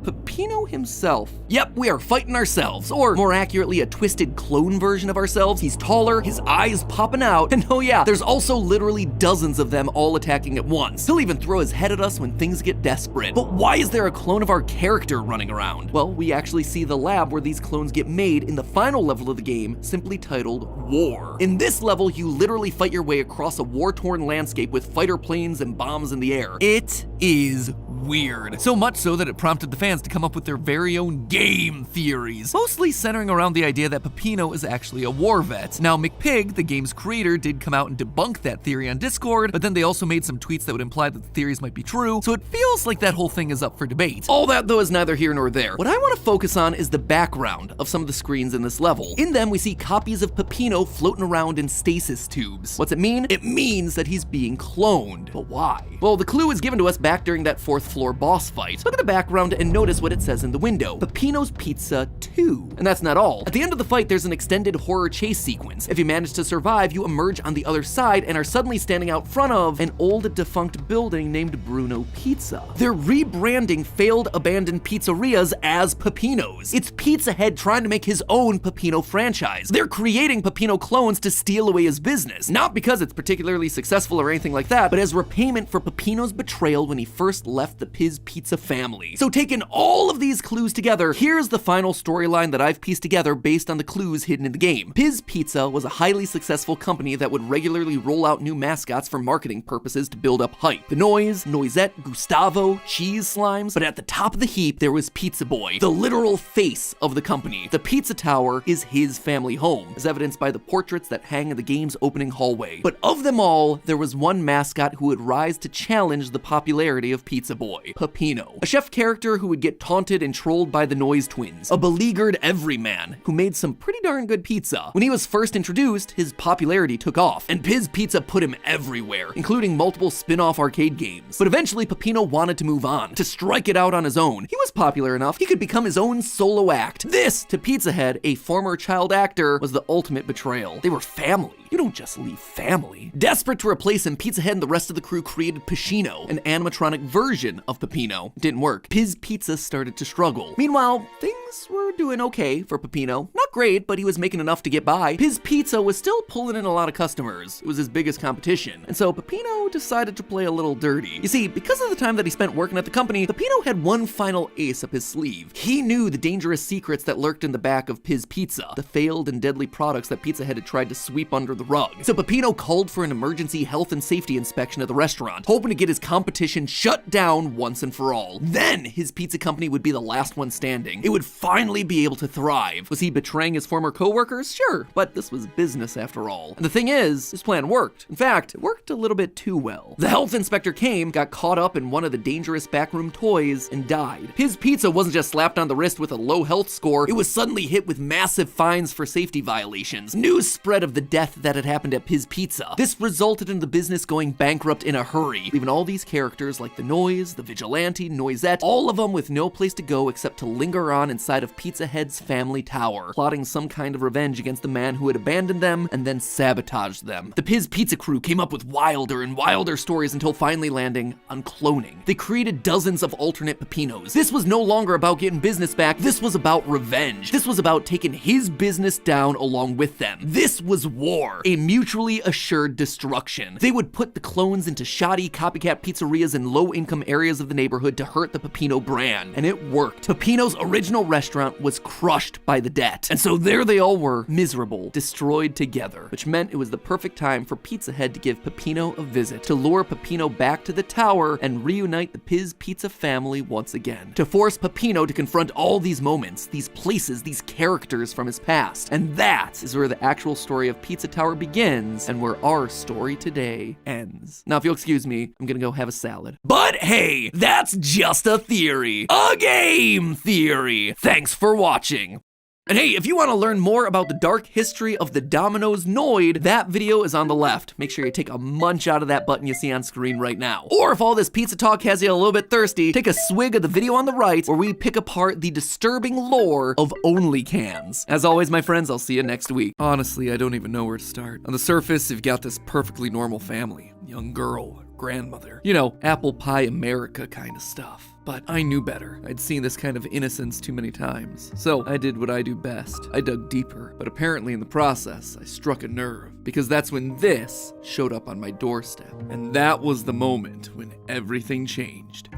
Peppino himself. Yep, we are fighting ourselves, or more accurately, a twisted clone version of ourselves. He's taller, his eyes popping out, and oh yeah, there's also literally dozens of them all attacking at once. He'll even throw his head at us when things get desperate. But why is there a clone of our character running around? Well, we actually see the lab where these clones get made in the final level of the game, simply titled War. In this level, you literally fight your way across a war-torn landscape with fighter planes and bombs in the air. It is weird. So much so that it prompted the fans to come up with their very own game theories, mostly centering around the idea that Peppino is actually a war vet. Now, McPig, the game's creator, did come out and debunk that theory on Discord, but then they also made some tweets that would imply that the theories might be true, so it feels like that whole thing is up for debate. All that, though, is neither here nor there. What I want to focus on is the background of some of the screens in this level. In them, we see copies of Peppino floating around in stasis tubes. What's it mean? It means that he's being cloned. But why? Well, the clue is given to us back during that 4th floor boss fight. Look at the background and notice what it says in the window. Peppino's Pizza 2. And that's not all. At the end of the fight, there's an extended horror chase sequence. If you manage to survive, you emerge on the other side and are suddenly standing out front of an old defunct building named Bruno Pizza. They're rebranding failed abandoned pizzerias as Peppino's. It's Pizza Head trying to make his own Peppino franchise. They're creating Peppino clones to steal away his business. Not because it's particularly successful or anything like that, but as repayment for Peppino's betrayal when he first left the Piz Pizza family. So taking all of these clues together, here's the final storyline that I've pieced together based on the clues hidden in the game. Piz Pizza was a highly successful company that would regularly roll out new mascots for marketing purposes to build up hype. The Noise, Noisette, Gustavo, Cheese Slimes, but at the top of the heap, there was Pizza Boy, the literal face of the company. The Pizza Tower is his family home, as evidenced by the portraits that hang in the game's opening hallway. But of them all, there was one mascot who would rise to challenge the popularity of Pizza Boy, Peppino, a chef character who would get taunted and trolled by the Noise twins, a beleaguered everyman who made some pretty darn good pizza. When he was first introduced, his popularity took off, and Piz Pizza put him everywhere, including multiple spin-off arcade games. But eventually, Peppino wanted to move on, to strike it out on his own. He was popular enough, he could become his own solo act. This, to Pizza Head, a former child actor, was the ultimate betrayal. They were family. You don't just leave family. Desperate to replace him, Pizza Head and the rest of the crew created Pacino, an animatronic version of Peppino. It didn't work. Piz Pizza started to struggle. Meanwhile, things were doing okay for Peppino. Not great, but he was making enough to get by. Piz Pizza was still pulling in a lot of customers. It was his biggest competition. And so Peppino decided to play a little dirty. You see, because of the time that he spent working at the company, Peppino had one final ace up his sleeve. He knew the dangerous secrets that lurked in the back of Piz Pizza, the failed and deadly products that Pizza Head had tried to sweep under the rug. So Peppino called for an emergency health and safety inspection at the restaurant, hoping to get his competition shut down once and for all. Then his pizza company would be the last one standing. It would finally be able to thrive. Was he betraying his former coworkers? Sure, but this was business after all. And the thing is, his plan worked. In fact, it worked a little bit too well. The health inspector came, got caught up in one of the dangerous backroom toys, and died. His Pizza wasn't just slapped on the wrist with a low health score, it was suddenly hit with massive fines for safety violations. News spread of the death that had happened at Piz Pizza. This resulted in the business going bankrupt in a hurry, leaving all these characters like the Noise, the Vigilante, Noisette, all of them with no place to go except to linger on inside of Pizza Head's family tower, plotting some kind of revenge against the man who had abandoned them and then sabotaged them. The Piz Pizza crew came up with wilder and wilder stories until finally landing on cloning. They created dozens of alternate Pepinos. This was no longer about getting business back, this was about revenge. This was about taking his business down along with them. This was war, a mutually assured destruction. They would put the clones into shoddy copycat pizzerias in low-income areas of the neighborhood to hurt the Pepino brand, and it worked. Pepino's original restaurant was crushed by the debt, and so there they all were, miserable, destroyed together, which meant it was the perfect time for Pizza Head to give Pepino a visit, to lure Pepino back to the tower and reunite the Piz Pizza family once again, to force Pepino to confront all these moments, these places, these characters from his past. And that is where the actual story of Pizza Tower begins and where our story today ends. Now, if you'll excuse me, I'm gonna go have a salad. But hey, that's just a theory. A game theory. Thanks for watching. And hey, if you want to learn more about the dark history of the Domino's Noid, that video is on the left. Make sure you take a munch out of that button you see on screen right now. Or if all this pizza talk has you a little bit thirsty, take a swig of the video on the right where we pick apart the disturbing lore of Only Cans. As always, my friends, I'll see you next week. Honestly, I don't even know where to start. On the surface, you've got this perfectly normal family. Young girl, grandmother. You know, apple pie America kind of stuff. But I knew better. I'd seen this kind of innocence too many times. So I did what I do best. I dug deeper. But apparently in the process, I struck a nerve. Because that's when this showed up on my doorstep. And that was the moment when everything changed.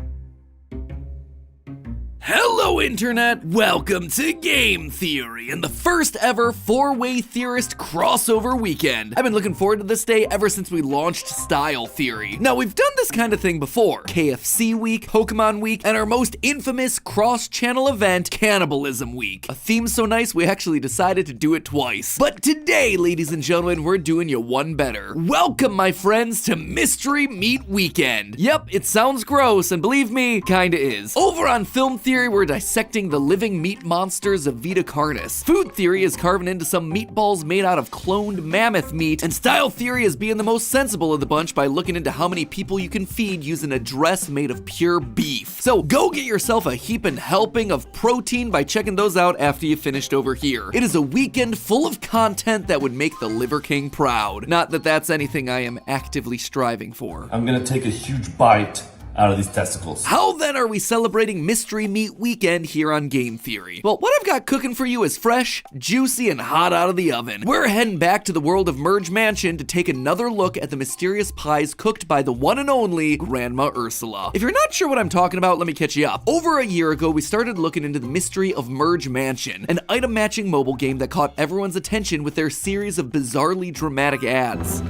Hello, Internet! Welcome to Game Theory and the first ever 4-way Theorist crossover weekend. I've been looking forward to this day ever since we launched Style Theory. Now, we've done this kind of thing before. KFC Week, Pokemon Week, and our most infamous cross-channel event, Cannibalism Week. A theme so nice, we actually decided to do it twice. But today, ladies and gentlemen, we're doing you one better. Welcome, my friends, to Mystery Meat Weekend. Yep, it sounds gross, and believe me, kinda is. Over on Film Theory, we're dissecting the living meat monsters of Vita Carnis. Food Theory is carving into some meatballs made out of cloned mammoth meat, and Style Theory is being the most sensible of the bunch by looking into how many people you can feed using a dress made of pure beef. So go get yourself a heaping helping of protein by checking those out after you finished over here. It is a weekend full of content that would make the Liver King proud. Not that that's anything I am actively striving for. I'm gonna take a huge bite out of these testicles. How then are we celebrating Mystery Meat Weekend here on Game Theory? Well, what I've got cooking for you is fresh, juicy, and hot out of the oven. We're heading back to the world of Merge Mansion to take another look at the mysterious pies cooked by the one and only Grandma Ursula. If you're not sure what I'm talking about, let me catch you up. Over a year ago, we started looking into the mystery of Merge Mansion, an item matching mobile game that caught everyone's attention with their series of bizarrely dramatic ads.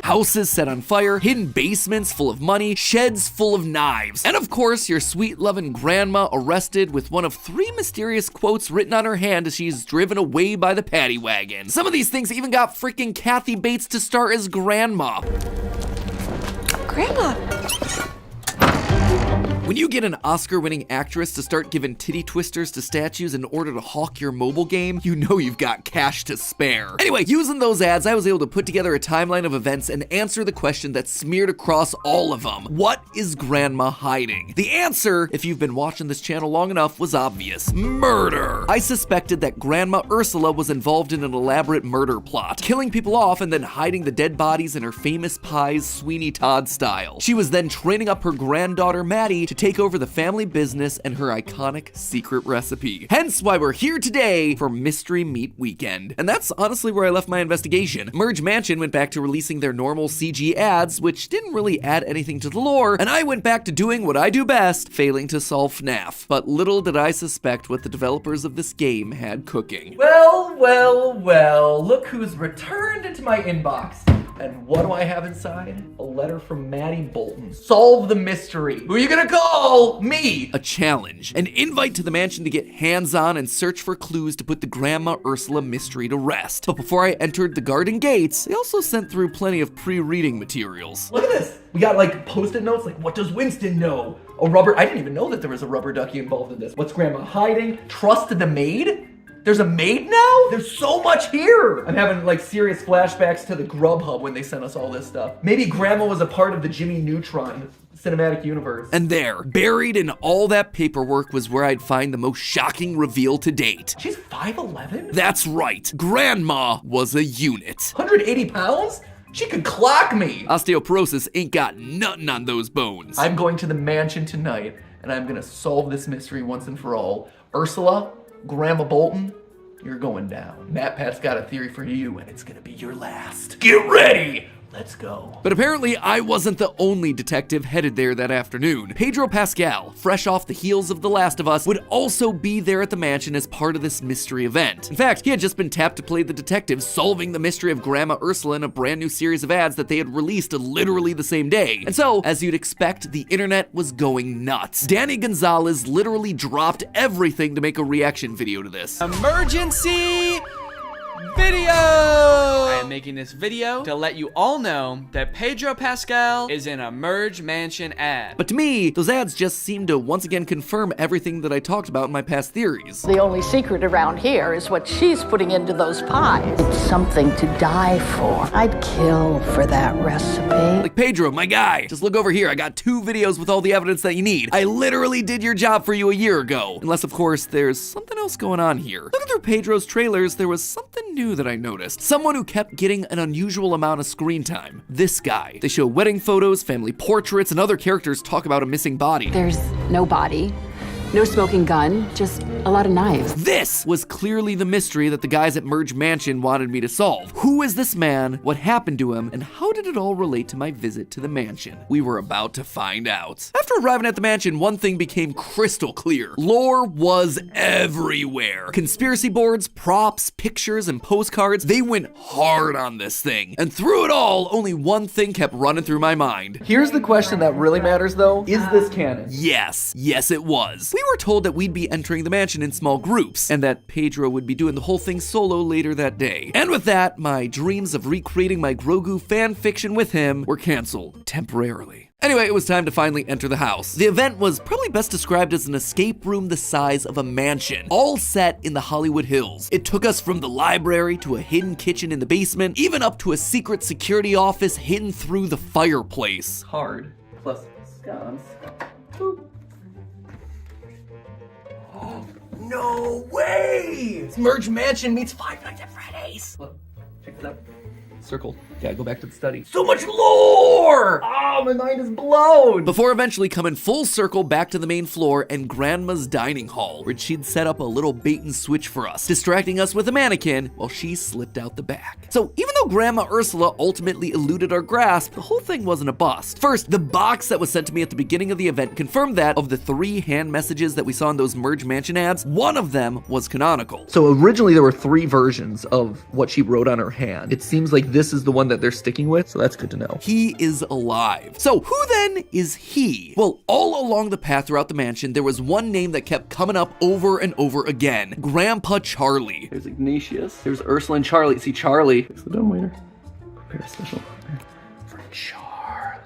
Houses set on fire, hidden basements full of money, sheds full of knives, and of course, your sweet loving grandma arrested with one of 3 mysterious quotes written on her hand as she's driven away by the paddy wagon. Some of these things even got freaking Kathy Bates to star as Grandma. Grandma! When you get an Oscar-winning actress to start giving titty twisters to statues in order to hawk your mobile game, you know you've got cash to spare. Anyway, using those ads, I was able to put together a timeline of events and answer the question that smeared across all of them. What is Grandma hiding? The answer, if you've been watching this channel long enough, was obvious. Murder! I suspected that Grandma Ursula was involved in an elaborate murder plot, killing people off and then hiding the dead bodies in her famous pies Sweeney Todd style. She was then training up her granddaughter Maddie to take over the family business and her iconic secret recipe. Hence why we're here today for Mystery Meat Weekend. And that's honestly where I left my investigation. Merge Mansion went back to releasing their normal CG ads, which didn't really add anything to the lore, and I went back to doing what I do best, failing to solve FNAF. But little did I suspect what the developers of this game had cooking. Well, look who's returned into my inbox. And what do I have inside? A letter from Maddie Bolton. Solve the mystery. Who are you gonna call? Me. A challenge. An invite to the mansion to get hands-on and search for clues to put the Grandma Ursula mystery to rest. But before I entered the garden gates, they also sent through plenty of pre-reading materials. Look at this. We got like post-it notes like, what does Winston know? A rubber, I didn't even know that there was a rubber ducky involved in this. What's Grandma hiding? Trust the maid? There's a maid now? There's so much here. I'm having like serious flashbacks to the Grubhub when they sent us all this stuff. Maybe Grandma was a part of the Jimmy Neutron cinematic universe. And there, buried in all that paperwork, was where I'd find the most shocking reveal to date. She's 5'11"? That's right. Grandma was a unit. 180 pounds? She could clock me. Osteoporosis ain't got nothing on those bones. I'm going to the mansion tonight, and I'm gonna solve this mystery once and for all. Ursula, Grandma Bolton, you're going down. Matpat's got a theory for you, and it's gonna be your last. Get ready! Let's go. But apparently I wasn't the only detective headed there that afternoon. Pedro Pascal, fresh off the heels of The Last of Us, would also be there at the mansion as part of this mystery event. In fact, he had just been tapped to play the detective solving the mystery of Grandma Ursula in a brand new series of ads that they had released literally the same day. And so, as you'd expect, the internet was going nuts. Danny Gonzalez literally dropped everything to make a reaction video to this. Emergency video! I am making this video to let you all know that Pedro Pascal is in a Merge Mansion ad. But to me, those ads just seem to once again confirm everything that I talked about in my past theories. The only secret around here is what she's putting into those pies. It's something to die for. I'd kill for that recipe. Like, Pedro, my guy, just look over here. I got 2 videos with all the evidence that you need. I literally did your job for you a year ago. Unless, of course, there's something else going on here. Looking through Pedro's trailers, there was something new that I noticed. Someone who kept getting an unusual amount of screen time. This guy. They show wedding photos, family portraits, and other characters talk about a missing body. There's no body. No smoking gun, just a lot of knives. This was clearly the mystery that the guys at Merge Mansion wanted me to solve. Who is this man? What happened to him? And how did it all relate to my visit to the mansion? We were about to find out. After arriving at the mansion, one thing became crystal clear. Lore was everywhere. Conspiracy boards, props, pictures, and postcards, they went hard on this thing. And through it all, only one thing kept running through my mind. Here's the question that really matters though. Is this canon? Yes. Yes, it was. We were told that we'd be entering the mansion in small groups, and that Pedro would be doing the whole thing solo later that day. And with that, my dreams of recreating my Grogu fan fiction with him were canceled, temporarily. Anyway, it was time to finally enter the house. The event was probably best described as an escape room the size of a mansion, all set in the Hollywood Hills. It took us from the library to a hidden kitchen in the basement, even up to a secret security office hidden through the fireplace. Hard plus scones. Boop. No way! It's Merge Mansion meets Five Nights at Freddy's. Look, check this out. Circle. Yeah, go back to the study. So much lore! Oh, my mind is blown! Before eventually coming full circle back to the main floor and Grandma's dining hall, where she'd set up a little bait and switch for us, distracting us with a mannequin while she slipped out the back. So even though Grandma Ursula ultimately eluded our grasp, the whole thing wasn't a bust. First, the box that was sent to me at the beginning of the event confirmed that of the 3 hand messages that we saw in those Merge Mansion ads, one of them was canonical. So originally there were 3 versions of what she wrote on her hand. It seems like this is the one that they're sticking with, so that's good to know. He is alive. So who then is he? Well, all along the path throughout the mansion, there was one name that kept coming up over and over again. Grandpa Charlie. There's Ignatius. There's Ursula and Charlie. See, Charlie. Here's the dumbwaiter. Prepare a special for Charlie.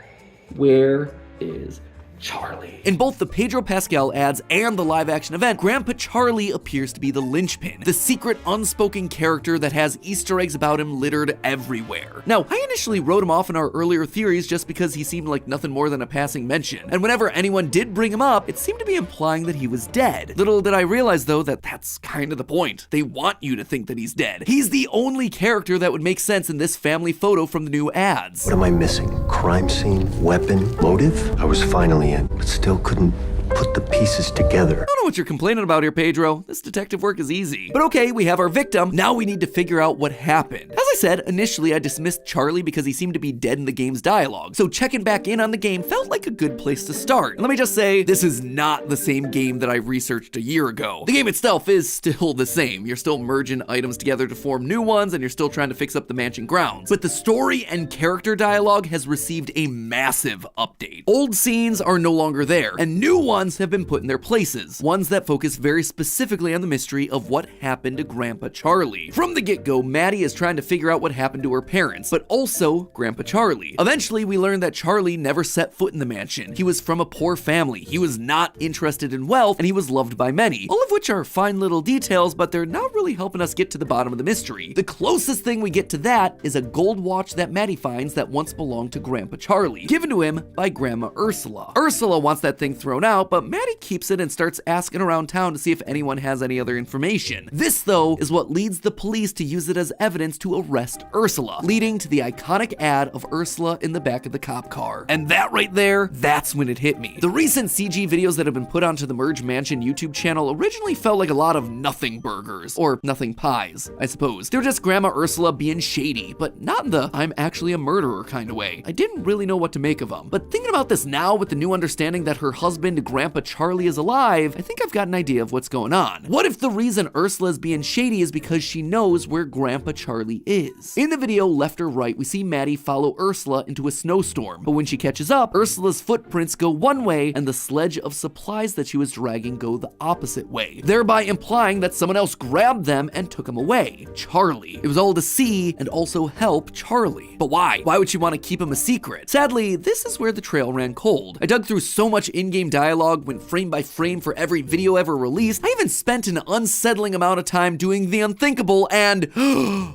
Where is Charlie? In both the Pedro Pascal ads and the live action event, Grandpa Charlie appears to be the linchpin, the secret unspoken character that has Easter eggs about him littered everywhere. Now, I initially wrote him off in our earlier theories just because he seemed like nothing more than a passing mention, and whenever anyone did bring him up, it seemed to be implying that he was dead. Little did I realize though that that's kind of the point. They want you to think that he's dead. He's the only character that would make sense in this family photo from the new ads. What am I missing? Crime scene, weapon, motive? I was finally in, but still couldn't put the pieces together. I don't know what you're complaining about here, Pedro. This detective work is easy. But okay, we have our victim. Now we need to figure out what happened. As I said, initially I dismissed Charlie because he seemed to be dead in the game's dialogue. So checking back in on the game felt like a good place to start. And let me just say, this is not the same game that I researched a year ago. The game itself is still the same. You're still merging items together to form new ones, and you're still trying to fix up the mansion grounds. But the story and character dialogue has received a massive update. Old scenes are no longer there, and new ones have been put in their places. Ones that focus very specifically on the mystery of what happened to Grandpa Charlie. From the get-go, Maddie is trying to figure out what happened to her parents, but also Grandpa Charlie. Eventually, we learn that Charlie never set foot in the mansion. He was from a poor family. He was not interested in wealth, and he was loved by many. All of which are fine little details, but they're not really helping us get to the bottom of the mystery. The closest thing we get to that is a gold watch that Maddie finds that once belonged to Grandpa Charlie, given to him by Grandma Ursula. Ursula wants that thing thrown out, but Maddie keeps it and starts asking around town to see if anyone has any other information. This, though, is what leads the police to use it as evidence to arrest Ursula, leading to the iconic ad of Ursula in the back of the cop car. And that right there, that's when it hit me. The recent CG videos that have been put onto the Merge Mansion YouTube channel originally felt like a lot of nothing burgers, or nothing pies, I suppose. They're just Grandma Ursula being shady, but not in the I'm actually a murderer kind of way. I didn't really know what to make of them. But thinking about this now with the new understanding that her husband, Grandpa Charlie, is alive, I think I've got an idea of what's going on. What if the reason Ursula is being shady is because she knows where Grandpa Charlie is? In the video, left or right, we see Maddie follow Ursula into a snowstorm, but when she catches up, Ursula's footprints go one way and the sledge of supplies that she was dragging go the opposite way, thereby implying that someone else grabbed them and took them away. Charlie. It was all to see and also help Charlie. But why? Why would she want to keep him a secret? Sadly, this is where the trail ran cold. I dug through so much in-game dialogue, went frame by frame for every video ever released. I even spent an unsettling amount of time doing the unthinkable and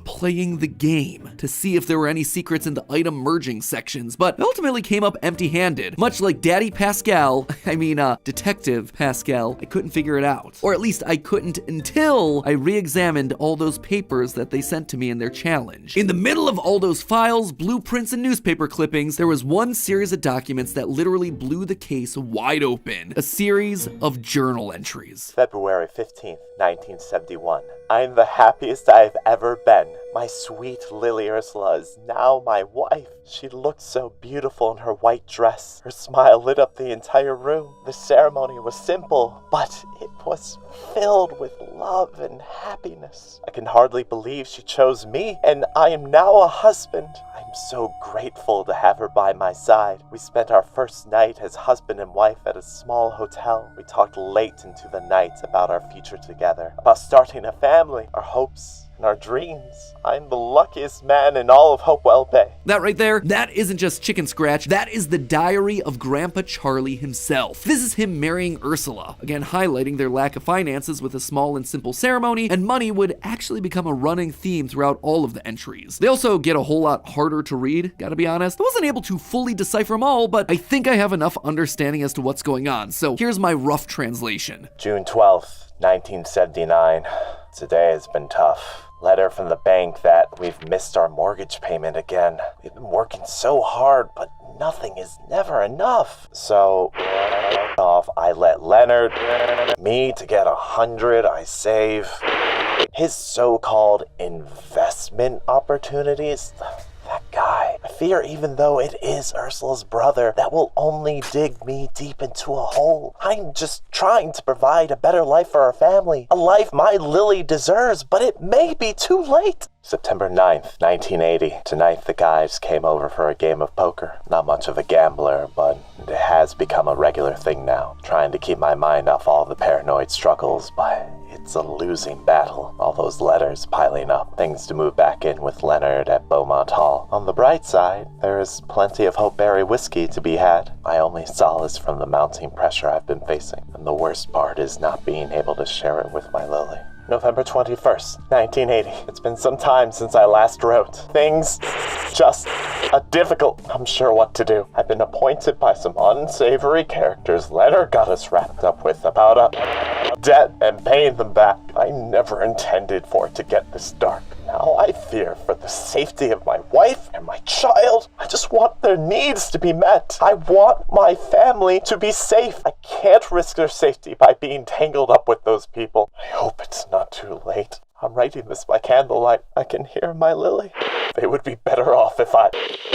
playing the game to see if there were any secrets in the item merging sections, but ultimately came up empty-handed. Much like Daddy Pascal, Detective Pascal, I couldn't figure it out. Or at least I couldn't until I re-examined all those papers that they sent to me in their challenge. In the middle of all those files, blueprints, and newspaper clippings, there was one series of documents that literally blew the case wide open. A series of journal entries. February 15th, 1971. I'm the happiest I've ever been. My sweet Lily Ursula is now my wife. She looked so beautiful in her white dress. Her smile lit up the entire room. The ceremony was simple, but it was filled with love and happiness. I can hardly believe she chose me, and I am now a husband. I'm so grateful to have her by my side. We spent our first night as husband and wife at a small hotel. We talked late into the night about our future together, about starting a family, our hopes, and our dreams. I'm the luckiest man in all of Hopewell Bay. That right there, that isn't just chicken scratch, that is the diary of Grandpa Charlie himself. This is him marrying Ursula, again highlighting their lack of finances with a small and simple ceremony, and money would actually become a running theme throughout all of the entries. They also get a whole lot harder to read, gotta be honest. I wasn't able to fully decipher them all, but I think I have enough understanding as to what's going on, so here's my rough translation. June 12th, 1979. Today has been tough. Letter from the bank that we've missed our mortgage payment again. We've been working so hard, but nothing is never enough. So, I let Leonard, me to get 100, I save. His so-called investment opportunities, that guy. I fear even though it is Ursula's brother, that will only dig me deep into a hole. I'm just trying to provide a better life for our family. A life my Lily deserves, but it may be too late. September 9th, 1980. Tonight the guys came over for a game of poker. Not much of a gambler, but it has become a regular thing now. Trying to keep my mind off all the paranoid struggles, but it's a losing battle. All those letters piling up. Things to move back in with Leonard at Beaumont Hall. On the bright side, there is plenty of Hopeberry whiskey to be had. My only solace from the mounting pressure I've been facing. And the worst part is not being able to share it with my Lily. November 21st, 1980. It's been some time since I last wrote. Things just difficult. I'm sure what to do. I've been appointed by some unsavory characters Leonard got us wrapped up with about a debt and paying them back. I never intended for it to get this dark. Now I fear for the safety of my wife and my child. I just want their needs to be met. I want my family to be safe. I can't risk their safety by being tangled up with those people. I hope it's not too late. I'm writing this by candlelight. I can hear my Lily. They would be better off if I...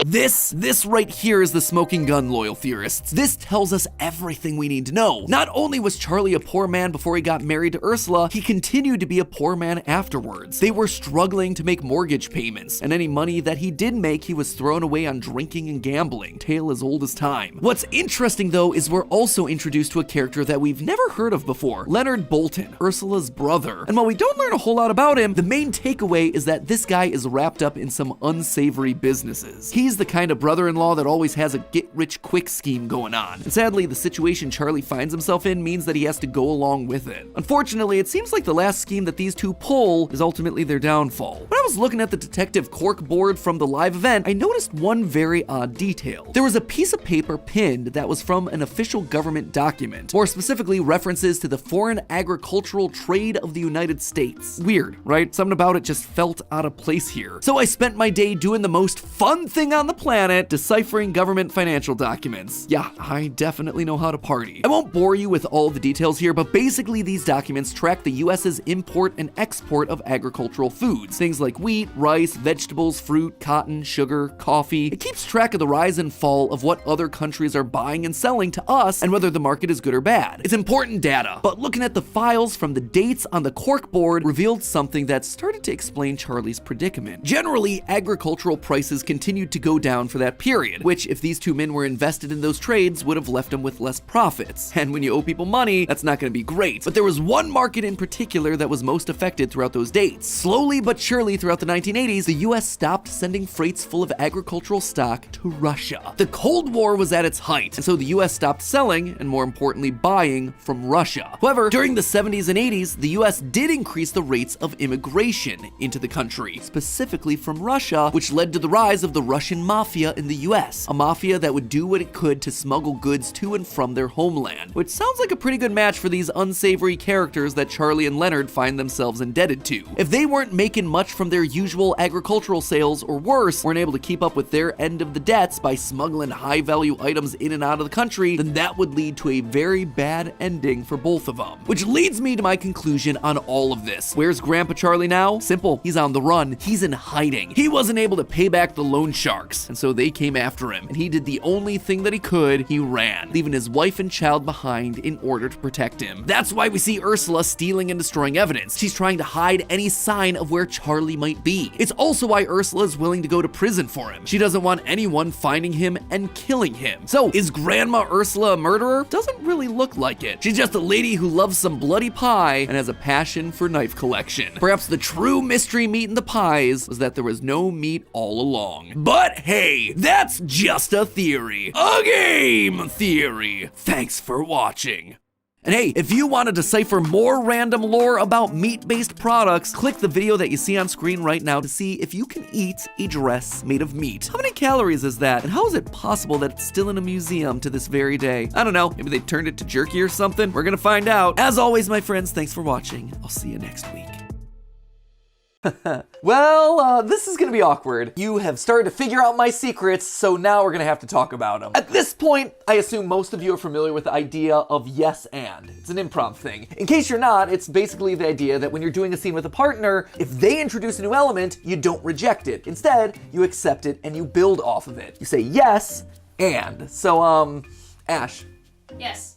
This right here is the smoking gun, loyal theorists. This tells us everything we need to know. Not only was Charlie a poor man before he got married to Ursula, he continued to be a poor man afterwards. They were struggling to make mortgage payments, and any money that he did make, he was thrown away on drinking and gambling. Tale as old as time. What's interesting though is we're also introduced to a character that we've never heard of before, Leonard Bolton, Ursula's brother. And while we don't learn a whole lot about him, the main takeaway is that this guy is wrapped up in some unsavory businesses. He's the kind of brother-in-law that always has a get-rich-quick scheme going on. And sadly, the situation Charlie finds himself in means that he has to go along with it. Unfortunately, it seems like the last scheme that these two pull is ultimately their downfall. When I was looking at the detective cork board from the live event, I noticed one very odd detail. There was a piece of paper pinned that was from an official government document, more specifically references to the Foreign Agricultural Trade of the United States. Weird, right? Something about it just felt out of place here. So I spent my day doing the most fun thing on the planet, deciphering government financial documents. Yeah, I definitely know how to party. I won't bore you with all the details here, but basically these documents track the US's import and export of agricultural foods. Things like wheat, rice, vegetables, fruit, cotton, sugar, coffee. It keeps track of the rise and fall of what other countries are buying and selling to us and whether the market is good or bad. It's important data, but looking at the files from the dates on the cork board revealed something that started to explain Charlie's predicament. Generally, agricultural prices continued to go down for that period, which if these two men were invested in those trades would have left them with less profits. And when you owe people money, that's not going to be great. But there was one market in particular that was most affected throughout those dates. Slowly but surely throughout the 1980s, the US stopped sending freights full of agricultural stock to Russia. The Cold War was at its height, and so the US stopped selling, and more importantly, buying from Russia. However, during the 70s and 80s, the US did increase the rates of immigration into the country, specifically from Russia, which led to the rise of the Russian mafia in the US, a mafia that would do what it could to smuggle goods to and from their homeland, which sounds like a pretty good match for these unsavory characters that Charlie and Leonard find themselves indebted to. If they weren't making much from their usual agricultural sales, or worse, weren't able to keep up with their end of the debts by smuggling high-value items in and out of the country, then that would lead to a very bad ending for both of them. Which leads me to my conclusion on all of this. Where's Grandpa Charlie now? Simple. He's on the run. He's in hiding. He wasn't able to pay back the loan sharks, and so they came after him, and he did the only thing that he could. He ran, leaving his wife and child behind in order to protect him. That's why we see Ursula stealing and destroying evidence. She's trying to hide any sign of where Charlie might be. It's also why Ursula is willing to go to prison for him. She doesn't want anyone finding him and killing him. So, is Grandma Ursula a murderer? Doesn't really look like it. She's just a lady who loves some bloody pie and has a passion for knife collection. Perhaps the true mystery meat in the pies was that there was no meat all along. But hey, that's just a theory. A game theory. Thanks for watching. And hey, if you want to decipher more random lore about meat-based products, click the video that you see on screen right now to see if you can eat a dress made of meat. How many calories is that? And how is it possible that it's still in a museum to this very day? I don't know, maybe they turned it to jerky or something? We're gonna find out. As always, my friends, thanks for watching. I'll see you next week. Well, this is gonna be awkward. You have started to figure out my secrets, so now we're gonna have to talk about them. At this point, I assume most of you are familiar with the idea of yes and. It's an improv thing. In case you're not, it's basically the idea that when you're doing a scene with a partner, if they introduce a new element, you don't reject it. Instead, you accept it and you build off of it. You say yes and. So, Ash. Yes.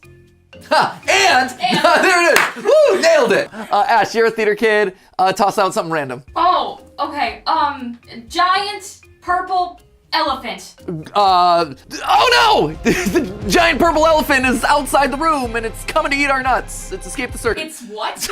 Ha! And there it is! Woo! Nailed it! Ash, you're a theater kid. Toss out something random. Oh, okay. Giant purple elephant. Oh no! The giant purple elephant is outside the room and it's coming to eat our nuts. It's escaped the circuit. It's what?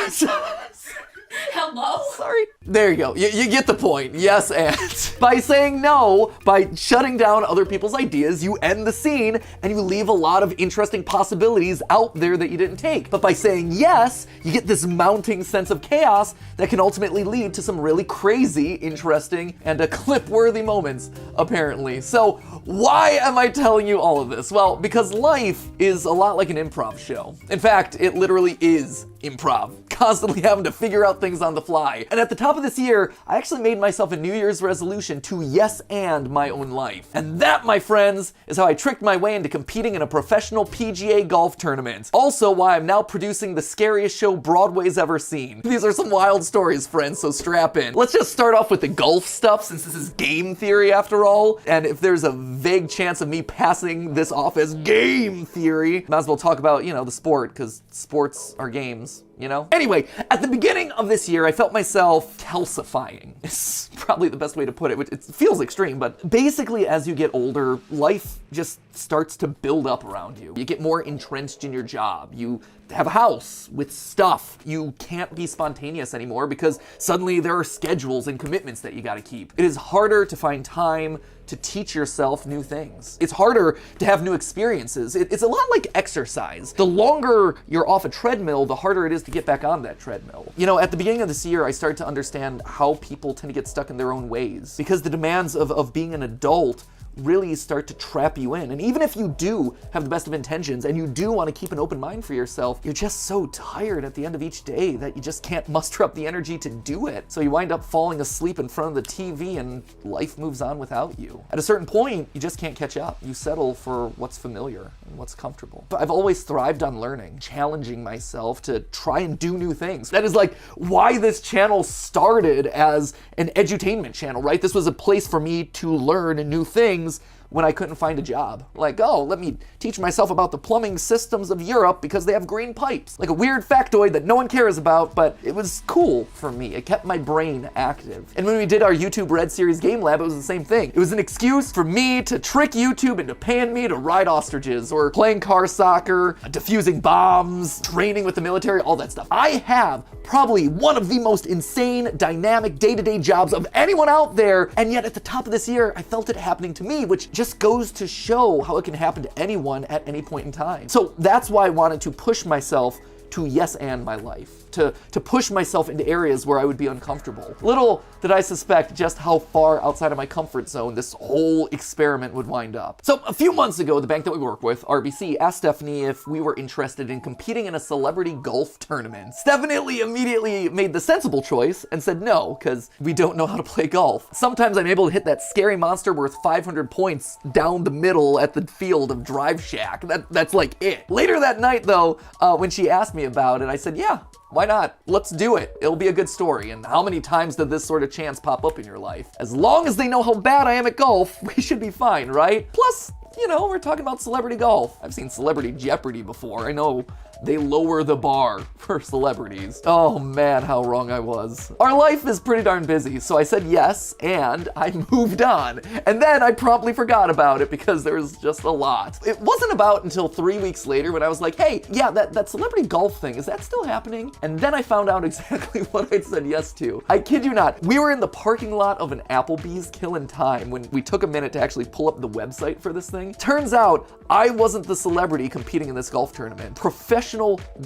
Hello? Sorry. There you go. You get the point. Yes, and. By saying no, by shutting down other people's ideas, you end the scene and you leave a lot of interesting possibilities out there that you didn't take. But by saying yes, you get this mounting sense of chaos that can ultimately lead to some really crazy, interesting, and clip-worthy moments, apparently. So why am I telling you all of this? Well, because life is a lot like an improv show. In fact, it literally is improv. Constantly having to figure out things on the fly. And at the top top of this year, I actually made myself a New Year's resolution to yes and my own life. And that, my friends, is how I tricked my way into competing in a professional PGA golf tournament. Also why I'm now producing the scariest show Broadway's ever seen. These are some wild stories, friends, so strap in. Let's just start off with the golf stuff, since this is game theory after all. And if there's a vague chance of me passing this off as game theory, might as well talk about, you know, the sport, because sports are games. You know? Anyway, at the beginning of this year, I felt myself calcifying. It's probably the best way to put it, which it feels extreme, but basically as you get older, life just starts to build up around you. You get more entrenched in your job. You have a house with stuff. You can't be spontaneous anymore because suddenly there are schedules and commitments that you gotta keep. It is harder to find time to teach yourself new things. It's harder to have new experiences. It's a lot like exercise. The longer you're off a treadmill, the harder it is to get back on that treadmill. You know, at the beginning of this year, I started to understand how people tend to get stuck in their own ways because the demands of being an adult really start to trap you in. And even if you do have the best of intentions and you do want to keep an open mind for yourself, you're just so tired at the end of each day that you just can't muster up the energy to do it. So you wind up falling asleep in front of the TV and life moves on without you. At a certain point, you just can't catch up. You settle for what's familiar and what's comfortable. But I've always thrived on learning, challenging myself to try and do new things. That is like why this channel started as an edutainment channel, right? This was a place for me to learn new things when I couldn't find a job. Like, oh, let me teach myself about the plumbing systems of Europe because they have green pipes. Like a weird factoid that no one cares about, but it was cool for me. It kept my brain active. And when we did our YouTube Red Series Game Lab, it was the same thing. It was an excuse for me to trick YouTube into paying me to ride ostriches or playing car soccer, defusing bombs, training with the military, all that stuff. I have probably one of the most insane, dynamic, day-to-day jobs of anyone out there, and yet at the top of this year, I felt it happening to me, which just goes to show how it can happen to anyone at any point in time. So that's why I wanted to push myself to yes and my life, to push myself into areas where I would be uncomfortable. Little did I suspect just how far outside of my comfort zone this whole experiment would wind up. So a few months ago, the bank that we work with, RBC, asked Stephanie if we were interested in competing in a celebrity golf tournament. Stephanie immediately made the sensible choice and said no, because we don't know how to play golf. Sometimes I'm able to hit that scary monster worth 500 points down the middle at the field of Drive Shack. That's like it. Later that night though, when she asked me about it, I said, yeah, why not? Let's do it. It'll be a good story. And how many times did this sort of chance pop up in your life? As long as they know how bad I am at golf, we should be fine, right? Plus, you know, we're talking about celebrity golf. I've seen Celebrity Jeopardy before. I know they lower the bar for celebrities. Oh man, how wrong I was. Our life is pretty darn busy, so I said yes, and I moved on. And then I promptly forgot about it because there was just a lot. It wasn't about until 3 weeks later when I was like, hey, yeah, that celebrity golf thing, is that still happening? And then I found out exactly what I'd said yes to. I kid you not, we were in the parking lot of an Applebee's killing time when we took a minute to actually pull up the website for this thing. Turns out, I wasn't the celebrity competing in this golf tournament. Professional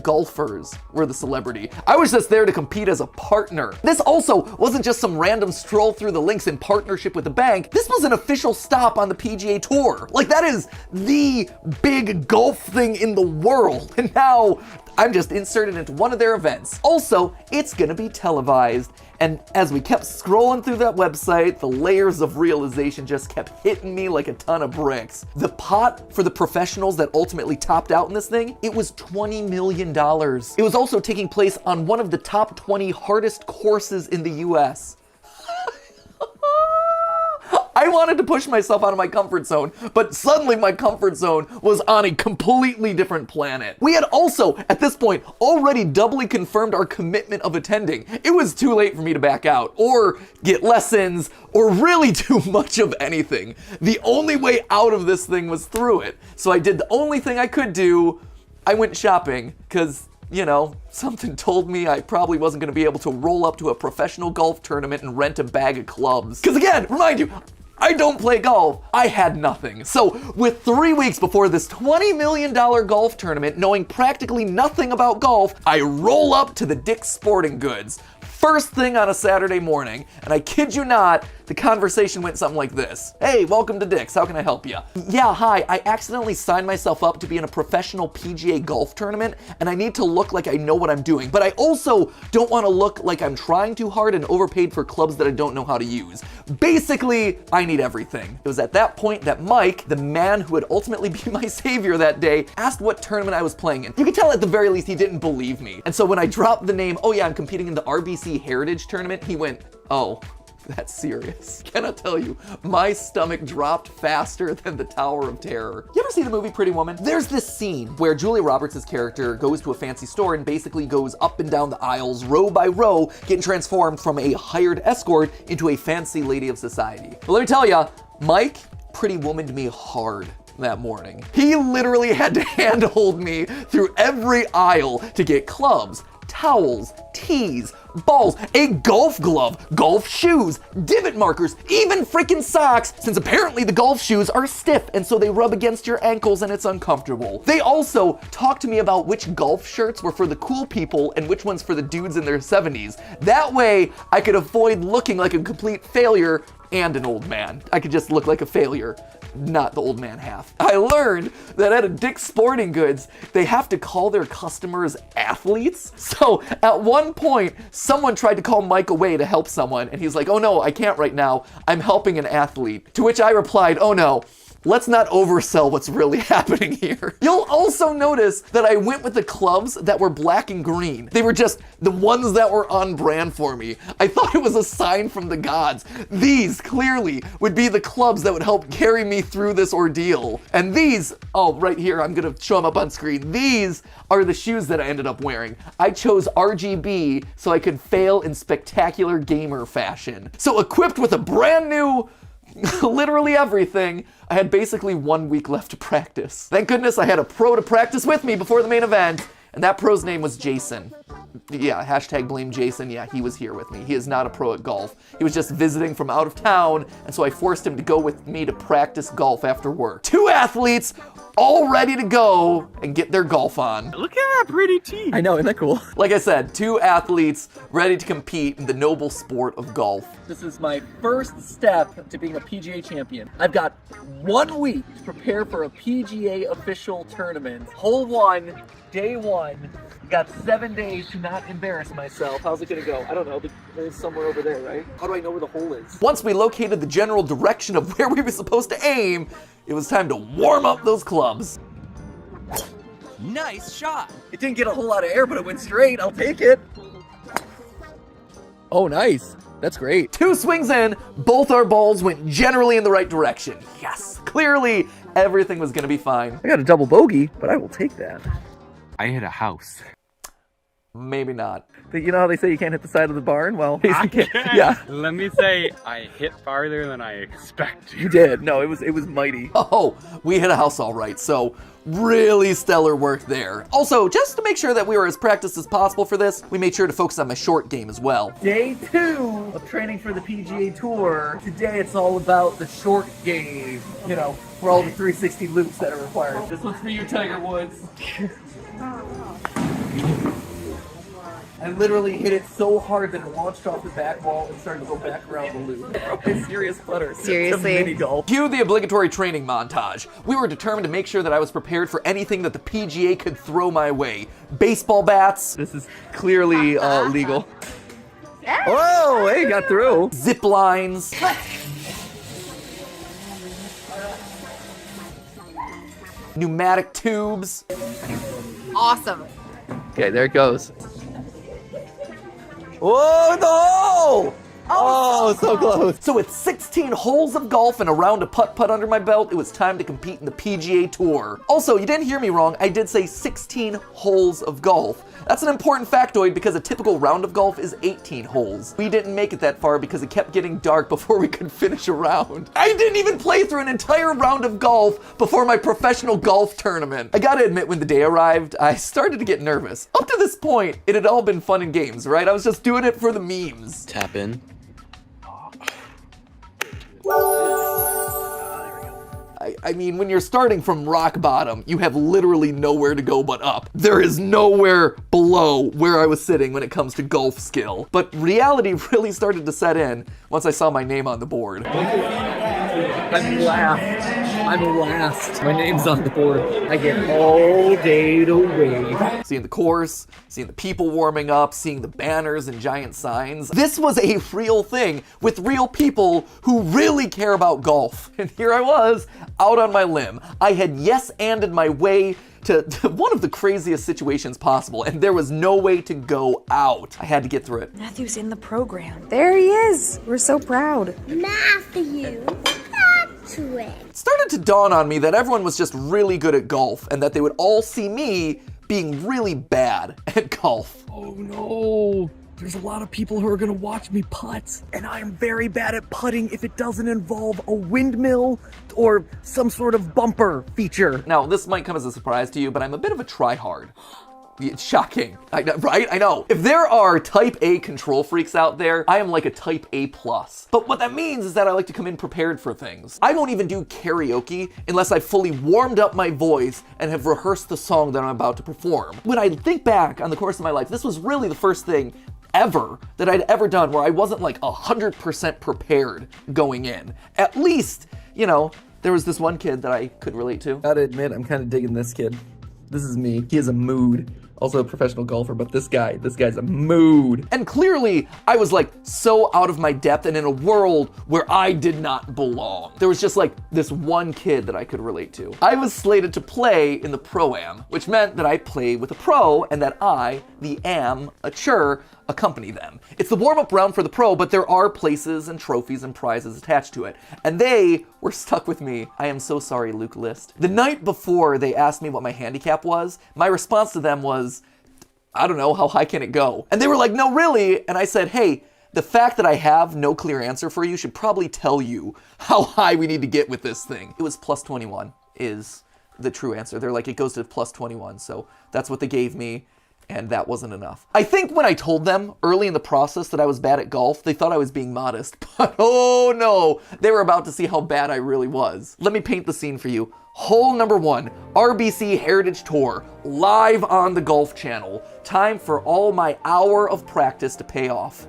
golfers were the celebrity. I was just there to compete as a partner. This also wasn't just some random stroll through the links in partnership with the bank. This was an official stop on the PGA Tour. Like, that is the big golf thing in the world. And now I'm just inserted into one of their events. Also, it's gonna be televised. And as we kept scrolling through that website, the layers of realization just kept hitting me like a ton of bricks. The pot for the professionals that ultimately topped out in this thing, it was $20 million. It was also taking place on one of the top 20 hardest courses in the US. I wanted to push myself out of my comfort zone, but suddenly my comfort zone was on a completely different planet. We had also, at this point, already doubly confirmed our commitment of attending. It was too late for me to back out, or get lessons, or really do much of anything. The only way out of this thing was through it. So I did the only thing I could do. I went shopping, because, you know, something told me I probably wasn't going to be able to roll up to a professional golf tournament and rent a bag of clubs. Because again, remind you, I don't play golf. I had nothing. So with 3 weeks before this $20 million golf tournament, knowing practically nothing about golf, I roll up to the Dick's Sporting Goods. First thing on a Saturday morning, and I kid you not, the conversation went something like this. Hey, welcome to Dick's, how can I help you? Yeah, hi, I accidentally signed myself up to be in a professional PGA golf tournament, and I need to look like I know what I'm doing, but I also don't want to look like I'm trying too hard and overpaid for clubs that I don't know how to use. Basically, I need everything. It was at that point that Mike, the man who would ultimately be my savior that day, asked what tournament I was playing in. You could tell at the very least he didn't believe me. And so when I dropped the name, oh yeah, I'm competing in the RBC Heritage Tournament, he went, oh, that's serious. Can I tell you, my stomach dropped faster than the Tower of Terror. You ever see the movie Pretty Woman? There's this scene where Julia Roberts' character goes to a fancy store and basically goes up and down the aisles, row by row, getting transformed from a hired escort into a fancy lady of society. But let me tell ya, Mike Pretty Woman'd me hard that morning. He literally had to handhold me through every aisle to get clubs, towels, tees, balls, a golf glove, golf shoes, divot markers, even freaking socks, since apparently the golf shoes are stiff and so they rub against your ankles and it's uncomfortable. They also talked to me about which golf shirts were for the cool people and which ones for the dudes in their 70s. That way I could avoid looking like a complete failure and an old man. I could just look like a failure, not the old man half. I learned that at a Dick's Sporting Goods, they have to call their customers athletes. So at one point, someone tried to call Mike away to help someone, and he's like, oh no, I can't right now. I'm helping an athlete. To which I replied, oh no, let's not oversell what's really happening here. You'll also notice that I went with the clubs that were black and green. They were just the ones that were on brand for me. I thought it was a sign from the gods. These clearly would be the clubs that would help carry me through this ordeal. And these, oh, right here, I'm gonna show them up on screen. These are the shoes that I ended up wearing. I chose RGB so I could fail in spectacular gamer fashion. So equipped with a brand new literally everything, I had basically 1 week left to practice. Thank goodness I had a pro to practice with me before the main event, and that pro's name was Jason. Yeah, hashtag blame Jason. Yeah, he was here with me. He is not a pro at golf. He was just visiting from out of town, and so I forced him to go with me to practice golf after work. 2 athletes, all ready to go and get their golf on. Look at that pretty team. I know, isn't that cool? Like I said, 2 athletes ready to compete in the noble sport of golf. This is my first step to being a PGA champion. I've got 1 week to prepare for a PGA official tournament. Hole 1, day 1. Got 7 days to not embarrass myself. How's it gonna go? I don't know, it's somewhere over there, right? How do I know where the hole is? Once we located the general direction of where we were supposed to aim, it was time to warm up those clubs. Nice shot. It didn't get a whole lot of air, but it went straight. I'll take it. Oh, nice. That's great. 2 swings in, both our balls went generally in the right direction. Yes, clearly everything was gonna be fine. I got a double bogey, but I will take that. I hit a house. Maybe not. But you know how they say you can't hit the side of the barn? Well, I can't. can. Yeah. Let me say, I hit farther than I expected. You did. No, it was mighty. Oh, we hit a house all right. So really stellar work there. Also, just to make sure that we were as practiced as possible for this, we made sure to focus on my short game as well. Day 2 of training for the PGA Tour. Today it's all about the short game. You know, for all the 360 loops that are required. This one's for you, Tiger Woods. I literally hit it so hard that it launched off the back wall and started to go back around the loop. A serious putter. Seriously? Mini golf. Cue the obligatory training montage. We were determined to make sure that I was prepared for anything that the PGA could throw my way. Baseball bats. This is clearly legal. Whoa, hey, got through. Zip lines. Pneumatic tubes. Awesome. Okay, there it goes. Whoa, no! Oh, so close. So with 16 holes of golf and a round of putt-putt under my belt, it was time to compete in the PGA Tour. Also, you didn't hear me wrong, I did say 16 holes of golf. That's an important factoid because a typical round of golf is 18 holes. We didn't make it that far because it kept getting dark before we could finish a round. I didn't even play through an entire round of golf before my professional golf tournament. I gotta admit, when the day arrived, I started to get nervous. Up to this point, it had all been fun and games, right? I was just doing it for the memes. Tap in. I mean, when you're starting from rock bottom, you have literally nowhere to go but up. There is nowhere below where I was sitting when it comes to golf skill. But reality really started to set in once I saw my name on the board. I'm last. My name's on the board. I get all day to wait. Seeing the course, seeing the people warming up, seeing the banners and giant signs. This was a real thing with real people who really care about golf. And here I was, out on my limb. I had yes-anded my way to one of the craziest situations possible, and there was no way to go out. I had to get through it. Matthew's in the program. There he is. We're so proud. Matthew, Patrick. It started to dawn on me that everyone was just really good at golf, and that they would all see me being really bad at golf. Oh no. There's a lot of people who are gonna watch me putt, and I am very bad at putting if it doesn't involve a windmill or some sort of bumper feature. Now, this might come as a surprise to you, but I'm a bit of a tryhard. It's shocking, right? I know. If there are type A control freaks out there, I am like a type A+. But what that means is that I like to come in prepared for things. I won't even do karaoke unless I've fully warmed up my voice and have rehearsed the song that I'm about to perform. When I think back on the course of my life, this was really the first thing ever that I'd ever done where I wasn't like 100% prepared going in. At least, you know, there was this one kid that I could relate to. Gotta admit, I'm kind of digging this kid. This is me. He has a mood. Also a professional golfer, but this guy's a mood. And clearly, I was like so out of my depth and in a world where I did not belong. There was just like this one kid that I could relate to. I was slated to play in the Pro-Am, which meant that I play with a pro and that I, the amateur, accompany them. It's the warm-up round for the pro, but there are places and trophies and prizes attached to it. And they were stuck with me. I am so sorry, Luke List. The night before they asked me what my handicap was, my response to them was, I don't know, how high can it go? And they were like, no, really? And I said, hey, the fact that I have no clear answer for you should probably tell you how high we need to get with this thing. It was plus 21 is the true answer. They're like, it goes to plus 21. So that's what they gave me. And that wasn't enough. I think when I told them early in the process that I was bad at golf, they thought I was being modest, but oh no, they were about to see how bad I really was. Let me paint the scene for you. Hole number 1, RBC Heritage Tour, live on the Golf Channel. Time for all my hour of practice to pay off.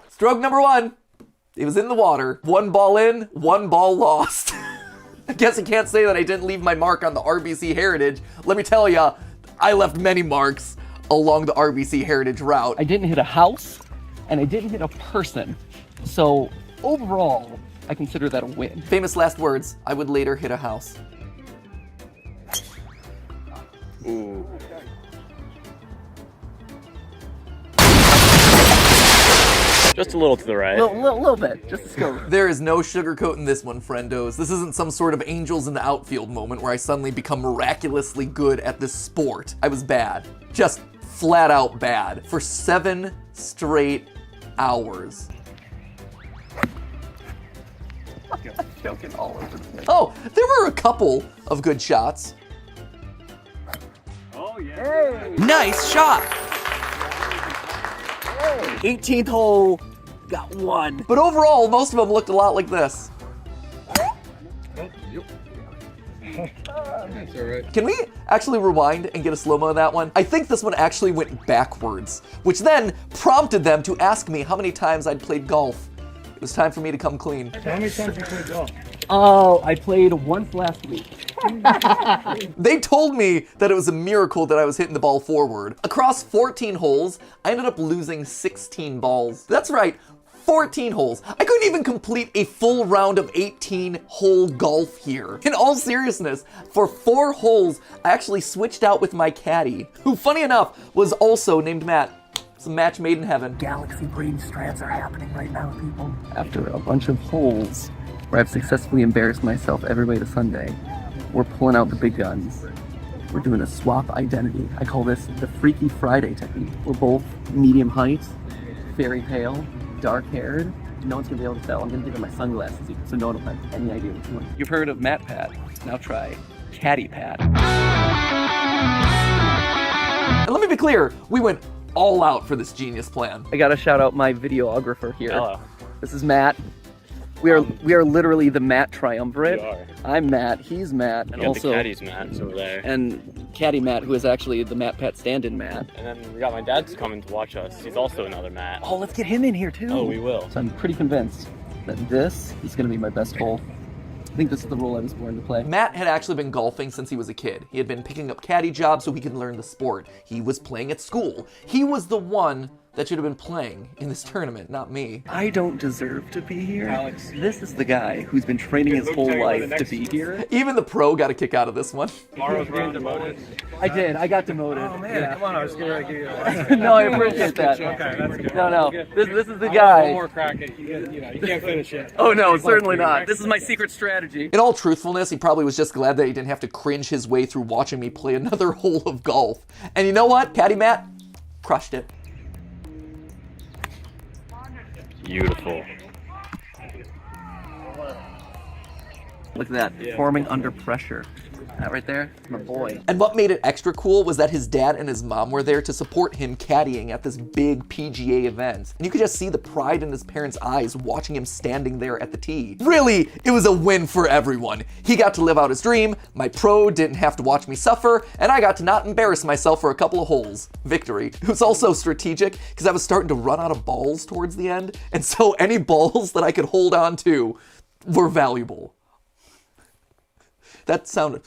Stroke number 1. It was in the water. 1 ball in, 1 ball lost. I guess I can't say that I didn't leave my mark on the RBC Heritage. Let me tell ya, I left many marks along the RBC Heritage route. I didn't hit a house, and I didn't hit a person. So overall, I consider that a win. Famous last words, I would later hit a house. Ooh. Just a little to the right. Little bit, just a scope. There is no sugarcoating this one, friendos. This isn't some sort of angels in the outfield moment where I suddenly become miraculously good at this sport. I was bad. Just flat out bad. For 7 straight hours. Joking all over the place. Oh, there were a couple of good shots. Oh, yeah. Hey. Nice shot. 18th hole, got 1. But overall, most of them looked a lot like this. That's all right. Can we actually rewind and get a slow-mo of that one? I think this one actually went backwards, which then prompted them to ask me how many times I'd played golf. It was time for me to come clean. How many times you played golf? Oh, I played once last week. They told me that it was a miracle that I was hitting the ball forward. Across 14 holes, I ended up losing 16 balls. That's right, 14 holes. I couldn't even complete a full round of 18-hole golf here. In all seriousness, for 4 holes, I actually switched out with my caddy, who, funny enough, was also named Matt. It's a match made in heaven. Galaxy brain strats are happening right now, people. After a bunch of holes where I've successfully embarrassed myself every way to Sunday, we're pulling out the big guns. We're doing a swap identity. I call this the Freaky Friday technique. We're both medium height, very pale, dark-haired. No one's gonna be able to tell. I'm gonna give him my sunglasses so no one will have any idea what's going on. You've heard of Matpat. Now try Caddy Pat. And let me be clear, we went all out for this genius plan. I gotta shout out my videographer here. Hello. This is Matt. We are literally the Matt triumvirate. We are. I'm Matt, he's Matt, and also the caddy's Matt's over there. And Caddy Matt, who is actually the Matpat stand-in Matt. And then we got my dad's coming to watch us. He's also another Matt. Oh, let's get him in here too. Oh, we will. So I'm pretty convinced that this is gonna be my best hole. I think this is the role I was born to play. Matt had actually been golfing since he was a kid. He had been picking up caddy jobs so he could learn the sport. He was playing at school. He was the one that should have been playing in this tournament, not me. I don't deserve to be here. Alex. This is the guy who's been training his whole life to be here. Even the pro got a kick out of this one. Tomorrow's getting demoted. I did. I got demoted. Oh man, yeah. come on, I was going to give you a No, I appreciate that. Okay, that's good. No. This is the guy. One more crack at you. You can't finish it. Oh no, certainly not. This is my secret strategy. In all truthfulness, he probably was just glad that he didn't have to cringe his way through watching me play another hole of golf. And you know what? Caddy Matt crushed it. Beautiful. Look at that, performing under pressure. That right there, my boy. And what made it extra cool was that his dad and his mom were there to support him caddying at this big PGA event. And you could just see the pride in his parents' eyes watching him standing there at the tee. Really, it was a win for everyone. He got to live out his dream, my pro didn't have to watch me suffer, and I got to not embarrass myself for a couple of holes. Victory. It was also strategic because I was starting to run out of balls towards the end, and so any balls that I could hold on to were valuable. That sounded...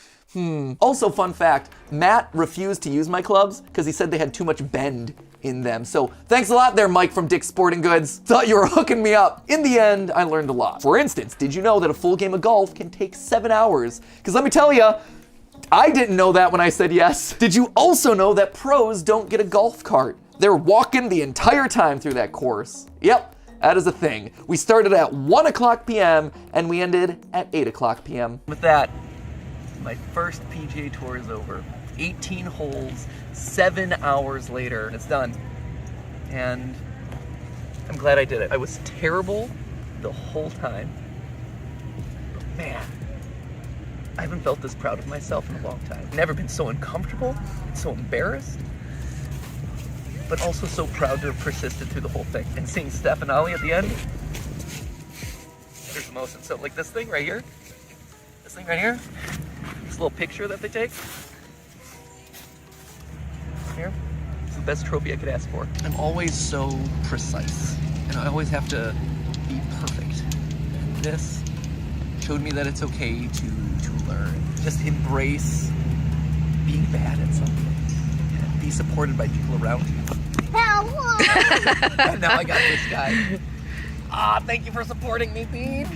Also, fun fact, Matt refused to use my clubs because he said they had too much bend in them. So thanks a lot there, Mike from Dick's Sporting Goods. Thought you were hooking me up. In the end, I learned a lot. For instance, did you know that a full game of golf can take 7 hours? Because let me tell you, I didn't know that when I said yes. Did you also know that pros don't get a golf cart? They're walking the entire time through that course. Yep. That is a thing. We started at 1 o'clock p.m. and we ended at 8 o'clock p.m. With that, my first PGA Tour is over. 18 holes, 7 hours later, and it's done. And I'm glad I did it. I was terrible the whole time. But man, I haven't felt this proud of myself in a long time. Never been so uncomfortable, so embarrassed, but also so proud to have persisted through the whole thing. And seeing Steph and Ollie at the end, there's the most. And so like this thing right here, this little picture that they take. Here. It's the best trophy I could ask for. I'm always so precise, and I always have to be perfect. And this showed me that it's okay to learn. Just embrace being bad at something. And be supported by people around you. And now I got this guy. Thank you for supporting me, Bean.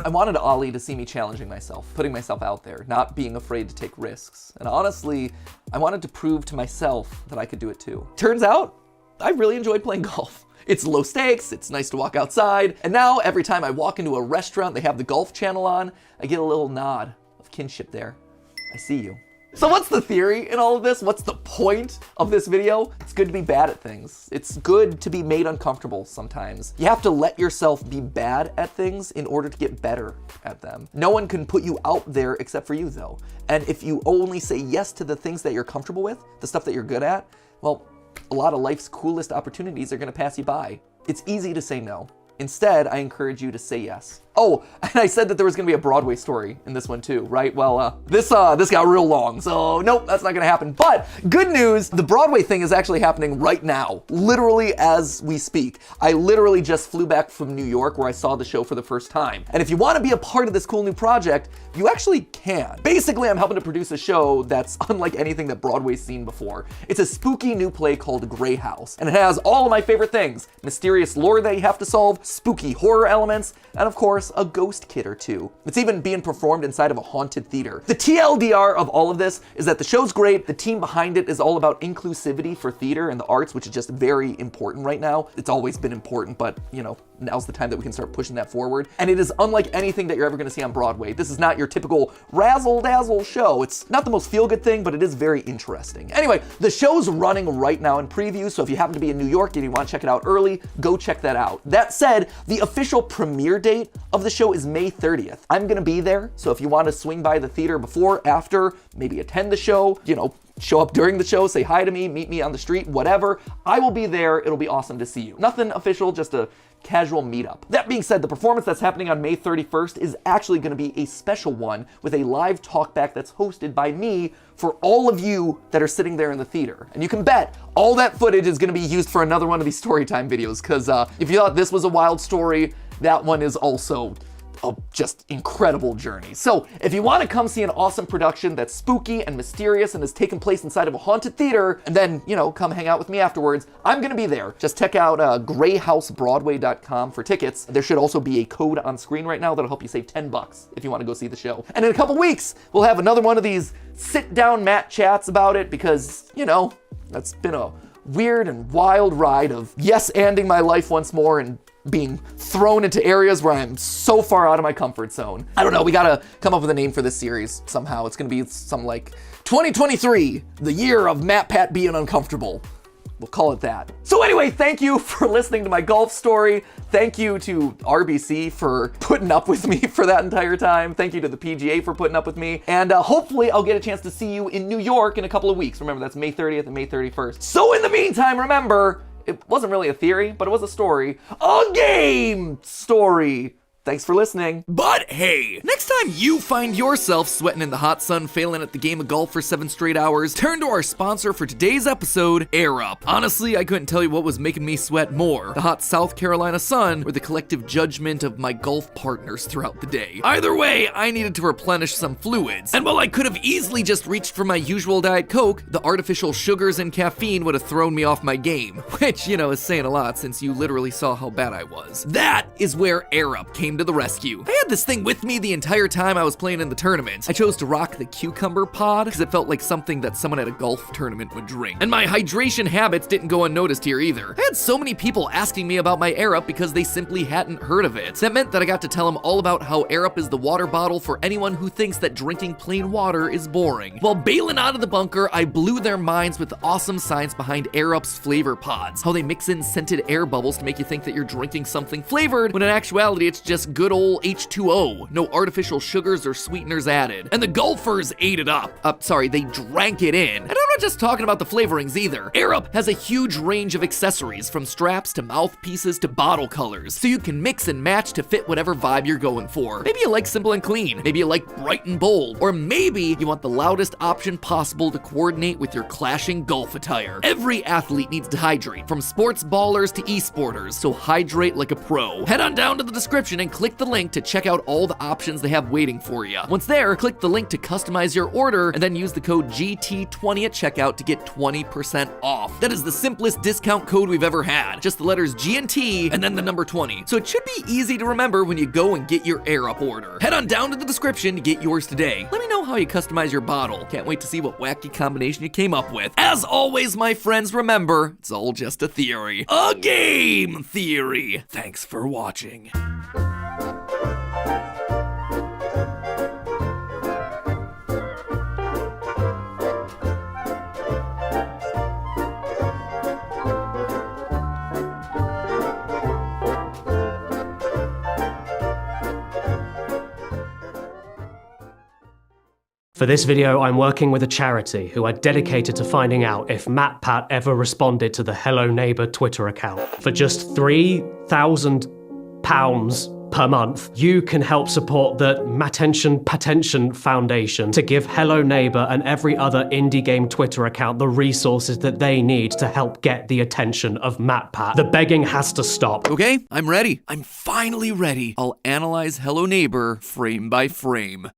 I wanted Ollie to see me challenging myself, putting myself out there, not being afraid to take risks. And honestly, I wanted to prove to myself that I could do it too. Turns out, I really enjoyed playing golf. It's low stakes, it's nice to walk outside, and now every time I walk into a restaurant, they have the Golf Channel on, I get a little nod of kinship there. I see you. So what's the theory in all of this? What's the point of this video? It's good to be bad at things. It's good to be made uncomfortable sometimes. You have to let yourself be bad at things in order to get better at them. No one can put you out there except for you though. And if you only say yes to the things that you're comfortable with, the stuff that you're good at, well, a lot of life's coolest opportunities are gonna pass you by. It's easy to say no. Instead, I encourage you to say yes. Oh, and I said that there was gonna be a Broadway story in this one too, right? Well, this got real long, so nope, that's not gonna happen. But good news, the Broadway thing is actually happening right now, literally as we speak. I literally just flew back from New York where I saw the show for the first time. And if you wanna be a part of this cool new project, you actually can. Basically, I'm helping to produce a show that's unlike anything that Broadway's seen before. It's a spooky new play called Grey House, and it has all of my favorite things: mysterious lore that you have to solve, spooky horror elements, and of course, a ghost kid or two. It's even being performed inside of a haunted theater. The TLDR of all of this is that the show's great, the team behind it is all about inclusivity for theater and the arts, which is just very important right now. It's always been important, but you know, now's the time that we can start pushing that forward. And it is unlike anything that you're ever gonna see on Broadway. This is not your typical razzle-dazzle show. It's not the most feel-good thing, but it is very interesting. Anyway, the show's running right now in preview, so if you happen to be in New York and you wanna check it out early, go check that out. That said, the official premiere date of the show is May 30th. I'm gonna be there, so if you want to swing by the theater before, after, maybe attend the show, you know, show up during the show, say hi to me, meet me on the street, whatever, I will be there. It'll be awesome to see you. Nothing official, just a casual meetup. That being said, the performance that's happening on May 31st is actually going to be a special one with a live talkback that's hosted by me for all of you that are sitting there in the theater. And you can bet all that footage is going to be used for another one of these storytime videos, because if you thought this was a wild story, that one is also a just incredible journey. So if you want to come see an awesome production that's spooky and mysterious and has taken place inside of a haunted theater, and then, you know, come hang out with me afterwards, I'm gonna be there. Just check out greyhousebroadway.com for tickets. There should also be a code on screen right now that'll help you save $10 if you want to go see the show. And in a couple weeks, we'll have another one of these sit-down Matt chats about it, because, you know, that's been a weird and wild ride of yes-anding my life once more and being thrown into areas where I'm so far out of my comfort zone. I don't know, we gotta come up with a name for this series somehow. It's gonna be something like 2023, the year of Matpat being uncomfortable. We'll call it that. So anyway, thank you for listening to my golf story. Thank you to RBC for putting up with me for that entire time. Thank you to the PGA for putting up with me. And hopefully I'll get a chance to see you in New York in a couple of weeks. Remember, that's May 30th and May 31st. So in the meantime, remember, it wasn't really a theory, but it was a story. A game story. Thanks for listening. But hey, next time you find yourself sweating in the hot sun failing at the game of golf for 7 straight hours, turn to our sponsor for today's episode, Air Up. Honestly, I couldn't tell you what was making me sweat more, the hot South Carolina sun or the collective judgment of my golf partners throughout the day. Either way, I needed to replenish some fluids. And while I could have easily just reached for my usual Diet Coke, the artificial sugars and caffeine would have thrown me off my game, which, you know, is saying a lot since you literally saw how bad I was. That is where Air Up came to the rescue. I had this thing with me the entire time I was playing in the tournament. I chose to rock the cucumber pod because it felt like something that someone at a golf tournament would drink. And my hydration habits didn't go unnoticed here either. I had so many people asking me about my Air Up because they simply hadn't heard of it. That meant that I got to tell them all about how Air Up is the water bottle for anyone who thinks that drinking plain water is boring. While bailing out of the bunker, I blew their minds with the awesome science behind Air Up's flavor pods. How they mix in scented air bubbles to make you think that you're drinking something flavored, when in actuality it's just good old H2O, no artificial sugars or sweeteners added. And the golfers ate it up. They drank it in. And I'm not just talking about the flavorings either. Air Up has a huge range of accessories, from straps to mouthpieces to bottle colors, so you can mix and match to fit whatever vibe you're going for. Maybe you like simple and clean, maybe you like bright and bold, or maybe you want the loudest option possible to coordinate with your clashing golf attire. Every athlete needs to hydrate, from sports ballers to e-sporters, so hydrate like a pro. Head on down to the description and click the link to check out all the options they have waiting for you. Once there, click the link to customize your order and then use the code GT20 at checkout to get 20% off. That is the simplest discount code we've ever had. Just the letters G and T and then the number 20. So it should be easy to remember when you go and get your Air Up order. Head on down to the description to get yours today. Let me know how you customize your bottle. Can't wait to see what wacky combination you came up with. As always, my friends, remember, it's all just a theory. A game theory. Thanks for watching. For this video, I'm working with a charity who are dedicated to finding out if Matpat ever responded to the Hello Neighbour Twitter account. For just £3,000 per month, you can help support the Mattention Patention Foundation to give Hello Neighbour and every other indie game Twitter account the resources that they need to help get the attention of Matpat. The begging has to stop. Okay, I'm ready. I'm finally ready. I'll analyze Hello Neighbor frame by frame.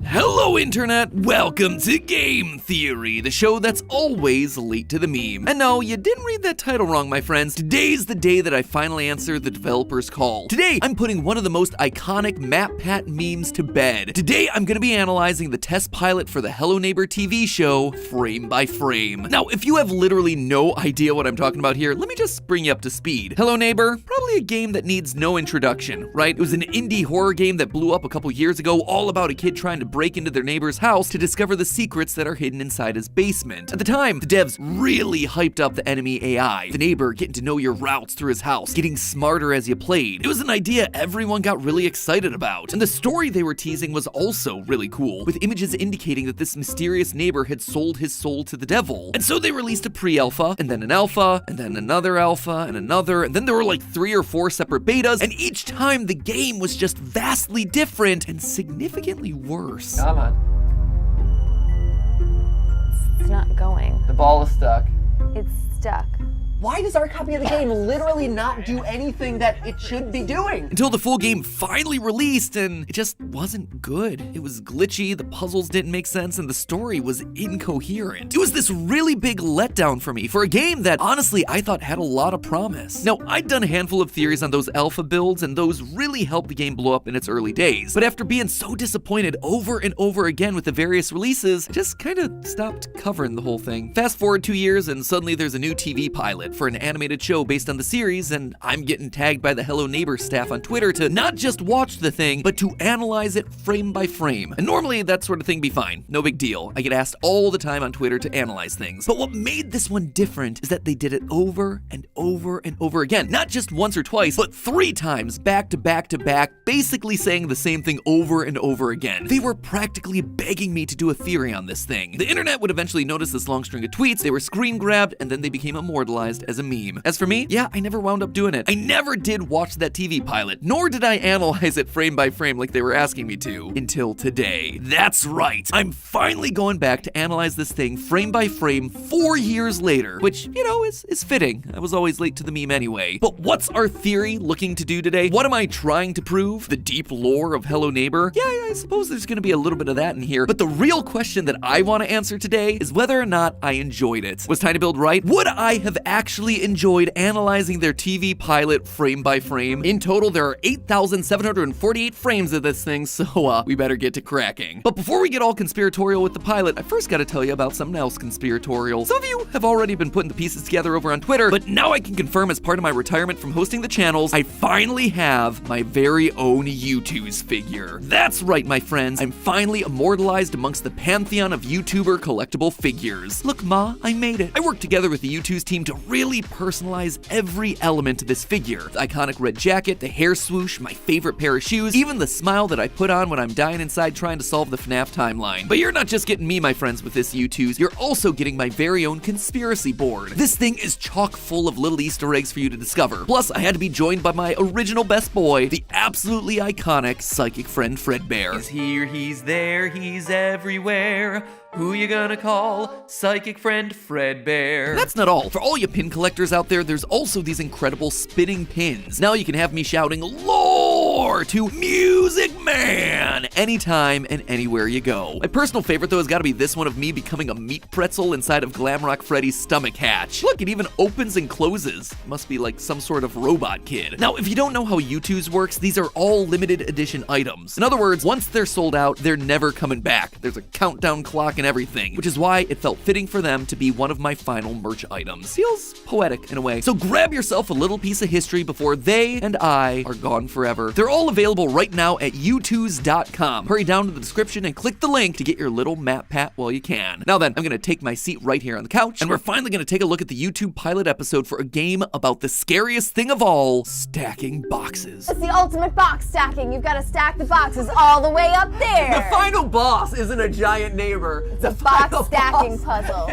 Hello Hello Internet, welcome to Game Theory, the show that's always late to the meme. And no, you didn't read that title wrong, my friends. Today's the day that I finally answer the developer's call. Today, I'm putting one of the most iconic Matpat memes to bed. Today, I'm gonna be analyzing the test pilot for the Hello Neighbor TV show, frame by frame. Now, if you have literally no idea what I'm talking about here, let me just bring you up to speed. Hello Neighbor, probably a game that needs no introduction, right? It was an indie horror game that blew up a couple years ago, all about a kid trying to break into their neighbor's house to discover the secrets that are hidden inside his basement. At the time, the devs really hyped up the enemy AI, the neighbor getting to know your routes through his house, getting smarter as you played. It was an idea everyone got really excited about. And the story they were teasing was also really cool, with images indicating that this mysterious neighbor had sold his soul to the devil. And so they released a pre-alpha, and then an alpha, and then another alpha, and another, and then there were like 3 or 4 separate betas, and each time the game was just vastly different and significantly worse. Come on. It's not going. The ball is stuck. It's stuck. Why does our copy of the game literally not do anything that it should be doing? Until the full game finally released, and it just wasn't good. It was glitchy, the puzzles didn't make sense, and the story was incoherent. It was this really big letdown for me, for a game that honestly I thought had a lot of promise. Now, I'd done a handful of theories on those alpha builds, and those really helped the game blow up in its early days. But after being so disappointed over and over again with the various releases, I just kind of stopped covering the whole thing. Fast forward 2 years, and suddenly there's a new TV pilot for an animated show based on the series, and I'm getting tagged by the Hello Neighbor staff on Twitter to not just watch the thing, but to analyze it frame by frame. And normally that sort of thing be fine, no big deal. I get asked all the time on Twitter to analyze things. But what made this one different is that they did it over and over and over again. Not just once or twice, but 3 times back to back to back, basically saying the same thing over and over again. They were practically begging me to do a theory on this thing. The internet would eventually notice this long string of tweets, they were screen grabbed, and then they became immortalized as a meme. As for me, yeah, I never wound up doing it. I never did watch that TV pilot, nor did I analyze it frame by frame like they were asking me to, until today. That's right, I'm finally going back to analyze this thing frame by frame 4 years later, which, you know, is fitting. I was always late to the meme anyway. But what's our theory looking to do today? What am I trying to prove? The deep lore of Hello Neighbor? Yeah, I suppose there's gonna be a little bit of that in here, but the real question that I want to answer today is whether or not I enjoyed it. Was Tiny to Build right? Would I have actually enjoyed analyzing their TV pilot frame by frame? In total, there are 8,748 frames of this thing, so we better get to cracking. But before we get all conspiratorial with the pilot, I first gotta tell you about something else conspiratorial. Some of you have already been putting the pieces together over on Twitter, but now I can confirm as part of my retirement from hosting the channels, I finally have my very own U2's figure. That's right, my friends, I'm finally immortalized amongst the pantheon of YouTuber collectible figures. Look, Ma, I made it. I worked together with the U2's team to really personalize every element of this figure. The iconic red jacket, the hair swoosh, my favorite pair of shoes, even the smile that I put on when I'm dying inside trying to solve the FNAF timeline. But you're not just getting me, my friends, with this U2's, you're also getting my very own conspiracy board. This thing is chock full of little Easter eggs for you to discover. Plus, I had to be joined by my original best boy, the absolutely iconic psychic friend Fredbear. He's here, he's there, he's everywhere. Who you gonna call? Psychic friend Fredbear. That's not all. For all you pin collectors out there, there's also these incredible spinning pins. Now you can have me shouting lore to Music Man anytime and anywhere you go. My personal favorite though has gotta be this one of me becoming a meat pretzel inside of Glamrock Freddy's stomach hatch. Look, it even opens and closes. Must be like some sort of robot kid. Now, if you don't know how U2's works, these are all limited edition items. In other words, once they're sold out, they're never coming back. There's a countdown clock and everything, which is why it felt fitting for them to be one of my final merch items. Feels poetic in a way. So grab yourself a little piece of history before they and I are gone forever. They're all available right now at u2s.com. Hurry down to the description and click the link to get your little Matpat while you can. Now then, I'm gonna take my seat right here on the couch, and we're finally gonna take a look at the YouTube pilot episode for a game about the scariest thing of all, stacking boxes. It's the ultimate box stacking. You've got to stack the boxes all the way up there. The final boss isn't a giant neighbor. It's a box stacking puzzle.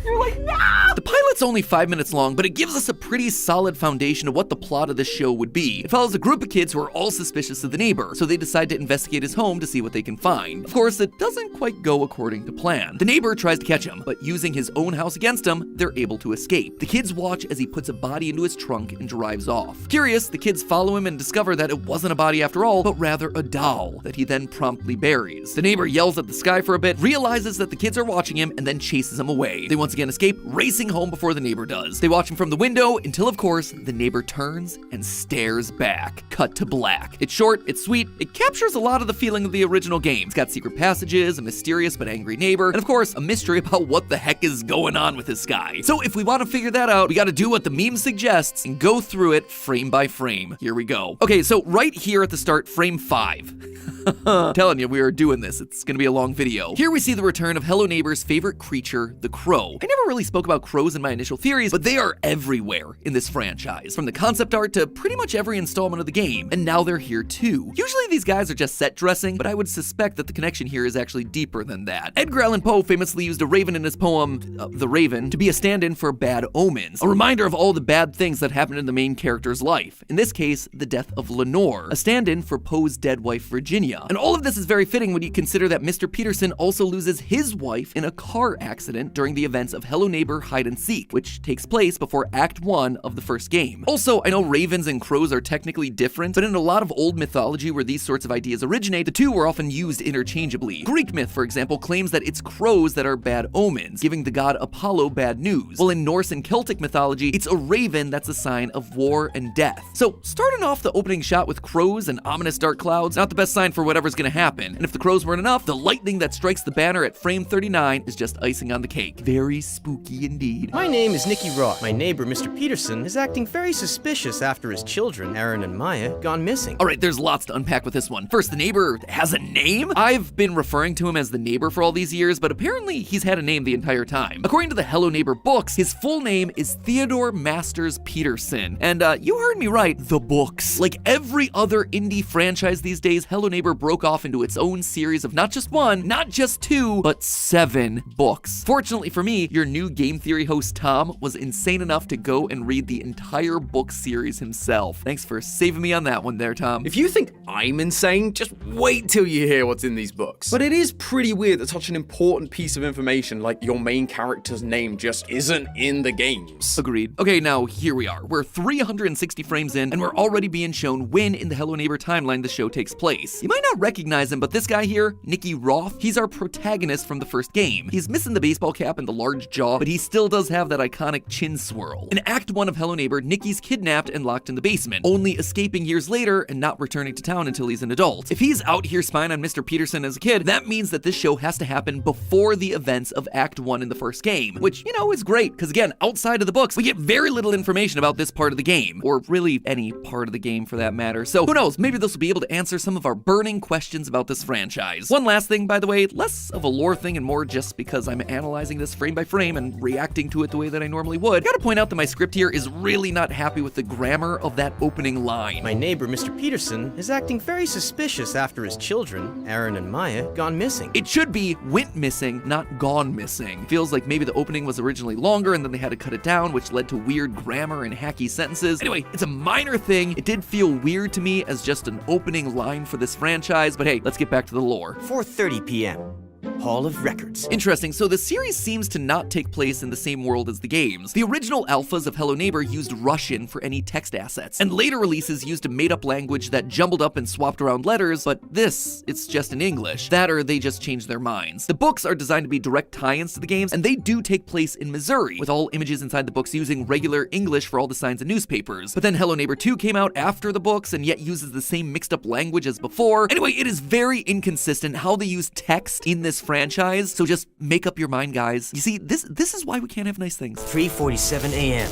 You're like, no! The pilot's only 5 minutes long, but it gives us a pretty solid foundation of what the plot of this show would be. It follows a group of kids who are all suspicious of the neighbor, so they decide to investigate his home to see what they can find. Of course, it doesn't quite go according to plan. The neighbor tries to catch him, but using his own house against him, they're able to escape. The kids watch as he puts a body into his trunk and drives off. Curious, the kids follow him and discover that it wasn't a body after all, but rather a doll that he then promptly buries. The neighbor yells at the sky for a bit, realizes that the kids are watching him, and then chases him away. They once again escape, racing home before the neighbor does. They watch him from the window until, of course, the neighbor turns and stares back. Cut to black. It's short, it's sweet, it captures a lot of the feeling of the original game. It's got secret passages, a mysterious but angry neighbor, and of course, a mystery about what the heck is going on with this guy. So if we want to figure that out, we gotta do what the meme suggests and go through it frame by frame. Here we go. Okay, so right here at the start, frame 5. Telling you, we are doing this. It's gonna be a long video. Here we see the return of Hello Neighbor's favorite creature, the crow. I never really spoke about crows in my initial theories, but they are everywhere in this franchise, from the concept art to pretty much every installment of the game, and now they're here too. Usually these guys are just set dressing, but I would suspect that the connection here is actually deeper than that. Edgar Allan Poe famously used a raven in his poem, The Raven, to be a stand-in for bad omens, a reminder of all the bad things that happened in the main character's life. In this case, the death of Lenore, a stand-in for Poe's dead wife, Virginia. And all of this is very fitting when you consider that Mr. Peterson also loses his wife in a car accident during the events of Hello Neighbor Hide and Seek, which takes place before Act 1 of the first game. Also, I know ravens and crows are technically different, but in a lot of old mythology where these sorts of ideas originate, the two were often used interchangeably. Greek myth, for example, claims that it's crows that are bad omens, giving the god Apollo bad news, while in Norse and Celtic mythology, it's a raven that's a sign of war and death. So, starting off the opening shot with crows and ominous dark clouds, not the best sign for whatever's gonna happen. And if the crows weren't enough, the lightning that strikes the banner at frame 39 is just icing on the cake. Very spooky indeed. My name is Nicky Rock. My neighbor, Mr. Peterson, is acting very suspicious after his children, Aaron and Maya, gone missing. Alright, there's lots to unpack with this one. First, the neighbor has a name? I've been referring to him as the neighbor for all these years, but apparently he's had a name the entire time. According to the Hello Neighbor books, his full name is Theodore Masters Peterson. And you heard me right, the books. Like every other indie franchise these days, Hello Neighbor broke off into its own series of not just one, not just two, but 7 books. Fortunately for me, your new game theory host Tom was insane enough to go and read the entire book series himself. Thanks for saving me on that one there, Tom. If you think I'm insane, just wait till you hear what's in these books. But it is pretty weird that such an important piece of information like your main character's name just isn't in the games. Agreed. Okay, now here we are. We're 360 frames in, and we're already being shown when in the Hello Neighbor timeline the show takes place. You might not recognize him, but this guy here, Nicky Roth, he's our protagonist from the first game. He's missing the baseball cap and the large jaw, but he still does have that iconic chin swirl. In Act 1 of Hello Neighbor, Nicky's kidnapped and locked in the basement, only escaping years later and not returning to town until he's an adult. If he's out here spying on Mr. Peterson as a kid, that means that this show has to happen before the events of Act 1 in the first game, which, you know, is great, because again, outside of the books, we get very little information about this part of the game, or really any part of the game for that matter. So who knows, maybe this will be able to answer some of our burning questions about this franchise. One last thing, by the way, less of a lore thing and more just because I'm analyzing this frame by frame and reacting to it the way that I normally would. Gotta point out that my script here is really not happy with the grammar of that opening line. My neighbor, Mr. Peterson, is acting very suspicious after his children, Aaron and Maya, gone missing. It should be went missing, not gone missing. Feels like maybe the opening was originally longer and then they had to cut it down, which led to weird grammar and hacky sentences. Anyway, it's a minor thing. It did feel weird to me as just an opening line for this franchise, but hey, let's get back to the lore. 4:30 p.m. Hall of Records. Interesting, so the series seems to not take place in the same world as the games. The original alphas of Hello Neighbor used Russian for any text assets, and later releases used a made-up language that jumbled up and swapped around letters, but this, it's just in English. That or they just changed their minds. The books are designed to be direct tie-ins to the games, and they do take place in Missouri, with all images inside the books using regular English for all the signs and newspapers. But then Hello Neighbor 2 came out after the books, and yet uses the same mixed-up language as before. Anyway, it is very inconsistent how they use text in this franchise, so just make up your mind, guys. You see, this is why we can't have nice things. 3:47 a.m.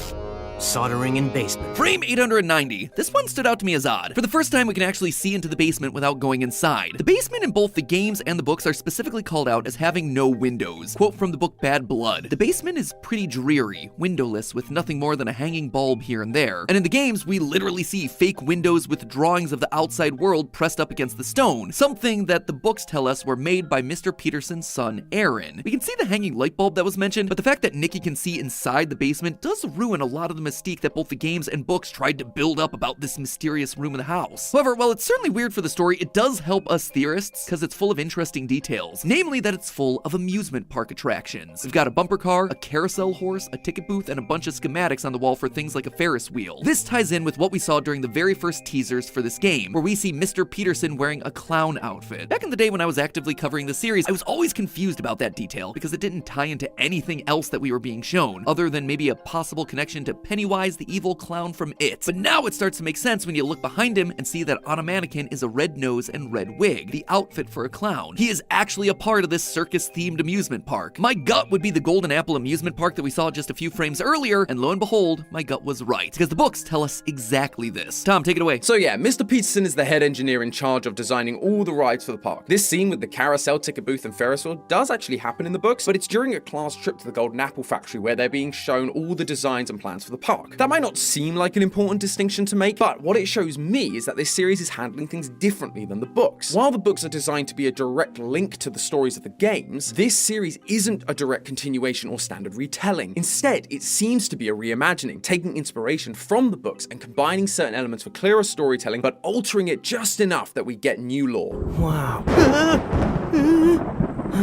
soldering in basement. Frame 890. This one stood out to me as odd. For the first time, we can actually see into the basement without going inside. The basement in both the games and the books are specifically called out as having no windows. Quote from the book Bad Blood. The basement is pretty dreary, windowless, with nothing more than a hanging bulb here and there. And in the games, we literally see fake windows with drawings of the outside world pressed up against the stone, something that the books tell us were made by Mr. Peterson's son, Aaron. We can see the hanging light bulb that was mentioned, but the fact that Nikki can see inside the basement does ruin a lot of the mystique that both the games and books tried to build up about this mysterious room in the house. However, while it's certainly weird for the story, it does help us theorists because it's full of interesting details, namely that it's full of amusement park attractions. We've got a bumper car, a carousel horse, a ticket booth, and a bunch of schematics on the wall for things like a Ferris wheel. This ties in with what we saw during the very first teasers for this game, where we see Mr. Peterson wearing a clown outfit. Back in the day when I was actively covering the series, I was always confused about that detail because it didn't tie into anything else that we were being shown, other than maybe a possible connection to Pennywise, the evil clown from It. But now it starts to make sense when you look behind him and see that on a mannequin is a red nose and red wig, the outfit for a clown. He is actually a part of this circus-themed amusement park. My gut would be the Golden Apple amusement park that we saw just a few frames earlier, and lo and behold, my gut was right, because the books tell us exactly this. Tom, take it away. So yeah, Mr. Peterson is the head engineer in charge of designing all the rides for the park. This scene with the carousel, ticket booth, and Ferris wheel does actually happen in the books, but it's during a class trip to the Golden Apple factory where they're being shown all the designs and plans for the park. That might not seem like an important distinction to make, but what it shows me is that this series is handling things differently than the books. While the books are designed to be a direct link to the stories of the games, this series isn't a direct continuation or standard retelling. Instead, it seems to be a reimagining, taking inspiration from the books and combining certain elements for clearer storytelling, but altering it just enough that we get new lore. Wow.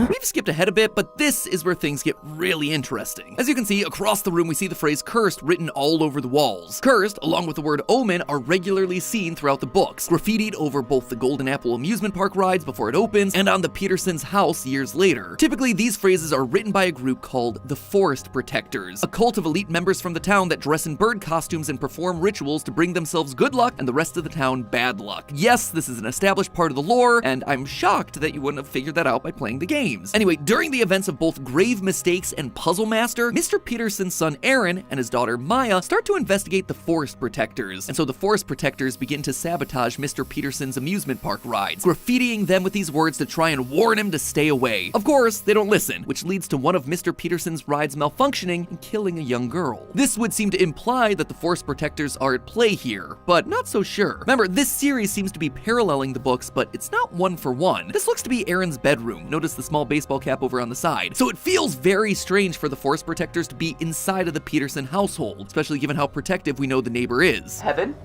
We've skipped ahead a bit, but this is where things get really interesting. As you can see, across the room we see the phrase cursed written all over the walls. Cursed, along with the word omen, are regularly seen throughout the books, graffitied over both the Golden Apple amusement park rides before it opens and on the Petersons' house years later. Typically, these phrases are written by a group called the Forest Protectors, a cult of elite members from the town that dress in bird costumes and perform rituals to bring themselves good luck and the rest of the town bad luck. Yes, this is an established part of the lore, and I'm shocked that you wouldn't have figured that out by playing the game. Anyway, during the events of both Grave Mistakes and Puzzle Master, Mr. Peterson's son Aaron and his daughter Maya start to investigate the Forest Protectors, and so the Forest Protectors begin to sabotage Mr. Peterson's amusement park rides, graffitiing them with these words to try and warn him to stay away. Of course, they don't listen, which leads to one of Mr. Peterson's rides malfunctioning and killing a young girl. This would seem to imply that the Forest Protectors are at play here, but not so sure. Remember, this series seems to be paralleling the books, but it's not one for one. This looks to be Aaron's bedroom. Notice the small baseball cap over on the side. So it feels very strange for the Forest Protectors to be inside of the Peterson household, especially given how protective we know the neighbor is. Heaven?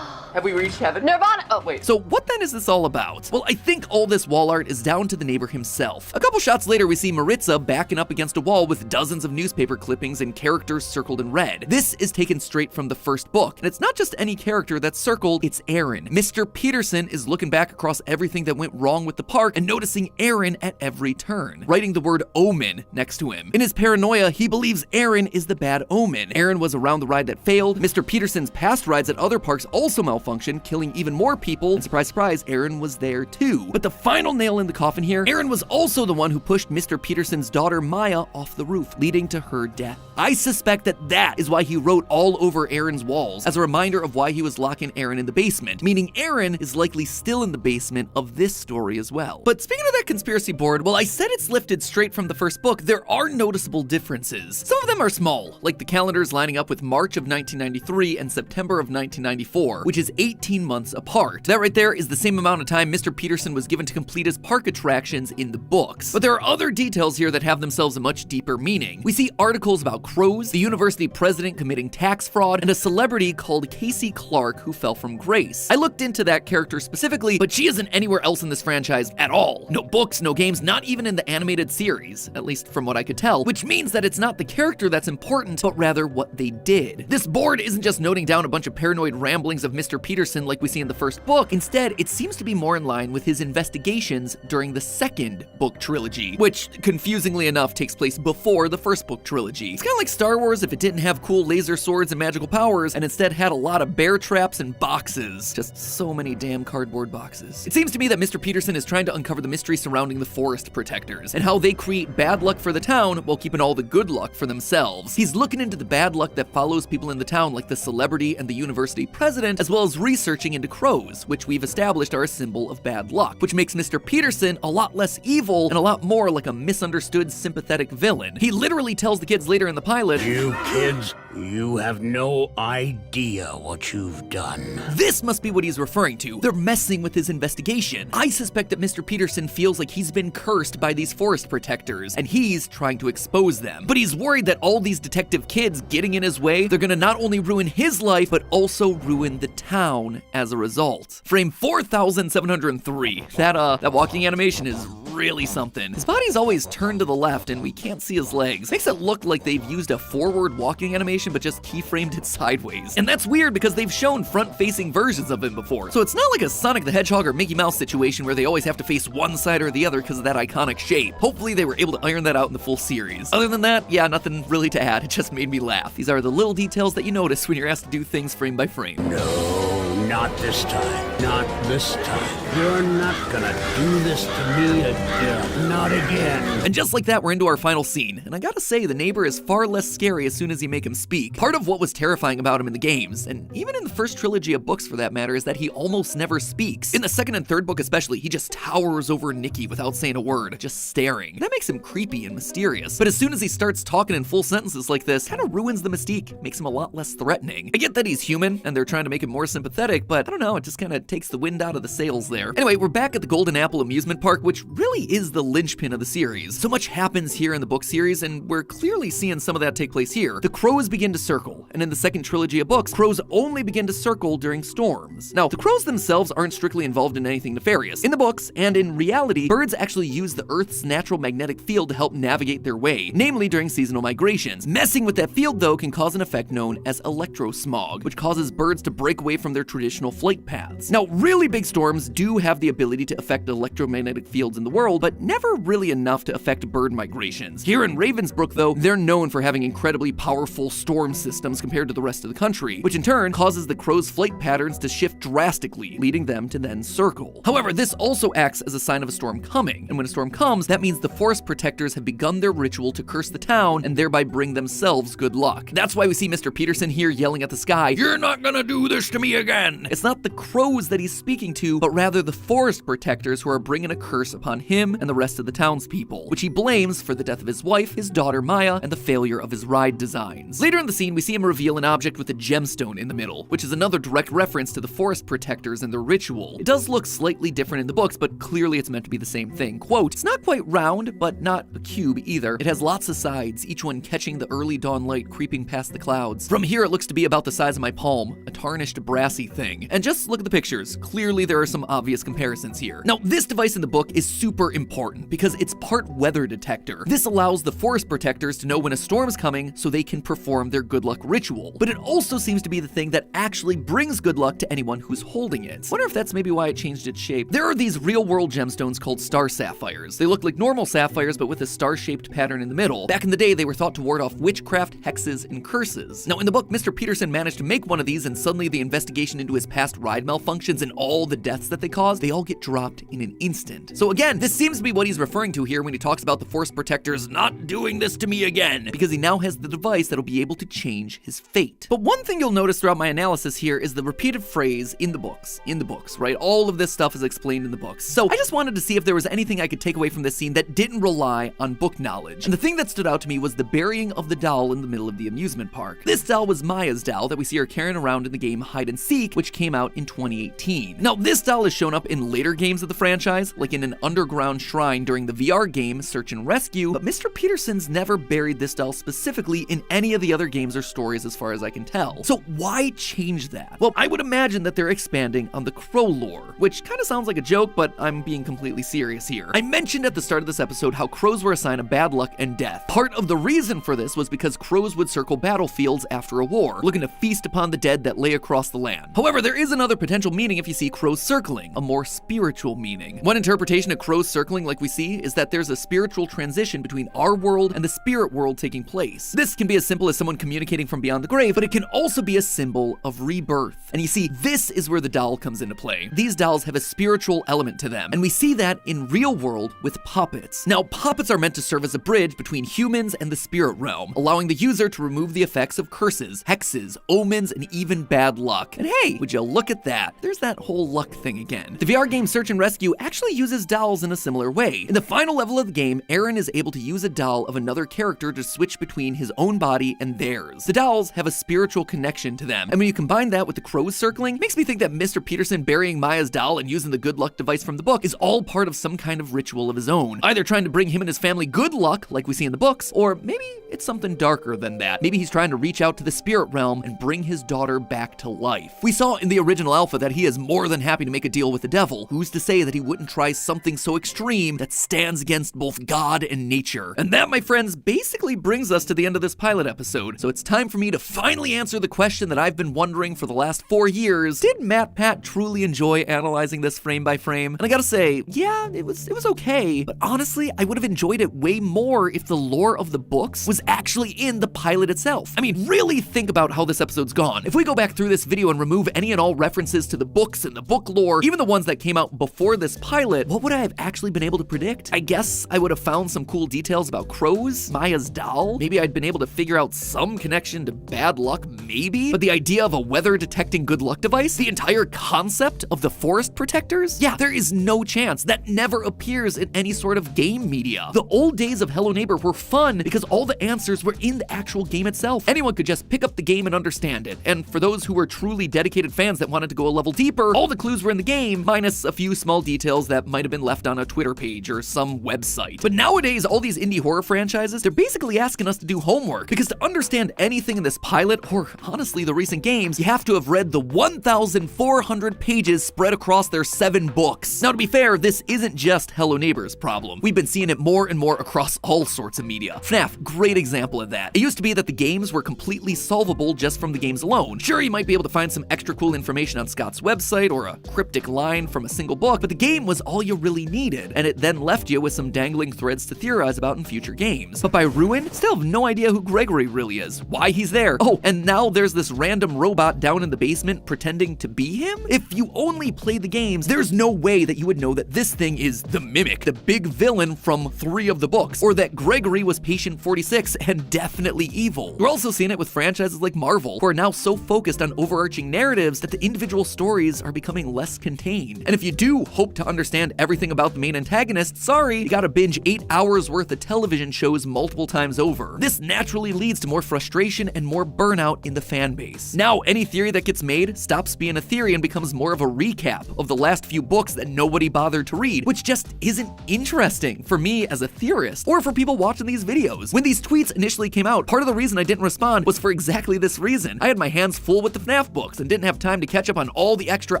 Have we reached heaven? Nirvana! Oh, wait. So what then is this all about? Well, I think all this wall art is down to the neighbor himself. A couple shots later, we see Maritza backing up against a wall with dozens of newspaper clippings and characters circled in red. This is taken straight from the first book, and it's not just any character that's circled, it's Aaron. Mr. Peterson is looking back across everything that went wrong with the park and noticing Aaron at every turn, writing the word omen next to him. In his paranoia, he believes Aaron is the bad omen. Aaron was around the ride that failed. Mr. Peterson's past rides at other parks also malfunctioned, killing even more people, and surprise, surprise, Aaron was there too. But the final nail in the coffin here, Aaron was also the one who pushed Mr. Peterson's daughter Maya off the roof, leading to her death. I suspect that is why he wrote all over Aaron's walls, as a reminder of why he was locking Aaron in the basement, meaning Aaron is likely still in the basement of this story as well. But speaking of that conspiracy board, while I said it's lifted straight from the first book, there are noticeable differences. Some of them are small, like the calendars lining up with March of 1993 and September of 1994, which is 18 months apart. That right there is the same amount of time Mr. Peterson was given to complete his park attractions in the books. But there are other details here that have themselves a much deeper meaning. We see articles about crows, the university president committing tax fraud, and a celebrity called Casey Clark who fell from grace. I looked into that character specifically, but she isn't anywhere else in this franchise at all. No books, no games, not even in the animated series, at least from what I could tell, which means that it's not the character that's important, but rather what they did. This board isn't just noting down a bunch of paranoid ramblings of Mr. Peterson like we see in the first book. Instead, it seems to be more in line with his investigations during the second book trilogy, which, confusingly enough, takes place before the first book trilogy. It's kind of like Star Wars if it didn't have cool laser swords and magical powers, and instead had a lot of bear traps and boxes. Just so many damn cardboard boxes. It seems to me that Mr. Peterson is trying to uncover the mystery surrounding the forest protectors, and how they create bad luck for the town while keeping all the good luck for themselves. He's looking into the bad luck that follows people in the town like the celebrity and the university president, as well as researching into crows, which we've established are a symbol of bad luck, which makes Mr. Peterson a lot less evil and a lot more like a misunderstood sympathetic villain. He literally tells the kids later in the pilot, "You kids, you have no idea what you've done." This must be what he's referring to. They're messing with his investigation. I suspect that Mr. Peterson feels like he's been cursed by these forest protectors, and he's trying to expose them. But he's worried that all these detective kids getting in his way, they're gonna not only ruin his life, but also ruin the town as a result. Frame 4703. That walking animation is really something. His body's always turned to the left and we can't see his legs. Makes it look like they've used a forward walking animation but just keyframed it sideways. And that's weird because they've shown front-facing versions of him before. So it's not like a Sonic the Hedgehog or Mickey Mouse situation where they always have to face one side or the other because of that iconic shape. Hopefully they were able to iron that out in the full series. Other than that, yeah, nothing really to add. It just made me laugh. These are the little details that you notice when you're asked to do things frame by frame. No, not this time. Not this time. You're not gonna do this to me again. Not again. And just like that, we're into our final scene. And I gotta say, the neighbor is far less scary as soon as you make him speak. Part of what was terrifying about him in the games, and even in the first trilogy of books for that matter, is that he almost never speaks. In the second and third book especially, he just towers over Nikki without saying a word, just staring. That makes him creepy and mysterious. But as soon as he starts talking in full sentences like this, kind of ruins the mystique, makes him a lot less threatening. I get that he's human, and they're trying to make him more sympathetic, but I don't know, it just kind of takes the wind out of the sails there. Anyway, we're back at the Golden Apple amusement park, which really is the linchpin of the series. So much happens here in the book series, and we're clearly seeing some of that take place here. The crows begin to circle, and in the second trilogy of books, crows only begin to circle during storms. Now, the crows themselves aren't strictly involved in anything nefarious. In the books, and in reality, birds actually use the Earth's natural magnetic field to help navigate their way, namely during seasonal migrations. Messing with that field, though, can cause an effect known as electrosmog, which causes birds to break away from their traditional flight paths. Now, really big storms do have the ability to affect electromagnetic fields in the world, but never really enough to affect bird migrations. Here in Ravensbrück, though, they're known for having incredibly powerful storm systems compared to the rest of the country, which in turn causes the crows' flight patterns to shift drastically, leading them to then circle. However, this also acts as a sign of a storm coming, and when a storm comes, that means the forest protectors have begun their ritual to curse the town and thereby bring themselves good luck. That's why we see Mr. Peterson here yelling at the sky, "You're not gonna do this to me again!" It's not the crows that he's speaking to, but rather the forest protectors who are bringing a curse upon him and the rest of the townspeople, which he blames for the death of his wife, his daughter Maya, and the failure of his ride designs. Later in the scene, we see him reveal an object with a gemstone in the middle, which is another direct reference to the forest protectors and their ritual. It does look slightly different in the books, but clearly it's meant to be the same thing. Quote, "It's not quite round, but not a cube either. It has lots of sides, each one catching the early dawn light creeping past the clouds. From here, it looks to be about the size of my palm, a tarnished brassy thing." And just look at the pictures. Clearly there are some obvious comparisons here. Now, this device in the book is super important because it's part weather detector. This allows the forest protectors to know when a storm's coming so they can perform their good luck ritual. But it also seems to be the thing that actually brings good luck to anyone who's holding it. Wonder if that's maybe why it changed its shape. There are these real-world gemstones called star sapphires. They look like normal sapphires but with a star-shaped pattern in the middle. Back in the day, they were thought to ward off witchcraft, hexes, and curses. Now, in the book, Mr. Peterson managed to make one of these, and suddenly the investigation into his past ride malfunctions and all the deaths that they caused, they all get dropped in an instant. So again, this seems to be what he's referring to here when he talks about the forest protectors not doing this to me again, because he now has the device that'll be able to change his fate. But one thing you'll notice throughout my analysis here is the repeated phrase in the books, right? All of this stuff is explained in the books. So I just wanted to see if there was anything I could take away from this scene that didn't rely on book knowledge. And the thing that stood out to me was the burying of the doll in the middle of the amusement park. This doll was Maya's doll that we see her carrying around in the game Hide and Seek, which came out in 2018. Now, this doll has shown up in later games of the franchise, like in an underground shrine during the VR game Search and Rescue, but Mr. Peterson's never buried this doll specifically in any of the other games or stories as far as I can tell. So why change that? Well, I would imagine that they're expanding on the crow lore, which kind of sounds like a joke, but I'm being completely serious here. I mentioned at the start of this episode how crows were a sign of bad luck and death. Part of the reason for this was because crows would circle battlefields after a war, looking to feast upon the dead that lay across the land. However, However, there is another potential meaning if you see crows circling, a more spiritual meaning. One interpretation of crows circling like we see is that there's a spiritual transition between our world and the spirit world taking place. This can be as simple as someone communicating from beyond the grave, but it can also be a symbol of rebirth. And you see, this is where the doll comes into play. These dolls have a spiritual element to them, and we see that in real world with puppets. Now, puppets are meant to serve as a bridge between humans and the spirit realm, allowing the user to remove the effects of curses, hexes, omens, and even bad luck. And hey, would you look at that? There's that whole luck thing again. The VR game Search and Rescue actually uses dolls in a similar way. In the final level of the game, Aaron is able to use a doll of another character to switch between his own body and theirs. The dolls have a spiritual connection to them, and when you combine that with the crows circling, it makes me think that Mr. Peterson burying Maya's doll and using the good luck device from the book is all part of some kind of ritual of his own, either trying to bring him and his family good luck like we see in the books, or maybe it's something darker than that. Maybe he's trying to reach out to the spirit realm and bring his daughter back to life. We saw in the original alpha that he is more than happy to make a deal with the devil. Who's to say that he wouldn't try something so extreme that stands against both God and nature? And that, my friends, basically brings us to the end of this pilot episode. So it's time for me to finally answer the question that I've been wondering for the last 4 years. Did Matpat truly enjoy analyzing this frame by frame? And I gotta say, yeah, it was okay, but honestly, I would have enjoyed it way more if the lore of the books was actually in the pilot itself. I mean, really think about how this episode's gone. If we go back through this video and remove any and all references to the books and the book lore, even the ones that came out before this pilot, what would I have actually been able to predict? I guess I would have found some cool details about crows, Maya's doll. Maybe I'd been able to figure out some connection to bad luck, maybe? But the idea of a weather detecting good luck device, the entire concept of the forest protectors, yeah, there is no chance. That never appears in any sort of game media. The old days of Hello Neighbor were fun because all the answers were in the actual game itself. Anyone could just pick up the game and understand it. And for those who were truly dedicated fans that wanted to go a level deeper, all the clues were in the game, minus a few small details that might have been left on a Twitter page or some website. But nowadays, all these indie horror franchises, they're basically asking us to do homework, because to understand anything in this pilot, or honestly the recent games, you have to have read the 1,400 pages spread across their 7 books. Now, to be fair, this isn't just Hello Neighbor's problem. We've been seeing it more and more across all sorts of media. FNAF, great example of that. It used to be that the games were completely solvable just from the games alone. Sure, you might be able to find some extra cool information on Scott's website or a cryptic line from a single book, but the game was all you really needed, and it then left you with some dangling threads to theorize about in future games. But by Ruin, still have no idea who Gregory really is, why he's there. Oh, and now there's this random robot down in the basement pretending to be him? If you only played the games, there's no way that you would know that this thing is the Mimic, the big villain from 3 of the books, or that Gregory was Patient 46 and definitely evil. We're also seeing it with franchises like Marvel, who are now so focused on overarching narratives that the individual stories are becoming less contained. And if you do hope to understand everything about the main antagonist, sorry, you gotta binge 8 hours worth of television shows multiple times over. This naturally leads to more frustration and more burnout in the fan base. Now, any theory that gets made stops being a theory and becomes more of a recap of the last few books that nobody bothered to read, which just isn't interesting for me as a theorist, or for people watching these videos. When these tweets initially came out, part of the reason I didn't respond was for exactly this reason. I had my hands full with the FNAF books and didn't have time to catch up on all the extra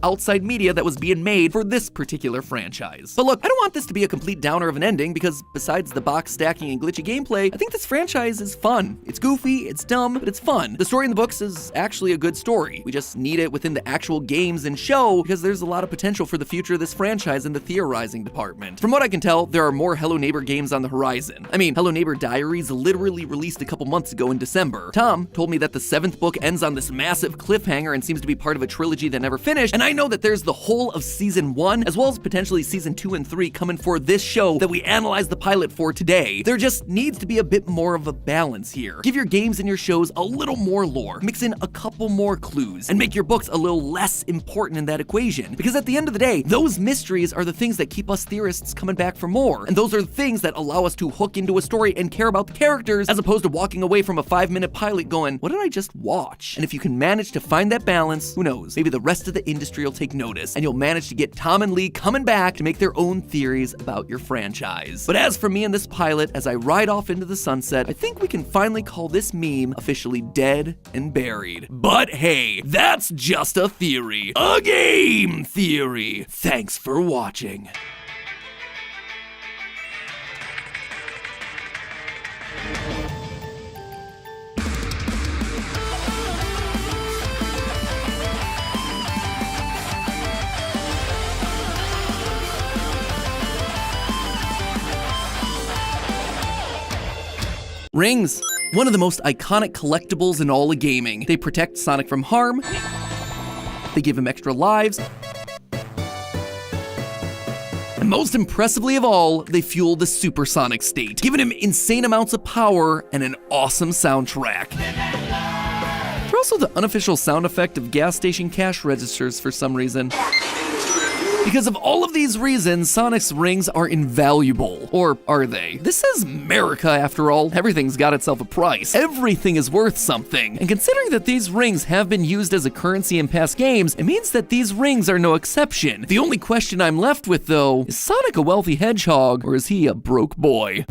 outside media that was being made for this particular franchise. But look, I don't want this to be a complete downer of an ending, because besides the box stacking and glitchy gameplay, I think this franchise is fun. It's goofy, it's dumb, but it's fun. The story in the books is actually a good story. We just need it within the actual games and show, because there's a lot of potential for the future of this franchise in the theorizing department. From what I can tell, there are more Hello Neighbor games on the horizon. I mean, Hello Neighbor Diaries literally released a couple months ago in December. Tom told me that the 7th book ends on this massive cliffhanger and seems to be part of a trilogy that never finished, and I know that there's the whole of season 1, as well as potentially season 2 and 3 coming for this show that we analyzed the pilot for today. There just needs to be a bit more of a balance here. Give your games and your shows a little more lore, mix in a couple more clues, and make your books a little less important in that equation. Because at the end of the day, those mysteries are the things that keep us theorists coming back for more, and those are the things that allow us to hook into a story and care about the characters, as opposed to walking away from a 5-minute pilot going, what did I just watch? And if you can manage to find that balance, who knows, maybe the rest of the industry will take notice, and you'll manage to get Tom and Lee coming back to make their own theories about your franchise. But as for me and this pilot, as I ride off into the sunset, I think we can finally call this meme officially dead and buried. But hey, that's just a theory. A game theory. Thanks for watching. Rings. One of the most iconic collectibles in all of gaming. They protect Sonic from harm. They give him extra lives. And most impressively of all, they fuel the supersonic state, giving him insane amounts of power and an awesome soundtrack. They're also the unofficial sound effect of gas station cash registers for some reason. Because of all of these reasons, Sonic's rings are invaluable. Or are they? This is America after all. Everything's got itself a price. Everything is worth something. And considering that these rings have been used as a currency in past games, it means that these rings are no exception. The only question I'm left with though, is Sonic a wealthy hedgehog or is he a broke boy?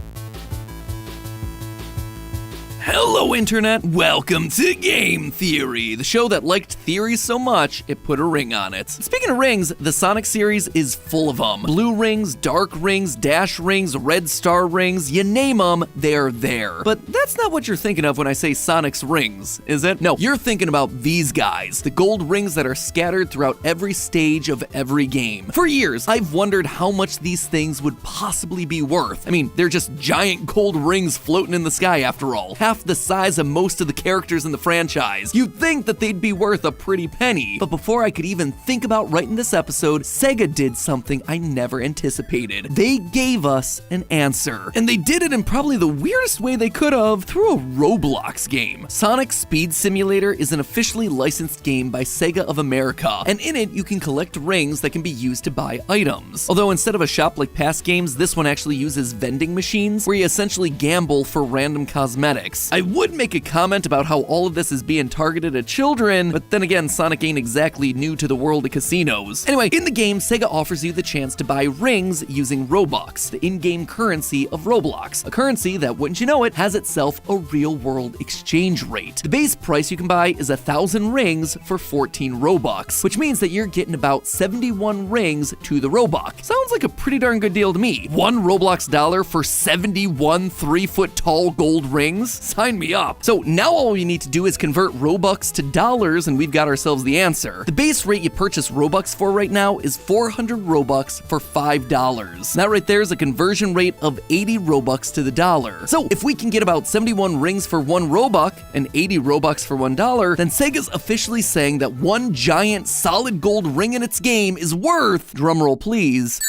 Hello Internet, welcome to Game Theory, the show that liked theories so much it put a ring on it. Speaking of rings, the Sonic series is full of them. Blue rings, dark rings, dash rings, red star rings, you name them, they're there. But that's not what you're thinking of when I say Sonic's rings, is it? No, you're thinking about these guys, the gold rings that are scattered throughout every stage of every game. For years, I've wondered how much these things would possibly be worth. I mean, they're just giant gold rings floating in the sky after all. Half the size of most of the characters in the franchise. You'd think that they'd be worth a pretty penny. But before I could even think about writing this episode, Sega did something I never anticipated. They gave us an answer. And they did it in probably the weirdest way they could have, through a Roblox game. Sonic Speed Simulator is an officially licensed game by Sega of America, and in it you can collect rings that can be used to buy items. Although instead of a shop like past games, this one actually uses vending machines where you essentially gamble for random cosmetics. I would make a comment about how all of this is being targeted at children, but then again, Sonic ain't exactly new to the world of casinos. Anyway, in the game, Sega offers you the chance to buy rings using Robux, the in-game currency of Roblox, a currency that, wouldn't you know it, has itself a real-world exchange rate. The base price you can buy is 1,000 rings for 14 Robux, which means that you're getting about 71 rings to the Robux. Sounds like a pretty darn good deal to me. 1 Roblox dollar for 71 3-foot-tall gold rings? Sign me up. So now all we need to do is convert Robux to dollars and we've got ourselves the answer. The base rate you purchase Robux for right now is 400 Robux for $5. That right there is a conversion rate of 80 Robux to the dollar. So if we can get about 71 rings for 1 Robux and 80 Robux for $1, then Sega's officially saying that 1 giant solid gold ring in its game is worth, drumroll please,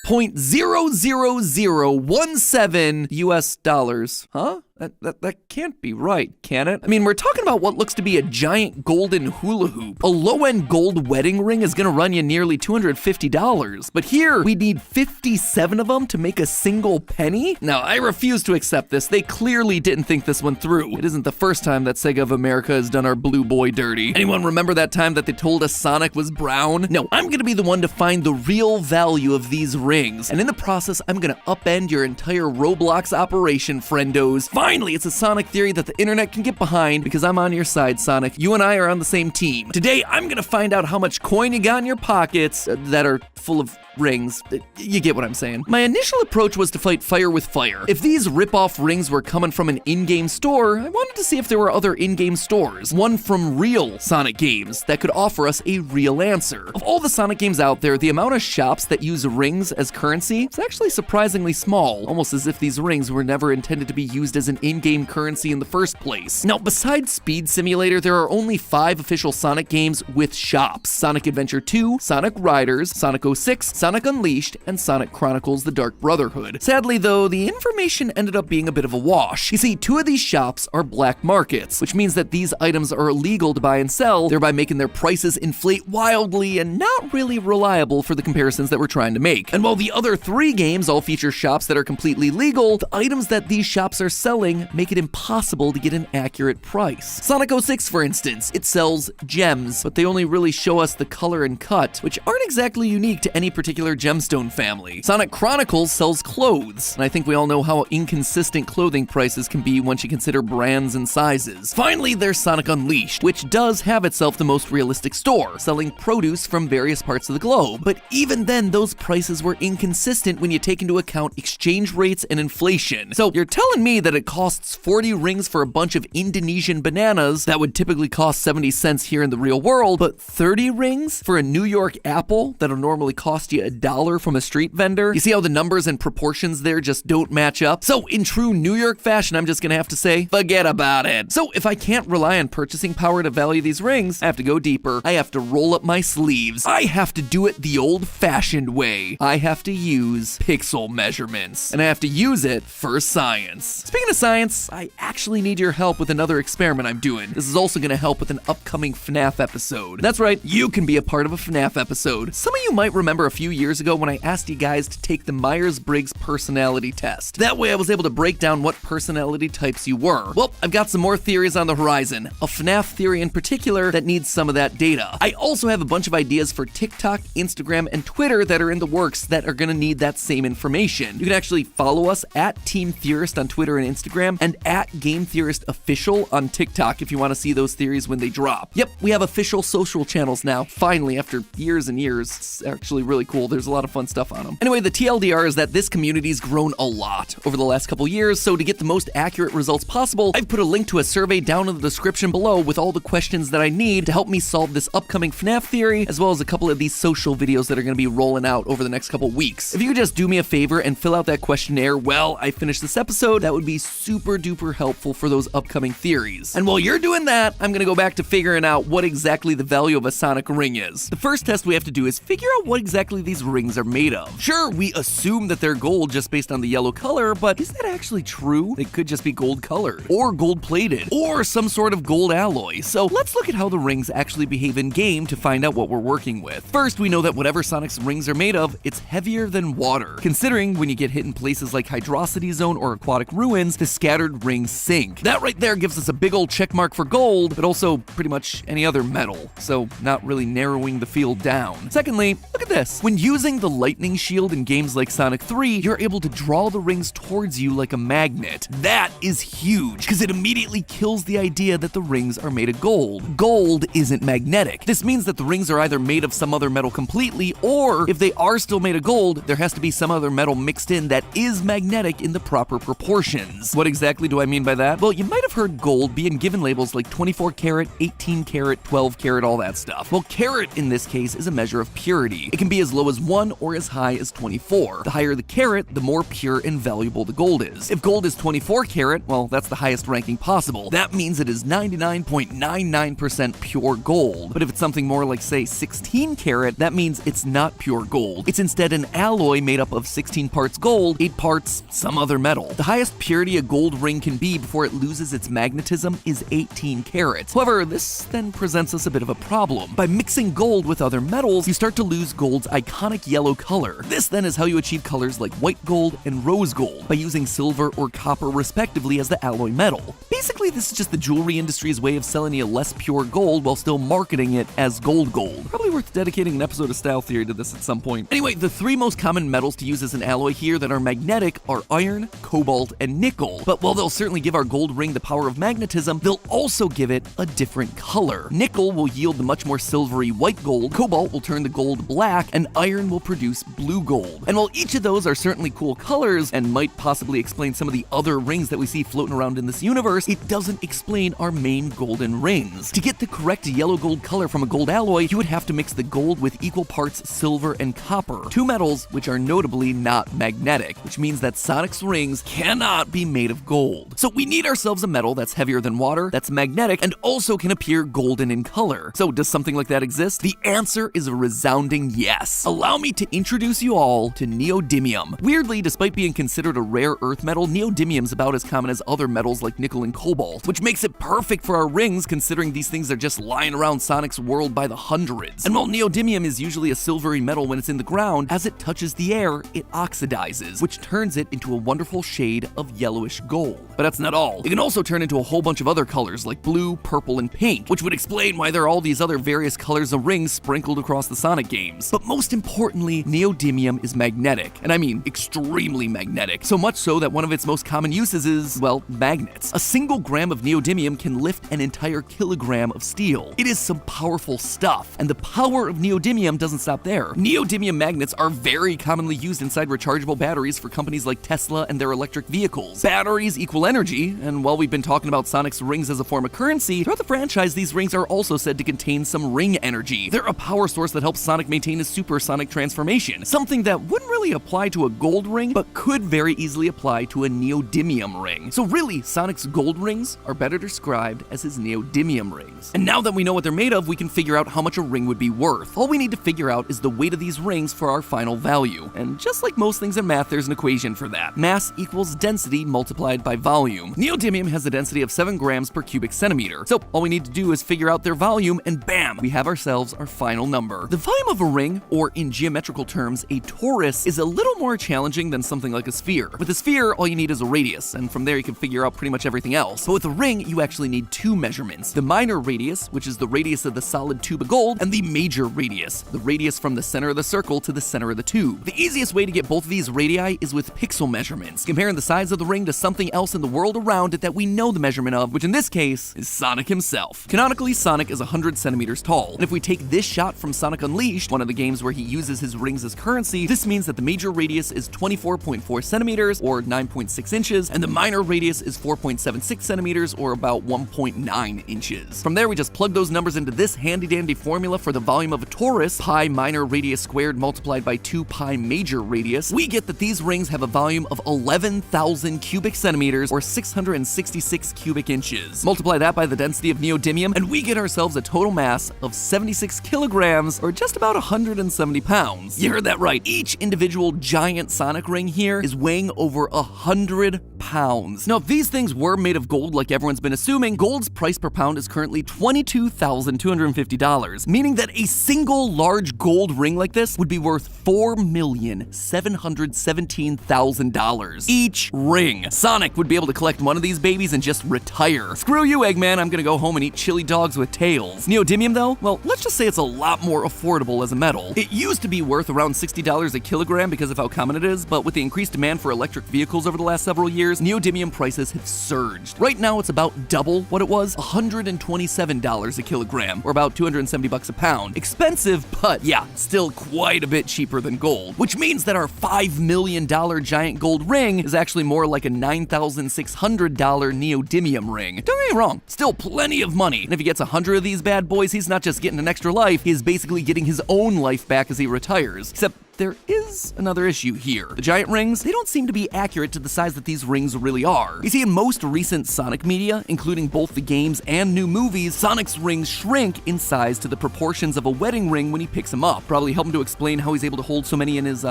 $0.00017 US dollars. Huh? That can't be right, can it? I mean, we're talking about what looks to be a giant golden hula hoop. A low-end gold wedding ring is gonna run you nearly $250, but here we need 57 of them to make a single penny? Now, I refuse to accept this. They clearly didn't think this one through. It isn't the first time that Sega of America has done our blue boy dirty. Anyone remember that time that they told us Sonic was brown? No, I'm gonna be the one to find the real value of these rings, and in the process, I'm gonna upend your entire Roblox operation, friendos. Finally, it's a Sonic theory that the internet can get behind because I'm on your side, Sonic. You and I are on the same team. Today, I'm gonna find out how much coin you got in your pockets that are full of rings. You get what I'm saying. My initial approach was to fight fire with fire. If these rip-off rings were coming from an in-game store, I wanted to see if there were other in-game stores, one from real Sonic games that could offer us a real answer. Of all the Sonic games out there, the amount of shops that use rings as currency is actually surprisingly small, almost as if these rings were never intended to be used as an in-game currency in the first place. Now, besides Speed Simulator, there are only 5 official Sonic games with shops: Sonic Adventure 2, Sonic Riders, Sonic 06, Sonic Unleashed, and Sonic Chronicles: The Dark Brotherhood. Sadly though, the information ended up being a bit of a wash. You see, 2 of these shops are black markets, which means that these items are illegal to buy and sell, thereby making their prices inflate wildly and not really reliable for the comparisons that we're trying to make. And while the other 3 games all feature shops that are completely legal, the items that these shops are selling make it impossible to get an accurate price. Sonic 06, for instance, it sells gems, but they only really show us the color and cut, which aren't exactly unique to any particular gemstone family. Sonic Chronicles sells clothes, and I think we all know how inconsistent clothing prices can be once you consider brands and sizes. Finally, there's Sonic Unleashed, which does have itself the most realistic store, selling produce from various parts of the globe. But even then, those prices were inconsistent when you take into account exchange rates and inflation. So you're telling me that it costs 40 rings for a bunch of Indonesian bananas that would typically cost 70 cents here in the real world, but 30 rings for a New York apple that'll normally cost you $1 from a street vendor? You see how the numbers and proportions there just don't match up? So in true New York fashion, I'm just gonna have to say, forget about it. So if I can't rely on purchasing power to value these rings, I have to go deeper. I have to roll up my sleeves. I have to do it the old-fashioned way. I have to use pixel measurements, and I have to use it for science. Speaking of science, I actually need your help with another experiment I'm doing. This is also gonna help with an upcoming FNAF episode. That's right, you can be a part of a FNAF episode. Some of you might remember a few years ago when I asked you guys to take the Myers-Briggs personality test. That way I was able to break down what personality types you were. Well, I've got some more theories on the horizon. A FNAF theory in particular that needs some of that data. I also have a bunch of ideas for TikTok, Instagram, and Twitter that are in the works that are gonna need that same information. You can actually follow us at Team Theorist on Twitter and Instagram, and at Game Theorist Official on TikTok if you want to see those theories when they drop. Yep, we have official social channels now, finally, after years and years. It's actually really cool. There's a lot of fun stuff on them. Anyway, the TLDR is that this community's grown a lot over the last couple years, so to get the most accurate results possible, I've put a link to a survey down in the description below with all the questions that I need to help me solve this upcoming FNAF theory, as well as a couple of these social videos that are going to be rolling out over the next couple weeks. If you could just do me a favor and fill out that questionnaire while I finish this episode, that would be super duper helpful for those upcoming theories. And while you're doing that, I'm gonna go back to figuring out what exactly the value of a sonic ring is. The first test we have to do is figure out what exactly these rings are made of. Sure, we assume that they're gold just based on the yellow color, but is that actually true? They could just be gold colored, or gold plated, or some sort of gold alloy. So let's look at how the rings actually behave in game to find out what we're working with. First, we know that whatever Sonic's rings are made of, it's heavier than water. Considering when you get hit in places like Hydrocity Zone or Aquatic Ruins, the scattered rings sink. That right there gives us a big old check mark for gold, but also pretty much any other metal, so not really narrowing the field down. Secondly, look at this. When using the lightning shield in games like Sonic 3, you're able to draw the rings towards you like a magnet. That is huge, because it immediately kills the idea that the rings are made of gold. Gold isn't magnetic. This means that the rings are either made of some other metal completely, or if they are still made of gold, there has to be some other metal mixed in that is magnetic in the proper proportions. What exactly do I mean by that? Well, you might have heard gold being given labels like 24 karat, 18 karat, 12 karat, all that stuff. Well, carat in this case is a measure of purity. It can be as low as 1 or as high as 24. The higher the carat, the more pure and valuable the gold is. If gold is 24 karat, well, that's the highest ranking possible. That means it is 99.99% pure gold. But if it's something more like, say, 16 karat, that means it's not pure gold. It's instead an alloy made up of 16 parts gold, 8 parts some other metal. The highest purity a gold ring can be before it loses its magnetism is 18 carats. However, this then presents us a bit of a problem. By mixing gold with other metals, you start to lose gold's iconic yellow color. This then is how you achieve colors like white gold and rose gold, by using silver or copper respectively as the alloy metal. Basically, this is just the jewelry industry's way of selling you less pure gold while still marketing it as gold. Probably worth dedicating an episode of Style Theory to this at some point. Anyway, the three most common metals to use as an alloy here that are magnetic are iron, cobalt, and nickel. But while they'll certainly give our gold ring the power of magnetism, they'll also give it a different color. Nickel will yield the much more silvery white gold, cobalt will turn the gold black, and iron will produce blue gold. And while each of those are certainly cool colors, and might possibly explain some of the other rings that we see floating around in this universe, it doesn't explain our main golden rings. To get the correct yellow gold color from a gold alloy, you would have to mix the gold with equal parts silver and copper, two metals which are notably not magnetic, which means that Sonic's rings cannot be made of gold. So we need ourselves a metal that's heavier than water, that's magnetic, and also can appear golden in color. So does something like that exist? The answer is a resounding yes. Allow me to introduce you all to neodymium. Weirdly, despite being considered a rare earth metal, neodymium's about as common as other metals like nickel and cobalt, which makes it perfect for our rings considering these things are just lying around Sonic's world by the hundreds. And while neodymium is usually a silvery metal when it's in the ground, as it touches the air, it oxidizes, which turns it into a wonderful shade of yellowish gold. But that's not all. It can also turn into a whole bunch of other colors like blue, purple, and pink, which would explain why there are all these other various colors of rings sprinkled across the Sonic games. But most importantly, neodymium is magnetic, and I mean extremely magnetic, so much so that one of its most common uses is, well, magnets. A single gram of neodymium can lift an entire kilogram of steel. It is some powerful stuff, and the power of neodymium doesn't stop there. Neodymium magnets are very commonly used inside rechargeable batteries for companies like Tesla and their electric vehicles. batteries equal energy, and while we've been talking about Sonic's rings as a form of currency, throughout the franchise, these rings are also said to contain some ring energy. They're a power source that helps Sonic maintain his supersonic transformation, something that wouldn't really apply to a gold ring, but could very easily apply to a neodymium ring. So really, Sonic's gold rings are better described as his neodymium rings. And now that we know what they're made of, we can figure out how much a ring would be worth. All we need to figure out is the weight of these rings for our final value. And just like most things in math, there's an equation for that. Mass equals density multiplied by volume. Neodymium has a density of 7 grams per cubic centimeter. So all we need to do is figure out their volume, and bam, we have ourselves our final number. The volume of a ring, or in geometrical terms, a torus, is a little more challenging than something like a sphere. With a sphere, all you need is a radius, and from there you can figure out pretty much everything else. But with a ring, you actually need 2 measurements. The minor radius, which is the radius of the solid tube of gold, and the major radius, the radius from the center of the circle to the center of the tube. The easiest way to get both of these radii is with pixel measurements, comparing the size of the ring to something else in the world around it that we know the measurement of, which in this case is Sonic himself. Canonically, Sonic is 100 centimeters tall, and if we take this shot from Sonic Unleashed, one of the games where he uses his rings as currency, this means that the major radius is 24.4 centimeters, or 9.6 inches, and the minor radius is 4.76 centimeters, or about 1.9 inches. From there, we just plug those numbers into this handy-dandy formula for the volume of a torus, pi minor radius squared multiplied by 2 pi major radius. We get that these rings have a volume of 11,000 cubic centimeters, or 666 cubic inches. Multiply that by the density of neodymium, and we get ourselves a total mass of 76 kilograms, or just about 170 pounds. You heard that right. Each individual giant Sonic ring here is weighing over 100 pounds. Now, if these things were made of gold like everyone's been assuming, gold's price per pound is currently $22,250, meaning that a single large gold ring like this would be worth $4,717,000 each ring. Sonic would be able to collect one of these babies and just retire. Screw you, Eggman, I'm gonna go home and eat chili dogs with tails. Neodymium though, well, let's just say it's a lot more affordable as a metal. It used to be worth around $60 a kilogram because of how common it is, but with the increased demand for electric vehicles over the last several years, neodymium prices have surged. Right now, it's about double what it was, $127 a kilogram, or about 270 bucks a pound. Expensive, but yeah, still quite a bit cheaper than gold, which means that our $5 million giant gold ring is actually more like a $9,600 neodymium ring. Don't get me wrong, still plenty of money. And if he gets 100 of these bad boys, he's not just getting an extra life, he is basically getting his own life back as he retires. Except there is another issue here. The giant rings, they don't seem to be accurate to the size that these rings really are. You see, in most recent Sonic media, including both the games and new movies, Sonic's rings shrink in size to the proportions of a wedding ring when he picks them up. Probably help him to explain how he's able to hold so many in his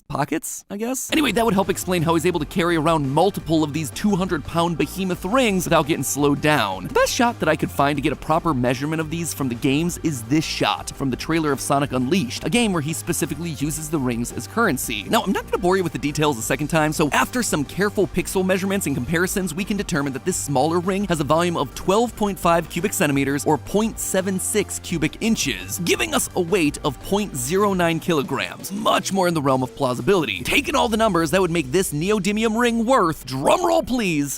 pockets, I guess? Anyway, that would help explain how he's able to carry around multiple of these 200-pound behemoth rings without getting slowed down. The best shot that I could find to get a proper measurement of these from the games is this shot from the trailer of Sonic Unleashed, a game where he specifically uses the rings as currency. Now, I'm not going to bore you with the details a second time, so after some careful pixel measurements and comparisons, we can determine that this smaller ring has a volume of 12.5 cubic centimeters, or 0.76 cubic inches, giving us a weight of 0.09 kilograms, much more in the realm of plausibility. Taking all the numbers, that would make this neodymium ring worth, drumroll please,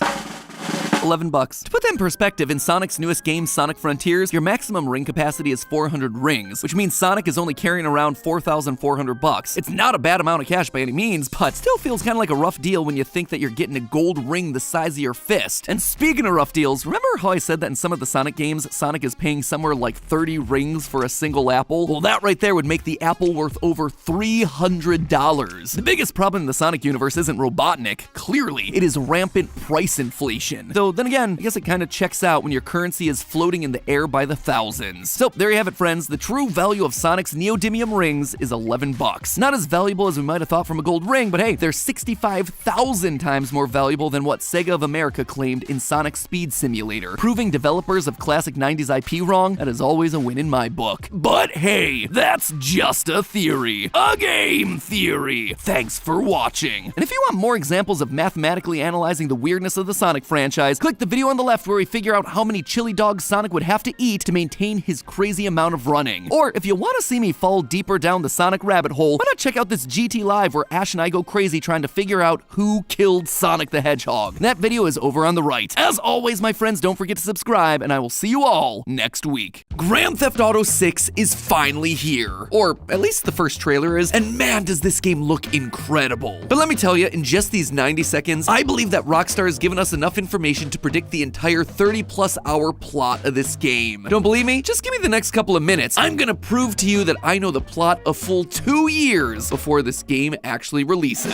$11. To put that in perspective, in Sonic's newest game, Sonic Frontiers, your maximum ring capacity is 400 rings, which means Sonic is only carrying around $4,400. It's not a bad amount of cash by any means, but still feels kind of like a rough deal when you think that you're getting a gold ring the size of your fist. And speaking of rough deals, remember how I said that in some of the Sonic games, Sonic is paying somewhere like 30 rings for a single apple? Well, that right there would make the apple worth over $300. The biggest problem in the Sonic universe isn't Robotnik. Clearly, it is rampant price inflation. Though then again, I guess it kind of checks out when your currency is floating in the air by the thousands. So there you have it, friends. The true value of Sonic's neodymium rings is $11. Not as valuable as we might have thought from a gold ring, but hey, they're 65,000 times more valuable than what Sega of America claimed in Sonic Speed Simulator. Proving developers of classic 90s IP wrong, that is always a win in my book. But hey, that's just a theory. A game theory. Thanks for watching. And if you want more examples of mathematically analyzing the weirdness of the Sonic franchise, click the video on the left where we figure out how many chili dogs Sonic would have to eat to maintain his crazy amount of running. Or if you want to see me fall deeper down the Sonic rabbit hole, why not check out this GT Live where Ash and I go crazy trying to figure out who killed Sonic the Hedgehog. That video is over on the right. As always, my friends, don't forget to subscribe, and I will see you all next week. Grand Theft Auto 6 is finally here. Or at least the first trailer is, and man does this game look incredible. But let me tell you, in just these 90 seconds, I believe that Rockstar has given us enough information to predict the entire 30+ hour plot of this game. Don't believe me? Just give me the next couple of minutes. I'm gonna prove to you that I know the plot a full 2 years before this game actually releases.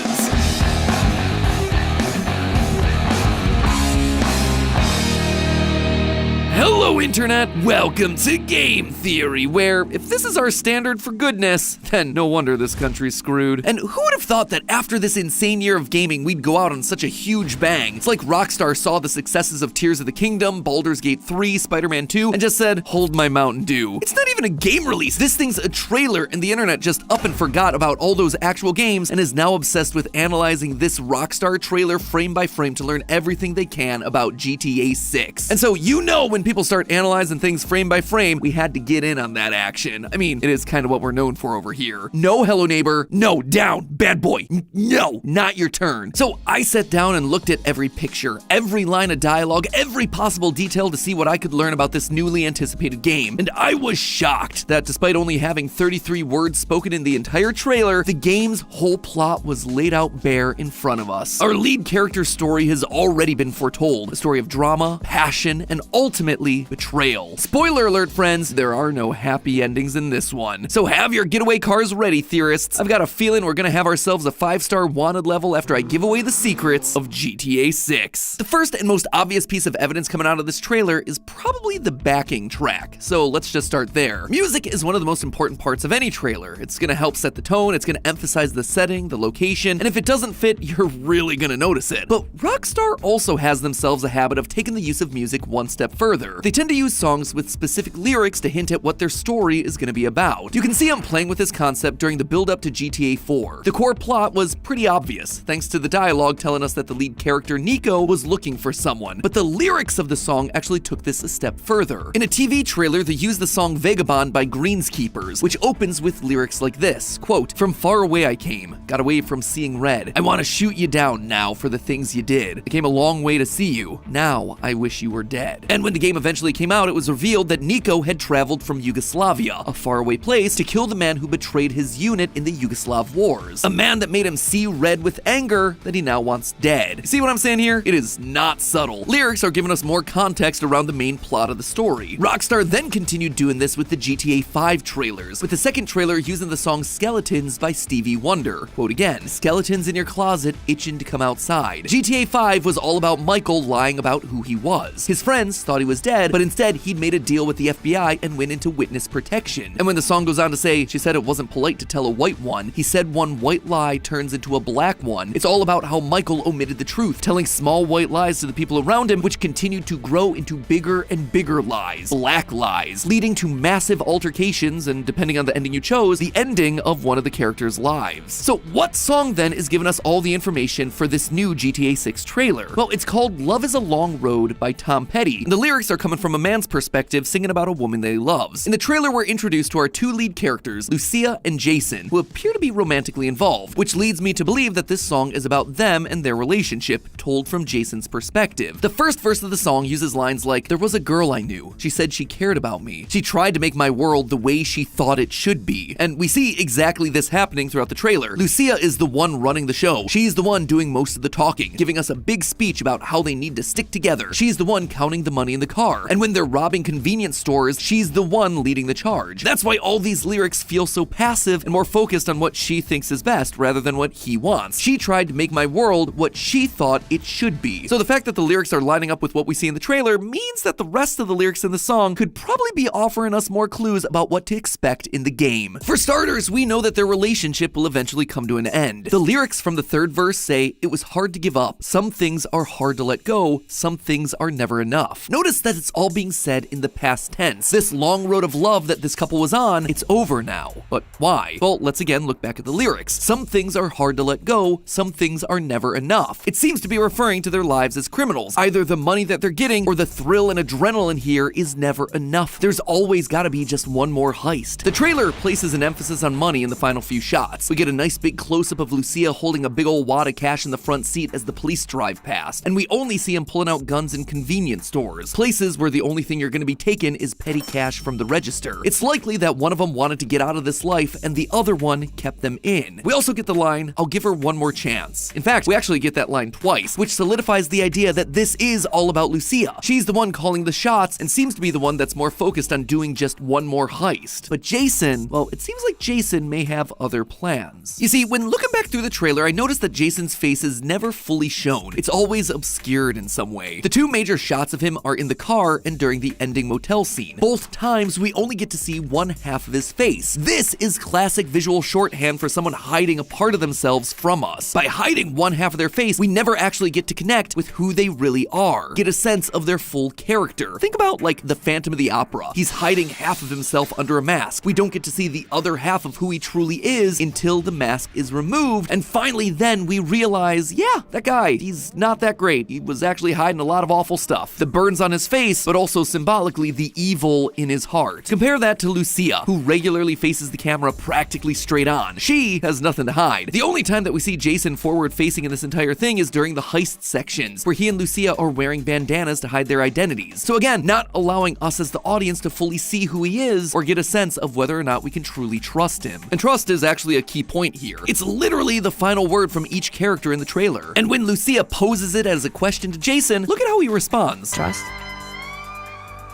Hello Internet, welcome to Game Theory, where if this is our standard for goodness, then no wonder this country's screwed. And who would have thought that after this insane year of gaming, we'd go out on such a huge bang? It's like Rockstar saw the successes of Tears of the Kingdom, Baldur's Gate 3, Spider-Man 2, and just said, hold my Mountain Dew. It's not even a game release, this thing's a trailer, and the internet just up and forgot about all those actual games and is now obsessed with analyzing this Rockstar trailer frame by frame to learn everything they can about GTA 6. And so you know when people start analyzing things frame by frame, we had to get in on that action. I mean, it is kind of what we're known for over here. No, hello neighbor. No, down, bad boy. No, not your turn. So I sat down and looked at every picture, every line of dialogue, every possible detail to see what I could learn about this newly anticipated game. And I was shocked that despite only having 33 words spoken in the entire trailer, the game's whole plot was laid out bare in front of us. Our lead character's story has already been foretold. A story of drama, passion, and ultimately betrayal. Spoiler alert, friends, there are no happy endings in this one. So have your getaway cars ready, theorists. I've got a feeling we're gonna have ourselves a 5-star wanted level after I give away the secrets of GTA 6. The first and most obvious piece of evidence coming out of this trailer is probably the backing track. So let's just start there. Music is one of the most important parts of any trailer. It's gonna help set the tone, it's gonna emphasize the setting, the location, and if it doesn't fit, you're really gonna notice it. But Rockstar also has themselves a habit of taking the use of music one step further. They tend to use songs with specific lyrics to hint at what their story is going to be about. You can see I'm playing with this concept during the build-up to GTA 4. The core plot was pretty obvious, thanks to the dialogue telling us that the lead character Nico was looking for someone, but the lyrics of the song actually took this a step further. In a TV trailer, they used the song Vagabond by Greenskeepers, which opens with lyrics like this, quote, "From far away I came, got away from seeing red. I want to shoot you down now for the things you did. I came a long way to see you, now I wish you were dead." And when the game eventually came out, it was revealed that Nico had traveled from Yugoslavia, a faraway place, to kill the man who betrayed his unit in the Yugoslav wars. A man that made him see red with anger that he now wants dead. See what I'm saying here? It is not subtle. Lyrics are giving us more context around the main plot of the story. Rockstar then continued doing this with the GTA 5 trailers, with the second trailer using the song Skeletons by Stevie Wonder. Quote again, "Skeletons in your closet itching to come outside." GTA 5 was all about Michael lying about who he was. His friends thought he was dead, but instead he'd made a deal with the FBI and went into witness protection. And when the song goes on to say, "She said it wasn't polite to tell a white one," he said one white lie turns into a black one. It's all about how Michael omitted the truth, telling small white lies to the people around him, which continued to grow into bigger and bigger lies, black lies, leading to massive altercations and, depending on the ending you chose, the ending of one of the characters' lives. So what song then is giving us all the information for this new GTA 6 trailer? Well, it's called "Love is a Long Road" by Tom Petty. And the lyrics are coming from a man's perspective singing about a woman that he loves. In the trailer, we're introduced to our two lead characters, Lucia and Jason, who appear to be romantically involved, which leads me to believe that this song is about them and their relationship, told from Jason's perspective. The first verse of the song uses lines like, "There was a girl I knew. She said she cared about me. She tried to make my world the way she thought it should be." And we see exactly this happening throughout the trailer. Lucia is the one running the show. She's the one doing most of the talking, giving us a big speech about how they need to stick together. She's the one counting the money in the car. And when they're robbing convenience stores, she's the one leading the charge. That's why all these lyrics feel so passive and more focused on what she thinks is best rather than what he wants. She tried to make my world what she thought it should be. So the fact that the lyrics are lining up with what we see in the trailer means that the rest of the lyrics in the song could probably be offering us more clues about what to expect in the game. For starters, we know that their relationship will eventually come to an end. The lyrics from the third verse say, "It was hard to give up. Some things are hard to let go. Some things are never enough." Notice that it's all being said in the past tense. This long road of love that this couple was on, it's over now. But why? Well, let's again look back at the lyrics. Some things are hard to let go. Some things are never enough. It seems to be referring to their lives as criminals. Either the money that they're getting or the thrill and adrenaline here is never enough. There's always gotta be just one more heist. The trailer places an emphasis on money in the final few shots. We get a nice big close-up of Lucia holding a big old wad of cash in the front seat as the police drive past, and we only see him pulling out guns in convenience stores, places where the only thing you're gonna be taken is petty cash from the register. It's likely that one of them wanted to get out of this life and the other one kept them in. We also get the line, "I'll give her one more chance." In fact, we actually get that line twice, which solidifies the idea that this is all about Lucia. She's the one calling the shots and seems to be the one that's more focused on doing just one more heist. But Jason, well, it seems like Jason may have other plans. You see, when looking back through the trailer, I noticed that Jason's face is never fully shown. It's always obscured in some way. The two major shots of him are in the car and during the ending motel scene. Both times, we only get to see one half of his face. This is classic visual shorthand for someone hiding a part of themselves from us. By hiding one half of their face, we never actually get to connect with who they really are, get a sense of their full character. Think about like the Phantom of the Opera. He's hiding half of himself under a mask. We don't get to see the other half of who he truly is until the mask is removed, and finally then we realize, yeah, that guy, he's not that great. He was actually hiding a lot of awful stuff. The burns on his face, but also symbolically the evil in his heart. Compare that to Lucia, who regularly faces the camera practically straight on. She has nothing to hide. The only time that we see Jason forward facing in this entire thing is during the heist sections, where he and Lucia are wearing bandanas to hide their identities. So again, not allowing us as the audience to fully see who he is or get a sense of whether or not we can truly trust him. And trust is actually a key point here. It's literally the final word from each character in the trailer. And when Lucia poses it as a question to Jason, look at how he responds. Trust?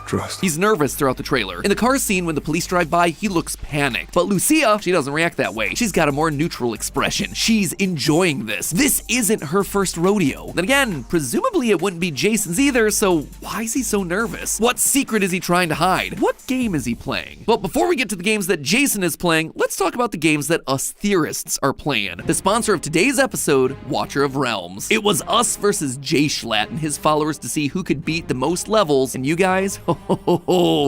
Trust. He's nervous throughout the trailer. In the car scene, when the police drive by, he looks panicked. But Lucia, she doesn't react that way. She's got a more neutral expression. She's enjoying this. This isn't her first rodeo. Then again, presumably it wouldn't be Jason's either, so why is he so nervous? What secret is he trying to hide? What game is he playing? Well, before we get to the games that Jason is playing, let's talk about the games that us theorists are playing. The sponsor of today's episode, Watcher of Realms. It was us versus Jay Schlatt and his followers to see who could beat the most levels, and you guys,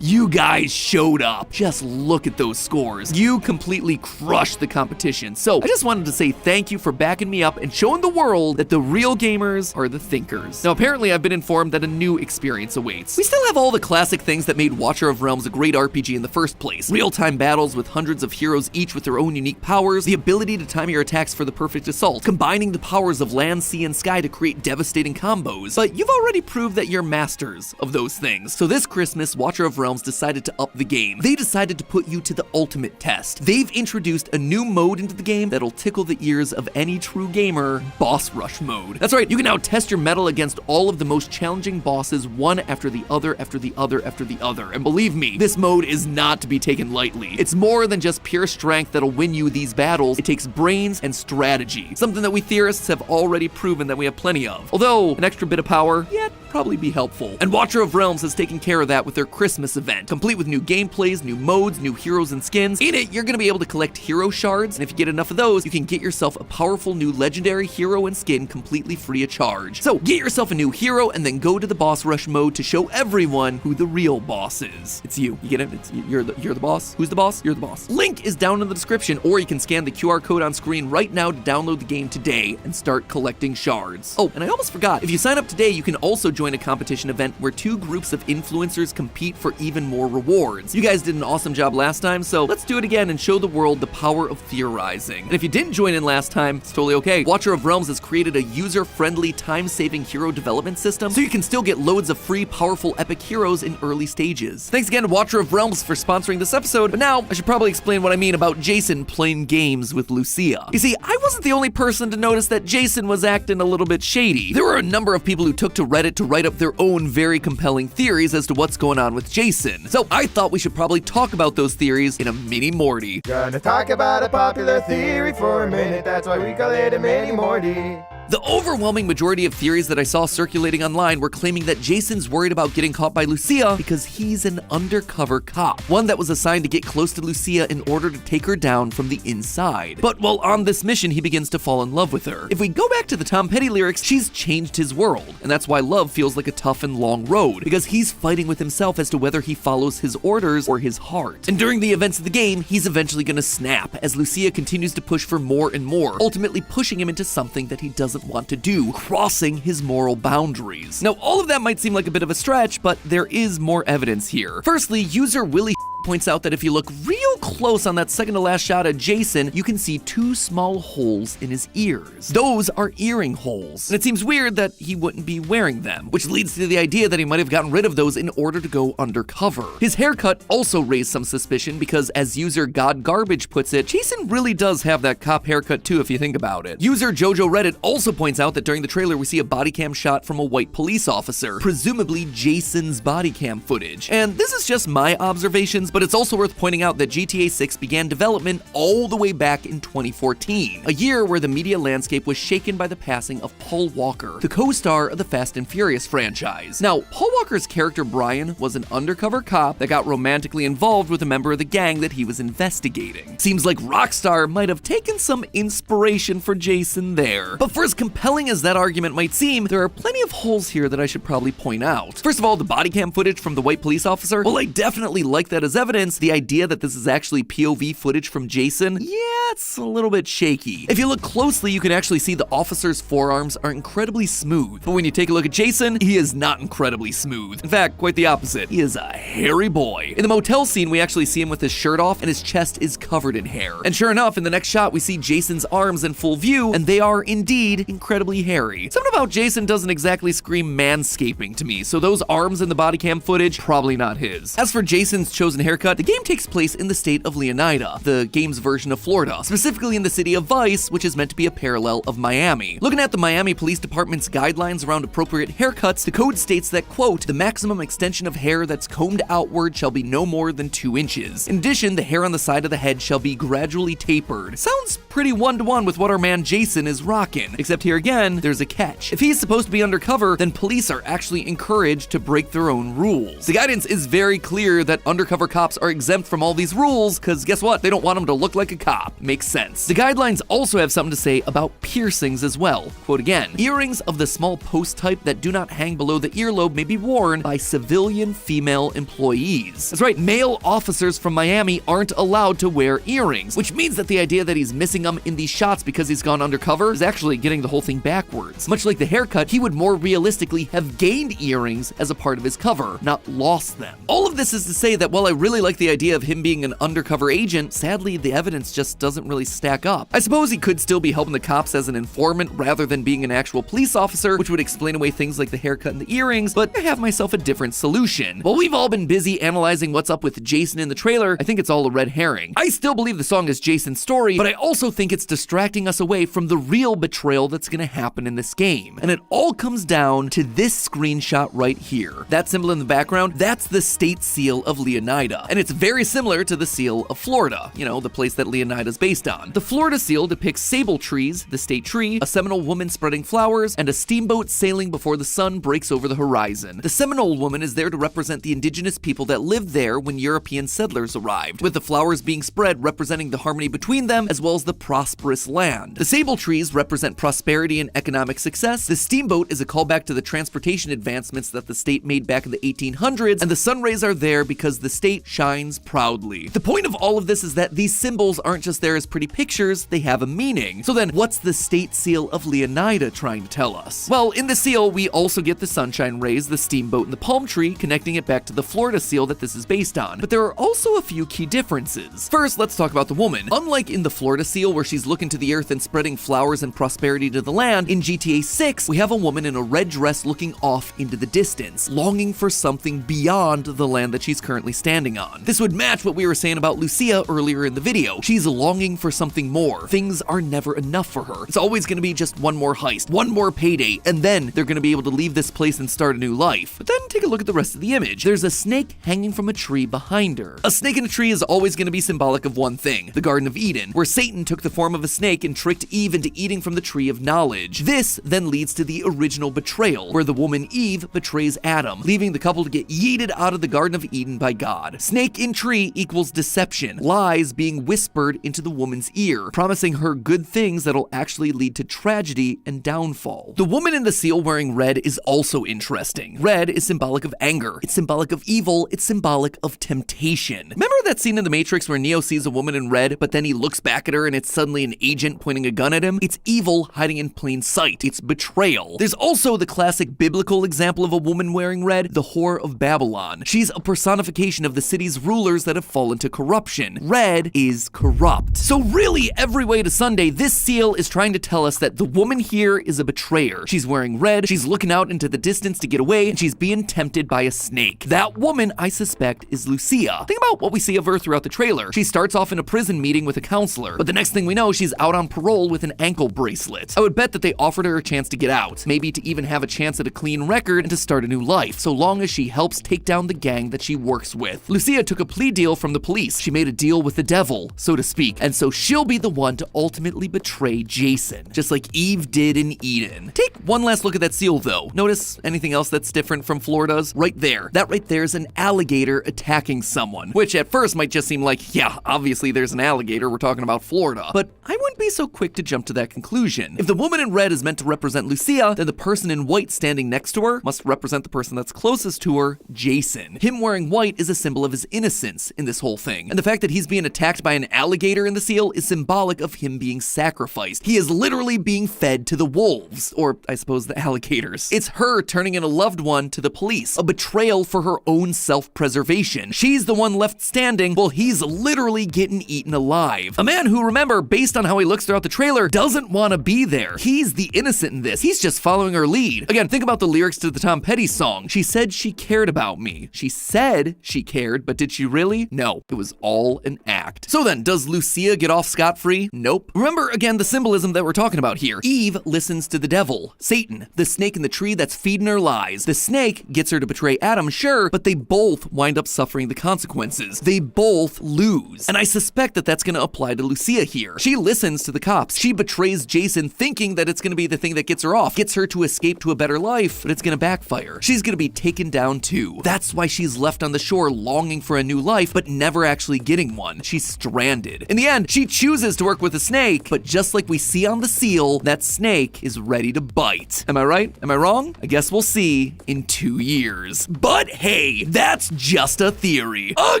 you guys showed up. Just look at those scores. You completely crushed the competition. So I just wanted to say thank you for backing me up and showing the world that the real gamers are the thinkers. Now apparently I've been informed that a new experience awaits. We still have all the classic things that made Watcher of Realms a great RPG in the first place. Real-time battles with hundreds of heroes each with their own unique powers, the ability to time your attacks for the perfect assault, combining the powers of land, sea, and sky to create devastating combos. But you've already proved that you're masters of those things. So this Christmas, Watcher of Realms decided to up the game. They decided to put you to the ultimate test. They've introduced a new mode into the game that'll tickle the ears of any true gamer, Boss Rush mode. That's right, you can now test your mettle against all of the most challenging bosses, one after the other, after the other, after the other. And believe me, this mode is not to be taken lightly. It's more than just pure strength that'll win you these battles. It takes brains and strategy, something that we theorists have already proven that we have plenty of. Although, an extra bit of power, yeah, probably be helpful. And Watcher of Realms has taken care of that with their Christmas event, complete with new gameplays, new modes, new heroes and skins. In it, you're gonna be able to collect hero shards, and if you get enough of those, you can get yourself a powerful new legendary hero and skin completely free of charge. So get yourself a new hero and then go to the Boss Rush mode to show everyone who the real boss is. It's you. You get it? You're the boss. Who's the boss? You're the boss. Link is down in the description, or you can scan the QR code on screen right now to download the game today and start collecting shards. Oh, and I almost forgot, if you sign up today, you can also join a competition event where two groups of influencers compete for even more rewards. You guys did an awesome job last time, so let's do it again and show the world the power of theorizing. And if you didn't join in last time, it's totally okay. Watcher of Realms has created a user-friendly, time-saving hero development system, so you can still get loads of free, powerful, epic heroes in early stages. Thanks again to Watcher of Realms for sponsoring this episode, but now I should probably explain what I mean about Jason playing games with Lucia. You see, I wasn't the only person to notice that Jason was acting a little bit shady. There were a number of people who took to Reddit to write up their own very compelling theories as to what's going on with Jason. So I thought we should probably talk about those theories in a mini Morty. Gonna talk about a popular theory for a minute, that's why we call it a mini Morty. The overwhelming majority of theories that I saw circulating online were claiming that Jason's worried about getting caught by Lucia because he's an undercover cop, one that was assigned to get close to Lucia in order to take her down from the inside. But while on this mission, he begins to fall in love with her. If we go back to the Tom Petty lyrics, she's changed his world, and that's why love feels like a tough and long road, because he's fighting with himself as to whether he follows his orders or his heart. And during the events of the game, he's eventually gonna snap as Lucia continues to push for more and more, ultimately pushing him into something that he doesn't want to do, crossing his moral boundaries. Now, all of that might seem like a bit of a stretch, but there is more evidence here. Firstly, user Willie points out that if you look real close on that second to last shot of Jason, you can see 2 small holes in his ears. Those are earring holes, and it seems weird that he wouldn't be wearing them, which leads to the idea that he might have gotten rid of those in order to go undercover. His haircut also raised some suspicion because, as user God Garbage puts it, Jason really does have that cop haircut too if you think about it. User Jojo Reddit also points out that during the trailer we see a body cam shot from a white police officer, presumably Jason's body cam footage. And this is just my observations, but it's also worth pointing out that GTA 6 began development all the way back in 2014, a year where the media landscape was shaken by the passing of Paul Walker, the co-star of the Fast and Furious franchise. Now, Paul Walker's character Brian was an undercover cop that got romantically involved with a member of the gang that he was investigating. Seems like Rockstar might have taken some inspiration for Jason there. But for as compelling as that argument might seem, there are plenty of holes here that I should probably point out. First of all, the body cam footage from the white police officer, well, I definitely like that as evidence. The idea that this is actually POV footage from Jason, yeah, it's a little bit shaky. If you look closely, you can actually see the officer's forearms are incredibly smooth. But when you take a look at Jason, he is not incredibly smooth. In fact, quite the opposite. He is a hairy boy. In the motel scene, we actually see him with his shirt off and his chest is covered in hair. And sure enough, in the next shot, we see Jason's arms in full view, and they are indeed incredibly hairy. Something about Jason doesn't exactly scream manscaping to me, so those arms in the body cam footage, probably not his. As for Jason's chosen haircut, the game takes place in the state of Leonida, the game's version of Florida, specifically in the city of Vice, which is meant to be a parallel of Miami. Looking at the Miami Police Department's guidelines around appropriate haircuts, the code states that, quote, the maximum extension of hair that's combed outward shall be no more than 2 inches. In addition, the hair on the side of the head shall be gradually tapered. Sounds pretty one-to-one with what our man Jason is rocking, except here again, there's a catch. If he's supposed to be undercover, then police are actually encouraged to break their own rules. The guidance is very clear that undercover cops are exempt from all these rules, because guess what? They don't want them to look like a cop. Makes sense. The guidelines also have something to say about piercings as well. Quote again, earrings of the small post type that do not hang below the earlobe may be worn by civilian female employees. That's right, male officers from Miami aren't allowed to wear earrings, which means that the idea that he's missing them in these shots because he's gone undercover is actually getting the whole thing backwards. Much like the haircut, he would more realistically have gained earrings as a part of his cover, not lost them. All of this is to say that while I really like the idea of him being an undercover agent, sadly the evidence just doesn't really stack up. I suppose he could still be helping the cops as an informant rather than being an actual police officer, which would explain away things like the haircut and the earrings, but I have myself a different solution. While we've all been busy analyzing what's up with Jason in the trailer, I think it's all a red herring. I still believe the song is Jason's story, but I also think it's distracting us away from the real betrayal that's gonna happen in this game. And it all comes down to this screenshot right here. That symbol in the background, that's the state seal of Leonida. And it's very similar to the seal of Florida, you know, the place that Leonida's based on. The Florida seal depicts sable trees, the state tree, a Seminole woman spreading flowers, and a steamboat sailing before the sun breaks over the horizon. The Seminole woman is there to represent the indigenous people that lived there when European settlers arrived, with the flowers being spread representing the harmony between them as well as the prosperous land. The sable trees represent prosperity and economic success. The steamboat is a callback to the transportation advancements that the state made back in the 1800s, and the sun rays are there because the state shines proudly. The point of all of this is that these symbols aren't just there as pretty pictures, they have a meaning. So then, what's the state seal of Leonida trying to tell us? Well, in the seal, we also get the sunshine rays, the steamboat, and the palm tree, connecting it back to the Florida seal that this is based on. But there are also a few key differences. First, let's talk about the woman. Unlike in the Florida seal, where she's looking to the earth and spreading flowers and prosperity to the land, in GTA 6, we have a woman in a red dress looking off into the distance, longing for something beyond the land that she's currently standing on. This would match what we were saying about Lucia earlier in the video. She's longing for something more. Things are never enough for her. It's always going to be just one more heist, one more payday, and then they're going to be able to leave this place and start a new life. But then take a look at the rest of the image. There's a snake hanging from a tree behind her. A snake in a tree is always going to be symbolic of one thing, the Garden of Eden, where Satan took the form of a snake and tricked Eve into eating from the tree of knowledge. This then leads to the original betrayal, where the woman Eve betrays Adam, leaving the couple to get yeeted out of the Garden of Eden by God. Snake in tree equals deception, lies being whispered into the woman's ear, promising her good things that'll actually lead to tragedy and downfall. The woman in the seal wearing red is also interesting. Red is symbolic of anger. It's symbolic of evil. It's symbolic of temptation. Remember that scene in The Matrix where Neo sees a woman in red, but then he looks back at her and it's suddenly an agent pointing a gun at him? It's evil hiding in plain sight. It's betrayal. There's also the classic biblical example of a woman wearing red, the Whore of Babylon. She's a personification of the city's rulers that have fallen to corruption. Red is corrupt. So really, every way to Sunday, this seal is trying to tell us that the woman here is a betrayer. She's wearing red, she's looking out into the distance to get away, and she's being tempted by a snake. That woman, I suspect, is Lucia. Think about what we see of her throughout the trailer. She starts off in a prison meeting with a counselor, but the next thing we know, she's out on parole with an ankle bracelet. I would bet that they offered her a chance to get out, maybe to even have a chance at a clean record and to start a new life, so long as she helps take down the gang that she works with. Lucia took a plea deal from the police. She made a deal with the devil, so to speak, and so she'll be the one to ultimately betray Jason, just like Eve did in Eden. Take one last look at that seal though. Notice anything else that's different from Florida's? Right there. That right there is an alligator attacking someone, which at first might just seem like, yeah, obviously there's an alligator, we're talking about Florida. But I wouldn't be so quick to jump to that conclusion. If the woman in red is meant to represent Lucia, then the person in white standing next to her must represent the person that's closest to her, Jason. Him wearing white is a symbol of his innocence in this whole thing. And the fact that he's being attacked by an alligator in the seal is symbolic of him being sacrificed. He is literally being fed to the wolves, or I suppose the alligators. It's her turning in a loved one to the police, a betrayal for her own self-preservation. She's the one left standing while he's literally getting eaten alive. A man who, remember, based on how he looks throughout the trailer, doesn't want to be there. He's the innocent in this. He's just following her lead. Again, think about the lyrics to the Tom Petty song. She said she cared about me. She said she cared, but did she really? No, it was all an act. So then, does Lucia get off scot-free? Nope. Remember, again, the symbolism that we're talking about here. Eve listens to the devil, Satan, the snake in the tree that's feeding her lies. The snake gets her to betray Adam, sure, but they both wind up suffering the consequences. They both lose. And I suspect that that's going to apply to Lucia here. She listens to the cops. She betrays Jason thinking that it's going to be the thing that gets her off, gets her to escape to a better life, but it's going to backfire. She's going to be taken down too. That's why she's left on the shore longing for a new life, but never actually getting one. She's stranded. In the end, she chooses to work with a snake, but just like we see on the seal, that snake is ready to bite. Am I right? Am I wrong? I guess we'll see in 2 years. But hey, that's just a theory. A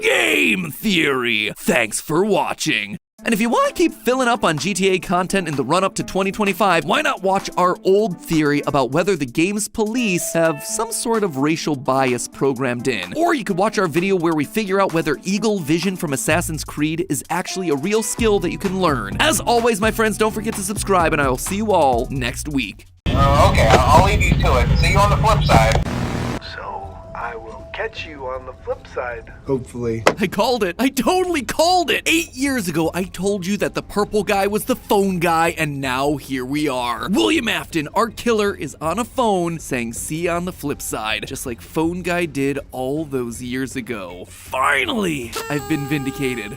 game theory. Thanks for watching. And if you want to keep filling up on GTA content in the run-up to 2025, why not watch our old theory about whether the game's police have some sort of racial bias programmed in. Or you could watch our video where we figure out whether eagle vision from Assassin's Creed is actually a real skill that you can learn. As always, my friends, don't forget to subscribe, and I will see you all next week. Okay, I'll leave you to it. See you on the flip side. So, I will catch you on the flip side. Hopefully. I called it. I totally called it. 8 years ago, I told you that the purple guy was the phone guy, and now here we are. William Afton, our killer, is on a phone saying, see you on the flip side, just like phone guy did all those years ago. Finally, I've been vindicated.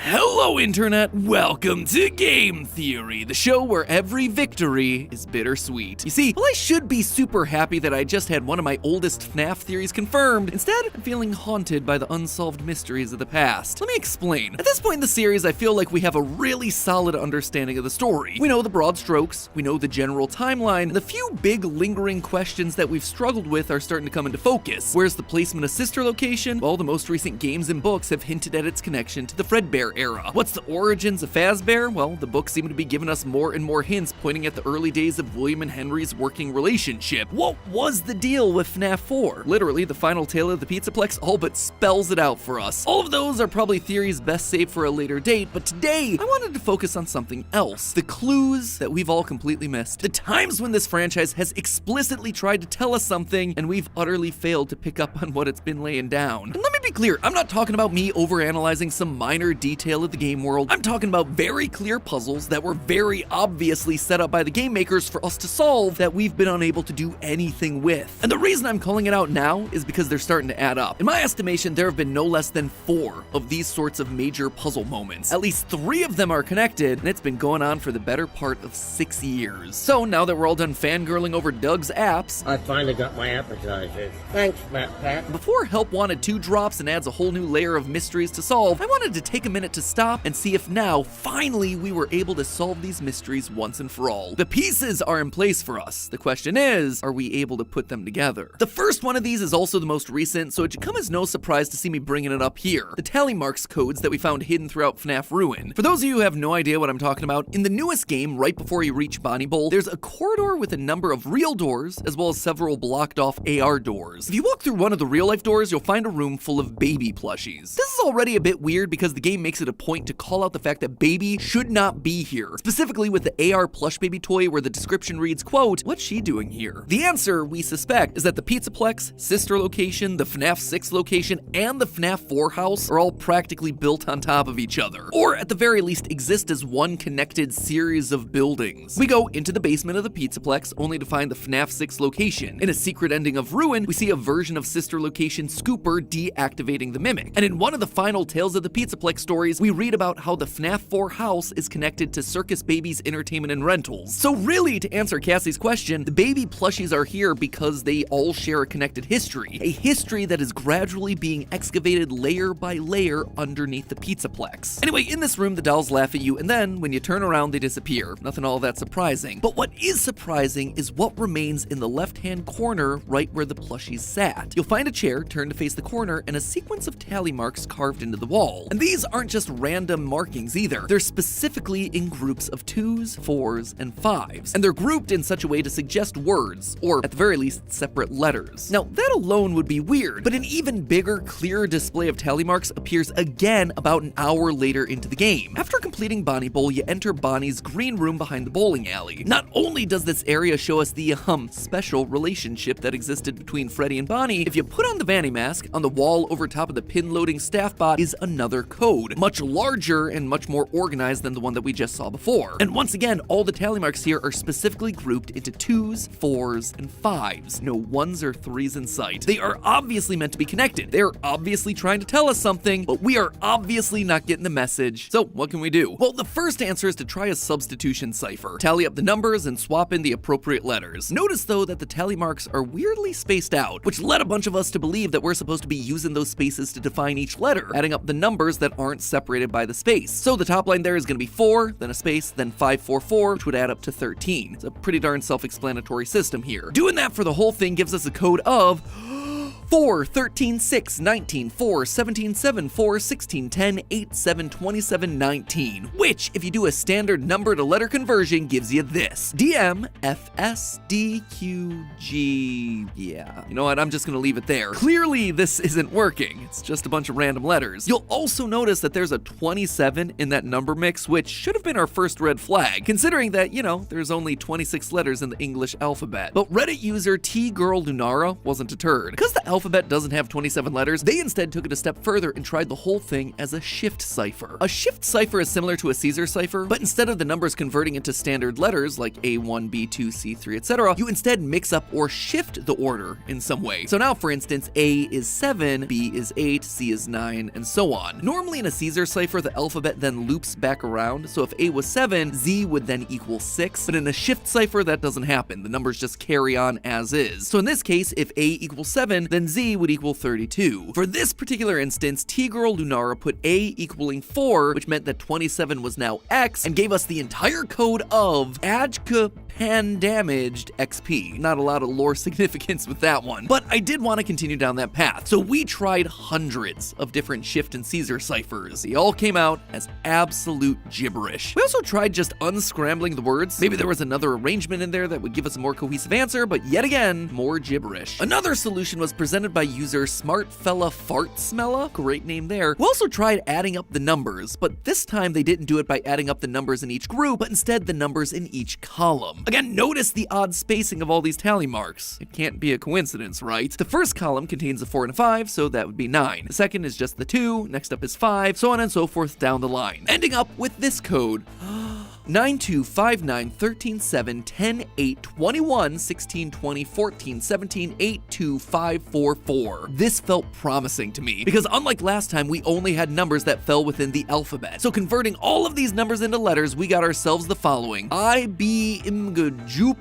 Hello, Internet! Welcome to Game Theory, the show where every victory is bittersweet. You see, while I should be super happy that I just had one of my oldest FNAF theories confirmed, instead, I'm feeling haunted by the unsolved mysteries of the past. Let me explain. At this point in the series, I feel like we have a really solid understanding of the story. We know the broad strokes, we know the general timeline, and the few big lingering questions that we've struggled with are starting to come into focus. Where's the placement of Sister Location? Well, the most recent games and books have hinted at its connection to the Fredbear era. What's the origins of Fazbear? Well, the books seem to be giving us more and more hints pointing at the early days of William and Henry's working relationship. What was the deal with FNAF 4? Literally, the final tale of the Pizzaplex all but spells it out for us. All of those are probably theories best saved for a later date, but today, I wanted to focus on something else. The clues that we've all completely missed. The times when this franchise has explicitly tried to tell us something, and we've utterly failed to pick up on what it's been laying down. And let me be clear, I'm not talking about me overanalyzing some minor detail of the game world. I'm talking about very clear puzzles that were very obviously set up by the game makers for us to solve that we've been unable to do anything with. And the reason I'm calling it out now is because they're starting to add up. In my estimation, there have been no less than 4 of these sorts of major puzzle moments. At least 3 of them are connected, and it's been going on for the better part of 6 years. So now that we're all done fangirling over Doug's apps, I finally got my appetizers. Thanks, Matpat. Before Help Wanted 2 drops, and adds a whole new layer of mysteries to solve, I wanted to take a minute to stop and see if now, finally, we were able to solve these mysteries once and for all. The pieces are in place for us. The question is, are we able to put them together? The first one of these is also the most recent, so it should come as no surprise to see me bringing it up here. The tally marks codes that we found hidden throughout FNAF Ruin. For those of you who have no idea what I'm talking about, in the newest game, right before you reach Bonnie Bowl, there's a corridor with a number of real doors, as well as several blocked off AR doors. If you walk through one of the real life doors, you'll find a room full of baby plushies. This is already a bit weird because the game makes it a point to call out the fact that baby should not be here, specifically with the AR plush baby toy where the description reads, quote, "What's she doing here?" The answer, we suspect, is that the Pizzaplex, sister location, the FNAF 6 location, and the FNAF 4 house are all practically built on top of each other, or at the very least exist as one connected series of buildings. We go into the basement of the Pizzaplex only to find the FNAF 6 location. In a secret ending of Ruin, we see a version of sister location Scooper deactivating the Mimic. And in one of the final Tales of the Pizzaplex stories, we read about how the FNAF 4 house is connected to Circus Baby's Entertainment and Rentals. So really, to answer Cassie's question, the baby plushies are here because they all share a connected history, a history that is gradually being excavated layer by layer underneath the Pizzaplex. Anyway, in this room, the dolls laugh at you, and then when you turn around, they disappear. Nothing all that surprising. But what is surprising is what remains in the left-hand corner right where the plushies sat. You'll find a chair turned to face the corner and a sequence of tally marks carved into the wall. And these aren't just random markings either. They're specifically in groups of 2s, 4s, and 5s. And they're grouped in such a way to suggest words, or at the very least, separate letters. Now, that alone would be weird, but an even bigger, clearer display of tally marks appears again about an hour later into the game. After completing Bonnie Bowl, you enter Bonnie's green room behind the bowling alley. Not only does this area show us the special relationship that existed between Freddy and Bonnie, if you put on the Vanny mask, on the wall over top of the pin-loading staff bot is another code, much larger and much more organized than the one that we just saw before. And once again, all the tally marks here are specifically grouped into 2s, 4s, and 5s. No 1s or 3s in sight. They are obviously meant to be connected. They're obviously trying to tell us something, but we are obviously not getting the message. So what can we do? Well, the first answer is to try a substitution cipher. Tally up the numbers and swap in the appropriate letters. Notice though that the tally marks are weirdly spaced out, which led a bunch of us to believe that we're supposed to be using those spaces to define each letter, adding up the numbers that aren't separated by the space. So the top line there is going to be 4, then a space, then 544, which would add up to 13. It's a pretty darn self-explanatory system here. Doing that for the whole thing gives us a code of 4, 13, 6, 19, 4, 17, 7, 4, 16, 10, 8, 7, 27, 19, which, if you do a standard number to letter conversion, gives you this. DM, F, S, D, Q, G, yeah. You know what, I'm just gonna leave it there. Clearly, this isn't working. It's just a bunch of random letters. You'll also notice that there's a 27 in that number mix, which should have been our first red flag, considering that, you know, there's only 26 letters in the English alphabet. But Reddit user T-Girl Lunara wasn't deterred. Because the alphabet doesn't have 27 letters, they instead took it a step further and tried the whole thing as a shift cipher. A shift cipher is similar to a Caesar cipher, but instead of the numbers converting into standard letters like A1, B2, C3, etc., you instead mix up or shift the order in some way. So now, for instance, A is 7, B is 8, C is 9, and so on. Normally in a Caesar cipher, the alphabet then loops back around, so if A was 7, Z would then equal 6, but in a shift cipher, that doesn't happen. The numbers just carry on as is. So in this case, if A equals 7, then Z would equal 32. For this particular instance, T-Girl Lunara put A equaling 4, which meant that 27 was now X, and gave us the entire code of Ajka Pan Damaged XP. Not a lot of lore significance with that one, but I did want to continue down that path. So we tried hundreds of different shift and Caesar ciphers. They all came out as absolute gibberish. We also tried just unscrambling the words. Maybe there was another arrangement in there that would give us a more cohesive answer, but yet again, more gibberish. Another solution was presented by user Smartfella Fartsmella, great name there, who also tried adding up the numbers, but this time they didn't do it by adding up the numbers in each group, but instead the numbers in each column. Again, notice the odd spacing of all these tally marks. It can't be a coincidence, right? The first column contains a 4 and a 5, so that would be 9. The second is just the 2, next up is 5, so on and so forth down the line. Ending up with this code. 9, 2, 5, 9, 13, 7, 10, 8, 21, 16, 20, 14, 17, 8, 2, 5, 4, 4. This felt promising to me, because unlike last time, we only had numbers that fell within the alphabet. So converting all of these numbers into letters, we got ourselves the following. I, B, Imgajup,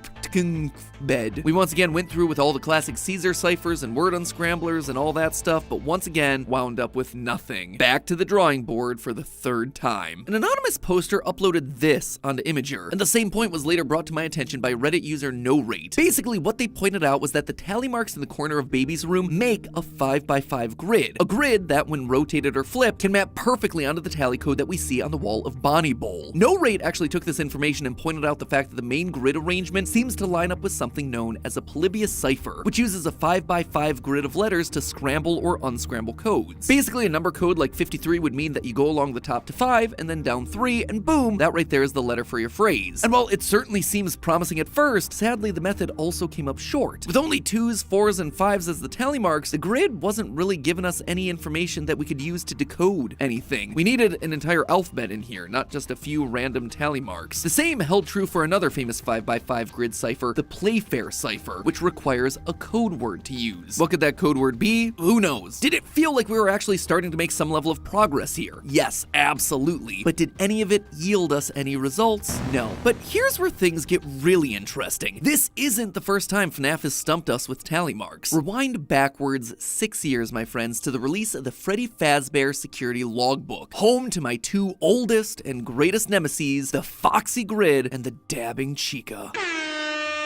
bed. We once again went through with all the classic Caesar ciphers and word unscramblers and all that stuff, but once again wound up with nothing. Back to the drawing board for the third time. An anonymous poster uploaded this onto Imager, and the same point was later brought to my attention by Reddit user NoRate. Basically, what they pointed out was that the tally marks in the corner of Baby's room make a 5x5 grid. A grid that, when rotated or flipped, can map perfectly onto the tally code that we see on the wall of Bonnie Bowl. NoRate actually took this information and pointed out the fact that the main grid arrangement seems to line up with something known as a Polybius cipher, which uses a 5x5 grid of letters to scramble or unscramble codes. Basically, a number code like 53 would mean that you go along the top to 5 and then down 3, and boom, that right there is the letter for your phrase. And while it certainly seems promising at first, sadly the method also came up short. With only 2s, 4s, and 5s as the tally marks, the grid wasn't really giving us any information that we could use to decode anything. We needed an entire alphabet in here, not just a few random tally marks. The same held true for another famous 5x5 grid cipher, the Playfair cipher, which requires a code word to use. What could that code word be? Who knows? Did it feel like we were actually starting to make some level of progress here? Yes, absolutely. But did any of it yield us any results? No. But here's where things get really interesting. This isn't the first time FNAF has stumped us with tally marks. Rewind backwards 6 years, my friends, to the release of the Freddy Fazbear Security Logbook, home to my two oldest and greatest nemeses, the Foxy Grid and the Dabbing Chica.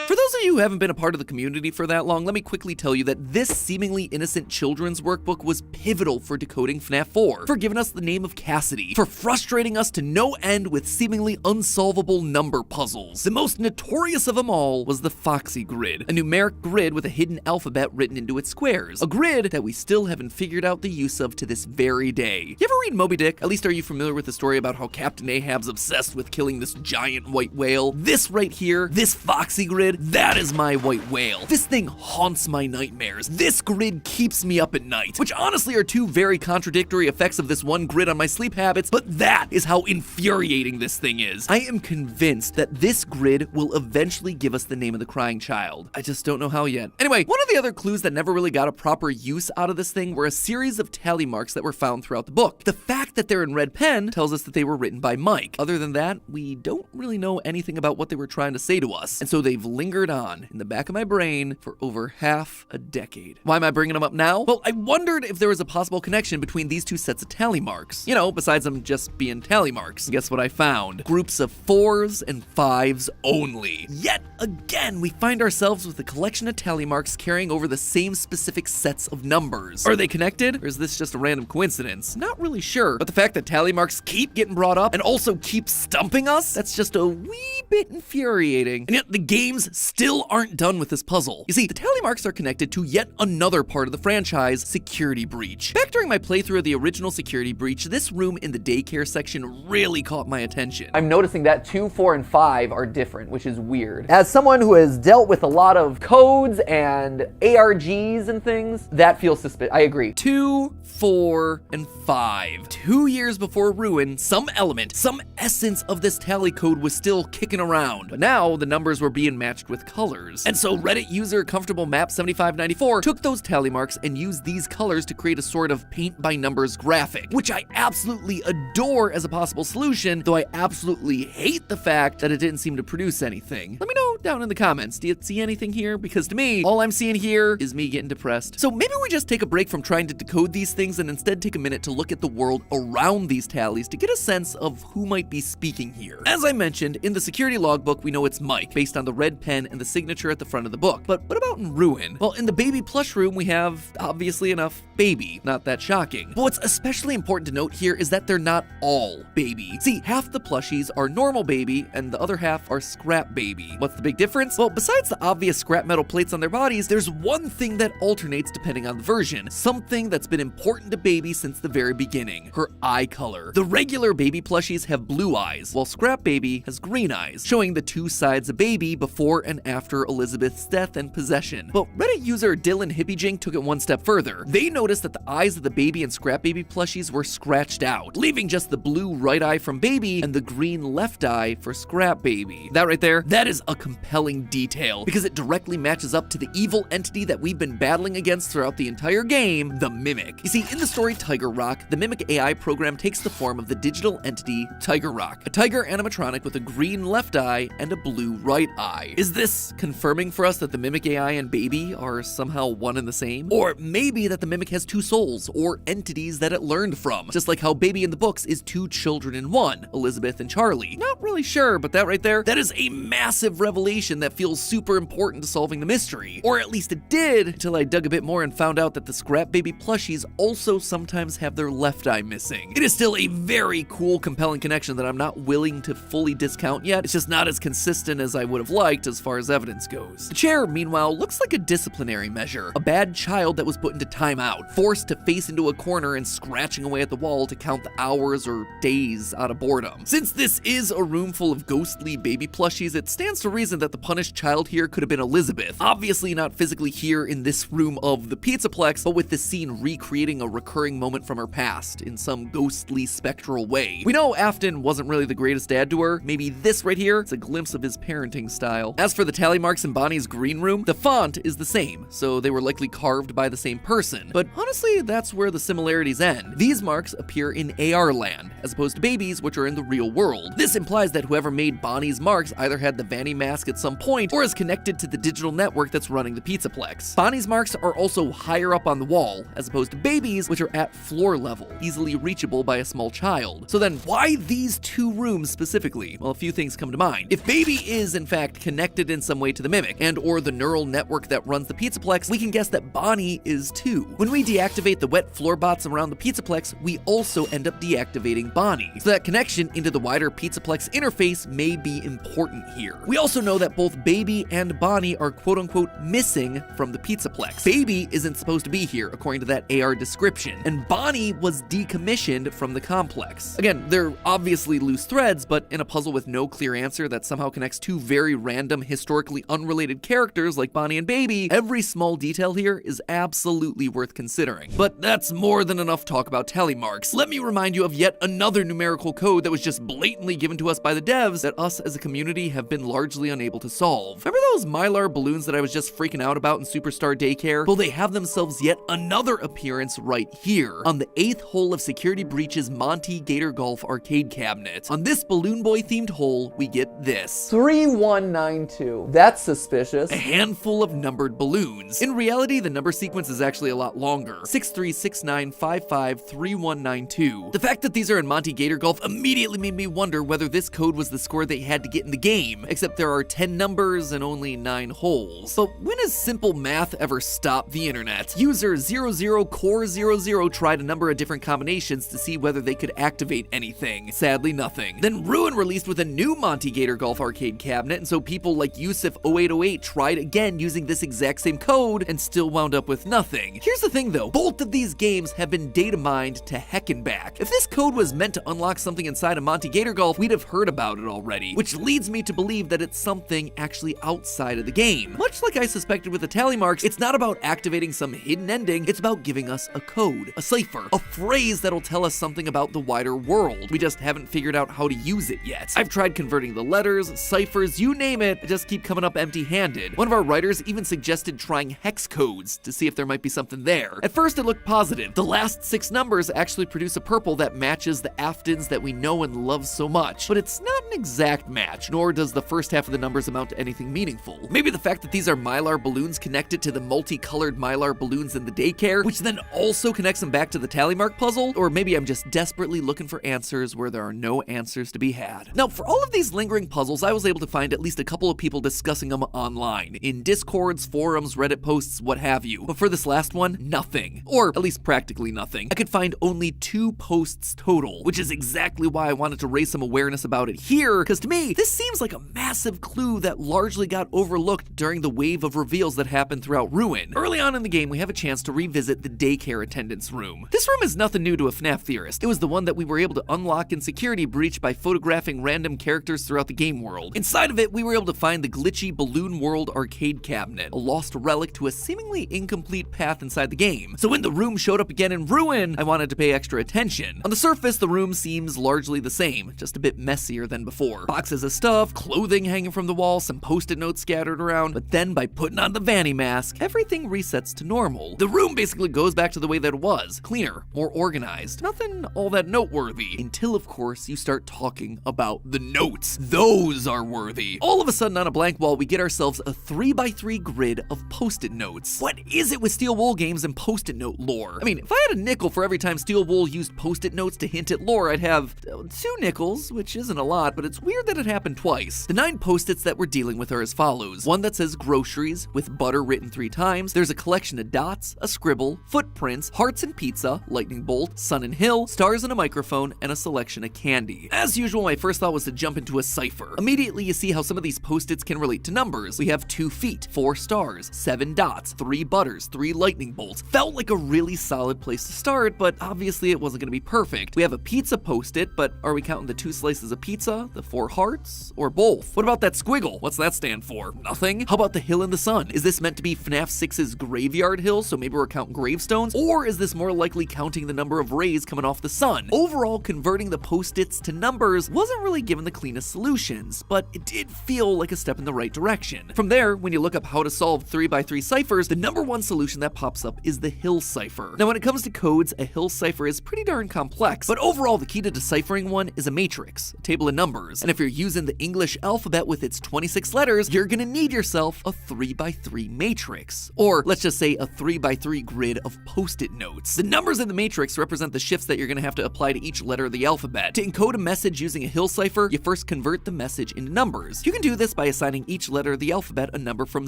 For those of you who haven't been a part of the community for that long, let me quickly tell you that this seemingly innocent children's workbook was pivotal for decoding FNAF 4, for giving us the name of Cassidy, for frustrating us to no end with seemingly unsolvable number puzzles. The most notorious of them all was the Foxy Grid, a numeric grid with a hidden alphabet written into its squares, a grid that we still haven't figured out the use of to this very day. You ever read Moby Dick? At least are you familiar with the story about how Captain Ahab's obsessed with killing this giant white whale? This right here, this Foxy Grid, that is my white whale. This thing haunts my nightmares. This grid keeps me up at night, which honestly are two very contradictory effects of this one grid on my sleep habits, but that is how infuriating this thing is. I am convinced that this grid will eventually give us the name of the crying child. I just don't know how yet. Anyway, one of the other clues that never really got a proper use out of this thing were a series of tally marks that were found throughout the book. The fact that they're in red pen tells us that they were written by Mike. Other than that, we don't really know anything about what they were trying to say to us, and so they've lingered on in the back of my brain for over half a decade. Why am I bringing them up now? Well, I wondered if there was a possible connection between these two sets of tally marks. You know, besides them just being tally marks. Guess what I found? Groups of 4s and 5s only. Yet again, we find ourselves with a collection of tally marks carrying over the same specific sets of numbers. Are they connected, or is this just a random coincidence? Not really sure, but the fact that tally marks keep getting brought up and also keep stumping us, that's just a wee bit infuriating. And yet the games still aren't done with this puzzle. You see, the tally marks are connected to yet another part of the franchise, Security Breach. Back during my playthrough of the original Security Breach, this room in the daycare section really caught my attention. I'm noticing that 2, 4, and 5 are different, which is weird. As someone who has dealt with a lot of codes and ARGs and things, that feels suspicious. I agree. 2, 4, and 5. 2 years before Ruin, some element, some essence of this tally code was still kicking around, but now the numbers were being matched with colors. And so Reddit user Comfortable Map 7594 took those tally marks and used these colors to create a sort of paint by numbers graphic, which I absolutely adore as a possible solution, though I absolutely hate the fact that it didn't seem to produce anything. Let me know down in the comments, do you see anything here? Because to me, all I'm seeing here is me getting depressed. So maybe we just take a break from trying to decode these things and instead take a minute to look at the world around these tallies to get a sense of who might be speaking here. As I mentioned, in the security logbook, we know it's Mike, based on the red pen and the signature at the front of the book. But what about in Ruin? Well, in the baby plush room, we have, obviously enough, baby. Not that shocking. But what's especially important to note here is that they're not all baby. See, half the plushies are normal baby, and the other half are scrap baby. What's the big difference? Well, besides the obvious scrap metal plates on their bodies, there's one thing that alternates depending on the version. Something that's been important to baby since the very beginning. Her eye color. The regular baby plushies have blue eyes, while scrap baby has green eyes, showing the two sides of baby before and after Elizabeth's death and possession. But Reddit user Dylan Hippyjink took it one step further. They noticed that the eyes of the baby and scrap baby plushies were scratched out, leaving just the blue right eye from baby and the green left eye for scrap baby. That right there, that is a complete compelling detail, because it directly matches up to the evil entity that we've been battling against throughout the entire game, the Mimic. You see, in the story Tiger Rock, the Mimic AI program takes the form of the digital entity Tiger Rock, a tiger animatronic with a green left eye and a blue right eye. Is this confirming for us that the Mimic AI and Baby are somehow one and the same? Or maybe that the Mimic has two souls, or entities that it learned from, just like how Baby in the books is two children in one, Elizabeth and Charlie. Not really sure, but that right there, that is a massive revelation that feels super important to solving the mystery. Or at least it did, until I dug a bit more and found out that the Scrap Baby plushies also sometimes have their left eye missing. It is still a very cool, compelling connection that I'm not willing to fully discount yet. It's just not as consistent as I would have liked as far as evidence goes. The chair, meanwhile, looks like a disciplinary measure. A bad child that was put into timeout, forced to face into a corner and scratching away at the wall to count the hours or days out of boredom. Since this is a room full of ghostly baby plushies, it stands to reason that the punished child here could have been Elizabeth. Obviously not physically here in this room of the Pizzaplex, but with the scene recreating a recurring moment from her past in some ghostly spectral way. We know Afton wasn't really the greatest dad to her. Maybe this right here is a glimpse of his parenting style. As for the tally marks in Bonnie's green room, the font is the same, so they were likely carved by the same person. But honestly, that's where the similarities end. These marks appear in AR land, as opposed to Baby's, which are in the real world. This implies that whoever made Bonnie's marks either had the Vanny mask at some point, or is connected to the digital network that's running the Pizzaplex. Bonnie's marks are also higher up on the wall, as opposed to Baby's, which are at floor level, easily reachable by a small child. So then, why these two rooms specifically? Well, a few things come to mind. If Baby is, in fact, connected in some way to the Mimic, and or the neural network that runs the Pizzaplex, we can guess that Bonnie is too. When we deactivate the wet floor bots around the Pizzaplex, we also end up deactivating Bonnie. So that connection into the wider Pizzaplex interface may be important here. We also know that both Baby and Bonnie are quote-unquote missing from the Pizzaplex. Baby isn't supposed to be here, according to that AR description, and Bonnie was decommissioned from the complex. Again, they're obviously loose threads, but in a puzzle with no clear answer that somehow connects two very random, historically unrelated characters like Bonnie and Baby, every small detail here is absolutely worth considering. But that's more than enough talk about tally marks. Let me remind you of yet another numerical code that was just blatantly given to us by the devs that us as a community have been largely unable to solve. Remember those Mylar balloons that I was just freaking out about in Superstar Daycare? Well, they have themselves yet another appearance right here, on the 8th hole of Security Breach's Monty Gator Golf arcade cabinet. On this Balloon Boy themed hole, we get this. 3192. That's suspicious. A handful of numbered balloons. In reality, the number sequence is actually a lot longer. 6369553192. The fact that these are in Monty Gator Golf immediately made me wonder whether this code was the score they had to get in the game, except there are 10 numbers and only 9 holes. But when has simple math ever stopped the internet? User 00core00 tried a number of different combinations to see whether they could activate anything. Sadly, nothing. Then Ruin released with a new Monty Gator Golf arcade cabinet, and so people like Yusuf0808 tried again using this exact same code and still wound up with nothing. Here's the thing though, both of these games have been data mined to heck and back. If this code was meant to unlock something inside of Monty Gator Golf, we'd have heard about it already, which leads me to believe that it's something actually outside of the game. Much like I suspected with the tally marks, it's not about activating some hidden ending, it's about giving us a code, a cipher, a phrase that'll tell us something about the wider world. We just haven't figured out how to use it yet. I've tried converting the letters, ciphers, you name it, I just keep coming up empty-handed. One of our writers even suggested trying hex codes to see if there might be something there. At first it looked positive. The last 6 numbers actually produce a purple that matches the Aftons that we know and love so much, but it's not an exact match, nor does the first half of the numbers amount to anything meaningful. Maybe the fact that these are Mylar balloons connected to the multicolored Mylar balloons in the daycare, which then also connects them back to the tally mark puzzle, or maybe I'm just desperately looking for answers where there are no answers to be had. Now, for all of these lingering puzzles, I was able to find at least a couple of people discussing them online, in Discords, forums, Reddit posts, what have you. But for this last one, nothing. Or at least practically nothing. I could find only 2 posts total, which is exactly why I wanted to raise some awareness about it here, because to me, this seems like a massive clue that largely got overlooked during the wave of reveals that happened throughout Ruin. Early on in the game, we have a chance to revisit the daycare attendant's room. This room is nothing new to a FNAF theorist. It was the one that we were able to unlock in Security Breach by photographing random characters throughout the game world. Inside of it, we were able to find the glitchy Balloon World arcade cabinet, a lost relic to a seemingly incomplete path inside the game. So when the room showed up again in Ruin, I wanted to pay extra attention. On the surface, the room seems largely the same, just a bit messier than before. Boxes of stuff, clothing hanging from from the wall, some post-it notes scattered around, but then by putting on the Vanny mask, everything resets to normal. The room basically goes back to the way that it was, cleaner, more organized, nothing all that noteworthy, until of course you start talking about the notes. Those are worthy. All of a sudden on a blank wall, we get ourselves a 3x3 grid of post-it notes. What is it with Steel Wool games and post-it note lore? I mean, if I had a nickel for every time Steel Wool used post-it notes to hint at lore, I'd have 2 nickels, which isn't a lot, but it's weird that it happened twice. The 9 post-its that we're dealing with are as follows. One that says groceries with butter written 3 times. There's a collection of dots, a scribble, footprints, hearts and pizza, lightning bolt, sun and hill, stars and a microphone, and a selection of candy. As usual, my first thought was to jump into a cipher. Immediately you see how some of these post-its can relate to numbers. We have 2 feet, 4 stars, 7 dots, 3 butters, 3 lightning bolts. Felt like a really solid place to start, but obviously it wasn't going to be perfect. We have a pizza post-it, but are we counting the 2 slices of pizza, the 4 hearts, or both? What about that squiggle? What's that stand for? Nothing? How about the hill in the sun? Is this meant to be FNAF 6's graveyard hill, so maybe we're counting gravestones? Or is this more likely counting the number of rays coming off the sun? Overall, converting the post-its to numbers wasn't really given the cleanest solutions, but it did feel like a step in the right direction. From there, when you look up how to solve 3x3 ciphers, the number one solution that pops up is the hill cipher. Now when it comes to codes, a hill cipher is pretty darn complex, but overall the key to deciphering one is a matrix, a table of numbers, and if you're using the English alphabet with its 26 letters, you're gonna need yourself a 3x3 matrix, or let's just say a 3x3 grid of post-it notes. The numbers in the matrix represent the shifts that you're gonna have to apply to each letter of the alphabet. To encode a message using a hill cipher, you first convert the message into numbers. You can do this by assigning each letter of the alphabet a number from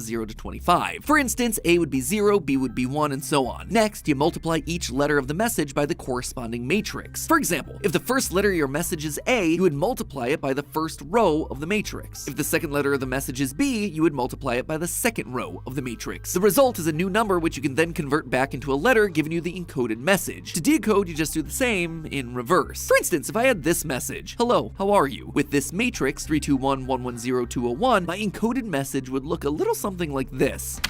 0 to 25. For instance, A would be 0, B would be 1, and so on. Next, you multiply each letter of the message by the corresponding matrix. For example, if the first letter of your message is A, you would multiply it by the first row of the matrix. If the second letter of the message is B, you would multiply it by the second row of the matrix. The result is a new number which you can then convert back into a letter, giving you the encoded message. To decode, you just do the same in reverse. For instance, if I had this message, hello, how are you? With this matrix, 321110201, my encoded message would look a little something like this.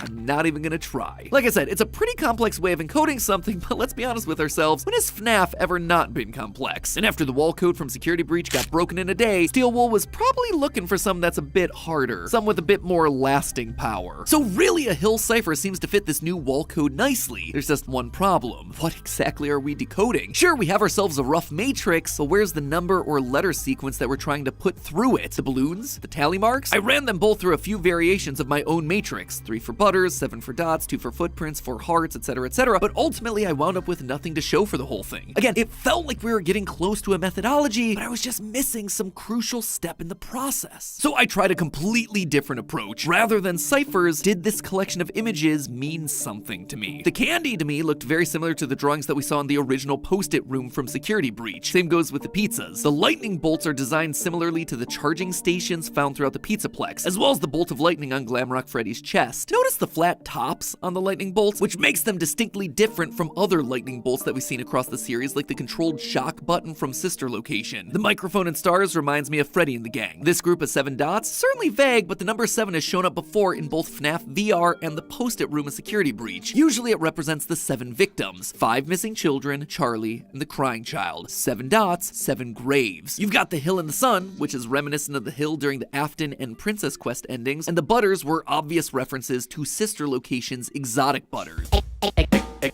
I'm not even gonna try. Like I said, it's a pretty complex way of encoding something, but let's be honest with ourselves, when has FNAF ever not been complex? And after the wall code from Security Breach got broken in a day, Steel Wool was probably looking for something that's a bit harder, some with a bit more lasting power. So really a hill cipher seems to fit this new wall code nicely. There's just one problem. What exactly are we decoding? Sure, we have ourselves a rough matrix, but where's the number or letter sequence that we're trying to put through it? The balloons? The tally marks? I ran them both through a few variations of my own matrix, 3 for butters, 7 for dots, 2 for footprints, 4 hearts, etc., but ultimately I wound up with nothing to show for the whole thing. Again, it felt like we were getting close to a methodology, but I was just missing some crucial step in the process. So I tried a completely different approach. Rather than ciphers, did this collection of images mean something to me? The candy to me looked very similar to the drawings that we saw in the original post-it room from Security Breach. Same goes with the pizzas. The lightning bolts are designed similarly to the charging stations found throughout the Pizzaplex, as well as the bolt of lightning on Glamrock Freddy's chest. Notice the flat tops on the lightning bolts, which makes them distinctly different from other lightning bolts that we've seen across the series, like the controlled shock button from Sister Location. The microphone and stars reminds me of Freddy and the gang. This group of 7 dots, certainly vague, but the number 7 has shown up before in both FNAF VR and the post-it room of Security Breach. Usually it represents the 7 victims, 5 missing children, Charlie, and the crying child. 7 dots, 7 graves. You've got the hill in the sun, which is reminiscent of the hill during the Afton and Princess Quest endings, and the butters were obvious references to Sister Location's exotic butters.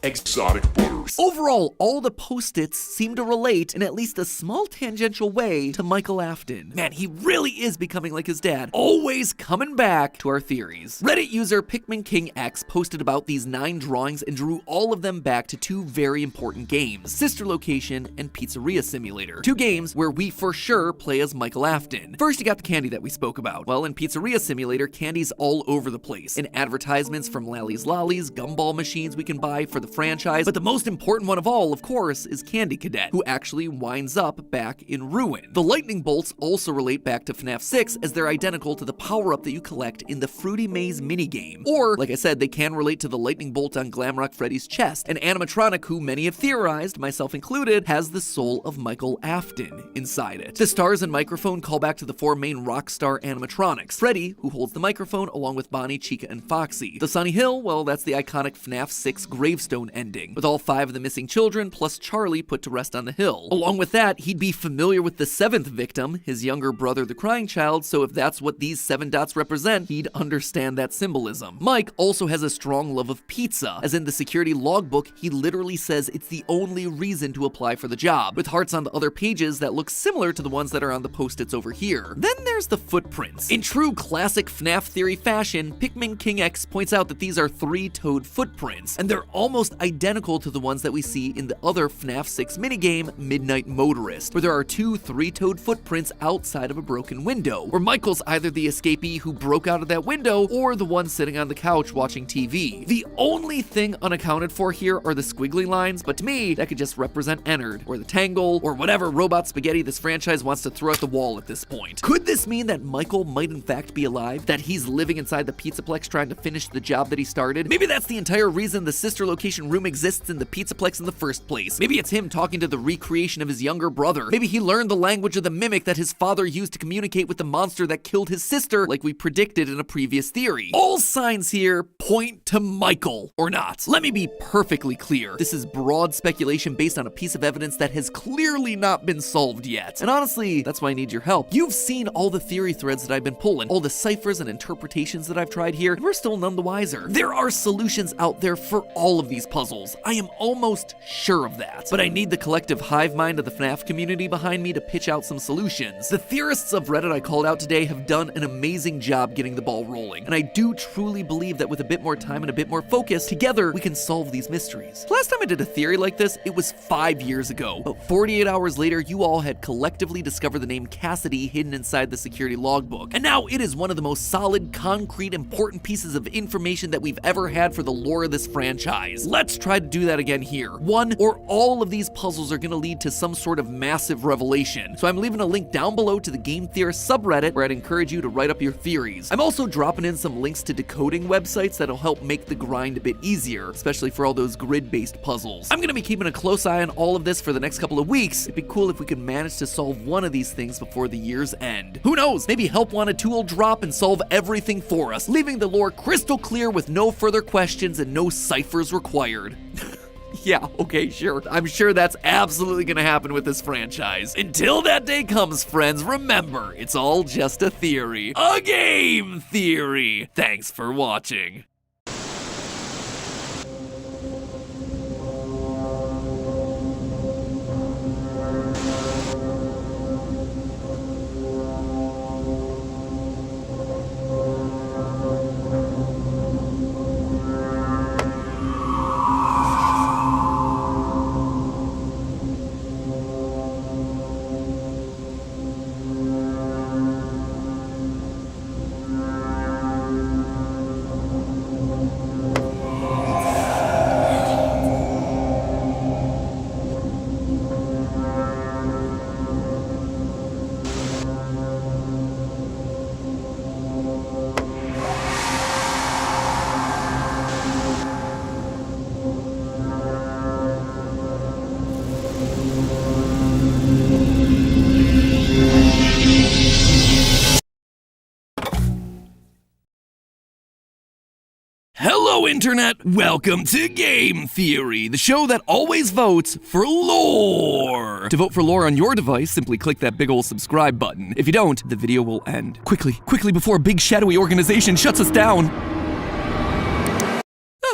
Exotic butters. Overall, all the post-its seem to relate in at least a small tangential way to Michael Afton. Man, he really is becoming like his dad, always coming back to our theories. Reddit user Pikmin King X posted about these 9 drawings and drew all of them back to 2 very important games, Sister Location and Pizzeria Simulator. 2 games where we for sure play as Michael Afton. First, you got the candy that we spoke about. Well, in Pizzeria Simulator, candy's all over the place. In advertisements from Lally's Lollies, gumball machines we can buy for the franchise, but the most important one of all, of course, is Candy Cadet, who actually winds up back in Ruin. The lightning bolts also relate back to FNAF 6 as they're identical to the power-up that you collect in the Fruity Maze minigame. Or, like I said, they can relate to the lightning bolt on Glamrock Freddy's chest, an animatronic who many have theorized, myself included, has the soul of Michael Afton inside it. The stars and microphone call back to the 4 main Rockstar animatronics. Freddy, who holds the microphone, along with Bonnie, Chica, and Foxy. The Sunny Hill, well, that's the iconic FNAF 6 gravestone tombstone ending, with all 5 of the missing children plus Charlie put to rest on the hill. Along with that, he'd be familiar with the 7th victim, his younger brother, the crying child, so if that's what these 7 dots represent, he'd understand that symbolism. Mike also has a strong love of pizza, as in the security logbook, he literally says it's the only reason to apply for the job, with hearts on the other pages that look similar to the ones that are on the post-its over here. Then there's the footprints. In true classic FNAF theory fashion, Pikmin King X points out that these are 3-toed footprints, and they're almost identical to the ones that we see in the other FNAF 6 minigame, Midnight Motorist, where there are 2 3-toed footprints outside of a broken window, where Michael's either the escapee who broke out of that window or the one sitting on the couch watching TV. The only thing unaccounted for here are the squiggly lines, but to me, that could just represent Ennard, or the Tangle, or whatever robot spaghetti this franchise wants to throw at the wall at this point. Could this mean that Michael might in fact be alive? That he's living inside the Pizzaplex trying to finish the job that he started? Maybe that's the entire reason the sister location room exists in the Pizzaplex in the first place. Maybe it's him talking to the recreation of his younger brother. Maybe he learned the language of the mimic that his father used to communicate with the monster that killed his sister, like we predicted in a previous theory. All signs here point to Michael, or not. Let me be perfectly clear. This is broad speculation based on a piece of evidence that has clearly not been solved yet. And honestly, that's why I need your help. You've seen all the theory threads that I've been pulling, all the ciphers and interpretations that I've tried here, and we're still none the wiser. There are solutions out there for all of these puzzles. I am almost sure of that. But I need the collective hive mind of the FNAF community behind me to pitch out some solutions. The theorists of Reddit I called out today have done an amazing job getting the ball rolling, and I do truly believe that with a bit more time and a bit more focus, together we can solve these mysteries. Last time I did a theory like this, it was 5 years ago. But 48 hours later, you all had collectively discovered the name Cassidy hidden inside the security logbook. And now it is one of the most solid, concrete, important pieces of information that we've ever had for the lore of this franchise. Let's try to do that again here. One or all of these puzzles are gonna lead to some sort of massive revelation. So I'm leaving a link down below to the Game Theorist subreddit where I'd encourage you to write up your theories. I'm also dropping in some links to decoding websites that'll help make the grind a bit easier, especially for all those grid-based puzzles. I'm gonna be keeping a close eye on all of this for the next couple of weeks. It'd be cool if we could manage to solve one of these things before the year's end. Who knows, maybe Help Wanted 2 will drop and solve everything for us, leaving the lore crystal clear with no further questions and no ciphers required. Yeah, okay, sure. I'm sure that's absolutely gonna happen with this franchise. Until that day comes, friends, remember, it's all just a theory. A game theory! Thanks for watching. Hello, Internet! Welcome to Game Theory, the show that always votes for lore! To vote for lore on your device, simply click that big ol' subscribe button. If you don't, the video will end. Quickly, before a big shadowy organization shuts us down!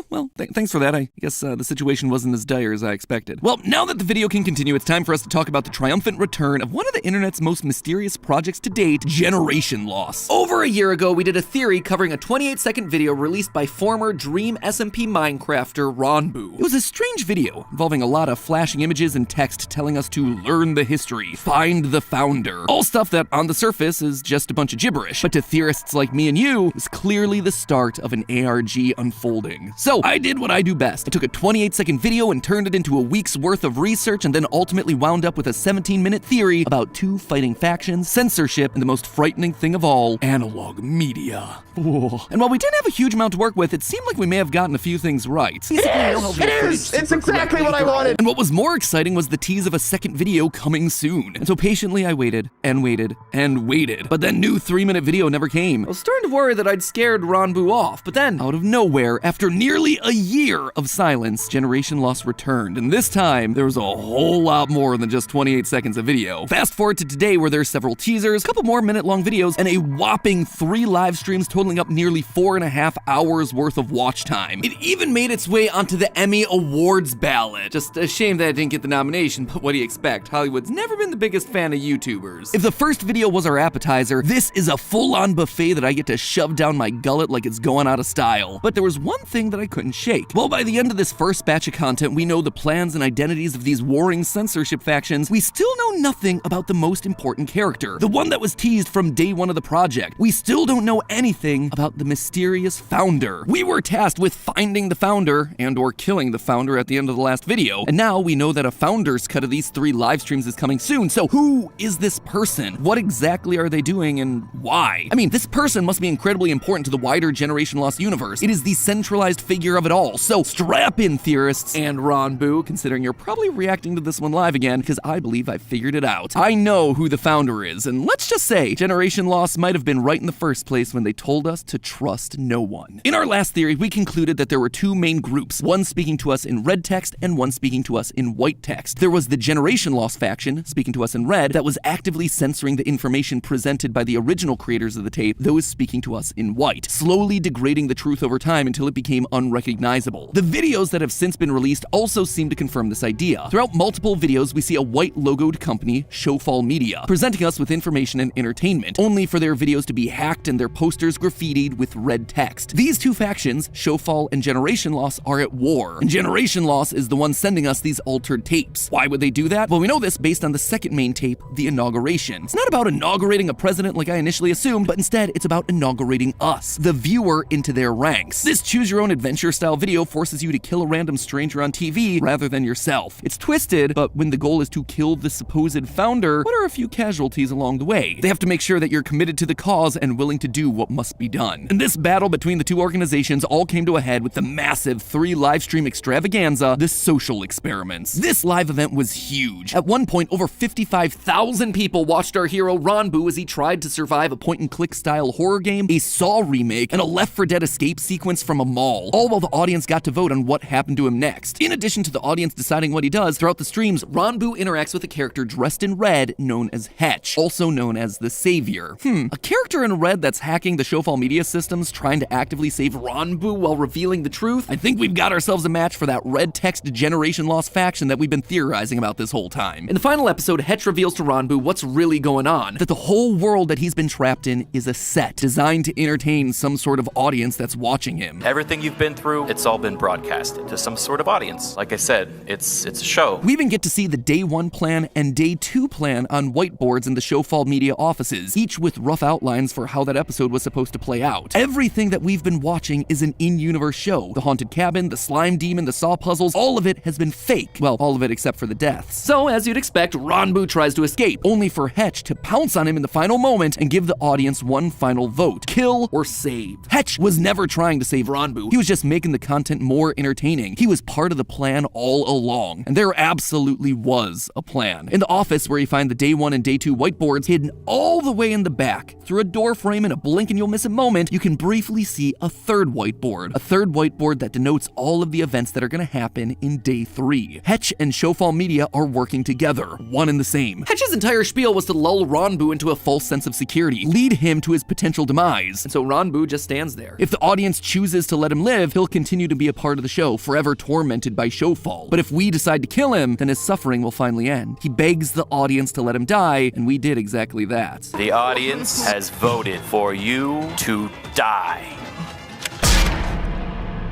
Well, thanks for that. I guess the situation wasn't as dire as I expected. Well, now that the video can continue, it's time for us to talk about the triumphant return of one of the internet's most mysterious projects to date, Generation Loss. Over a year ago, we did a theory covering a 28-second video released by former Dream SMP Minecrafter Ronbu. It was a strange video involving a lot of flashing images and text telling us to learn the history, find the founder. All stuff that on the surface is just a bunch of gibberish, but to theorists like me and you, is clearly the start of an ARG unfolding. So I did what I do best. I took a 28-second video and turned it into a week's worth of research and then ultimately wound up with a 17-minute theory about 2 fighting factions, censorship, and the most frightening thing of all, analog media. Ooh. And while we didn't have a huge amount to work with, it seemed like we may have gotten a few things right. It's exactly what I wanted! And what was more exciting was the tease of a second video coming soon. And so patiently I waited, and waited, and waited. But that new 3-minute video never came. I was starting to worry that I'd scared Ronbu off, but then, out of nowhere, after nearly nearly a year of silence, Generation Lost returned, and this time, there was a whole lot more than just 28 seconds of video. Fast forward to today where there's several teasers, a couple more minute-long videos, and a whopping 3 live streams totaling up nearly 4.5 hours worth of watch time. It even made its way onto the Emmy Awards ballot. Just a shame that it didn't get the nomination, but what do you expect? Hollywood's never been the biggest fan of YouTubers. If the first video was our appetizer, this is a full-on buffet that I get to shove down my gullet like it's going out of style. But there was one thing that I couldn't shake. Well, by the end of this first batch of content, we know the plans and identities of these warring censorship factions. We still know nothing about the most important character, the one that was teased from day one of the project. We still don't know anything about the mysterious founder. We were tasked with finding the founder and or killing the founder at the end of the last video, and now we know that a founder's cut of these 3 live streams is coming soon. So who is this person? What exactly are they doing and why? I mean, this person must be incredibly important to the wider Generation Lost universe. It is the centralized figure of it all. So strap in, theorists and Ron Boo, considering you're probably reacting to this one live again, because I believe I figured it out. I know who the founder is, and let's just say Generation Lost might have been right in the first place when they told us to trust no one. In our last theory, we concluded that there were 2 main groups, one speaking to us in red text and one speaking to us in white text. There was the Generation Lost faction, speaking to us in red, that was actively censoring the information presented by the original creators of the tape, those speaking to us in white, slowly degrading the truth over time until it became unrecognizable. The videos that have since been released also seem to confirm this idea. Throughout multiple videos, we see a white logoed company, Showfall Media, presenting us with information and entertainment, only for their videos to be hacked and their posters graffitied with red text. These 2 factions, Showfall and Generation Lost, are at war, and Generation Lost is the one sending us these altered tapes. Why would they do that? Well, we know this based on the second main tape, the inauguration. It's not about inaugurating a president like I initially assumed, but instead it's about inaugurating us, the viewer, into their ranks. This choose-your-own-adventure style video forces you to kill a random stranger on TV rather than yourself. It's twisted, but when the goal is to kill the supposed founder, what are a few casualties along the way? They have to make sure that you're committed to the cause and willing to do what must be done. And this battle between the 2 organizations all came to a head with the massive 3 live stream extravaganza, the Social Experiments. This live event was huge. At one point, over 55,000 people watched our hero Ron Boo as he tried to survive a point-and-click style horror game, a Saw remake, and a Left 4 Dead escape sequence from a mall, all while the audience got to vote on what happened to him next. In addition to the audience deciding what he does, throughout the streams, Ron Boo interacts with a character dressed in red known as Hetch, also known as the Savior. A character in red that's hacking the Showfall media systems, trying to actively save Ron Boo while revealing the truth? I think we've got ourselves a match for that red text Generation Lost faction that we've been theorizing about this whole time. In the final episode, Hetch reveals to Ron Boo what's really going on, that the whole world that he's been trapped in is a set, designed to entertain some sort of audience that's watching him. Everything you've been through, it's all been broadcasted to some sort of audience. Like I said, it's a show. We even get to see the day 1 plan and day 2 plan on whiteboards in the Showfall media offices, each with rough outlines for how that episode was supposed to play out. Everything that we've been watching is an in-universe show. The haunted cabin, the slime demon, the saw puzzles, all of it has been fake. Well, all of it except for the deaths. So, as you'd expect, Ron Boo tries to escape, only for Hetch to pounce on him in the final moment and give the audience one final vote: kill or save. Hetch was never trying to save Ron Boo. He was just making the content more entertaining. He was part of the plan all along, and there absolutely was a plan. In the office where you find the day 1 and day 2 whiteboards hidden all the way in the back, through a door frame in a blink and you'll miss it moment, you can briefly see a third whiteboard. A third whiteboard that denotes all of the events that are going to happen in day 3. Hetch and Showfall Media are working together, one and the same. Hetch's entire spiel was to lull Ron Boo into a false sense of security, lead him to his potential demise, and so Ron Boo just stands there. If the audience chooses to let him live, he'll continue to be a part of the show, forever tormented by Showfall. But if we decide to kill him, then his suffering will finally end. He begs the audience to let him die, and we did exactly that. The audience has voted for you to die.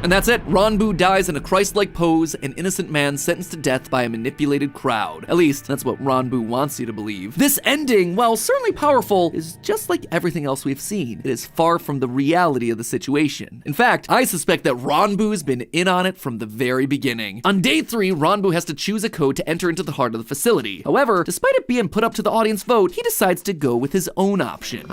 And that's it. Ron Boo dies in a Christ-like pose, an innocent man sentenced to death by a manipulated crowd. At least, that's what Ron Boo wants you to believe. This ending, while certainly powerful, is just like everything else we've seen. It is far from the reality of the situation. In fact, I suspect that Ron Boo's been in on it from the very beginning. On day 3, Ron Boo has to choose a code to enter into the heart of the facility. However, despite it being put up to the audience vote, he decides to go with his own option.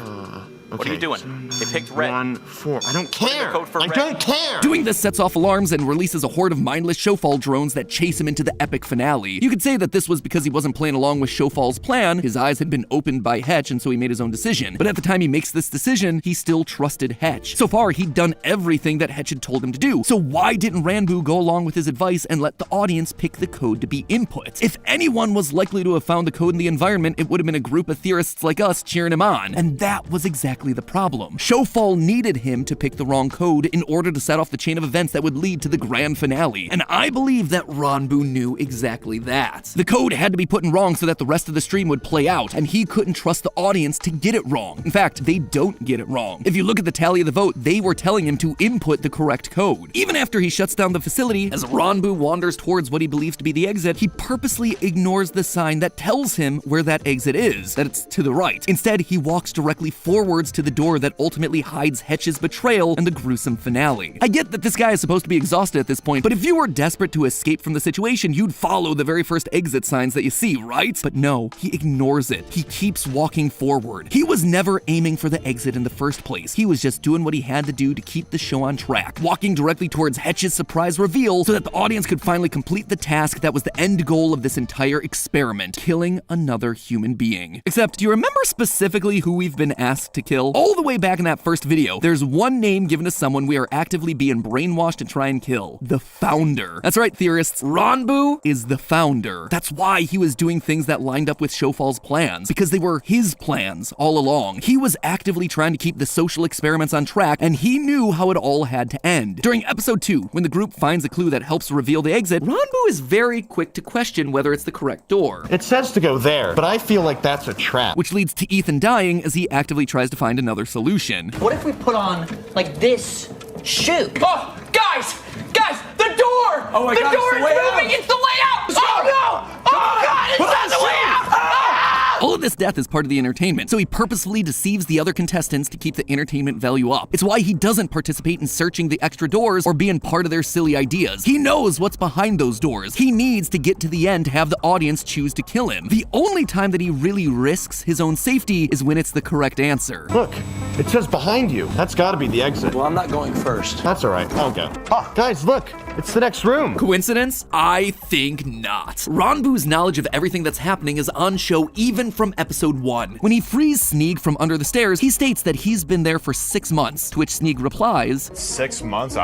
What are you doing? They picked red. 1, 4. I don't What is the care. code for I red? don't care. Doing this sets off alarms and releases a horde of mindless Showfall drones that chase him into the epic finale. You could say that this was because he wasn't playing along with Showfall's plan. His eyes had been opened by Hetch, and so he made his own decision. But at the time he makes this decision, he still trusted Hetch. So far, he'd done everything that Hetch had told him to do. So why didn't Ranboo go along with his advice and let the audience pick the code to be input? If anyone was likely to have found the code in the environment, it would have been a group of theorists like us cheering him on. And that was exactly the problem. Showfall needed him to pick the wrong code in order to set off the chain of events that would lead to the grand finale. And I believe that Ranboo knew exactly that. The code had to be put in wrong so that the rest of the stream would play out, and he couldn't trust the audience to get it wrong. In fact, they don't get it wrong. If you look at the tally of the vote, they were telling him to input the correct code. Even after he shuts down the facility, as Ranboo wanders towards what he believes to be the exit, he purposely ignores the sign that tells him where that exit is, that it's to the right. Instead, he walks directly forwards to the door that ultimately hides Hetch's betrayal and the gruesome finale. I get that this guy is supposed to be exhausted at this point, but if you were desperate to escape from the situation, you'd follow the very first exit signs that you see, right? But no, he ignores it. He keeps walking forward. He was never aiming for the exit in the first place. He was just doing what he had to do to keep the show on track, walking directly towards Hetch's surprise reveal so that the audience could finally complete the task that was the end goal of this entire experiment, killing another human being. Except, do you remember specifically who we've been asked to kill? All the way back in that first video, there's one name given to someone we are actively being brainwashed to try and kill. The Founder. That's right, theorists. Ranboo is the Founder. That's why he was doing things that lined up with Showfall's plans, because they were his plans all along. He was actively trying to keep the social experiments on track, and he knew how it all had to end. During episode 2, when the group finds a clue that helps reveal the exit, Ranboo is very quick to question whether it's the correct door. It says to go there, but I feel like that's a trap. Which leads to Ethan dying as he actively tries to find another solution. What if we put on, like, this shoe? Oh, guys! Guys, the door! Oh my God, the door it's the way is moving! out. It's the way out! Oh no! Oh God, it's not the way out! Ah! All of this death is part of the entertainment, so he purposefully deceives the other contestants to keep the entertainment value up. It's why he doesn't participate in searching the extra doors or being part of their silly ideas. He knows what's behind those doors. He needs to get to the end to have the audience choose to kill him. The only time that he really risks his own safety is when it's the correct answer. Look, it says behind you. That's gotta be the exit. Well, I'm not going first. That's all right. I'll go. Oh, guys, look. It's the next room. Coincidence? I think not. Ranboo's knowledge of everything that's happening is on show even from episode 1. When he frees Sneeg from under the stairs, he states that he's been there for 6 months, to which Sneeg replies, 6 months?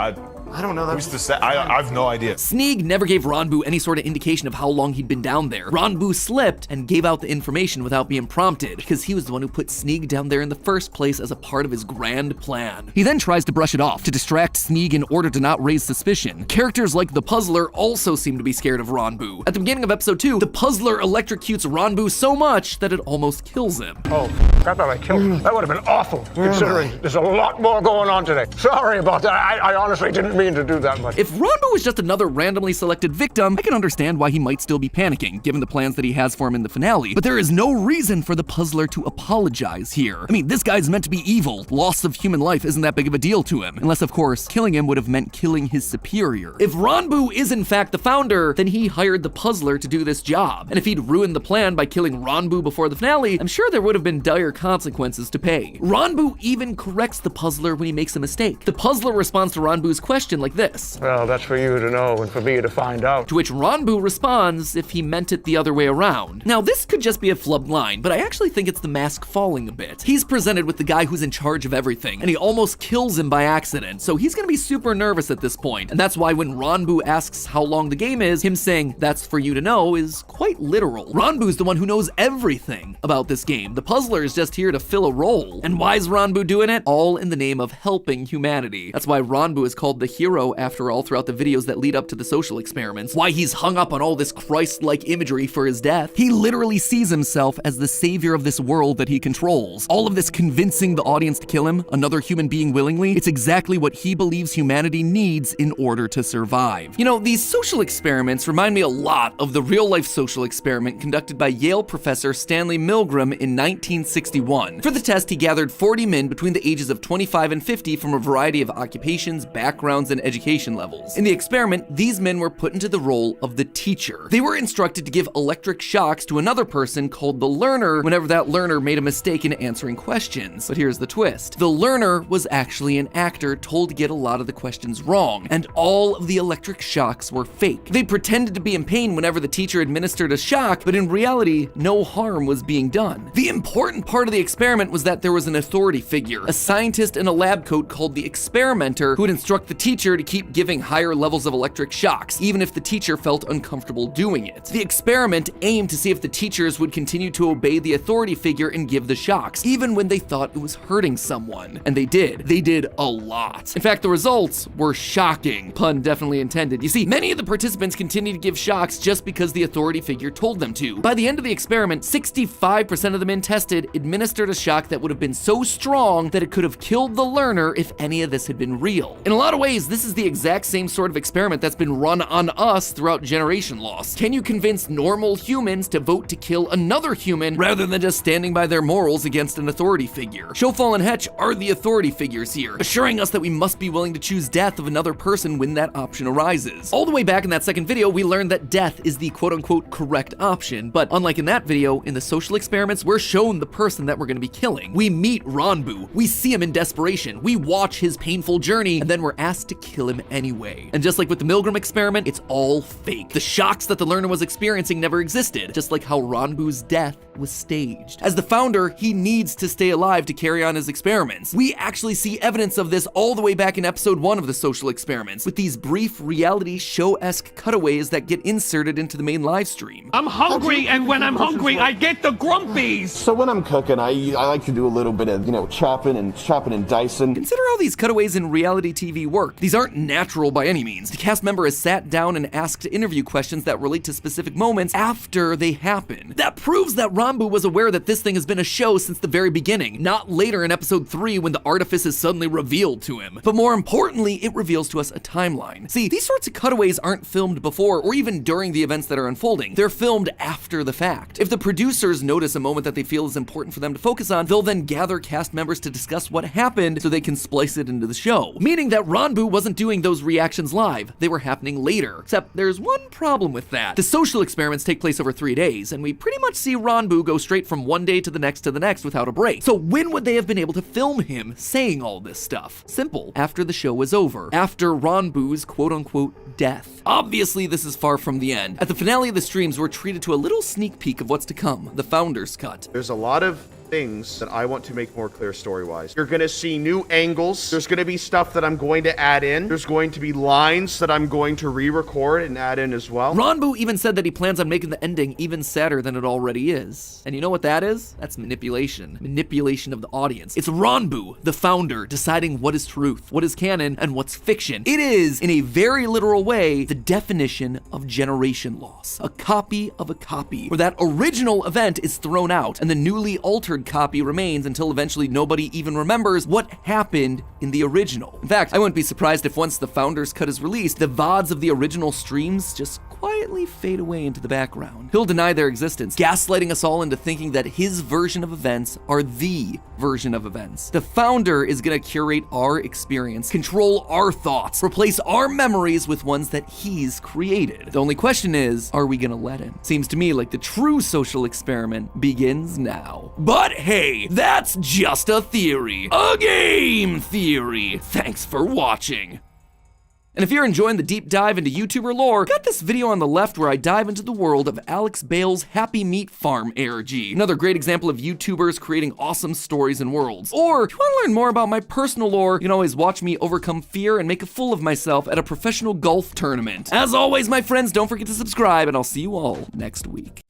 I don't know. Who's to say? I've no idea. Sneeg never gave Ranboo any sort of indication of how long he'd been down there. Ranboo slipped and gave out the information without being prompted, because he was the one who put Sneeg down there in the first place as a part of his grand plan. He then tries to brush it off, to distract Sneeg in order to not raise suspicion. Characters like the Puzzler also seem to be scared of Ranboo. At the beginning of episode 2, the Puzzler electrocutes Ranboo so much that it almost kills him. Oh, I thought I killed him. That would have been awful, considering there's a lot more going on today. Sorry about that. I honestly didn't mean to do that much. If Ranboo was just another randomly selected victim, I can understand why he might still be panicking, given the plans that he has for him in the finale. But there is no reason for the Puzzler to apologize here. I mean, this guy's meant to be evil. Loss of human life isn't that big of a deal to him. Unless, of course, killing him would have meant killing his superior. If Ranboo is in fact the Founder, then he hired the Puzzler to do this job. And if he'd ruined the plan by killing Ranboo before the finale, I'm sure there would have been dire consequences to pay. Ranboo even corrects the Puzzler when he makes a mistake. The Puzzler responds to Ranboo's question like this. Well, that's for you to know and for me to find out. To which Ranboo responds if he meant it the other way around. Now, this could just be a flubbed line, but I actually think it's the mask falling a bit. He's presented with the guy who's in charge of everything, and he almost kills him by accident, so he's gonna be super nervous at this point. And that's why when Ranboo asks how long the game is, him saying, "That's for you to know," is quite literal. Ranboo's the one who knows everything about this game. The Puzzler is just here to fill a role. And why is Ranboo doing it? All in the name of helping humanity. That's why Ranboo is called the hero after all throughout the videos that lead up to the social experiments. Why he's hung up on all this Christ-like imagery for his death. He literally sees himself as the savior of this world that he controls. All of this convincing the audience to kill him, another human being willingly, it's exactly what he believes humanity needs in order to survive. You know, these social experiments remind me a lot of the real-life social experiment conducted by Yale professor Stanley Milgram in 1960 1961. For the test, he gathered 40 men between the ages of 25 and 50 from a variety of occupations, backgrounds, and education levels. In the experiment, these men were put into the role of the teacher. They were instructed to give electric shocks to another person called the learner whenever that learner made a mistake in answering questions. But here's the twist. The learner was actually an actor told to get a lot of the questions wrong, and all of the electric shocks were fake. They pretended to be in pain whenever the teacher administered a shock, but in reality, no harm was being done. The important part of the experiment was that there was an authority figure, a scientist in a lab coat called the experimenter, who would instruct the teacher to keep giving higher levels of electric shocks, even if the teacher felt uncomfortable doing it. The experiment aimed to see if the teachers would continue to obey the authority figure and give the shocks, even when they thought it was hurting someone. And they did. They did a lot. In fact, the results were shocking. Pun definitely intended. You see, many of the participants continued to give shocks just because the authority figure told them to. By the end of the experiment, 65% of the men tested administered a shock that would have been so strong that it could have killed the learner if any of this had been real. In a lot of ways, this is the exact same sort of experiment that's been run on us throughout generation loss. Can you convince normal humans to vote to kill another human rather than just standing by their morals against an authority figure? Showfall and Hetch are the authority figures here, assuring us that we must be willing to choose death of another person when that option arises. All the way back in that second video, we learned that death is the quote-unquote correct option, but unlike in that video, in the social experiments, we're shown the person that we're going to be killing. We meet Ranbu, we see him in desperation, we watch his painful journey, and then we're asked to kill him anyway. And just like with the Milgram experiment, it's all fake. The shocks that the learner was experiencing never existed, just like how Ranbu's death was staged. As the founder, he needs to stay alive to carry on his experiments. We actually see evidence of this all the way back in episode 1 of the social experiments, with these brief reality show-esque cutaways that get inserted into the main live stream. I'm hungry, and when I'm hungry, I get the grumpies. So when I'm cooking, I like to do a little bit of, chopping and dicing. Consider how these cutaways in reality TV work. These aren't natural by any means. The cast member is sat down and asked interview questions that relate to specific moments after they happen. That proves that Ranbu was aware that this thing has been a show since the very beginning, not later in episode 3 when the artifice is suddenly revealed to him. But more importantly, it reveals to us a timeline. See, these sorts of cutaways aren't filmed before or even during the events that are unfolding. They're filmed after the fact. If the producers notice a moment that they feel is important for them to focus on, they'll then gather cast members to discuss what happened so they can splice it into the show. Meaning that Ranbu wasn't doing those reactions live. They were happening later. Except there's one problem with that. The social experiments take place over 3 days, and we pretty much see Ranbu go straight from one day to the next without a break. So when would they have been able to film him saying all this stuff? Simple. After the show was over. After Ranbu's quote-unquote death. Obviously, this is far from the end. At the finale of the streams, we're treated to a little sneak peek of what's to come, the Founder's Cut. There's a lot of things that I want to make more clear story-wise. You're gonna see new angles. There's gonna be stuff that I'm going to add in. There's going to be lines that I'm going to re-record and add in as well. Ranbu even said that he plans on making the ending even sadder than it already is. And you know what that is? That's manipulation. Manipulation of the audience. It's Ranbu, the founder, deciding what is truth, what is canon, and what's fiction. It is, in a very literal way, the definition of generation loss. A copy of a copy, where that original event is thrown out, and the newly altered copy remains until eventually nobody even remembers what happened in the original. In fact, I wouldn't be surprised if once the Founder's Cut is released, the VODs of the original streams just quietly fade away into the background. He'll deny their existence, gaslighting us all into thinking that his version of events are the version of events. The founder is gonna curate our experience, control our thoughts, replace our memories with ones that he's created. The only question is, are we gonna let him? Seems to me like the true social experiment begins now. But hey, that's just a theory. A game theory. Thanks for watching. And if you're enjoying the deep dive into YouTuber lore, got this video on the left where I dive into the world of Alex Bale's Happy Meat Farm ARG. Another great example of YouTubers creating awesome stories and worlds. Or, if you want to learn more about my personal lore, you can always watch me overcome fear and make a fool of myself at a professional golf tournament. As always, my friends, don't forget to subscribe, and I'll see you all next week.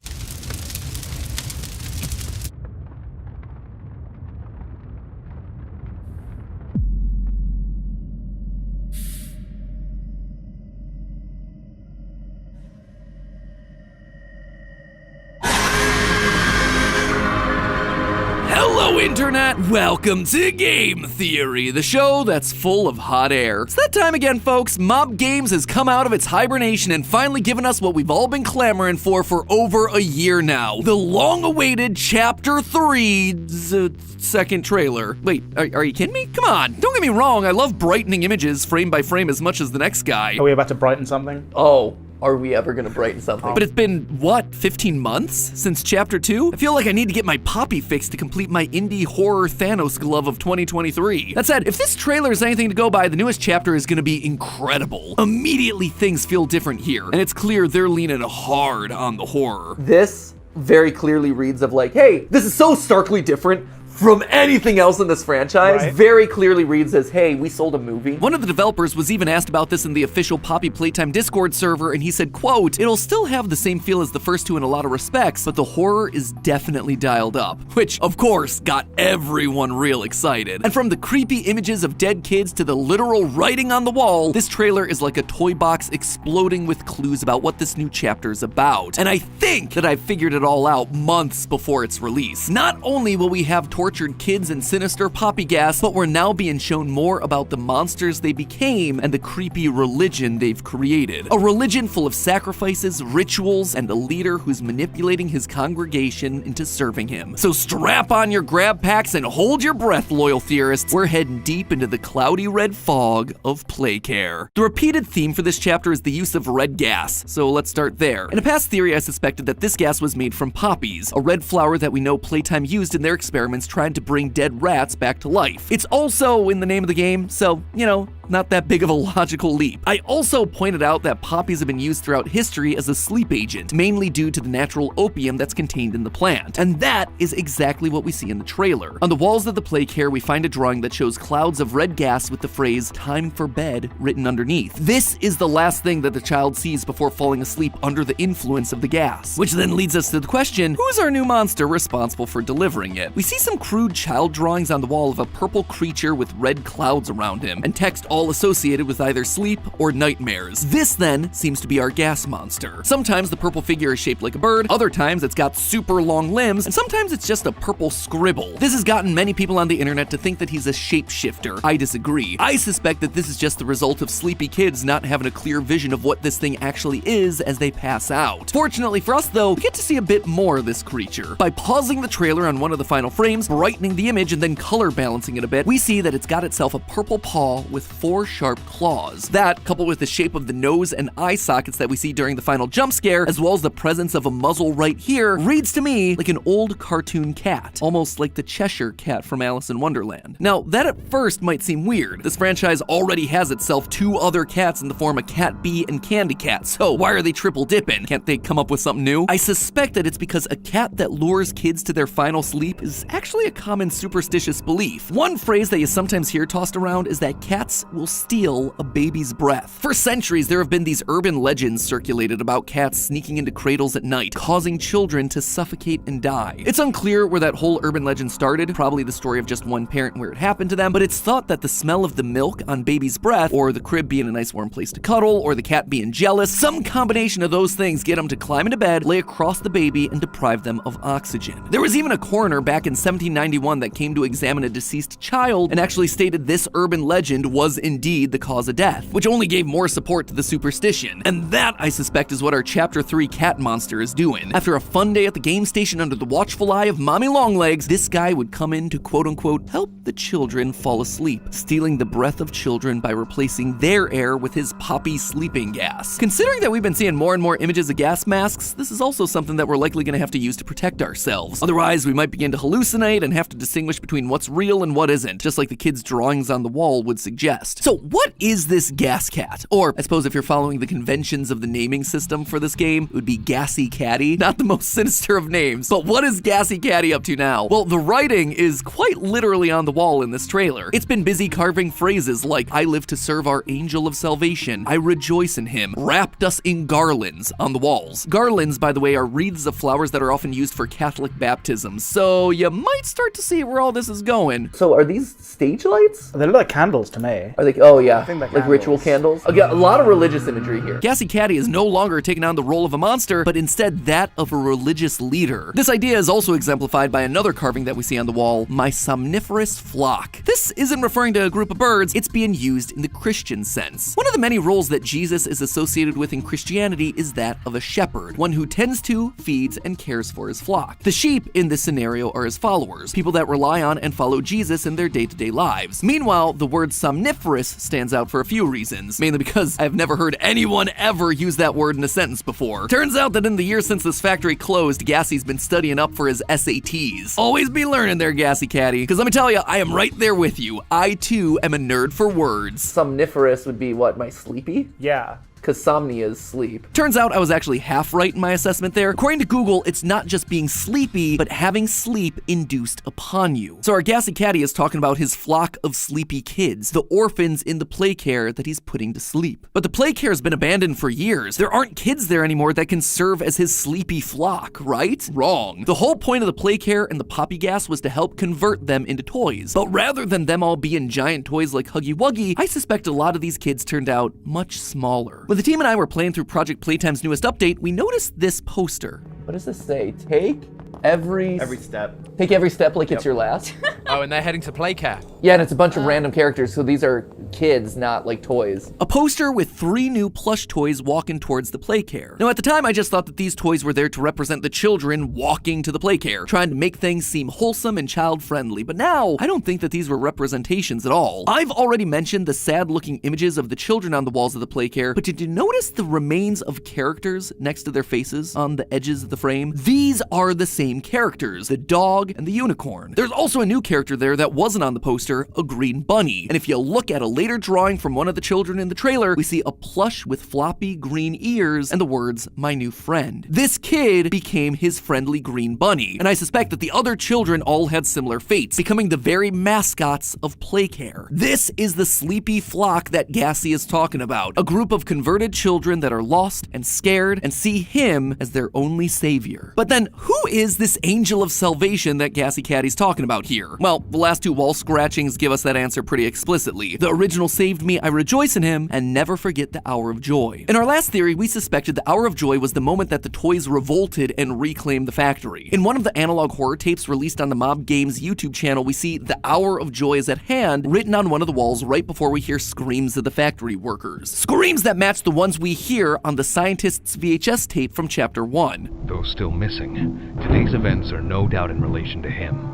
Internet! Welcome to Game Theory, the show that's full of hot air. It's that time again, folks. Mob Games has come out of its hibernation and finally given us what we've all been clamoring for over a year now. The long-awaited Chapter 3's second trailer. Wait, are you kidding me? Come on, don't get me wrong, I love brightening images frame by frame as much as the next guy. Are we about to brighten something? Oh. Are we ever gonna brighten something? But it's been, what, 15 months since Chapter 2? I feel like I need to get my poppy fix to complete my indie horror Thanos glove of 2023. That said, if this trailer is anything to go by, the newest chapter is gonna be incredible. Immediately things feel different here, and it's clear they're leaning hard on the horror. This very clearly reads of like, hey, this is so starkly different from anything else in this franchise. Right. Very clearly reads as, hey, we sold a movie. One of the developers was even asked about this in the official Poppy Playtime Discord server, and he said, quote, "It'll still have the same feel as the first two in a lot of respects, but the horror is definitely dialed up," which, of course, got everyone real excited. And from the creepy images of dead kids to the literal writing on the wall, this trailer is like a toy box exploding with clues about what this new chapter is about. And I think that I've figured it all out months before its release. Not only will we have tortured kids and sinister poppy gas, but we're now being shown more about the monsters they became and the creepy religion they've created. A religion full of sacrifices, rituals, and a leader who's manipulating his congregation into serving him. So strap on your grab packs and hold your breath, loyal theorists. We're heading deep into the cloudy red fog of play care. The repeated theme for this chapter is the use of red gas, so let's start there. In a past theory, I suspected that this gas was made from poppies, a red flower that we know Playtime used in their experiments trying to bring dead rats back to life. It's also in the name of the game, so, you know, not that big of a logical leap. I also pointed out that poppies have been used throughout history as a sleep agent, mainly due to the natural opium that's contained in the plant. And that is exactly what we see in the trailer. On the walls of the play care, we find a drawing that shows clouds of red gas with the phrase "time for bed" written underneath. This is the last thing that the child sees before falling asleep under the influence of the gas. Which then leads us to the question, who's our new monster responsible for delivering it? We see some crude child drawings on the wall of a purple creature with red clouds around him, and text all associated with either sleep or nightmares. This then seems to be our gas monster. Sometimes the purple figure is shaped like a bird, other times it's got super long limbs, and sometimes it's just a purple scribble. This has gotten many people on the internet to think that he's a shapeshifter. I disagree. I suspect that this is just the result of sleepy kids not having a clear vision of what this thing actually is as they pass out. Fortunately for us though, we get to see a bit more of this creature. By pausing the trailer on one of the final frames, brightening the image, and then color balancing it a bit, we see that it's got itself a purple paw with 4 sharp claws. That, coupled with the shape of the nose and eye sockets that we see during the final jump scare, as well as the presence of a muzzle right here, reads to me like an old cartoon cat, almost like the Cheshire Cat from Alice in Wonderland. Now, that at first might seem weird. This franchise already has itself 2 other cats in the form of Cat Bee and Candy Cat, so why are they triple dipping? Can't they come up with something new? I suspect that it's because a cat that lures kids to their final sleep is actually a common superstitious belief. One phrase that you sometimes hear tossed around is that cats will steal a baby's breath. For centuries, there have been these urban legends circulated about cats sneaking into cradles at night, causing children to suffocate and die. It's unclear where that whole urban legend started, probably the story of just one parent where it happened to them, but it's thought that the smell of the milk on baby's breath, or the crib being a nice warm place to cuddle, or the cat being jealous, some combination of those things get them to climb into bed, lay across the baby, and deprive them of oxygen. There was even a coroner back in 1791 that came to examine a deceased child and actually stated this urban legend was indeed the cause of death, which only gave more support to the superstition. And that, I suspect, is what our Chapter 3 cat monster is doing. After a fun day at the game station under the watchful eye of Mommy Longlegs, this guy would come in to quote-unquote help the children fall asleep, stealing the breath of children by replacing their air with his poppy sleeping gas. Considering that we've been seeing more and more images of gas masks, this is also something that we're likely going to have to use to protect ourselves. Otherwise, we might begin to hallucinate and have to distinguish between what's real and what isn't, just like the kids' drawings on the wall would suggest. So what is this gas cat? Or, I suppose if you're following the conventions of the naming system for this game, it would be Gassy Catty. Not the most sinister of names, but what is Gassy Catty up to now? Well, the writing is quite literally on the wall in this trailer. It's been busy carving phrases like, "I live to serve our angel of salvation," "I rejoice in him," "wrapped us in garlands" on the walls. Garlands, by the way, are wreaths of flowers that are often used for Catholic baptisms, so you might start to see where all this is going. So are these stage lights? They look like candles to me. Are they? Oh yeah, I think they're like ritual candles. Okay, a lot of religious imagery here. Gassy Caddy is no longer taking on the role of a monster, but instead that of a religious leader. This idea is also exemplified by another carving that we see on the wall, my somniferous flock. This isn't referring to a group of birds, it's being used in the Christian sense. One of the many roles that Jesus is associated with in Christianity is that of a shepherd, one who tends to, feeds, and cares for his flock. The sheep in this scenario are his followers, people that rely on and follow Jesus in their day-to-day lives. Meanwhile, the word somniferous stands out for a few reasons, mainly because I've never heard anyone ever use that word in a sentence before. Turns out that in the years since this factory closed, Gassy's been studying up for his SATs. Always be learning there, Gassy Caddy, because let me tell you, I am right there with you. I too am a nerd for words. Somniferous would be what, my sleepy? Yeah. Because somnia is sleep. Turns out I was actually half right in my assessment there. According to Google, it's not just being sleepy, but having sleep induced upon you. So our Gassy Caddy is talking about his flock of sleepy kids, the orphans in the play care that he's putting to sleep. But the play care has been abandoned for years. There aren't kids there anymore that can serve as his sleepy flock, right? Wrong. The whole point of the play care and the poppy gas was to help convert them into toys. But rather than them all being giant toys like Huggy Wuggy, I suspect a lot of these kids turned out much smaller. When the team and I were playing through Project Playtime's newest update, we noticed this poster. What does this say? Take every step. Take every step like it's your last? Oh, and they're heading to Playcare. Yeah, and it's a bunch of random characters, so these are kids, not like toys. A poster with 3 new plush toys walking towards the Playcare. Now at the time I just thought that these toys were there to represent the children walking to the Playcare, trying to make things seem wholesome and child-friendly, but now I don't think that these were representations at all. I've already mentioned the sad-looking images of the children on the walls of the Playcare, but did you notice the remains of characters next to their faces on the edges of the frame? These are the same characters, the dog and the unicorn. There's also a new character there that wasn't on the poster, a green bunny. And if you look at a later drawing from one of the children in the trailer, we see a plush with floppy green ears and the words, my new friend. This kid became his friendly green bunny, and I suspect that the other children all had similar fates, becoming the very mascots of Playcare. This is the sleepy flock that Gassy is talking about, a group of converted children that are lost and scared and see him as their only savior. But then who is this angel of salvation that Gassy Caddy's talking about here? Well, the last 2 wall scratchings give us that answer pretty explicitly. The original saved me, I rejoice in him, and never forget the hour of joy. In our last theory, we suspected the hour of joy was the moment that the toys revolted and reclaimed the factory. In one of the analog horror tapes released on the Mob Games YouTube channel, we see the hour of joy is at hand written on one of the walls right before we hear screams of the factory workers. Screams that match the ones we hear on the scientist's VHS tape from chapter 1. Though still missing, today's events are no doubt in relation to him.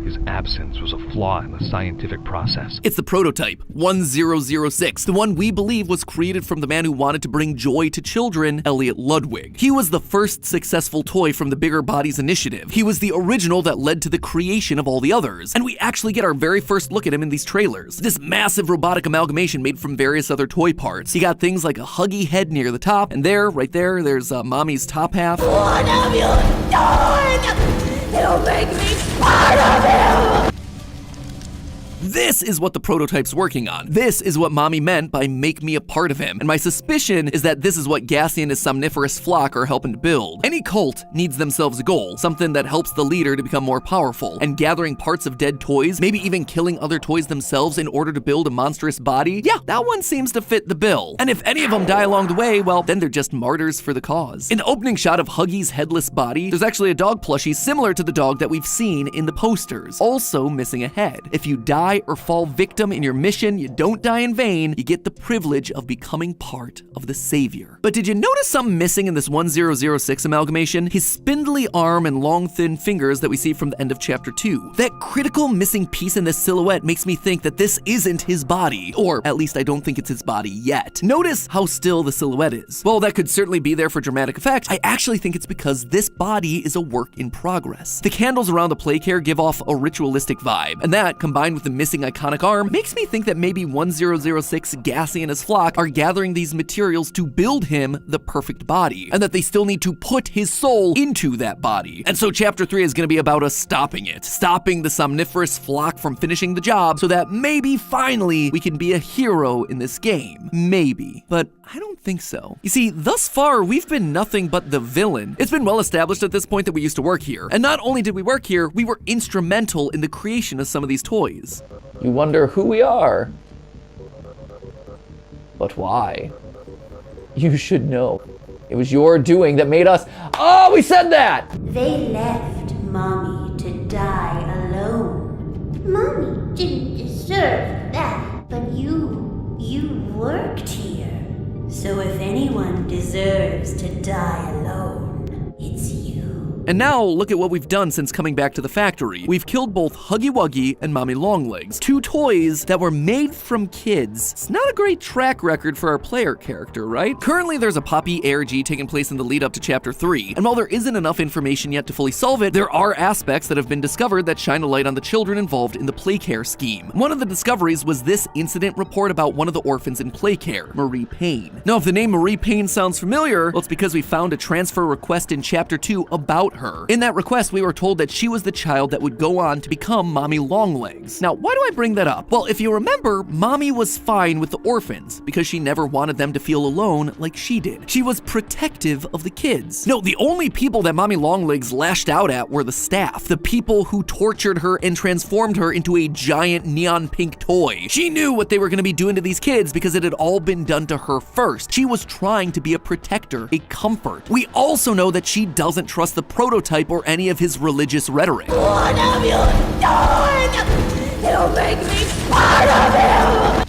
His absence was a flaw in the scientific process. It's the prototype, 1006, the one we believe was created from the man who wanted to bring joy to children, Elliot Ludwig. He was the first successful toy from the Bigger Bodies initiative. He was the original that led to the creation of all the others, and we actually get our very first look at him in these trailers. This massive robotic amalgamation made from various other toy parts. You got things like a huggy head near the top, and there, right there, there's Mommy's top half. What have you done? You'll make me part of him! This is what the prototype's working on. This is what Mommy meant by make me a part of him. And my suspicion is that this is what Gassy and his somniferous flock are helping to build. Any cult needs themselves a goal, something that helps the leader to become more powerful. And gathering parts of dead toys, maybe even killing other toys themselves in order to build a monstrous body, yeah, that one seems to fit the bill. And if any of them die along the way, well, then they're just martyrs for the cause. In the opening shot of Huggy's headless body, there's actually a dog plushie similar to the dog that we've seen in the posters, also missing a head. If you die or fall victim in your mission, you don't die in vain, you get the privilege of becoming part of the savior. But did you notice something missing in this 1006 amalgamation? His spindly arm and long thin fingers that we see from the end of chapter 2. That critical missing piece in this silhouette makes me think that this isn't his body, or at least I don't think it's his body yet. Notice how still the silhouette is. While that could certainly be there for dramatic effect, I actually think it's because this body is a work in progress. The candles around the Playcare give off a ritualistic vibe, and that, combined with the missing iconic arm, makes me think that maybe 1006 Gassy and his flock are gathering these materials to build him the perfect body, and that they still need to put his soul into that body. And so chapter 3 is going to be about us stopping it, stopping the somniferous flock from finishing the job so that maybe finally we can be a hero in this game. Maybe. But I don't think so. You see, thus far, we've been nothing but the villain. It's been well established at this point that we used to work here. And not only did we work here, we were instrumental in the creation of some of these toys. You wonder who we are. But why? You should know. It was your doing that made us. Oh, we said that! They left Mommy to die alone. Mommy didn't deserve that, but you worked here. So if anyone deserves to die alone, it's you. And now, look at what we've done since coming back to the factory. We've killed both Huggy Wuggy and Mommy Longlegs, two toys that were made from kids. It's not a great track record for our player character, right? Currently, there's a Poppy ARG taking place in the lead up to Chapter 3, and while there isn't enough information yet to fully solve it, there are aspects that have been discovered that shine a light on the children involved in the Playcare scheme. One of the discoveries was this incident report about one of the orphans in Playcare, Marie Payne. Now, if the name Marie Payne sounds familiar, well, it's because we found a transfer request in Chapter 2 about her. In that request, we were told that she was the child that would go on to become Mommy Longlegs. Now, why do I bring that up? Well, if you remember, Mommy was fine with the orphans because she never wanted them to feel alone like she did. She was protective of the kids. No, the only people that Mommy Longlegs lashed out at were the staff, the people who tortured her and transformed her into a giant neon pink toy. She knew what they were going to be doing to these kids because it had all been done to her first. She was trying to be a protector, a comfort. We also know that she doesn't trust the prototype or any of his religious rhetoric. What have you done? You'll make me part of him!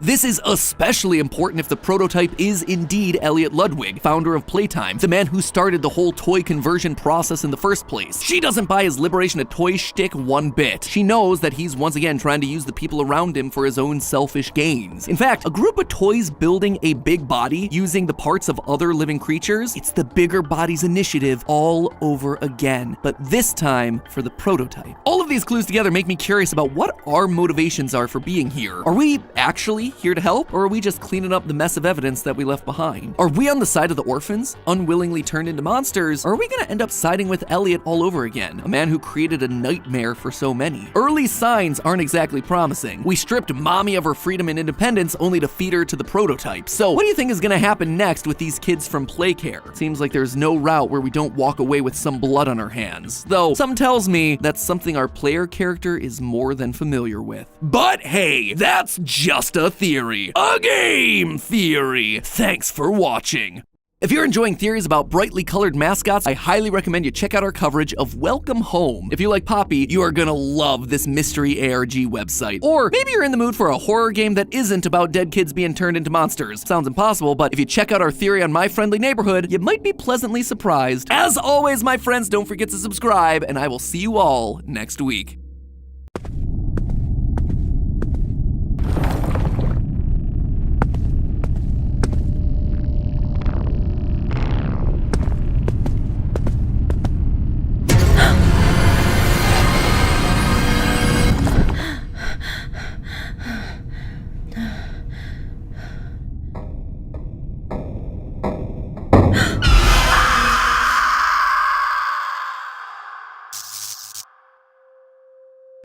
This is especially important if the prototype is indeed Elliot Ludwig, founder of Playtime, the man who started the whole toy conversion process in the first place. She doesn't buy his liberation of toys shtick one bit. She knows that he's once again trying to use the people around him for his own selfish gains. In fact, a group of toys building a big body using the parts of other living creatures, it's the Bigger Bodies Initiative all over again, but this time for the prototype. All of these clues together make me curious about what our motivations are for being here. Are we actually here to help, or are we just cleaning up the mess of evidence that we left behind? Are we on the side of the orphans, unwillingly turned into monsters, or are we gonna end up siding with Elliot all over again, a man who created a nightmare for so many? Early signs aren't exactly promising. We stripped Mommy of her freedom and independence only to feed her to the prototype. So what do you think is gonna happen next with these kids from Playcare? Seems like there's no route where we don't walk away with some blood on our hands, though some tells me that's something our player character is more than familiar with. But hey, that's just a theory. A game theory. Thanks for watching. If you're enjoying theories about brightly colored mascots, I highly recommend you check out our coverage of Welcome Home. If you like Poppy, you are gonna love this mystery ARG website. Or maybe you're in the mood for a horror game that isn't about dead kids being turned into monsters. Sounds impossible, but if you check out our theory on My Friendly Neighborhood, you might be pleasantly surprised. As always, my friends, don't forget to subscribe, and I will see you all next week.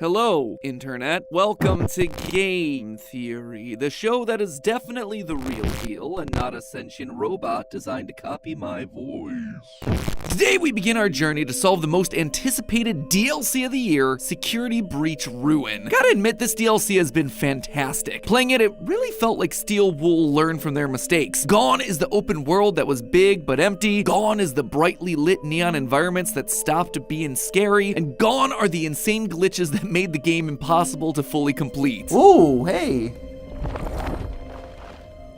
Hello, Internet. Welcome to Game Theory, the show that is definitely the real deal and not a sentient robot designed to copy my voice. Today we begin our journey to solve the most anticipated DLC of the year, Security Breach Ruin. Gotta admit, this DLC has been fantastic. Playing it really felt like Steel Wool learned from their mistakes. Gone is the open world that was big but empty. Gone is the brightly lit neon environments that stopped being scary. And gone are the insane glitches that made the game impossible to fully complete. Ooh, hey.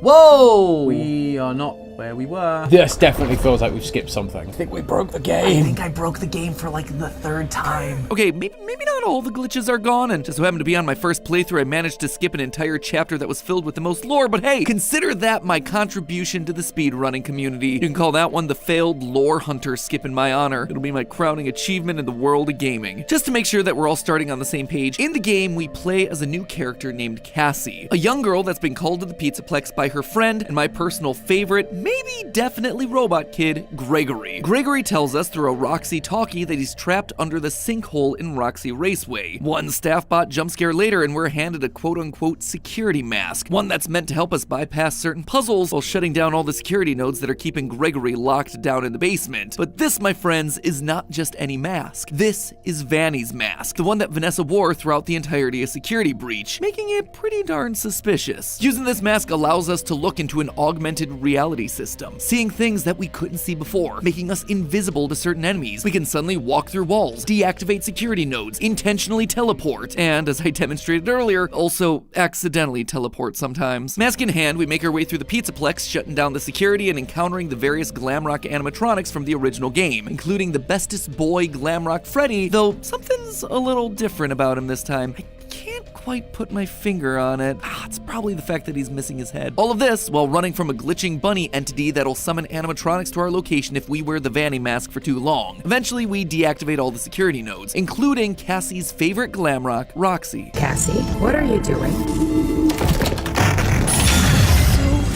Whoa! We are not where we were. This definitely feels like we've skipped something. I think we broke the game. I think I broke the game for like the third time. Okay, maybe not all the glitches are gone, and just so happened to be on my first playthrough, I managed to skip an entire chapter that was filled with the most lore, but hey, consider that my contribution to the speedrunning community. You can call that one the failed lore hunter skip in my honor. It'll be my crowning achievement in the world of gaming. Just to make sure that we're all starting on the same page, in the game, we play as a new character named Cassie, a young girl that's been called to the Pizzaplex by her friend and my personal favorite, maybe definitely robot kid, Gregory. Gregory tells us through a Roxy talkie that he's trapped under the sinkhole in Roxy Raceway. One staff bot jump scare later and we're handed a quote-unquote security mask, one that's meant to help us bypass certain puzzles while shutting down all the security nodes that are keeping Gregory locked down in the basement. But this, my friends, is not just any mask. This is Vanny's mask, the one that Vanessa wore throughout the entirety of Security Breach, making it pretty darn suspicious. Using this mask allows us to look into an augmented reality system, seeing things that we couldn't see before, making us invisible to certain enemies. We can suddenly walk through walls, deactivate security nodes, intentionally teleport, and as I demonstrated earlier, also accidentally teleport sometimes. Mask in hand, we make our way through the Pizzaplex, shutting down the security and encountering the various glamrock animatronics from the original game, including the bestest boy Glamrock Freddy, though something's a little different about him this time. I can't quite put my finger on it. It's probably the fact that he's missing his head. All of this while running from a glitching bunny entity that'll summon animatronics to our location if we wear the Vanny mask for too long. Eventually, we deactivate all the security nodes, including Cassie's favorite glamrock, Roxy. Cassie, what are you doing?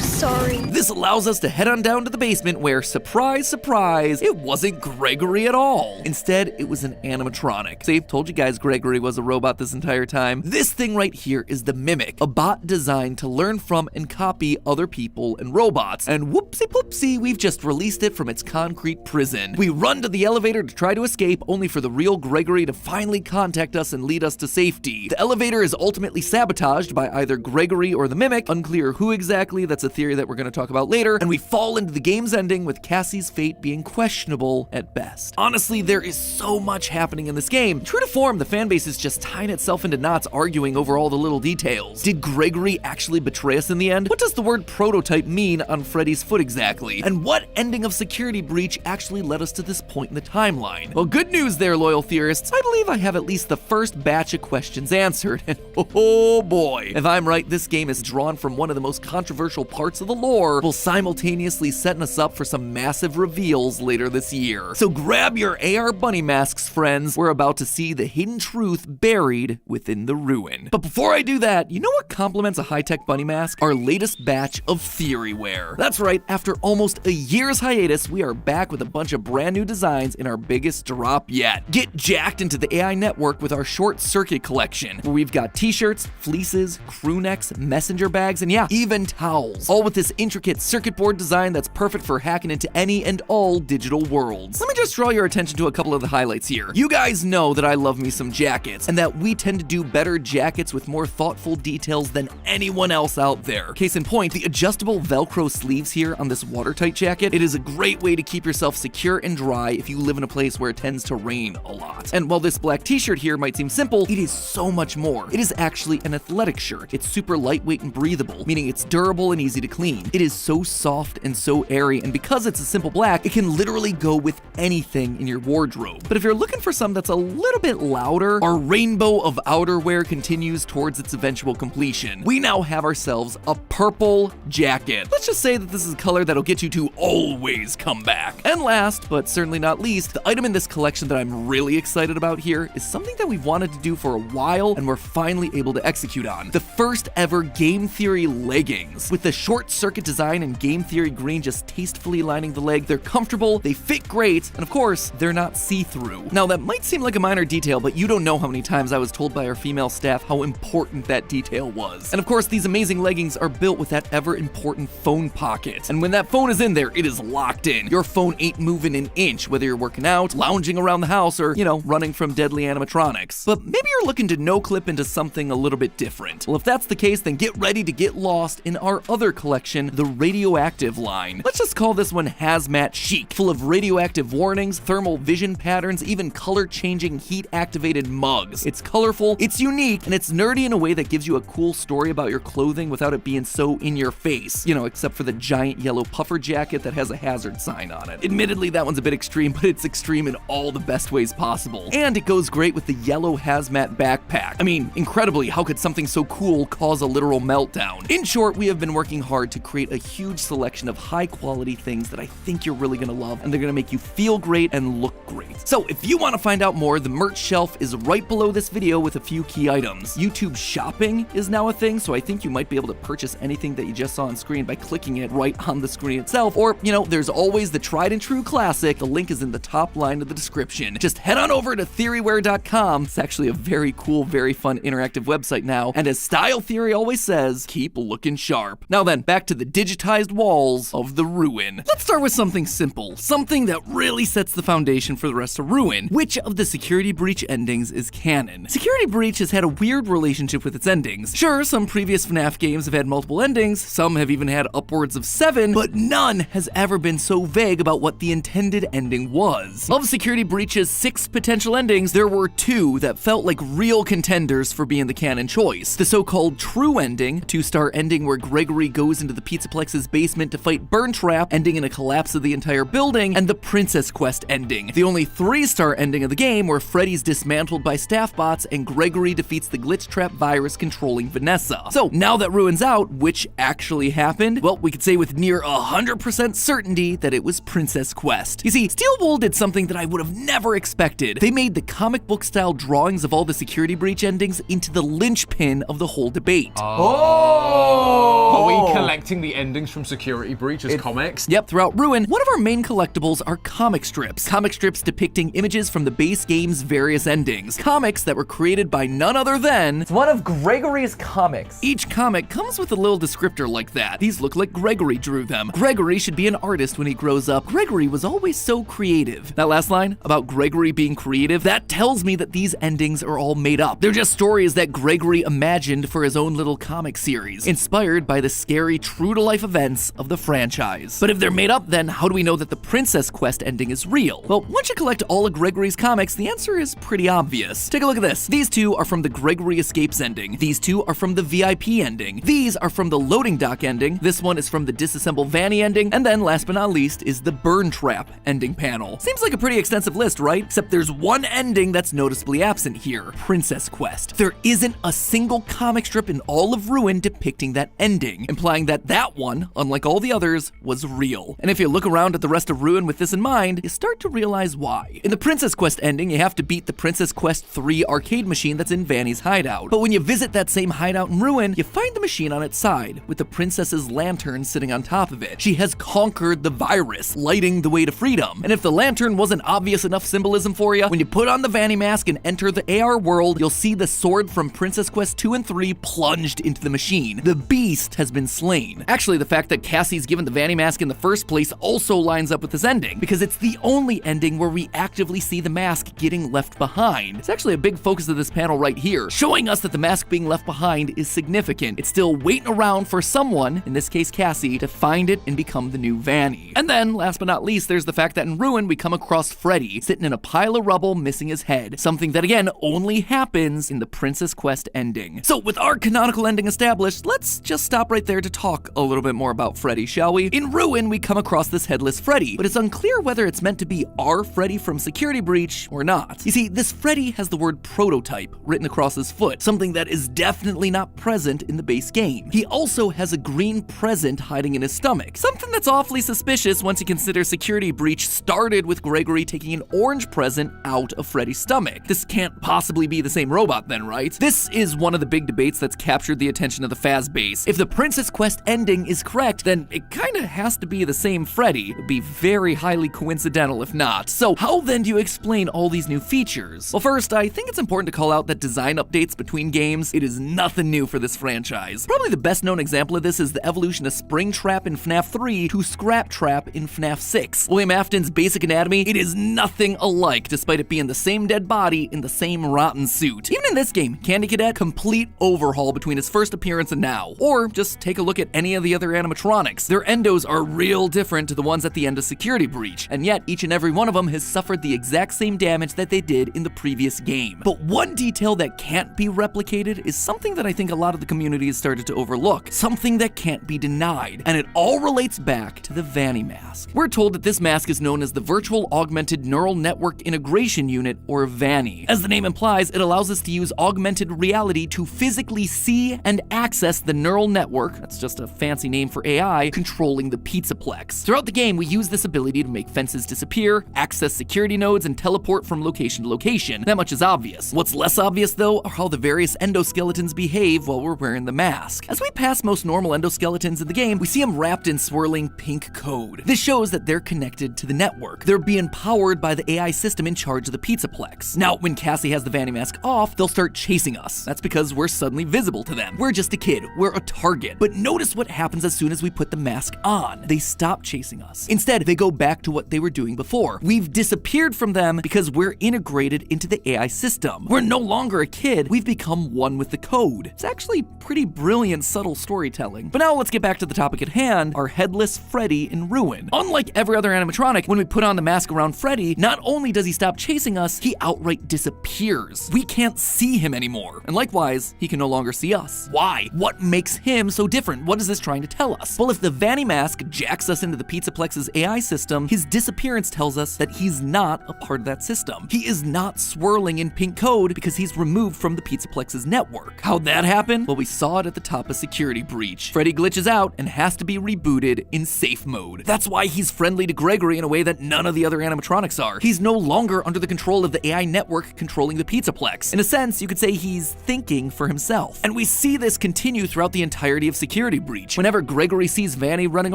Sorry. This allows us to head on down to the basement where, surprise, surprise, it wasn't Gregory at all. Instead, it was an animatronic. See, told you guys Gregory was a robot this entire time. This thing right here is the Mimic, a bot designed to learn from and copy other people and robots. And whoopsie poopsie, we've just released it from its concrete prison. We run to the elevator to try to escape, only for the real Gregory to finally contact us and lead us to safety. The elevator is ultimately sabotaged by either Gregory or the Mimic, unclear who exactly, that's a theory that we're going to talk about later, and we fall into the game's ending with Cassie's fate being questionable at best. Honestly, there is so much happening in this game. True to form, the fanbase is just tying itself into knots arguing over all the little details. Did Gregory actually betray us in the end? What does the word prototype mean on Freddy's foot exactly? And what ending of Security Breach actually led us to this point in the timeline? Well, good news there, loyal theorists. I believe I have at least the first batch of questions answered, and oh boy, if I'm right, this game is drawn from one of the most controversial parts of the lore, while simultaneously setting us up for some massive reveals later this year. So grab your AR bunny masks, friends. We're about to see the hidden truth buried within the ruin. But before I do that, you know what complements a high-tech bunny mask? Our latest batch of theory wear. That's right, after almost a year's hiatus, we are back with a bunch of brand new designs in our biggest drop yet. Get jacked into the AI network with our short circuit collection, where we've got t-shirts, fleeces, crew necks, messenger bags, and yeah, even towels. All with this intricate circuit board design that's perfect for hacking into any and all digital worlds. Let me just draw your attention to a couple of the highlights here. You guys know that I love me some jackets, and that we tend to do better jackets with more thoughtful details than anyone else out there. Case in point, the adjustable Velcro sleeves here on this watertight jacket, it is a great way to keep yourself secure and dry if you live in a place where it tends to rain a lot. And while this black t-shirt here might seem simple, it is so much more. It is actually an athletic shirt. It's super lightweight and breathable, meaning it's durable and easy to clean. It is so soft and so airy, and because it's a simple black, it can literally go with anything in your wardrobe. But if you're looking for something that's a little bit louder, our rainbow of outerwear continues towards its eventual completion. We now have ourselves a purple jacket. Let's just say that this is a color that'll get you to always come back. And last, but certainly not least, the item in this collection that I'm really excited about here is something that we've wanted to do for a while and we're finally able to execute on. The first ever Game Theory leggings. With the short circuit design and Game Theory green just tastefully lining the leg, they're comfortable, they fit great, and of course, they're not see-through. Now that might seem like a minor detail, but you don't know how many times I was told by our female staff how important that detail was. And of course, these amazing leggings are built with that ever important phone pocket. And when that phone is in there, it is locked in. Your phone ain't moving an inch, whether you're working out, lounging around the house, or, you know, running from deadly animatronics. But maybe you're looking to no-clip into something a little bit different. Well, if that's the case, then get ready to get lost in our other collection, the radioactive line. Let's just call this one hazmat chic, full of radioactive warnings, thermal vision patterns, even color-changing heat-activated mugs. It's colorful, it's unique, and it's nerdy in a way that gives you a cool story about your clothing without it being so in your face. You know, except for the giant yellow puffer jacket that has a hazard sign on it. Admittedly, that one's a bit extreme, but it's extreme in all the best ways possible. And it goes great with the yellow hazmat backpack. I mean, incredibly, how could something so cool cause a literal meltdown? In short, we have been working hard to create a huge selection of high-quality things that I think you're really gonna love, and they're gonna make you feel great and look great. So if you want to find out more, the merch shelf is right below this video with a few key items. YouTube shopping is now a thing, so I think you might be able to purchase anything that you just saw on screen by clicking it right on the screen itself, or, you know, there's always the tried and true classic. The link is in the top line of the description. Just head on over to theoryware.com. It's actually a very cool, very fun interactive website now, and as Style Theory always says, keep looking sharp. Now then, back to the digitized walls of the Ruin. Let's start with something simple, something that really sets the foundation for the rest of Ruin. Which of the Security Breach endings is canon? Security Breach has had a weird relationship with its endings. Sure, some previous FNAF games have had multiple endings, some have even had upwards of 7, but none has ever been so vague about what the intended ending was. Of Security Breach's 6 potential endings, there were 2 that felt like real contenders for being the canon choice. The so-called true ending, a 2-star ending where Gregory goes into the Pizzaplex's basement to fight Burntrap, ending in a collapse of the entire building, and the Princess Quest ending, the only 3-star ending of the game where Freddy's dismantled by staff bots and Gregory defeats the glitch trap virus controlling Vanessa. So now that Ruin's out, which actually happened? Well, we could say with near 100% certainty that it was Princess Quest. You see, Steel Wool did something that I would have never expected. They made the comic book style drawings of all the Security Breach endings into the linchpin of the whole debate. Are we collecting the endings from Security Breach as comics? Yep, throughout Ruin, one of our main collectibles are comic strips. Comic strips depicting images from the base game's various endings. Comics that were created by none other than... It's one of Gregory's comics. Each comic comes with a little descriptor like that. These look like Gregory drew them. Gregory should be an artist when he grows up. Gregory was always so creative. That last line about Gregory being creative, that tells me that these endings are all made up. They're just stories that Gregory imagined for his own little comic series, inspired by the scary, true-to-life events of the franchise. But if they're made up, then how do we know that the Princess Quest ending is real? Well, once you collect all of Gregory's comics, the answer is pretty obvious. Take a look at this. These 2 are from the Gregory Escapes ending. These 2 are from the VIP ending. These are from the Loading Dock ending. This one is from the Disassemble Vanny ending. And then, last but not least, is the Burn Trap ending panel. Seems like a pretty extensive list, right? Except there's one ending that's noticeably absent here. Princess Quest. There isn't a single comic strip in all of Ruin depicting that ending, implying that that one, unlike all the others, was real. And if you look around at the rest of Ruin with this in mind, you start to realize why. In the Princess Quest ending, you have to beat the Princess Quest 3 arcade machine that's in Vanny's hideout. But when you visit that same hideout in Ruin, you find the machine on its side, with the princess's lantern sitting on top of it. She has conquered the virus, lighting the way to freedom. And if the lantern wasn't obvious enough symbolism for you, when you put on the Vanny mask and enter the AR world, you'll see the sword from Princess Quest 2 and 3 plunged into the machine. The beast has been slain. Actually, the fact that Cassie's given the Vanny mask in the first place also lines up with this ending, because it's the only ending where we actively see the mask getting left behind. It's actually a big focus of this panel right here, showing us that the mask being left behind is significant. It's still waiting around for someone, in this case Cassie, to find it and become the new Vanny. And then, last but not least, there's the fact that in Ruin we come across Freddy, sitting in a pile of rubble missing his head, something that again only happens in the Princess Quest ending. So with our canonical ending established, let's just stop right there to talk a little bit more about Freddy, shall we? In Ruin we come across this headless Freddy, but it's unclear whether it's meant to be our Freddy from Security Breach or not. You see, this Freddy has the word prototype written across his foot, something that is definitely not present in the base game. He also has a green present hiding in his stomach, something that's awfully suspicious once you consider Security Breach started with Gregory taking an orange present out of Freddy's stomach. This can't possibly be the same robot then, right? This is one of the big debates that's captured the attention of the Faz base. If the Princess Quest ending is correct, then it kinda has to be the same Freddy. It would be very highly coincidental if not. So how then do you explain all these new features? Well, first, I think it's important to call out that design updates between games, it is nothing new for this franchise. Probably the best known example of this is the evolution of Springtrap in FNAF 3 to Scraptrap in FNAF 6. William Afton's basic anatomy, it is nothing alike, despite it being the same dead body in the same rotten suit. Even in this game, Candy Cadet, complete overhaul between his first appearance and now. Or just take a look at any of the other animatronics. Their endos are real different to the ones at the end of Security Breach, and yet each and every one of them has suffered the exact same damage that they did in the previous game. But one detail that can't be replicated is something that I think a lot of the community has started to overlook, something that can't be denied, and it all relates back to the Vanny mask. We're told that this mask is known as the Virtual Augmented Neural Network Integration Unit, or VANI. As the name implies, it allows us to use augmented reality to physically see and access the neural network, that's just a fancy name for AI controlling the Pizzaplex. Throughout the game, we use this ability to make fences disappear, access security nodes, and teleport from location to location. That much is obvious. What's less obvious, though, are how the various endoskeletons behave while we're wearing the mask. As we pass most normal endoskeletons in the game, we see them wrapped in swirling pink code. This shows that they're connected to the network. They're being powered by the AI system in charge of the Pizzaplex. Now, when Cassie has the Vanny mask off, they'll start chasing us. That's because we're suddenly visible to them. We're just a kid. We're a target. But notice what happens as soon as we put the mask on. They stop chasing us. Instead, they go back to what they were doing before. We've disappeared from them because we're integrated into the AI system. We're no longer a kid. We've become one with the code. It's actually pretty brilliant, subtle storytelling. But now let's get back to the topic at hand, our headless Freddy in Ruin. Unlike every other animatronic, when we put on the mask around Freddy, not only does he stop chasing us, he outright disappears. We can't see him anymore. And likewise, he can no longer see us. Why? What makes him so different? What is this trying to tell us? Well, if the Vanny mask jacks us into the Pizzaplex's AI system, his disappearance tells us that he's not a part of that system. He is not swirling in pink code because he's removed from the Pizzaplex's network. How'd that happen? Well, we saw it at the top of Security Breach. Freddy glitches out and has to be rebooted in safe mode. That's why he's friendly to Gregory in a way that none of the other animatronics are. He's no longer under the control of the AI network controlling the Pizzaplex. In a sense, you could say he's thinking for himself. And we see this continue throughout the entirety of Security Breach. Whenever Gregory sees Vanny running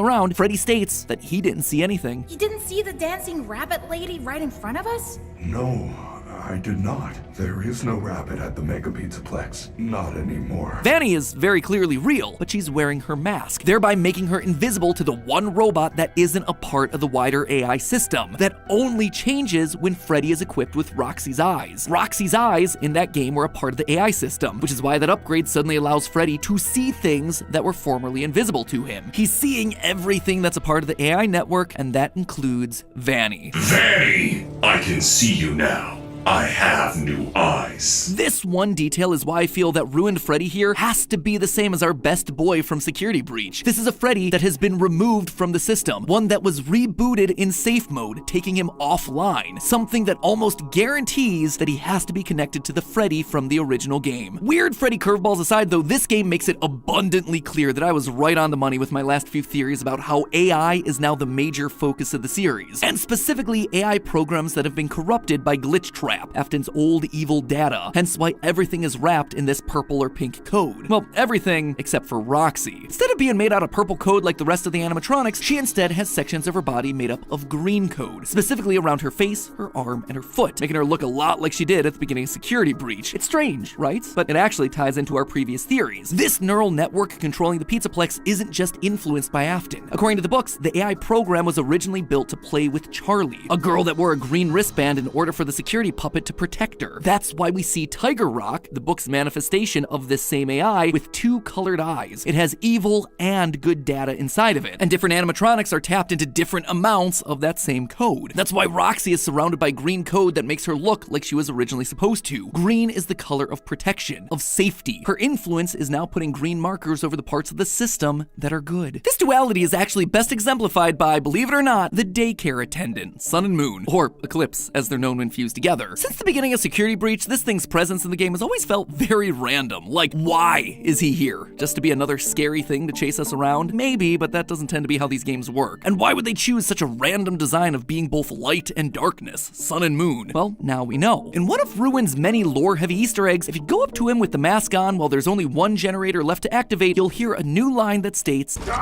around, Freddy states that he didn't see anything. You didn't see the dancing rabbit lady right in front of us? No, I did not. There is no rabbit at the Mega Pizzaplex. Not anymore. Vanny is very clearly real, but she's wearing her mask, thereby making her invisible to the one robot that isn't a part of the wider AI system. That only changes when Freddy is equipped with Roxy's eyes. Roxy's eyes in that game were a part of the AI system, which is why that upgrade suddenly allows Freddy to see things that were formerly invisible to him. He's seeing everything that's a part of the AI network, and that includes Vanny. Vanny, I can see you now. I have new eyes. This one detail is why I feel that Ruined Freddy here has to be the same as our best boy from Security Breach. This is a Freddy that has been removed from the system, one that was rebooted in safe mode, taking him offline, something that almost guarantees that he has to be connected to the Freddy from the original game. Weird Freddy curveballs aside though, this game makes it abundantly clear that I was right on the money with my last few theories about how AI is now the major focus of the series, and specifically AI programs that have been corrupted by glitch traps. Afton's old evil data, hence why everything is wrapped in this purple or pink code. Well, everything except for Roxy. Instead of being made out of purple code like the rest of the animatronics, she instead has sections of her body made up of green code, specifically around her face, her arm, and her foot, making her look a lot like she did at the beginning of Security Breach. It's strange, right? But it actually ties into our previous theories. This neural network controlling the Pizzaplex isn't just influenced by Afton. According to the books, the AI program was originally built to play with Charlie, a girl that wore a green wristband in order for the security puppet to protect her. That's why we see Tiger Rock, the book's manifestation of this same AI, with two colored eyes. It has evil and good data inside of it, and different animatronics are tapped into different amounts of that same code. That's why Roxy is surrounded by green code that makes her look like she was originally supposed to. Green is the color of protection, of safety. Her influence is now putting green markers over the parts of the system that are good. This duality is actually best exemplified by, believe it or not, the daycare attendant, Sun and Moon, or Eclipse as they're known when fused together. Since the beginning of Security Breach, this thing's presence in the game has always felt very random. Like, why is he here? Just to be another scary thing to chase us around? Maybe, but that doesn't tend to be how these games work. And why would they choose such a random design of being both light and darkness, sun and moon? Well, now we know. In one of Ruin's many lore-heavy Easter eggs, if you go up to him with the mask on while there's only one generator left to activate, you'll hear a new line that states, No!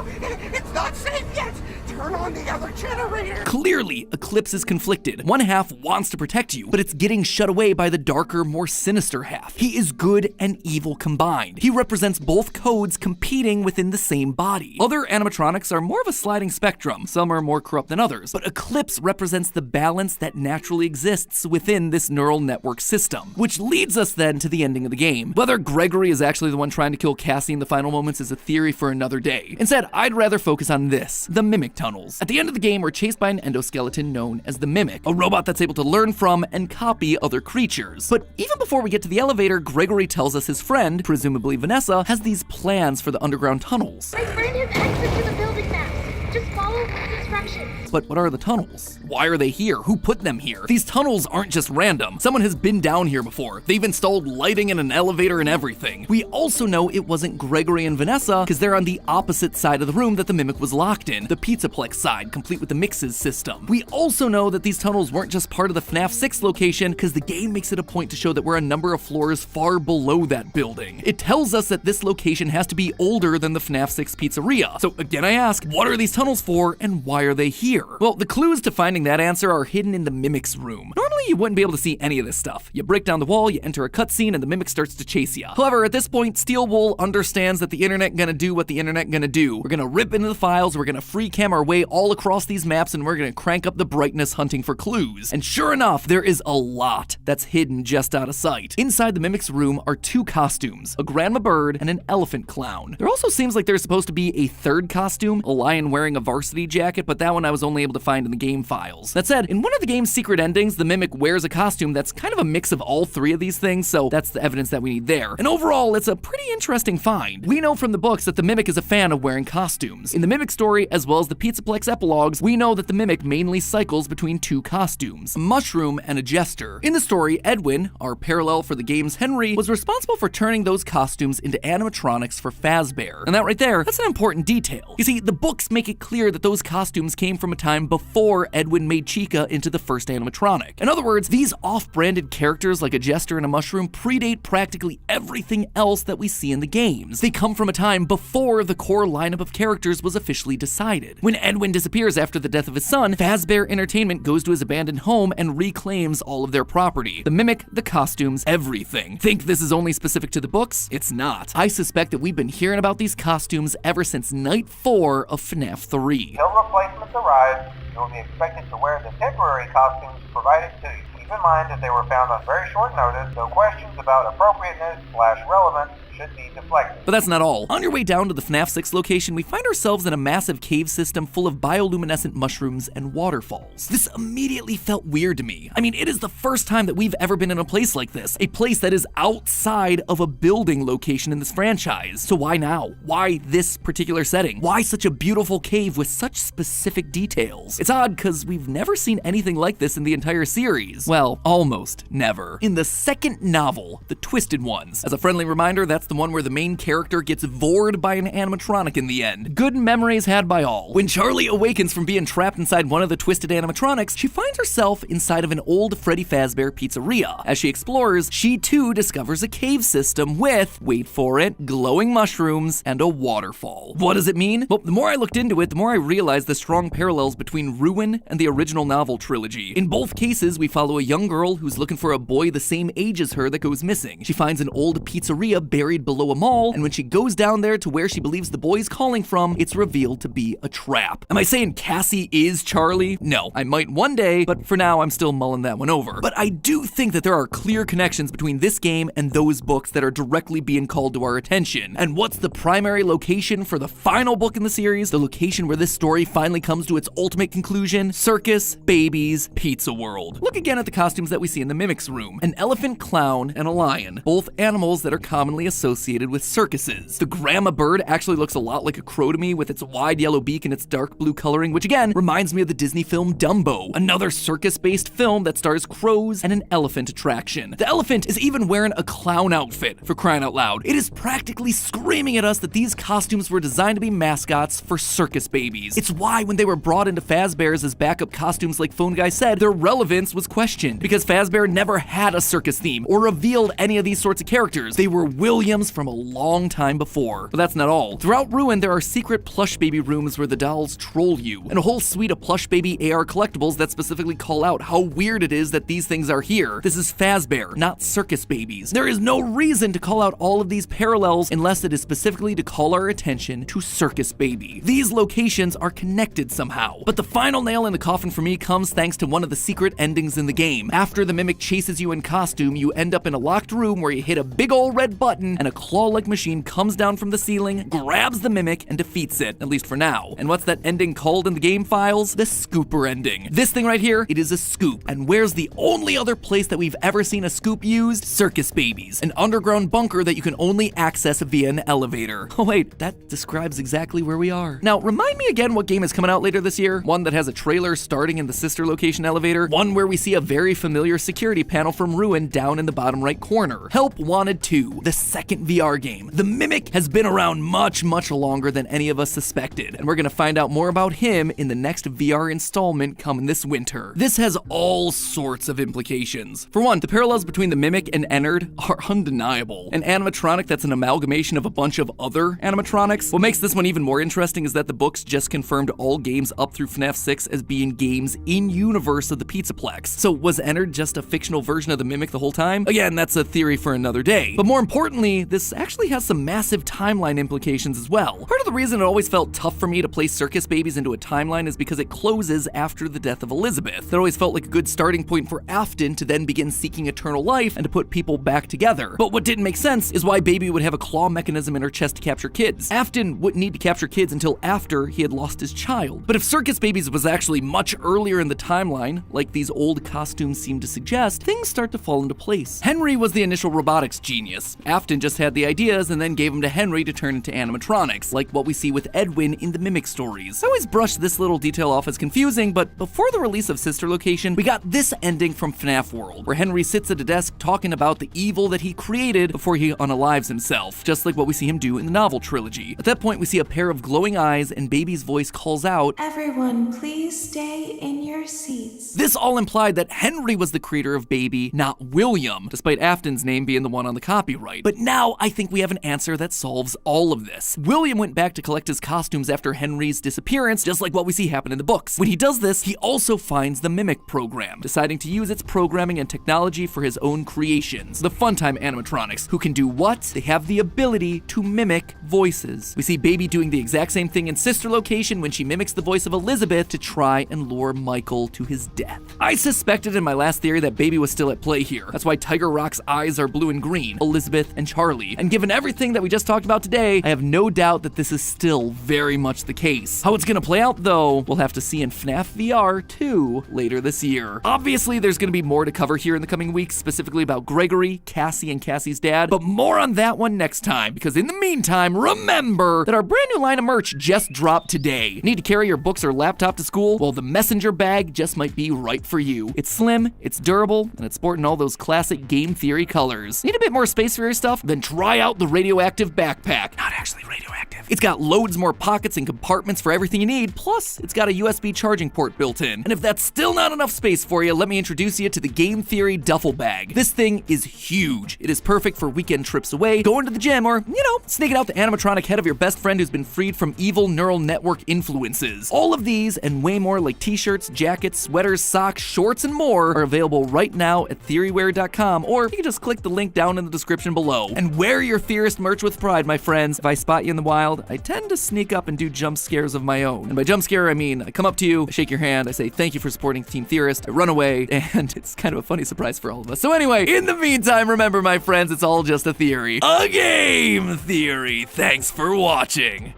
It's not safe yet! Turn on the other generator! Clearly, Eclipse is conflicted. One half wants to protect you, but it's getting shut away by the darker, more sinister half. He is good and evil combined. He represents both codes competing within the same body. Other animatronics are more of a sliding spectrum. Some are more corrupt than others, but Eclipse represents the balance that naturally exists within this neural network system, which leads us then to the ending of the game. Whether Gregory is actually the one trying to kill Cassie in the final moments is a theory for another day. Instead, I'd rather focus on this, the Mimic Tunnels. At the end of the game, we're chased by an endoskeleton known as the Mimic, a robot that's able to learn from and copy other creatures. But even before we get to the elevator, Gregory tells us his friend, presumably Vanessa, has these plans for the underground tunnels. My friend has exit to the building now. Just follow the instructions. But what are the tunnels? Why are they here? Who put them here? These tunnels aren't just random. Someone has been down here before. They've installed lighting and an elevator and everything. We also know it wasn't Gregory and Vanessa because they're on the opposite side of the room that the Mimic was locked in, the Pizzaplex side, complete with the mixes system. We also know that these tunnels weren't just part of the FNAF 6 location because the game makes it a point to show that we're a number of floors far below that building. It tells us that this location has to be older than the FNAF 6 pizzeria. So again I ask, what are these tunnels for and why are they here? Well, the clues to finding that answer are hidden in the Mimic's room. Normally you wouldn't be able to see any of this stuff. You break down the wall, you enter a cutscene, and the Mimic starts to chase you. However, at this point, Steel Wool understands that the internet gonna do what the internet gonna do. We're gonna rip into the files, we're gonna free cam our way all across these maps, and we're gonna crank up the brightness hunting for clues. And sure enough, there is a lot that's hidden just out of sight. Inside the Mimic's room are two costumes, a grandma bird and an elephant clown. There also seems like there's supposed to be a third costume, a lion wearing a varsity jacket, but that one I was only able to find in the game files. That said, in one of the game's secret endings, the Mimic wears a costume that's kind of a mix of all three of these things, so that's the evidence that we need there. And overall, it's a pretty interesting find. We know from the books that the Mimic is a fan of wearing costumes. In the Mimic story, as well as the Pizzaplex epilogues, we know that the Mimic mainly cycles between two costumes, a mushroom and a jester. In the story, Edwin, our parallel for the game's Henry, was responsible for turning those costumes into animatronics for Fazbear. And that right there, that's an important detail. You see, the books make it clear that those costumes came from a time before Edwin made Chica into the first animatronic. In other words, these off-branded characters like a jester and a mushroom predate practically everything else that we see in the games. They come from a time before the core lineup of characters was officially decided. When Edwin disappears after the death of his son, Fazbear Entertainment goes to his abandoned home and reclaims all of their property. The Mimic, the costumes, everything. Think this is only specific to the books? It's not. I suspect that we've been hearing about these costumes ever since Night 4 of FNAF 3. Until replacements arrive, you will be expected to wear the temporary costumes provided to you. Keep in mind that they were found on very short notice, so questions about appropriateness/relevance should be deflected. But that's not all. On your way down to the FNAF 6 location, we find ourselves in a massive cave system full of bioluminescent mushrooms and waterfalls. This immediately felt weird to me. I mean, it is the first time that we've ever been in a place like this, a place that is outside of a building location in this franchise. So why now? Why this particular setting? Why such a beautiful cave with such specific details? It's odd because we've never seen anything like this in the entire series. Well, almost never. In the second novel, The Twisted Ones, as a friendly reminder, that's the one where the main character gets vored by an animatronic in the end. Good memories had by all. When Charlie awakens from being trapped inside one of the twisted animatronics, she finds herself inside of an old Freddy Fazbear pizzeria. As she explores, she too discovers a cave system with, wait for it, glowing mushrooms and a waterfall. What does it mean? Well, the more I looked into it, the more I realized the strong parallels between Ruin and the original novel trilogy. In both cases, we follow a young girl who's looking for a boy the same age as her that goes missing. She finds an old pizzeria buried below a mall, and when she goes down there to where she believes the boy's calling from, it's revealed to be a trap. Am I saying Cassie is Charlie? No, I might one day, but for now I'm still mulling that one over. But I do think that there are clear connections between this game and those books that are directly being called to our attention. And what's the primary location for the final book in the series? The location where this story finally comes to its ultimate conclusion? Circus, babies, pizza world. Look again at the costumes that we see in the Mimic's room. An elephant clown and a lion, both animals that are commonly associated with circuses. The grandma bird actually looks a lot like a crow to me with its wide yellow beak and its dark blue coloring, which again reminds me of the Disney film Dumbo, another circus-based film that stars crows and an elephant attraction. The elephant is even wearing a clown outfit, for crying out loud. It is practically screaming at us that these costumes were designed to be mascots for circus babies. It's why when they were brought into Fazbear's as backup costumes like Phone Guy said, their relevance was questioned, because Fazbear never had a circus theme or revealed any of these sorts of characters. They were Williams from a long time before. But that's not all. Throughout Ruin, there are secret plush baby rooms where the dolls troll you, and a whole suite of plush baby AR collectibles that specifically call out how weird it is that these things are here. This is Fazbear, not circus babies. There is no reason to call out all of these parallels unless it is specifically to call our attention to Circus Baby. These locations are connected somehow. But the final nail in the coffin for me comes thanks to one of the secret endings in the game. After the Mimic chases you in costume, you end up in a locked room where you hit a big ol' red button and and a claw-like machine comes down from the ceiling, grabs the mimic, and defeats it, at least for now. And what's that ending called in the game files? The scooper ending. This thing right here, it is a scoop. And where's the only other place that we've ever seen a scoop used? Circus Babies, an underground bunker that you can only access via an elevator. Oh wait, that describes exactly where we are. Now, remind me again what game is coming out later this year? One that has a trailer starting in the sister location elevator, one where we see a very familiar security panel from Ruin down in the bottom right corner. Help Wanted 2, the second VR game. The Mimic has been around much longer than any of us suspected, and we're gonna find out more about him in the next VR installment coming this winter. This has all sorts of implications. For one, the parallels between the Mimic and Ennard are undeniable. An animatronic that's an amalgamation of a bunch of other animatronics. What makes this one even more interesting is that the books just confirmed all games up through FNAF 6 as being games in universe of the Pizzaplex. So was Ennard just a fictional version of the Mimic the whole time? Again, that's a theory for another day. But more importantly, this actually has some massive timeline implications as well. Part of the reason it always felt tough for me to place Circus Babies into a timeline is because it closes after the death of Elizabeth. That always felt like a good starting point for Afton to then begin seeking eternal life and to put people back together. But what didn't make sense is why Baby would have a claw mechanism in her chest to capture kids. Afton wouldn't need to capture kids until after he had lost his child. But if Circus Babies was actually much earlier in the timeline, like these old costumes seem to suggest, things start to fall into place. Henry was the initial robotics genius. Afton just had the ideas and then gave them to Henry to turn into animatronics, like what we see with Edwin in the Mimic stories. I always brush this little detail off as confusing, but before the release of Sister Location, we got this ending from FNAF World, where Henry sits at a desk talking about the evil that he created before he unalives himself, just like what we see him do in the novel trilogy. At that point, we see a pair of glowing eyes and Baby's voice calls out, "Everyone, please stay in your seats." This all implied that Henry was the creator of Baby, not William, despite Afton's name being the one on the copyright. But now I think we have an answer that solves all of this. William went back to collect his costumes after Henry's disappearance, just like what we see happen in the books. When he does this, he also finds the Mimic program, deciding to use its programming and technology for his own creations. The Funtime animatronics, who can do what? They have the ability to mimic voices. We see Baby doing the exact same thing in Sister Location when she mimics the voice of Elizabeth to try and lure Michael to his death. I suspected in my last theory that Baby was still at play here. That's why Tiger Rock's eyes are blue and green, Elizabeth and Charlie. And given everything that we just talked about today, I have no doubt that this is still very much the case. How it's gonna play out though, we'll have to see in FNAF VR 2 later this year. Obviously, there's gonna be more to cover here in the coming weeks, specifically about Gregory, Cassie, and Cassie's dad, but more on that one next time, because in the meantime, remember that our brand new line of merch just dropped today. Need to carry your books or laptop to school? Well, the messenger bag just might be right for you. It's slim, it's durable, and it's sporting all those classic game theory colors. Need a bit more space for your stuff? Then try out the radioactive backpack. Not actually radioactive. It's got loads more pockets and compartments for everything you need, plus it's got a USB charging port built in. And if that's still not enough space for you, let me introduce you to the Game Theory duffel bag. This thing is huge. It is perfect for weekend trips away, going to the gym, or, sneaking out the animatronic head of your best friend who's been freed from evil neural network influences. All of these and way more like t-shirts, jackets, sweaters, socks, shorts, and more are available right now at theoryware.com, or you can just click the link down in the description below. And wear your Theorist merch with pride, my friends. If I spot you in the wild, I tend to sneak up and do jump scares of my own. And by jump scare, I mean I come up to you, I shake your hand, I say thank you for supporting Team Theorist, I run away, and it's kind of a funny surprise for all of us. So anyway, in the meantime, remember my friends, it's all just a theory. A game theory. Thanks for watching.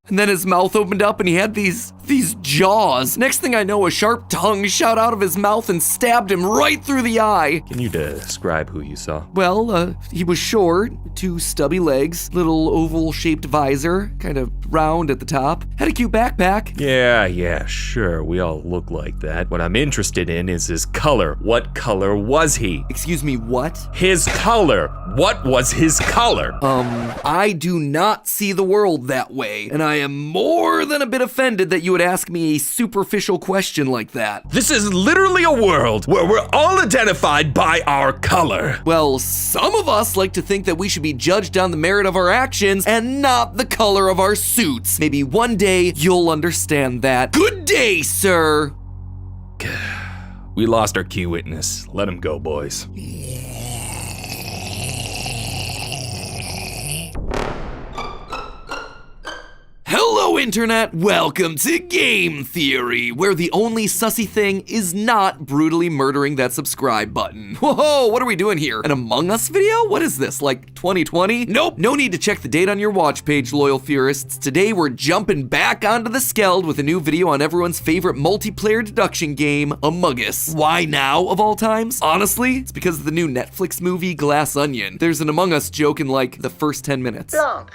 And then his mouth opened up and he had these jaws. Next thing I know, a sharp tongue shot out of his mouth and stabbed him right through the eye. Can you describe who you saw? Well, he was short, 2 stubby legs, little oval-shaped visor, kind of round at the top, had a cute backpack. Yeah, sure, we all look like that. What I'm interested in is his color. What color was he? Excuse me, what? His color. What was his color? I do not see the world that way, and I am more than a bit offended that you would ask me a superficial question like that. This is literally a world where we're all identified by our color. Well, some of us like to think that we should be judged on the merit of our actions and not the color of our suits. Maybe one day you'll understand that. Good day, sir. We lost our key witness. Let him go, boys. Hello, Internet! Welcome to Game Theory, where the only sussy thing is not brutally murdering that subscribe button. Whoa, what are we doing here? An Among Us video? What is this, like 2020? Nope, no need to check the date on your watch page, loyal theorists. Today we're jumping back onto the Skeld with a new video on everyone's favorite multiplayer deduction game, Among Us. Why now, of all times? Honestly, it's because of the new Netflix movie, Glass Onion. There's an Among Us joke in like the first 10 minutes. Blanc,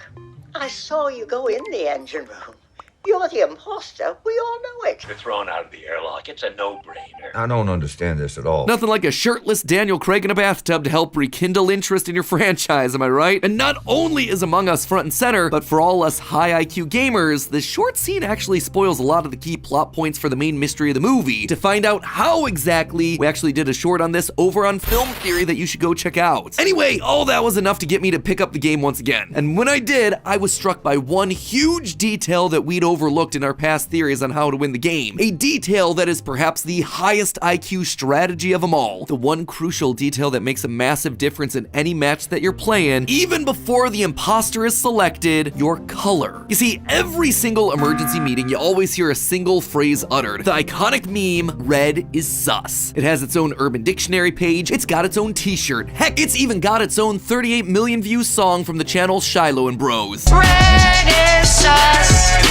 I saw you go in the engine room. You're the imposter. We all know it. You're thrown out of the airlock. It's a no-brainer. I don't understand this at all. Nothing like a shirtless Daniel Craig in a bathtub to help rekindle interest in your franchise, am I right? And not only is Among Us front and center, but for all us high IQ gamers, the short scene actually spoils a lot of the key plot points for the main mystery of the movie. To find out how exactly, we actually did a short on this over on Film Theory that you should go check out. Anyway, all that was enough to get me to pick up the game once again. And when I did, I was struck by one huge detail that we'd overlooked in our past theories on how to win the game. A detail that is perhaps the highest IQ strategy of them all. The one crucial detail that makes a massive difference in any match that you're playing, even before the imposter is selected, your color. You see, every single emergency meeting, you always hear a single phrase uttered. The iconic meme, red is sus. It has its own Urban Dictionary page, it's got its own t-shirt, heck, it's even got its own 38 million views song from the channel Shiloh and Bros. Red is sus.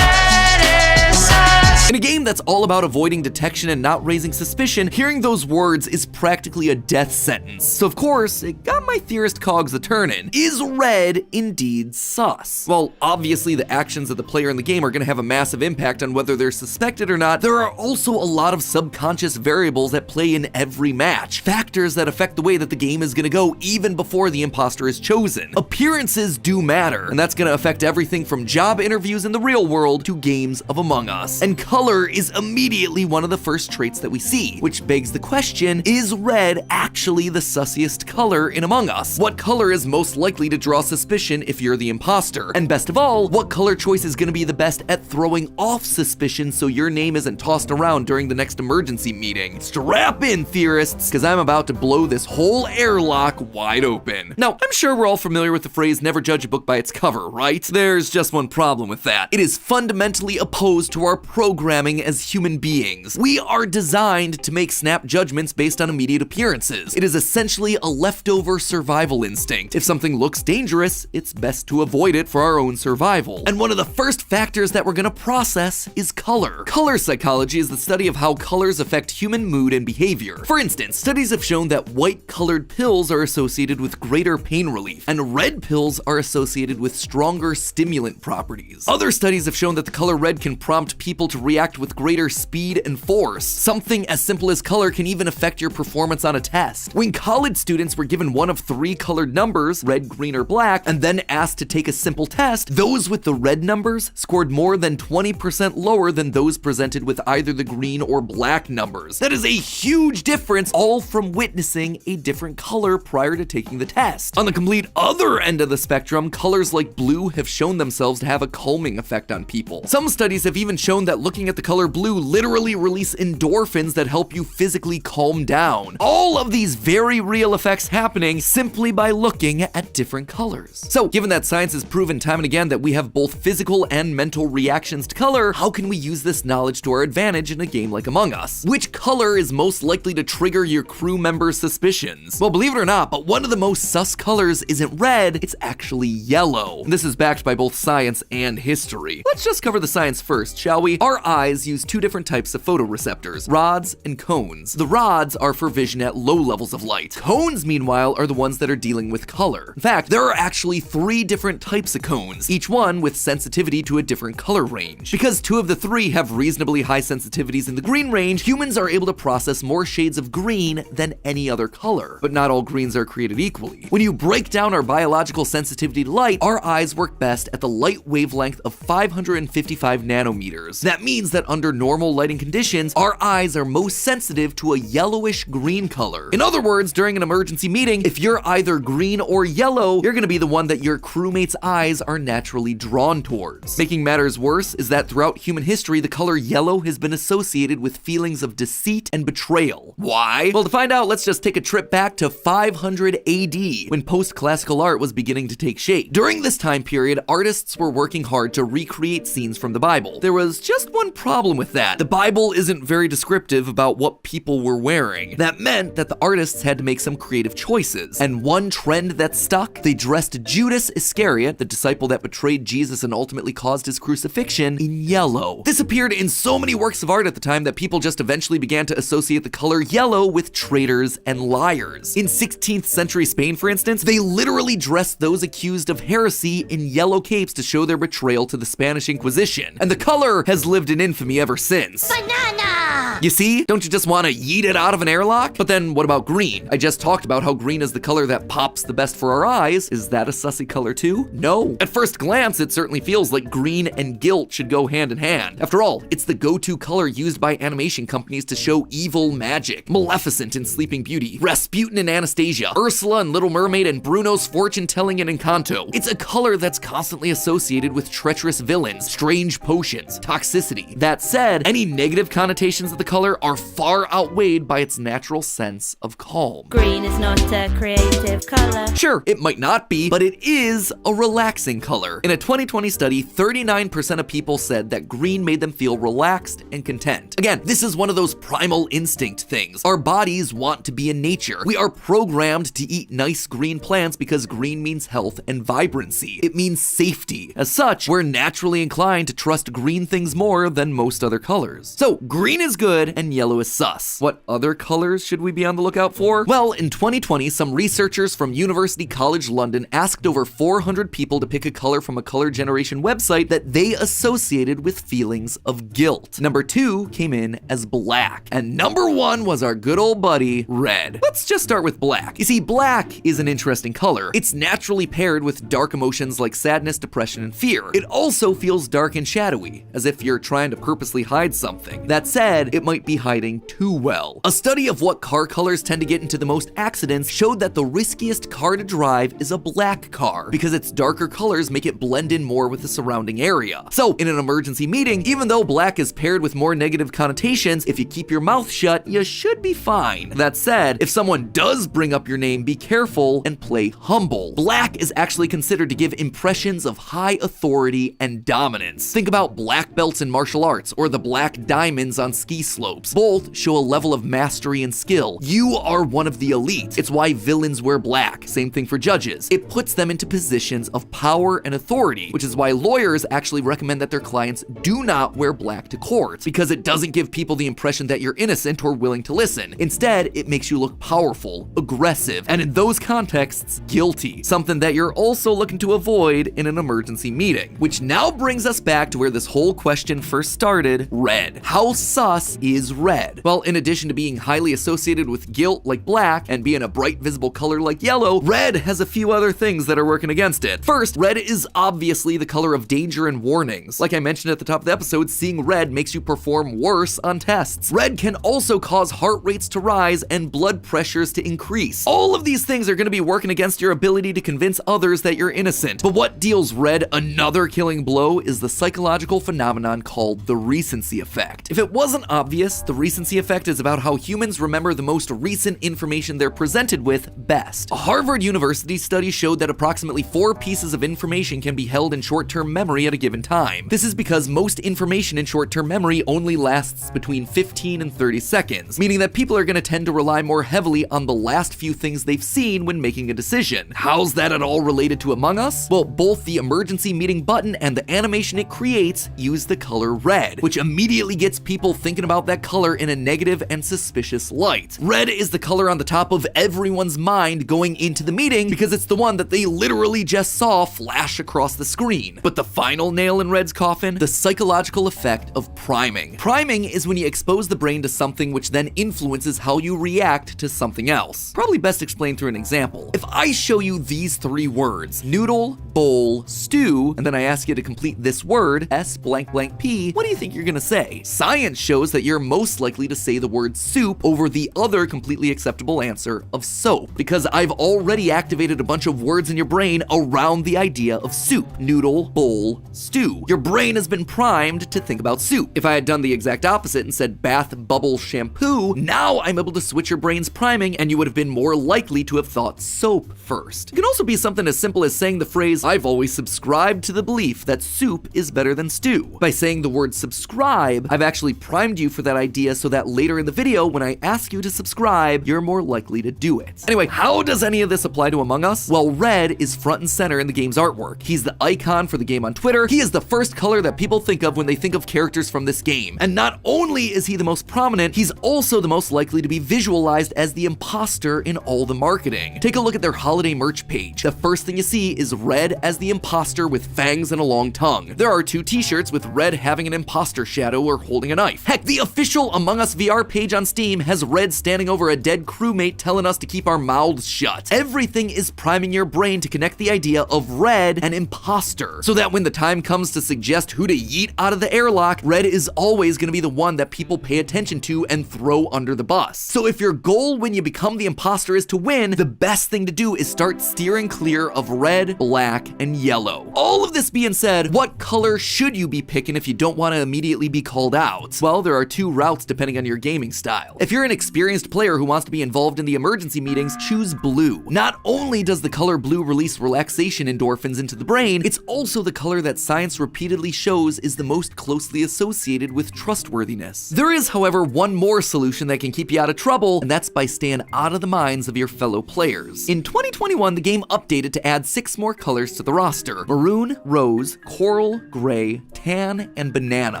In a game that's all about avoiding detection and not raising suspicion, hearing those words is practically a death sentence. So of course, it got my theorist cogs a-turnin'. Is red indeed sus? Well, obviously the actions of the player in the game are gonna have a massive impact on whether they're suspected or not. There are also a lot of subconscious variables that play in every match. Factors that affect the way that the game is gonna go even before the imposter is chosen. Appearances do matter, and that's gonna affect everything from job interviews in the real world to games of Among Us. And color is immediately one of the first traits that we see, which begs the question, is red actually the sussiest color in Among Us? What color is most likely to draw suspicion if you're the imposter? And best of all, what color choice is gonna be the best at throwing off suspicion so your name isn't tossed around during the next emergency meeting? Strap in, theorists, because I'm about to blow this whole airlock wide open. Now, I'm sure we're all familiar with the phrase, never judge a book by its cover, right? There's just one problem with that. It is fundamentally opposed to our programming as human beings. We are designed to make snap judgments based on immediate appearances. It is essentially a leftover survival instinct. If something looks dangerous, it's best to avoid it for our own survival. And one of the first factors that we're gonna process is color. Color psychology is the study of how colors affect human mood and behavior. For instance, studies have shown that white-colored pills are associated with greater pain relief, and red pills are associated with stronger stimulant properties. Other studies have shown that the color red can prompt people to react with greater speed and force. Something as simple as color can even affect your performance on a test. When college students were given one of 3 colored numbers, red, green, or black, and then asked to take a simple test, those with the red numbers scored more than 20% lower than those presented with either the green or black numbers. That is a huge difference, all from witnessing a different color prior to taking the test. On the complete other end of the spectrum, colors like blue have shown themselves to have a calming effect on people. Some studies have even shown that looking at the color blue literally release endorphins that help you physically calm down. All of these very real effects happening simply by looking at different colors. So, given that science has proven time and again that we have both physical and mental reactions to color, how can we use this knowledge to our advantage in a game like Among Us? Which color is most likely to trigger your crew members' suspicions? Well, believe it or not, but one of the most sus colors isn't red, it's actually yellow. And this is backed by both science and history. Let's just cover the science first, shall we? Our eyes use 2 different types of photoreceptors, rods and cones. The rods are for vision at low levels of light. Cones, meanwhile, are the ones that are dealing with color. In fact, there are actually 3 different types of cones, each one with sensitivity to a different color range. Because 2 of the 3 have reasonably high sensitivities in the green range, humans are able to process more shades of green than any other color. But not all greens are created equally. When you break down our biological sensitivity to light, our eyes work best at the light wavelength of 555 nanometers. That means that under normal lighting conditions, our eyes are most sensitive to a yellowish green color. In other words, during an emergency meeting, if you're either green or yellow, you're gonna be the one that your crewmate's eyes are naturally drawn towards. Making matters worse is that throughout human history, the color yellow has been associated with feelings of deceit and betrayal. Why? Well, to find out, let's just take a trip back to 500 AD, when post-classical art was beginning to take shape. During this time period, artists were working hard to recreate scenes from the Bible. There was just one problem with that. The Bible isn't very descriptive about what people were wearing. That meant that the artists had to make some creative choices. And one trend that stuck, they dressed Judas Iscariot, the disciple that betrayed Jesus and ultimately caused his crucifixion, in yellow. This appeared in so many works of art at the time that people just eventually began to associate the color yellow with traitors and liars. In 16th century Spain, for instance, they literally dressed those accused of heresy in yellow capes to show their betrayal to the Spanish Inquisition. And the color has lived in infamy ever since. Banana! You see? Don't you just want to yeet it out of an airlock? But then what about green? I just talked about how green is the color that pops the best for our eyes. Is that a sussy color too? No. At first glance, it certainly feels like green and guilt should go hand in hand. After all, it's the go-to color used by animation companies to show evil magic. Maleficent in Sleeping Beauty, Rasputin in Anastasia, Ursula in Little Mermaid, and Bruno's fortune-telling in Encanto. It's a color that's constantly associated with treacherous villains, strange potions, toxicity. That said, any negative connotations of the color are far outweighed by its natural sense of calm. Green is not a creative color. Sure, it might not be, but it is a relaxing color. In a 2020 study, 39% of people said that green made them feel relaxed and content. Again, this is one of those primal instinct things. Our bodies want to be in nature. We are programmed to eat nice green plants because green means health and vibrancy. It means safety. As such, we're naturally inclined to trust green things more than most other colors. So, green is good and yellow is sus. What other colors should we be on the lookout for? Well, in 2020, some researchers from University College London asked over 400 people to pick a color from a color generation website that they associated with feelings of guilt. Number 2 came in as black, and number 1 was our good old buddy, red. Let's just start with black. You see, black is an interesting color. It's naturally paired with dark emotions like sadness, depression, and fear. It also feels dark and shadowy, as if you're trying to purposely hide something. That said, it might be hiding too well. A study of what car colors tend to get into the most accidents showed that the riskiest car to drive is a black car, because its darker colors make it blend in more with the surrounding area. So, in an emergency meeting, even though black is paired with more negative connotations, if you keep your mouth shut, you should be fine. That said, if someone does bring up your name, be careful and play humble. Black is actually considered to give impressions of high authority and dominance. Think about black belts in martial arts or the black diamonds on ski slopes. Both show a level of mastery and skill. You are one of the elite. It's why villains wear black. Same thing for judges. It puts them into positions of power and authority, which is why lawyers actually recommend that their clients do not wear black to court, because it doesn't give people the impression that you're innocent or willing to listen. Instead, it makes you look powerful, aggressive, and in those contexts, guilty. Something that you're also looking to avoid in an emergency meeting. Which now brings us back to where this whole question first started, red. How sus is red? Well, in addition to being highly associated with guilt like black and being a bright visible color like yellow, red has a few other things that are working against it. First, red is obviously the color of danger and warnings. Like I mentioned at the top of the episode, seeing red makes you perform worse on tests. Red can also cause heart rates to rise and blood pressures to increase. All of these things are going to be working against your ability to convince others that you're innocent. But what deals red another killing blow is the psychological phenomenon called the recency effect. If it wasn't obvious, the recency effect is about how humans remember the most recent information they're presented with best. A Harvard University study showed that approximately 4 pieces of information can be held in short-term memory at a given time. This is because most information in short-term memory only lasts between 15 and 30 seconds, meaning that people are going to tend to rely more heavily on the last few things they've seen when making a decision. How's that at all related to Among Us? Well, both the emergency meeting button and the animation it creates use the color red, which immediately gets people thinking about out that color in a negative and suspicious light. Red is the color on the top of everyone's mind going into the meeting because it's the one that they literally just saw flash across the screen. But the final nail in Red's coffin, the psychological effect of priming. Priming is when you expose the brain to something which then influences how you react to something else. Probably best explained through an example. If I show you these three words, noodle, bowl, stew, and then I ask you to complete this word, S blank blank P, what do you think you're gonna say? Science shows that you're most likely to say the word soup over the other completely acceptable answer of soap, because I've already activated a bunch of words in your brain around the idea of soup. Noodle, bowl, stew. Your brain has been primed to think about soup. If I had done the exact opposite and said bath, bubble, shampoo, now I'm able to switch your brain's priming and you would have been more likely to have thought soap first. It can also be something as simple as saying the phrase, I've always subscribed to the belief that soup is better than stew. By saying the word subscribe, I've actually primed you for that idea so that later in the video, when I ask you to subscribe, you're more likely to do it. Anyway, how does any of this apply to Among Us? Well, red is front and center in the game's artwork. He's the icon for the game on Twitter. He is the first color that people think of when they think of characters from this game. And not only is he the most prominent, he's also the most likely to be visualized as the imposter in all the marketing. Take a look at their holiday merch page. The first thing you see is Red as the imposter with fangs and a long tongue. There are 2 t-shirts with Red having an imposter shadow or holding a knife. Heck, the official Among Us VR page on Steam has Red standing over a dead crewmate telling us to keep our mouths shut. Everything is priming your brain to connect the idea of Red and imposter, so that when the time comes to suggest who to yeet out of the airlock, Red is always going to be the one that people pay attention to and throw under the bus. So if your goal when you become the imposter is to win, the best thing to do is start steering clear of red, black, and yellow. All of this being said, what color should you be picking if you don't want to immediately be called out? Well, there are 2 routes depending on your gaming style. If you're an experienced player who wants to be involved in the emergency meetings, choose blue. Not only does the color blue release relaxation endorphins into the brain, it's also the color that science repeatedly shows is the most closely associated with trustworthiness. There is, however, one more solution that can keep you out of trouble, and that's by staying out of the minds of your fellow players. In 2021, the game updated to add 6 more colors to the roster: maroon, rose, coral, gray, tan, and banana.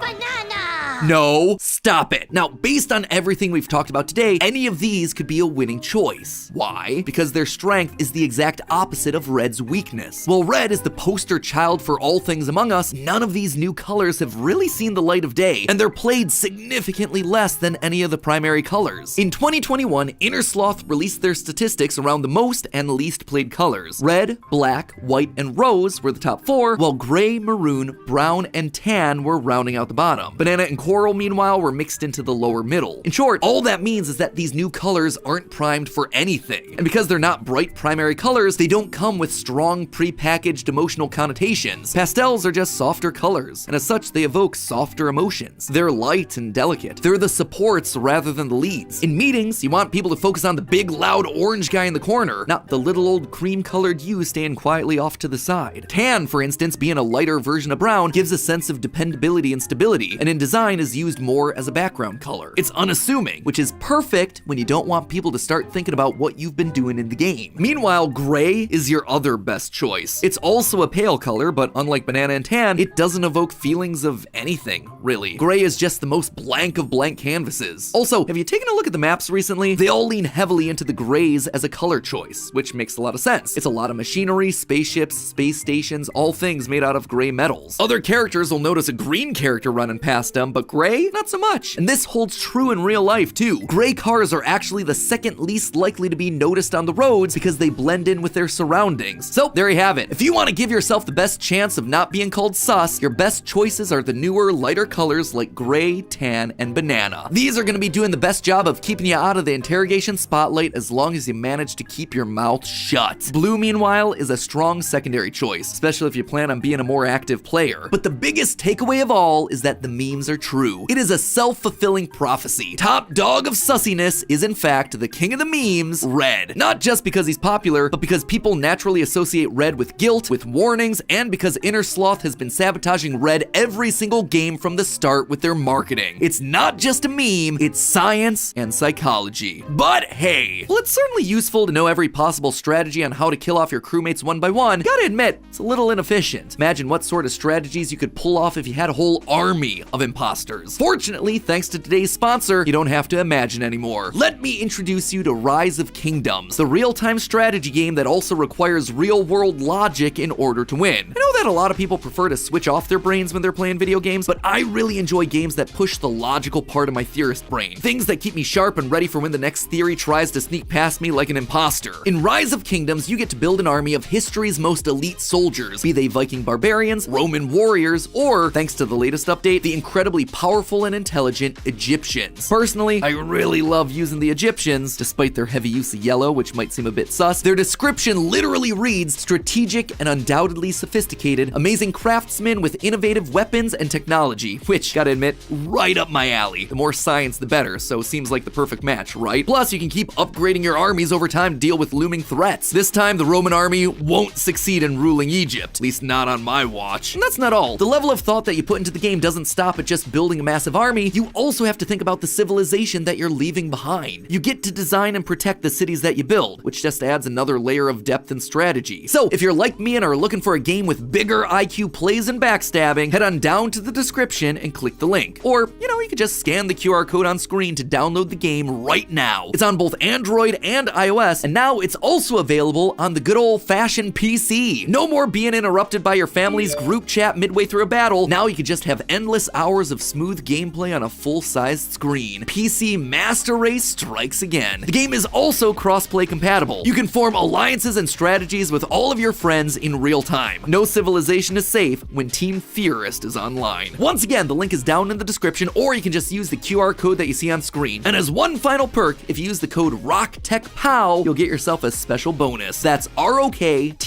No, stop it. Now, based on everything we've talked about today, any of these could be a winning choice. Why? Because their strength is the exact opposite of Red's weakness. While Red is the poster child for all things Among Us, none of these new colors have really seen the light of day, and they're played significantly less than any of the primary colors. In 2021, Innersloth released their statistics around the most and least played colors. Red, black, white, and rose were the top 4, while gray, maroon, brown, and tan were rounding out the bottom. Banana and coral, meanwhile, were mixed into the lower middle. In short, all that means is that these new colors aren't primed for anything. And because they're not bright primary colors, they don't come with strong pre-packaged emotional connotations. Pastels are just softer colors, and as such, they evoke softer emotions. They're light and delicate. They're the supports rather than the leads. In meetings, you want people to focus on the big, loud orange guy in the corner, not the little old cream-colored you staying quietly off to the side. Tan, for instance, being a lighter version of brown, gives a sense of dependability and stability, and in design is used more as a background color. It's unassuming, which is perfect when you don't want people to start thinking about what you've been doing in the game. Meanwhile, gray is your other best choice. It's also a pale color, but unlike banana and tan, it doesn't evoke feelings of anything, really. Gray is just the most blank of blank canvases. Also, have you taken a look at the maps recently? They all lean heavily into the grays as a color choice, which makes a lot of sense. It's a lot of machinery, spaceships, space stations, all things made out of gray metals. Other characters will notice a green character running past them, but gray, not so much. And this holds true in real life too. Gray cars are actually the second least likely to be noticed on the roads because they blend in with their surroundings. So there you have it. If you want to give yourself the best chance of not being called sus, your best choices are the newer, lighter colors like gray, tan, and banana. These are going to be doing the best job of keeping you out of the interrogation spotlight as long as you manage to keep your mouth shut. Blue, meanwhile, is a strong secondary choice, especially if you plan on being a more active player. But the biggest takeaway of all is that the memes are true. It is a self-fulfilling prophecy. Top dog of sussiness is in fact the king of the memes, Red. Not just because he's popular, but because people naturally associate Red with guilt, with warnings, and because Innersloth has been sabotaging Red every single game from the start with their marketing. It's not just a meme, it's science and psychology. But hey, well, it's certainly useful to know every possible strategy on how to kill off your crewmates one by one. Gotta admit, it's a little inefficient. Imagine what sort of strategies you could pull off if you had a whole army of imposters. imposters. Fortunately, thanks to today's sponsor, you don't have to imagine anymore. Let me introduce you to Rise of Kingdoms, the real-time strategy game that also requires real-world logic in order to win. I know that a lot of people prefer to switch off their brains when they're playing video games, but I really enjoy games that push the logical part of my theorist brain. Things that keep me sharp and ready for when the next theory tries to sneak past me like an imposter. In Rise of Kingdoms, you get to build an army of history's most elite soldiers, be they Viking barbarians, Roman warriors, or, thanks to the latest update, the incredibly powerful and intelligent Egyptians. Personally, I really love using the Egyptians, despite their heavy use of yellow, which might seem a bit sus. Their description literally reads, strategic and undoubtedly sophisticated, amazing craftsmen with innovative weapons and technology, which, gotta admit, right up my alley. The more science, the better, so seems like the perfect match, right? Plus, you can keep upgrading your armies over time to deal with looming threats. This time, the Roman army won't succeed in ruling Egypt, at least not on my watch. And that's not all. The level of thought that you put into the game doesn't stop at just building a massive army. You also have to think about the civilization that you're leaving behind. You get to design and protect the cities that you build, which just adds another layer of depth and strategy. So, if you're like me and are looking for a game with bigger IQ plays and backstabbing, head on down to the description and click the link. Or, you could just scan the QR code on screen to download the game right now. It's on both Android and iOS, and now it's also available on the good old-fashioned PC. No more being interrupted by your family's group chat midway through a battle. Now you can just have endless hours of smooth gameplay on a full-sized screen. PC Master Race strikes again. The game is also cross-play compatible. You can form alliances and strategies with all of your friends in real time. No civilization is safe when Team Theorist is online. Once again, the link is down in the description, or you can just use the QR code that you see on screen. And as one final perk, if you use the code ROCKTECHPOW, you'll get yourself a special bonus. That's ROKTECHPOW,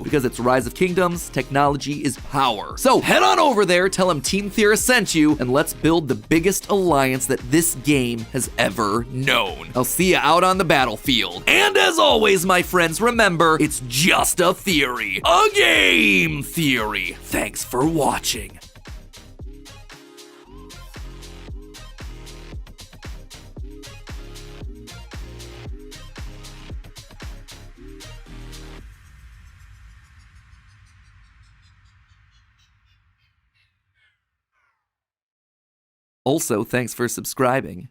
because it's Rise of Kingdoms, technology is power. So head on over there, tell them Team Theorist sent you, and let's build the biggest alliance that this game has ever known. I'll see you out on the battlefield. And as always, my friends, remember, it's just a theory. A game theory. Thanks for watching. Also, thanks for subscribing.